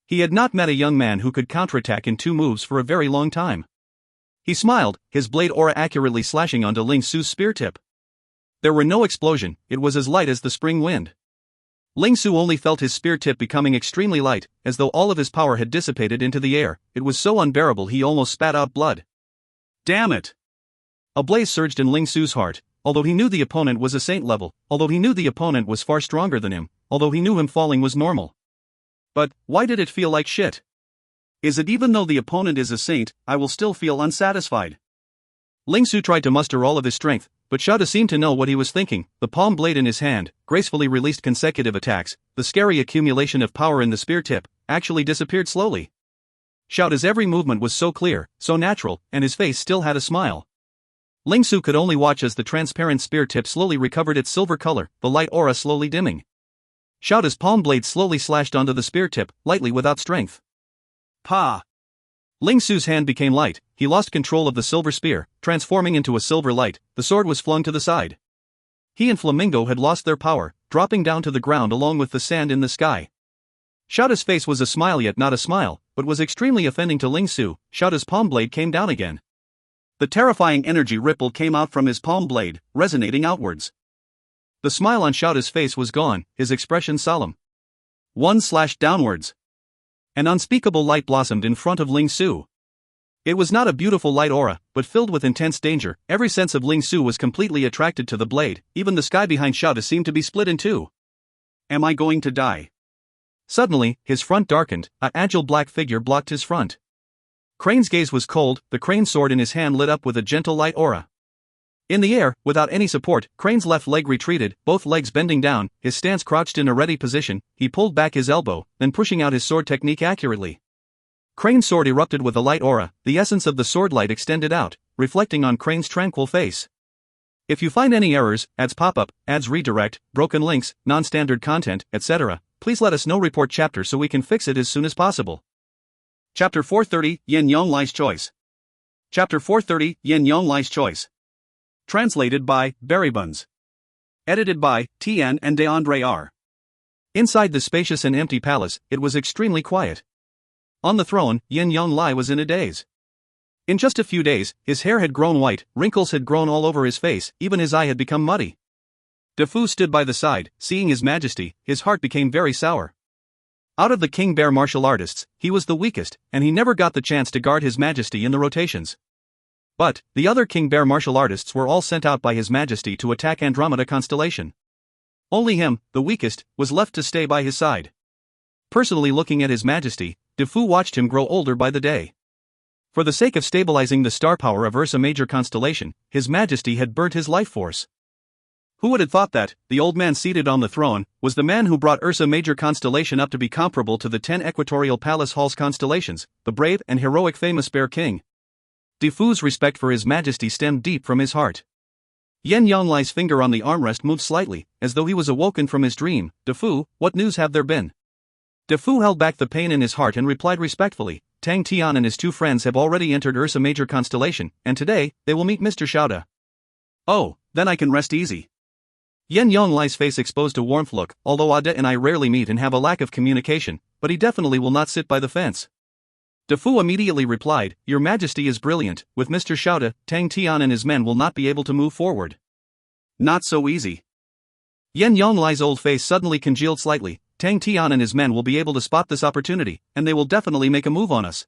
He had not met a young man who could counterattack in 2 moves for a very long time. He smiled, his blade aura accurately slashing onto Ling Su's spear tip. There were no explosion, it was as light as the spring wind. Ling Su only felt his spear tip becoming extremely light, as though all of his power had dissipated into the air. It was so unbearable he almost spat out blood. Damn it! A blaze surged in Ling Su's heart. Although he knew the opponent was a saint level, although he knew the opponent was far stronger than him, although he knew him falling was normal. But why did it feel like shit? Is it even though the opponent is a saint, I will still feel unsatisfied? Ling Su tried to muster all of his strength, but Xiaoda seemed to know what he was thinking. The palm blade in his hand gracefully released consecutive attacks. The scary accumulation of power in the spear tip actually disappeared slowly. Xiaoda's every movement was so clear, so natural, and his face still had a smile. Ling Su could only watch as the transparent spear tip slowly recovered its silver color, the light aura slowly dimming. Xiaoda's palm blade slowly slashed onto the spear tip, lightly without strength. Pa! Ling Su's hand became light. He lost control of the silver spear, transforming into a silver light. The sword was flung to the side. He and Flamingo had lost their power, dropping down to the ground along with the sand in the sky. Xiaoda's face was a smile yet not a smile, but was extremely offending to Ling Su. Xiaoda's palm blade came down again. The terrifying energy ripple came out from his palm blade, resonating outwards. The smile on Xiaoda's face was gone, his expression solemn. One slashed downwards. An unspeakable light blossomed in front of Ling Su. It was not a beautiful light aura, but filled with intense danger. Every sense of Ling Su was completely attracted to the blade, even the sky behind Xiaoda seemed to be split in two. Am I going to die? Suddenly, his front darkened, an agile black figure blocked his front. Crane's gaze was cold, the crane sword in his hand lit up with a gentle light aura. In the air, without any support, Crane's left leg retreated, both legs bending down, his stance crouched in a ready position. He pulled back his elbow, then pushing out his sword technique accurately. Crane's sword erupted with a light aura, the essence of the sword light extended out, reflecting on Crane's tranquil face. If you find any errors, ads pop up, ads redirect, broken links, non-standard content, etc., please let us know. Report chapter so we can fix it as soon as possible. Chapter 430, Yin Yang Lai's Choice. Chapter 430, Yin Yang Lai's Choice. Translated by Buns. Edited by Tian and DeAndre R. Inside the spacious and empty palace, it was extremely quiet. On the throne, Yin Yang Lai was in a daze. In just a few days, his hair had grown white, wrinkles had grown all over his face, even his eye had become muddy. Defu stood by the side, seeing His Majesty, his heart became very sour. Out of the King Bear martial artists, he was the weakest, and he never got the chance to guard His Majesty in the rotations. But, the other King Bear martial artists were all sent out by His Majesty to attack Andromeda constellation. Only him, the weakest, was left to stay by his side. Personally looking at His Majesty, Defu watched him grow older by the day. For the sake of stabilizing the star power of Ursa Major constellation, His Majesty had burnt his life force. Who would have thought that, the old man seated on the throne, was the man who brought Ursa Major constellation up to be comparable to the 10 equatorial palace halls constellations, the brave and heroic famous Bear King. Defu's respect for His Majesty stemmed deep from his heart. Yin Yang Lai's finger on the armrest moved slightly, as though he was awoken from his dream. Defu, what news have there been? Defu held back the pain in his heart and replied respectfully, Tang Tian and his two friends have already entered Ursa Major constellation, and today, they will meet Mr. Xiaoda. Oh, then I can rest easy. Yin Yang Lai's face exposed a warmth look. Although Ada and I rarely meet and have a lack of communication, but he definitely will not sit by the fence. Defu immediately replied, Your Majesty is brilliant, with Mr. Xiaoda, Tang Tian and his men will not be able to move forward. Not so easy. Yin Yang Lai's old face suddenly congealed slightly. Tang Tian and his men will be able to spot this opportunity, and they will definitely make a move on us.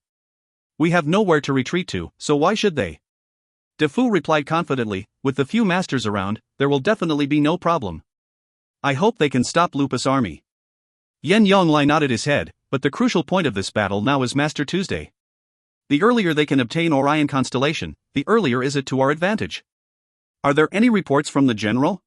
We have nowhere to retreat to, so why should they? Defu replied confidently, with the few masters around, there will definitely be no problem. I hope they can stop Lupus' army. Yin Yang Lai nodded his head, but the crucial point of this battle now is Master Tuesday. The earlier they can obtain Orion constellation, the earlier is it to our advantage. Are there any reports from the general?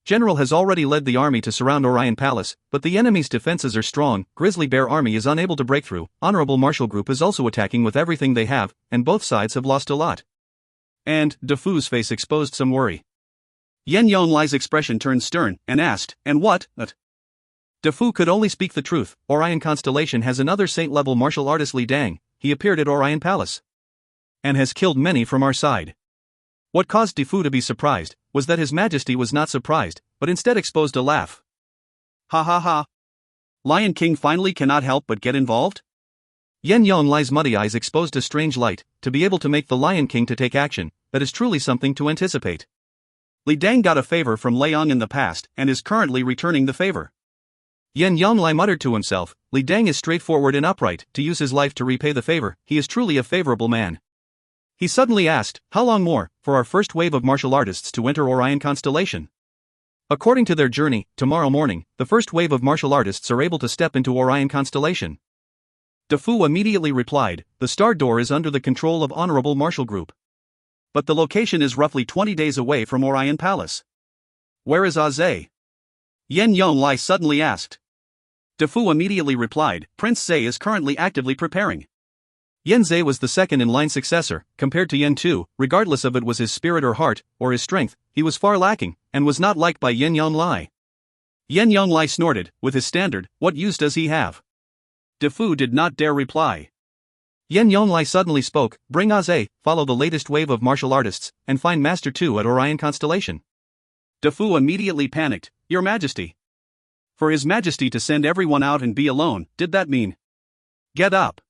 General has already led the army to surround Orion Palace, but the enemy's defenses are strong. Grizzly Bear army is unable to break through. Honorable Marshal Group is also attacking with everything they have, and both sides have lost a lot. And Defu's face exposed some worry. Yin Yang Lai's expression turned stern and asked, and what? Defu could only speak the truth. Orion constellation has another saint-level martial artist, Li Dang. He appeared at Orion Palace and has killed many from our side. What caused Defu to be surprised was that His Majesty was not surprised, but instead exposed a laugh. Ha ha ha. Lion King finally cannot help but get involved? Yin Yang Lai's muddy eyes exposed a strange light. To be able to make the Lion King to take action, that is truly something to anticipate. Li Dang got a favor from Liang in the past and is currently returning the favor. Yin Yang Lai muttered to himself, Li Dang is straightforward and upright. To use his life to repay the favor, he is truly a favorable man. He suddenly asked, how long more, for our first wave of martial artists to enter Orion constellation? According to their journey, tomorrow morning, the first wave of martial artists are able to step into Orion constellation. Defu immediately replied, the star door is under the control of Honorable Marshal Group. But the location is roughly 20 days away from Orion Palace. Where is Aze? Yin Yang Lai suddenly asked. Defu immediately replied, Prince Zhe is currently actively preparing. Yen Zhe was the second-in-line successor. Compared to Yen Tu, regardless of it was his spirit or heart, or his strength, he was far lacking, and was not liked by Yin Yang Lai. Yin Yang Lai snorted, with his standard, what use does he have? Defu did not dare reply. Yin Yang Lai suddenly spoke, bring Aze, follow the latest wave of martial artists, and find Master Tu at Orion constellation. Defu immediately panicked. Your Majesty. For His Majesty to send everyone out and be alone, did that mean? Get up.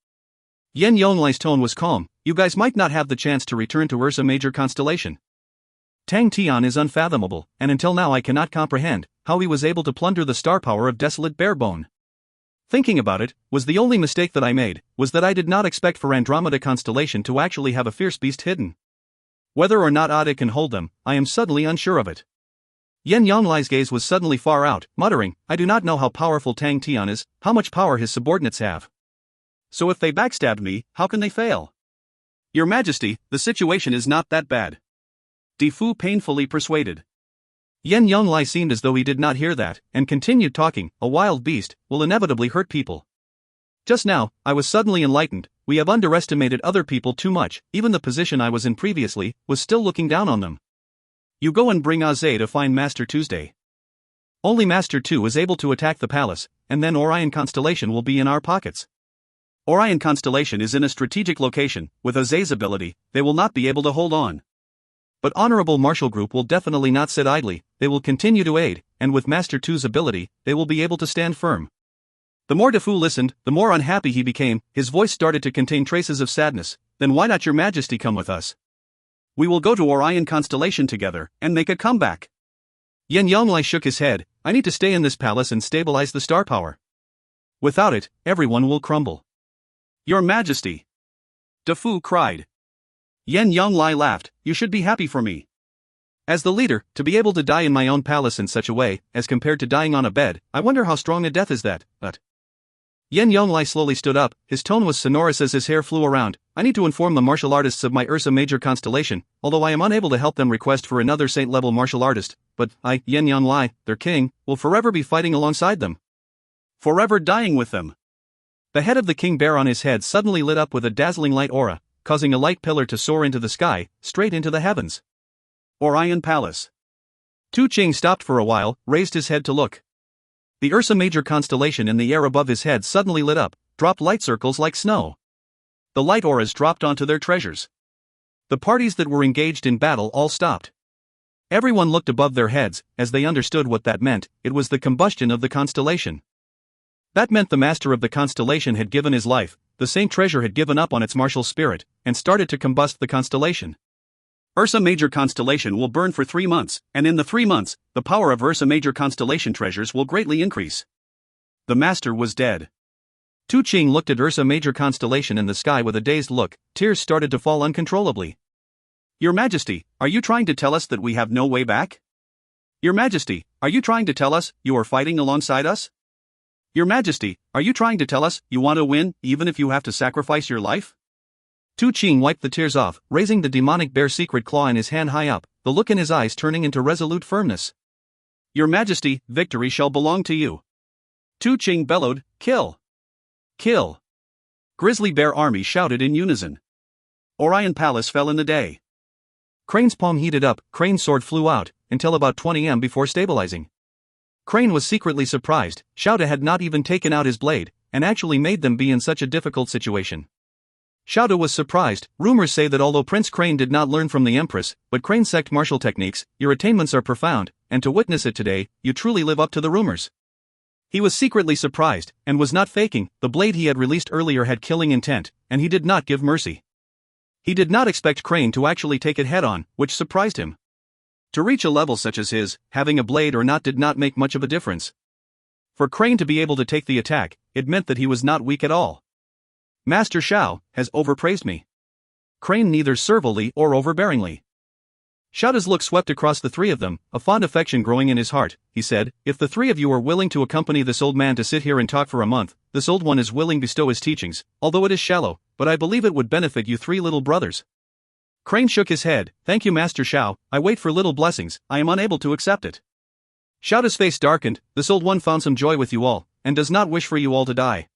Yen Yonglai's tone was calm. You guys might not have the chance to return to Ursa Major constellation. Tang Tian is unfathomable, and until now I cannot comprehend how he was able to plunder the star power of desolate Barebone. Thinking about it, was the only mistake that I made, was that I did not expect for Andromeda constellation to actually have a fierce beast hidden. Whether or not Ada can hold them, I am suddenly unsure of it. Yen Yonglai's gaze was suddenly far out, muttering, I do not know how powerful Tang Tian is, how much power his subordinates have. So if they backstabbed me, how can they fail? Your Majesty, the situation is not that bad. Defu painfully persuaded. Yen Yonglai seemed as though he did not hear that, and continued talking, a wild beast will inevitably hurt people. Just now, I was suddenly enlightened, we have underestimated other people too much, even the position I was in previously, was still looking down on them. You go and bring Aze to find Master Tuesday. Only Master 2 is able to attack the palace, and then Orion Constellation will be in our pockets. Orion Constellation is in a strategic location, with Aze's ability, they will not be able to hold on. But Honorable Marshal Group will definitely not sit idly, they will continue to aid, and with Master 2's ability, they will be able to stand firm. The more Defu listened, the more unhappy he became, his voice started to contain traces of sadness. Then why not Your Majesty come with us? We will go to Orion Constellation together, and make a comeback. Yen Yonglai shook his head, I need to stay in this palace and stabilize the star power. Without it, everyone will crumble. Your Majesty! Defu cried. Yen Yonglai laughed, you should be happy for me. As the leader, to be able to die in my own palace in such a way, as compared to dying on a bed, I wonder how strong a death is that, but... Yen Yonglai slowly stood up, his tone was sonorous as his hair flew around, I need to inform the martial artists of my Ursa Major constellation, although I am unable to help them request for another saint-level martial artist, but I, Yen Yonglai, their king, will forever be fighting alongside them. Forever dying with them. The head of the king bear on his head suddenly lit up with a dazzling light aura, causing a light pillar to soar into the sky, straight into the heavens. Orion Palace. Tu Ching stopped for a while, raised his head to look. The Ursa Major constellation in the air above his head suddenly lit up, dropped light circles like snow. The light auras dropped onto their treasures. The parties that were engaged in battle all stopped. Everyone looked above their heads, as they understood what that meant, it was the combustion of the constellation. That meant the master of the constellation had given his life, the same treasure had given up on its martial spirit, and started to combust the constellation. Ursa Major constellation will burn for 3 months, and in the 3 months, the power of Ursa Major constellation treasures will greatly increase. The master was dead. Tu Ching looked at Ursa Major constellation in the sky with a dazed look, tears started to fall uncontrollably. Your Majesty, are you trying to tell us that we have no way back? Your Majesty, are you trying to tell us you are fighting alongside us? Your Majesty, are you trying to tell us you want to win even if you have to sacrifice your life? Tu Ching wiped the tears off, raising the demonic bear secret claw in his hand high up, the look in his eyes turning into resolute firmness. Your Majesty, victory shall belong to you. Tu Ching bellowed, kill! Kill! Grizzly Bear Army shouted in unison. Orion Palace fell in the day. Crane's palm heated up, Crane's sword flew out, until about 20 m before stabilizing. Crane was secretly surprised, Shouda had not even taken out his blade, and actually made them be in such a difficult situation. Shouda was surprised, rumors say that although Prince Crane did not learn from the Empress, but Crane's sect martial techniques, your attainments are profound, and to witness it today, you truly live up to the rumors. He was secretly surprised, and was not faking, the blade he had released earlier had killing intent, and he did not give mercy. He did not expect Crane to actually take it head-on, which surprised him. To reach a level such as his, having a blade or not did not make much of a difference. For Crane to be able to take the attack, it meant that he was not weak at all. Master Shao has overpraised me. Crane neither servilely or overbearingly. Shouda's look swept across the three of them, a fond affection growing in his heart. He said, if the three of you are willing to accompany this old man to sit here and talk for a month, this old one is willing to bestow his teachings, although it is shallow, but I believe it would benefit you three little brothers. Crane shook his head, thank you Master Shao, I wait for little blessings, I am unable to accept it. Shouda's face darkened, this old one found some joy with you all, and does not wish for you all to die.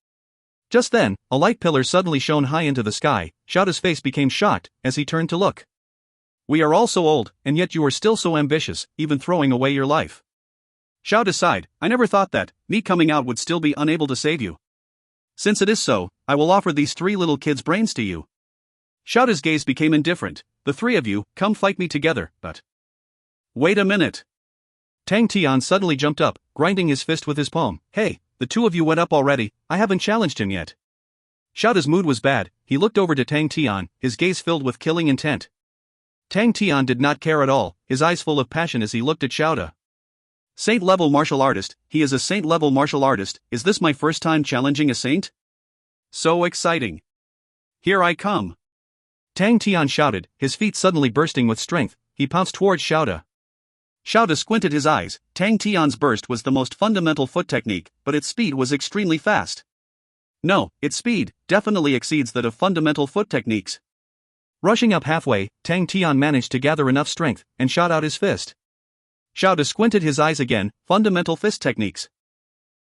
Just then, a light pillar suddenly shone high into the sky, Shouda's face became shocked, as he turned to look. We are all so old, and yet you are still so ambitious, even throwing away your life. Shouda sighed, I never thought that, me coming out would still be unable to save you. Since it is so, I will offer these three little kids' brains to you. Shouda's gaze became indifferent, the three of you, come fight me together, but... Wait a minute. Tang Tian suddenly jumped up, grinding his fist with his palm. Hey, the two of you went up already, I haven't challenged him yet. Xiaoda's mood was bad. He looked over to Tang Tian, his gaze filled with killing intent. Tang Tian did not care at all, his eyes full of passion as he looked at Xiaoda. Saint-level martial artist, he is a saint-level martial artist, is this my first time challenging a saint? So exciting. Here I come. Tang Tian shouted, his feet suddenly bursting with strength. He pounced towards Xiaoda. Xiaoda squinted his eyes. Tang Tian's burst was the most fundamental foot technique, but its speed was extremely fast. No, its speed definitely exceeds that of fundamental foot techniques. Rushing up halfway, Tang Tian managed to gather enough strength and shot out his fist. Xiaoda squinted his eyes again. Fundamental fist techniques.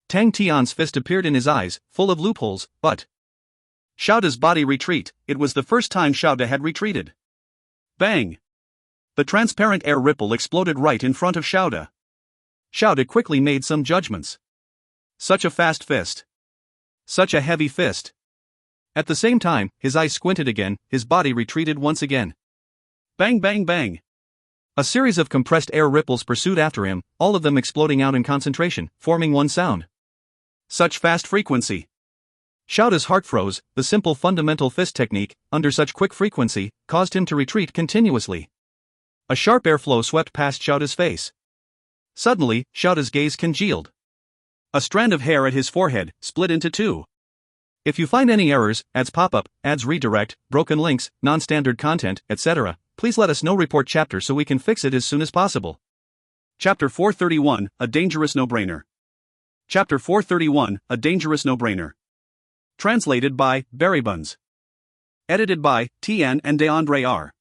Tang Tian's fist appeared in his eyes, full of loopholes, but Xiaoda's body retreat. It was the first time Xiaoda had retreated. Bang! The transparent air ripple exploded right in front of Xiaoda. Xiaoda quickly made some judgments. Such a fast fist. Such a heavy fist. At the same time, his eyes squinted again, his body retreated once again. Bang bang bang. A series of compressed air ripples pursued after him, all of them exploding out in concentration, forming one sound. Such fast frequency. Xiaoda's heart froze. The simple fundamental fist technique, under such quick frequency, caused him to retreat continuously. A sharp airflow swept past Xiaoda's face. Suddenly, Xiaoda's gaze congealed. A strand of hair at his forehead split into two. If you find any errors, ads pop up, ads redirect, broken links, non-standard content, etc., please let us know. Report chapter so we can fix it as soon as possible. Chapter 431, A Dangerous No-Brainer. Chapter 431, A Dangerous No-Brainer. Translated by Berrybuns. Edited by Tian and DeAndre R.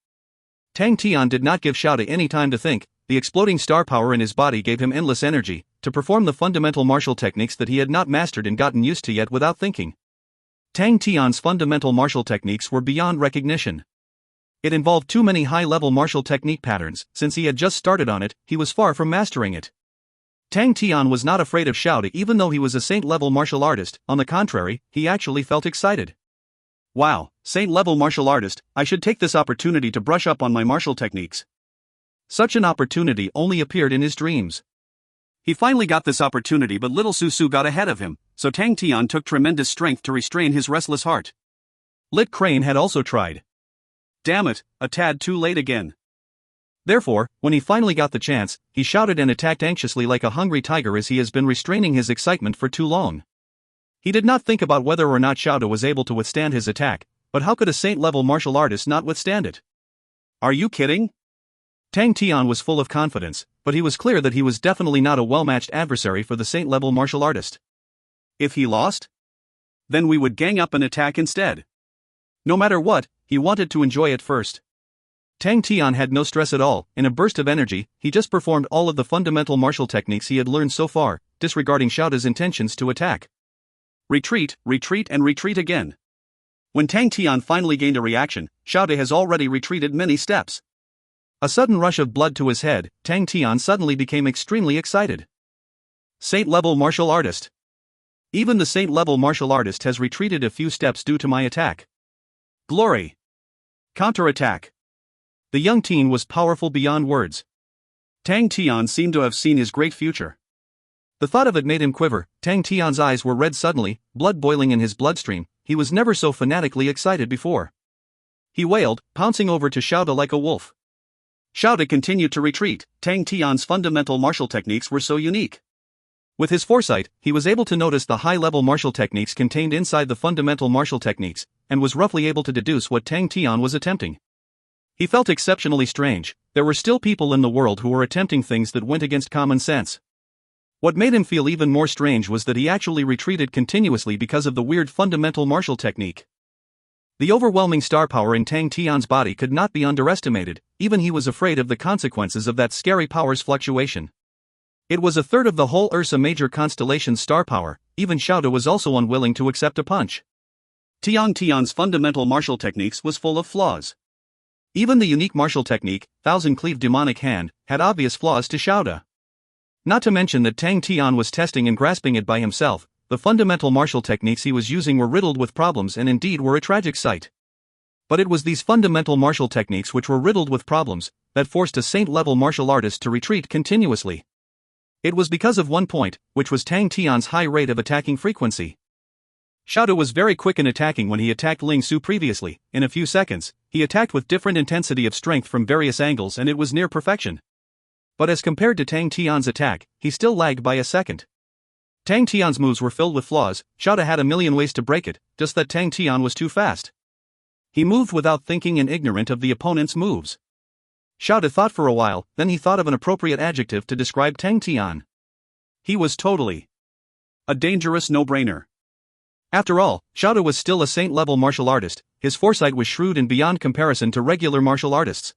Tang Tian did not give Xiaoda any time to think. The exploding star power in his body gave him endless energy to perform the fundamental martial techniques that he had not mastered and gotten used to yet without thinking. Tang Tian's fundamental martial techniques were beyond recognition. It involved too many high-level martial technique patterns. Since he had just started on it, he was far from mastering it. Tang Tian was not afraid of Xiaoda even though he was a saint-level martial artist. On the contrary, he actually felt excited. Wow, saint-level martial artist, I should take this opportunity to brush up on my martial techniques. Such an opportunity only appeared in his dreams. He finally got this opportunity, but little Susu got ahead of him, so Tang Tian took tremendous strength to restrain his restless heart. Lit Crane had also tried. Damn it, a tad too late again. Therefore, when he finally got the chance, he shouted and attacked anxiously like a hungry tiger as he has been restraining his excitement for too long. He did not think about whether or not Xiaoda was able to withstand his attack, but how could a saint-level martial artist not withstand it? Are you kidding? Tang Tian was full of confidence, but he was clear that he was definitely not a well-matched adversary for the saint-level martial artist. If he lost? Then we would gang up and attack instead. No matter what, he wanted to enjoy it first. Tang Tian had no stress at all. In a burst of energy, he just performed all of the fundamental martial techniques he had learned so far, disregarding Xiaoda's intentions to attack. Retreat, retreat and retreat again. When Tang Tian finally gained a reaction, Xiaoda has already retreated many steps. A sudden rush of blood to his head, Tang Tian suddenly became extremely excited. Saint-level martial artist. Even the saint-level martial artist has retreated a few steps due to my attack. Glory. Counterattack. The young teen was powerful beyond words. Tang Tian seemed to have seen his great future. The thought of it made him quiver. Tang Tian's eyes were red suddenly, blood boiling in his bloodstream. He was never so fanatically excited before. He wailed, pouncing over to Xiaoda like a wolf. Xiaoda continued to retreat. Tang Tian's fundamental martial techniques were so unique. With his foresight, he was able to notice the high-level martial techniques contained inside the fundamental martial techniques, and was roughly able to deduce what Tang Tian was attempting. He felt exceptionally strange. There were still people in the world who were attempting things that went against common sense. What made him feel even more strange was that he actually retreated continuously because of the weird fundamental martial technique. The overwhelming star power in Tang Tian's body could not be underestimated. Even he was afraid of the consequences of that scary power's fluctuation. It was a third of the whole Ursa Major constellation's star power. Even Xiaoda was also unwilling to accept a punch. Tian's fundamental martial techniques was full of flaws. Even the unique martial technique, Thousand Cleave Demonic Hand, had obvious flaws to Xiaoda. Not to mention that Tang Tian was testing and grasping it by himself. The fundamental martial techniques he was using were riddled with problems and indeed were a tragic sight. But it was these fundamental martial techniques which were riddled with problems that forced a saint-level martial artist to retreat continuously. It was because of one point, which was Tang Tian's high rate of attacking frequency. Xiaoda was very quick in attacking when he attacked Ling Su previously. In a few seconds, he attacked with different intensity of strength from various angles and it was near perfection. But as compared to Tang Tian's attack, he still lagged by a second. Tang Tian's moves were filled with flaws. Xiaoda had a million ways to break it, just that Tang Tian was too fast. He moved without thinking and ignorant of the opponent's moves. Xiaoda thought for a while, then he thought of an appropriate adjective to describe Tang Tian. He was totally a dangerous no-brainer. After all, Xiaoda was still a saint-level martial artist. His foresight was shrewd and beyond comparison to regular martial artists.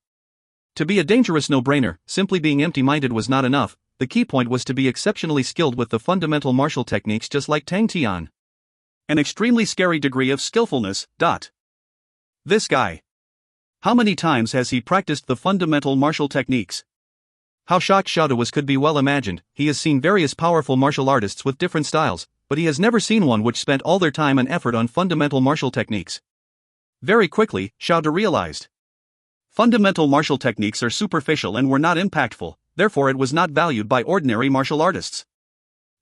To be a dangerous no-brainer, simply being empty-minded was not enough. The key point was to be exceptionally skilled with the fundamental martial techniques just like Tang Tian. An extremely scary degree of skillfulness. This guy. How many times has he practiced the fundamental martial techniques? How shocked Xiaoda was could be well imagined. He has seen various powerful martial artists with different styles, but he has never seen one which spent all their time and effort on fundamental martial techniques. Very quickly, Xiaoda realized. Fundamental martial techniques are superficial and were not impactful, therefore it was not valued by ordinary martial artists.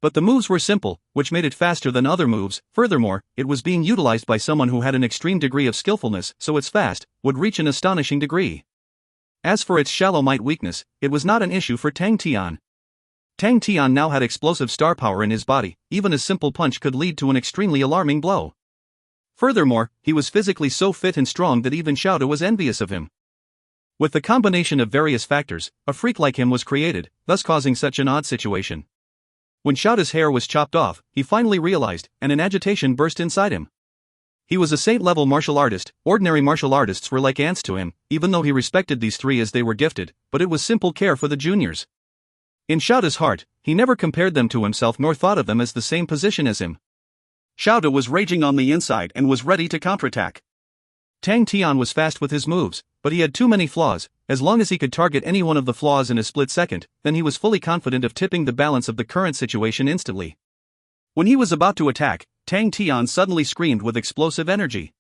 But the moves were simple, which made it faster than other moves. Furthermore, it was being utilized by someone who had an extreme degree of skillfulness, so its fast would reach an astonishing degree. As for its shallow might weakness, it was not an issue for Tang Tian. Tang Tian now had explosive star power in his body. Even a simple punch could lead to an extremely alarming blow. Furthermore, he was physically so fit and strong that even Xiaoda was envious of him. With the combination of various factors, a freak like him was created, thus causing such an odd situation. When Xiaoda's hair was chopped off, he finally realized, and an agitation burst inside him. He was a saint-level martial artist. Ordinary martial artists were like ants to him, even though he respected these three as they were gifted, but it was simple care for the juniors. In Xiaoda's heart, he never compared them to himself nor thought of them as the same position as him. Xiaoda was raging on the inside and was ready to counterattack. Tang Tian was fast with his moves, but he had too many flaws. As long as he could target any one of the flaws in a split second, then he was fully confident of tipping the balance of the current situation instantly. When he was about to attack, Tang Tian suddenly screamed with explosive energy.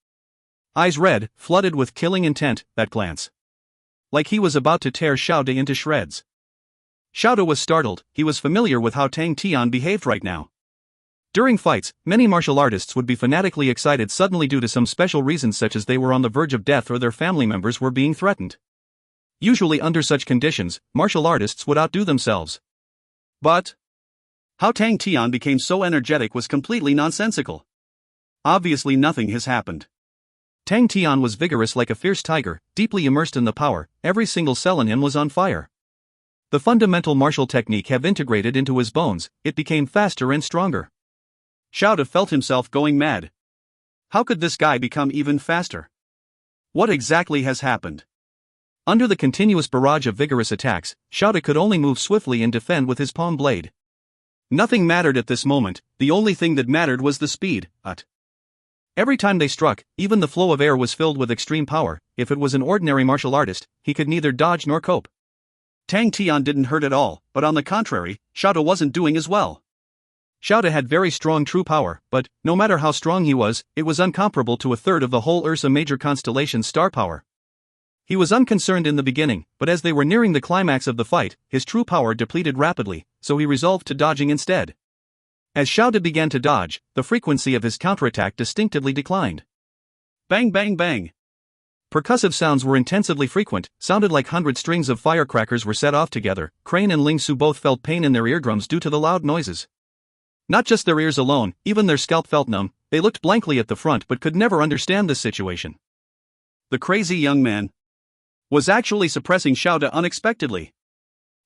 Eyes red, flooded with killing intent, that glance. Like he was about to tear Xiaoda into shreds. Xiaoda was startled. He was familiar with how Tang Tian behaved right now. During fights, many martial artists would be fanatically excited suddenly due to some special reasons such as they were on the verge of death or their family members were being threatened. Usually under such conditions, martial artists would outdo themselves. But how Tang Tian became so energetic was completely nonsensical. Obviously nothing has happened. Tang Tian was vigorous like a fierce tiger, deeply immersed in the power. Every single cell in him was on fire. The fundamental martial technique have integrated into his bones. It became faster and stronger. Xiaoda felt himself going mad. How could this guy become even faster? What exactly has happened? Under the continuous barrage of vigorous attacks, Xiaoda could only move swiftly and defend with his palm blade. Nothing mattered at this moment. The only thing that mattered was the speed. Every time they struck, even the flow of air was filled with extreme power. If it was an ordinary martial artist, he could neither dodge nor cope. Tang Tian didn't hurt at all, but on the contrary, Xiaoda wasn't doing as well. Xiaoda had very strong true power, but, no matter how strong he was, it was incomparable to a third of the whole Ursa Major constellation's star power. He was unconcerned in the beginning, but as they were nearing the climax of the fight, his true power depleted rapidly, so he resolved to dodging instead. As Xiaoda began to dodge, the frequency of his counterattack distinctively declined. Bang bang bang. Percussive sounds were intensively frequent, sounded like 100 strings of firecrackers were set off together. Crane and Ling Su both felt pain in their eardrums due to the loud noises. Not just their ears alone, even their scalp felt numb. They looked blankly at the front but could never understand this situation. The crazy young man was actually suppressing Xiaoda unexpectedly.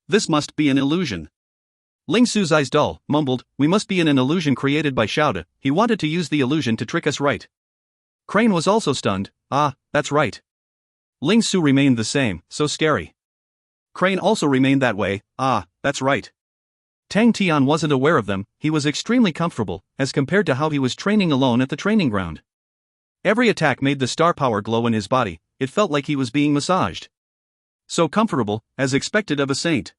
This must be an illusion. Ling Su's eyes dull, mumbled, "We must be in an illusion created by Xiaoda. He wanted to use the illusion to trick us, right?" Crane was also stunned. "Ah, that's right." Ling Su remained the same, so scary. Crane also remained that way. "Ah, that's right." Tang Tian wasn't aware of them. He was extremely comfortable, as compared to how he was training alone at the training ground. Every attack made the star power glow in his body. It felt like he was being massaged. So comfortable, as expected of a saint.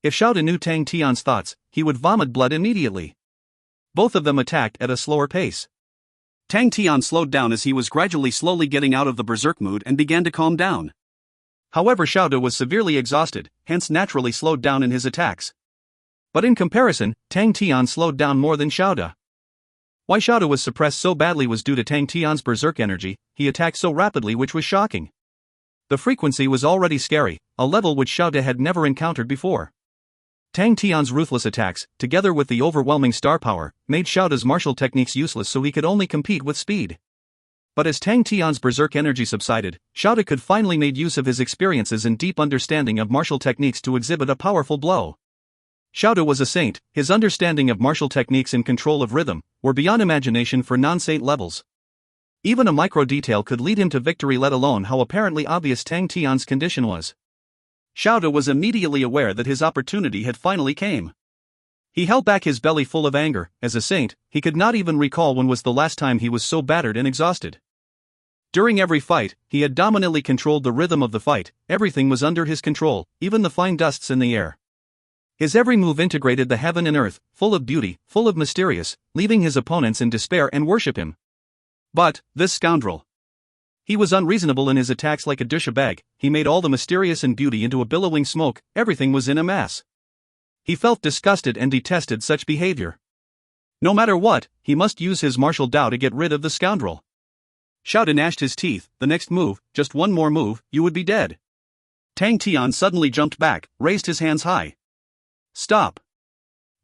If Xiaoda knew Tang Tian's thoughts, he would vomit blood immediately. Both of them attacked at a slower pace. Tang Tian slowed down as he was slowly getting out of the berserk mood and began to calm down. However, Xiaoda was severely exhausted, hence naturally slowed down in his attacks. But in comparison, Tang Tian slowed down more than Xiaoda. Why Xiaoda was suppressed so badly was due to Tang Tian's berserk energy. He attacked so rapidly, which was shocking. The frequency was already scary, a level which Xiaoda had never encountered before. Tang Tian's ruthless attacks, together with the overwhelming star power, made Xiaoda's martial techniques useless, so he could only compete with speed. But as Tang Tian's berserk energy subsided, Xiaoda could finally make use of his experiences and deep understanding of martial techniques to exhibit a powerful blow. Xiaoda was a saint. His understanding of martial techniques and control of rhythm were beyond imagination for non-saint levels. Even a micro detail could lead him to victory, let alone how apparently obvious Tang Tian's condition was. Xiaoda was immediately aware that his opportunity had finally came. He held back his belly full of anger. As a saint, he could not even recall when was the last time he was so battered and exhausted. During every fight, he had dominantly controlled the rhythm of the fight. Everything was under his control, even the fine dusts in the air. His every move integrated the heaven and earth, full of beauty, full of mysterious, leaving his opponents in despair and worship him. But, this scoundrel. He was unreasonable in his attacks. Like a douchebag, he made all the mysterious and beauty into a billowing smoke. Everything was in a mass. He felt disgusted and detested such behavior. No matter what, he must use his martial Tao to get rid of the scoundrel. Xiaoda gnashed his teeth. The next move, just one more move, you would be dead. Tang Tian suddenly jumped back, raised his hands high. Stop.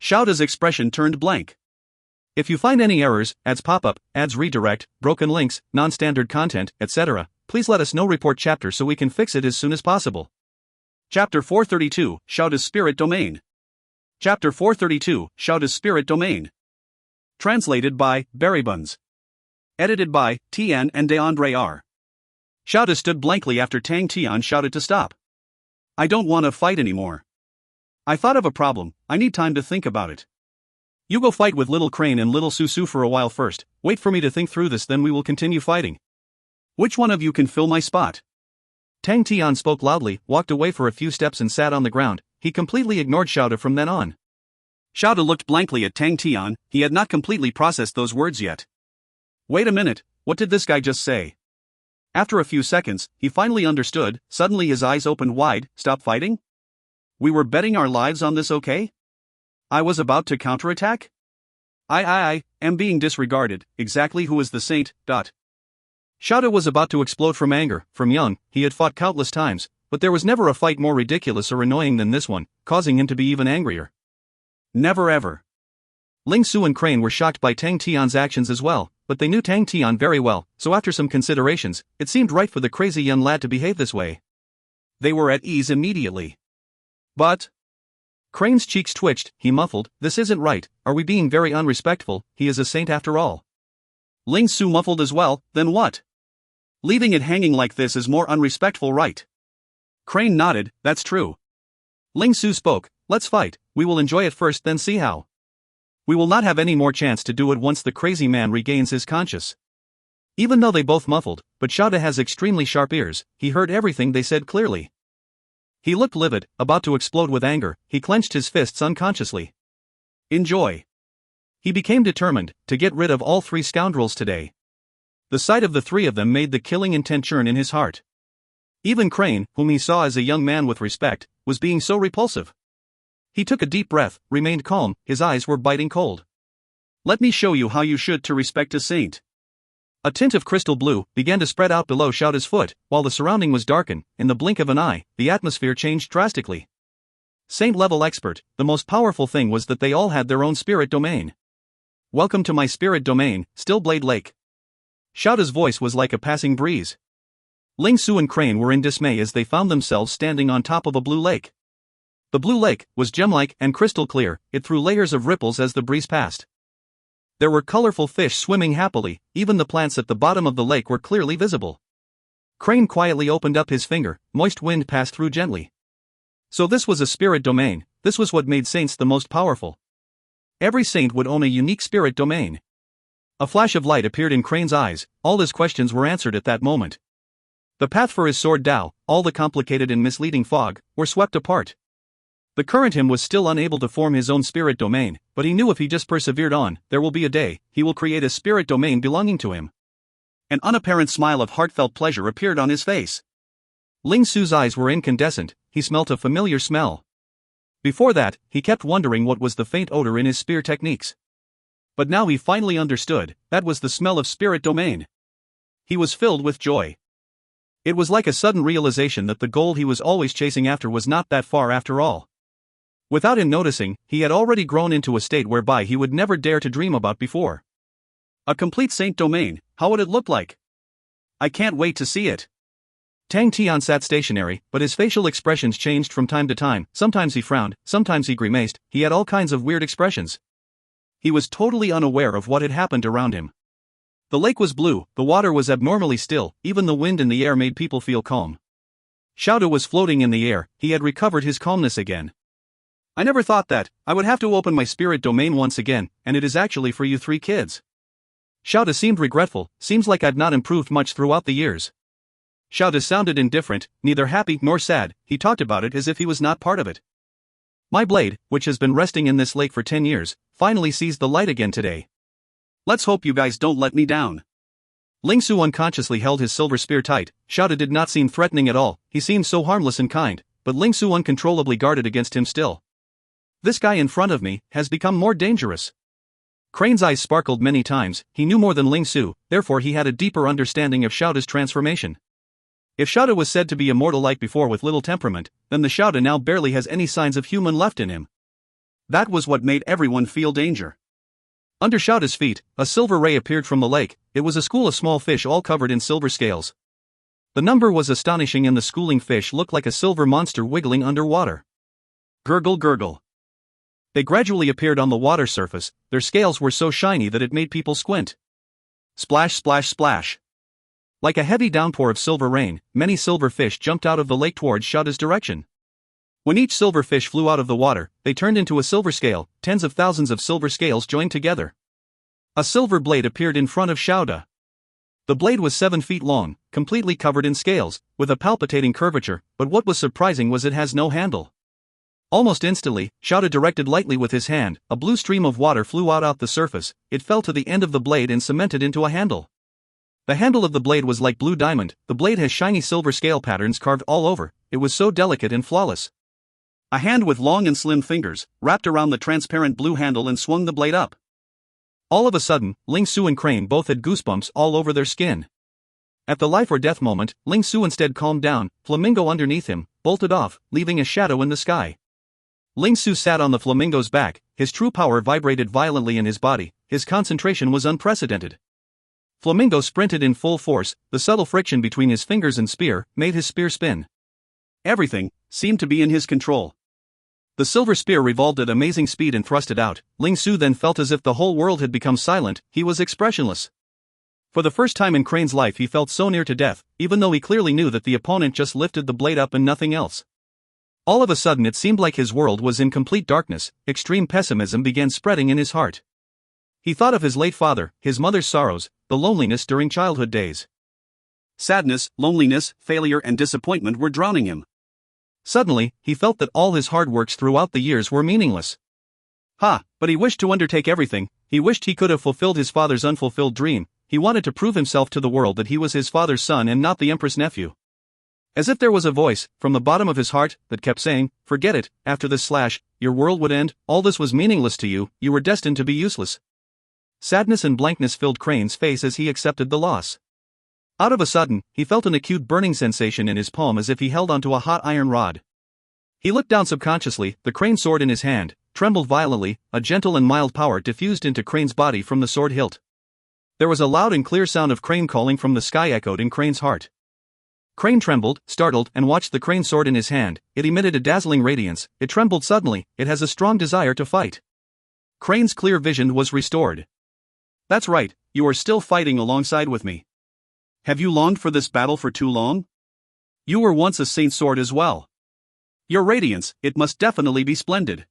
Xiaoda's expression turned blank. If you find any errors, ads pop up, ads redirect, broken links, non-standard content, etc., please let us know. Report chapter so we can fix it as soon as possible. Chapter 432, Xiaoda's Spirit Domain. Chapter 432, Xiaoda's Spirit Domain. Translated by Buns. Edited by Tian and DeAndre R. Xiaoda stood blankly after Tang Tian shouted to stop. I don't want to fight anymore. I thought of a problem. I need time to think about it. You go fight with Little Crane and Little Susu for a while first. Wait for me to think through this, then we will continue fighting. Which one of you can fill my spot? Tang Tian spoke loudly, walked away for a few steps and sat on the ground. He completely ignored Xiaoda from then on. Xiaoda looked blankly at Tang Tian. He had not completely processed those words yet. Wait a minute, what did this guy just say? After a few seconds, he finally understood. Suddenly his eyes opened wide. Stop fighting? We were betting our lives on this, okay? I was about to counterattack? I am being disregarded. Exactly who is the saint? Xiaoda was about to explode from anger. From young, he had fought countless times, but there was never a fight more ridiculous or annoying than this one, causing him to be even angrier. Never ever. Ling Su and Crane were shocked by Tang Tian's actions as well, but they knew Tang Tian very well, so after some considerations, it seemed right for the crazy young lad to behave this way. They were at ease immediately. But... Crane's cheeks twitched. He muffled, this isn't right. Are we being very unrespectful? He is a saint after all. Ling Su muffled as well. Then what? Leaving it hanging like this is more unrespectful, right? Crane nodded. That's true. Ling Su spoke. Let's fight. We will enjoy it first, then see how. We will not have any more chance to do it once the crazy man regains his conscience. Even though they both muffled, but Xiaoda has extremely sharp ears. He heard everything they said clearly. He looked livid, about to explode with anger. He clenched his fists unconsciously. Enjoy. He became determined to get rid of all three scoundrels today. The sight of the three of them made the killing intent churn in his heart. Even Crane, whom he saw as a young man with respect, was being so repulsive. He took a deep breath, remained calm, his eyes were biting cold. Let me show you how you should to respect a saint. A tint of crystal blue began to spread out below Xiaoda's foot, while the surrounding was darkened. In the blink of an eye, the atmosphere changed drastically. Saint-level expert, the most powerful thing was that they all had their own spirit domain. Welcome to my spirit domain, Stillblade Lake. Xiaoda's voice was like a passing breeze. Ling Su and Crane were in dismay as they found themselves standing on top of a blue lake. The blue lake was gem-like and crystal clear. It threw layers of ripples as the breeze passed. There were colorful fish swimming happily. Even the plants at the bottom of the lake were clearly visible. Crane quietly opened up his finger. Moist wind passed through gently. So this was a spirit domain. This was what made saints the most powerful. Every saint would own a unique spirit domain. A flash of light appeared in Crane's eyes. All his questions were answered at that moment. The path for his sword Tao, all the complicated and misleading fog, were swept apart. The current him was still unable to form his own spirit domain, but he knew if he just persevered on, there will be a day, he will create a spirit domain belonging to him. An unapparent smile of heartfelt pleasure appeared on his face. Ling Su's eyes were incandescent. He smelt a familiar smell. Before that, he kept wondering what was the faint odor in his spear techniques. But now he finally understood, that was the smell of spirit domain. He was filled with joy. It was like a sudden realization that the goal he was always chasing after was not that far after all. Without him noticing, he had already grown into a state whereby he would never dare to dream about before. A complete saint domain, how would it look like? I can't wait to see it. Tang Tian sat stationary, but his facial expressions changed from time to time. Sometimes he frowned, sometimes he grimaced, he had all kinds of weird expressions. He was totally unaware of what had happened around him. The lake was blue, the water was abnormally still, even the wind in the air made people feel calm. Xiaoda was floating in the air, he had recovered his calmness again. I never thought that I would have to open my spirit domain once again, and it is actually for you 3 kids. Xiaoda seemed regretful, seems like I've not improved much throughout the years. Xiaoda sounded indifferent, neither happy nor sad, he talked about it as if he was not part of it. My blade, which has been resting in this lake for 10 years, finally sees the light again today. Let's hope you guys don't let me down. Ling Su unconsciously held his silver spear tight. Xiaoda did not seem threatening at all, he seemed so harmless and kind, but Ling Su uncontrollably guarded against him still. This guy in front of me has become more dangerous. Crane's eyes sparkled many times, he knew more than Ling Su, therefore he had a deeper understanding of Xiaoda's transformation. If Xiaoda was said to be immortal like before with little temperament, then the Xiaoda now barely has any signs of human left in him. That was what made everyone feel danger. Under Xiaoda's feet, a silver ray appeared from the lake. It was a school of small fish all covered in silver scales. The number was astonishing and the schooling fish looked like a silver monster wiggling underwater. Gurgle gurgle. They gradually appeared on the water surface, their scales were so shiny that it made people squint. Splash splash splash. Like a heavy downpour of silver rain, many silver fish jumped out of the lake towards Xiaoda's direction. When each silver fish flew out of the water, they turned into a silver scale, tens of thousands of silver scales joined together. A silver blade appeared in front of Xiaoda. The blade was 7 feet long, completely covered in scales, with a palpitating curvature, but what was surprising was it has no handle. Almost instantly, Xiaoda directed lightly with his hand, a blue stream of water flew out the surface, it fell to the end of the blade and cemented into a handle. The handle of the blade was like blue diamond, the blade has shiny silver scale patterns carved all over, it was so delicate and flawless. A hand with long and slim fingers, wrapped around the transparent blue handle and swung the blade up. All of a sudden, Ling Su and Crane both had goosebumps all over their skin. At the life or death moment, Ling Su instead calmed down, flamingo underneath him, bolted off, leaving a shadow in the sky. Ling Su sat on the flamingo's back, his true power vibrated violently in his body, his concentration was unprecedented. Flamingo sprinted in full force, the subtle friction between his fingers and spear made his spear spin. Everything seemed to be in his control. The silver spear revolved at amazing speed and thrust it out. Ling Su then felt as if the whole world had become silent, he was expressionless. For the first time in Crane's life he felt so near to death, even though he clearly knew that the opponent just lifted the blade up and nothing else. All of a sudden it seemed like his world was in complete darkness, extreme pessimism began spreading in his heart. He thought of his late father, his mother's sorrows, the loneliness during childhood days. Sadness, loneliness, failure and disappointment were drowning him. Suddenly, he felt that all his hard works throughout the years were meaningless. But he wished to undertake everything, he wished he could have fulfilled his father's unfulfilled dream, he wanted to prove himself to the world that he was his father's son and not the empress' nephew. As if there was a voice, from the bottom of his heart, that kept saying, forget it, after this slash, your world would end, all this was meaningless to you, you were destined to be useless. Sadness and blankness filled Crane's face as he accepted the loss. Out of a sudden, he felt an acute burning sensation in his palm as if he held onto a hot iron rod. He looked down subconsciously, the crane sword in his hand trembled violently, a gentle and mild power diffused into Crane's body from the sword hilt. There was a loud and clear sound of Crane calling from the sky echoed in Crane's heart. Crane trembled, startled, and watched the crane sword in his hand. It emitted a dazzling radiance, it trembled suddenly, it has a strong desire to fight. Crane's clear vision was restored. That's right, you are still fighting alongside with me. Have you longed for this battle for too long? You were once a saint sword as well. Your radiance, it must definitely be splendid.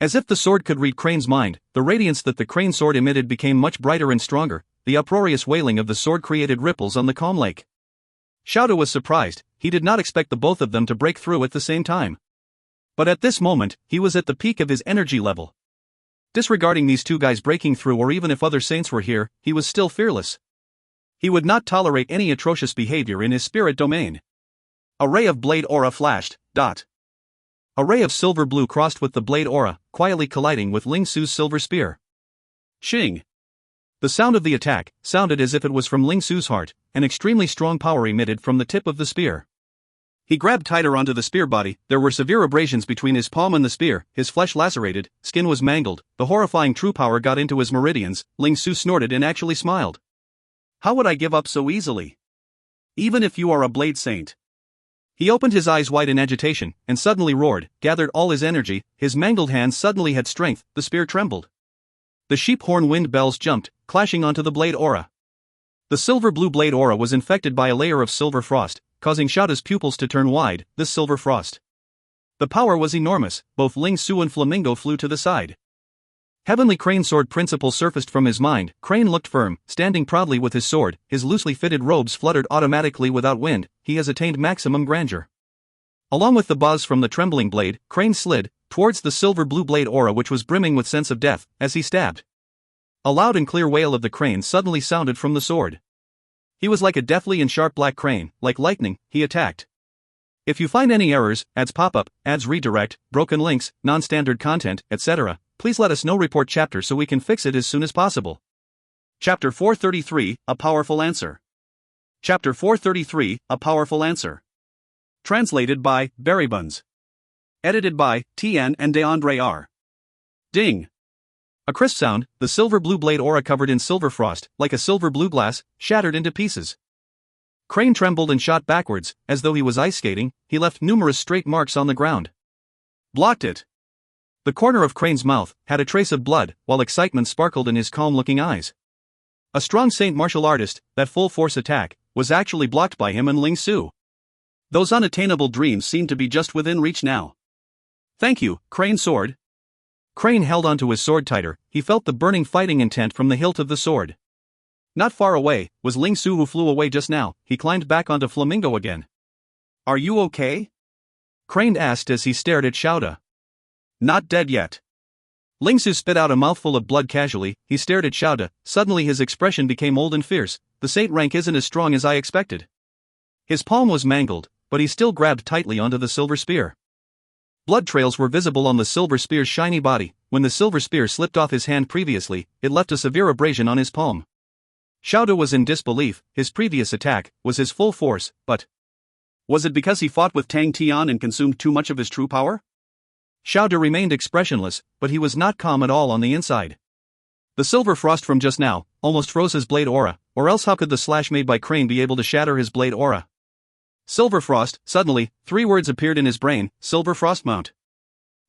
As if the sword could read Crane's mind, the radiance that the crane sword emitted became much brighter and stronger, the uproarious wailing of the sword created ripples on the calm lake. Xiaoda was surprised, he did not expect the both of them to break through at the same time. But at this moment, he was at the peak of his energy level. Disregarding these two guys breaking through or even if other saints were here, he was still fearless. He would not tolerate any atrocious behavior in his spirit domain. A ray of blade aura flashed. A ray of silver blue crossed with the blade aura, quietly colliding with Ling Su's silver spear. Shing. The sound of the attack sounded as if it was from Ling Su's heart, an extremely strong power emitted from the tip of the spear. He grabbed tighter onto the spear body. There were severe abrasions between his palm and the spear, his flesh lacerated, skin was mangled, the horrifying true power got into his meridians. Ling Su snorted and actually smiled. How would I give up so easily? Even if you are a blade saint. He opened his eyes wide in agitation, and suddenly roared, gathered all his energy, his mangled hands suddenly had strength, the spear trembled. The sheep horn wind bells jumped, clashing onto the blade aura. The silver blue blade aura was infected by a layer of silver frost, causing Xiaoda's pupils to turn wide. This silver frost. The power was enormous, both Ling Su and Flamingo flew to the side. Heavenly Crane sword principle surfaced from his mind. Crane looked firm, standing proudly with his sword, his loosely fitted robes fluttered automatically without wind. He has attained maximum grandeur. Along with the buzz from the trembling blade, Crane slid towards the silver blue blade aura, which was brimming with sense of death, as he stabbed. A loud and clear wail of the crane suddenly sounded from the sword. He was like a deathly and sharp black crane, like lightning, he attacked. If you find any errors, ads pop up, ads redirect, broken links, non-standard content, etc., please let us know. Report chapter so we can fix it as soon as possible. Chapter 433, A Powerful Answer. Chapter 433, A Powerful Answer. Translated by Berrybuns. Edited by Tian and DeAndre R. Ding. A crisp sound, the silver blue blade aura covered in silver frost, like a silver blue glass, shattered into pieces. Crane trembled and shot backwards, as though he was ice skating. He left numerous straight marks on the ground. Blocked it. The corner of Crane's mouth had a trace of blood, while excitement sparkled in his calm-looking eyes. A strong saint martial artist, that full-force attack, was actually blocked by him and Ling Su. Those unattainable dreams seemed to be just within reach now. Thank you, Crane Sword. Crane held onto his sword tighter. He felt the burning fighting intent from the hilt of the sword. Not far away was Ling Su, who flew away just now. He climbed back onto Flamingo again. Are you okay? Crane asked as he stared at Xiaoda. Not dead yet. Ling Su spit out a mouthful of blood casually. He stared at Xiaoda. Suddenly his expression became old and fierce. The saint rank isn't as strong as I expected. His palm was mangled, but he still grabbed tightly onto the silver spear. Blood trails were visible on the silver spear's shiny body. When the silver spear slipped off his hand previously, it left a severe abrasion on his palm. Xiaoda was in disbelief. His previous attack was his full force, but was it because he fought with Tang Tian and consumed too much of his true power? Xiaoda remained expressionless, but he was not calm at all on the inside. The silver frost from just now almost froze his blade aura, or else how could the slash made by Crane be able to shatter his blade aura? Silver frost. Suddenly, 3 words appeared in his brain: Silver Frost Mount.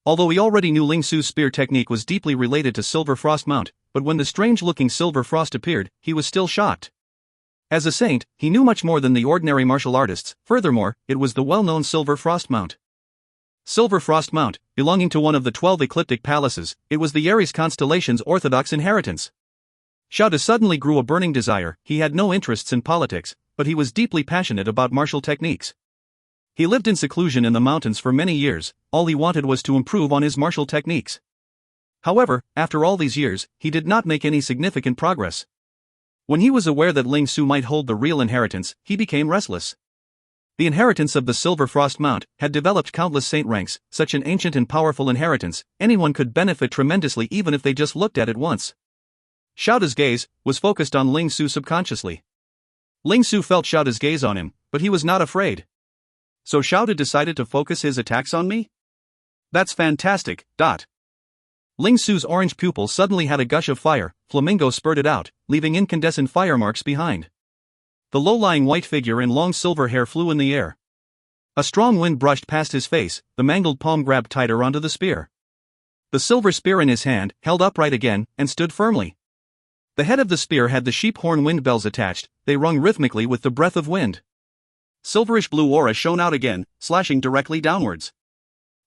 Although he already knew Ling Su's spear technique was deeply related to Silver Frost Mount, but when the strange-looking silver frost appeared, he was still shocked. As a saint, he knew much more than the ordinary martial artists. Furthermore, it was the well-known Silver Frost Mount. Silver Frost Mount, belonging to one of the 12 ecliptic palaces, it was the Aries constellation's orthodox inheritance. Xiaoda suddenly grew a burning desire. He had no interests in politics, but he was deeply passionate about martial techniques. He lived in seclusion in the mountains for many years. All he wanted was to improve on his martial techniques. However, after all these years, he did not make any significant progress. When he was aware that Ling Su might hold the real inheritance, he became restless. The inheritance of the Silver Frost Mount had developed countless saint ranks. Such an ancient and powerful inheritance, anyone could benefit tremendously even if they just looked at it once. Xiaoda's gaze was focused on Ling Su subconsciously. Ling Su felt Xiaoda's gaze on him, but he was not afraid. So Xiaoda decided to focus his attacks on me? That's fantastic. Ling Su's orange pupil suddenly had a gush of fire. Flamingo spurted out, leaving incandescent fire marks behind. The low-lying white figure in long silver hair flew in the air. A strong wind brushed past his face. The mangled palm grabbed tighter onto the spear. The silver spear in his hand held upright again and stood firmly. The head of the spear had the sheep horn wind bells attached. They rung rhythmically with the breath of wind. Silverish blue aura shone out again, slashing directly downwards.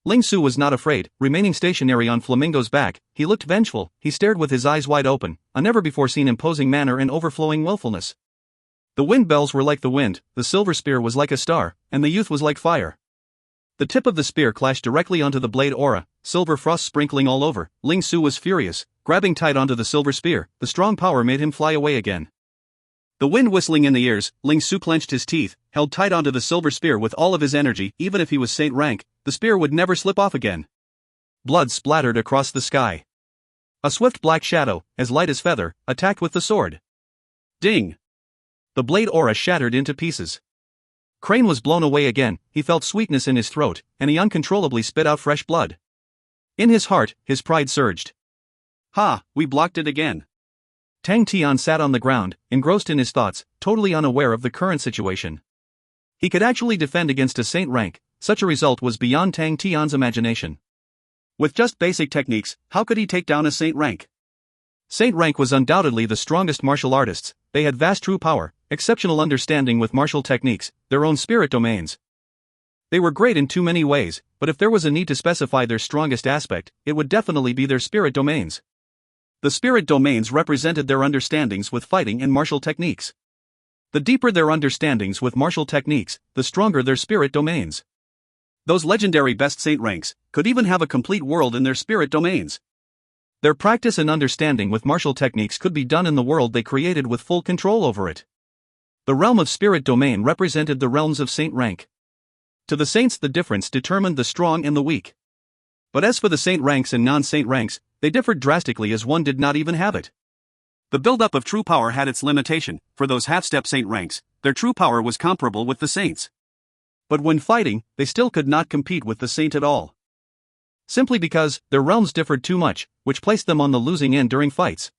Ling Su was not afraid, remaining stationary on Flamingo's back. He looked vengeful. He stared with his eyes wide open, a never-before-seen imposing manner and overflowing willfulness. The wind bells were like the wind, the silver spear was like a star, and the youth was like fire. The tip of the spear clashed directly onto the blade aura, silver frost sprinkling all over. Ling Su was furious, grabbing tight onto the silver spear. The strong power made him fly away again. The wind whistling in the ears, Ling Su clenched his teeth, held tight onto the silver spear with all of his energy. Even if he was Saint rank, the spear would never slip off again. Blood splattered across the sky. A swift black shadow, as light as feather, attacked with the sword. Ding! The blade aura shattered into pieces. Crane was blown away again. He felt sweetness in his throat, and he uncontrollably spit out fresh blood. In his heart, his pride surged. Ha, we blocked it again. Tang Tian sat on the ground, engrossed in his thoughts, totally unaware of the current situation. He could actually defend against a saint rank. Such a result was beyond Tang Tian's imagination. With just basic techniques, how could he take down a saint rank? Saint rank was undoubtedly the strongest martial artists. They had vast true power, exceptional understanding with martial techniques, their own spirit domains. They were great in too many ways, but if there was a need to specify their strongest aspect, it would definitely be their spirit domains. The spirit domains represented their understandings with fighting and martial techniques. The deeper their understandings with martial techniques, the stronger their spirit domains. Those legendary best saint ranks could even have a complete world in their spirit domains. Their practice and understanding with martial techniques could be done in the world they created with full control over it. The realm of spirit domain represented the realms of saint rank. To the saints, the difference determined the strong and the weak. But as for the saint ranks and non-saint ranks, they differed drastically as one did not even have it. The buildup of true power had its limitation. For those half-step saint ranks, their true power was comparable with the saints. But when fighting, they still could not compete with the saint at all. Simply because their realms differed too much, which placed them on the losing end during fights.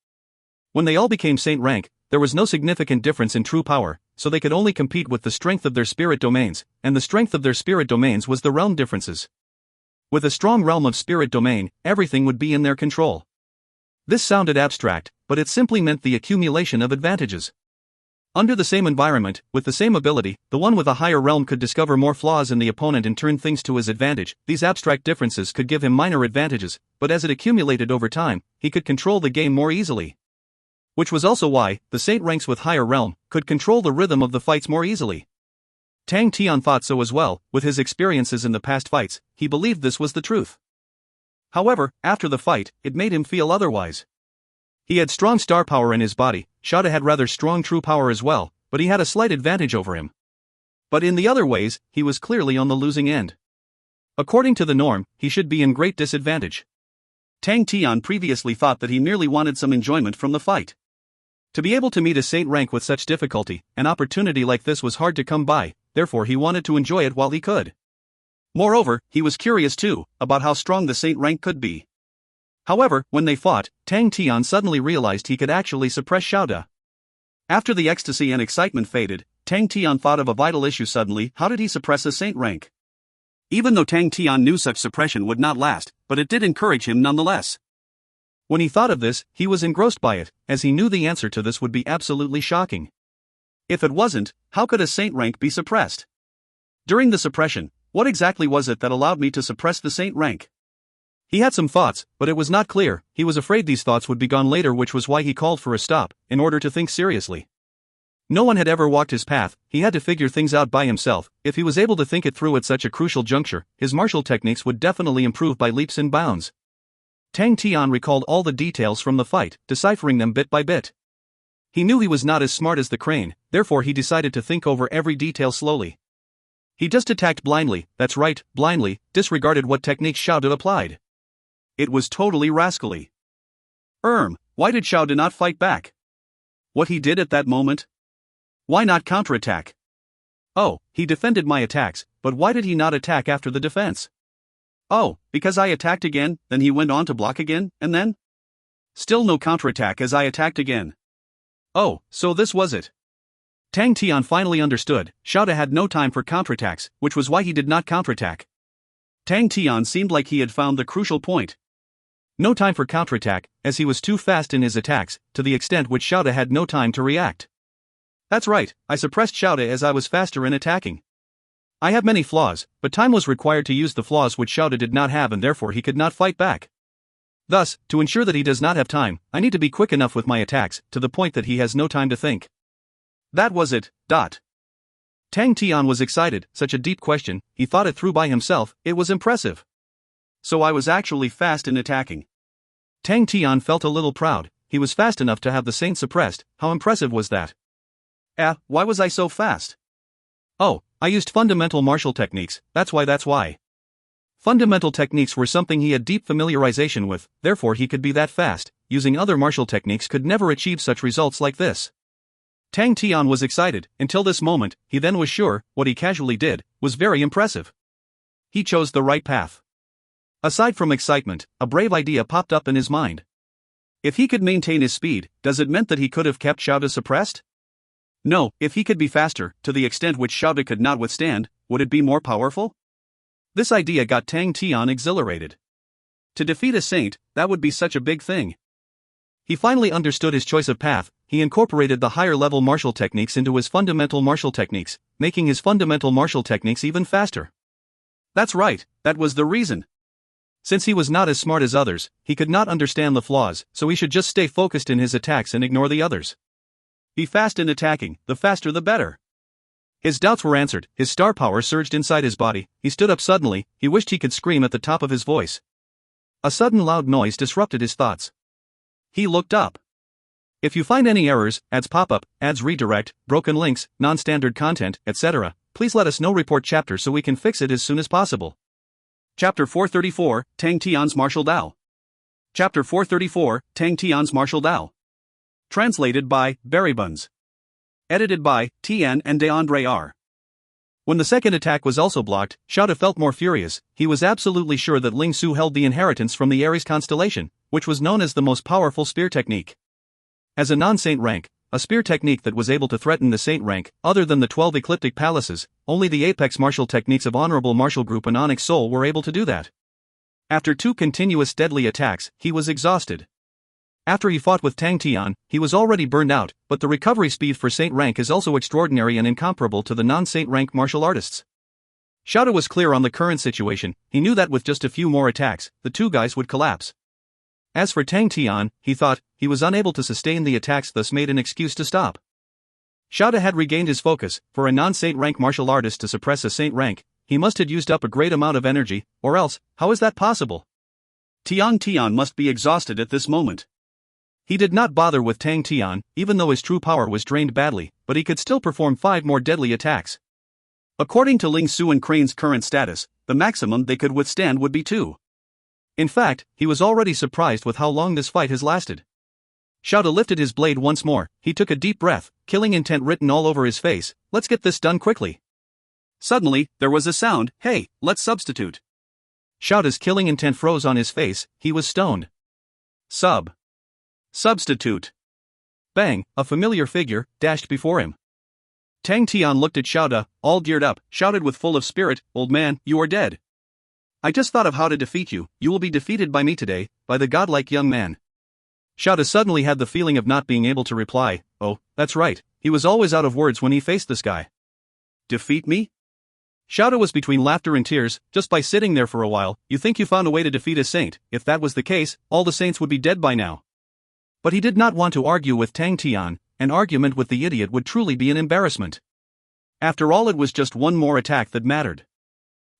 When they all became saint rank, there was no significant difference in true power, so they could only compete with the strength of their spirit domains, and the strength of their spirit domains was the realm differences. With a strong realm of spirit domain, everything would be in their control. This sounded abstract, but it simply meant the accumulation of advantages. Under the same environment, with the same ability, the one with a higher realm could discover more flaws in the opponent and turn things to his advantage. These abstract differences could give him minor advantages, but as it accumulated over time, he could control the game more easily. Which was also why the saint ranks with higher realm could control the rhythm of the fights more easily. Tang Tian thought so as well. With his experiences in the past fights, he believed this was the truth. However, after the fight, it made him feel otherwise. He had strong star power in his body. Shada had rather strong true power as well, but he had a slight advantage over him. But in the other ways, he was clearly on the losing end. According to the norm, he should be in great disadvantage. Tang Tian previously thought that he merely wanted some enjoyment from the fight. To be able to meet a saint rank with such difficulty, an opportunity like this was hard to come by, therefore he wanted to enjoy it while he could. Moreover, he was curious too, about how strong the saint rank could be. However, when they fought, Tang Tian suddenly realized he could actually suppress Xiaoda. After the ecstasy and excitement faded, Tang Tian thought of a vital issue suddenly. How did he suppress a saint rank? Even though Tang Tian knew such suppression would not last, but it did encourage him nonetheless. When he thought of this, he was engrossed by it, as he knew the answer to this would be absolutely shocking. If it wasn't, how could a saint rank be suppressed? During the suppression, what exactly was it that allowed me to suppress the saint rank? He had some thoughts, but it was not clear. He was afraid these thoughts would be gone later, which was why he called for a stop, in order to think seriously. No one had ever walked his path. He had to figure things out by himself. If he was able to think it through at such a crucial juncture, his martial techniques would definitely improve by leaps and bounds. Tang Tian recalled all the details from the fight, deciphering them bit by bit. He knew he was not as smart as the crane, therefore he decided to think over every detail slowly. He just attacked blindly, that's right, blindly, disregarded what techniques Xiaoda applied. It was totally rascally. Why did Xiaoda not fight back? What he did at that moment? Why not counterattack? Oh, he defended my attacks, but why did he not attack after the defense? Oh, because I attacked again, then he went on to block again, and then? Still no counterattack as I attacked again. Oh, so this was it. Tang Tian finally understood. Xiaoda had no time for counterattacks, which was why he did not counterattack. Tang Tian seemed like he had found the crucial point. No time for counterattack, as he was too fast in his attacks, to the extent which Xiaoda had no time to react. That's right, I suppressed Xiaoda as I was faster in attacking. I have many flaws, but time was required to use the flaws which Xiaoda did not have, and therefore he could not fight back. Thus, to ensure that he does not have time, I need to be quick enough with my attacks, to the point that he has no time to think. That was it. Tang Tian was excited. Such a deep question, he thought it through by himself. It was impressive. So I was actually fast in attacking. Tang Tian felt a little proud. He was fast enough to have the saint suppressed. How impressive was that? Why was I so fast? Oh, I used fundamental martial techniques, that's why. Fundamental techniques were something he had deep familiarization with, therefore he could be that fast. Using other martial techniques could never achieve such results like this. Tang Tian was excited. Until this moment, he then was sure, what he casually did, was very impressive. He chose the right path. Aside from excitement, a brave idea popped up in his mind. If he could maintain his speed, does it mean that he could have kept Xiaoda suppressed? No, if he could be faster, to the extent which Xiaoda could not withstand, would it be more powerful? This idea got Tang Tian exhilarated. To defeat a saint, that would be such a big thing. He finally understood his choice of path. He incorporated the higher-level martial techniques into his fundamental martial techniques, making his fundamental martial techniques even faster. That's right, that was the reason. Since he was not as smart as others, he could not understand the flaws, so he should just stay focused in his attacks and ignore the others. Be fast in attacking, the faster the better. His doubts were answered, his star power surged inside his body, he stood up suddenly, he wished he could scream at the top of his voice. A sudden loud noise disrupted his thoughts. He looked up. If you find any errors, ads pop up, ads redirect, broken links, non-standard content, etc., please let us know. Report chapter so we can fix it as soon as possible. Chapter 434, Tang Tian's Martial Dao. Chapter 434, Tang Tian's Martial Dao. Translated by Buns. Edited by Tian and Deandre R. When the second attack was also blocked, Xiaoda felt more furious. He was absolutely sure that Ling Su held the inheritance from the Aries constellation, which was known as the most powerful spear technique. As a non-saint rank, a spear technique that was able to threaten the saint rank, other than the 12 ecliptic palaces, only the apex martial techniques of Honorable Martial Group and Onyx Soul were able to do that. After 2 continuous deadly attacks, he was exhausted. After he fought with Tang Tian, he was already burned out, but the recovery speed for saint rank is also extraordinary and incomparable to the non-saint rank martial artists. Xiaoda was clear on the current situation. He knew that with just a few more attacks, the two guys would collapse. As for Tang Tian, he thought, he was unable to sustain the attacks, thus made an excuse to stop. Xiaoda had regained his focus. For a non-saint rank martial artist to suppress a saint rank, he must have used up a great amount of energy, or else, how is that possible? Tian must be exhausted at this moment. He did not bother with Tang Tian, even though his true power was drained badly, but he could still perform 5 more deadly attacks. According to Ling Su and Crane's current status, the maximum they could withstand would be 2. In fact, he was already surprised with how long this fight has lasted. Xiaoda lifted his blade once more, he took a deep breath, killing intent written all over his face. Let's get this done quickly. Suddenly, there was a sound. Hey, let's substitute. Xiaoda's killing intent froze on his face, he was stoned. Substitute. Bang, a familiar figure dashed before him. Tang Tian looked at Xiaoda, all geared up, shouted with full of spirit, "Old man, you are dead. I just thought of how to defeat you. You will be defeated by me today, by the godlike young man." Xiaoda suddenly had the feeling of not being able to reply. Oh, that's right, he was always out of words when he faced this guy. Defeat me? Xiaoda was between laughter and tears. Just by sitting there for a while, you think you found a way to defeat a saint. If that was the case, all the saints would be dead by now. But he did not want to argue with Tang Tian. An argument with the idiot would truly be an embarrassment. After all, it was just one more attack that mattered.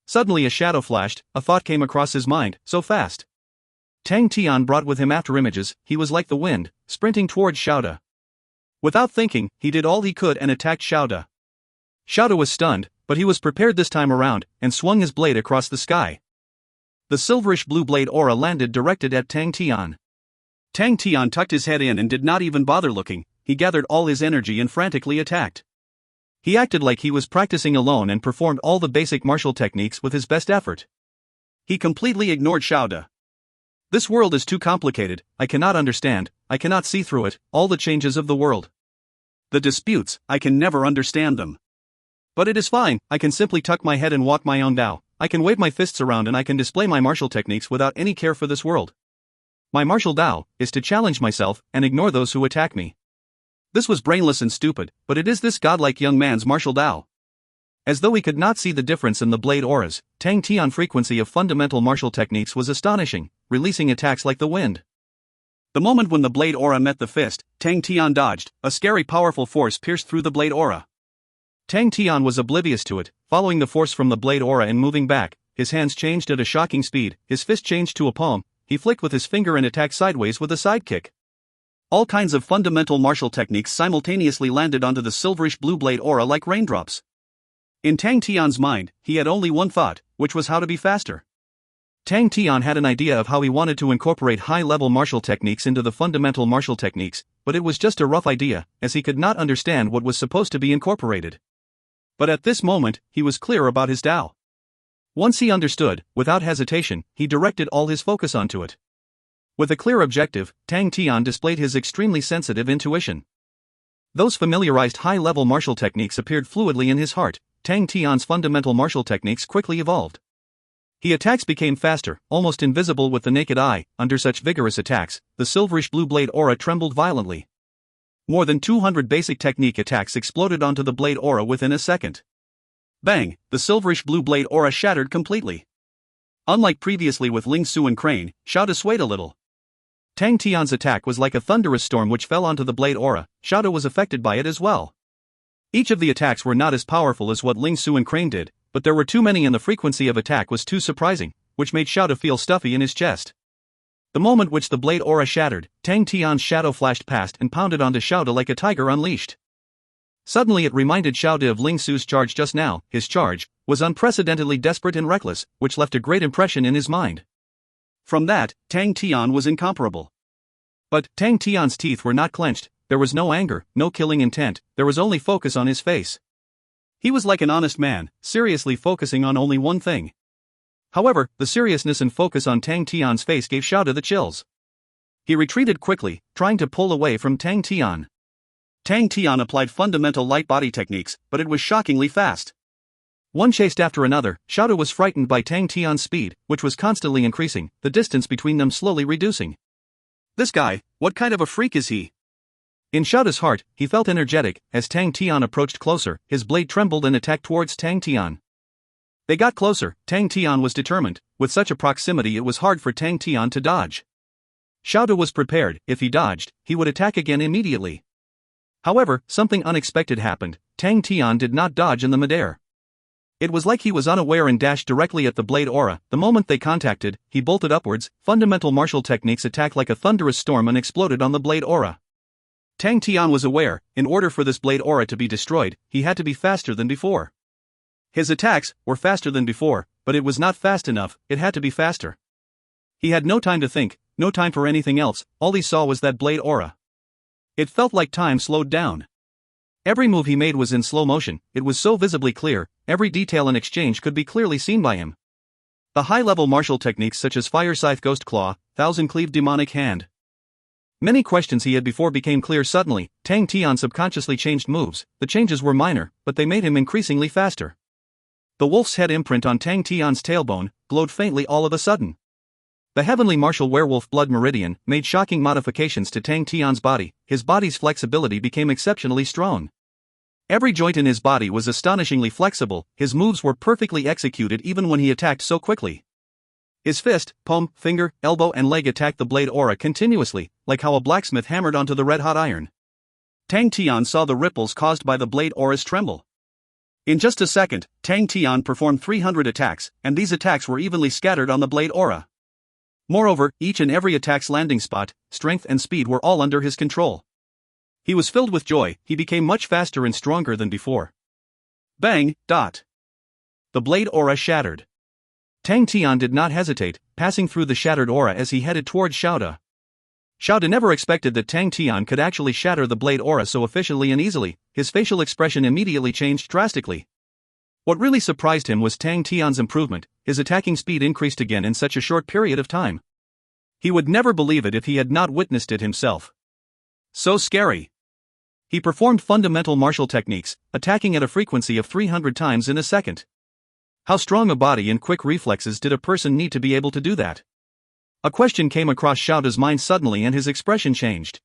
Suddenly a shadow flashed, a thought came across his mind, so fast. Tang Tian brought with him after images. He was like the wind, sprinting towards Xiaoda. Without thinking, he did all he could and attacked Xiaoda. Xiaoda was stunned, but he was prepared this time around, and swung his blade across the sky. The silverish blue blade aura landed directed at Tang Tian. Tang Tian tucked his head in and did not even bother looking. He gathered all his energy and frantically attacked. He acted like he was practicing alone and performed all the basic martial techniques with his best effort. He completely ignored Xiaoda. This world is too complicated, I cannot understand, I cannot see through it, all the changes of the world. The disputes, I can never understand them. But it is fine, I can simply tuck my head and walk my own Dao. I can wave my fists around and I can display my martial techniques without any care for this world. My martial Dao is to challenge myself and ignore those who attack me. This was brainless and stupid, but it is this godlike young man's martial Dao. As though he could not see the difference in the blade auras, Tang Tian's frequency of fundamental martial techniques was astonishing, releasing attacks like the wind. The moment when the blade aura met the fist, Tang Tian dodged. A scary powerful force pierced through the blade aura. Tang Tian was oblivious to it, following the force from the blade aura and moving back. His hands changed at a shocking speed, his fist changed to a palm. He flicked with his finger and attacked sideways with a sidekick. All kinds of fundamental martial techniques simultaneously landed onto the silverish blue blade aura like raindrops. In Tang Tian's mind, he had only one thought, which was how to be faster. Tang Tian had an idea of how he wanted to incorporate high-level martial techniques into the fundamental martial techniques, but it was just a rough idea, as he could not understand what was supposed to be incorporated. But at this moment, he was clear about his Tao. Once he understood, without hesitation, he directed all his focus onto it. With a clear objective, Tang Tian displayed his extremely sensitive intuition. Those familiarized high-level martial techniques appeared fluidly in his heart. Tang Tian's fundamental martial techniques quickly evolved. His attacks became faster, almost invisible with the naked eye. Under such vigorous attacks, the silverish blue blade aura trembled violently. More than 200 basic technique attacks exploded onto the blade aura within a second. Bang! The silverish blue blade aura shattered completely. Unlike previously with Ling Su and Crane, Xiao swayed a little. Tang Tian's attack was like a thunderous storm which fell onto the blade aura. Xiao was affected by it as well. Each of the attacks were not as powerful as what Ling Su and Crane did, but there were too many and the frequency of attack was too surprising, which made Xiao feel stuffy in his chest. The moment which the blade aura shattered, Tang Tian's shadow flashed past and pounded onto Xiao like a tiger unleashed. Suddenly it reminded Xiao of Ling Su's charge just now. His charge was unprecedentedly desperate and reckless, which left a great impression in his mind. From that, Tang Tian was incomparable. But Tang Tian's teeth were not clenched. There was no anger, no killing intent, there was only focus on his face. He was like an honest man, seriously focusing on only one thing. However, the seriousness and focus on Tang Tian's face gave Xiao the chills. He retreated quickly, trying to pull away from Tang Tian. Tang Tian applied fundamental light body techniques, but it was shockingly fast. One chased after another. Xiao was frightened by Tang Tian's speed, which was constantly increasing, the distance between them slowly reducing. This guy, what kind of a freak is he? In Xiao's heart, he felt energetic. As Tang Tian approached closer, his blade trembled and attacked towards Tang Tian. They got closer. Tang Tian was determined. With such a proximity it was hard for Tang Tian to dodge. Xiao was prepared. If he dodged, he would attack again immediately. However, something unexpected happened. Tang Tian did not dodge in the midair. It was like he was unaware and dashed directly at the blade aura. The moment they contacted, he bolted upwards. Fundamental martial techniques attacked like a thunderous storm and exploded on the blade aura. Tang Tian was aware, in order for this blade aura to be destroyed, he had to be faster than before. His attacks were faster than before, but it was not fast enough, it had to be faster. He had no time to think, no time for anything else, all he saw was that blade aura. It felt like time slowed down. Every move he made was in slow motion, it was so visibly clear, every detail and exchange could be clearly seen by him. The high-level martial techniques such as Fire Scythe Ghost Claw, Thousand Cleave Demonic Hand. Many questions he had before became clear suddenly. Tang Tian subconsciously changed moves. The changes were minor, but they made him increasingly faster. The wolf's head imprint on Tang Tian's tailbone glowed faintly all of a sudden. The heavenly martial werewolf blood meridian made shocking modifications to Tang Tian's body. His body's flexibility became exceptionally strong. Every joint in his body was astonishingly flexible. His moves were perfectly executed even when he attacked so quickly. His fist, palm, finger, elbow and leg attacked the blade aura continuously, like how a blacksmith hammered onto the red-hot iron. Tang Tian saw the ripples caused by the blade aura's tremble. In just a second, Tang Tian performed 300 attacks, and these attacks were evenly scattered on the blade aura. Moreover, each and every attack's landing spot, strength and speed were all under his control. He was filled with joy. He became much faster and stronger than before. Bang! Dot. The blade aura shattered. Tang Tian did not hesitate, passing through the shattered aura as he headed towards Xiao. Xiao never expected that Tang Tian could actually shatter the blade aura so efficiently and easily. His facial expression immediately changed drastically. What really surprised him was Tang Tian's improvement. His attacking speed increased again in such a short period of time. He would never believe it if he had not witnessed it himself. So scary. He performed fundamental martial techniques, attacking at a frequency of 300 times in a second. How strong a body and quick reflexes did a person need to be able to do that? A question came across Xiao's mind suddenly and his expression changed.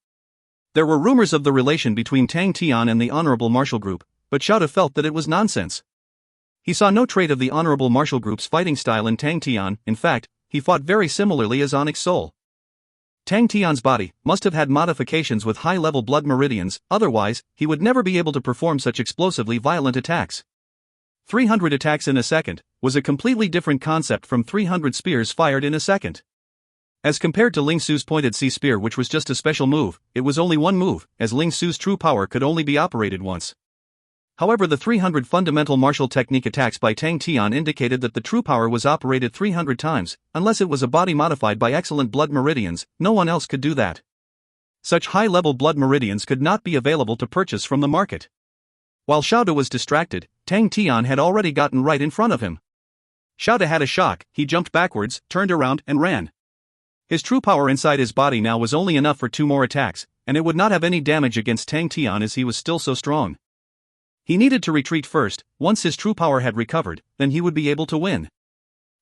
There were rumors of the relation between Tang Tian and the Honorable Martial Group, but Xiao felt that it was nonsense. He saw no trait of the Honorable Martial Group's fighting style in Tang Tian. In fact, he fought very similarly as Onyx Soul. Tang Tian's body must have had modifications with high-level blood meridians, otherwise, he would never be able to perform such explosively violent attacks. 300 attacks in a second was a completely different concept from 300 spears fired in a second. As compared to Ling Su's pointed sea spear, which was just a special move, it was only one move, as Ling Su's true power could only be operated once. However, the 300 fundamental martial technique attacks by Tang Tian indicated that the true power was operated 300 times, unless it was a body modified by excellent blood meridians. No one else could do that. Such high-level blood meridians could not be available to purchase from the market. While Xiaoda was distracted, Tang Tian had already gotten right in front of him. Xiaoda had a shock. He jumped backwards, turned around, and ran. His true power inside his body now was only enough for 2 more attacks, and it would not have any damage against Tang Tian as he was still so strong. He needed to retreat first. Once his true power had recovered, then he would be able to win.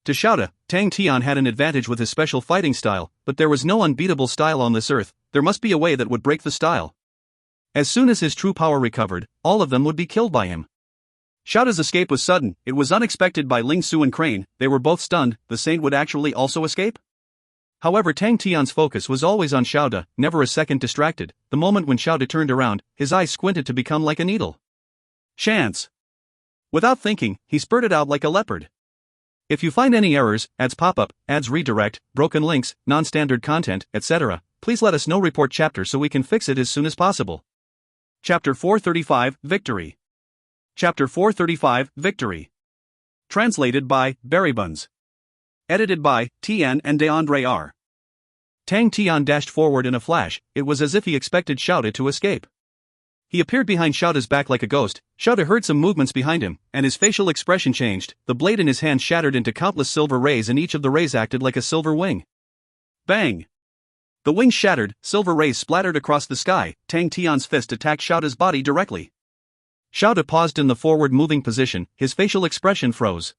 To Xiaoda, Tang Tian had an advantage with his special fighting style, but there was no unbeatable style on this earth. There must be a way that would break the style. As soon as his true power recovered, all of them would be killed by him. Xiaoda's escape was sudden. It was unexpected by Ling Su and Crane. They were both stunned. The saint would actually also escape? However, Tang Tian's focus was always on Xiaoda, never a second distracted. The moment when Xiaoda turned around, his eyes squinted to become like a needle. Chance. Without thinking, he spurted out like a leopard. If you find any errors, ads pop-up, ads redirect, broken links, non-standard content, etc., please let us know. Report chapter so we can fix it as soon as possible. Chapter 435, Victory. Chapter 435, Victory. Translated by Berrybuns. Edited by Tian and DeAndre R. Tang Tian dashed forward in a flash. It was as if he expected Xiaoda to escape. He appeared behind Xiaoda's back like a ghost. Xiaoda heard some movements behind him, and his facial expression changed. The blade in his hand shattered into countless silver rays, and each of the rays acted like a silver wing. Bang! The wings shattered, silver rays splattered across the sky. Tang Tian's fist attacked Xiaoda's body directly. Xiaoda paused in the forward-moving position, his facial expression froze.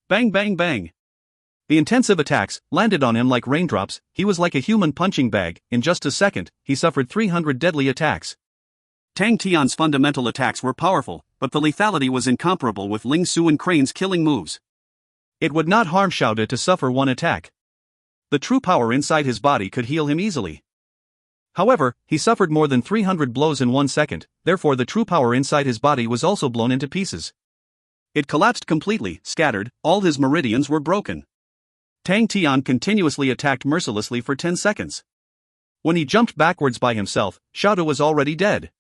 Bang bang bang! The intensive attacks landed on him like raindrops. He was like a human punching bag. In just a second, he suffered 300 deadly attacks. Tang Tian's fundamental attacks were powerful, but the lethality was incomparable with Ling Su and Crane's killing moves. It would not harm Xiaoda to suffer one attack. The true power inside his body could heal him easily. However, he suffered more than 300 blows in 1 second, therefore the true power inside his body was also blown into pieces. It collapsed completely, scattered, all his meridians were broken. Tang Tian continuously attacked mercilessly for 10 seconds. When he jumped backwards by himself, Xiaoda was already dead.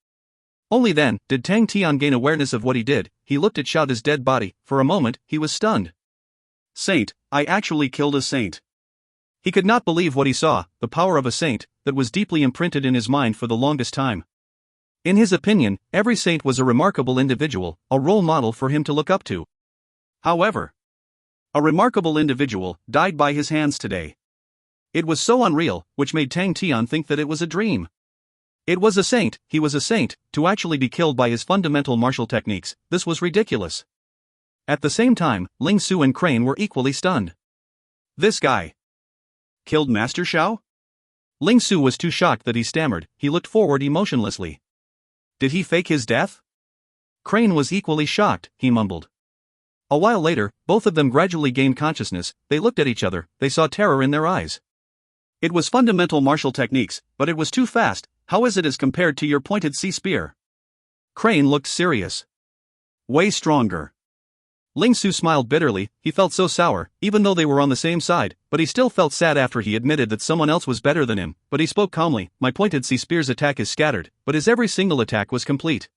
Only then did Tang Tian gain awareness of what he did. He looked at Xiaoda's dead body. For a moment, he was stunned. Saint, I actually killed a saint. He could not believe what he saw, the power of a saint, that was deeply imprinted in his mind for the longest time. In his opinion, every saint was a remarkable individual, a role model for him to look up to. However, a remarkable individual died by his hands today. It was so unreal, which made Tang Tian think that it was a dream. It was a saint, he was a saint, to actually be killed by his fundamental martial techniques. This was ridiculous. At the same time, Ling Su and Crane were equally stunned. This guy killed Master Xiao? Ling Su was too shocked that he stammered. He looked forward emotionlessly. Did he fake his death? Crane was equally shocked, he mumbled. A while later, both of them gradually gained consciousness. They looked at each other, they saw terror in their eyes. It was fundamental martial techniques, but it was too fast. How is it as compared to your pointed sea spear? Crane looked serious. Way stronger. Ling Su smiled bitterly. He felt so sour, even though they were on the same side, but he still felt sad after he admitted that someone else was better than him. But he spoke calmly. My pointed sea spear's attack is scattered, but his every single attack was complete.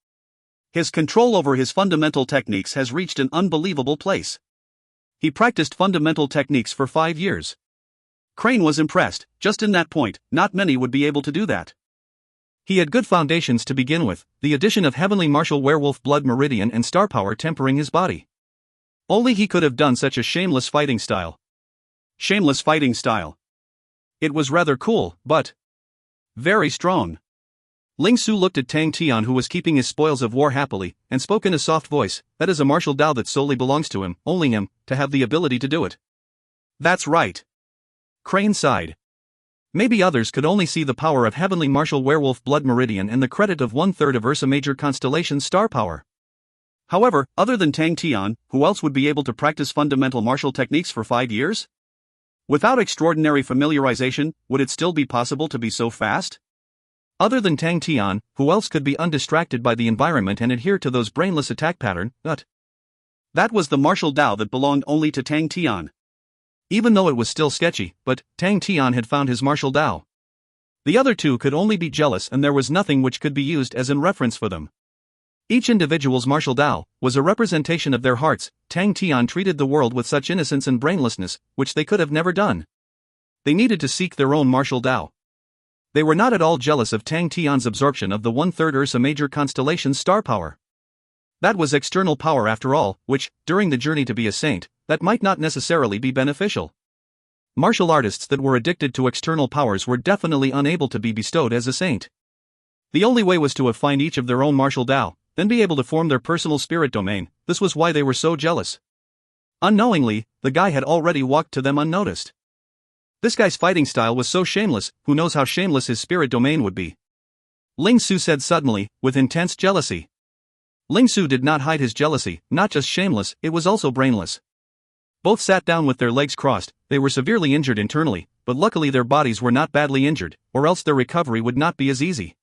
His control over his fundamental techniques has reached an unbelievable place. He practiced fundamental techniques for 5 years. Crane was impressed. Just in that point, not many would be able to do that. He had good foundations to begin with, the addition of heavenly martial werewolf blood meridian and star power tempering his body. Only he could have done such a shameless fighting style. Shameless fighting style. It was rather cool, but very strong. Ling Su looked at Tang Tian, who was keeping his spoils of war happily, and spoke in a soft voice. That is a martial Dao that solely belongs to him, only him, to have the ability to do it. That's right. Crane sighed. Maybe others could only see the power of heavenly martial werewolf blood meridian and the credit of 1/3 of Ursa Major constellation's star power. However, other than Tang Tian, who else would be able to practice fundamental martial techniques for 5 years? Without extraordinary familiarization, would it still be possible to be so fast? Other than Tang Tian, who else could be undistracted by the environment and adhere to those brainless attack pattern? That was the martial Dao that belonged only to Tang Tian. Even though it was still sketchy, but Tang Tian had found his martial Dao. The other two could only be jealous, and there was nothing which could be used as in reference for them. Each individual's martial Dao was a representation of their hearts. Tang Tian treated the world with such innocence and brainlessness, which they could have never done. They needed to seek their own martial Dao. They were not at all jealous of Tang Tian's absorption of the 1/3 Ursa Major constellation's star power. That was external power after all, which, during the journey to be a saint, that might not necessarily be beneficial. Martial artists that were addicted to external powers were definitely unable to be bestowed as a saint. The only way was to find each of their own martial Dao, then be able to form their personal spirit domain. This was why they were so jealous. Unknowingly, the guy had already walked to them unnoticed. This guy's fighting style was so shameless, who knows how shameless his spirit domain would be. Ling Su said suddenly, with intense jealousy. Ling Su did not hide his jealousy, not just shameless, it was also brainless. Both sat down with their legs crossed. They were severely injured internally, but luckily their bodies were not badly injured, or else their recovery would not be as easy.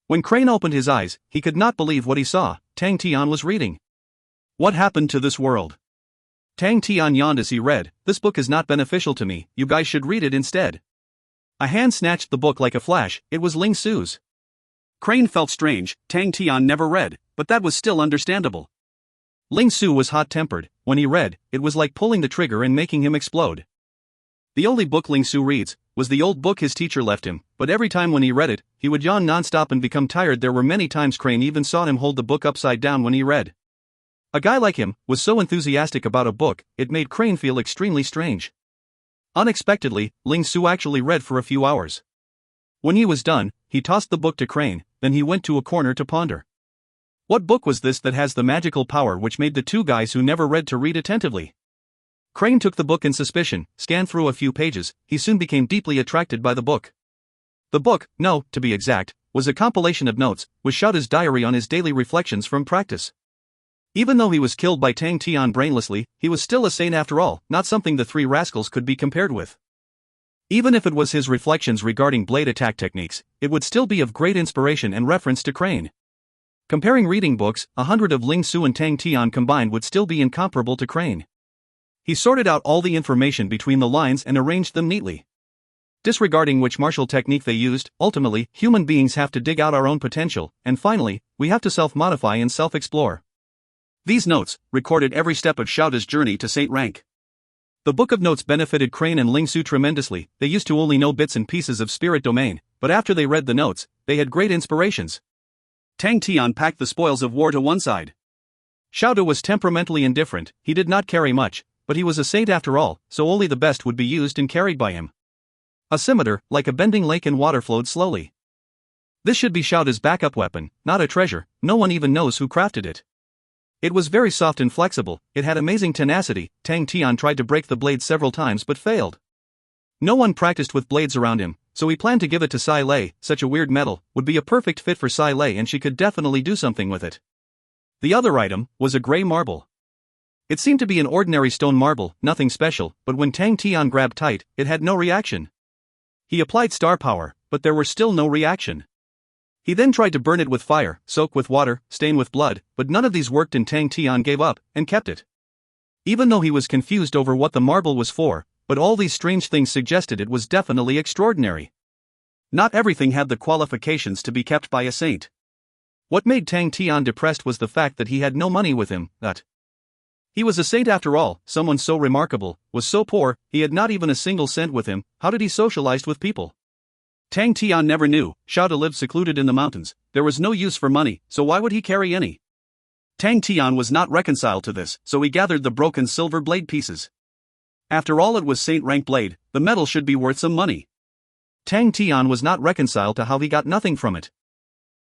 When Crane opened his eyes, he could not believe what he saw. Tang Tian was reading. What happened to this world? Tang Tian yawned as he read, "This book is not beneficial to me, you guys should read it instead." A hand snatched the book like a flash. It was Ling Su's. Crane felt strange. Tang Tian never read, but that was still understandable. Ling Su was hot-tempered. When he read, it was like pulling the trigger and making him explode. The only book Ling Su reads was the old book his teacher left him, but every time when he read it, he would yawn non-stop and become tired. There were many times Crane even saw him hold the book upside down when he read. A guy like him was so enthusiastic about a book, it made Crane feel extremely strange. Unexpectedly, Ling Su actually read for a few hours. When he was done, he tossed the book to Crane, then he went to a corner to ponder. What book was this that has the magical power which made the two guys who never read to read attentively? Crane took the book in suspicion, scanned through a few pages. He soon became deeply attracted by the book. The book, no, to be exact, was a compilation of notes, was Xiaoda's diary on his daily reflections from practice. Even though he was killed by Tang Tian brainlessly, he was still a saint after all, not something the three rascals could be compared with. Even if it was his reflections regarding blade attack techniques, it would still be of great inspiration and reference to Crane. Comparing reading books, 100 of Ling Su and Tang Tian combined would still be incomparable to Crane. He sorted out all the information between the lines and arranged them neatly. Disregarding which martial technique they used, ultimately, human beings have to dig out our own potential, and finally, we have to self-modify and self-explore. These notes recorded every step of Xiaoda's journey to saint rank. The book of notes benefited Crane and Ling Su tremendously. They used to only know bits and pieces of spirit domain, but after they read the notes, they had great inspirations. Tang Tian packed the spoils of war to one side. Xiaoda was temperamentally indifferent. He did not carry much, but he was a saint after all, so only the best would be used and carried by him. A scimitar, like a bending lake and water, flowed slowly. This should be Xiaoda's backup weapon, not a treasure. No one even knows who crafted it. It was very soft and flexible. It had amazing tenacity. Tang Tian tried to break the blade several times but failed. No one practiced with blades around him, so he planned to give it to Sai Lei. Such a weird metal would be a perfect fit for Sai Lei, and she could definitely do something with it. The other item was a gray marble. It seemed to be an ordinary stone marble, nothing special, but when Tang Tian grabbed tight, it had no reaction. He applied star power, but there were still no reaction. He then tried to burn it with fire, soak with water, stain with blood, but none of these worked, and Tang Tian gave up and kept it. Even though he was confused over what the marble was for, but all these strange things suggested it was definitely extraordinary. Not everything had the qualifications to be kept by a saint. What made Tang Tian depressed was the fact that he had no money with him, that he was a saint after all. Someone so remarkable was so poor, he had not even a single cent with him. How did he socialize with people? Tang Tian never knew. Xiaoda lived secluded in the mountains. There was no use for money, so why would he carry any? Tang Tian was not reconciled to this, so he gathered the broken silver blade pieces. After all, it was saint rank blade. The metal should be worth some money. Tang Tian was not reconciled to how he got nothing from it.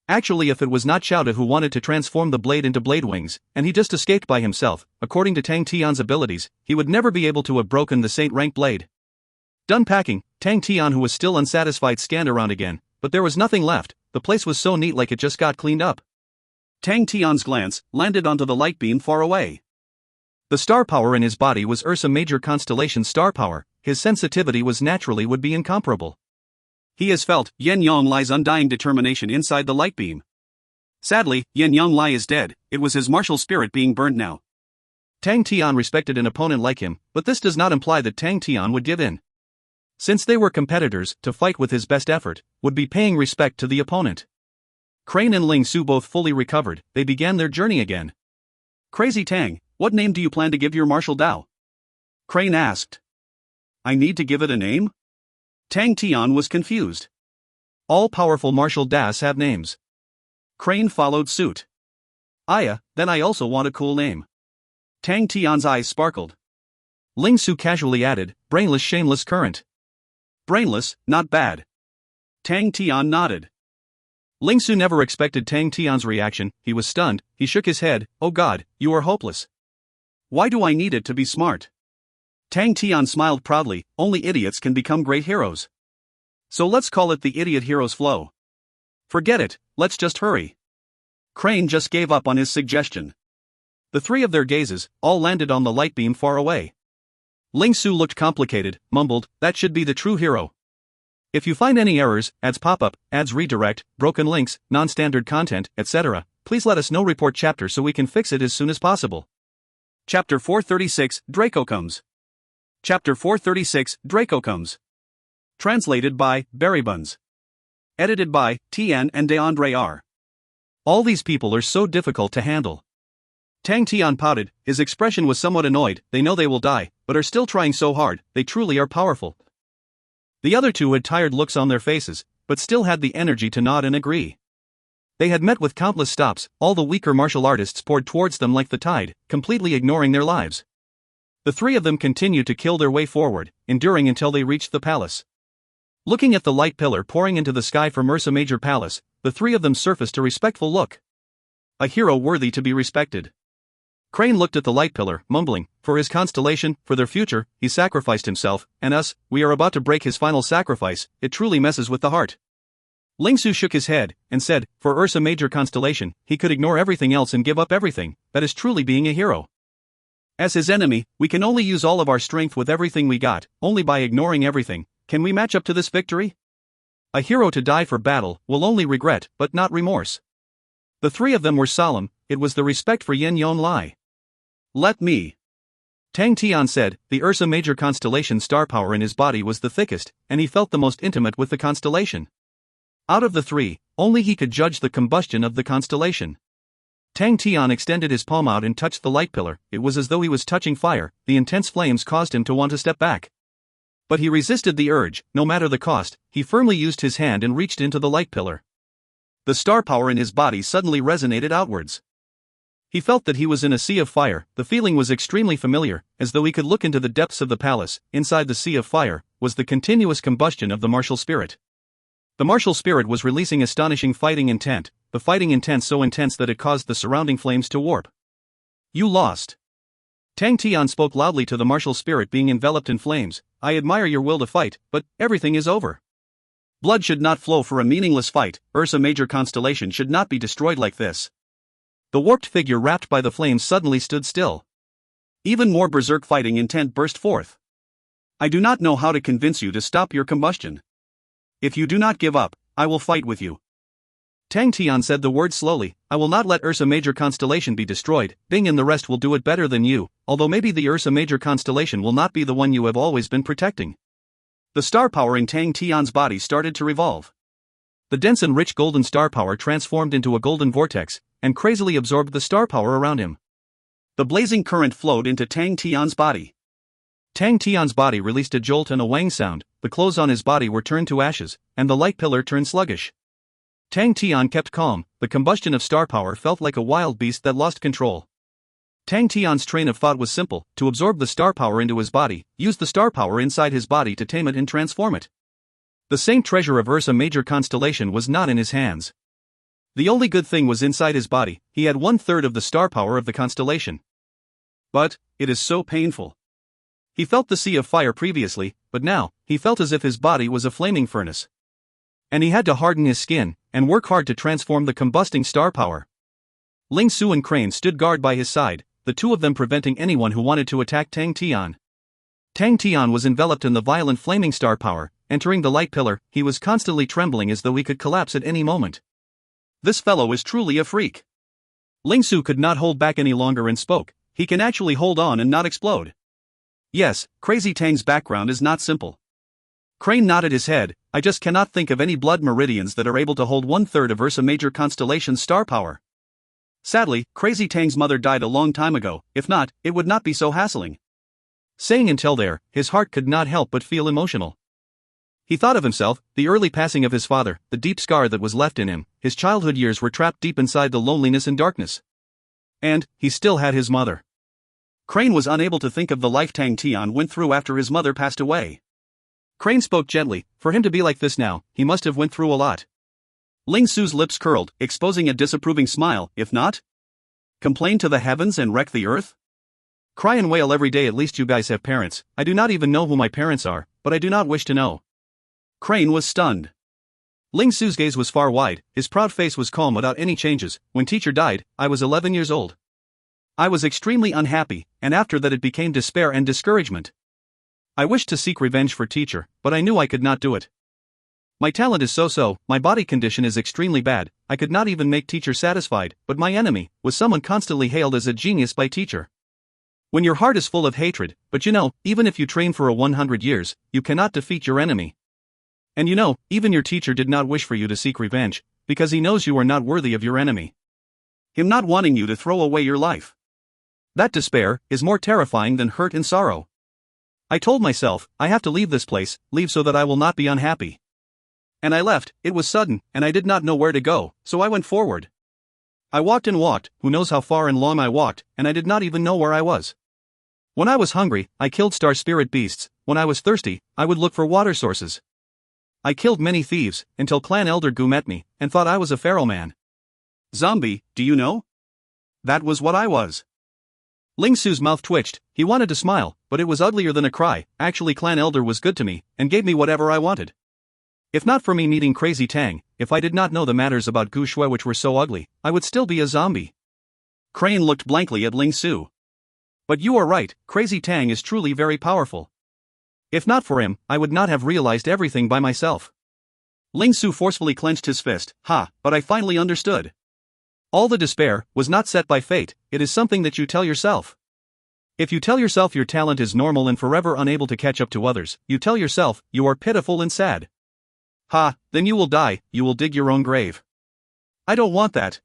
Actually, if it was not Xiaoda who wanted to transform the blade into blade wings, and he just escaped by himself, according to Tang Tian's abilities, he would never be able to have broken the saint rank blade. Done packing, Tang Tian, who was still unsatisfied, scanned around again, but there was nothing left. The place was so neat, like it just got cleaned up. Tang Tian's glance landed onto the light beam far away. The star power in his body was Ursa Major constellation star power. His sensitivity was naturally would be incomparable. He has felt Yin Yang Lai's undying determination inside the light beam. Sadly, Yin Yang Lai is dead. It was his martial spirit being burned now. Tang Tian respected an opponent like him, but this does not imply that Tang Tian would give in. Since they were competitors, to fight with his best effort would be paying respect to the opponent. Crane and Ling Su both fully recovered, they began their journey again. Crazy Tang, what name do you plan to give your martial Dao? Crane asked. I need to give it a name? Tang Tian was confused. All powerful martial Das have names. Crane followed suit. Then I also want a cool name. Tang Tian's eyes sparkled. Ling Su casually added, Brainless Shameless Current. Brainless, not bad. Tang Tian nodded. Ling Su never expected Tang Tian's reaction, he was stunned, he shook his head, oh god, you are hopeless. Why do I need it to be smart? Tang Tian smiled proudly, only idiots can become great heroes. So let's call it the Idiot Heroes Flow. Forget it, let's just hurry. Crane just gave up on his suggestion. The three of their gazes all landed on the light beam far away. Ling Su looked complicated, mumbled, that should be the true hero. If you find any errors, ads pop up, ads redirect, broken links, non-standard content, etc., please let us know. Report chapter so we can fix it as soon as possible. Chapter 436, Draco Comes. Chapter 436, Draco Comes. Translated by Berrybuns. Edited by Tian and DeAndre R. All these people are so difficult to handle. Tang Tian pouted, his expression was somewhat annoyed, they know they will die, but are still trying so hard, they truly are powerful. The other two had tired looks on their faces, but still had the energy to nod and agree. They had met with countless stops, all the weaker martial artists poured towards them like the tide, completely ignoring their lives. The three of them continued to kill their way forward, enduring until they reached the palace. Looking at the light pillar pouring into the sky from Ursa Major Palace, the three of them surfaced a respectful look. A hero worthy to be respected. Crane looked at the light pillar, mumbling, for his constellation, for their future, he sacrificed himself, and us, we are about to break his final sacrifice, it truly messes with the heart. Ling Su shook his head, and said, for Ursa Major Constellation, he could ignore everything else and give up everything, that is truly being a hero. As his enemy, we can only use all of our strength with everything we got, only by ignoring everything, can we match up to this victory? A hero to die for battle, will only regret, but not remorse. The three of them were solemn, it was the respect for Yin Yon Lai. Let me. Tang Tian said, the Ursa Major Constellation star power in his body was the thickest, and he felt the most intimate with the constellation. Out of the three, only he could judge the combustion of the constellation. Tang Tian extended his palm out and touched the light pillar, it was as though he was touching fire, the intense flames caused him to want to step back. But he resisted the urge, no matter the cost, he firmly used his hand and reached into the light pillar. The star power in his body suddenly resonated outwards. He felt that he was in a sea of fire, the feeling was extremely familiar, as though he could look into the depths of the palace, inside the sea of fire, was the continuous combustion of the martial spirit. The martial spirit was releasing astonishing fighting intent, the fighting intent so intense that it caused the surrounding flames to warp. You lost. Tang Tian spoke loudly to the martial spirit being enveloped in flames, I admire your will to fight, but everything is over. Blood should not flow for a meaningless fight, Ursa Major Constellation should not be destroyed like this. The warped figure wrapped by the flames suddenly stood still. Even more berserk fighting intent burst forth. I do not know how to convince you to stop your combustion. If you do not give up, I will fight with you. Tang Tian said the word slowly, I will not let Ursa Major Constellation be destroyed, Bing and the rest will do it better than you, although maybe the Ursa Major Constellation will not be the one you have always been protecting. The star power in Tang Tian's body started to revolve. The dense and rich golden star power transformed into a golden vortex, and crazily absorbed the star power around him. The blazing current flowed into Tang Tian's body. Tang Tian's body released a jolt and a wang sound, the clothes on his body were turned to ashes, and the light pillar turned sluggish. Tang Tian kept calm, the combustion of star power felt like a wild beast that lost control. Tang Tian's train of thought was simple, to absorb the star power into his body, use the star power inside his body to tame it and transform it. The same treasure of Ursa Major Constellation was not in his hands. The only good thing was inside his body, he had 1/3 of the star power of the constellation. But, it is so painful. He felt the sea of fire previously, but now, he felt as if his body was a flaming furnace. And he had to harden his skin, and work hard to transform the combusting star power. Ling Su and Crane stood guard by his side, the two of them preventing anyone who wanted to attack Tang Tian. Tang Tian was enveloped in the violent flaming star power, entering the light pillar, he was constantly trembling as though he could collapse at any moment. This fellow is truly a freak. Ling Su could not hold back any longer and spoke, he can actually hold on and not explode. Yes, Crazy Tang's background is not simple. Crane nodded his head. I just cannot think of any blood meridians that are able to hold 1/3 of Ursa Major constellation's star power. Sadly, Crazy Tang's mother died a long time ago. If not, it would not be so hassling. Saying until there, his heart could not help but feel emotional. He thought of himself, the early passing of his father, the deep scar that was left in him. His childhood years were trapped deep inside the loneliness and darkness. And he still had his mother. Crane was unable to think of the life Tang Tian went through after his mother passed away. Crane spoke gently. For him to be like this now, he must have went through a lot. Ling Su's lips curled, exposing a disapproving smile. If not? Complain to the heavens and wreck the earth? Cry and wail every day. At least you guys have parents. I do not even know who my parents are, but I do not wish to know. Crane was stunned. Ling Su's gaze was far wide, his proud face was calm without any changes. When teacher died, I was 11 years old. I was extremely unhappy, and after that it became despair and discouragement. I wished to seek revenge for teacher, but I knew I could not do it. My talent is so-so, my body condition is extremely bad, I could not even make teacher satisfied, but my enemy was someone constantly hailed as a genius by teacher. When your heart is full of hatred, but you know, even if you train for 100 years, you cannot defeat your enemy. And you know, even your teacher did not wish for you to seek revenge, because he knows you are not worthy of your enemy. Him not wanting you to throw away your life. That despair is more terrifying than hurt and sorrow. I told myself, I have to leave this place, leave so that I will not be unhappy. And I left. It was sudden, and I did not know where to go, so I went forward. I walked and walked, who knows how far and long I walked, and I did not even know where I was. When I was hungry, I killed star spirit beasts. When I was thirsty, I would look for water sources. I killed many thieves, until Clan Elder Gu met me, and thought I was a pharaoh man. Zombie, do you know? That was what I was. Ling Su's mouth twitched, he wanted to smile, but it was uglier than a cry. Actually Clan Elder was good to me, and gave me whatever I wanted. If not for me meeting Crazy Tang, if I did not know the matters about Gu Shui which were so ugly, I would still be a zombie. Crane looked blankly at Ling Su. But you are right, Crazy Tang is truly very powerful. If not for him, I would not have realized everything by myself. Ling Su forcefully clenched his fist. But I finally understood. All the despair was not set by fate, it is something that you tell yourself. If you tell yourself your talent is normal and forever unable to catch up to others, you tell yourself you are pitiful and sad. Then you will die, you will dig your own grave. I don't want that.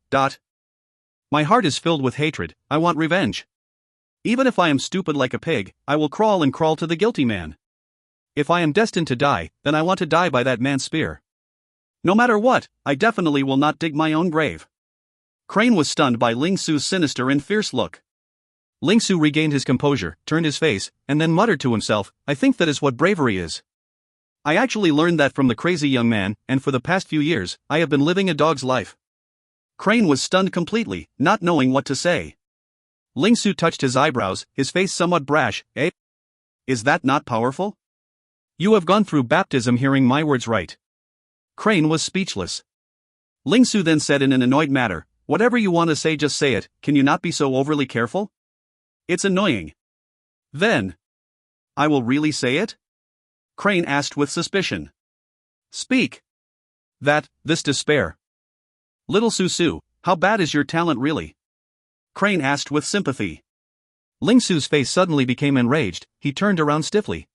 My heart is filled with hatred, I want revenge. Even if I am stupid like a pig, I will crawl and crawl to the guilty man. If I am destined to die, then I want to die by that man's spear. No matter what, I definitely will not dig my own grave. Crane was stunned by Ling Su's sinister and fierce look. Ling Su regained his composure, turned his face, and then muttered to himself, I think that is what bravery is. I actually learned that from the crazy young man, and for the past few years, I have been living a dog's life. Crane was stunned completely, not knowing what to say. Ling Su touched his eyebrows, his face somewhat brash. Is that not powerful? You have gone through baptism hearing my words right. Crane was speechless. Ling Su then said in an annoyed manner, whatever you want to say just say it, can you not be so overly careful? It's annoying. Then. I will really say it? Crane asked with suspicion. Speak. This despair. Little Su, how bad is your talent really? Crane asked with sympathy. Ling Su's face suddenly became enraged, he turned around stiffly.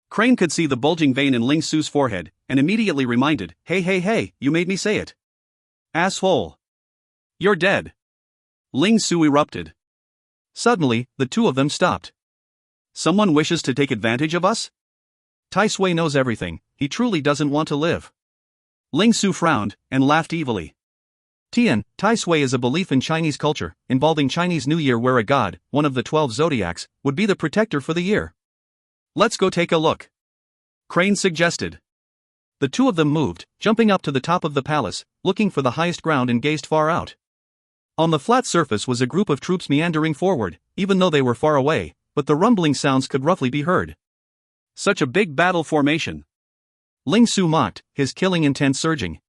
Crane could see the bulging vein in Ling Su's forehead, and immediately reminded, hey, you made me say it. Asshole. You're dead. Ling Su erupted. Suddenly, the two of them stopped. Someone wishes to take advantage of us? Tai Sui knows everything, he truly doesn't want to live. Ling Su frowned, and laughed evilly. Tian, Tai Sui is a belief in Chinese culture, involving Chinese New Year where a god, one of the 12 zodiacs, would be the protector for the year. Let's go take a look. Crane suggested. The two of them moved, jumping up to the top of the palace, looking for the highest ground and gazed far out. On the flat surface was a group of troops meandering forward, even though they were far away, but the rumbling sounds could roughly be heard. Such a big battle formation. Ling Su mocked, his killing intent surging.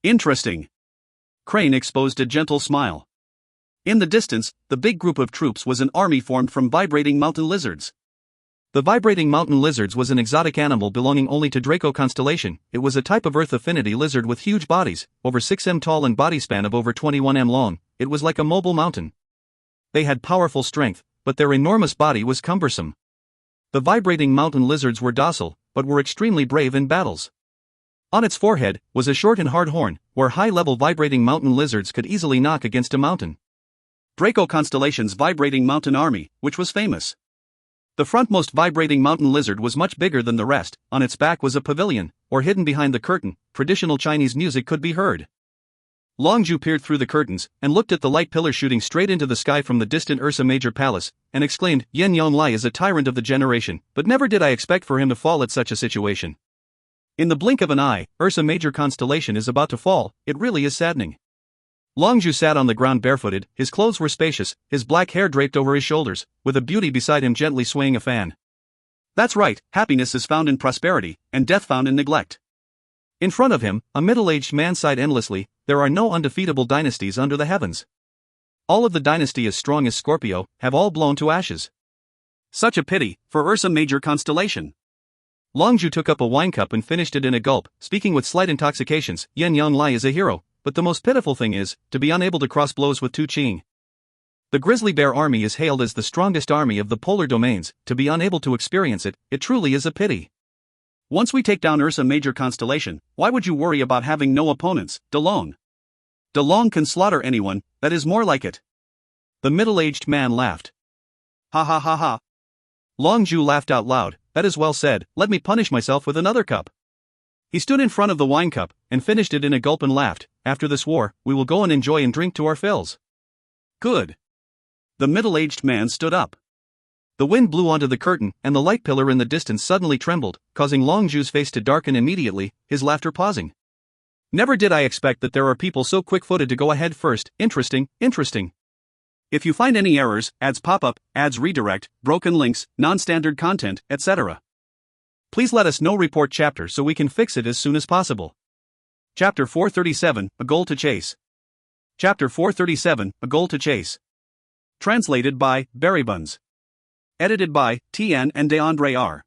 Interesting. Crane exposed a gentle smile. In the distance, the big group of troops was an army formed from vibrating mountain lizards. The vibrating mountain lizards was an exotic animal belonging only to Draco constellation. It was a type of Earth affinity lizard with huge bodies, over 6 m tall and body span of over 21 m long. It was like a mobile mountain. They had powerful strength, but their enormous body was cumbersome. The vibrating mountain lizards were docile, but were extremely brave in battles. On its forehead was a short and hard horn, where high-level vibrating mountain lizards could easily knock against a mountain. Draco Constellation's vibrating mountain army, which was famous. The frontmost vibrating mountain lizard was much bigger than the rest. On its back was a pavilion, or hidden behind the curtain, traditional Chinese music could be heard. Longzhu peered through the curtains, and looked at the light pillar shooting straight into the sky from the distant Ursa Major Palace, and exclaimed, "Yan Yonglai is a tyrant of the generation, but never did I expect for him to fall at such a situation. In the blink of an eye, Ursa Major Constellation is about to fall. It really is saddening." Longzhu sat on the ground barefooted, his clothes were spacious, his black hair draped over his shoulders, with a beauty beside him gently swaying a fan. That's right, happiness is found in prosperity, and death found in neglect. In front of him, a middle-aged man sighed endlessly, "There are no undefeatable dynasties under the heavens. All of the dynasty as strong as Scorpio have all blown to ashes. Such a pity, for Ursa Major Constellation." Longzhu took up a wine cup and finished it in a gulp, speaking with slight intoxications. "Yan Yonglai is a hero, but the most pitiful thing is, to be unable to cross blows with Tu Qing. The grizzly bear army is hailed as the strongest army of the polar domains. To be unable to experience it, it truly is a pity. Once we take down Ursa Major Constellation, why would you worry about having no opponents, De Long? De Long can slaughter anyone, that is more like it." The middle-aged man laughed. "Ha ha ha ha." Longzhu laughed out loud. "That is well said, let me punish myself with another cup." He stood in front of the wine cup, and finished it in a gulp and laughed. "After this war, we will go and enjoy and drink to our fills." "Good." The middle-aged man stood up. The wind blew onto the curtain, and the light pillar in the distance suddenly trembled, causing Longzhu's face to darken immediately, his laughter pausing. "Never did I expect that there are people so quick-footed to go ahead first. Interesting, interesting. If you find any errors, ads pop up, ads redirect, broken links, non-standard content, etc., please let us know. Report chapter so we can fix it as soon as possible." Chapter 437, A Goal to Chase. Chapter 437, A Goal to Chase. Translated by Berrybuns. Edited by Tian and DeAndre R.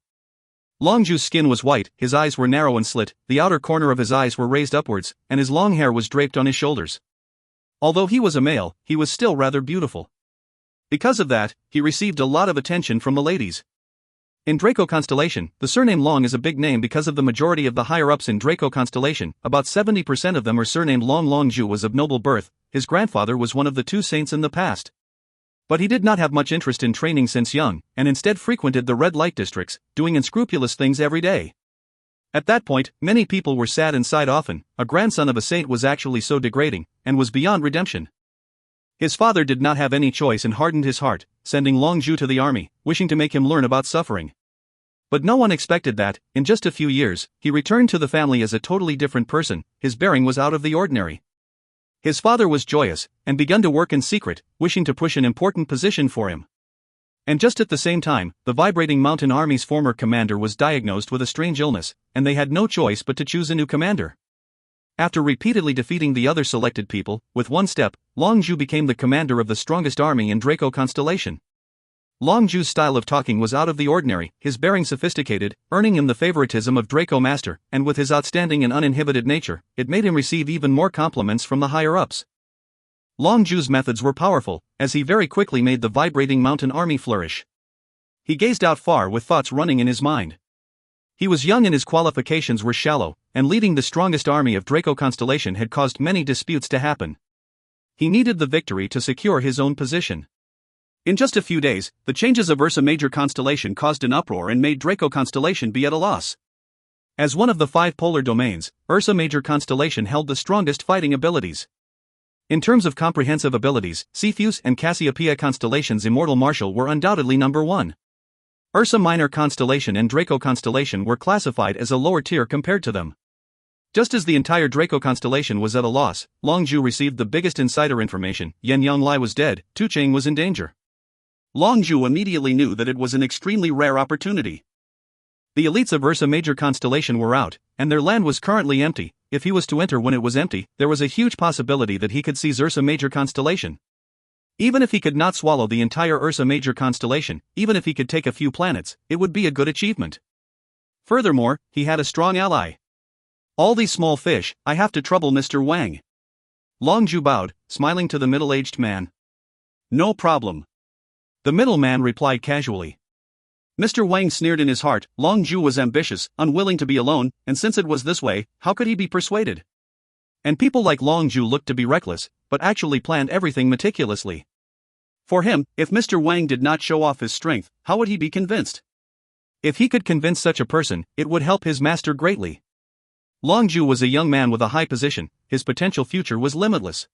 Longzhu's skin was white, his eyes were narrow and slit, the outer corner of his eyes were raised upwards, and his long hair was draped on his shoulders. Although he was a male, he was still rather beautiful. Because of that, he received a lot of attention from the ladies. In Draco Constellation, the surname Long is a big name because of the majority of the higher-ups in Draco Constellation. About 70% of them are surnamed Long. Longzhu was of noble birth. His grandfather was one of the two saints in the past. But he did not have much interest in training since young, and instead frequented the red light districts, doing unscrupulous things every day. At that point, many people were sad and sighed often. A grandson of a saint was actually so degrading, and was beyond redemption. His father did not have any choice and hardened his heart, sending Longzhu to the army, wishing to make him learn about suffering. But no one expected that, in just a few years, he returned to the family as a totally different person. His bearing was out of the ordinary. His father was joyous, and began to work in secret, wishing to push an important position for him. And just at the same time, the vibrating mountain army's former commander was diagnosed with a strange illness, and they had no choice but to choose a new commander. After repeatedly defeating the other selected people, with one step, Longzhu became the commander of the strongest army in Draco Constellation. Longzhu's style of talking was out of the ordinary, his bearing sophisticated, earning him the favoritism of Draco Master, and with his outstanding and uninhibited nature, it made him receive even more compliments from the higher-ups. Longzhu's methods were powerful, as he very quickly made the vibrating mountain army flourish. He gazed out far with thoughts running in his mind. He was young and his qualifications were shallow, and leading the strongest army of Draco Constellation had caused many disputes to happen. He needed the victory to secure his own position. In just a few days, the changes of Ursa Major Constellation caused an uproar and made Draco Constellation be at a loss. As one of the 5 polar domains, Ursa Major Constellation held the strongest fighting abilities. In terms of comprehensive abilities, Cepheus and Cassiopeia Constellation's Immortal Martial were undoubtedly number 1. Ursa Minor Constellation and Draco Constellation were classified as a lower tier compared to them. Just as the entire Draco Constellation was at a loss, Longzhu received the biggest insider information. Yan Yonglai was dead, Tu Qing was in danger. Longzhu immediately knew that it was an extremely rare opportunity. The elites of Ursa Major Constellation were out, and their land was currently empty. If he was to enter when it was empty, there was a huge possibility that he could seize Ursa Major Constellation. Even if he could not swallow the entire Ursa Major Constellation, even if he could take a few planets, it would be a good achievement. Furthermore, he had a strong ally. All these small fish, I have to trouble Mr. Wang. Longzhu bowed, smiling to the middle-aged man. No problem. The middleman replied casually. Mr. Wang sneered in his heart. Long Zhu was ambitious, unwilling to be alone, and since it was this way, how could he be persuaded? And people like Long Zhu looked to be reckless, but actually planned everything meticulously. For him, if Mr. Wang did not show off his strength, how would he be convinced? If he could convince such a person, it would help his master greatly. Long Zhu was a young man with a high position, his potential future was limitless.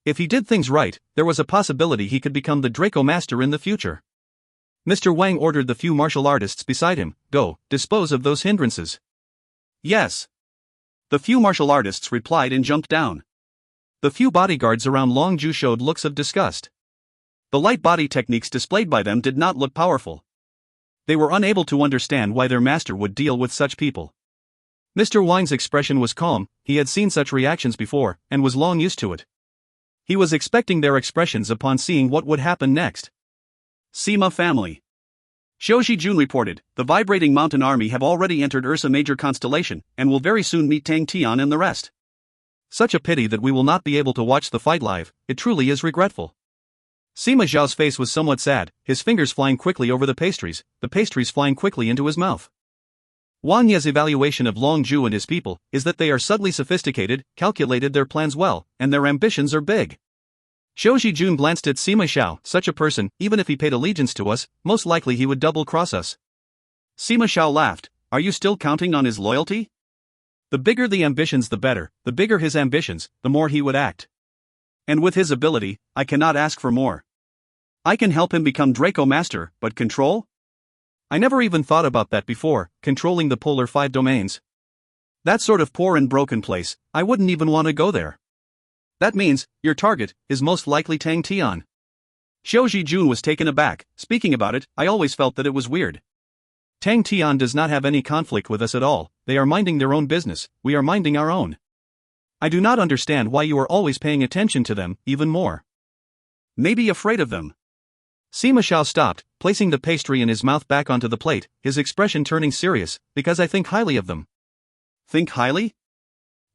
If he did things right, there was a possibility he could become the Draco Master in the future. Mr. Wang ordered the few martial artists beside him, "Go, dispose of those hindrances." Yes. The few martial artists replied and jumped down. The few bodyguards around Long Zhu showed looks of disgust. The light body techniques displayed by them did not look powerful. They were unable to understand why their master would deal with such people. Mr. Wang's expression was calm, he had seen such reactions before, and was long used to it. He was expecting their expressions upon seeing what would happen next. Sima family. Xiaoji Jun reported, the Vibrating Mountain Army have already entered Ursa Major constellation, and will very soon meet Tang Tian and the rest. Such a pity that we will not be able to watch the fight live, it truly is regretful. Sima Zhao's face was somewhat sad, his fingers flying quickly over the pastries flying quickly into his mouth. Wang Ye's evaluation of Long Zhu and his people is that they are subtly sophisticated, calculated their plans well, and their ambitions are big. Xiaoji Jun glanced at Sima Zhao. Such a person, even if he paid allegiance to us, most likely he would double-cross us. Sima Zhao laughed. Are you still counting on his loyalty? The bigger the ambitions the better, the bigger his ambitions, the more he would act. And with his ability, I cannot ask for more. I can help him become Draco Master, but control? I never even thought about that before, controlling the Polar 5 domains. That sort of poor and broken place, I wouldn't even want to go there. That means, your target is most likely Tang Tian. Xiaoji Jun was taken aback. Speaking about it, I always felt that it was weird. Tang Tian does not have any conflict with us at all, they are minding their own business, we are minding our own. I do not understand why you are always paying attention to them, even more. Maybe afraid of them. Sima Zhao stopped, placing the pastry in his mouth back onto the plate, his expression turning serious, because I think highly of them. Think highly?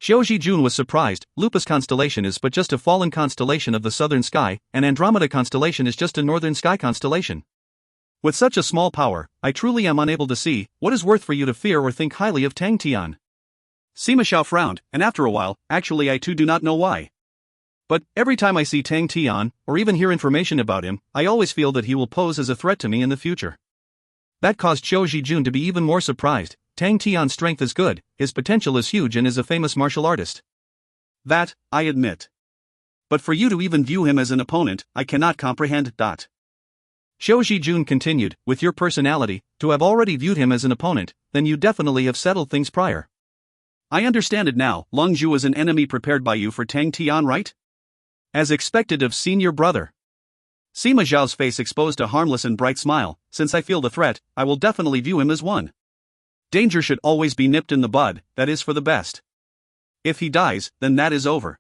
Xiaoji Jun was surprised. Lupus constellation is but just a fallen constellation of the southern sky, and Andromeda constellation is just a northern sky constellation. With such a small power, I truly am unable to see what is worth for you to fear or think highly of Tang Tian. Sima Zhao frowned, and after a while, actually I too do not know why. But every time I see Tang Tian, or even hear information about him, I always feel that he will pose as a threat to me in the future. That caused Xiaoji Jun to be even more surprised. Tang Tian's strength is good, his potential is huge and is a famous martial artist. That, I admit. But for you to even view him as an opponent, I cannot comprehend. Xiaoji Jun continued, with your personality, to have already viewed him as an opponent, then you definitely have settled things prior. I understand it now. Long Zhu is an enemy prepared by you for Tang Tian, right? As expected of senior brother. Sima Zhao's face exposed a harmless and bright smile. Since I feel the threat, I will definitely view him as one. Danger should always be nipped in the bud, that is for the best. If he dies, then that is over.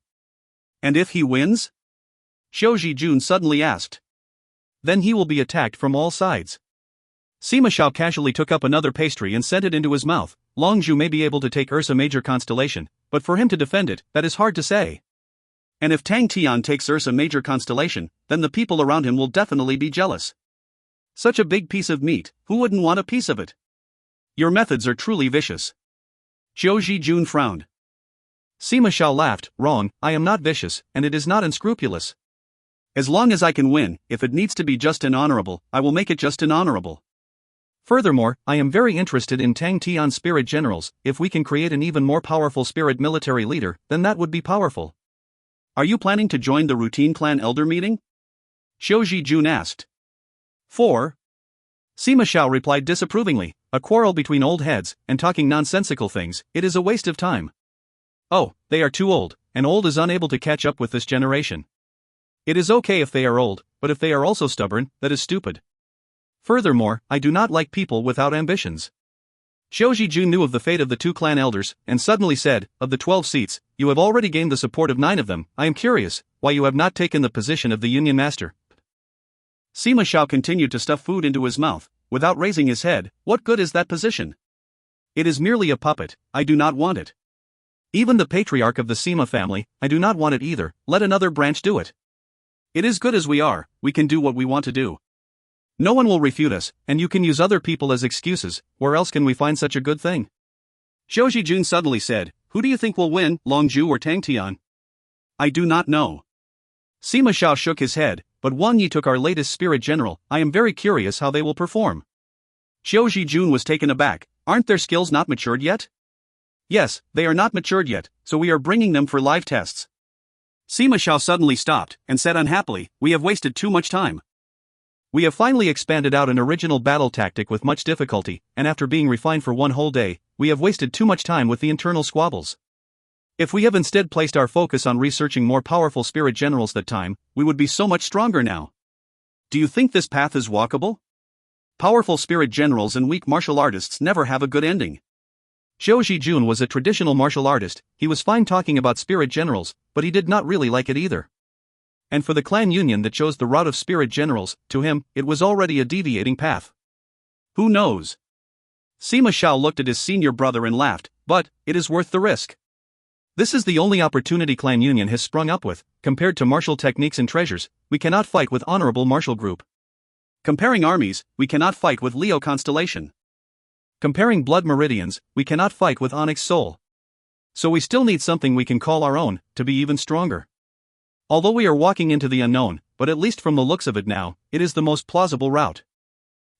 And if he wins? Xiaoji Jun suddenly asked. Then he will be attacked from all sides. Sima Zhao casually took up another pastry and sent it into his mouth. Long Zhu may be able to take Ursa Major constellation, but for him to defend it, that is hard to say. And if Tang Tian takes Ursa Major constellation, then the people around him will definitely be jealous. Such a big piece of meat, who wouldn't want a piece of it? Your methods are truly vicious. Xiaoji Jun frowned. Sima Zhao laughed. Wrong, I am not vicious, and it is not unscrupulous. As long as I can win, if it needs to be just and honorable, I will make it just and honorable. Furthermore, I am very interested in Tang Tian's spirit generals. If we can create an even more powerful spirit military leader, then that would be powerful. Are you planning to join the routine clan elder meeting? Xiaoji Jun asked. 4. Sima Zhao replied disapprovingly, a quarrel between old heads, and talking nonsensical things, it is a waste of time. Oh, they are too old, and old is unable to catch up with this generation. It is okay if they are old, but if they are also stubborn, that is stupid. Furthermore, I do not like people without ambitions. Xiaoji Jun knew of the fate of the two clan elders, and suddenly said, of the 12 seats, you have already gained the support of 9 of them. I am curious, why you have not taken the position of the Union Master. Sima Zhao continued to stuff food into his mouth, without raising his head. What good is that position? It is merely a puppet, I do not want it. Even the patriarch of the Sima family, I do not want it either, let another branch do it. It is good as we are, we can do what we want to do. No one will refute us, and you can use other people as excuses, where else can we find such a good thing? Xiao Jun suddenly said, who do you think will win, Longzhu or Tang Tian? I do not know. Sima Xiao shook his head, but Wang Yi took our latest spirit general. I am very curious how they will perform. Xiao Jun was taken aback. Aren't their skills not matured yet? Yes, they are not matured yet, so we are bringing them for live tests. Sima Xiao suddenly stopped, and said unhappily, we have wasted too much time. We have finally expanded out an original battle tactic with much difficulty, and after being refined for one whole day, we have wasted too much time with the internal squabbles. If we have instead placed our focus on researching more powerful spirit generals that time, we would be so much stronger now. Do you think this path is walkable? Powerful spirit generals and weak martial artists never have a good ending. Xiao Jun was a traditional martial artist. He was fine talking about spirit generals, but he did not really like it either. And for the clan union that chose the route of spirit generals, to him, it was already a deviating path. Who knows? Sima Xiao looked at his senior brother and laughed, but it is worth the risk. This is the only opportunity clan union has sprung up with. Compared to martial techniques and treasures, we cannot fight with honorable martial group. Comparing armies, we cannot fight with Leo constellation. Comparing blood meridians, we cannot fight with Onyx Soul. So we still need something we can call our own, to be even stronger. Although we are walking into the unknown, but at least from the looks of it now, it is the most plausible route.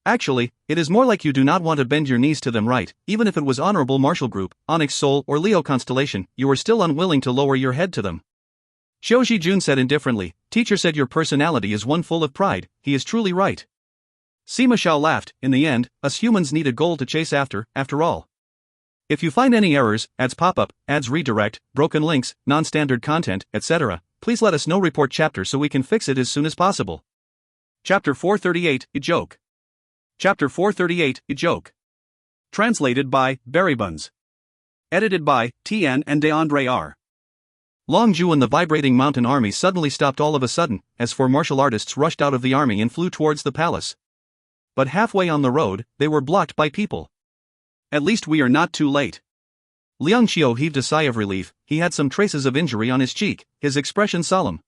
Actually, it is more like you do not want to bend your knees to them, right? Even if it was honorable martial group, Onyx Soul or Leo constellation, you are still unwilling to lower your head to them. Xiao Jun said indifferently, teacher said your personality is one full of pride. He is truly right. Sima Xiao laughed, in the end, us humans need a goal to chase after all. If you find any errors, ads pop-up, ads redirect, broken links, non-standard content, etc., please let us know. Report chapter so we can fix it as soon as possible. Chapter 438, A Joke. Chapter 438, A Joke. Translated by Buns. Edited by Tian and DeAndre R. Longzhu and the vibrating mountain army suddenly stopped all of a sudden, as four martial artists rushed out of the army and flew towards the palace. But halfway on the road, they were blocked by people. At least we are not too late. Liang Qiu heaved a sigh of relief. He had some traces of injury on his cheek, his expression solemn.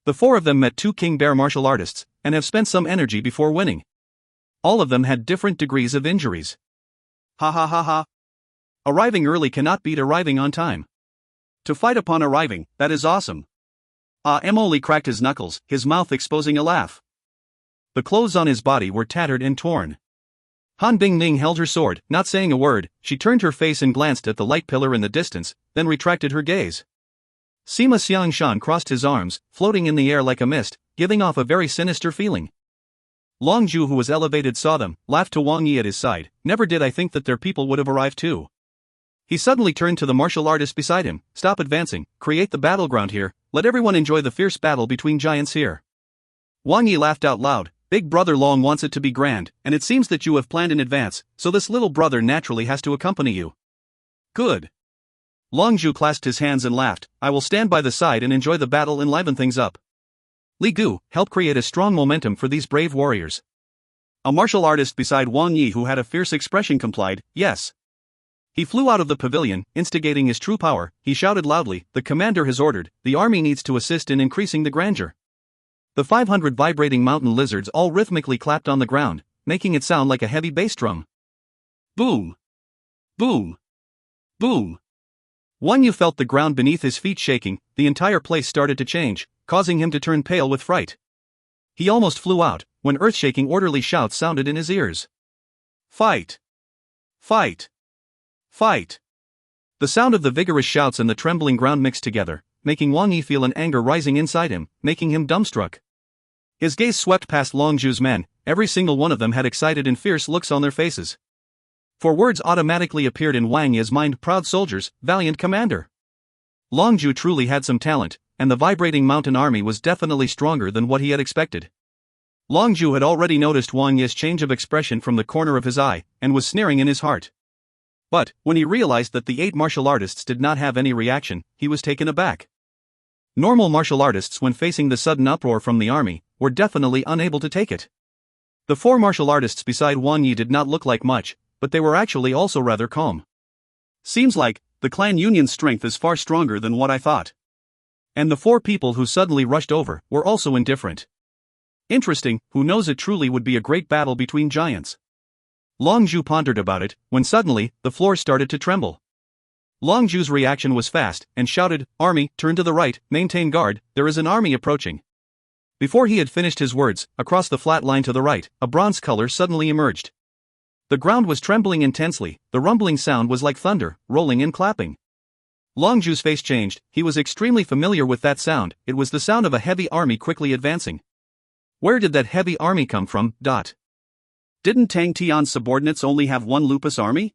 The four of them met two King Bear martial artists, and have spent some energy before winning. All of them had different degrees of injuries. Ha ha ha ha. Arriving early cannot beat arriving on time. To fight upon arriving, that is awesome. Emoli cracked his knuckles, his mouth exposing a laugh. The clothes on his body were tattered and torn. Han Bingning held her sword, not saying a word. She turned her face and glanced at the light pillar in the distance, then retracted her gaze. Sima Xiangshan crossed his arms, floating in the air like a mist, giving off a very sinister feeling. Longzhu, who was elevated, saw them, laughed to Wang Yi at his side. Never did I think that their people would have arrived too. He suddenly turned to the martial artist beside him. Stop advancing, create the battleground here, let everyone enjoy the fierce battle between giants here. Wang Yi laughed out loud. Big brother Long wants it to be grand, and it seems that you have planned in advance, so this little brother naturally has to accompany you. Good. Longzhu clasped his hands and laughed. I will stand by the side and enjoy the battle and liven things up. Li Gu, help create a strong momentum for these brave warriors. A martial artist beside Wang Yi who had a fierce expression complied, yes. He flew out of the pavilion, instigating his true power. He shouted loudly, the commander has ordered, the army needs to assist in increasing the grandeur. The 500 vibrating mountain lizards all rhythmically clapped on the ground, making it sound like a heavy bass drum. Boom! Boom! Boom! Wang Yu felt the ground beneath his feet shaking. The entire place started to change, causing him to turn pale with fright. He almost flew out, when earth-shaking orderly shouts sounded in his ears. Fight! Fight! Fight! The sound of the vigorous shouts and the trembling ground mixed together, making Wang Yi feel an anger rising inside him, making him dumbstruck. His gaze swept past Longzhu's men. Every single one of them had excited and fierce looks on their faces. For words automatically appeared in Wang Yi's mind: proud soldiers, valiant commander. Longzhu truly had some talent, and the vibrating mountain army was definitely stronger than what he had expected. Longzhu had already noticed Wang Yi's change of expression from the corner of his eye, and was sneering in his heart. But, when he realized that the 8 martial artists did not have any reaction, he was taken aback. Normal martial artists, when facing the sudden uproar from the army, were definitely unable to take it. The 4 martial artists beside Wang Yi did not look like much, but they were actually also rather calm. Seems like, the clan union's strength is far stronger than what I thought. And the 4 people who suddenly rushed over were also indifferent. Interesting, who knows, it truly would be a great battle between giants. Long Zhu pondered about it, when suddenly, the floor started to tremble. Long Zhu's reaction was fast, and shouted, "Army, turn to the right, maintain guard, there is an army approaching." Before he had finished his words, across the flat line to the right, a bronze color suddenly emerged. The ground was trembling intensely, the rumbling sound was like thunder, rolling and clapping. Long Zhu's face changed, he was extremely familiar with that sound, it was the sound of a heavy army quickly advancing. Where did that heavy army come from? Didn't Tang Tian's subordinates only have one lupus army?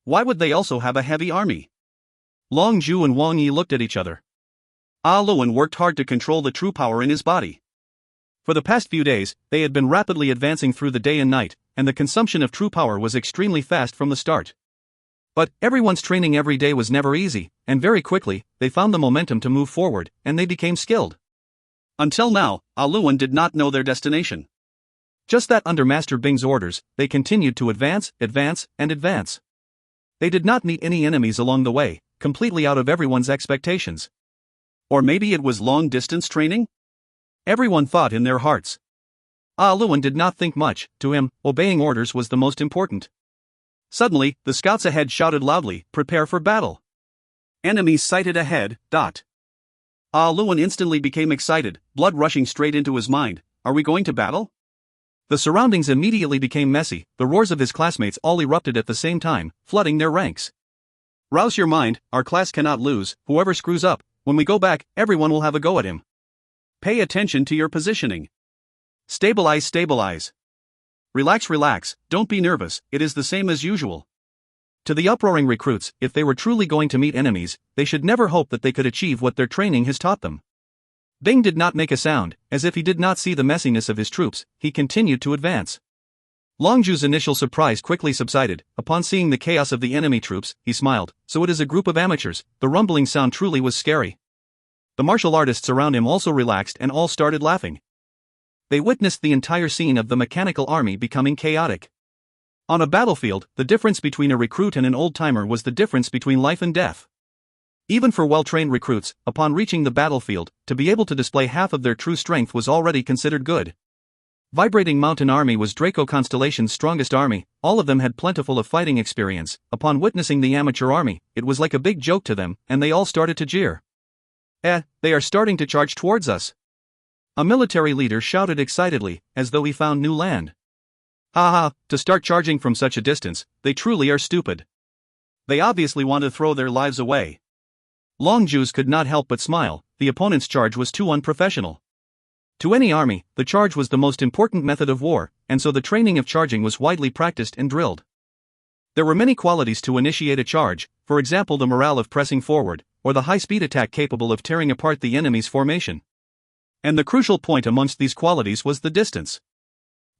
Why would they also have a heavy army? Long Zhu and Wang Yi looked at each other. Luan worked hard to control the true power in his body. For the past few days, they had been rapidly advancing through the day and night, and the consumption of true power was extremely fast from the start. But everyone's training every day was never easy, and very quickly, they found the momentum to move forward, and they became skilled. Until now, Luan did not know their destination. Just that under Master Bing's orders, they continued to advance, and advance. They did not meet any enemies along the way, completely out of everyone's expectations. Or maybe it was long-distance training? Everyone thought in their hearts. Luan did not think much, to him, obeying orders was the most important. Suddenly, the scouts ahead shouted loudly, "Prepare for battle." Enemies sighted ahead. Luan instantly became excited, blood rushing straight into his mind. Are we going to battle? The surroundings immediately became messy, the roars of his classmates all erupted at the same time, flooding their ranks. Rouse your mind, our class cannot lose, whoever screws up, when we go back, everyone will have a go at him. Pay attention to your positioning. Stabilize. Relax, don't be nervous, it is the same as usual. To the uproaring recruits, if they were truly going to meet enemies, they should never hope that they could achieve what their training has taught them. Bing did not make a sound, as if he did not see the messiness of his troops, he continued to advance. Long Zhu's initial surprise quickly subsided, upon seeing the chaos of the enemy troops, he smiled, so it is a group of amateurs, the rumbling sound truly was scary. The martial artists around him also relaxed and all started laughing. They witnessed the entire scene of the mechanical army becoming chaotic. On a battlefield, the difference between a recruit and an old-timer was the difference between life and death. Even for well-trained recruits, upon reaching the battlefield, to be able to display half of their true strength was already considered good. Vibrating Mountain Army was Draco Constellation's strongest army, all of them had plentiful of fighting experience. Upon witnessing the amateur army, it was like a big joke to them, and they all started to jeer. They are starting to charge towards us. A military leader shouted excitedly, as though he found new land. To start charging from such a distance, they truly are stupid. They obviously want to throw their lives away. Long Zhu could not help but smile, the opponent's charge was too unprofessional. To any army, the charge was the most important method of war, and so the training of charging was widely practiced and drilled. There were many qualities to initiate a charge, for example the morale of pressing forward, or the high-speed attack capable of tearing apart the enemy's formation. And the crucial point amongst these qualities was the distance.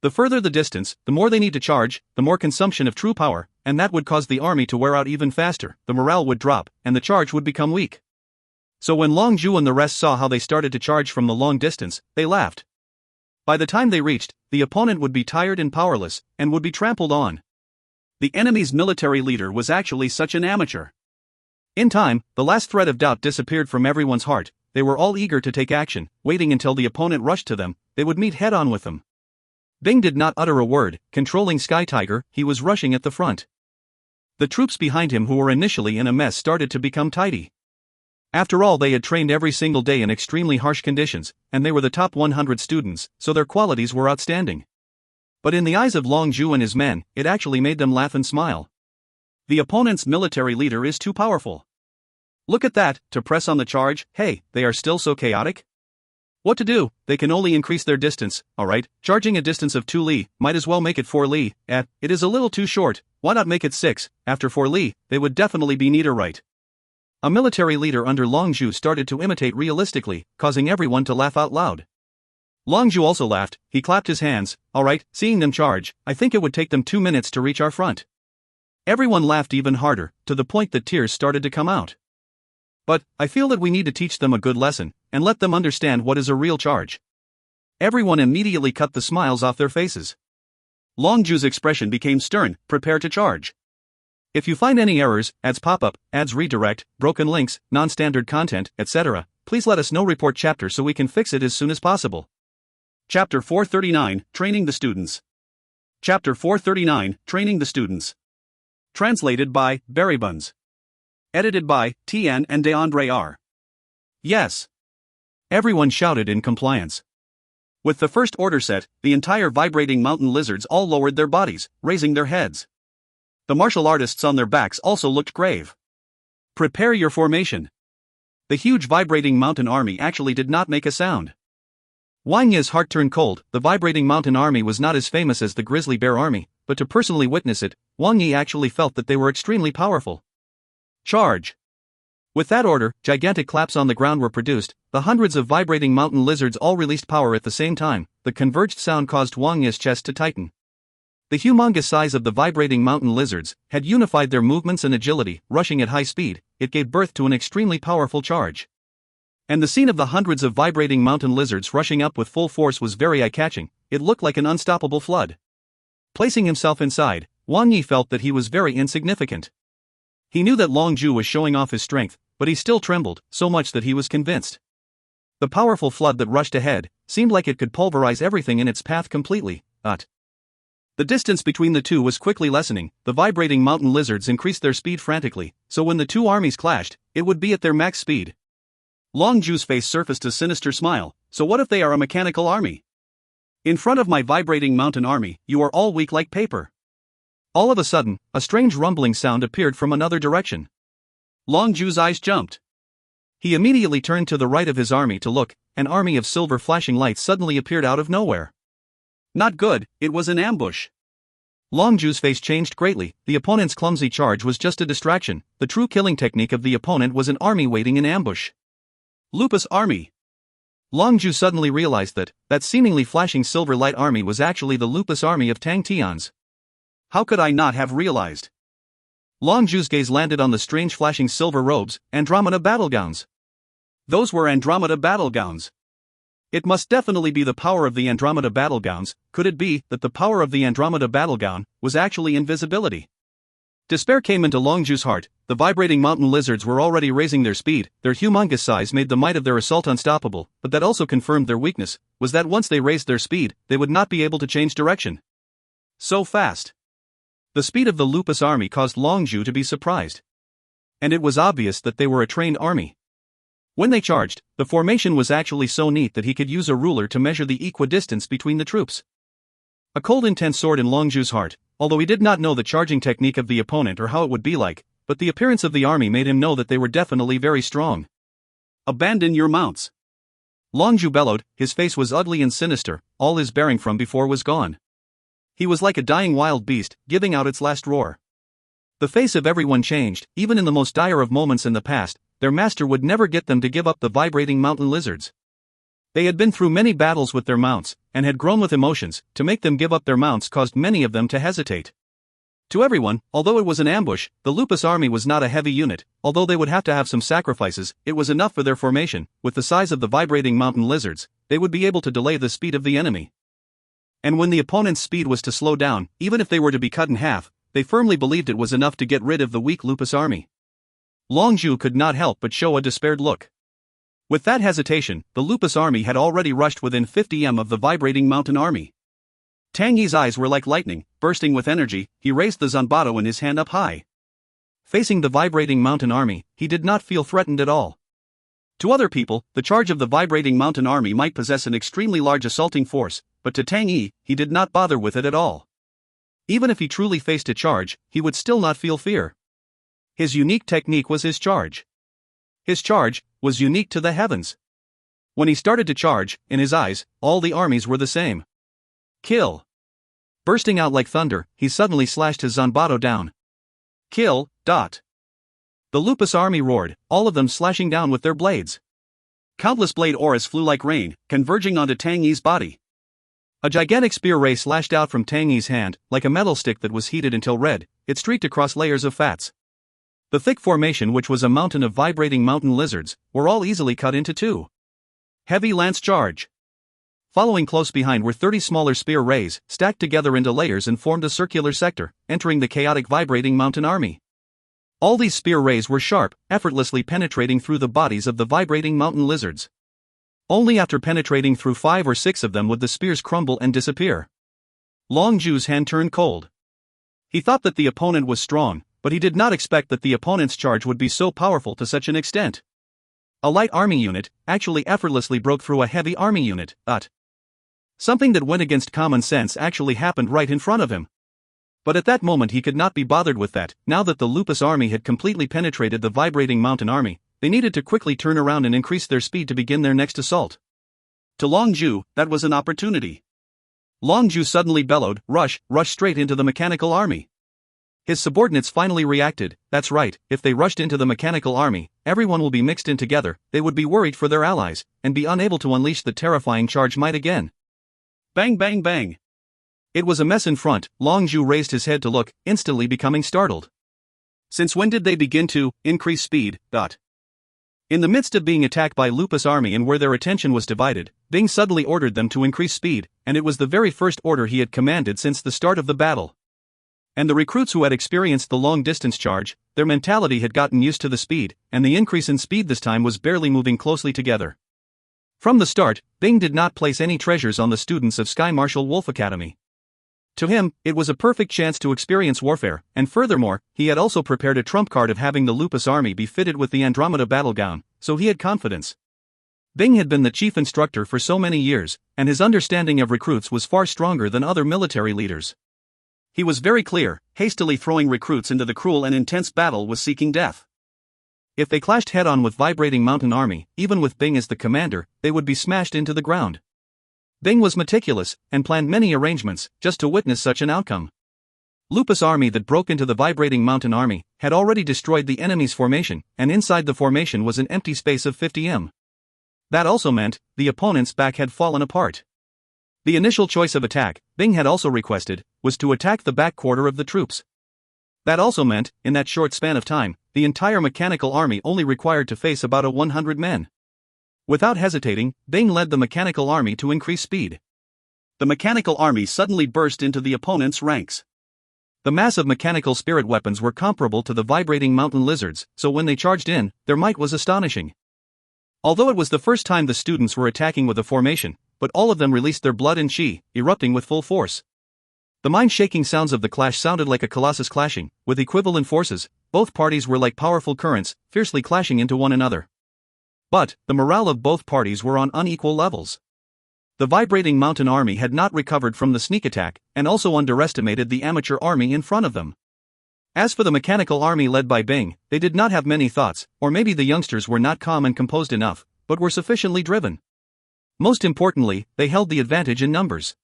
The further the distance, the more they need to charge, the more consumption of true power, and that would cause the army to wear out even faster, the morale would drop, and the charge would become weak. So when Long Zhu and the rest saw how they started to charge from the long distance, they laughed. By the time they reached, the opponent would be tired and powerless, and would be trampled on. The enemy's military leader was actually such an amateur. In time, the last thread of doubt disappeared from everyone's heart, they were all eager to take action, waiting until the opponent rushed to them, they would meet head-on with them. Bing did not utter a word, controlling Sky Tiger, he was rushing at the front. The troops behind him who were initially in a mess started to become tidy. After all, they had trained every single day in extremely harsh conditions, and they were the top 100 students, so their qualities were outstanding. But in the eyes of Long Zhu and his men, it actually made them laugh and smile. The opponent's military leader is too powerful. Look at that, to press on the charge, hey, they are still so chaotic? What to do? They can only increase their distance, alright, charging a distance of 2 li, might as well make it 4 li, it is a little too short, why not make it 6, after 4 li, they would definitely be neater, right? A military leader under Long Zhu started to imitate realistically, causing everyone to laugh out loud. Long Zhu also laughed, he clapped his hands, alright, seeing them charge, I think it would take them 2 minutes to reach our front. Everyone laughed even harder, to the point that tears started to come out. But, I feel that we need to teach them a good lesson, and let them understand what is a real charge. Everyone immediately cut the smiles off their faces. Long Zhu's expression became stern, prepare to charge. If you find any errors, ads pop up, ads redirect, broken links, non-standard content, etc., Please let us know report chapter so we can fix it as soon as possible. Chapter 439, Training the Students. Chapter 439, Training the Students. Translated by Berrybuns. Edited by Tian and DeAndre R. Yes. Everyone shouted in compliance. With the first order set, the entire vibrating mountain lizards all lowered their bodies, raising their heads. The martial artists on their backs also looked grave. Prepare your formation. The huge vibrating mountain army actually did not make a sound. Wang Yi's heart turned cold. The vibrating mountain army was not as famous as the grizzly bear army, but to personally witness it, Wang Yi actually felt that they were extremely powerful. Charge! With that order, gigantic claps on the ground were produced. The hundreds of vibrating mountain lizards all released power at the same time. The converged sound caused Wang Yi's chest to tighten. The humongous size of the vibrating mountain lizards had unified their movements and agility, rushing at high speed. It gave birth to an extremely powerful charge. And the scene of the hundreds of vibrating mountain lizards rushing up with full force was very eye-catching. It looked like an unstoppable flood. Placing himself inside, Wang Yi felt that he was very insignificant. He knew that Long Zhu was showing off his strength, but he still trembled, so much that he was convinced. The powerful flood that rushed ahead seemed like it could pulverize everything in its path completely. The distance between the two was quickly lessening. The vibrating mountain lizards increased their speed frantically, so when the two armies clashed, it would be at their max speed. Long Zhu's face surfaced a sinister smile. So what if they are a mechanical army? In front of my vibrating mountain army, you are all weak like paper. All of a sudden, a strange rumbling sound appeared from another direction. Long Zhu's eyes jumped. He immediately turned to the right of his army to look. An army of silver flashing lights suddenly appeared out of nowhere. Not good, it was an ambush. Long Zhu's face changed greatly. The opponent's clumsy charge was just a distraction. The true killing technique of the opponent was an army waiting in ambush. Lupus army. Long Zhu suddenly realized that seemingly flashing silver light army was actually the Lupus army of Tang Tian's. How could I not have realized? Long Zhu's gaze landed on the strange flashing silver robes, Andromeda battlegowns. Those were Andromeda battlegowns. It must definitely be the power of the Andromeda battlegowns. Could it be that the power of the Andromeda battlegown was actually invisibility? Despair came into Long Zhu's heart. The vibrating mountain lizards were already raising their speed. Their humongous size made the might of their assault unstoppable, but that also confirmed their weakness, was that once they raised their speed, they would not be able to change direction. So fast. The speed of the Lupus army caused Long Zhu to be surprised. And it was obvious that they were a trained army. When they charged, the formation was actually so neat that he could use a ruler to measure the equidistance between the troops. A cold intense soared in Long Zhu's heart, although he did not know the charging technique of the opponent or how it would be like, but the appearance of the army made him know that they were definitely very strong. Abandon your mounts. Long Zhu bellowed. His face was ugly and sinister. All his bearing from before was gone. He was like a dying wild beast, giving out its last roar. The face of everyone changed. Even in the most dire of moments in the past, their master would never get them to give up the vibrating mountain lizards. They had been through many battles with their mounts, and had grown with emotions. To make them give up their mounts caused many of them to hesitate. To everyone, although it was an ambush, the Lupus army was not a heavy unit. Although they would have to have some sacrifices, it was enough for their formation. With the size of the vibrating mountain lizards, they would be able to delay the speed of the enemy. And when the opponent's speed was to slow down, even if they were to be cut in half, they firmly believed it was enough to get rid of the weak Lupus army. Long Zhu could not help but show a despaired look. With that hesitation, the Lupus army had already rushed within 50 m of the vibrating mountain army. Tang Yi's eyes were like lightning, bursting with energy. He raised the zanbato in his hand up high. Facing the vibrating mountain army, he did not feel threatened at all. To other people, the charge of the vibrating mountain army might possess an extremely large assaulting force, but to Tang Yi, he did not bother with it at all. Even if he truly faced a charge, he would still not feel fear. His unique technique was his charge. His charge was unique to the heavens. When he started to charge, in his eyes, all the armies were the same. Kill. Bursting out like thunder, he suddenly slashed his zanbato down. Kill. The Lupus army roared, all of them slashing down with their blades. Countless blade auras flew like rain, converging onto Tang Yi's body. A gigantic spear ray slashed out from Tang Yi's hand, like a metal stick that was heated until red. It streaked across layers of fats. The thick formation, which was a mountain of vibrating mountain lizards, were all easily cut into two. Heavy lance charge. Following close behind were 30 smaller spear rays, stacked together into layers and formed a circular sector, entering the chaotic vibrating mountain army. All these spear rays were sharp, effortlessly penetrating through the bodies of the vibrating mountain lizards. Only after penetrating through 5 or 6 of them would the spears crumble and disappear. Long Zhu's hand turned cold. He thought that the opponent was strong, but he did not expect that the opponent's charge would be so powerful to such an extent. A light army unit actually effortlessly broke through a heavy army unit. Something that went against common sense actually happened right in front of him. But at that moment he could not be bothered with that. Now that the Lupus army had completely penetrated the vibrating mountain army, they needed to quickly turn around and increase their speed to begin their next assault. To Long Zhu, that was an opportunity. Long Zhu suddenly bellowed, "Rush straight into the mechanical army." His subordinates finally reacted. That's right, if they rushed into the mechanical army, everyone will be mixed in together, they would be worried for their allies, and be unable to unleash the terrifying charge might again. Bang bang bang. It was a mess in front. Long Zhu raised his head to look, instantly becoming startled. Since when did they begin to increase speed? In the midst of being attacked by Lupus army and where their attention was divided, Bing suddenly ordered them to increase speed, and it was the very first order he had commanded since the start of the battle. And the recruits who had experienced the long-distance charge, their mentality had gotten used to the speed, and the increase in speed this time was barely moving closely together. From the start, Bing did not place any treasures on the students of Sky Marshal Wolf Academy. To him, it was a perfect chance to experience warfare, and furthermore, he had also prepared a trump card of having the Lupus army be fitted with the Andromeda battle gown, so he had confidence. Bing had been the chief instructor for so many years, and his understanding of recruits was far stronger than other military leaders. He was very clear, hastily throwing recruits into the cruel and intense battle was seeking death. If they clashed head-on with vibrating mountain army, even with Bing as the commander, they would be smashed into the ground. Bing was meticulous, and planned many arrangements, just to witness such an outcome. Lupus army that broke into the vibrating mountain army, had already destroyed the enemy's formation, and inside the formation was an empty space of 50 m. That also meant, the opponent's back had fallen apart. The initial choice of attack, Bing had also requested, was to attack the back quarter of the troops. That also meant, in that short span of time, the entire mechanical army only required to face about 100 men. Without hesitating, Bing led the mechanical army to increase speed. The mechanical army suddenly burst into the opponent's ranks. The massive mechanical spirit weapons were comparable to the vibrating mountain lizards, so when they charged in, their might was astonishing. Although it was the first time the students were attacking with a formation, but all of them released their blood and chi, erupting with full force. The mind-shaking sounds of the clash sounded like a colossus clashing, with equivalent forces. Both parties were like powerful currents, fiercely clashing into one another. But, the morale of both parties were on unequal levels. The vibrating mountain army had not recovered from the sneak attack, and also underestimated the amateur army in front of them. As for the mechanical army led by Bing, they did not have many thoughts, or maybe the youngsters were not calm and composed enough, but were sufficiently driven. Most importantly, they held the advantage in numbers.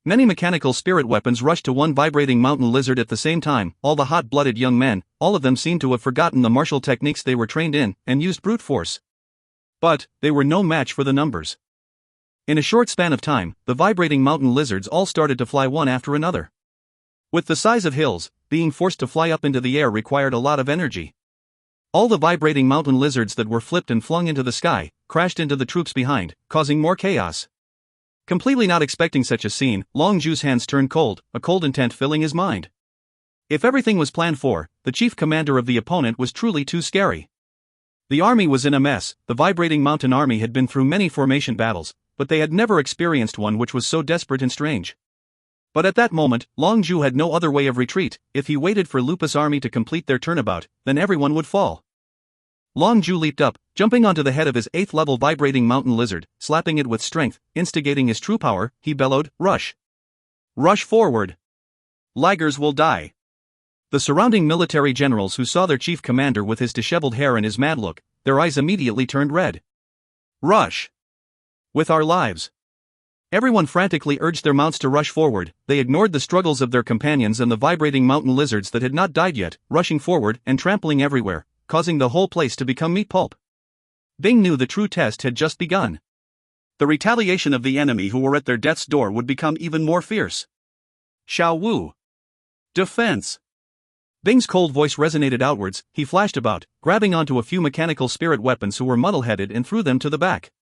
Many mechanical spirit weapons rushed to one vibrating mountain lizard at the same time. All the hot-blooded young men, all of them seemed to have forgotten the martial techniques they were trained in, and used brute force. But, they were no match for the numbers. In a short span of time, the vibrating mountain lizards all started to fly one after another. With the size of hills, being forced to fly up into the air required a lot of energy. All the vibrating mountain lizards that were flipped and flung into the sky, crashed into the troops behind, causing more chaos. Completely not expecting such a scene, Long Zhu's hands turned cold, a cold intent filling his mind. If everything was planned for, the chief commander of the opponent was truly too scary. The army was in a mess. The vibrating mountain army had been through many formation battles, but they had never experienced one which was so desperate and strange. But at that moment, Long Zhu had no other way of retreat. If he waited for Lupus army to complete their turnabout, then everyone would fall. Long Zhu leaped up, jumping onto the head of his 8th-level vibrating mountain lizard, slapping it with strength, instigating his true power. He bellowed, "Rush! Rush forward! Lagers will die!" The surrounding military generals who saw their chief commander with his disheveled hair and his mad look, their eyes immediately turned red. "Rush! With our lives!" Everyone frantically urged their mounts to rush forward. They ignored the struggles of their companions and the vibrating mountain lizards that had not died yet, rushing forward and trampling everywhere, causing the whole place to become meat pulp. Bing knew the true test had just begun. The retaliation of the enemy who were at their death's door would become even more fierce. Xiao Wu. Defense. Bing's cold voice resonated outwards. He flashed about, grabbing onto a few mechanical spirit weapons who were muddle-headed and threw them to the back.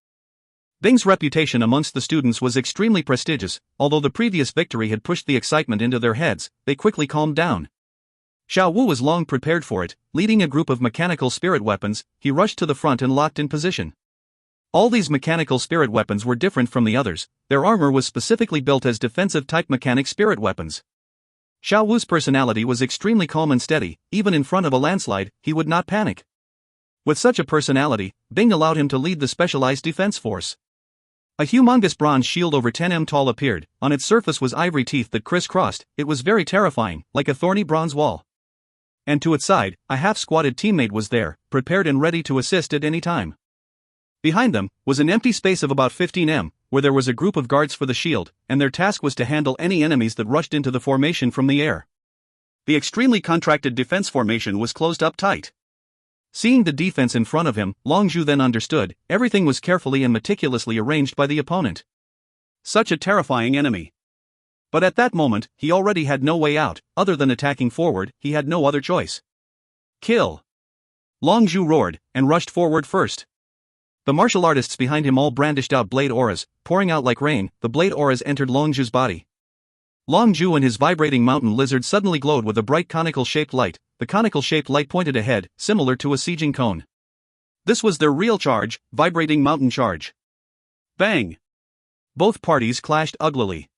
Bing's reputation amongst the students was extremely prestigious. Although the previous victory had pushed the excitement into their heads, they quickly calmed down. Xiao Wu was long prepared for it. Leading a group of mechanical spirit weapons, he rushed to the front and locked in position. All these mechanical spirit weapons were different from the others. Their armor was specifically built as defensive-type mechanic spirit weapons. Xiao Wu's personality was extremely calm and steady. Even in front of a landslide, he would not panic. With such a personality, Bing allowed him to lead the specialized defense force. A humongous bronze shield over 10 m tall appeared. On its surface was ivory teeth that crisscrossed. It was very terrifying, like a thorny bronze wall. And to its side, a half-squatted teammate was there, prepared and ready to assist at any time. Behind them was an empty space of about 15 m, where there was a group of guards for the shield, and their task was to handle any enemies that rushed into the formation from the air. The extremely contracted defense formation was closed up tight. Seeing the defense in front of him, Longzhu then understood, everything was carefully and meticulously arranged by the opponent. Such a terrifying enemy. But at that moment, he already had no way out. Other than attacking forward, he had no other choice. Kill! Longzhu roared, and rushed forward first. The martial artists behind him all brandished out blade auras, pouring out like rain. The blade auras entered Longzhu's body. Longzhu and his vibrating mountain lizard suddenly glowed with a bright conical-shaped light. The conical-shaped light pointed ahead, similar to a sieging cone. This was their real charge, vibrating mountain charge. Bang! Both parties clashed uglily.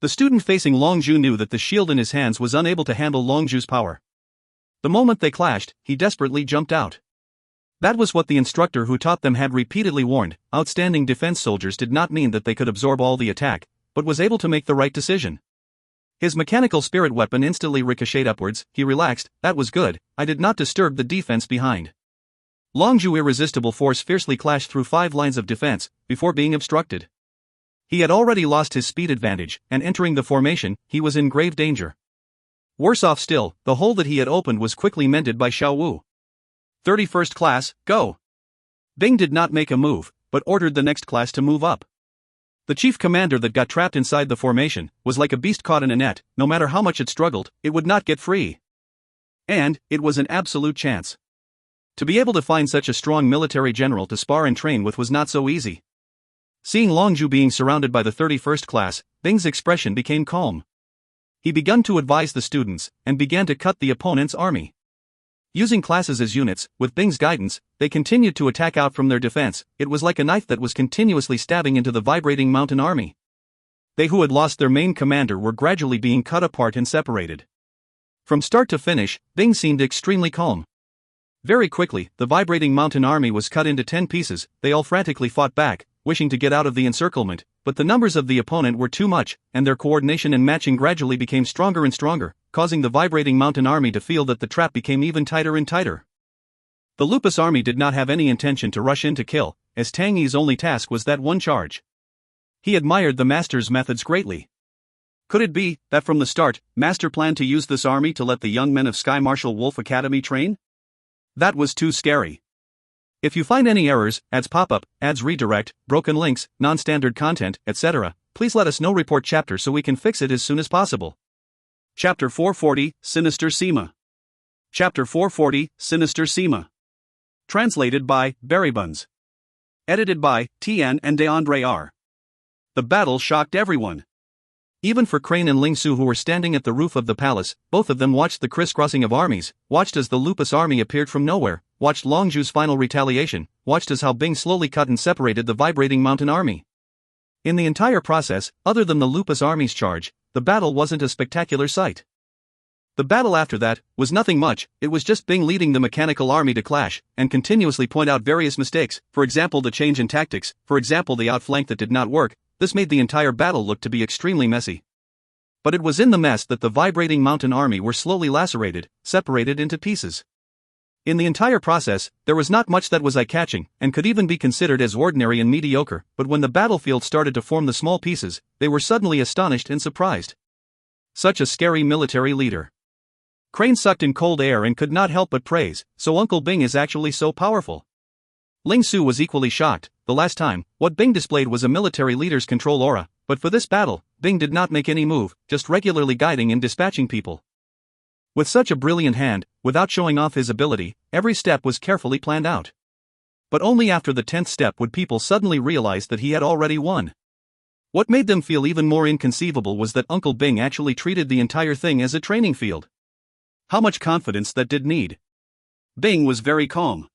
The student facing Longzhu knew that the shield in his hands was unable to handle Longzhu's power. The moment they clashed, he desperately jumped out. That was what the instructor who taught them had repeatedly warned. Outstanding defense soldiers did not mean that they could absorb all the attack, but was able to make the right decision. His mechanical spirit weapon instantly ricocheted upwards. He relaxed. That was good. I did not disturb the defense behind. Longzhu's irresistible force fiercely clashed through 5 lines of defense, before being obstructed. He had already lost his speed advantage, and entering the formation, he was in grave danger. Worse off still, the hole that he had opened was quickly mended by Xiao Wu. 31st class, go! Bing did not make a move, but ordered the next class to move up. The chief commander that got trapped inside the formation was like a beast caught in a net. No matter how much it struggled, it would not get free. And it was an absolute chance. To be able to find such a strong military general to spar and train with was not so easy. Seeing Longzhu being surrounded by the 31st class, Bing's expression became calm. He began to advise the students, and began to cut the opponent's army. Using classes as units, with Bing's guidance, they continued to attack out from their defense. It was like a knife that was continuously stabbing into the vibrating mountain army. They who had lost their main commander were gradually being cut apart and separated. From start to finish, Bing seemed extremely calm. Very quickly, the vibrating mountain army was cut into 10 pieces. They all frantically fought back, wishing to get out of the encirclement, but the numbers of the opponent were too much, and their coordination and matching gradually became stronger and stronger, causing the vibrating mountain army to feel that the trap became even tighter and tighter. The Lupus army did not have any intention to rush in to kill, as Tang Yi's only task was that one charge. He admired the master's methods greatly. Could it be that from the start, Master planned to use this army to let the young men of Sky Marshal Wolf Academy train? That was too scary. If you find any errors, ads pop up, ads redirect, broken links, non-standard content, etc., please let us know. Report chapter so we can fix it as soon as possible. Chapter 440, Sinister Sima. Chapter 440, Sinister Sima. Translated by Berrybuns. Edited by Tian and DeAndre R. The battle shocked everyone. Even for Crane and Ling Su, who were standing at the roof of the palace, both of them watched the crisscrossing of armies, watched as the Lupus army appeared from nowhere, watched Longzhu's final retaliation, watched as how Bing slowly cut and separated the vibrating mountain army. In the entire process, other than the Lupus army's charge, the battle wasn't a spectacular sight. The battle after that was nothing much. It was just Bing leading the mechanical army to clash, and continuously point out various mistakes, for example the change in tactics, for example the outflank that did not work. This made the entire battle look to be extremely messy. But it was in the mess that the vibrating mountain army were slowly lacerated, separated into pieces. In the entire process, there was not much that was eye-catching, and could even be considered as ordinary and mediocre, but when the battlefield started to form the small pieces, they were suddenly astonished and surprised. Such a scary military leader. Crane sucked in cold air and could not help but praise, so Uncle Bing is actually so powerful. Ling Su was equally shocked. The last time, what Bing displayed was a military leader's control aura, but for this battle, Bing did not make any move, just regularly guiding and dispatching people. With such a brilliant hand, without showing off his ability, every step was carefully planned out. But only after the 10th step would people suddenly realize that he had already won. What made them feel even more inconceivable was that Uncle Bing actually treated the entire thing as a training field. How much confidence that did need. Bing was very calm.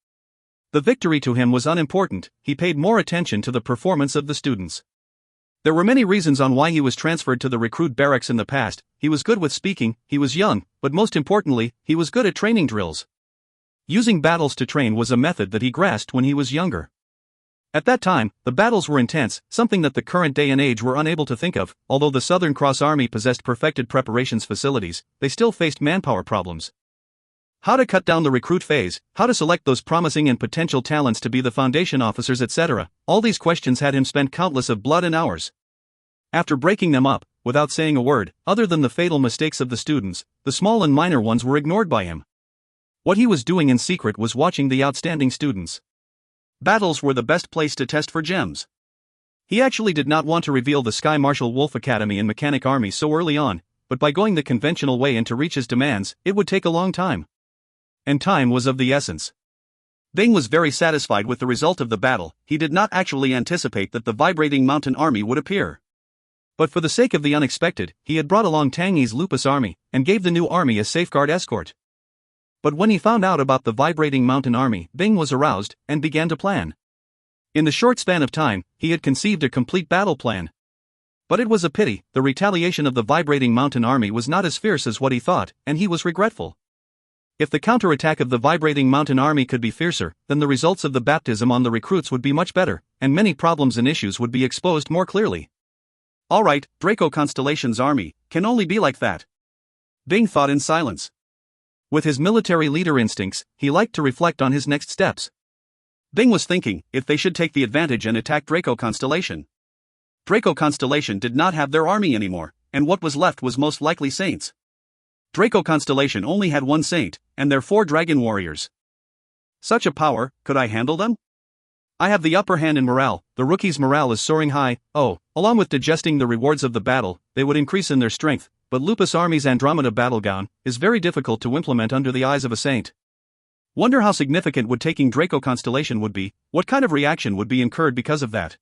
The victory to him was unimportant, he paid more attention to the performance of the students. There were many reasons on why he was transferred to the recruit barracks in the past. He was good with speaking, he was young, but most importantly, he was good at training drills. Using battles to train was a method that he grasped when he was younger. At that time, the battles were intense, something that the current day and age were unable to think of. Although the Southern Cross Army possessed perfected preparations facilities, they still faced manpower problems. How to cut down the recruit phase, how to select those promising and potential talents to be the foundation officers, etc. All these questions had him spend countless of blood and hours. After breaking them up, without saying a word, other than the fatal mistakes of the students, the small and minor ones were ignored by him. What he was doing in secret was watching the outstanding students. Battles were the best place to test for gems. He actually did not want to reveal the Sky Marshal Wolf Academy and Mechanic Army so early on, but by going the conventional way and to reach his demands, it would take a long time. And time was of the essence. Bing was very satisfied with the result of the battle. He did not actually anticipate that the vibrating mountain army would appear. But for the sake of the unexpected, he had brought along Tang's Lupus army, and gave the new army a safeguard escort. But when he found out about the vibrating mountain army, Bing was aroused, and began to plan. In the short span of time, he had conceived a complete battle plan. But it was a pity, the retaliation of the vibrating mountain army was not as fierce as what he thought, and he was regretful. If the counterattack of the vibrating mountain army could be fiercer, then the results of the baptism on the recruits would be much better, and many problems and issues would be exposed more clearly. Alright, Draco Constellation's army can only be like that. Bing thought in silence. With his military leader instincts, he liked to reflect on his next steps. Bing was thinking if they should take the advantage and attack Draco Constellation. Draco Constellation did not have their army anymore, and what was left was most likely saints. Draco Constellation only had one saint, and their 4 dragon warriors. Such a power, could I handle them? I have the upper hand in morale, the rookies' morale is soaring high. Along with digesting the rewards of the battle, they would increase in their strength, but Lupus Army's Andromeda battlegown is very difficult to implement under the eyes of a saint. Wonder how significant would taking Draco Constellation would be, what kind of reaction would be incurred because of that.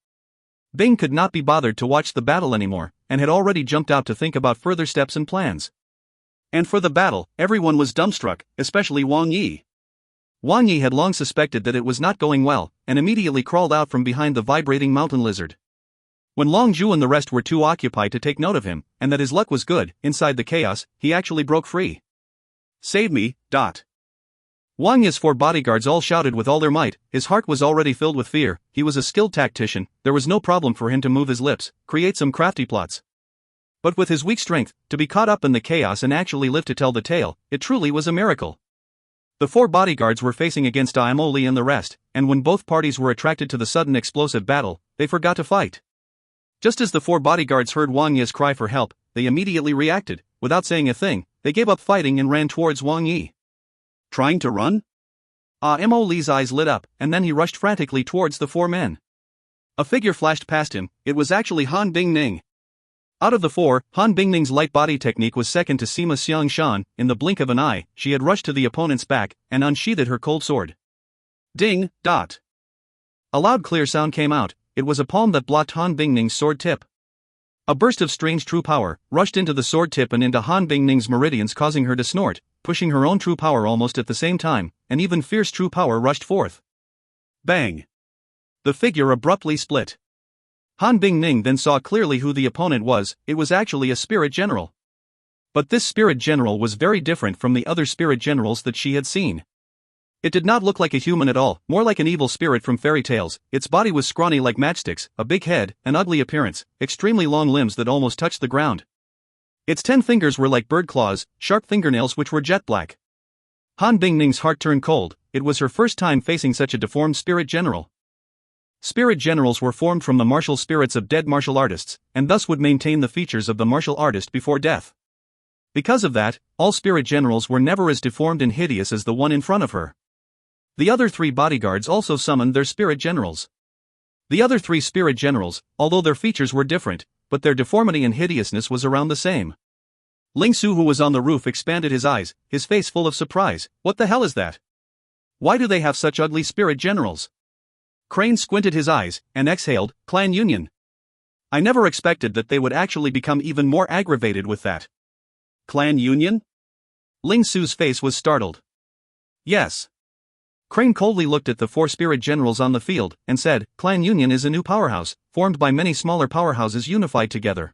Bing could not be bothered to watch the battle anymore, and had already jumped out to think about further steps and plans. And for the battle, everyone was dumbstruck, especially Wang Yi. Wang Yi had long suspected that it was not going well, and immediately crawled out from behind the vibrating mountain lizard. When Long Zhu and the rest were too occupied to take note of him, and that his luck was good, inside the chaos, he actually broke free. Save me, Wang Yi's 4 bodyguards all shouted with all their might. His heart was already filled with fear. He was a skilled tactician, there was no problem for him to move his lips, create some crafty plots. But with his weak strength, to be caught up in the chaos and actually live to tell the tale, it truly was a miracle. The 4 bodyguards were facing against Imo Li and the rest, and when both parties were attracted to the sudden explosive battle, they forgot to fight. Just as the 4 bodyguards heard Wang Yi's cry for help, they immediately reacted. Without saying a thing, they gave up fighting and ran towards Wang Yi. Trying to run? Imo Li's eyes lit up, and then he rushed frantically towards the 4 men. A figure flashed past him. It was actually Han Bingning. Out of the 4, Han Bingning's light body technique was second to Sima Xiangshan. In the blink of an eye, she had rushed to the opponent's back, and unsheathed her cold sword. Ding. A loud clear sound came out. It was a palm that blocked Han Bingning's sword tip. A burst of strange true power rushed into the sword tip and into Han Bingning's meridians, causing her to snort, pushing her own true power almost at the same time, and even fierce true power rushed forth. Bang! The figure abruptly split. Han Bingning then saw clearly who the opponent was. It was actually a spirit general. But this spirit general was very different from the other spirit generals that she had seen. It did not look like a human at all, more like an evil spirit from fairy tales. Its body was scrawny like matchsticks, a big head, an ugly appearance, extremely long limbs that almost touched the ground. Its 10 fingers were like bird claws, sharp fingernails which were jet black. Han Bingning's heart turned cold. It was her first time facing such a deformed spirit general. Spirit generals were formed from the martial spirits of dead martial artists, and thus would maintain the features of the martial artist before death. Because of that, all spirit generals were never as deformed and hideous as the one in front of her. The other 3 bodyguards also summoned their spirit generals. The other 3 spirit generals, although their features were different, but their deformity and hideousness was around the same. Ling Su, who was on the roof, expanded his eyes, his face full of surprise. What the hell is that? Why do they have such ugly spirit generals? Crane squinted his eyes, and exhaled, Clan Union. I never expected that they would actually become even more aggravated with that. Clan Union? Ling Su's face was startled. Yes. Crane coldly looked at the 4 spirit generals on the field and said, Clan Union is a new powerhouse, formed by many smaller powerhouses unified together.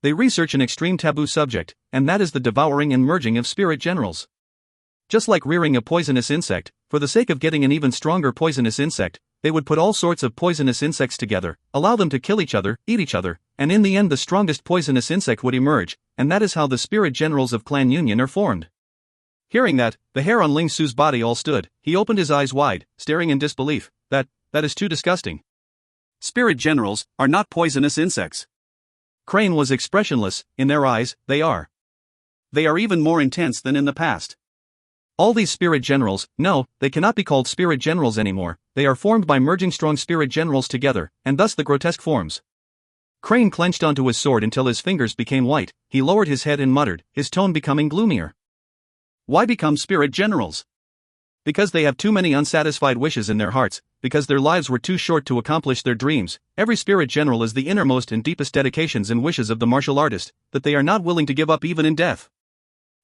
They research an extreme taboo subject, and that is the devouring and merging of spirit generals. Just like rearing a poisonous insect, for the sake of getting an even stronger poisonous insect, they would put all sorts of poisonous insects together, allow them to kill each other, eat each other, and in the end the strongest poisonous insect would emerge, and that is how the spirit generals of Clan Union are formed. Hearing that, the hair on Ling Su's body all stood. He opened his eyes wide, staring in disbelief. That is too disgusting. Spirit generals are not poisonous insects. Crane was expressionless. In their eyes, they are. They are even more intense than in the past. All these spirit generals, no, they cannot be called spirit generals anymore. They are formed by merging strong spirit generals together, and thus the grotesque forms. Crane clenched onto his sword until his fingers became white. He lowered his head and muttered, his tone becoming gloomier. Why become spirit generals? Because they have too many unsatisfied wishes in their hearts, because their lives were too short to accomplish their dreams. Every spirit general is the innermost and deepest dedications and wishes of the martial artist, that they are not willing to give up even in death.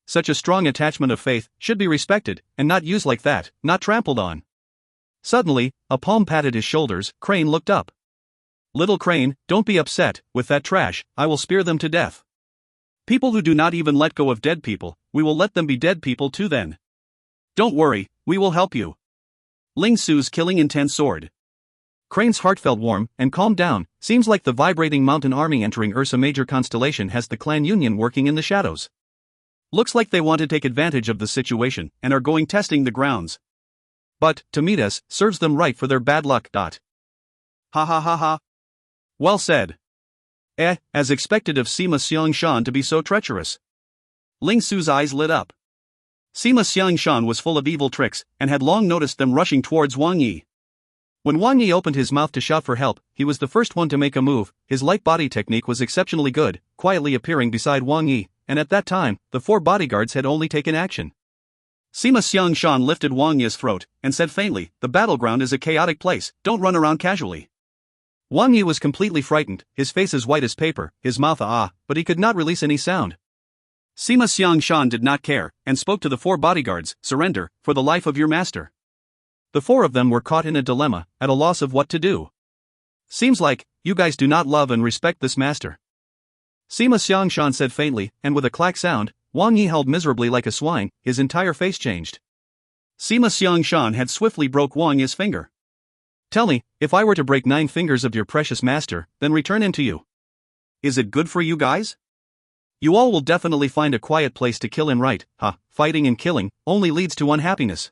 Such a strong attachment of faith should be respected, and not used like that, not trampled on. Suddenly, a palm patted his shoulders. Crane looked up. Little Crane, don't be upset. With that trash, I will spear them to death. People who do not even let go of dead people, we will let them be dead people too then. Don't worry, we will help you. Ling Su's killing intense sword. Crane's heart felt warm and calmed down. Seems like the vibrating mountain army entering Ursa Major constellation has the Clan Union working in the shadows. Looks like they want to take advantage of the situation and are going testing the grounds. But, to meet us, serves them right for their bad luck. Ha ha ha ha. Well said. As expected of Sima Xiangshan to be so treacherous. Ling Su's eyes lit up. Sima Xiangshan was full of evil tricks, and had long noticed them rushing towards Wang Yi. When Wang Yi opened his mouth to shout for help, he was the first one to make a move. His light body technique was exceptionally good, quietly appearing beside Wang Yi, and at that time, the 4 bodyguards had only taken action. Sima Xiangshan lifted Wang Yi's throat, and said faintly, the battleground is a chaotic place, don't run around casually. Wang Yi was completely frightened, his face as white as paper, his mouth but he could not release any sound. Sima Xiangshan did not care, and spoke to the 4 bodyguards, surrender, for the life of your master. The 4 of them were caught in a dilemma, at a loss of what to do. Seems like, you guys do not love and respect this master. Sima Xiangshan said faintly, and with a clack sound. Wang Yi howled miserably like a swine, his entire face changed. Sima Xiangshan had swiftly broke Wang Yi's finger. Tell me, if I were to break 9 fingers of your precious master, then return him to you. Is it good for you guys? You all will definitely find a quiet place to kill him, right? Fighting and killing only leads to unhappiness.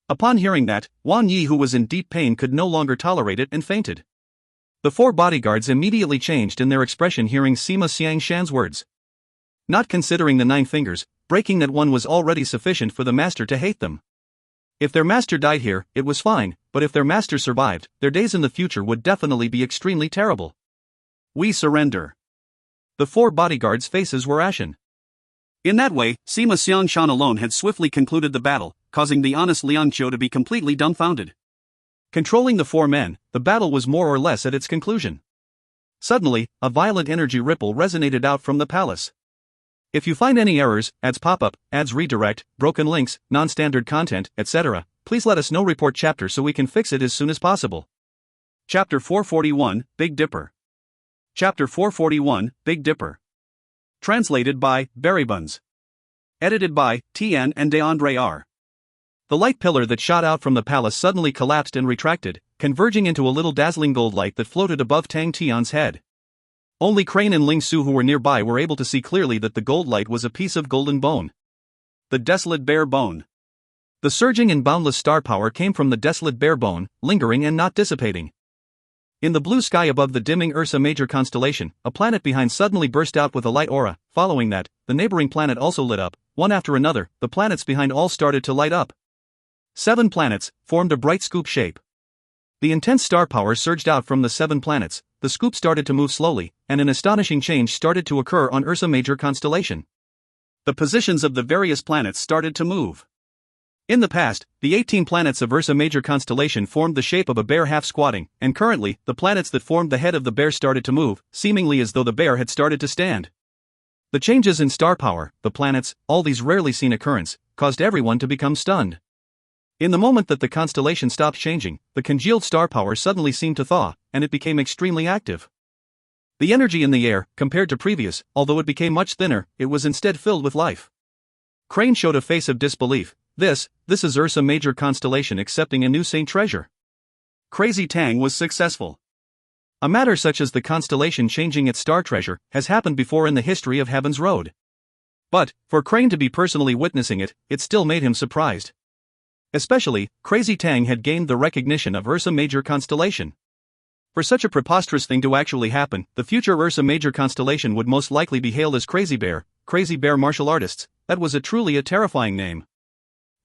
Upon hearing that, Wang Yi, who was in deep pain, could no longer tolerate it and fainted. The 4 bodyguards immediately changed in their expression hearing Sima Xiangshan's words. Not considering the 9 fingers, breaking that one was already sufficient for the master to hate them. If their master died here, it was fine, but if their master survived, their days in the future would definitely be extremely terrible. We surrender. The 4 bodyguards' faces were ashen. In that way, Sima Xiangshan alone had swiftly concluded the battle, causing the honest Liang Qiu to be completely dumbfounded. Controlling the 4 men, the battle was more or less at its conclusion. Suddenly, a violent energy ripple resonated out from the palace. If you find any errors, ads pop up, ads redirect, broken links, non-standard content, etc., please let us know. Report chapter so we can fix it as soon as possible. Chapter 441, Big Dipper. Chapter 441, Big Dipper. Translated by Berrybuns. Edited by Tian and DeAndre R. The light pillar that shot out from the palace suddenly collapsed and retracted, converging into a little dazzling gold light that floated above Tang Tian's head. Only Crane and Ling Su, who were nearby, were able to see clearly that the gold light was a piece of golden bone. The desolate bare bone. The surging and boundless star power came from the desolate bare bone, lingering and not dissipating. In the blue sky above the dimming Ursa Major constellation, a planet behind suddenly burst out with a light aura. Following that, the neighboring planet also lit up. One after another, the planets behind all started to light up. 7 planets formed a bright scoop shape. The intense star power surged out from the 7 planets. The scoop started to move slowly, and an astonishing change started to occur on Ursa Major constellation. The positions of the various planets started to move. In the past, the 18 planets of Ursa Major constellation formed the shape of a bear half squatting, and currently, the planets that formed the head of the bear started to move, seemingly as though the bear had started to stand. The changes in star power, the planets, all these rarely seen occurrences, caused everyone to become stunned. In the moment that the constellation stopped changing, the congealed star power suddenly seemed to thaw, and it became extremely active. The energy in the air, compared to previous, although it became much thinner, it was instead filled with life. Crane showed a face of disbelief. This is Ursa Major constellation accepting a new saint treasure. Crazy Tang was successful. A matter such as the constellation changing its star treasure has happened before in the history of Heaven's Road. But, for Crane to be personally witnessing it, it still made him surprised. Especially, Crazy Tang had gained the recognition of Ursa Major constellation. For such a preposterous thing to actually happen, the future Ursa Major constellation would most likely be hailed as Crazy Bear martial artists. That was truly a terrifying name.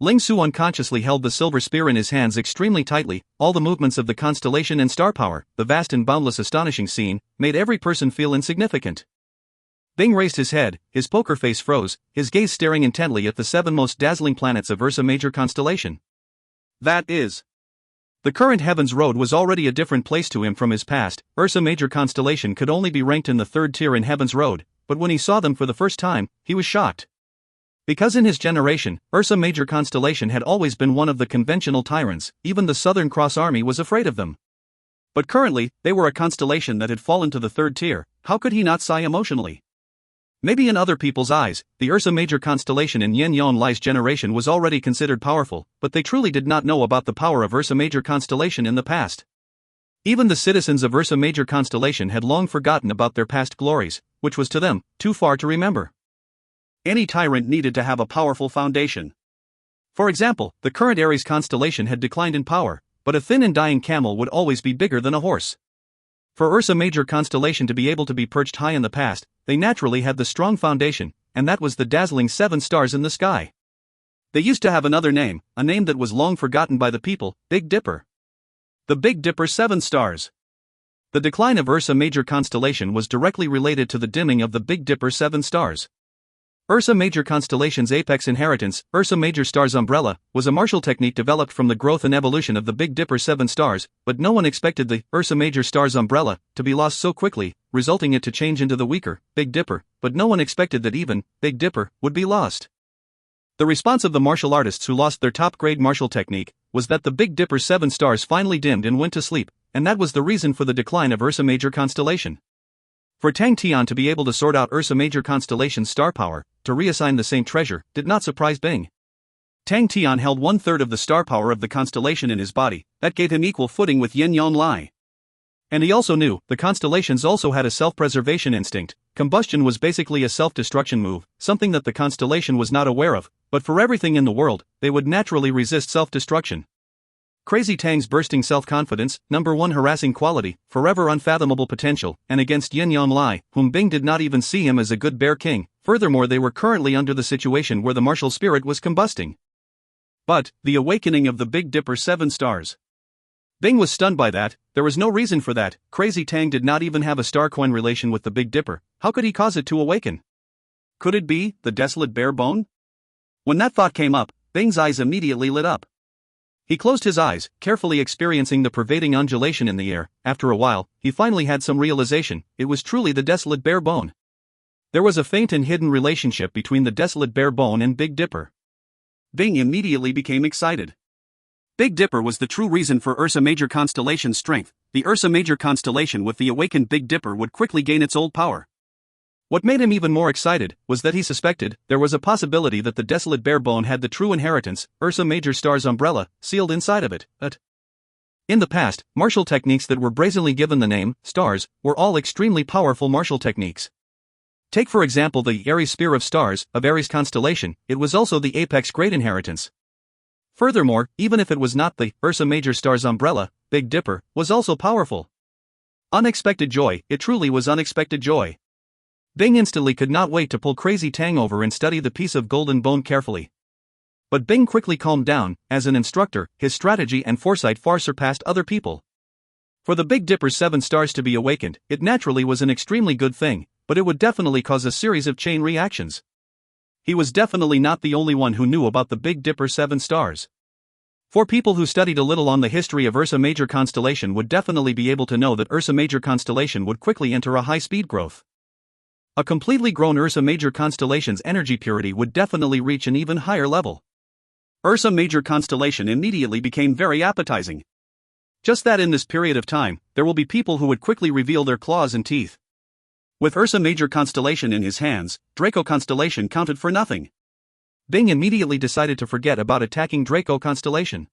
Ling Su unconsciously held the silver spear in his hands extremely tightly. All the movements of the constellation and star power, the vast and boundless astonishing scene, made every person feel insignificant. Bing raised his head, his poker face froze, his gaze staring intently at the 7 most dazzling planets of Ursa Major constellation. That is. The current Heaven's Road was already a different place to him from his past. Ursa Major constellation could only be ranked in the 3rd tier in Heaven's Road, but when he saw them for the first time, he was shocked. Because in his generation, Ursa Major constellation had always been one of the conventional tyrants, even the Southern Cross Army was afraid of them. But currently, they were a constellation that had fallen to the 3rd tier. How could he not sigh emotionally? Maybe in other people's eyes, the Ursa Major constellation in Yin Yon Lai's generation was already considered powerful, but they truly did not know about the power of Ursa Major constellation in the past. Even the citizens of Ursa Major constellation had long forgotten about their past glories, which was to them too far to remember. Any tyrant needed to have a powerful foundation. For example, the current Aries constellation had declined in power, but a thin and dying camel would always be bigger than a horse. For Ursa Major constellation to be able to be perched high in the past, they naturally had the strong foundation, and that was the dazzling 7 stars in the sky. They used to have another name, a name that was long forgotten by the people, Big Dipper. The Big Dipper 7 stars. The decline of Ursa Major constellation was directly related to the dimming of the Big Dipper 7 stars. Ursa Major constellation's apex inheritance, Ursa Major star's umbrella, was a martial technique developed from the growth and evolution of the Big Dipper 7 stars, but no one expected the Ursa Major star's umbrella to be lost so quickly, resulting it to change into the weaker Big Dipper, but no one expected that even Big Dipper would be lost. The response of the martial artists who lost their top-grade martial technique was that the Big Dipper 7 stars finally dimmed and went to sleep, and that was the reason for the decline of Ursa Major constellation. For Tang Tian to be able to sort out Ursa Major constellation's star power, to reassign the same treasure, did not surprise Bing. Tang Tian held 1/3 of the star power of the constellation in his body, that gave him equal footing with Yin Yon Lai. And he also knew, the constellations also had a self-preservation instinct. Combustion was basically a self-destruction move, something that the constellation was not aware of, but for everything in the world, they would naturally resist self-destruction. Crazy Tang's bursting self-confidence, number 1 harassing quality, forever unfathomable potential, and against Yin Yon Lai, whom Bing did not even see him as a good bear king. Furthermore, they were currently under the situation where the martial spirit was combusting. But, the awakening of the Big Dipper 7 stars. Bing was stunned by that. There was no reason for that. Crazy Tang did not even have a star coin relation with the Big Dipper. How could he cause it to awaken? Could it be the desolate bare bone? When that thought came up, Bing's eyes immediately lit up. He closed his eyes, carefully experiencing the pervading undulation in the air. After a while, he finally had some realization. It was truly the desolate bare bone. There was a faint and hidden relationship between the desolate bare bone and Big Dipper. Bing immediately became excited. Big Dipper was the true reason for Ursa Major constellation's strength. The Ursa Major constellation with the awakened Big Dipper would quickly gain its old power. What made him even more excited was that he suspected there was a possibility that the desolate bare bone had the true inheritance, Ursa Major star's umbrella, sealed inside of it. In the past, martial techniques that were brazenly given the name stars were all extremely powerful martial techniques. Take for example the Aries Spear of Stars of Aries constellation. It was also the apex great inheritance. Furthermore, even if it was not the Ursa Major star's umbrella, Big Dipper was also powerful. Unexpected joy. It truly was unexpected joy. Bing instantly could not wait to pull Crazy Tang over and study the piece of golden bone carefully. But Bing quickly calmed down. As an instructor, his strategy and foresight far surpassed other people. For the Big Dipper's 7 stars to be awakened, it naturally was an extremely good thing, but it would definitely cause a series of chain reactions. He was definitely not the only one who knew about the Big Dipper 7 stars. For people who studied a little on the history of Ursa Major constellation would definitely be able to know that Ursa Major constellation would quickly enter a high-speed growth. A completely grown Ursa Major constellation's energy purity would definitely reach an even higher level. Ursa Major constellation immediately became very appetizing. Just that in this period of time, there will be people who would quickly reveal their claws and teeth. With Ursa Major constellation in his hands, Draco constellation counted for nothing. Bing immediately decided to forget about attacking Draco constellation.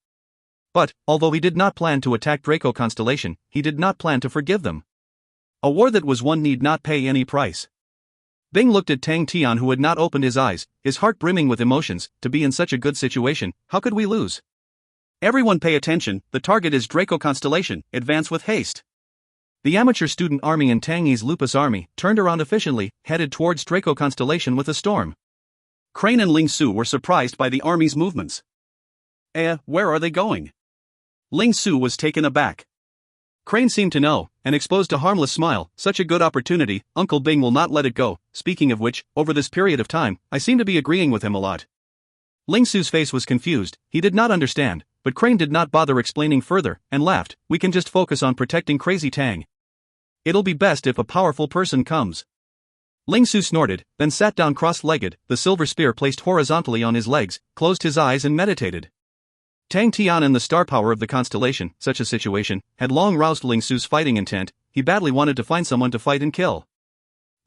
But, although he did not plan to attack Draco constellation, he did not plan to forgive them. A war that was won need not pay any price. Bing looked at Tang Tian, who had not opened his eyes, his heart brimming with emotions. To be in such a good situation, how could we lose? Everyone pay attention, the target is Draco constellation, advance with haste. The amateur student army and Tang's Lupus army turned around efficiently, headed towards Draco constellation with a storm. Crane and Ling Su were surprised by the army's movements. Where are they going? Ling Su was taken aback. Crane seemed to know, and exposed a harmless smile. Such a good opportunity, Uncle Bing will not let it go. Speaking of which, over this period of time, I seem to be agreeing with him a lot. Ling Su's face was confused, he did not understand, but Crane did not bother explaining further, and laughed. We can just focus on protecting Crazy Tang. It'll be best if a powerful person comes. Ling Su snorted, then sat down cross-legged, the silver spear placed horizontally on his legs, closed his eyes and meditated. Tang Tian and the star power of the constellation, such a situation, had long roused Ling Su's fighting intent. He badly wanted to find someone to fight and kill.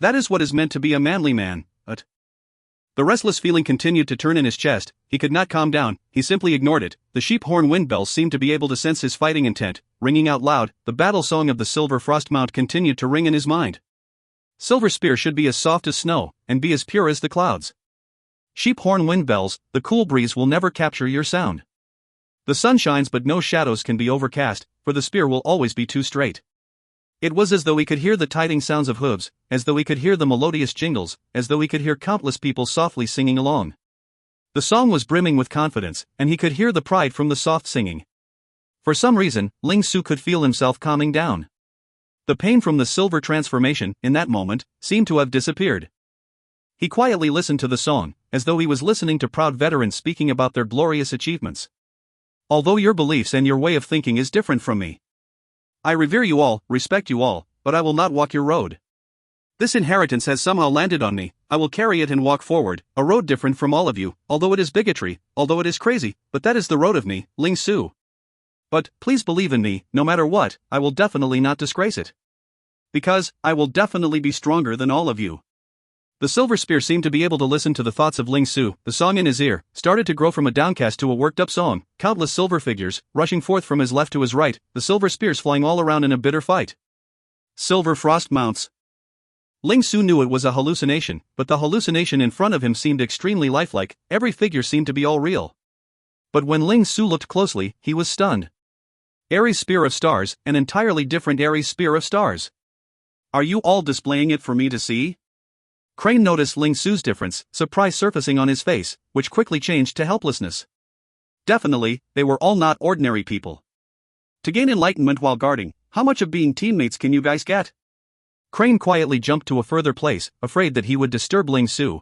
That is what is meant to be a manly man, The restless feeling continued to turn in his chest. He could not calm down, he simply ignored it. The sheep horn wind bells seemed to be able to sense his fighting intent, ringing out loud. The battle song of the silver frost mount continued to ring in his mind. Silver spear should be as soft as snow, and be as pure as the clouds. Sheep horn wind bells, the cool breeze will never capture your sound. The sun shines but no shadows can be overcast, for the spear will always be too straight. It was as though he could hear the tiding sounds of hooves, as though he could hear the melodious jingles, as though he could hear countless people softly singing along. The song was brimming with confidence, and he could hear the pride from the soft singing. For some reason, Ling Su could feel himself calming down. The pain from the silver transformation, in that moment, seemed to have disappeared. He quietly listened to the song, as though he was listening to proud veterans speaking about their glorious achievements. Although your beliefs and your way of thinking is different from me, I revere you all, respect you all, but I will not walk your road. This inheritance has somehow landed on me, I will carry it and walk forward, a road different from all of you, although it is bigotry, although it is crazy, but that is the road of me, Ling Su. But, please believe in me, no matter what, I will definitely not disgrace it. Because, I will definitely be stronger than all of you. The silver spear seemed to be able to listen to the thoughts of Ling Su. The song in his ear started to grow from a downcast to a worked-up song, countless silver figures, rushing forth from his left to his right, the silver spears flying all around in a bitter fight. Silver frost mounts. Ling Su knew it was a hallucination, but the hallucination in front of him seemed extremely lifelike, every figure seemed to be all real. But when Ling Su looked closely, he was stunned. Ares Spear of Stars, an entirely different Ares Spear of Stars. Are you all displaying it for me to see? Crane noticed Ling Su's difference, surprise surfacing on his face, which quickly changed to helplessness. Definitely, they were all not ordinary people. To gain enlightenment while guarding, how much of being teammates can you guys get? Crane quietly jumped to a further place, afraid that he would disturb Ling Su.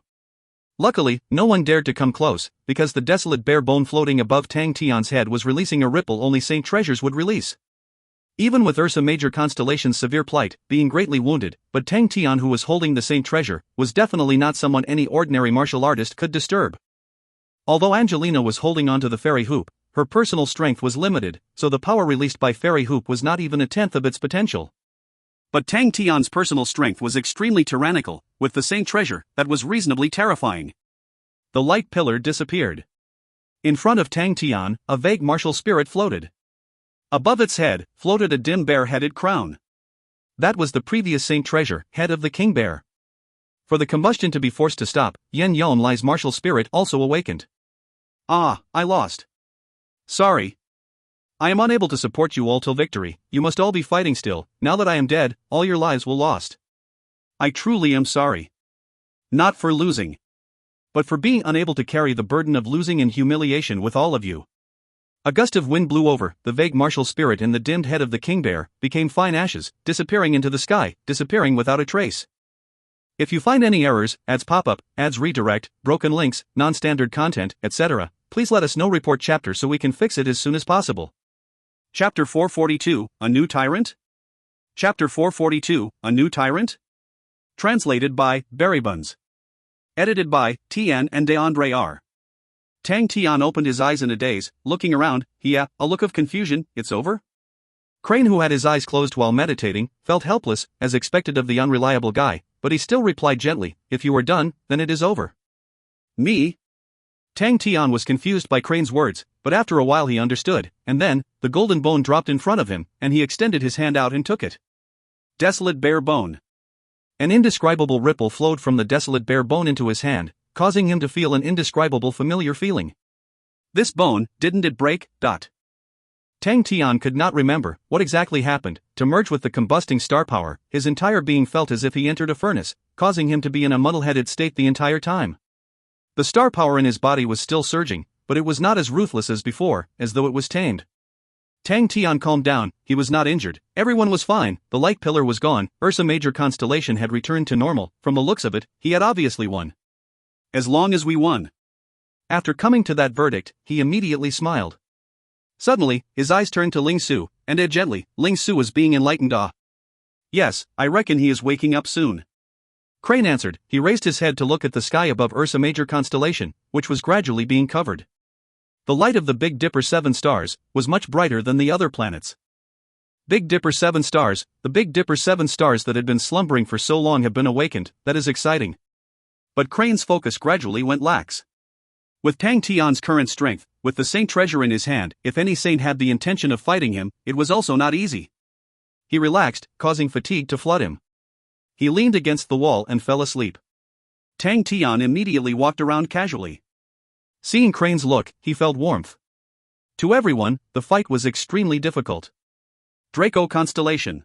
Luckily, no one dared to come close, because the desolate bare bone floating above Tang Tian's head was releasing a ripple only Saint Treasures would release. Even with Ursa Major Constellation's severe plight, being greatly wounded, but Tang Tian, who was holding the Saint Treasure, was definitely not someone any ordinary martial artist could disturb. Although Angelina was holding onto the fairy hoop, her personal strength was limited, so the power released by fairy hoop was not even a tenth of its potential. But Tang Tian's personal strength was extremely tyrannical, with the Saint Treasure, that was reasonably terrifying. The light pillar disappeared. In front of Tang Tian, a vague martial spirit floated. Above its head, floated a dim bear-headed crown. That was the previous Saint Treasure, head of the King Bear. For the combustion to be forced to stop, Yen Yon Lai's martial spirit also awakened. I lost. Sorry. I am unable to support you all till victory, you must all be fighting still, now that I am dead, all your lives will lost. I truly am sorry. Not for losing, but for being unable to carry the burden of losing and humiliation with all of you. A gust of wind blew over, the vague martial spirit in the dimmed head of the King Bear became fine ashes, disappearing into the sky, disappearing without a trace. If you find any errors, ads pop-up, ads redirect, broken links, non-standard content, etc., please let us know. Report chapter so we can fix it as soon as possible. Chapter 442, A New Tyrant? Chapter 442, A New Tyrant? Translated by Berrybuns. Edited by Tian and DeAndre R. Tian opened his eyes in a daze, looking around. A look of confusion. It's over? Crane, who had his eyes closed while meditating, felt helpless, as expected of the unreliable guy, but he still replied gently, if you are done, then it is over. Me? Tian was confused by Crane's words, but after a while he understood, and then, the golden bone dropped in front of him, and he extended his hand out and took it. Desolate bare bone. An indescribable ripple flowed from the desolate bare bone into his hand, causing him to feel an indescribable familiar feeling. This bone, didn't it break? Tian could not remember what exactly happened. To merge with the combusting star power, his entire being felt as if he entered a furnace, causing him to be in a muddle-headed state the entire time. The star power in his body was still surging, but it was not as ruthless as before, as though it was tamed. Tian calmed down. He was not injured, everyone was fine, the light pillar was gone, Ursa Major constellation had returned to normal. From the looks of it, he had obviously won. As long as we won. After coming to that verdict, he immediately smiled. Suddenly, his eyes turned to Ling Su, and gently, Ling Su was being enlightened. Yes, I reckon he is waking up soon. Crane answered. He raised his head to look at the sky above Ursa Major constellation, which was gradually being covered. The light of the Big Dipper 7 stars was much brighter than the other planets. Big Dipper 7 stars, the Big Dipper 7 stars that had been slumbering for so long have been awakened. That is exciting. But Crane's focus gradually went lax. With Tian's current strength, with the saint treasure in his hand, if any saint had the intention of fighting him, it was also not easy. He relaxed, causing fatigue to flood him. He leaned against the wall and fell asleep. Tian immediately walked around casually. Seeing Crane's look, he felt warmth. To everyone, the fight was extremely difficult. Draco constellation.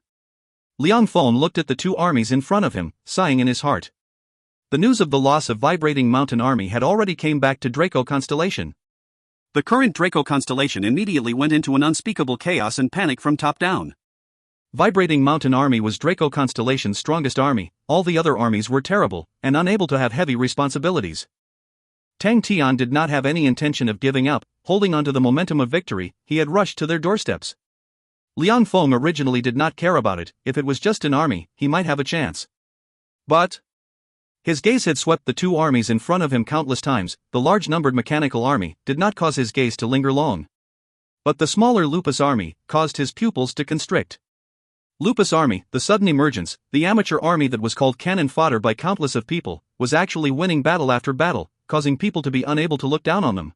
Liang Feng looked at the two armies in front of him, sighing in his heart. The news of the loss of Vibrating Mountain Army had already came back to Draco constellation. The current Draco constellation immediately went into an unspeakable chaos and panic from top down. Vibrating Mountain Army was Draco constellation's strongest army. All the other armies were terrible, and unable to have heavy responsibilities. Tian did not have any intention of giving up. Holding onto the momentum of victory, he had rushed to their doorsteps. Liang Feng originally did not care about it. If it was just an army, he might have a chance. But his gaze had swept the two armies in front of him countless times. The large-numbered mechanical army did not cause his gaze to linger long. But the smaller Lupus army caused his pupils to constrict. Lupus army, the sudden emergence, the amateur army that was called cannon fodder by countless of people, was actually winning battle after battle, causing people to be unable to look down on them.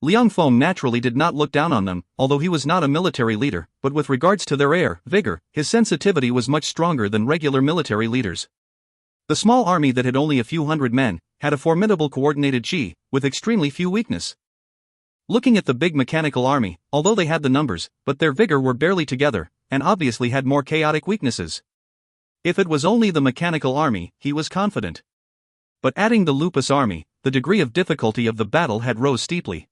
Liang Feng naturally did not look down on them, although he was not a military leader, but with regards to their vigor, his sensitivity was much stronger than regular military leaders. The small army that had only a few hundred men had a formidable coordinated chi, with extremely few weakness. Looking at the big mechanical army, although they had the numbers, but their vigor were barely together, and obviously had more chaotic weaknesses. If it was only the mechanical army, he was confident. But adding the Lupus army, the degree of difficulty of the battle had rose steeply.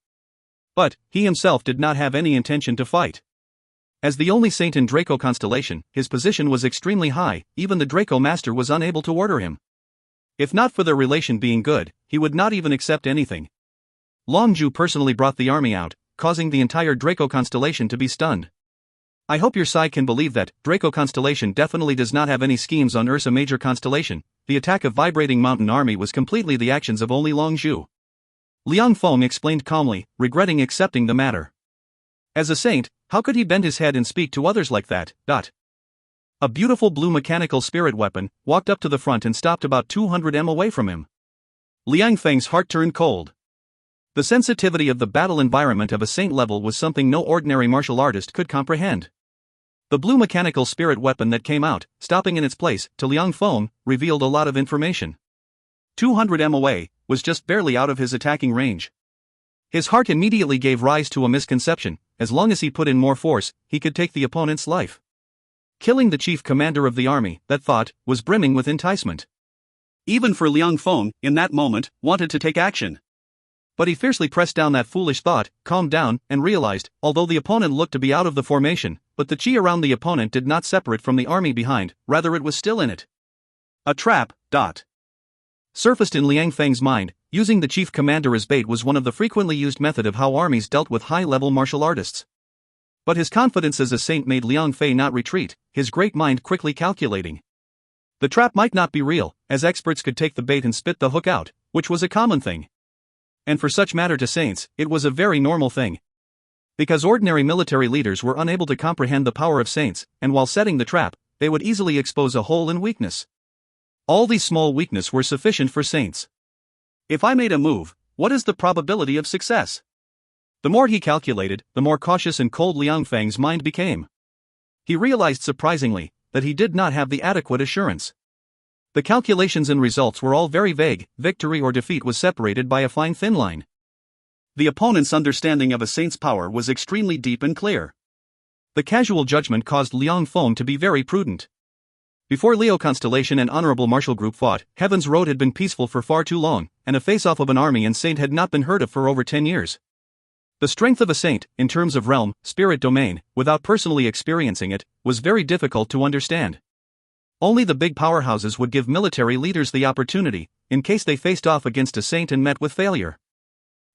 But he himself did not have any intention to fight. As the only saint in Draco constellation, his position was extremely high. Even the Draco master was unable to order him. If not for their relation being good, he would not even accept anything. Longju personally brought the army out, causing the entire Draco constellation to be stunned. I hope your side can believe that Draco constellation definitely does not have any schemes on Ursa Major constellation. The attack of Vibrating Mountain Army was completely the actions of only Longju. Liang Feng explained calmly, regretting accepting the matter. As a saint, how could he bend his head and speak to others like that? A beautiful blue mechanical spirit weapon walked up to the front and stopped about 200 m away from him. Liang Feng's heart turned cold. The sensitivity of the battle environment of a saint level was something no ordinary martial artist could comprehend. The blue mechanical spirit weapon that came out, stopping in its place, to Liang Feng, revealed a lot of information. 200 m away, was just barely out of his attacking range. His heart immediately gave rise to a misconception. As long as he put in more force, he could take the opponent's life. Killing the chief commander of the army, that thought, was brimming with enticement. Even for Liang Feng, in that moment, wanted to take action. But he fiercely pressed down that foolish thought, calmed down, and realized, although the opponent looked to be out of the formation, but the chi around the opponent did not separate from the army behind, rather it was still in it. A trap. Surfaced in Liang Feng's mind, using the chief commander as bait was one of the frequently used method of how armies dealt with high-level martial artists. But his confidence as a saint made Liang Fei not retreat, his great mind quickly calculating. The trap might not be real, as experts could take the bait and spit the hook out, which was a common thing. And for such matter to saints, it was a very normal thing. Because ordinary military leaders were unable to comprehend the power of saints, and while setting the trap, they would easily expose a hole in weakness. All these small weaknesses were sufficient for saints. If I made a move, what is the probability of success? The more he calculated, the more cautious and cold Liang Feng's mind became. He realized surprisingly that he did not have the adequate assurance. The calculations and results were all very vague. Victory or defeat was separated by a fine thin line. The opponent's understanding of a saint's power was extremely deep and clear. The casual judgment caused Liang Feng to be very prudent. Before Leo Constellation and Honorable Marshal Group fought, Heaven's Road had been peaceful for far too long, and a face-off of an army and saint had not been heard of for over 10 years. The strength of a saint, in terms of realm, spirit domain, without personally experiencing it, was very difficult to understand. Only the big powerhouses would give military leaders the opportunity, in case they faced off against a saint and met with failure.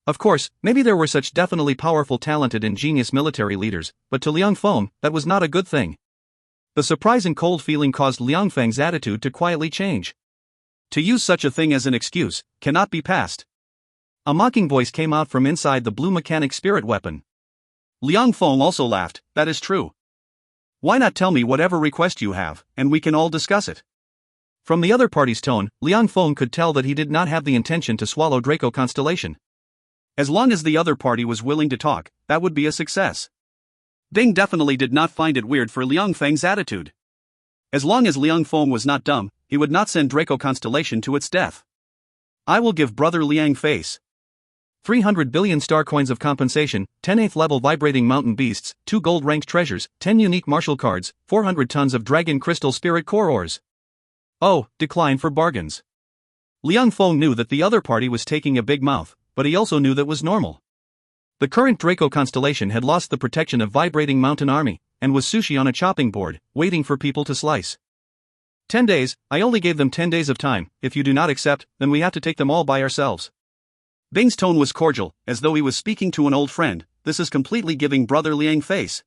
Of course, maybe there were such definitely powerful, talented and genius military leaders, but to Liang Feng, that was not a good thing. The surprise and cold feeling caused Liang Feng's attitude to quietly change. To use such a thing as an excuse cannot be passed. A mocking voice came out from inside the blue mechanic spirit weapon. Liang Feng also laughed. That is true. Why not tell me whatever request you have, and we can all discuss it? From the other party's tone, Liang Feng could tell that he did not have the intention to swallow Draco Constellation. As long as the other party was willing to talk, that would be a success. Ding definitely did not find it weird for Liang Feng's attitude. As long as Liang Feng was not dumb, he would not send Draco Constellation to its death. I will give Brother Liang face 300 billion star coins of compensation, 10 8th level vibrating mountain beasts, 2 gold ranked treasures, 10 unique martial cards, 400 tons of dragon crystal spirit core ores. Oh, decline for bargains. Liang Feng knew that the other party was taking a big mouth, but he also knew that was normal. The current Draco Constellation had lost the protection of vibrating mountain army, and was sushi on a chopping board, waiting for people to slice. 10 days, I only gave them 10 days of time. If you do not accept, then we have to take them all by ourselves. Bing's tone was cordial, as though he was speaking to an old friend. This is completely giving Brother Liang face.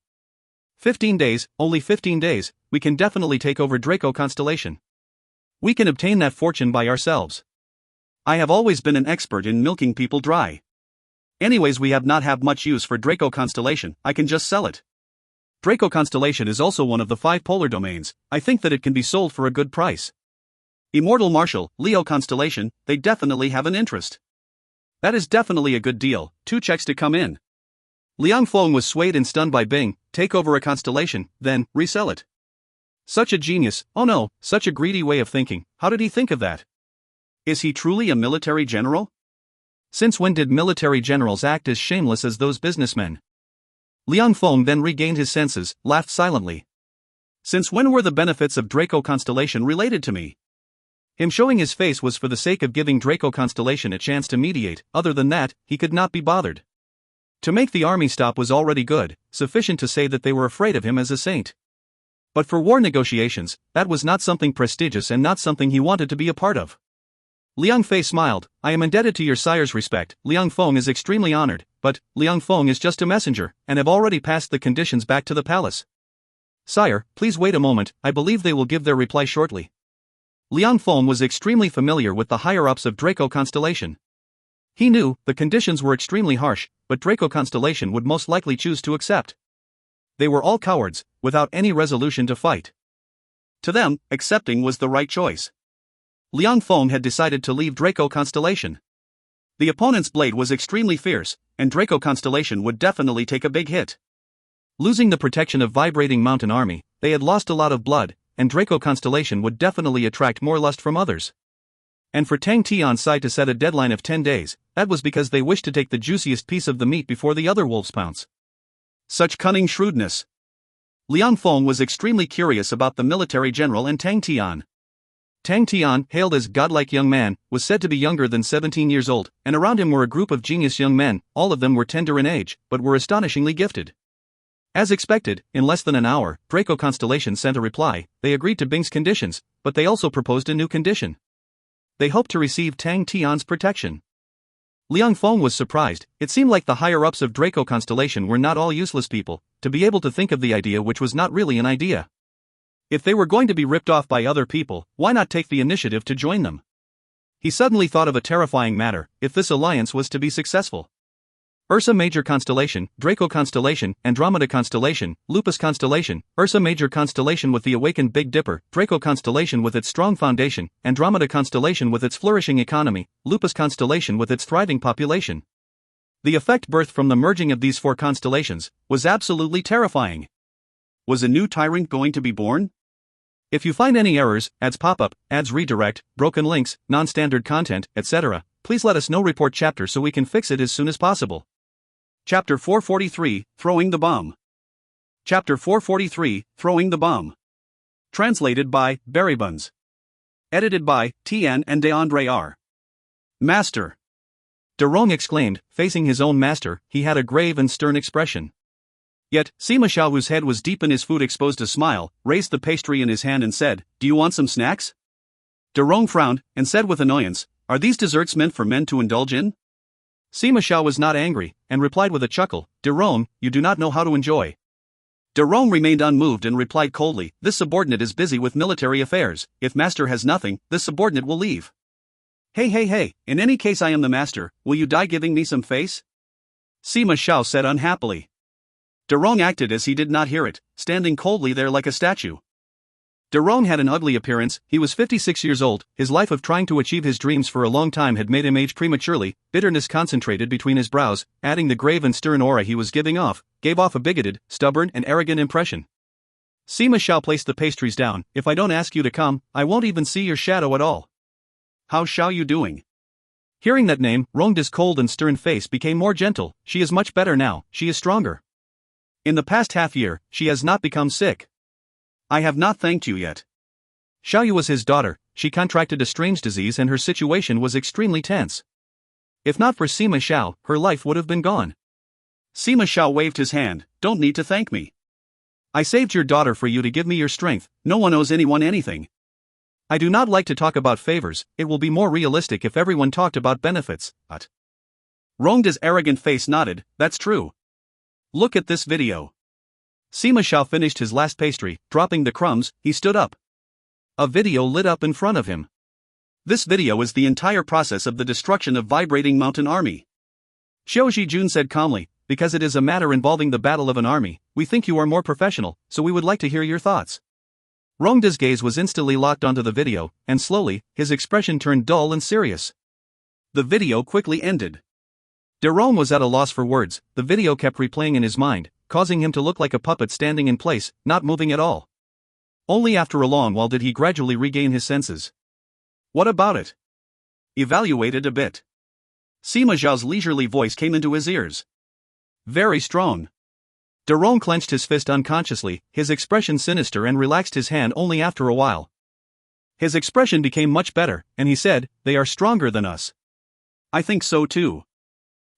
15 days, only 15 days, we can definitely take over Draco Constellation. We can obtain that fortune by ourselves. I have always been an expert in milking people dry. Anyways, we have not have much use for Draco Constellation, I can just sell it. Draco Constellation is also one of the 5 polar domains. I think that it can be sold for a good price. Immortal Marshal, Leo Constellation, they definitely have an interest. That is definitely a good deal, 2 checks to come in. Liang Feng was swayed and stunned by Bing. Take over a constellation, then resell it. Such a genius, oh no, such a greedy way of thinking. How did he think of that? Is he truly a military general? Since when did military generals act as shameless as those businessmen? Liang Feng then regained his senses, laughed silently. Since when were the benefits of Draco Constellation related to me? Him showing his face was for the sake of giving Draco Constellation a chance to mediate. Other than that, he could not be bothered. To make the army stop was already good, sufficient to say that they were afraid of him as a saint. But for war negotiations, that was not something prestigious and not something he wanted to be a part of. Liang Fei smiled. I am indebted to your sire's respect. Liang Feng is extremely honored, but Liang Feng is just a messenger, and have already passed the conditions back to the palace. Sire, please wait a moment, I believe they will give their reply shortly. Liang Feng was extremely familiar with the higher-ups of Draco Constellation. He knew the conditions were extremely harsh, but Draco Constellation would most likely choose to accept. They were all cowards, without any resolution to fight. To them, accepting was the right choice. Liang Feng had decided to leave Draco Constellation. The opponent's blade was extremely fierce, and Draco Constellation would definitely take a big hit. Losing the protection of vibrating mountain army, they had lost a lot of blood, and Draco Constellation would definitely attract more lust from others. And for Tang Tian's side to set a deadline of 10 days, that was because they wished to take the juiciest piece of the meat before the other wolves pounce. Such cunning shrewdness. Liang Feng was extremely curious about the military general and Tang Tian. Tang Tian, hailed as godlike young man, was said to be younger than 17 years old, and around him were a group of genius young men. All of them were tender in age, but were astonishingly gifted. As expected, in less than an hour, Draco Constellation sent a reply. They agreed to Bing's conditions, but they also proposed a new condition. They hoped to receive Tang Tian's protection. Liang Feng was surprised. It seemed like the higher-ups of Draco Constellation were not all useless people, to be able to think of the idea which was not really an idea. If they were going to be ripped off by other people, why not take the initiative to join them? He suddenly thought of a terrifying matter: if this alliance was to be successful. Ursa Major constellation, Draco constellation, Andromeda constellation, Lupus constellation, Ursa Major constellation with the awakened Big Dipper, Draco constellation with its strong foundation, Andromeda constellation with its flourishing economy, Lupus constellation with its thriving population. The effect birthed from the merging of these 4 constellations was absolutely terrifying. Was a new tyrant going to be born? If you find any errors, ads pop up, ads redirect, broken links, non-standard content, etc., please let us know. Report chapter so we can fix it as soon as possible. Chapter 443, Throwing the Bomb. Chapter 443, Throwing the Bomb. Translated by Berrybuns. Edited by Tian and DeAndre R. Master. Derong exclaimed, facing his own master. He had a grave and stern expression. Yet, Sima Xiao, whose head was deep in his food, exposed a smile, raised the pastry in his hand and said, "Do you want some snacks?" Derong frowned, and said with annoyance, "Are these desserts meant for men to indulge in?" Sima Xiao was not angry, and replied with a chuckle, "Derong, you do not know how to enjoy." Derong remained unmoved and replied coldly, "This subordinate is busy with military affairs. If master has nothing, this subordinate will leave." Hey, in any case I am the master, will you die giving me some face?" Sima Xiao said unhappily. Derong acted as he did not hear it, standing coldly there like a statue. Derong had an ugly appearance. He was 56 years old. His life of trying to achieve his dreams for a long time had made him age prematurely. Bitterness concentrated between his brows, adding the grave and stern aura he was gave off a bigoted, stubborn and arrogant impression. Sima Xiao placed the pastries down. "If I don't ask you to come, I won't even see your shadow at all." "How's Xiao you doing?" Hearing that name, Rongda's cold and stern face became more gentle. "She is much better now. She is stronger. In the past half year, she has not become sick." "I have not thanked you yet." Xiaoyu was his daughter. She contracted a strange disease and her situation was extremely tense. If not for Sima Xiao, her life would have been gone. Sima Xiao waved his hand. "Don't need to thank me. I saved your daughter for you to give me your strength. No one owes anyone anything." "I do not like to talk about favors. It will be more realistic if everyone talked about benefits." But Rongda's arrogant face nodded. "That's true. Look at this video." Sima Xiao finished his last pastry. Dropping the crumbs, he stood up. A video lit up in front of him. This video is the entire process of the destruction of Vibrating Mountain Army. Xiao Zhijun said calmly, "Because it is a matter involving the battle of an army, we think you are more professional, so we would like to hear your thoughts." Rongda's gaze was instantly locked onto the video, and slowly, his expression turned dull and serious. The video quickly ended. Derong was at a loss for words. The video kept replaying in his mind, causing him to look like a puppet standing in place, not moving at all. Only after a long while did he gradually regain his senses. "What about it? Evaluate it a bit." Sima Xiao's leisurely voice came into his ears. "Very strong." Derong clenched his fist unconsciously, his expression sinister, and relaxed his hand only after a while. His expression became much better, and he said, "They are stronger than us." "I think so too."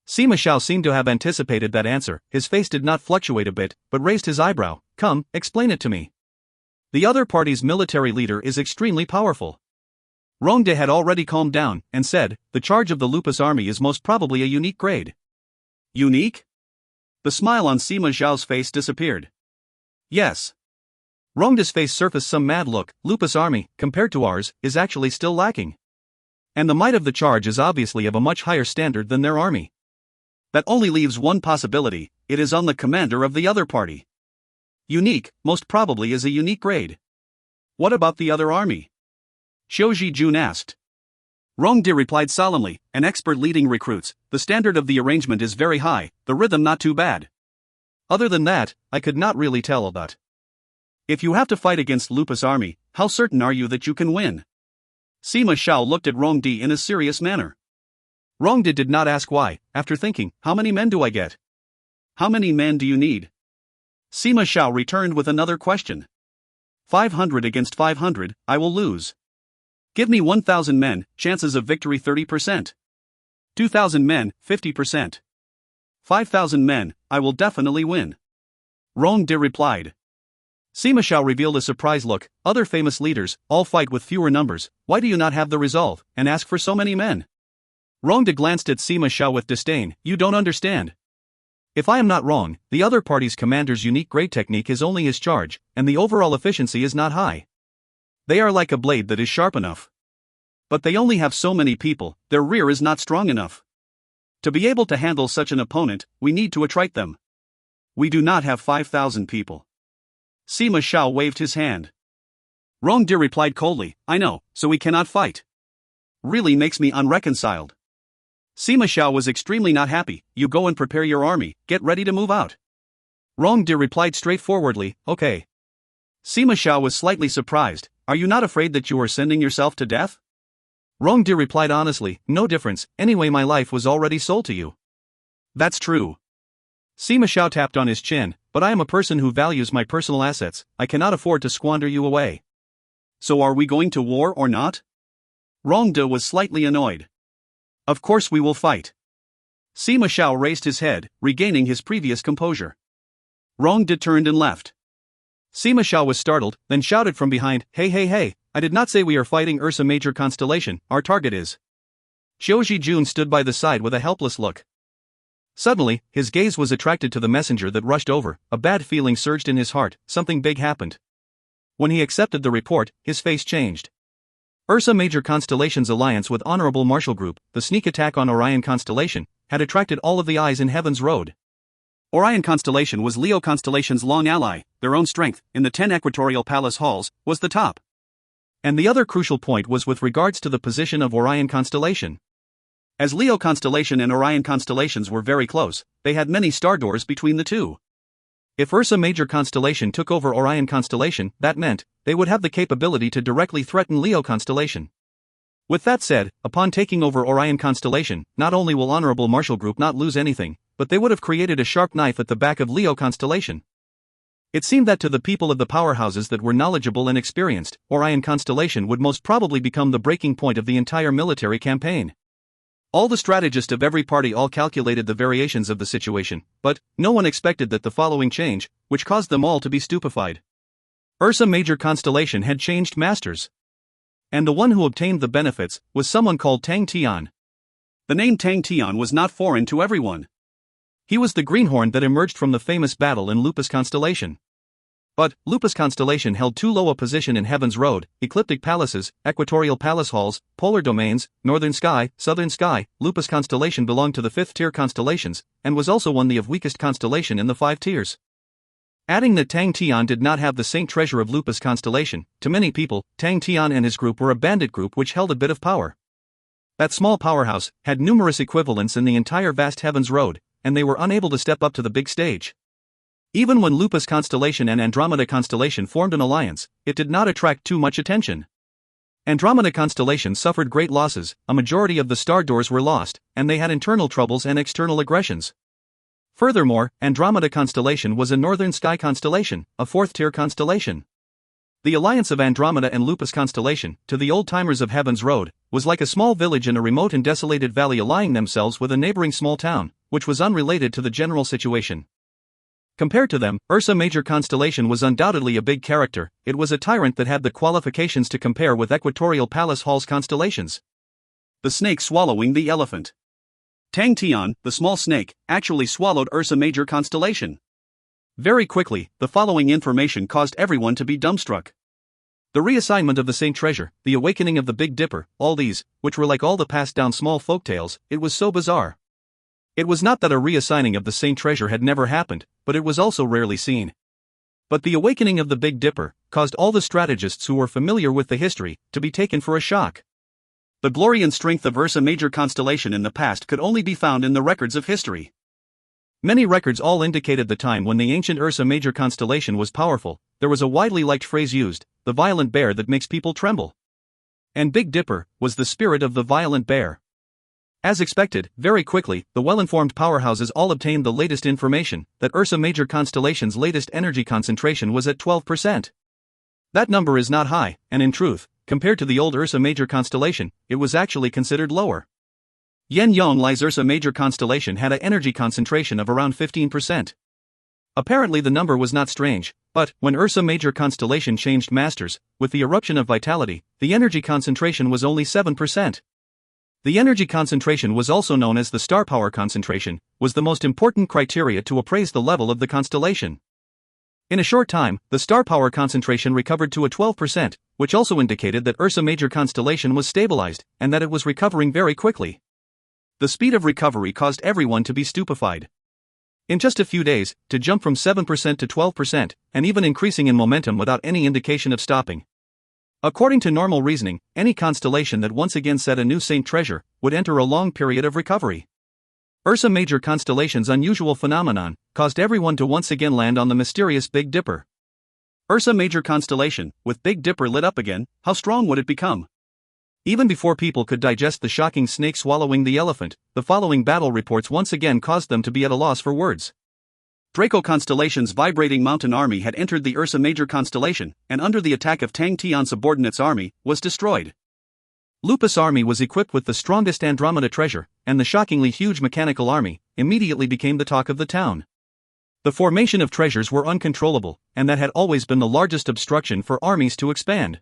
Sima Xiao seemed to have anticipated that answer. His face did not fluctuate a bit, but raised his eyebrow. "Come, explain it to me." "The other party's military leader is extremely powerful." Rongde had already calmed down, and said, "The charge of the Lupus army is most probably a unique grade." "Unique?" The smile on Sima Xiao's face disappeared. "Yes." Rongde's face surfaced some mad look. "Lupus army, compared to ours, is actually still lacking. And the might of the charge is obviously of a much higher standard than their army." "That only leaves one possibility: it is on the commander of the other party." "Unique, most probably is a unique grade." "What about the other army?" Xiao Zhijun asked. Rongde replied solemnly, "An expert leading recruits. The standard of the arrangement is very high, the rhythm not too bad. Other than that, I could not really tell about." "If you have to fight against Lupus army, how certain are you that you can win?" Sima Xiao looked at Rongde in a serious manner. Rongde did not ask why. After thinking, "How many men do I get?" "How many men do you need?" Sima Xiao returned with another question. 500 against 500, I will lose. Give me 1,000 men, chances of victory 30%. 2,000 men, 50%. 5,000 men, I will definitely win. Rongde replied. Sima Xiao revealed a surprised look. "Other famous leaders, all fight with fewer numbers. Why do you not have the resolve, and ask for so many men?" Rongde glanced at Sima Xiao with disdain. "You don't understand. If I am not wrong, the other party's commander's unique grade technique is only his charge, and the overall efficiency is not high. They are like a blade that is sharp enough. But they only have so many people, their rear is not strong enough. To be able to handle such an opponent, we need to attrite them. We do not have 5,000 people. Sima Xiao waved his hand. Rong De replied coldly, I know, so we cannot fight. Really makes me unreconciled. Sima Xiao was extremely not happy. You go and prepare your army, get ready to move out. Rong De replied straightforwardly, okay. Sima Xiao was slightly surprised. Are you not afraid that you are sending yourself to death? Rong De replied honestly, no difference, anyway my life was already sold to you. That's true. Sima Xiao tapped on his chin, but I am a person who values my personal assets, I cannot afford to squander you away. So are we going to war or not? Rong De was slightly annoyed. Of course we will fight. Sima Xiao raised his head, regaining his previous composure. Rong De turned and left. Sima Xiao was startled, then shouted from behind, hey, I did not say we are fighting Ursa Major Constellation, our target is. Qiu Jun stood by the side with a helpless look. Suddenly, his gaze was attracted to the messenger that rushed over, a bad feeling surged in his heart, something big happened. When he accepted the report, his face changed. Ursa Major Constellation's alliance with Honorable Marshal Group, the sneak attack on Orion Constellation, had attracted all of the eyes in Heaven's Road. Orion Constellation was Leo Constellation's long ally, their own strength, in the 10 Equatorial Palace halls, was the top. And the other crucial point was with regards to the position of Orion Constellation. As Leo Constellation and Orion Constellations were very close, they had many star doors between the two. If Ursa Major Constellation took over Orion Constellation, that meant they would have the capability to directly threaten Leo Constellation. With that said, upon taking over Orion Constellation, not only will Honorable Marshal Group not lose anything, but they would have created a sharp knife at the back of Leo Constellation. It seemed that to the people of the powerhouses that were knowledgeable and experienced, Orion Constellation would most probably become the breaking point of the entire military campaign. All the strategists of every party all calculated the variations of the situation, but no one expected that the following change, which caused them all to be stupefied. Ursa Major Constellation had changed masters. And the one who obtained the benefits was someone called Tang Tian. The name Tang Tian was not foreign to everyone. He was the greenhorn that emerged from the famous battle in Lupus Constellation. But Lupus Constellation held too low a position in Heaven's Road, ecliptic palaces, equatorial palace halls, polar domains, northern sky, southern sky. Lupus Constellation belonged to the 5th tier constellations, and was also one of weakest constellation in the 5 tiers. Adding that Tang Tian did not have the Saint Treasure of Lupus Constellation, to many people, Tang Tian and his group were a bandit group which held a bit of power. That small powerhouse had numerous equivalents in the entire vast Heaven's Road, and they were unable to step up to the big stage. Even when Lupus Constellation and Andromeda Constellation formed an alliance, it did not attract too much attention. Andromeda Constellation suffered great losses, a majority of the star doors were lost, and they had internal troubles and external aggressions. Furthermore, Andromeda Constellation was a northern sky constellation, a 4th tier constellation. The alliance of Andromeda and Lupus Constellation, to the old-timers of Heaven's Road, was like a small village in a remote and desolated valley allying themselves with a neighboring small town, which was unrelated to the general situation. Compared to them, Ursa Major Constellation was undoubtedly a big character. It was a tyrant that had the qualifications to compare with Equatorial Palace Hall's constellations. The snake swallowing the elephant. Tang Tian, the small snake, actually swallowed Ursa Major Constellation. Very quickly, the following information caused everyone to be dumbstruck. The reassignment of the Saint Treasure, the awakening of the Big Dipper, all these, which were like all the passed down small folktales, it was so bizarre. It was not that a reassigning of the Saint Treasure had never happened, but it was also rarely seen. But the awakening of the Big Dipper caused all the strategists who were familiar with the history to be taken for a shock. The glory and strength of Ursa Major Constellation in the past could only be found in the records of history. Many records all indicated the time when the ancient Ursa Major Constellation was powerful. There was a widely liked phrase used, the violent bear that makes people tremble. And Big Dipper was the spirit of the violent bear. As expected, very quickly, the well-informed powerhouses all obtained the latest information, that Ursa Major Constellation's latest energy concentration was at 12%. That number is not high, and in truth, compared to the old Ursa Major Constellation, it was actually considered lower. Yen Yong Lai's Ursa Major Constellation had an energy concentration of around 15%. Apparently the number was not strange, but when Ursa Major Constellation changed masters, with the eruption of vitality, the energy concentration was only 7%. The energy concentration was also known as the star power concentration, was the most important criteria to appraise the level of the constellation. In a short time, the star power concentration recovered to a 12%, which also indicated that Ursa Major constellation was stabilized, and that it was recovering very quickly. The speed of recovery caused everyone to be stupefied. In just a few days, to jump from 7% to 12%, and even increasing in momentum without any indication of stopping. According to normal reasoning, any constellation that once again set a new saint treasure would enter a long period of recovery. Ursa Major constellation's unusual phenomenon caused everyone to once again land on the mysterious Big Dipper. Ursa Major constellation, with Big Dipper lit up again, how strong would it become? Even before people could digest the shocking snake swallowing the elephant, the following battle reports once again caused them to be at a loss for words. Draco constellation's vibrating mountain army had entered the Ursa Major constellation, and under the attack of Tang Tian subordinates' army, was destroyed. Lupus army was equipped with the strongest Andromeda treasure, and the shockingly huge mechanical army immediately became the talk of the town. The formation of treasures were uncontrollable, and that had always been the largest obstruction for armies to expand.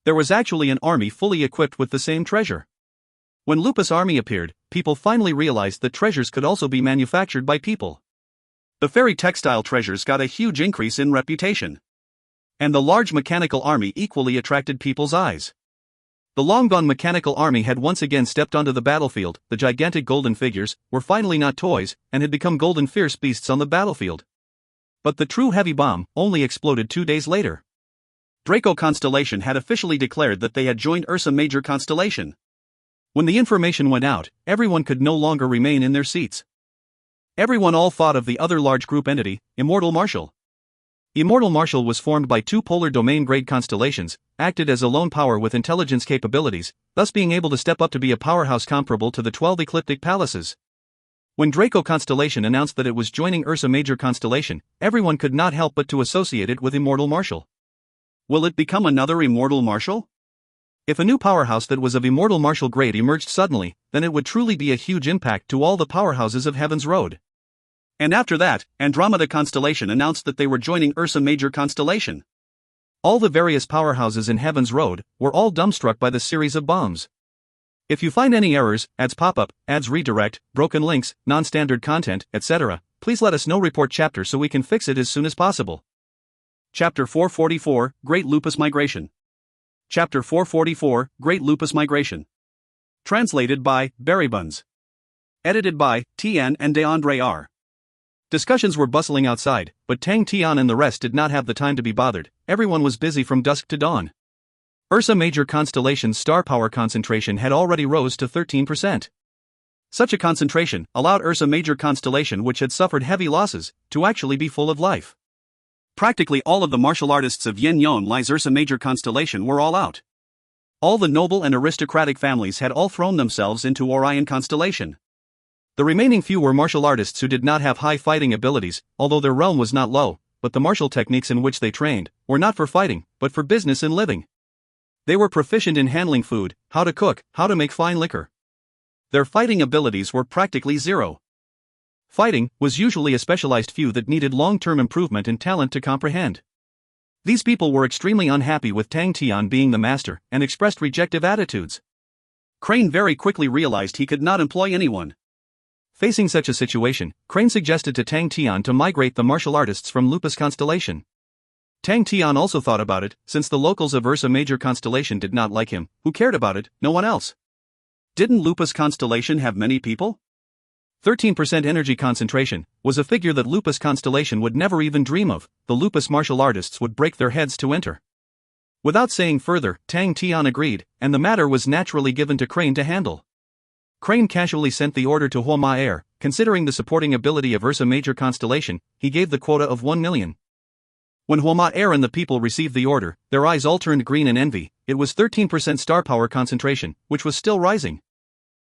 There was actually an army fully equipped with the same treasure. When Lupus army appeared, people finally realized that treasures could also be manufactured by people. The fairy textile treasures got a huge increase in reputation. And the large mechanical army equally attracted people's eyes. The long-gone mechanical army had once again stepped onto the battlefield. The gigantic golden figures were finally not toys, and had become golden fierce beasts on the battlefield. But the true heavy bomb only exploded 2 days later. Draco constellation had officially declared that they had joined Ursa Major constellation. When the information went out, everyone could no longer remain in their seats. Everyone all thought of the other large group entity, Immortal Marshal. Immortal Marshal was formed by 2 polar domain-grade constellations, acted as a lone power with intelligence capabilities, thus being able to step up to be a powerhouse comparable to the 12 ecliptic palaces. When Draco constellation announced that it was joining Ursa Major constellation, everyone could not help but to associate it with Immortal Marshal. Will it become another Immortal Marshal? If a new powerhouse that was of Immortal Marshal grade emerged suddenly, then it would truly be a huge impact to all the powerhouses of Heaven's Road. And after that, Andromeda constellation announced that they were joining Ursa Major constellation. All the various powerhouses in Heaven's Road were all dumbstruck by the series of bombs. If you find any errors, ads pop up, ads redirect, broken links, non-standard content, etc., please let us know. Report chapter so we can fix it as soon as possible. Chapter 444, Great Lupus Migration. Chapter 444, Great Lupus Migration. Translated by Berrybuns. Edited by Tian and DeAndre R. Discussions were bustling outside, but Tang, Tian and the rest did not have the time to be bothered. Everyone was busy from dusk to dawn. Ursa Major constellation's star power concentration had already rose to 13%. Such a concentration allowed Ursa Major constellation, which had suffered heavy losses, to actually be full of life. Practically all of the martial artists of Yin Yon Li's Ursa Major constellation were all out. All the noble and aristocratic families had all thrown themselves into Orion constellation. The remaining few were martial artists who did not have high fighting abilities, although their realm was not low, but the martial techniques in which they trained were not for fighting, but for business and living. They were proficient in handling food, how to cook, how to make fine liquor. Their fighting abilities were practically zero. Fighting was usually a specialized few that needed long-term improvement and talent to comprehend. These people were extremely unhappy with Tang Tian being the master, and expressed rejective attitudes. Crane very quickly realized he could not employ anyone. Facing such a situation, Crane suggested to Tang Tian to migrate the martial artists from Lupus constellation. Tang Tian also thought about it, since the locals of Ursa Major constellation did not like him. Who cared about it? No one else. Didn't Lupus constellation have many people? 13% energy concentration was a figure that Lupus constellation would never even dream of. The Lupus martial artists would break their heads to enter. Without saying further, Tang Tian agreed, and the matter was naturally given to Crane to handle. Crane casually sent the order to Homa Air. Considering the supporting ability of Ursa Major constellation, he gave the quota of 1 million. When Homa Air and the people received the order, their eyes all turned green in envy. It was 13% star power concentration, which was still rising.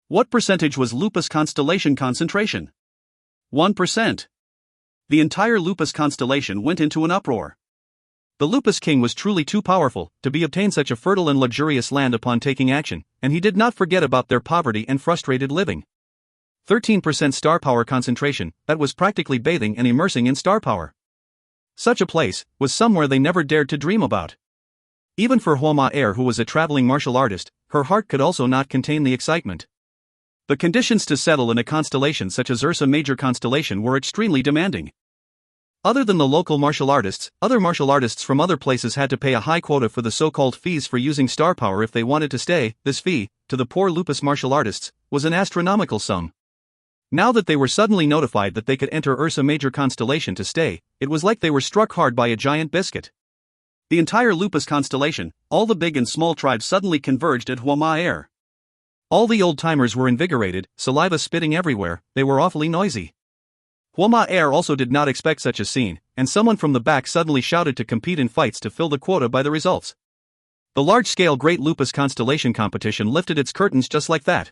What percentage was Lupus constellation concentration? 1%. The entire Lupus constellation went into an uproar. The Lupus king was truly too powerful to be obtained such a fertile and luxurious land upon taking action, and he did not forget about their poverty and frustrated living. 13% star power concentration, that was practically bathing and immersing in star power. Such a place was somewhere they never dared to dream about. Even for Homa Air, who was a traveling martial artist, her heart could also not contain the excitement. The conditions to settle in a constellation such as Ursa Major constellation were extremely demanding. Other than the local martial artists, other martial artists from other places had to pay a high quota for the so-called fees for using star power if they wanted to stay. This fee, to the poor lupus martial artists, was an astronomical sum. Now that they were suddenly notified that they could enter Ursa Major constellation to stay, it was like they were struck hard by a giant biscuit. The entire lupus constellation, all the big and small tribes suddenly converged at Hua Air. All the old-timers were invigorated, saliva spitting everywhere, they were awfully noisy. Hua Air also did not expect such a scene, and someone from the back suddenly shouted to compete in fights to fill the quota by the results. The large-scale Great Lupus Constellation competition lifted its curtains just like that.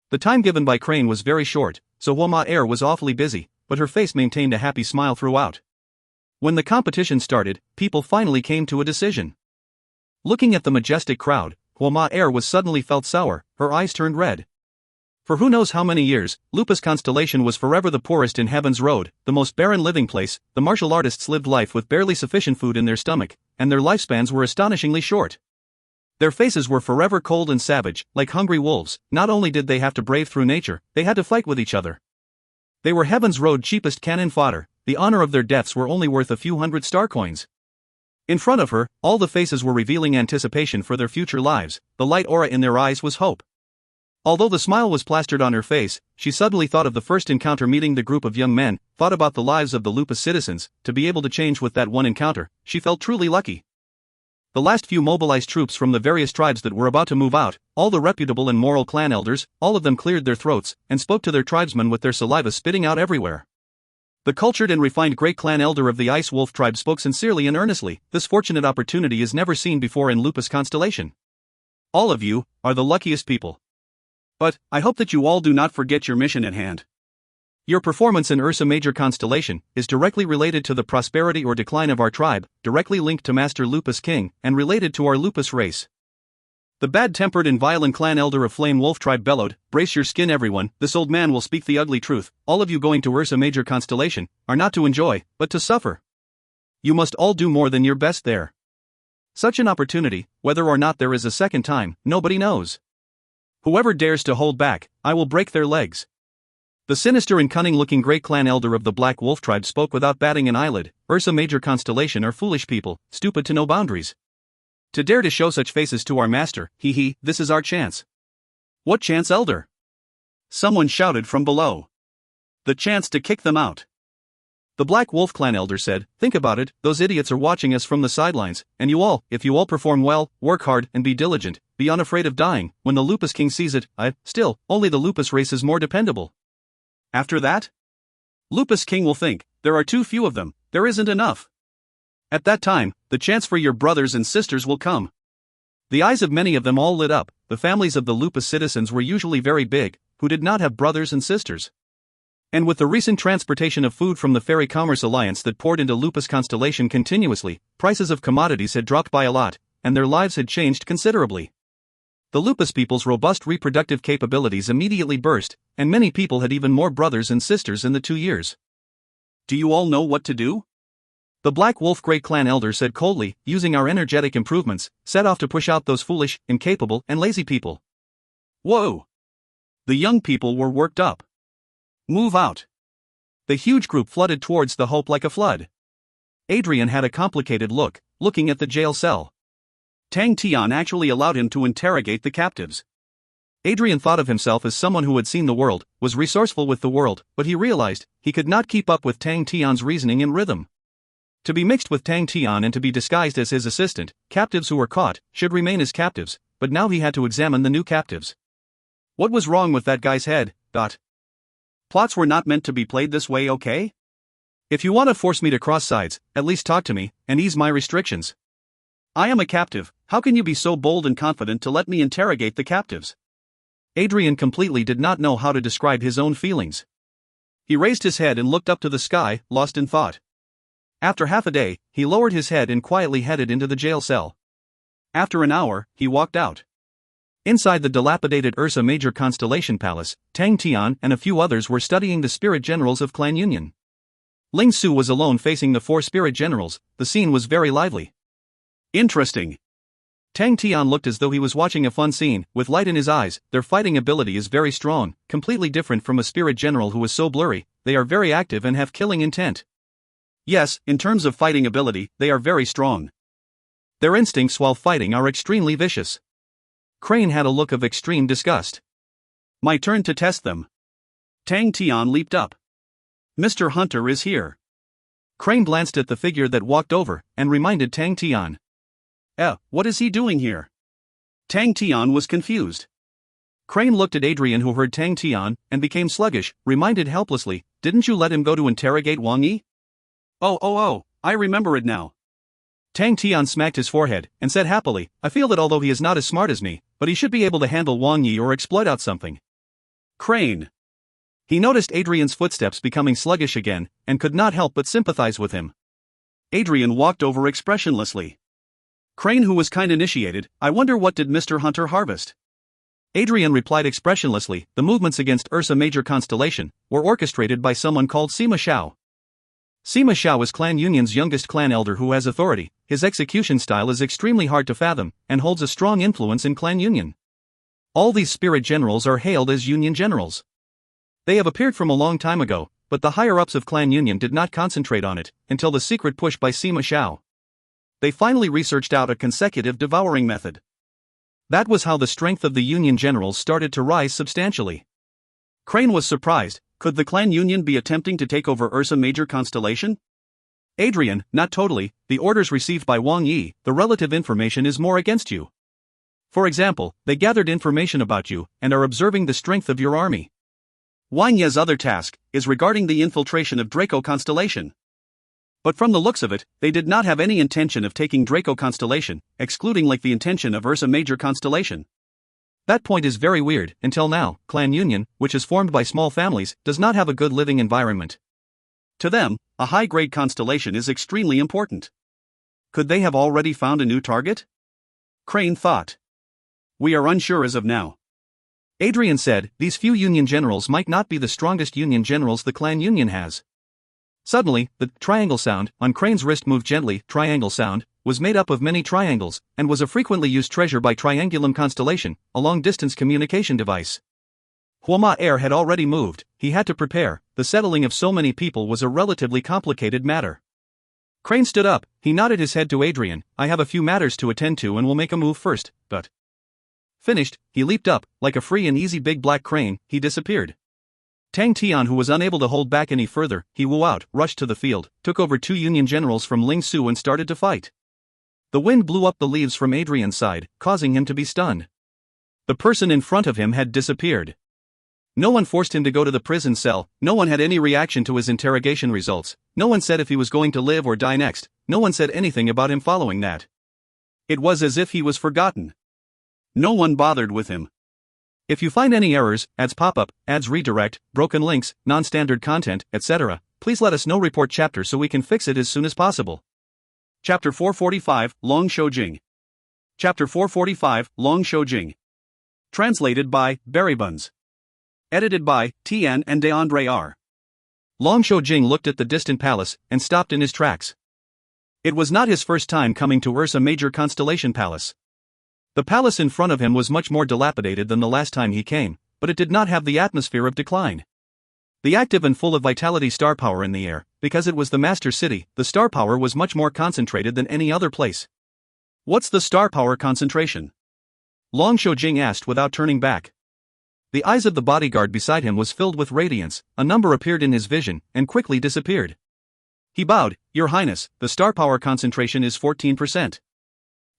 The time given by Crane was very short, so Hua Air was awfully busy, but her face maintained a happy smile throughout. When the competition started, people finally came to a decision. Looking at the majestic crowd, Hua Air was suddenly felt sour, her eyes turned red. For who knows how many years, Lupus Constellation was forever the poorest in Heaven's Road, the most barren living place. The martial artists lived life with barely sufficient food in their stomach, and their lifespans were astonishingly short. Their faces were forever cold and savage, like hungry wolves. Not only did they have to brave through nature, they had to fight with each other. They were Heaven's Road cheapest cannon fodder. The honor of their deaths were only worth a few hundred star coins. In front of her, all the faces were revealing anticipation for their future lives. The light aura in their eyes was hope. Although the smile was plastered on her face, she suddenly thought of the first encounter meeting the group of young men, thought about the lives of the lupus citizens. To be able to change with that one encounter, she felt truly lucky. The last few mobilized troops from the various tribes that were about to move out, all the reputable and moral clan elders, all of them cleared their throats, and spoke to their tribesmen with their saliva spitting out everywhere. The cultured and refined great clan elder of the Ice Wolf tribe spoke sincerely and earnestly. This fortunate opportunity is never seen before in Lupus Constellation. All of you are the luckiest people. But I hope that you all do not forget your mission at hand. Your performance in Ursa Major constellation is directly related to the prosperity or decline of our tribe, directly linked to Master Lupus King, and related to our Lupus race. The bad-tempered and violent clan elder of Flame Wolf tribe bellowed, "Brace your skin everyone, this old man will speak the ugly truth. All of you going to Ursa Major constellation are not to enjoy, but to suffer. You must all do more than your best there. Such an opportunity, whether or not there is a second time, nobody knows. Whoever dares to hold back, I will break their legs." The sinister and cunning-looking great clan elder of the Black Wolf tribe spoke without batting an eyelid. Ursa Major constellation are foolish people, stupid to no boundaries. To dare to show such faces to our master, this is our chance. What chance, elder? Someone shouted from below. The chance to kick them out. The Black Wolf clan elder said, "Think about it, those idiots are watching us from the sidelines, and you all, if you all perform well, work hard, and be diligent, be unafraid of dying, when the Lupus King sees it, still, only the Lupus race is more dependable. After that? Lupus King will think, there are too few of them, there isn't enough. At that time, the chance for your brothers and sisters will come." The eyes of many of them all lit up. The families of the Lupus citizens were usually very big, who did not have brothers and sisters. And with the recent transportation of food from the Fairy Commerce Alliance that poured into Lupus Constellation continuously, prices of commodities had dropped by a lot, and their lives had changed considerably. The Lupus people's robust reproductive capabilities immediately burst, and many people had even more brothers and sisters in the 2 years. "Do you all know what to do?" The Black Wolf Great Clan elder said coldly, "Using our energetic improvements, set off to push out those foolish, incapable, and lazy people." Whoa! The young people were worked up. Move out. The huge group flooded towards the Hope like a flood. Adrian had a complicated look, looking at the jail cell. Tang Tian actually allowed him to interrogate the captives. Adrian thought of himself as someone who had seen the world, was resourceful with the world, but he realized he could not keep up with Tang Tian's reasoning and rhythm. To be mixed with Tang Tian and to be disguised as his assistant, captives who were caught should remain as captives, but now he had to examine the new captives. What was wrong with that guy's head? Plots were not meant to be played this way, okay? If you want to force me to cross sides, at least talk to me, and ease my restrictions. I am a captive, how can you be so bold and confident to let me interrogate the captives? Adrian completely did not know how to describe his own feelings. He raised his head and looked up to the sky, lost in thought. After half a day, he lowered his head and quietly headed into the jail cell. After an hour, he walked out. Inside the dilapidated Ursa Major Constellation Palace, Tang Tian and a few others were studying the spirit generals of Clan Union. Ling Su was alone facing the 4 spirit generals. The scene was very lively. Interesting. Tang Tian looked as though he was watching a fun scene, with light in his eyes. Their fighting ability is very strong, completely different from a spirit general who is so blurry. They are very active and have killing intent. Yes, in terms of fighting ability, they are very strong. Their instincts while fighting are extremely vicious. Crane had a look of extreme disgust. My turn to test them. Tang Tian leaped up. Mr. Hunter is here. Crane glanced at the figure that walked over, and reminded Tang Tian. What is he doing here? Tang Tian was confused. Crane looked at Adrian, who heard Tang Tian, and became sluggish, reminded helplessly, didn't you let him go to interrogate Wang Yi? Oh, I remember it now. Tang Tian smacked his forehead, and said happily, I feel that although he is not as smart as me, but he should be able to handle Wang Yi or exploit out something. Crane. He noticed Adrian's footsteps becoming sluggish again, and could not help but sympathize with him. Adrian walked over expressionlessly. Crane, who was kind initiated, I wonder what did Mr. Hunter harvest? Adrian replied expressionlessly, the movements against Ursa Major constellation were orchestrated by someone called Sima Xiao. Sima Xiao is Clan Union's youngest clan elder who has authority. His execution style is extremely hard to fathom, and holds a strong influence in Clan Union. All these spirit generals are hailed as Union generals. They have appeared from a long time ago, but the higher-ups of Clan Union did not concentrate on it, until the secret push by Sima Xiao. They finally researched out a consecutive devouring method. That was how the strength of the Union generals started to rise substantially. Crane was surprised. Could the Clan Union be attempting to take over Ursa Major constellation? Adrian, not totally. The orders received by Wang Yi, the relative information is more against you. For example, they gathered information about you, and are observing the strength of your army. Wang Yi's other task is regarding the infiltration of Draco constellation. But from the looks of it, they did not have any intention of taking Draco constellation, excluding like the intention of Ursa Major constellation. That point is very weird. Until now, Clan Union, which is formed by small families, does not have a good living environment. To them, a high-grade constellation is extremely important. Could they have already found a new target? Crane thought. We are unsure as of now. Adrian said, these few Union generals might not be the strongest Union generals the Clan Union has. Suddenly, the triangle sound on Crane's wrist moved gently. Triangle sound was made up of many triangles, and was a frequently used treasure by Triangulum constellation, a long-distance communication device. Huama Air had already moved. He had to prepare. The settling of so many people was a relatively complicated matter. Crane stood up. He nodded his head to Adrian. I have a few matters to attend to and will make a move first, but... Finished, he leaped up. Like a free and easy big black crane, he disappeared. Tang Tian, who was unable to hold back any further, he woo out, rushed to the field, took over 2 Union generals from Ling Su and started to fight. The wind blew up the leaves from Adrian's side, causing him to be stunned. The person in front of him had disappeared. No one forced him to go to the prison cell, no one had any reaction to his interrogation results, no one said if he was going to live or die next, no one said anything about him following that. It was as if he was forgotten. No one bothered with him. If you find any errors, ads pop up, ads redirect, broken links, non-standard content, etc., please let us know. Report chapter so we can fix it as soon as possible. Chapter 445, Long Shou-jing. Chapter 445, Long Shou-jing. Translated by Berrybuns. Edited by Tian and DeAndre R. Long Shou-jing looked at the distant palace, and stopped in his tracks. It was not his first time coming to Ursa Major Constellation Palace. The palace in front of him was much more dilapidated than the last time he came, but it did not have the atmosphere of decline. The active and full of vitality star power in the air, because it was the master city, the star power was much more concentrated than any other place. What's the star power concentration? Long Shou-jing asked without turning back. The eyes of the bodyguard beside him was filled with radiance. A number appeared in his vision, and quickly disappeared. He bowed, Your Highness, the star power concentration is 14%.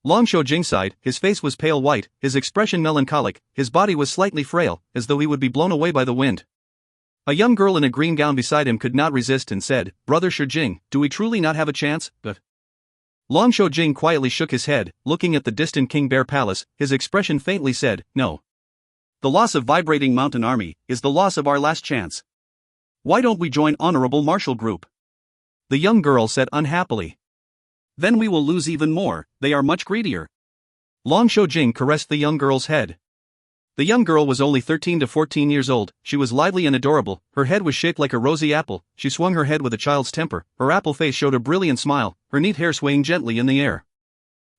Long Shou-jing sighed, his face was pale white, his expression melancholic, his body was slightly frail, as though he would be blown away by the wind. A young girl in a green gown beside him could not resist and said, Brother Shou-jing, do we truly not have a chance? But Long Shou-jing quietly shook his head, looking at the distant King Bear Palace, his expression faintly said, No. The loss of Vibrating Mountain Army is the loss of our last chance. Why don't we join Honorable Marshal Group? The young girl said unhappily. Then we will lose even more, they are much greedier. Long Shou-jing caressed the young girl's head. The young girl was only 13 to 14 years old, she was lively and adorable, her head was shaped like a rosy apple, she swung her head with a child's temper, her apple face showed a brilliant smile, her neat hair swaying gently in the air.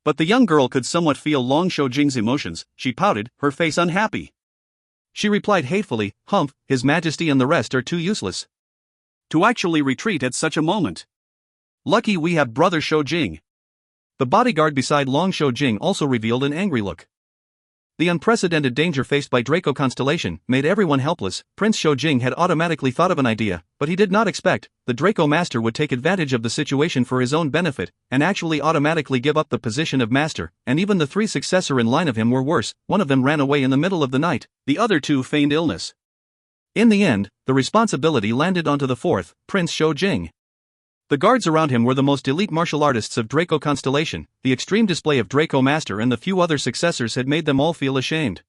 But the young girl could somewhat feel Long Shou-jing's emotions. She pouted, her face unhappy. She replied hatefully, "Humph, His Majesty and the rest are too useless to actually retreat at such a moment. Lucky we have brother Shou-jing." The bodyguard beside Long Shou-jing also revealed an angry look. The unprecedented danger faced by Draco Constellation made everyone helpless. Prince Shou-jing had automatically thought of an idea, but he did not expect the Draco Master would take advantage of the situation for his own benefit, and actually automatically give up the position of Master, and even the three successors in line of him were worse. One of them ran away in the middle of the night, the other two feigned illness. In the end, the responsibility landed onto the fourth, Prince Shou-jing. The guards around him were the most elite martial artists of Draco Constellation. The extreme display of Draco Master and the few other successors had made them all feel ashamed.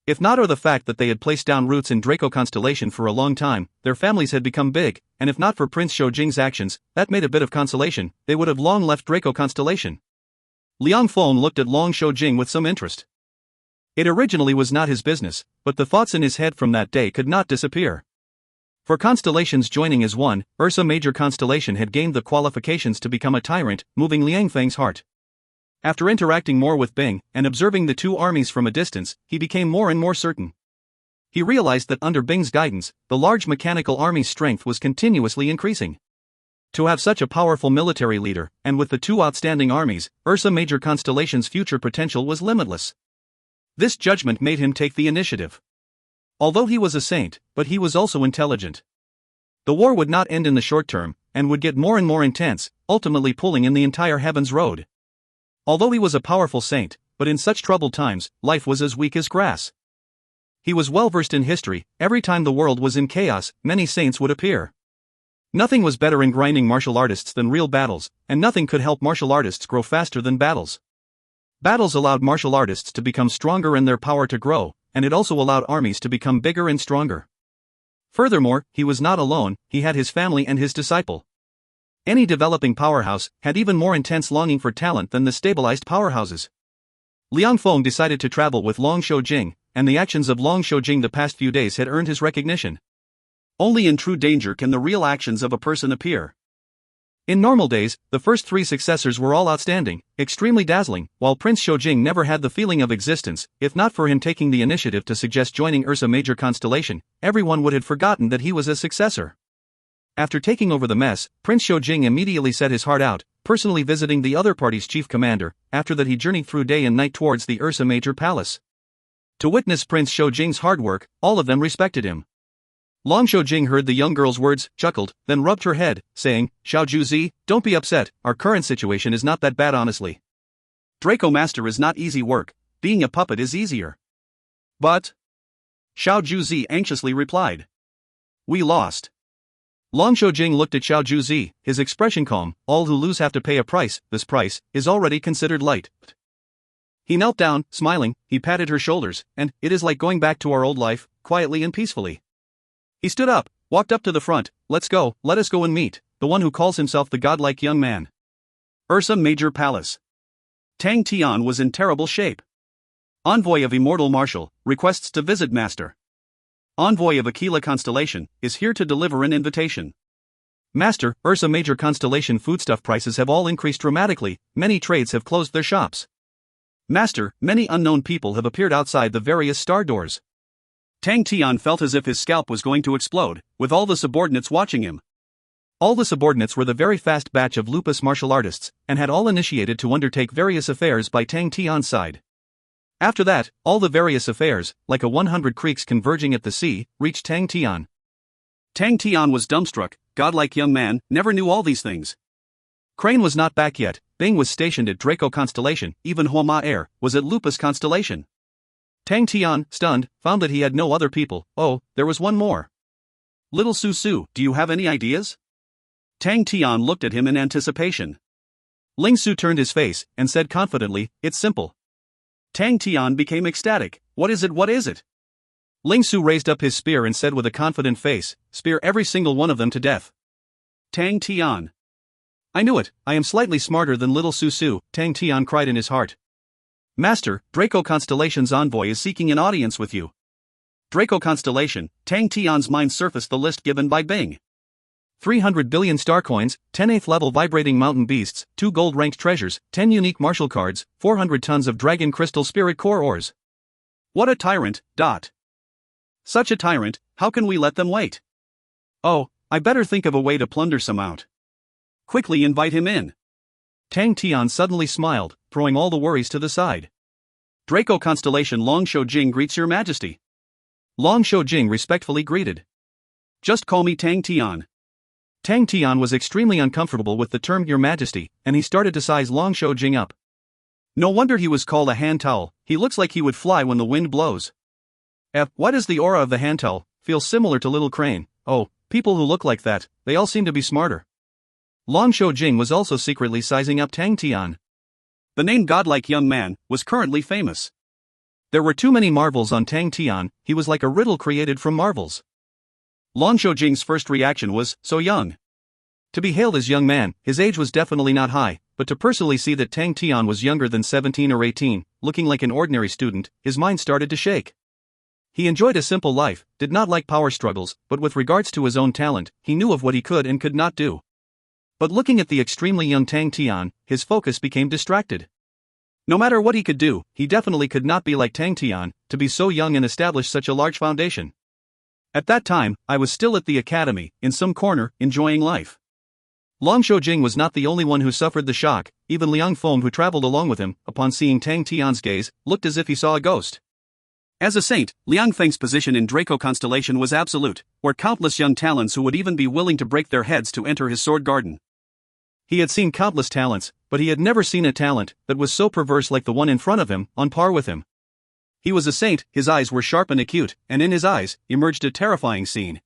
If not for the fact that they had placed down roots in Draco Constellation for a long time, their families had become big, and if not for Prince Shou-jing's actions, that made a bit of consolation, they would have long left Draco Constellation. Liang Feng looked at Long Shou-jing with some interest. It originally was not his business, but the thoughts in his head from that day could not disappear. For constellations joining as one, Ursa Major Constellation had gained the qualifications to become a tyrant, moving Liang Feng's heart. After interacting more with Bing, and observing the two armies from a distance, he became more and more certain. He realized that under Bing's guidance, the large mechanical army's strength was continuously increasing. To have such a powerful military leader, and with the two outstanding armies, Ursa Major Constellation's future potential was limitless. This judgment made him take the initiative. Although he was a saint, but he was also intelligent. The war would not end in the short term, and would get more and more intense, ultimately pulling in the entire Heaven's Road. Although he was a powerful saint, but in such troubled times, life was as weak as grass. He was well versed in history. Every time the world was in chaos, many saints would appear. Nothing was better in grinding martial artists than real battles, and nothing could help martial artists grow faster than battles. Battles allowed martial artists to become stronger and their power to grow, and it also allowed armies to become bigger and stronger. Furthermore, he was not alone, he had his family and his disciple. Any developing powerhouse had even more intense longing for talent than the stabilized powerhouses. Liang Feng decided to travel with Long Shou-jing, and the actions of Long Shou-jing the past few days had earned his recognition. Only in true danger can the real actions of a person appear. In normal days, the first three successors were all outstanding, extremely dazzling, while Prince Shou-jing never had the feeling of existence. If not for him taking the initiative to suggest joining Ursa Major Constellation, everyone would have forgotten that he was a successor. After taking over the mess, Prince Shou-jing immediately set his heart out, personally visiting the other party's chief commander. After that he journeyed through day and night towards the Ursa Major Palace. To witness Prince Shou-jing's hard work, all of them respected him. Long Shou-jing heard the young girl's words, chuckled, then rubbed her head, saying, "Xiao-ju-zi, don't be upset, our current situation is not that bad honestly. Draco Master is not easy work, being a puppet is easier." "But," Xiao-ju-zi anxiously replied, "we lost." Long Shou-jing looked at Xiao-ju-zi, his expression calm. "All who lose have to pay a price, this price is already considered light." He knelt down, smiling, he patted her shoulders, and, "It is like going back to our old life, quietly and peacefully." He stood up, walked up to the front. "Let us go and meet the one who calls himself the godlike young man." Ursa Major Palace. Tang Tian was in terrible shape. Envoy of Immortal Marshal, requests to visit Master. Envoy of Aquila Constellation, is here to deliver an invitation. Master, Ursa Major Constellation foodstuff prices have all increased dramatically, many trades have closed their shops. Master, many unknown people have appeared outside the various star doors. Tang Tian felt as if his scalp was going to explode, with all the subordinates watching him. All the subordinates were the very fast batch of lupus martial artists, and had all initiated to undertake various affairs by Tang Tian's side. After that, all the various affairs, like 100 creeks converging at the sea, reached Tang Tian. Tang Tian was dumbstruck. Godlike young man, never knew all these things. Crane was not back yet, Bing was stationed at Draco Constellation, even Homa Air was at Lupus Constellation. Tang Tian, stunned, found that he had no other people. Oh, there was one more. "Little Su, do you have any ideas?" Tang Tian looked at him in anticipation. Ling Su turned his face, and said confidently, "It's simple." Tang Tian became ecstatic. What is it? Ling Su raised up his spear and said with a confident face, "Spear every single one of them to death." Tang Tian. "I knew it, I am slightly smarter than little Su," Tang Tian cried in his heart. "Master, Draco Constellation's envoy is seeking an audience with you." Draco Constellation, Tang Tian's mind surfaced the list given by Bing. 300 billion star coins, 10 8th level vibrating mountain beasts, 2 gold ranked treasures, 10 unique martial cards, 400 tons of dragon crystal spirit core ores. What a tyrant, dot. Such a tyrant, how can we let them wait? Oh, I better think of a way to plunder some out. Quickly invite him in. Tang Tian suddenly smiled, throwing all the worries to the side. Draco Constellation Long Shou Jing greets your majesty. Long Shou Jing respectfully greeted. Just call me Tang Tian. Tang Tian was extremely uncomfortable with the term Your Majesty, and he started to size Long Shou Jing up. No wonder he was called a hand towel, he looks like he would fly when the wind blows. Why does the aura of the hand towel feel similar to Little Crane? Oh, people who look like that, they all seem to be smarter. Long Shou Jing was also secretly sizing up Tang Tian. The name godlike young man was currently famous. There were too many marvels on Tang Tian, he was like a riddle created from marvels. Long Shou Jing's first reaction was, so young. To be hailed as young man, his age was definitely not high, but to personally see that Tang Tian was younger than 17 or 18, looking like an ordinary student, his mind started to shake. He enjoyed a simple life, did not like power struggles, but with regards to his own talent, he knew of what he could and could not do. But looking at the extremely young Tang Tian, his focus became distracted. No matter what he could do, he definitely could not be like Tang Tian, to be so young and establish such a large foundation. At that time, I was still at the academy, in some corner, enjoying life. Long Shou Jing was not the only one who suffered the shock, even Liang Feng, who traveled along with him, upon seeing Tang Tian's gaze, looked as if he saw a ghost. As a saint, Liang Feng's position in Draco Constellation was absolute, where countless young talents who would even be willing to break their heads to enter his sword garden. He had seen countless talents, but he had never seen a talent that was so perverse like the one in front of him, on par with him. He was a saint, his eyes were sharp and acute, and in his eyes emerged a terrifying scene.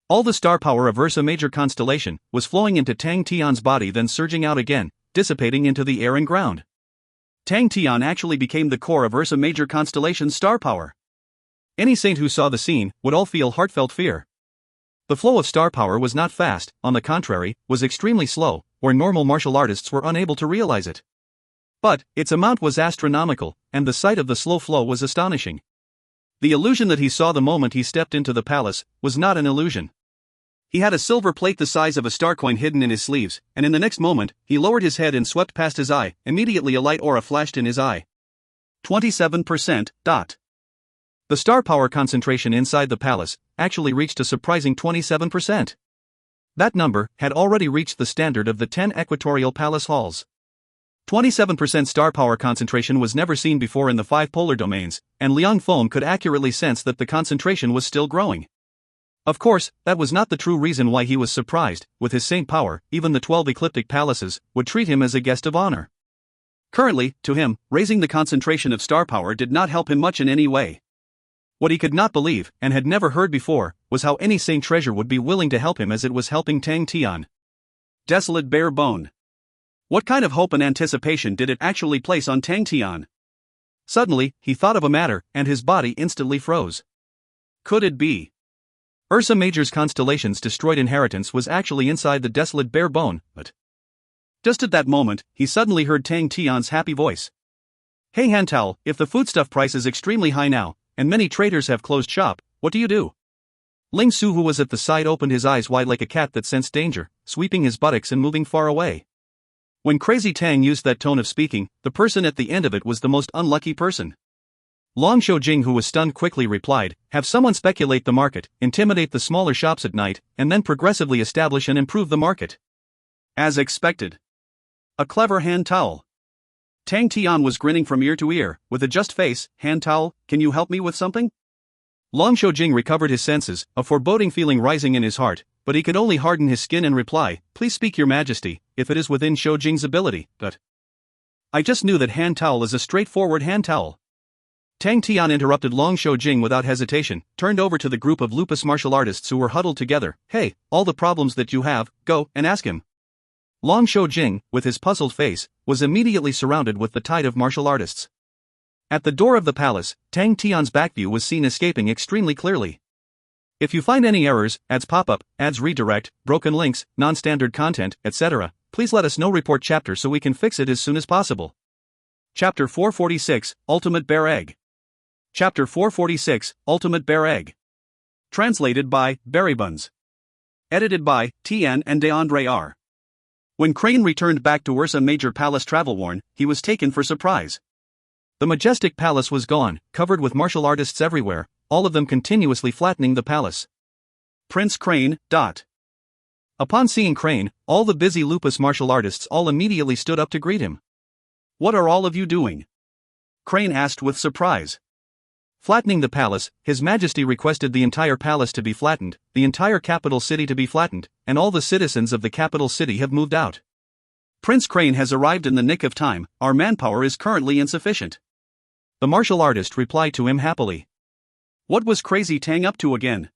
All the star power of Ursa Major Constellation was flowing into Tang Tian's body, then surging out again, dissipating into the air and ground. Tang Tian actually became the core of Ursa Major Constellation's star power. Any saint who saw the scene would all feel heartfelt fear. The flow of star power was not fast, on the contrary, was extremely slow, where normal martial artists were unable to realize it. But its amount was astronomical, and the sight of the slow flow was astonishing. The illusion that he saw the moment he stepped into the palace was not an illusion. He had a silver plate the size of a star coin hidden in his sleeves, and in the next moment, he lowered his head and swept past his eye. Immediately a light aura flashed in his eye. 27%. The star power concentration inside the palace actually reached a surprising 27%. That number had already reached the standard of the 10 equatorial palace halls. 27% star power concentration was never seen before in the 5 polar domains, and Liang Feng could accurately sense that the concentration was still growing. Of course, that was not the true reason why he was surprised. With his saint power, even the 12 ecliptic palaces would treat him as a guest of honor. Currently, to him, raising the concentration of star power did not help him much in any way. What he could not believe, and had never heard before, was how any saint treasure would be willing to help him as it was helping Tang Tian. Desolate bare bone. What kind of hope and anticipation did it actually place on Tang Tian? Suddenly, he thought of a matter, and his body instantly froze. Could it be? Ursa Major's constellation's destroyed inheritance was actually inside the desolate bare bone, but... Just at that moment, he suddenly heard Tang Tian's happy voice. Hey Hantal, if the foodstuff price is extremely high now, and many traders have closed shop, what do you do? Ling Su, who was at the side, opened his eyes wide like a cat that sensed danger, sweeping his buttocks and moving far away. When Crazy Tang used that tone of speaking, the person at the end of it was the most unlucky person. Long Shou Jing, who was stunned, quickly replied, have someone speculate the market, intimidate the smaller shops at night, and then progressively establish and improve the market. As expected. A clever hand towel. Tang Tian was grinning from ear to ear, with a just face. Hand towel, can you help me with something? Long Shou Jing recovered his senses, a foreboding feeling rising in his heart, but he could only harden his skin and reply, please speak, Your Majesty, if it is within Shou Jing's ability, but... I just knew that hand towel is a straightforward hand towel. Tang Tian interrupted Long Shou Jing without hesitation, turned over to the group of lupus martial artists who were huddled together. Hey, all the problems that you have, go and ask him. Long Shou Jing, with his puzzled face, was immediately surrounded with the tide of martial artists. At the door of the palace, Tang Tian's backview was seen escaping extremely clearly. If you find any errors, ads pop up, ads redirect, broken links, non-standard content, etc., please let us know. Report chapter so we can fix it as soon as possible. Chapter 446, Ultimate Bear Egg. Chapter 446, Ultimate Bear Egg. Translated by Berrybuns. Edited by Tian and R. When Crane returned back to Ursa Major Palace travel-worn, he was taken for surprise. The majestic palace was gone, covered with martial artists everywhere, all of them continuously flattening the palace. Prince Crane. Upon seeing Crane, all the busy lupus martial artists all immediately stood up to greet him. What are all of you doing? Crane asked with surprise. Flattening the palace, His Majesty requested the entire palace to be flattened, the entire capital city to be flattened, and all the citizens of the capital city have moved out. Prince Crane has arrived in the nick of time, our manpower is currently insufficient. The martial artist replied to him happily. What was crazy Tang up to again?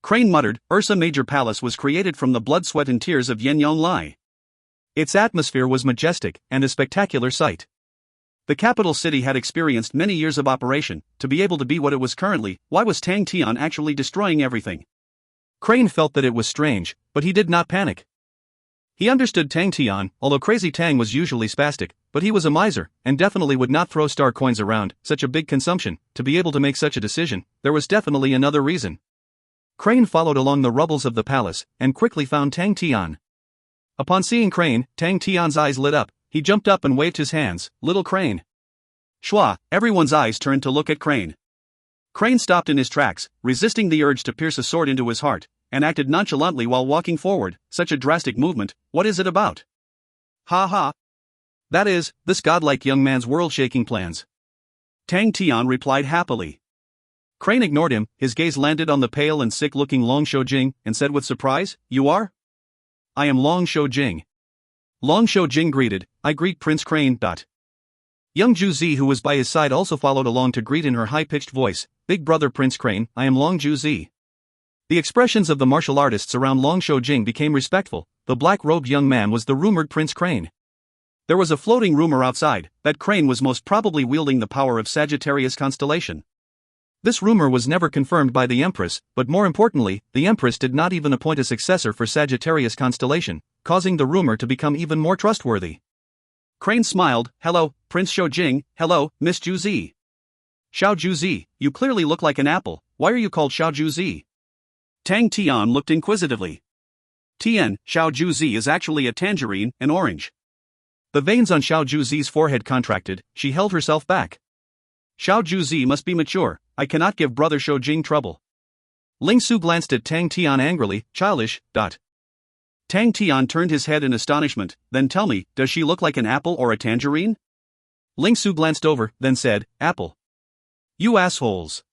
Crane muttered, Ursa Major Palace was created from the blood, sweat and tears of Yen Yong Lai. Its atmosphere was majestic, and a spectacular sight. The capital city had experienced many years of operation, to be able to be what it was currently. Why was Tang Tian actually destroying everything? Crane felt that it was strange, but he did not panic. He understood Tang Tian, although Crazy Tang was usually spastic, but he was a miser, and definitely would not throw star coins around, such a big consumption, to be able to make such a decision. There was definitely another reason. Crane followed along the rubbles of the palace, and quickly found Tang Tian. Upon seeing Crane, Tang Tian's eyes lit up. He jumped up and waved his hands, little Crane. Shua, everyone's eyes turned to look at Crane. Crane stopped in his tracks, resisting the urge to pierce a sword into his heart, and acted nonchalantly while walking forward. Such a drastic movement, what is it about? Ha ha. That is, this godlike young man's world-shaking plans. Tang Tian replied happily. Crane ignored him, his gaze landed on the pale and sick-looking Long Shou-jing, and said with surprise, You are? I am Long Shou-jing. Long Shou-jing greeted, I greet Prince Crane. Young Ju-zi, who was by his side, also followed along to greet in her high-pitched voice, Big brother Prince Crane, I am Long Ju-zi. The expressions of the martial artists around Long Shou-jing became respectful. The black-robed young man was the rumored Prince Crane. There was a floating rumor outside, that Crane was most probably wielding the power of Sagittarius constellation. This rumor was never confirmed by the Empress, but more importantly, the Empress did not even appoint a successor for Sagittarius constellation, causing the rumor to become even more trustworthy. Crane smiled, Hello, Prince Shou-jing, hello, Miss Ju-zi. Xiao Ju-zi, you clearly look like an apple, why are you called Xiao Ju-zi? Tang Tian looked inquisitively. Tian, Xiao Ju-zi is actually a tangerine, an orange. The veins on Xiao Ju-zi's forehead contracted, she held herself back. Xiao Ju-zi must be mature, I cannot give brother Shou-jing trouble. Ling Su glanced at Tang Tian angrily, childish. Tang Tian turned his head in astonishment, then tell me, does she look like an apple or a tangerine? Ling Su glanced over, then said, Apple. You assholes.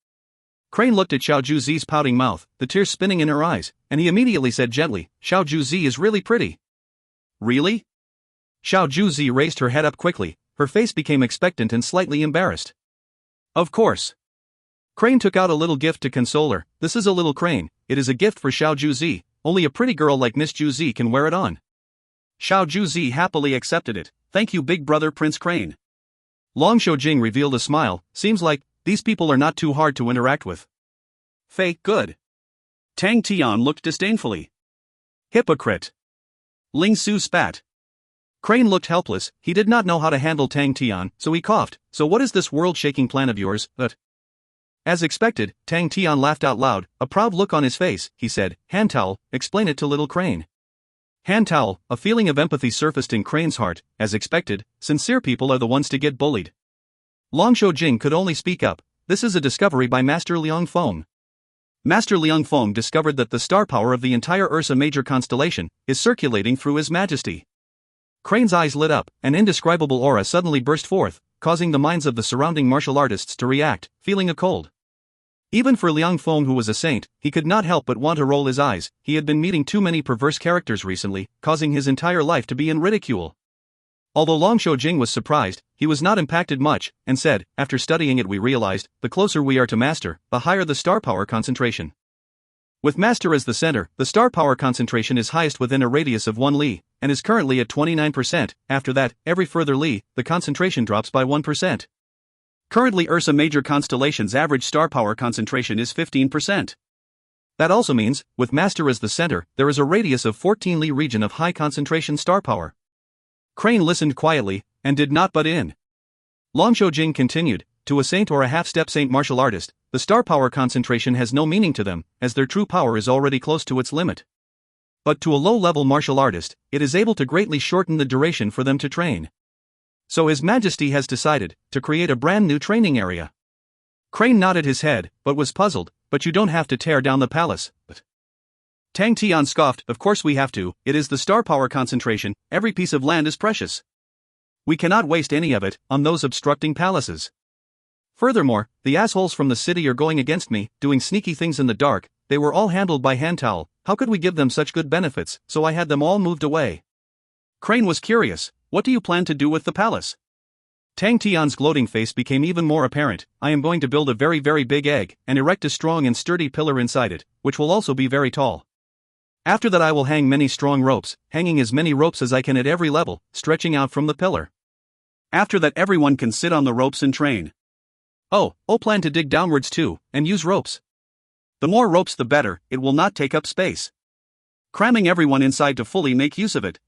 Crane looked at Xiao Ju-zi's pouting mouth, the tears spinning in her eyes, and he immediately said gently, Xiao Ju-zi is really pretty. Really? Xiao Ju-zi raised her head up quickly, her face became expectant and slightly embarrassed. Of course. Crane took out a little gift to console her. This is a little crane, it is a gift for Xiao Ju-zi, only a pretty girl like Miss Ju-zi can wear it on. Xiao Ju-zi happily accepted it, thank you big brother Prince Crane. Long Shou-jing revealed a smile, seems like, these people are not too hard to interact with. Fake good. Tang Tian looked disdainfully. Hypocrite. Ling Su spat. Crane looked helpless, he did not know how to handle Tang Tian, so he coughed, so what is this world-shaking plan of yours, As expected, Tang Tian laughed out loud, a proud look on his face, he said, Hand towel, explain it to little Crane. Hand towel, a feeling of empathy surfaced in Crane's heart, as expected, sincere people are the ones to get bullied. Long Shou-jing could only speak up, this is a discovery by Master Liang Feng. Master Liang Feng discovered that the star power of the entire Ursa Major constellation is circulating through His Majesty. Crane's eyes lit up, an indescribable aura suddenly burst forth, causing the minds of the surrounding martial artists to react, feeling a cold. Even for Liang Feng, who was a saint, he could not help but want to roll his eyes. He had been meeting too many perverse characters recently, causing his entire life to be in ridicule. Although Long Shou-jing was surprised, he was not impacted much, and said, after studying it we realized, the closer we are to Master, the higher the star power concentration. With Master as the center, the star power concentration is highest within a radius of 1 li, and is currently at 29%, after that, every further li, the concentration drops by 1%. Currently Ursa Major constellation's average star power concentration is 15%. That also means, with Master as the center, there is a radius of 14 li region of high concentration star power. Crane listened quietly, and did not butt in. Long Shou-jing continued, to a saint or a half-step saint martial artist, the star power concentration has no meaning to them, as their true power is already close to its limit. But to a low-level martial artist, it is able to greatly shorten the duration for them to train. So His Majesty has decided to create a brand new training area. Crane nodded his head, but was puzzled. But you don't have to tear down the palace. Tang Tian scoffed, of course we have to, it is the star power concentration, every piece of land is precious. We cannot waste any of it on those obstructing palaces. Furthermore, the assholes from the city are going against me, doing sneaky things in the dark, they were all handled by hand towel, how could we give them such good benefits, so I had them all moved away. Crane was curious, what do you plan to do with the palace? Tang Tian's gloating face became even more apparent, I am going to build a very big egg, and erect a strong and sturdy pillar inside it, which will also be very tall. After that I will hang many strong ropes, hanging as many ropes as I can at every level, stretching out from the pillar. After that everyone can sit on the ropes and train. Oh, plan to dig downwards too, and use ropes. The more ropes the better, it will not take up space. Cramming everyone inside to fully make use of it,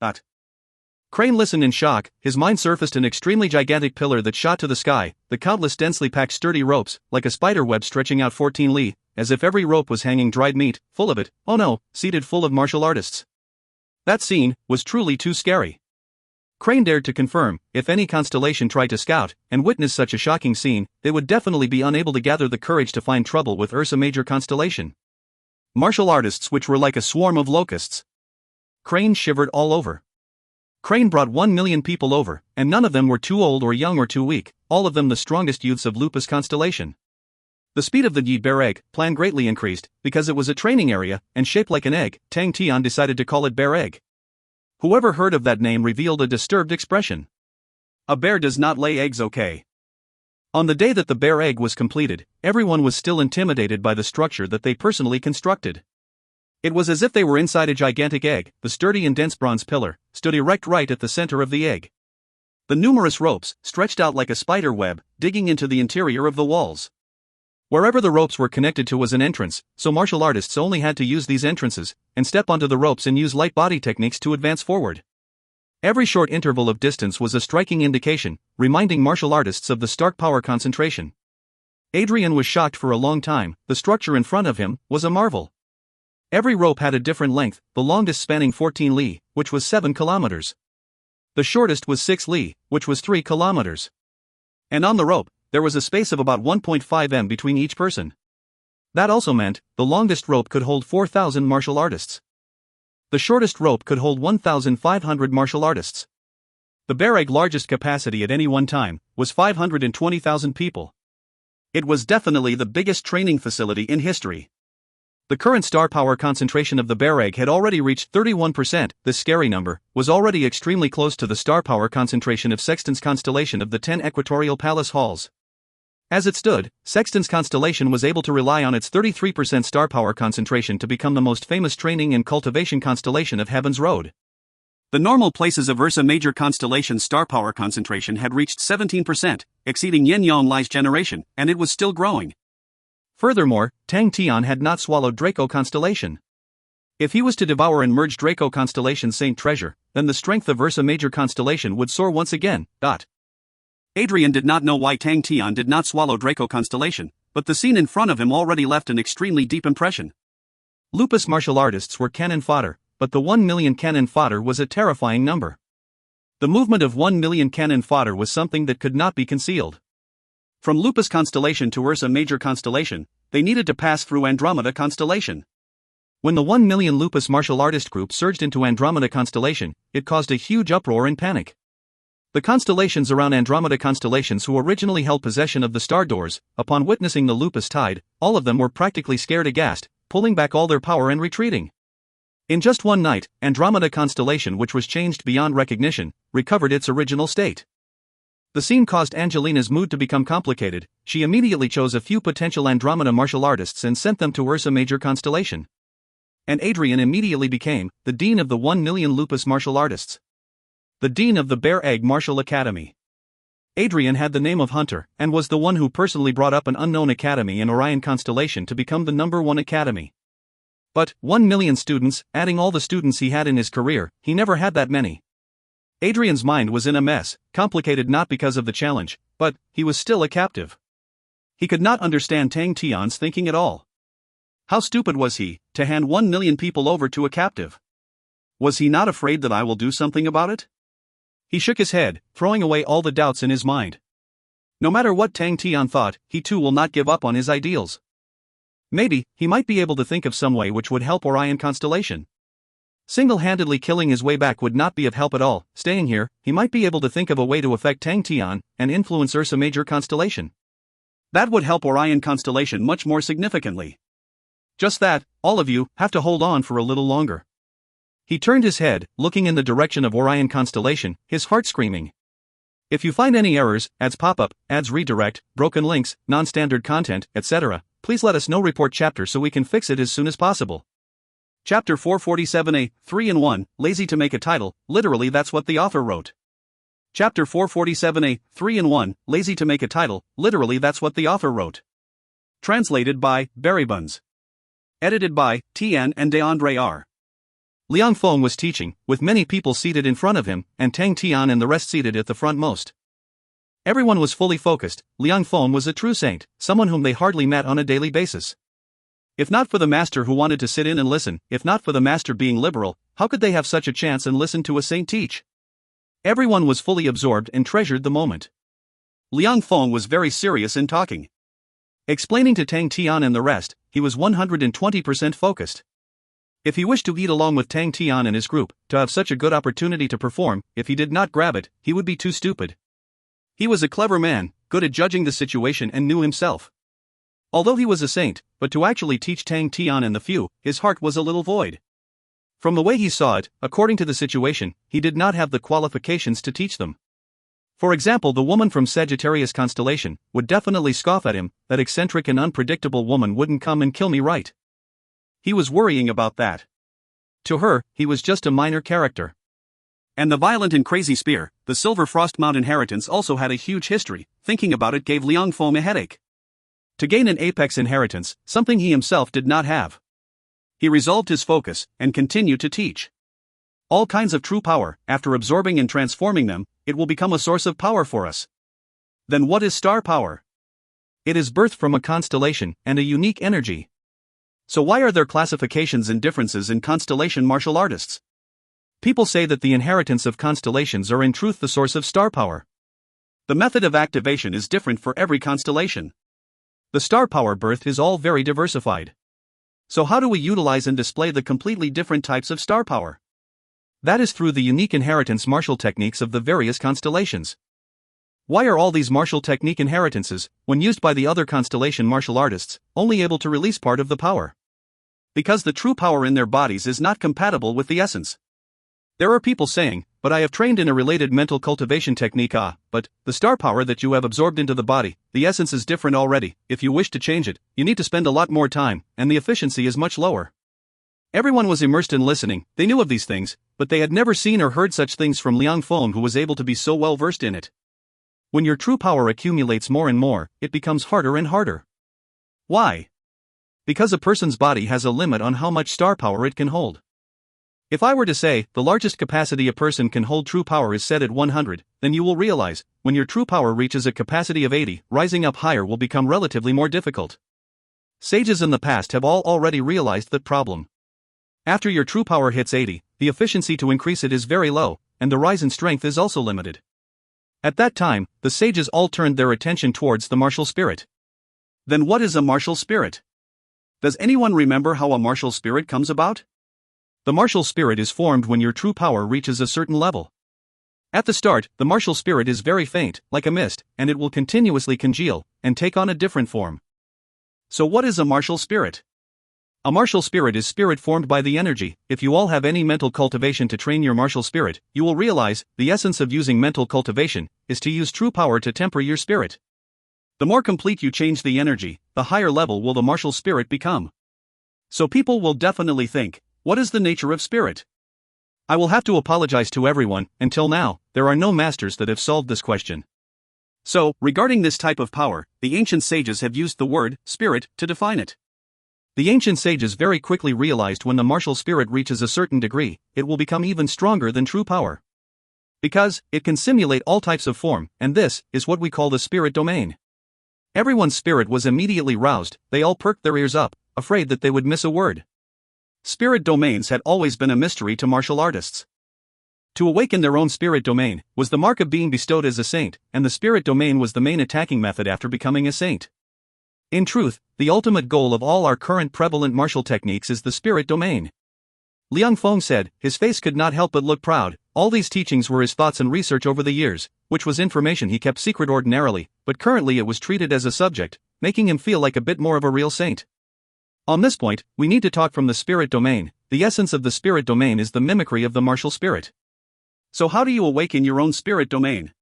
Crane listened in shock, his mind surfaced an extremely gigantic pillar that shot to the sky, the countless densely packed sturdy ropes, like a spider web stretching out 14 li, as if every rope was hanging dried meat, full of it, oh no, seated full of martial artists. That scene was truly too scary. Crane dared to confirm, if any constellation tried to scout and witness such a shocking scene, they would definitely be unable to gather the courage to find trouble with Ursa Major constellation. Martial artists which were like a swarm of locusts. Crane shivered all over. Crane brought 1 million people over, and none of them were too old or young or too weak, all of them the strongest youths of Lupus constellation. The speed of the Yi Bear Egg plan greatly increased, because it was a training area, and shaped like an egg, Tang Tian decided to call it Bear Egg. Whoever heard of that name revealed a disturbed expression. A bear does not lay eggs, okay? On the day that the Bear Egg was completed, everyone was still intimidated by the structure that they personally constructed. It was as if they were inside a gigantic egg, the sturdy and dense bronze pillar stood erect right at the center of the egg. The numerous ropes stretched out like a spider web, digging into the interior of the walls. Wherever the ropes were connected to was an entrance, so martial artists only had to use these entrances, and step onto the ropes and use light body techniques to advance forward. Every short interval of distance was a striking indication, reminding martial artists of the stark power concentration. Adrian was shocked for a long time, the structure in front of him was a marvel. Every rope had a different length, the longest spanning 14 li, which was 7 kilometers. The shortest was 6 li, which was 3 kilometers. And on the rope, there was a space of about 1.5 m between each person. That also meant, the longest rope could hold 4,000 martial artists. The shortest rope could hold 1,500 martial artists. The Bear Egg largest capacity at any one time was 520,000 people. It was definitely the biggest training facility in history. The current star power concentration of the Bear Egg had already reached 31%, this scary number was already extremely close to the star power concentration of Sexton's constellation of the 10 equatorial palace halls. As it stood, Sexton's constellation was able to rely on its 33% star power concentration to become the most famous training and cultivation constellation of Heaven's Road. The normal places of Ursa Major constellation's star power concentration had reached 17%, exceeding Yin Yang Li's generation, and it was still growing. Furthermore, Tang Tian had not swallowed Draco constellation. If he was to devour and merge Draco constellation's Saint treasure, then the strength of Ursa Major constellation would soar once again. Adrian did not know why Tang Tian did not swallow Draco constellation, but the scene in front of him already left an extremely deep impression. Lupus martial artists were cannon fodder, but the 1 million cannon fodder was a terrifying number. The movement of 1 million cannon fodder was something that could not be concealed. From Lupus constellation to Ursa Major constellation, they needed to pass through Andromeda constellation. When the 1 million Lupus martial artist group surged into Andromeda constellation, it caused a huge uproar and panic. The constellations around Andromeda constellations who originally held possession of the star doors, upon witnessing the Lupus tide, all of them were practically scared aghast, pulling back all their power and retreating. In just one night, Andromeda constellation, which was changed beyond recognition, recovered its original state. The scene caused Angelina's mood to become complicated. She immediately chose a few potential Andromeda martial artists and sent them to Ursa Major constellation. And Adrian immediately became the dean of the 1 million Lupus martial artists. The dean of the Bear Egg Martial Academy. Adrian had the name of Hunter, and was the one who personally brought up an unknown academy in Orion constellation to become the #1 academy. But, 1 million students, adding all the students he had in his career, he never had that many. Adrian's mind was in a mess, complicated not because of the challenge, but he was still a captive. He could not understand Tang Tian's thinking at all. How stupid was he, to hand 1 million people over to a captive? Was he not afraid that I will do something about it? He shook his head, throwing away all the doubts in his mind. No matter what Tang Tian thought, he too will not give up on his ideals. Maybe, he might be able to think of some way which would help Orion constellation. Single-handedly killing his way back would not be of help at all. Staying here, he might be able to think of a way to affect Tang Tian and influence Ursa Major constellation. That would help Orion constellation much more significantly. Just that, all of you have to hold on for a little longer. He turned his head, looking in the direction of Orion constellation, his heart screaming. If you find any errors, ads pop-up, ads redirect, broken links, non-standard content, etc., please let us know. Report chapter so we can fix it as soon as possible. Chapter 447a, 3-in-1, lazy to make a title, literally that's what the author wrote. Chapter 447a, 3-in-1, lazy to make a title, literally that's what the author wrote. Translated by Buns. Edited by Tian and DeAndre R. Liang Feng was teaching, with many people seated in front of him, and Tang Tian and the rest seated at the front most. Everyone was fully focused. Liang Feng was a true saint, someone whom they hardly met on a daily basis. If not for the master who wanted to sit in and listen, if not for the master being liberal, how could they have such a chance and listen to a saint teach? Everyone was fully absorbed and treasured the moment. Liang Feng was very serious in talking. Explaining to Tang Tian and the rest, he was 120% focused. If he wished to eat along with Tang Tian and his group, to have such a good opportunity to perform, if he did not grab it, he would be too stupid. He was a clever man, good at judging the situation and knew himself. Although he was a saint, but to actually teach Tang Tian and the few, his heart was a little void. From the way he saw it, according to the situation, he did not have the qualifications to teach them. For example, the woman from Sagittarius constellation would definitely scoff at him. That eccentric and unpredictable woman wouldn't come and kill me, right? He was worrying about that. To her, he was just a minor character. And the violent and crazy spear, the Silver Frost Mount inheritance also had a huge history. Thinking about it gave Liang Feng a headache. To gain an apex inheritance, something he himself did not have. He resolved his focus, and continued to teach. All kinds of true power, after absorbing and transforming them, it will become a source of power for us. Then what is star power? It is birthed from a constellation, and a unique energy. So why are there classifications and differences in constellation martial artists? People say that the inheritance of constellations are in truth the source of star power. The method of activation is different for every constellation. The star power birth is all very diversified. So how do we utilize and display the completely different types of star power? That is through the unique inheritance martial techniques of the various constellations. Why are all these martial technique inheritances, when used by the other constellation martial artists, only able to release part of the power? Because the true power in their bodies is not compatible with the essence. There are people saying, but I have trained in a related mental cultivation technique. But the star power that you have absorbed into the body, the essence is different already. If you wish to change it, you need to spend a lot more time, and the efficiency is much lower. Everyone was immersed in listening. They knew of these things, but they had never seen or heard such things from Liang Feng, who was able to be so well versed in it. When your true power accumulates more and more, it becomes harder and harder. Why? Because a person's body has a limit on how much star power it can hold. If I were to say, the largest capacity a person can hold true power is set at 100, then you will realize, when your true power reaches a capacity of 80, rising up higher will become relatively more difficult. Sages in the past have all already realized that problem. After your true power hits 80, the efficiency to increase it is very low, and the rise in strength is also limited. At that time, the sages all turned their attention towards the martial spirit. Then what is a martial spirit? Does anyone remember how a martial spirit comes about? The martial spirit is formed when your true power reaches a certain level. At the start, the martial spirit is very faint, like a mist, and it will continuously congeal, and take on a different form. So what is a martial spirit? A martial spirit is spirit formed by the energy. If you all have any mental cultivation to train your martial spirit, you will realize, the essence of using mental cultivation, is to use true power to temper your spirit. The more complete you change the energy, the higher level will the martial spirit become. So people will definitely think, what is the nature of spirit? I will have to apologize to everyone. Until now, there are no masters that have solved this question. So, regarding this type of power, the ancient sages have used the word spirit to define it. The ancient sages very quickly realized when the martial spirit reaches a certain degree, it will become even stronger than true power. Because it can simulate all types of form, and this is what we call the spirit domain. Everyone's spirit was immediately roused. They all perked their ears up, afraid that they would miss a word. Spirit domains had always been a mystery to martial artists. To awaken their own spirit domain was the mark of being bestowed as a saint, and the spirit domain was the main attacking method after becoming a saint. In truth, the ultimate goal of all our current prevalent martial techniques is the spirit domain. Liang Feng said, his face could not help but look proud. All these teachings were his thoughts and research over the years, which was information he kept secret ordinarily, but currently it was treated as a subject, making him feel like a bit more of a real saint. On this point, we need to talk from the spirit domain. The essence of the spirit domain is the mimicry of the martial spirit. So how do you awaken your own spirit domain?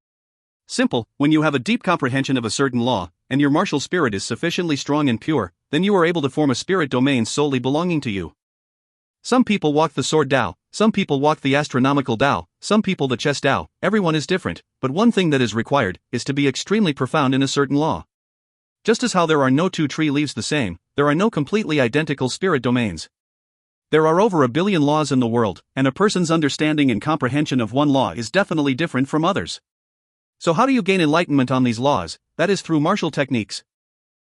Simple, when you have a deep comprehension of a certain law, and your martial spirit is sufficiently strong and pure, then you are able to form a spirit domain solely belonging to you. Some people walk the sword Tao, some people walk the astronomical Tao, some people the chess Tao. Everyone is different, but one thing that is required is to be extremely profound in a certain law. Just as how there are no two tree leaves the same, there are no completely identical spirit domains. There are over 1 billion laws in the world, and a person's understanding and comprehension of one law is definitely different from others. So how do you gain enlightenment on these laws? That is through martial techniques.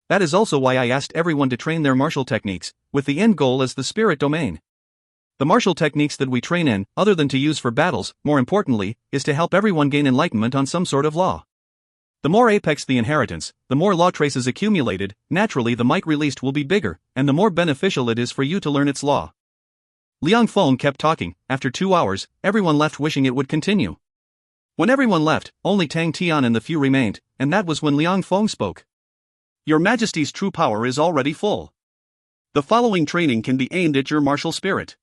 That is also why I asked everyone to train their martial techniques, with the end goal as the spirit domain. The martial techniques that we train in, other than to use for battles, more importantly, is to help everyone gain enlightenment on some sort of law. The more apex the inheritance, the more law traces accumulated, naturally the might released will be bigger, and the more beneficial it is for you to learn its law. Liang Feng kept talking. After 2 hours, everyone left wishing it would continue. When everyone left, only Tang, Tian and the few remained, and that was when Liang Feng spoke. Your Majesty's true power is already full. The following training can be aimed at your martial spirit.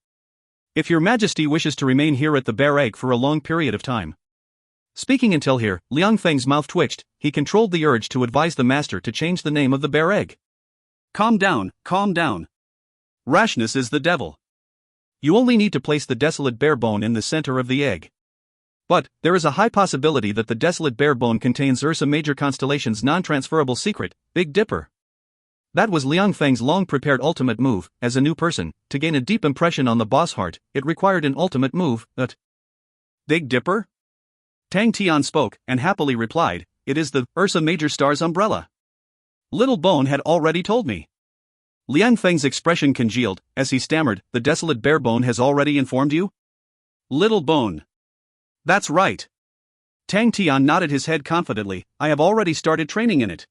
If your Majesty wishes to remain here at the Bear Egg for a long period of time. Speaking until here, Liang Feng's mouth twitched. He controlled the urge to advise the master to change the name of the Bear Egg. Calm down, calm down. Rashness is the devil. You only need to place the desolate bear bone in the center of the egg. But, there is a high possibility that the desolate bear bone contains Ursa Major Constellation's non-transferable secret, Big Dipper. That was Liang Feng's long-prepared ultimate move. As a new person, to gain a deep impression on the boss heart, it required an ultimate move, that Big Dipper? Tang Tian spoke, and happily replied, it is the Ursa Major Star's umbrella. Little Bone had already told me. Liang Feng's expression congealed, as he stammered, the desolate bear bone has already informed you? Little Bone. That's right. Tang Tian nodded his head confidently, I have already started training in it.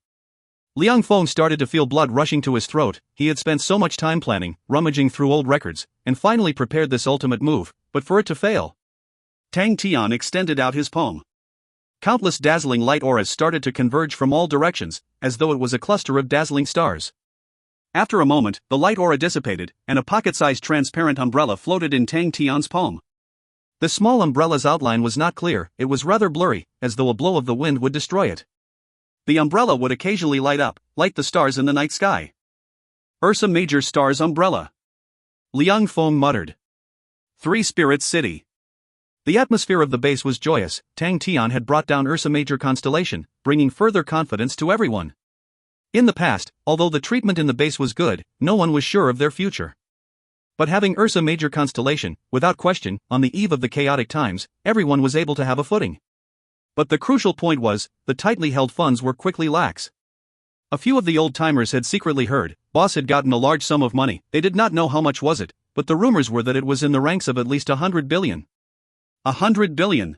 Liang Feng started to feel blood rushing to his throat. He had spent so much time planning, rummaging through old records, and finally prepared this ultimate move, but for it to fail. Tang Tian extended out his palm. Countless dazzling light auras started to converge from all directions, as though it was a cluster of dazzling stars. After a moment, the light aura dissipated, and a pocket-sized transparent umbrella floated in Tang Tian's palm. The small umbrella's outline was not clear, it was rather blurry, as though a blow of the wind would destroy it. The umbrella would occasionally light the stars in the night sky. Ursa Major Star's umbrella. Liang Feng muttered. 3 Spirits City. The atmosphere of the base was joyous. Tang Tian had brought down Ursa Major Constellation, bringing further confidence to everyone. In the past, although the treatment in the base was good, no one was sure of their future. But having Ursa Major Constellation, without question, on the eve of the chaotic times, everyone was able to have a footing. But the crucial point was, the tightly held funds were quickly lax. A few of the old-timers had secretly heard, boss had gotten a large sum of money. They did not know how much was it, but the rumors were that it was in the ranks of at least 100 billion. 100 billion.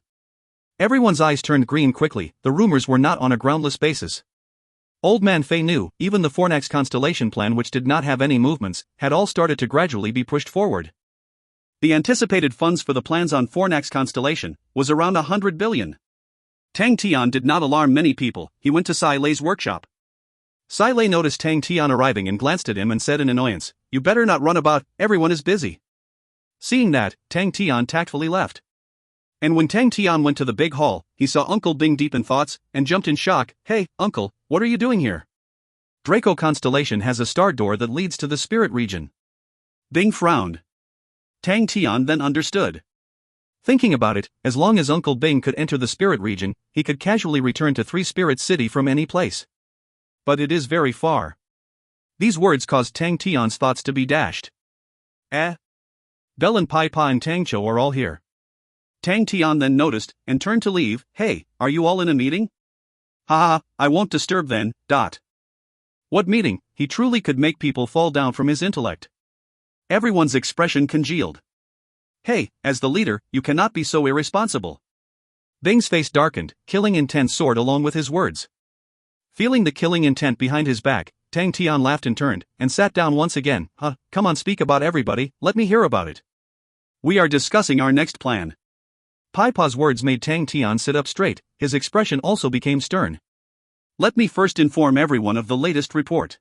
Everyone's eyes turned green quickly. The rumors were not on a groundless basis. Old Man Fei knew, even the Fornax constellation plan, which did not have any movements, had all started to gradually be pushed forward. The anticipated funds for the plans on Fornax constellation was around 100 billion. Tang Tian did not alarm many people. He went to Sai Lei's workshop. Sai Lei noticed Tang Tian arriving and glanced at him and said in annoyance, "You better not run about, everyone is busy." Seeing that, Tang Tian tactfully left. And when Tang Tian went to the big hall, he saw Uncle Bing deep in thoughts, and jumped in shock. "Hey, Uncle, what are you doing here?" "Draco Constellation has a star door that leads to the spirit region." Bing frowned. Tang Tian then understood. Thinking about it, as long as Uncle Bing could enter the spirit region, he could casually return to 3 Spirits City from any place. But it is very far. These words caused Tang Tian's thoughts to be dashed. Bell and Pai Pa and Tang Cho are all here. Tang Tian then noticed, and turned to leave. "Hey, are you all in a meeting?" "Haha, I won't disturb then, . What meeting?" He truly could make people fall down from his intellect. Everyone's expression congealed. Hey, as the leader, you cannot be so irresponsible. Bing's face darkened, killing intent soared along with his words. Feeling the killing intent behind his back, Tang Tian laughed and turned, and sat down once again. Come on, speak about everybody, let me hear about it. We are discussing our next plan. Pai Pa's words made Tang Tian sit up straight, his expression also became stern. Let me first inform everyone of the latest report.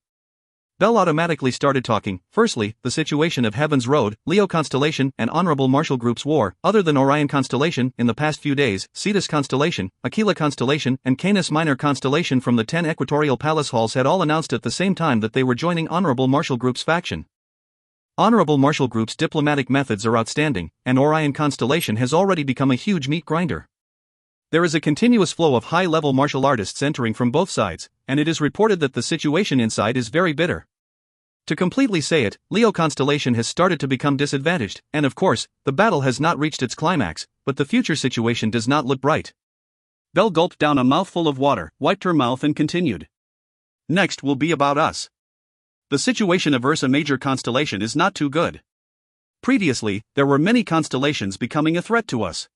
Bell automatically started talking. Firstly, the situation of Heaven's Road, Leo Constellation, and Honorable Marshal Group's war, other than Orion Constellation, in the past few days, Cetus Constellation, Aquila Constellation, and Canis Minor Constellation from the 10 Equatorial Palace Halls had all announced at the same time that they were joining Honorable Marshal Group's faction. Honorable Marshal Group's diplomatic methods are outstanding, and Orion Constellation has already become a huge meat grinder. There is a continuous flow of high-level martial artists entering from both sides, and it is reported that the situation inside is very bitter. To completely say it, Leo Constellation has started to become disadvantaged, and of course, the battle has not reached its climax, but the future situation does not look bright. Belle gulped down a mouthful of water, wiped her mouth and continued. Next will be about us. The situation of Ursa Major Constellation is not too good. Previously, there were many constellations becoming a threat to us.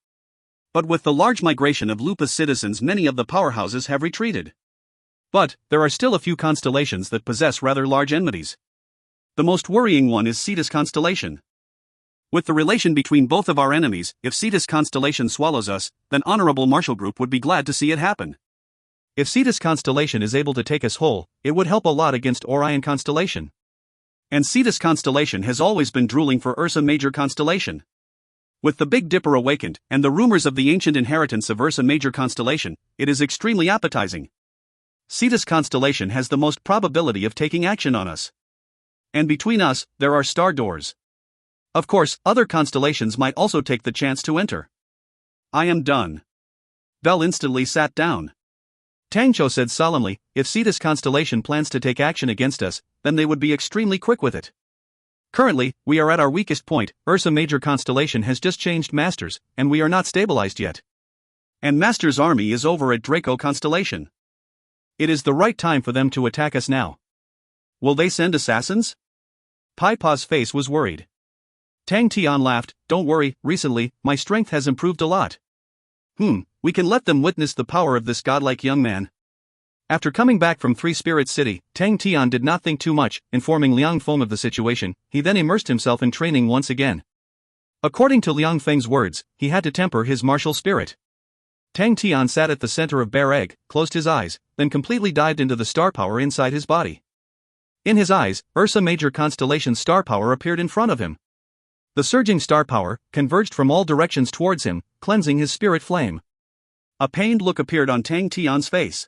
But with the large migration of Lupus citizens, many of the powerhouses have retreated. But there are still a few constellations that possess rather large enmities. The most worrying one is Cetus Constellation. With the relation between both of our enemies, if Cetus Constellation swallows us, then Honorable Marshal Group would be glad to see it happen. If Cetus Constellation is able to take us whole, it would help a lot against Orion Constellation. And Cetus Constellation has always been drooling for Ursa Major Constellation. With the Big Dipper awakened, and the rumors of the ancient inheritance of Ursa Major Constellation, it is extremely appetizing. Cetus Constellation has the most probability of taking action on us. And between us, there are star doors. Of course, other constellations might also take the chance to enter. I am done. Belle instantly sat down. Tang Cho said solemnly, if Cetus Constellation plans to take action against us, then they would be extremely quick with it. Currently, we are at our weakest point. Ursa Major Constellation has just changed masters, and we are not stabilized yet. And Master's army is over at Draco Constellation. It is the right time for them to attack us now. Will they send assassins? Pai Pa's face was worried. Tang Tian laughed, don't worry, recently, my strength has improved a lot. We can let them witness the power of this godlike young man. After coming back from Three Spirits City, Tang Tian did not think too much, informing Liang Feng of the situation. He then immersed himself in training once again. According to Liang Feng's words, he had to temper his martial spirit. Tang Tian sat at the center of Bear Egg, closed his eyes, then completely dived into the star power inside his body. In his eyes, Ursa Major Constellation's star power appeared in front of him. The surging star power converged from all directions towards him, cleansing his spirit flame. A pained look appeared on Tang Tian's face.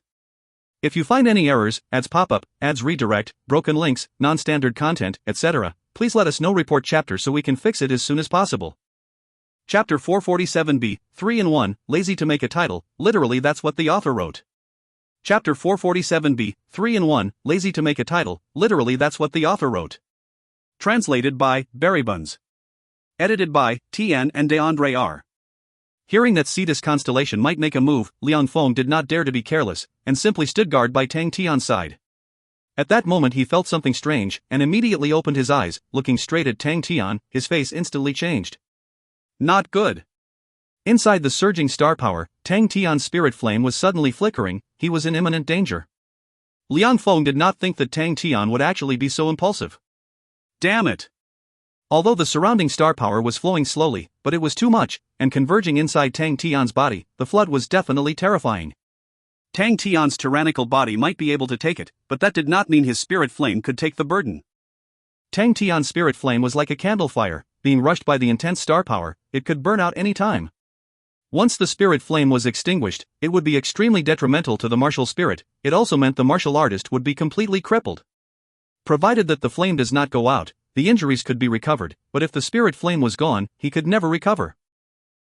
If you find any errors, ads pop up, ads redirect, broken links, non-standard content, etc., please let us know. Report chapter so we can fix it as soon as possible. Chapter 447b, 3-in-1, lazy to make a title, literally that's what the author wrote. Chapter 447b, 3-in-1, lazy to make a title, literally that's what the author wrote. Translated by Berrybuns. Edited by Tian and DeAndre R. Hearing that Cetus Constellation might make a move, Liang Feng did not dare to be careless, and simply stood guard by Tang Tian's side. At that moment he felt something strange, and immediately opened his eyes, looking straight at Tang Tian. His face instantly changed. Not good. Inside the surging star power, Tang Tian's spirit flame was suddenly flickering. He was in imminent danger. Liang Feng did not think that Tang Tian would actually be so impulsive. Damn it. Although the surrounding star power was flowing slowly, but it was too much, and converging inside Tang Tian's body, the flood was definitely terrifying. Tang Tian's tyrannical body might be able to take it, but that did not mean his spirit flame could take the burden. Tang Tian's spirit flame was like a candle fire, being rushed by the intense star power. It could burn out any time. Once the spirit flame was extinguished, it would be extremely detrimental to the martial spirit. It also meant the martial artist would be completely crippled. Provided that the flame does not go out, the injuries could be recovered, but if the spirit flame was gone, he could never recover.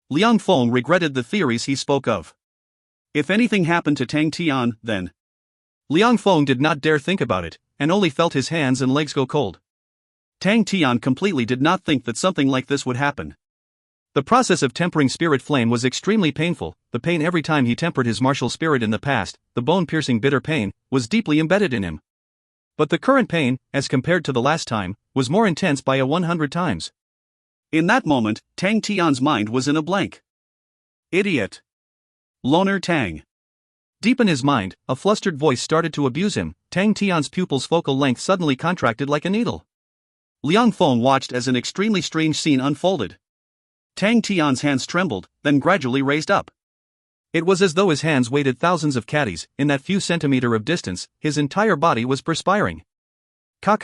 Liang Feng regretted the theories he spoke of. If anything happened to Tang Tian, then... Liang Feng did not dare think about it, and only felt his hands and legs go cold. Tang Tian completely did not think that something like this would happen. The process of tempering spirit flame was extremely painful. The pain every time he tempered his martial spirit in the past, the bone-piercing bitter pain, was deeply embedded in him. But the current pain, as compared to the last time, was more intense by 100 times. In that moment, Tang Tian's mind was in a blank. Idiot. Loner Tang. Deep in his mind, a flustered voice started to abuse him. Tang Tian's pupil's focal length suddenly contracted like a needle. Liang Feng watched as an extremely strange scene unfolded. Tang Tian's hands trembled, then gradually raised up. It was as though his hands weighted thousands of caddies. In that few centimeter of distance, his entire body was perspiring. Ka,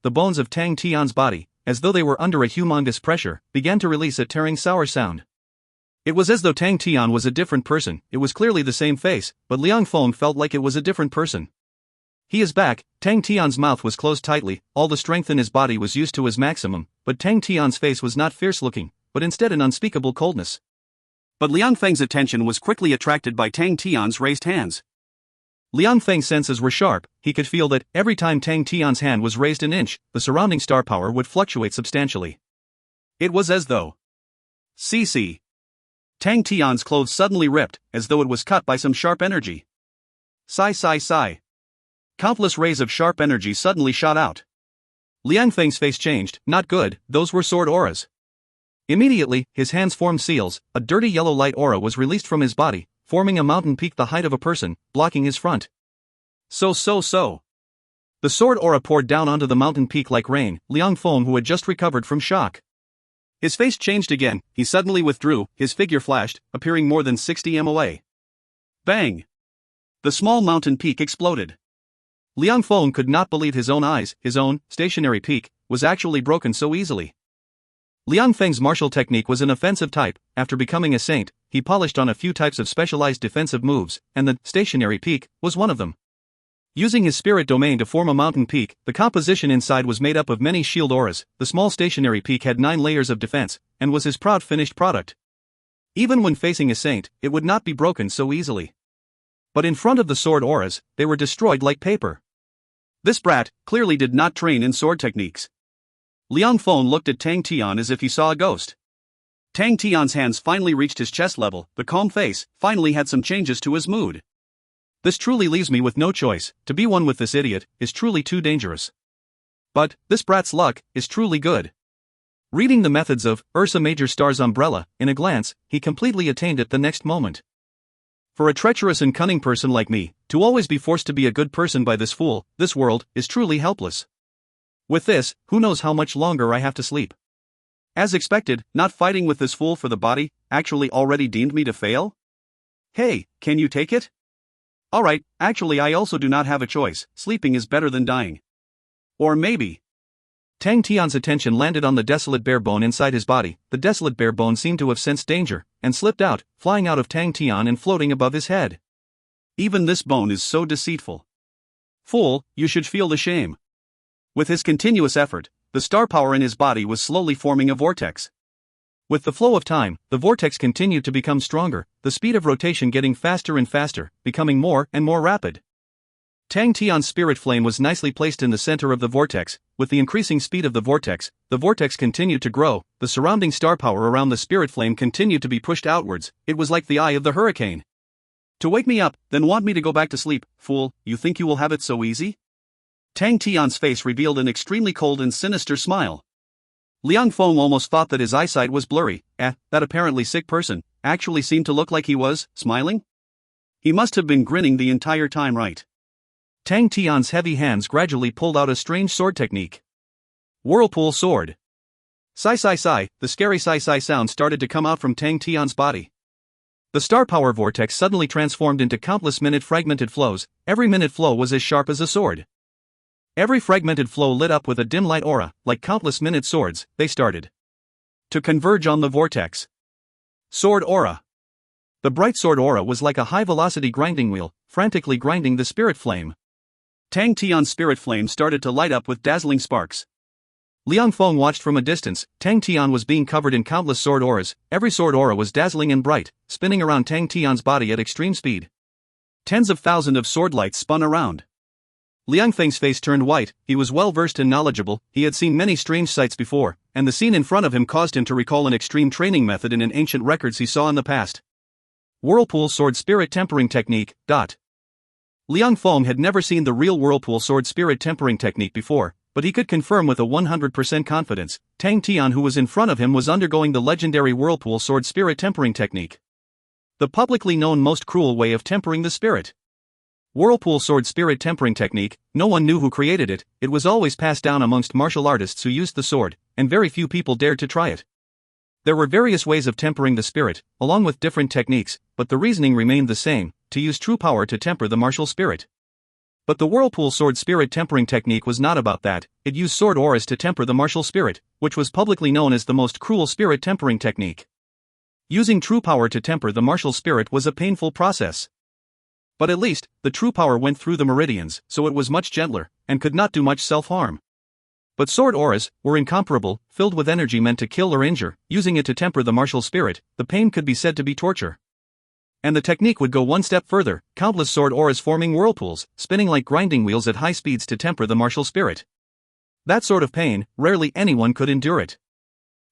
the bones of Tang Tian's body, as though they were under a humongous pressure, began to release a tearing sour sound. It was as though Tang Tian was a different person. It was clearly the same face, but Liang Feng felt like it was a different person. He is back. Tang Tian's mouth was closed tightly, all the strength in his body was used to his maximum, but Tang Tian's face was not fierce-looking, but instead an unspeakable coldness. But Liang Feng's attention was quickly attracted by Tang Tian's raised hands. Liang Feng's senses were sharp. He could feel that, every time Tang Tian's hand was raised an inch, the surrounding star power would fluctuate substantially. It was as though... CC. Tang Tian's clothes suddenly ripped, as though it was cut by some sharp energy. Sigh. Countless rays of sharp energy suddenly shot out. Liang Feng's face changed. Not good, those were sword auras. Immediately, his hands formed seals. A dirty yellow light aura was released from his body, forming a mountain peak the height of a person, blocking his front. So. The sword aura poured down onto the mountain peak like rain. Liang Feng, who had just recovered from shock. His face changed again. He suddenly withdrew, his figure flashed, appearing more than 60 m away. Bang! The small mountain peak exploded. Liang Feng could not believe his own eyes. His own, stationary peak, was actually broken so easily. Liang Feng's martial technique was an offensive type. After becoming a saint, he polished on a few types of specialized defensive moves, and the stationary peak was one of them. Using his spirit domain to form a mountain peak, the composition inside was made up of many shield auras. The small stationary peak had 9 layers of defense, and was his proud finished product. Even when facing a saint, it would not be broken so easily. But in front of the sword auras, they were destroyed like paper. This brat clearly did not train in sword techniques. Liang Feng looked at Tang Tian as if he saw a ghost. Tang Tian's hands finally reached his chest level. The calm face finally had some changes to his mood. This truly leaves me with no choice. To be one with this idiot is truly too dangerous. But this brat's luck is truly good. Reading the methods of Ursa Major Star's umbrella, in a glance, he completely attained it the next moment. For a treacherous and cunning person like me, to always be forced to be a good person by this fool, this world is truly helpless. With this, who knows how much longer I have to sleep. As expected, not fighting with this fool for the body actually already deemed me to fail? Hey, can you take it? Alright, actually I also do not have a choice. Sleeping is better than dying. Or maybe... Tang Tian's attention landed on the desolate bare bone inside his body. The desolate bare bone seemed to have sensed danger, and slipped out, flying out of Tang Tian and floating above his head. Even this bone is so deceitful. Fool, you should feel the shame. With his continuous effort, the star power in his body was slowly forming a vortex. With the flow of time, the vortex continued to become stronger, the speed of rotation getting faster and faster, becoming more and more rapid. Tang Tian's spirit flame was nicely placed in the center of the vortex. With the increasing speed of the vortex continued to grow. The surrounding star power around the spirit flame continued to be pushed outwards. It was like the eye of the hurricane. To wake me up, then want me to go back to sleep, fool, you think you will have it so easy? Tang Tian's face revealed an extremely cold and sinister smile. Liang Feng almost thought that his eyesight was blurry. That apparently sick person actually seemed to look like he was smiling? He must have been grinning the entire time, right? Tang Tian's heavy hands gradually pulled out a strange sword technique. Whirlpool sword. Sigh, the scary sigh sound started to come out from Tang Tian's body. The star power vortex suddenly transformed into countless minute fragmented flows. Every minute flow was as sharp as a sword. Every fragmented flow lit up with a dim light aura. Like countless minute swords, they started to converge on the vortex. Sword aura. The bright sword aura was like a high-velocity grinding wheel, frantically grinding the spirit flame. Tang Tian's spirit flame started to light up with dazzling sparks. Liang Feng watched from a distance. Tang Tian was being covered in countless sword auras. Every sword aura was dazzling and bright, spinning around Tang Tian's body at extreme speed. Tens of thousands of sword lights spun around. Liang Feng's face turned white. He was well versed and knowledgeable. He had seen many strange sights before, and the scene in front of him caused him to recall an extreme training method in an ancient records he saw in the past. Whirlpool sword spirit tempering technique. Liang Feng had never seen the real whirlpool sword spirit tempering technique before, but he could confirm with a 100% confidence, Tang Tian who was in front of him was undergoing the legendary whirlpool sword spirit tempering technique. The publicly known most cruel way of tempering the spirit. Whirlpool sword spirit tempering technique, no one knew who created it, it was always passed down amongst martial artists who used the sword, and very few people dared to try it. There were various ways of tempering the spirit, along with different techniques, but the reasoning remained the same, to use true power to temper the martial spirit. But the whirlpool sword spirit tempering technique was not about that, it used sword auras to temper the martial spirit, which was publicly known as the most cruel spirit tempering technique. Using true power to temper the martial spirit was a painful process. But at least, the true power went through the meridians, so it was much gentler, and could not do much self-harm. But sword auras were incomparable, filled with energy meant to kill or injure, using it to temper the martial spirit, the pain could be said to be torture. And the technique would go one step further, countless sword auras forming whirlpools, spinning like grinding wheels at high speeds to temper the martial spirit. That sort of pain, rarely anyone could endure it.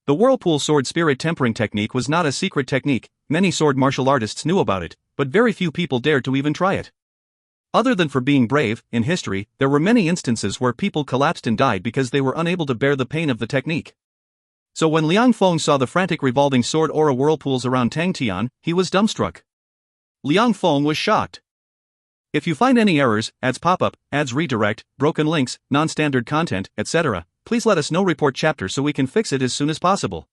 The whirlpool sword spirit tempering technique was not a secret technique, many sword martial artists knew about it, but very few people dared to even try it. Other than for being brave, in history, there were many instances where people collapsed and died because they were unable to bear the pain of the technique. So when Liang Feng saw the frantic revolving sword aura whirlpools around Tang Tian, he was dumbstruck. Liang Feng was shocked. If you find any errors, ads pop-up, ads redirect, broken links, non-standard content, etc., please let us know. Report chapter so we can fix it as soon as possible.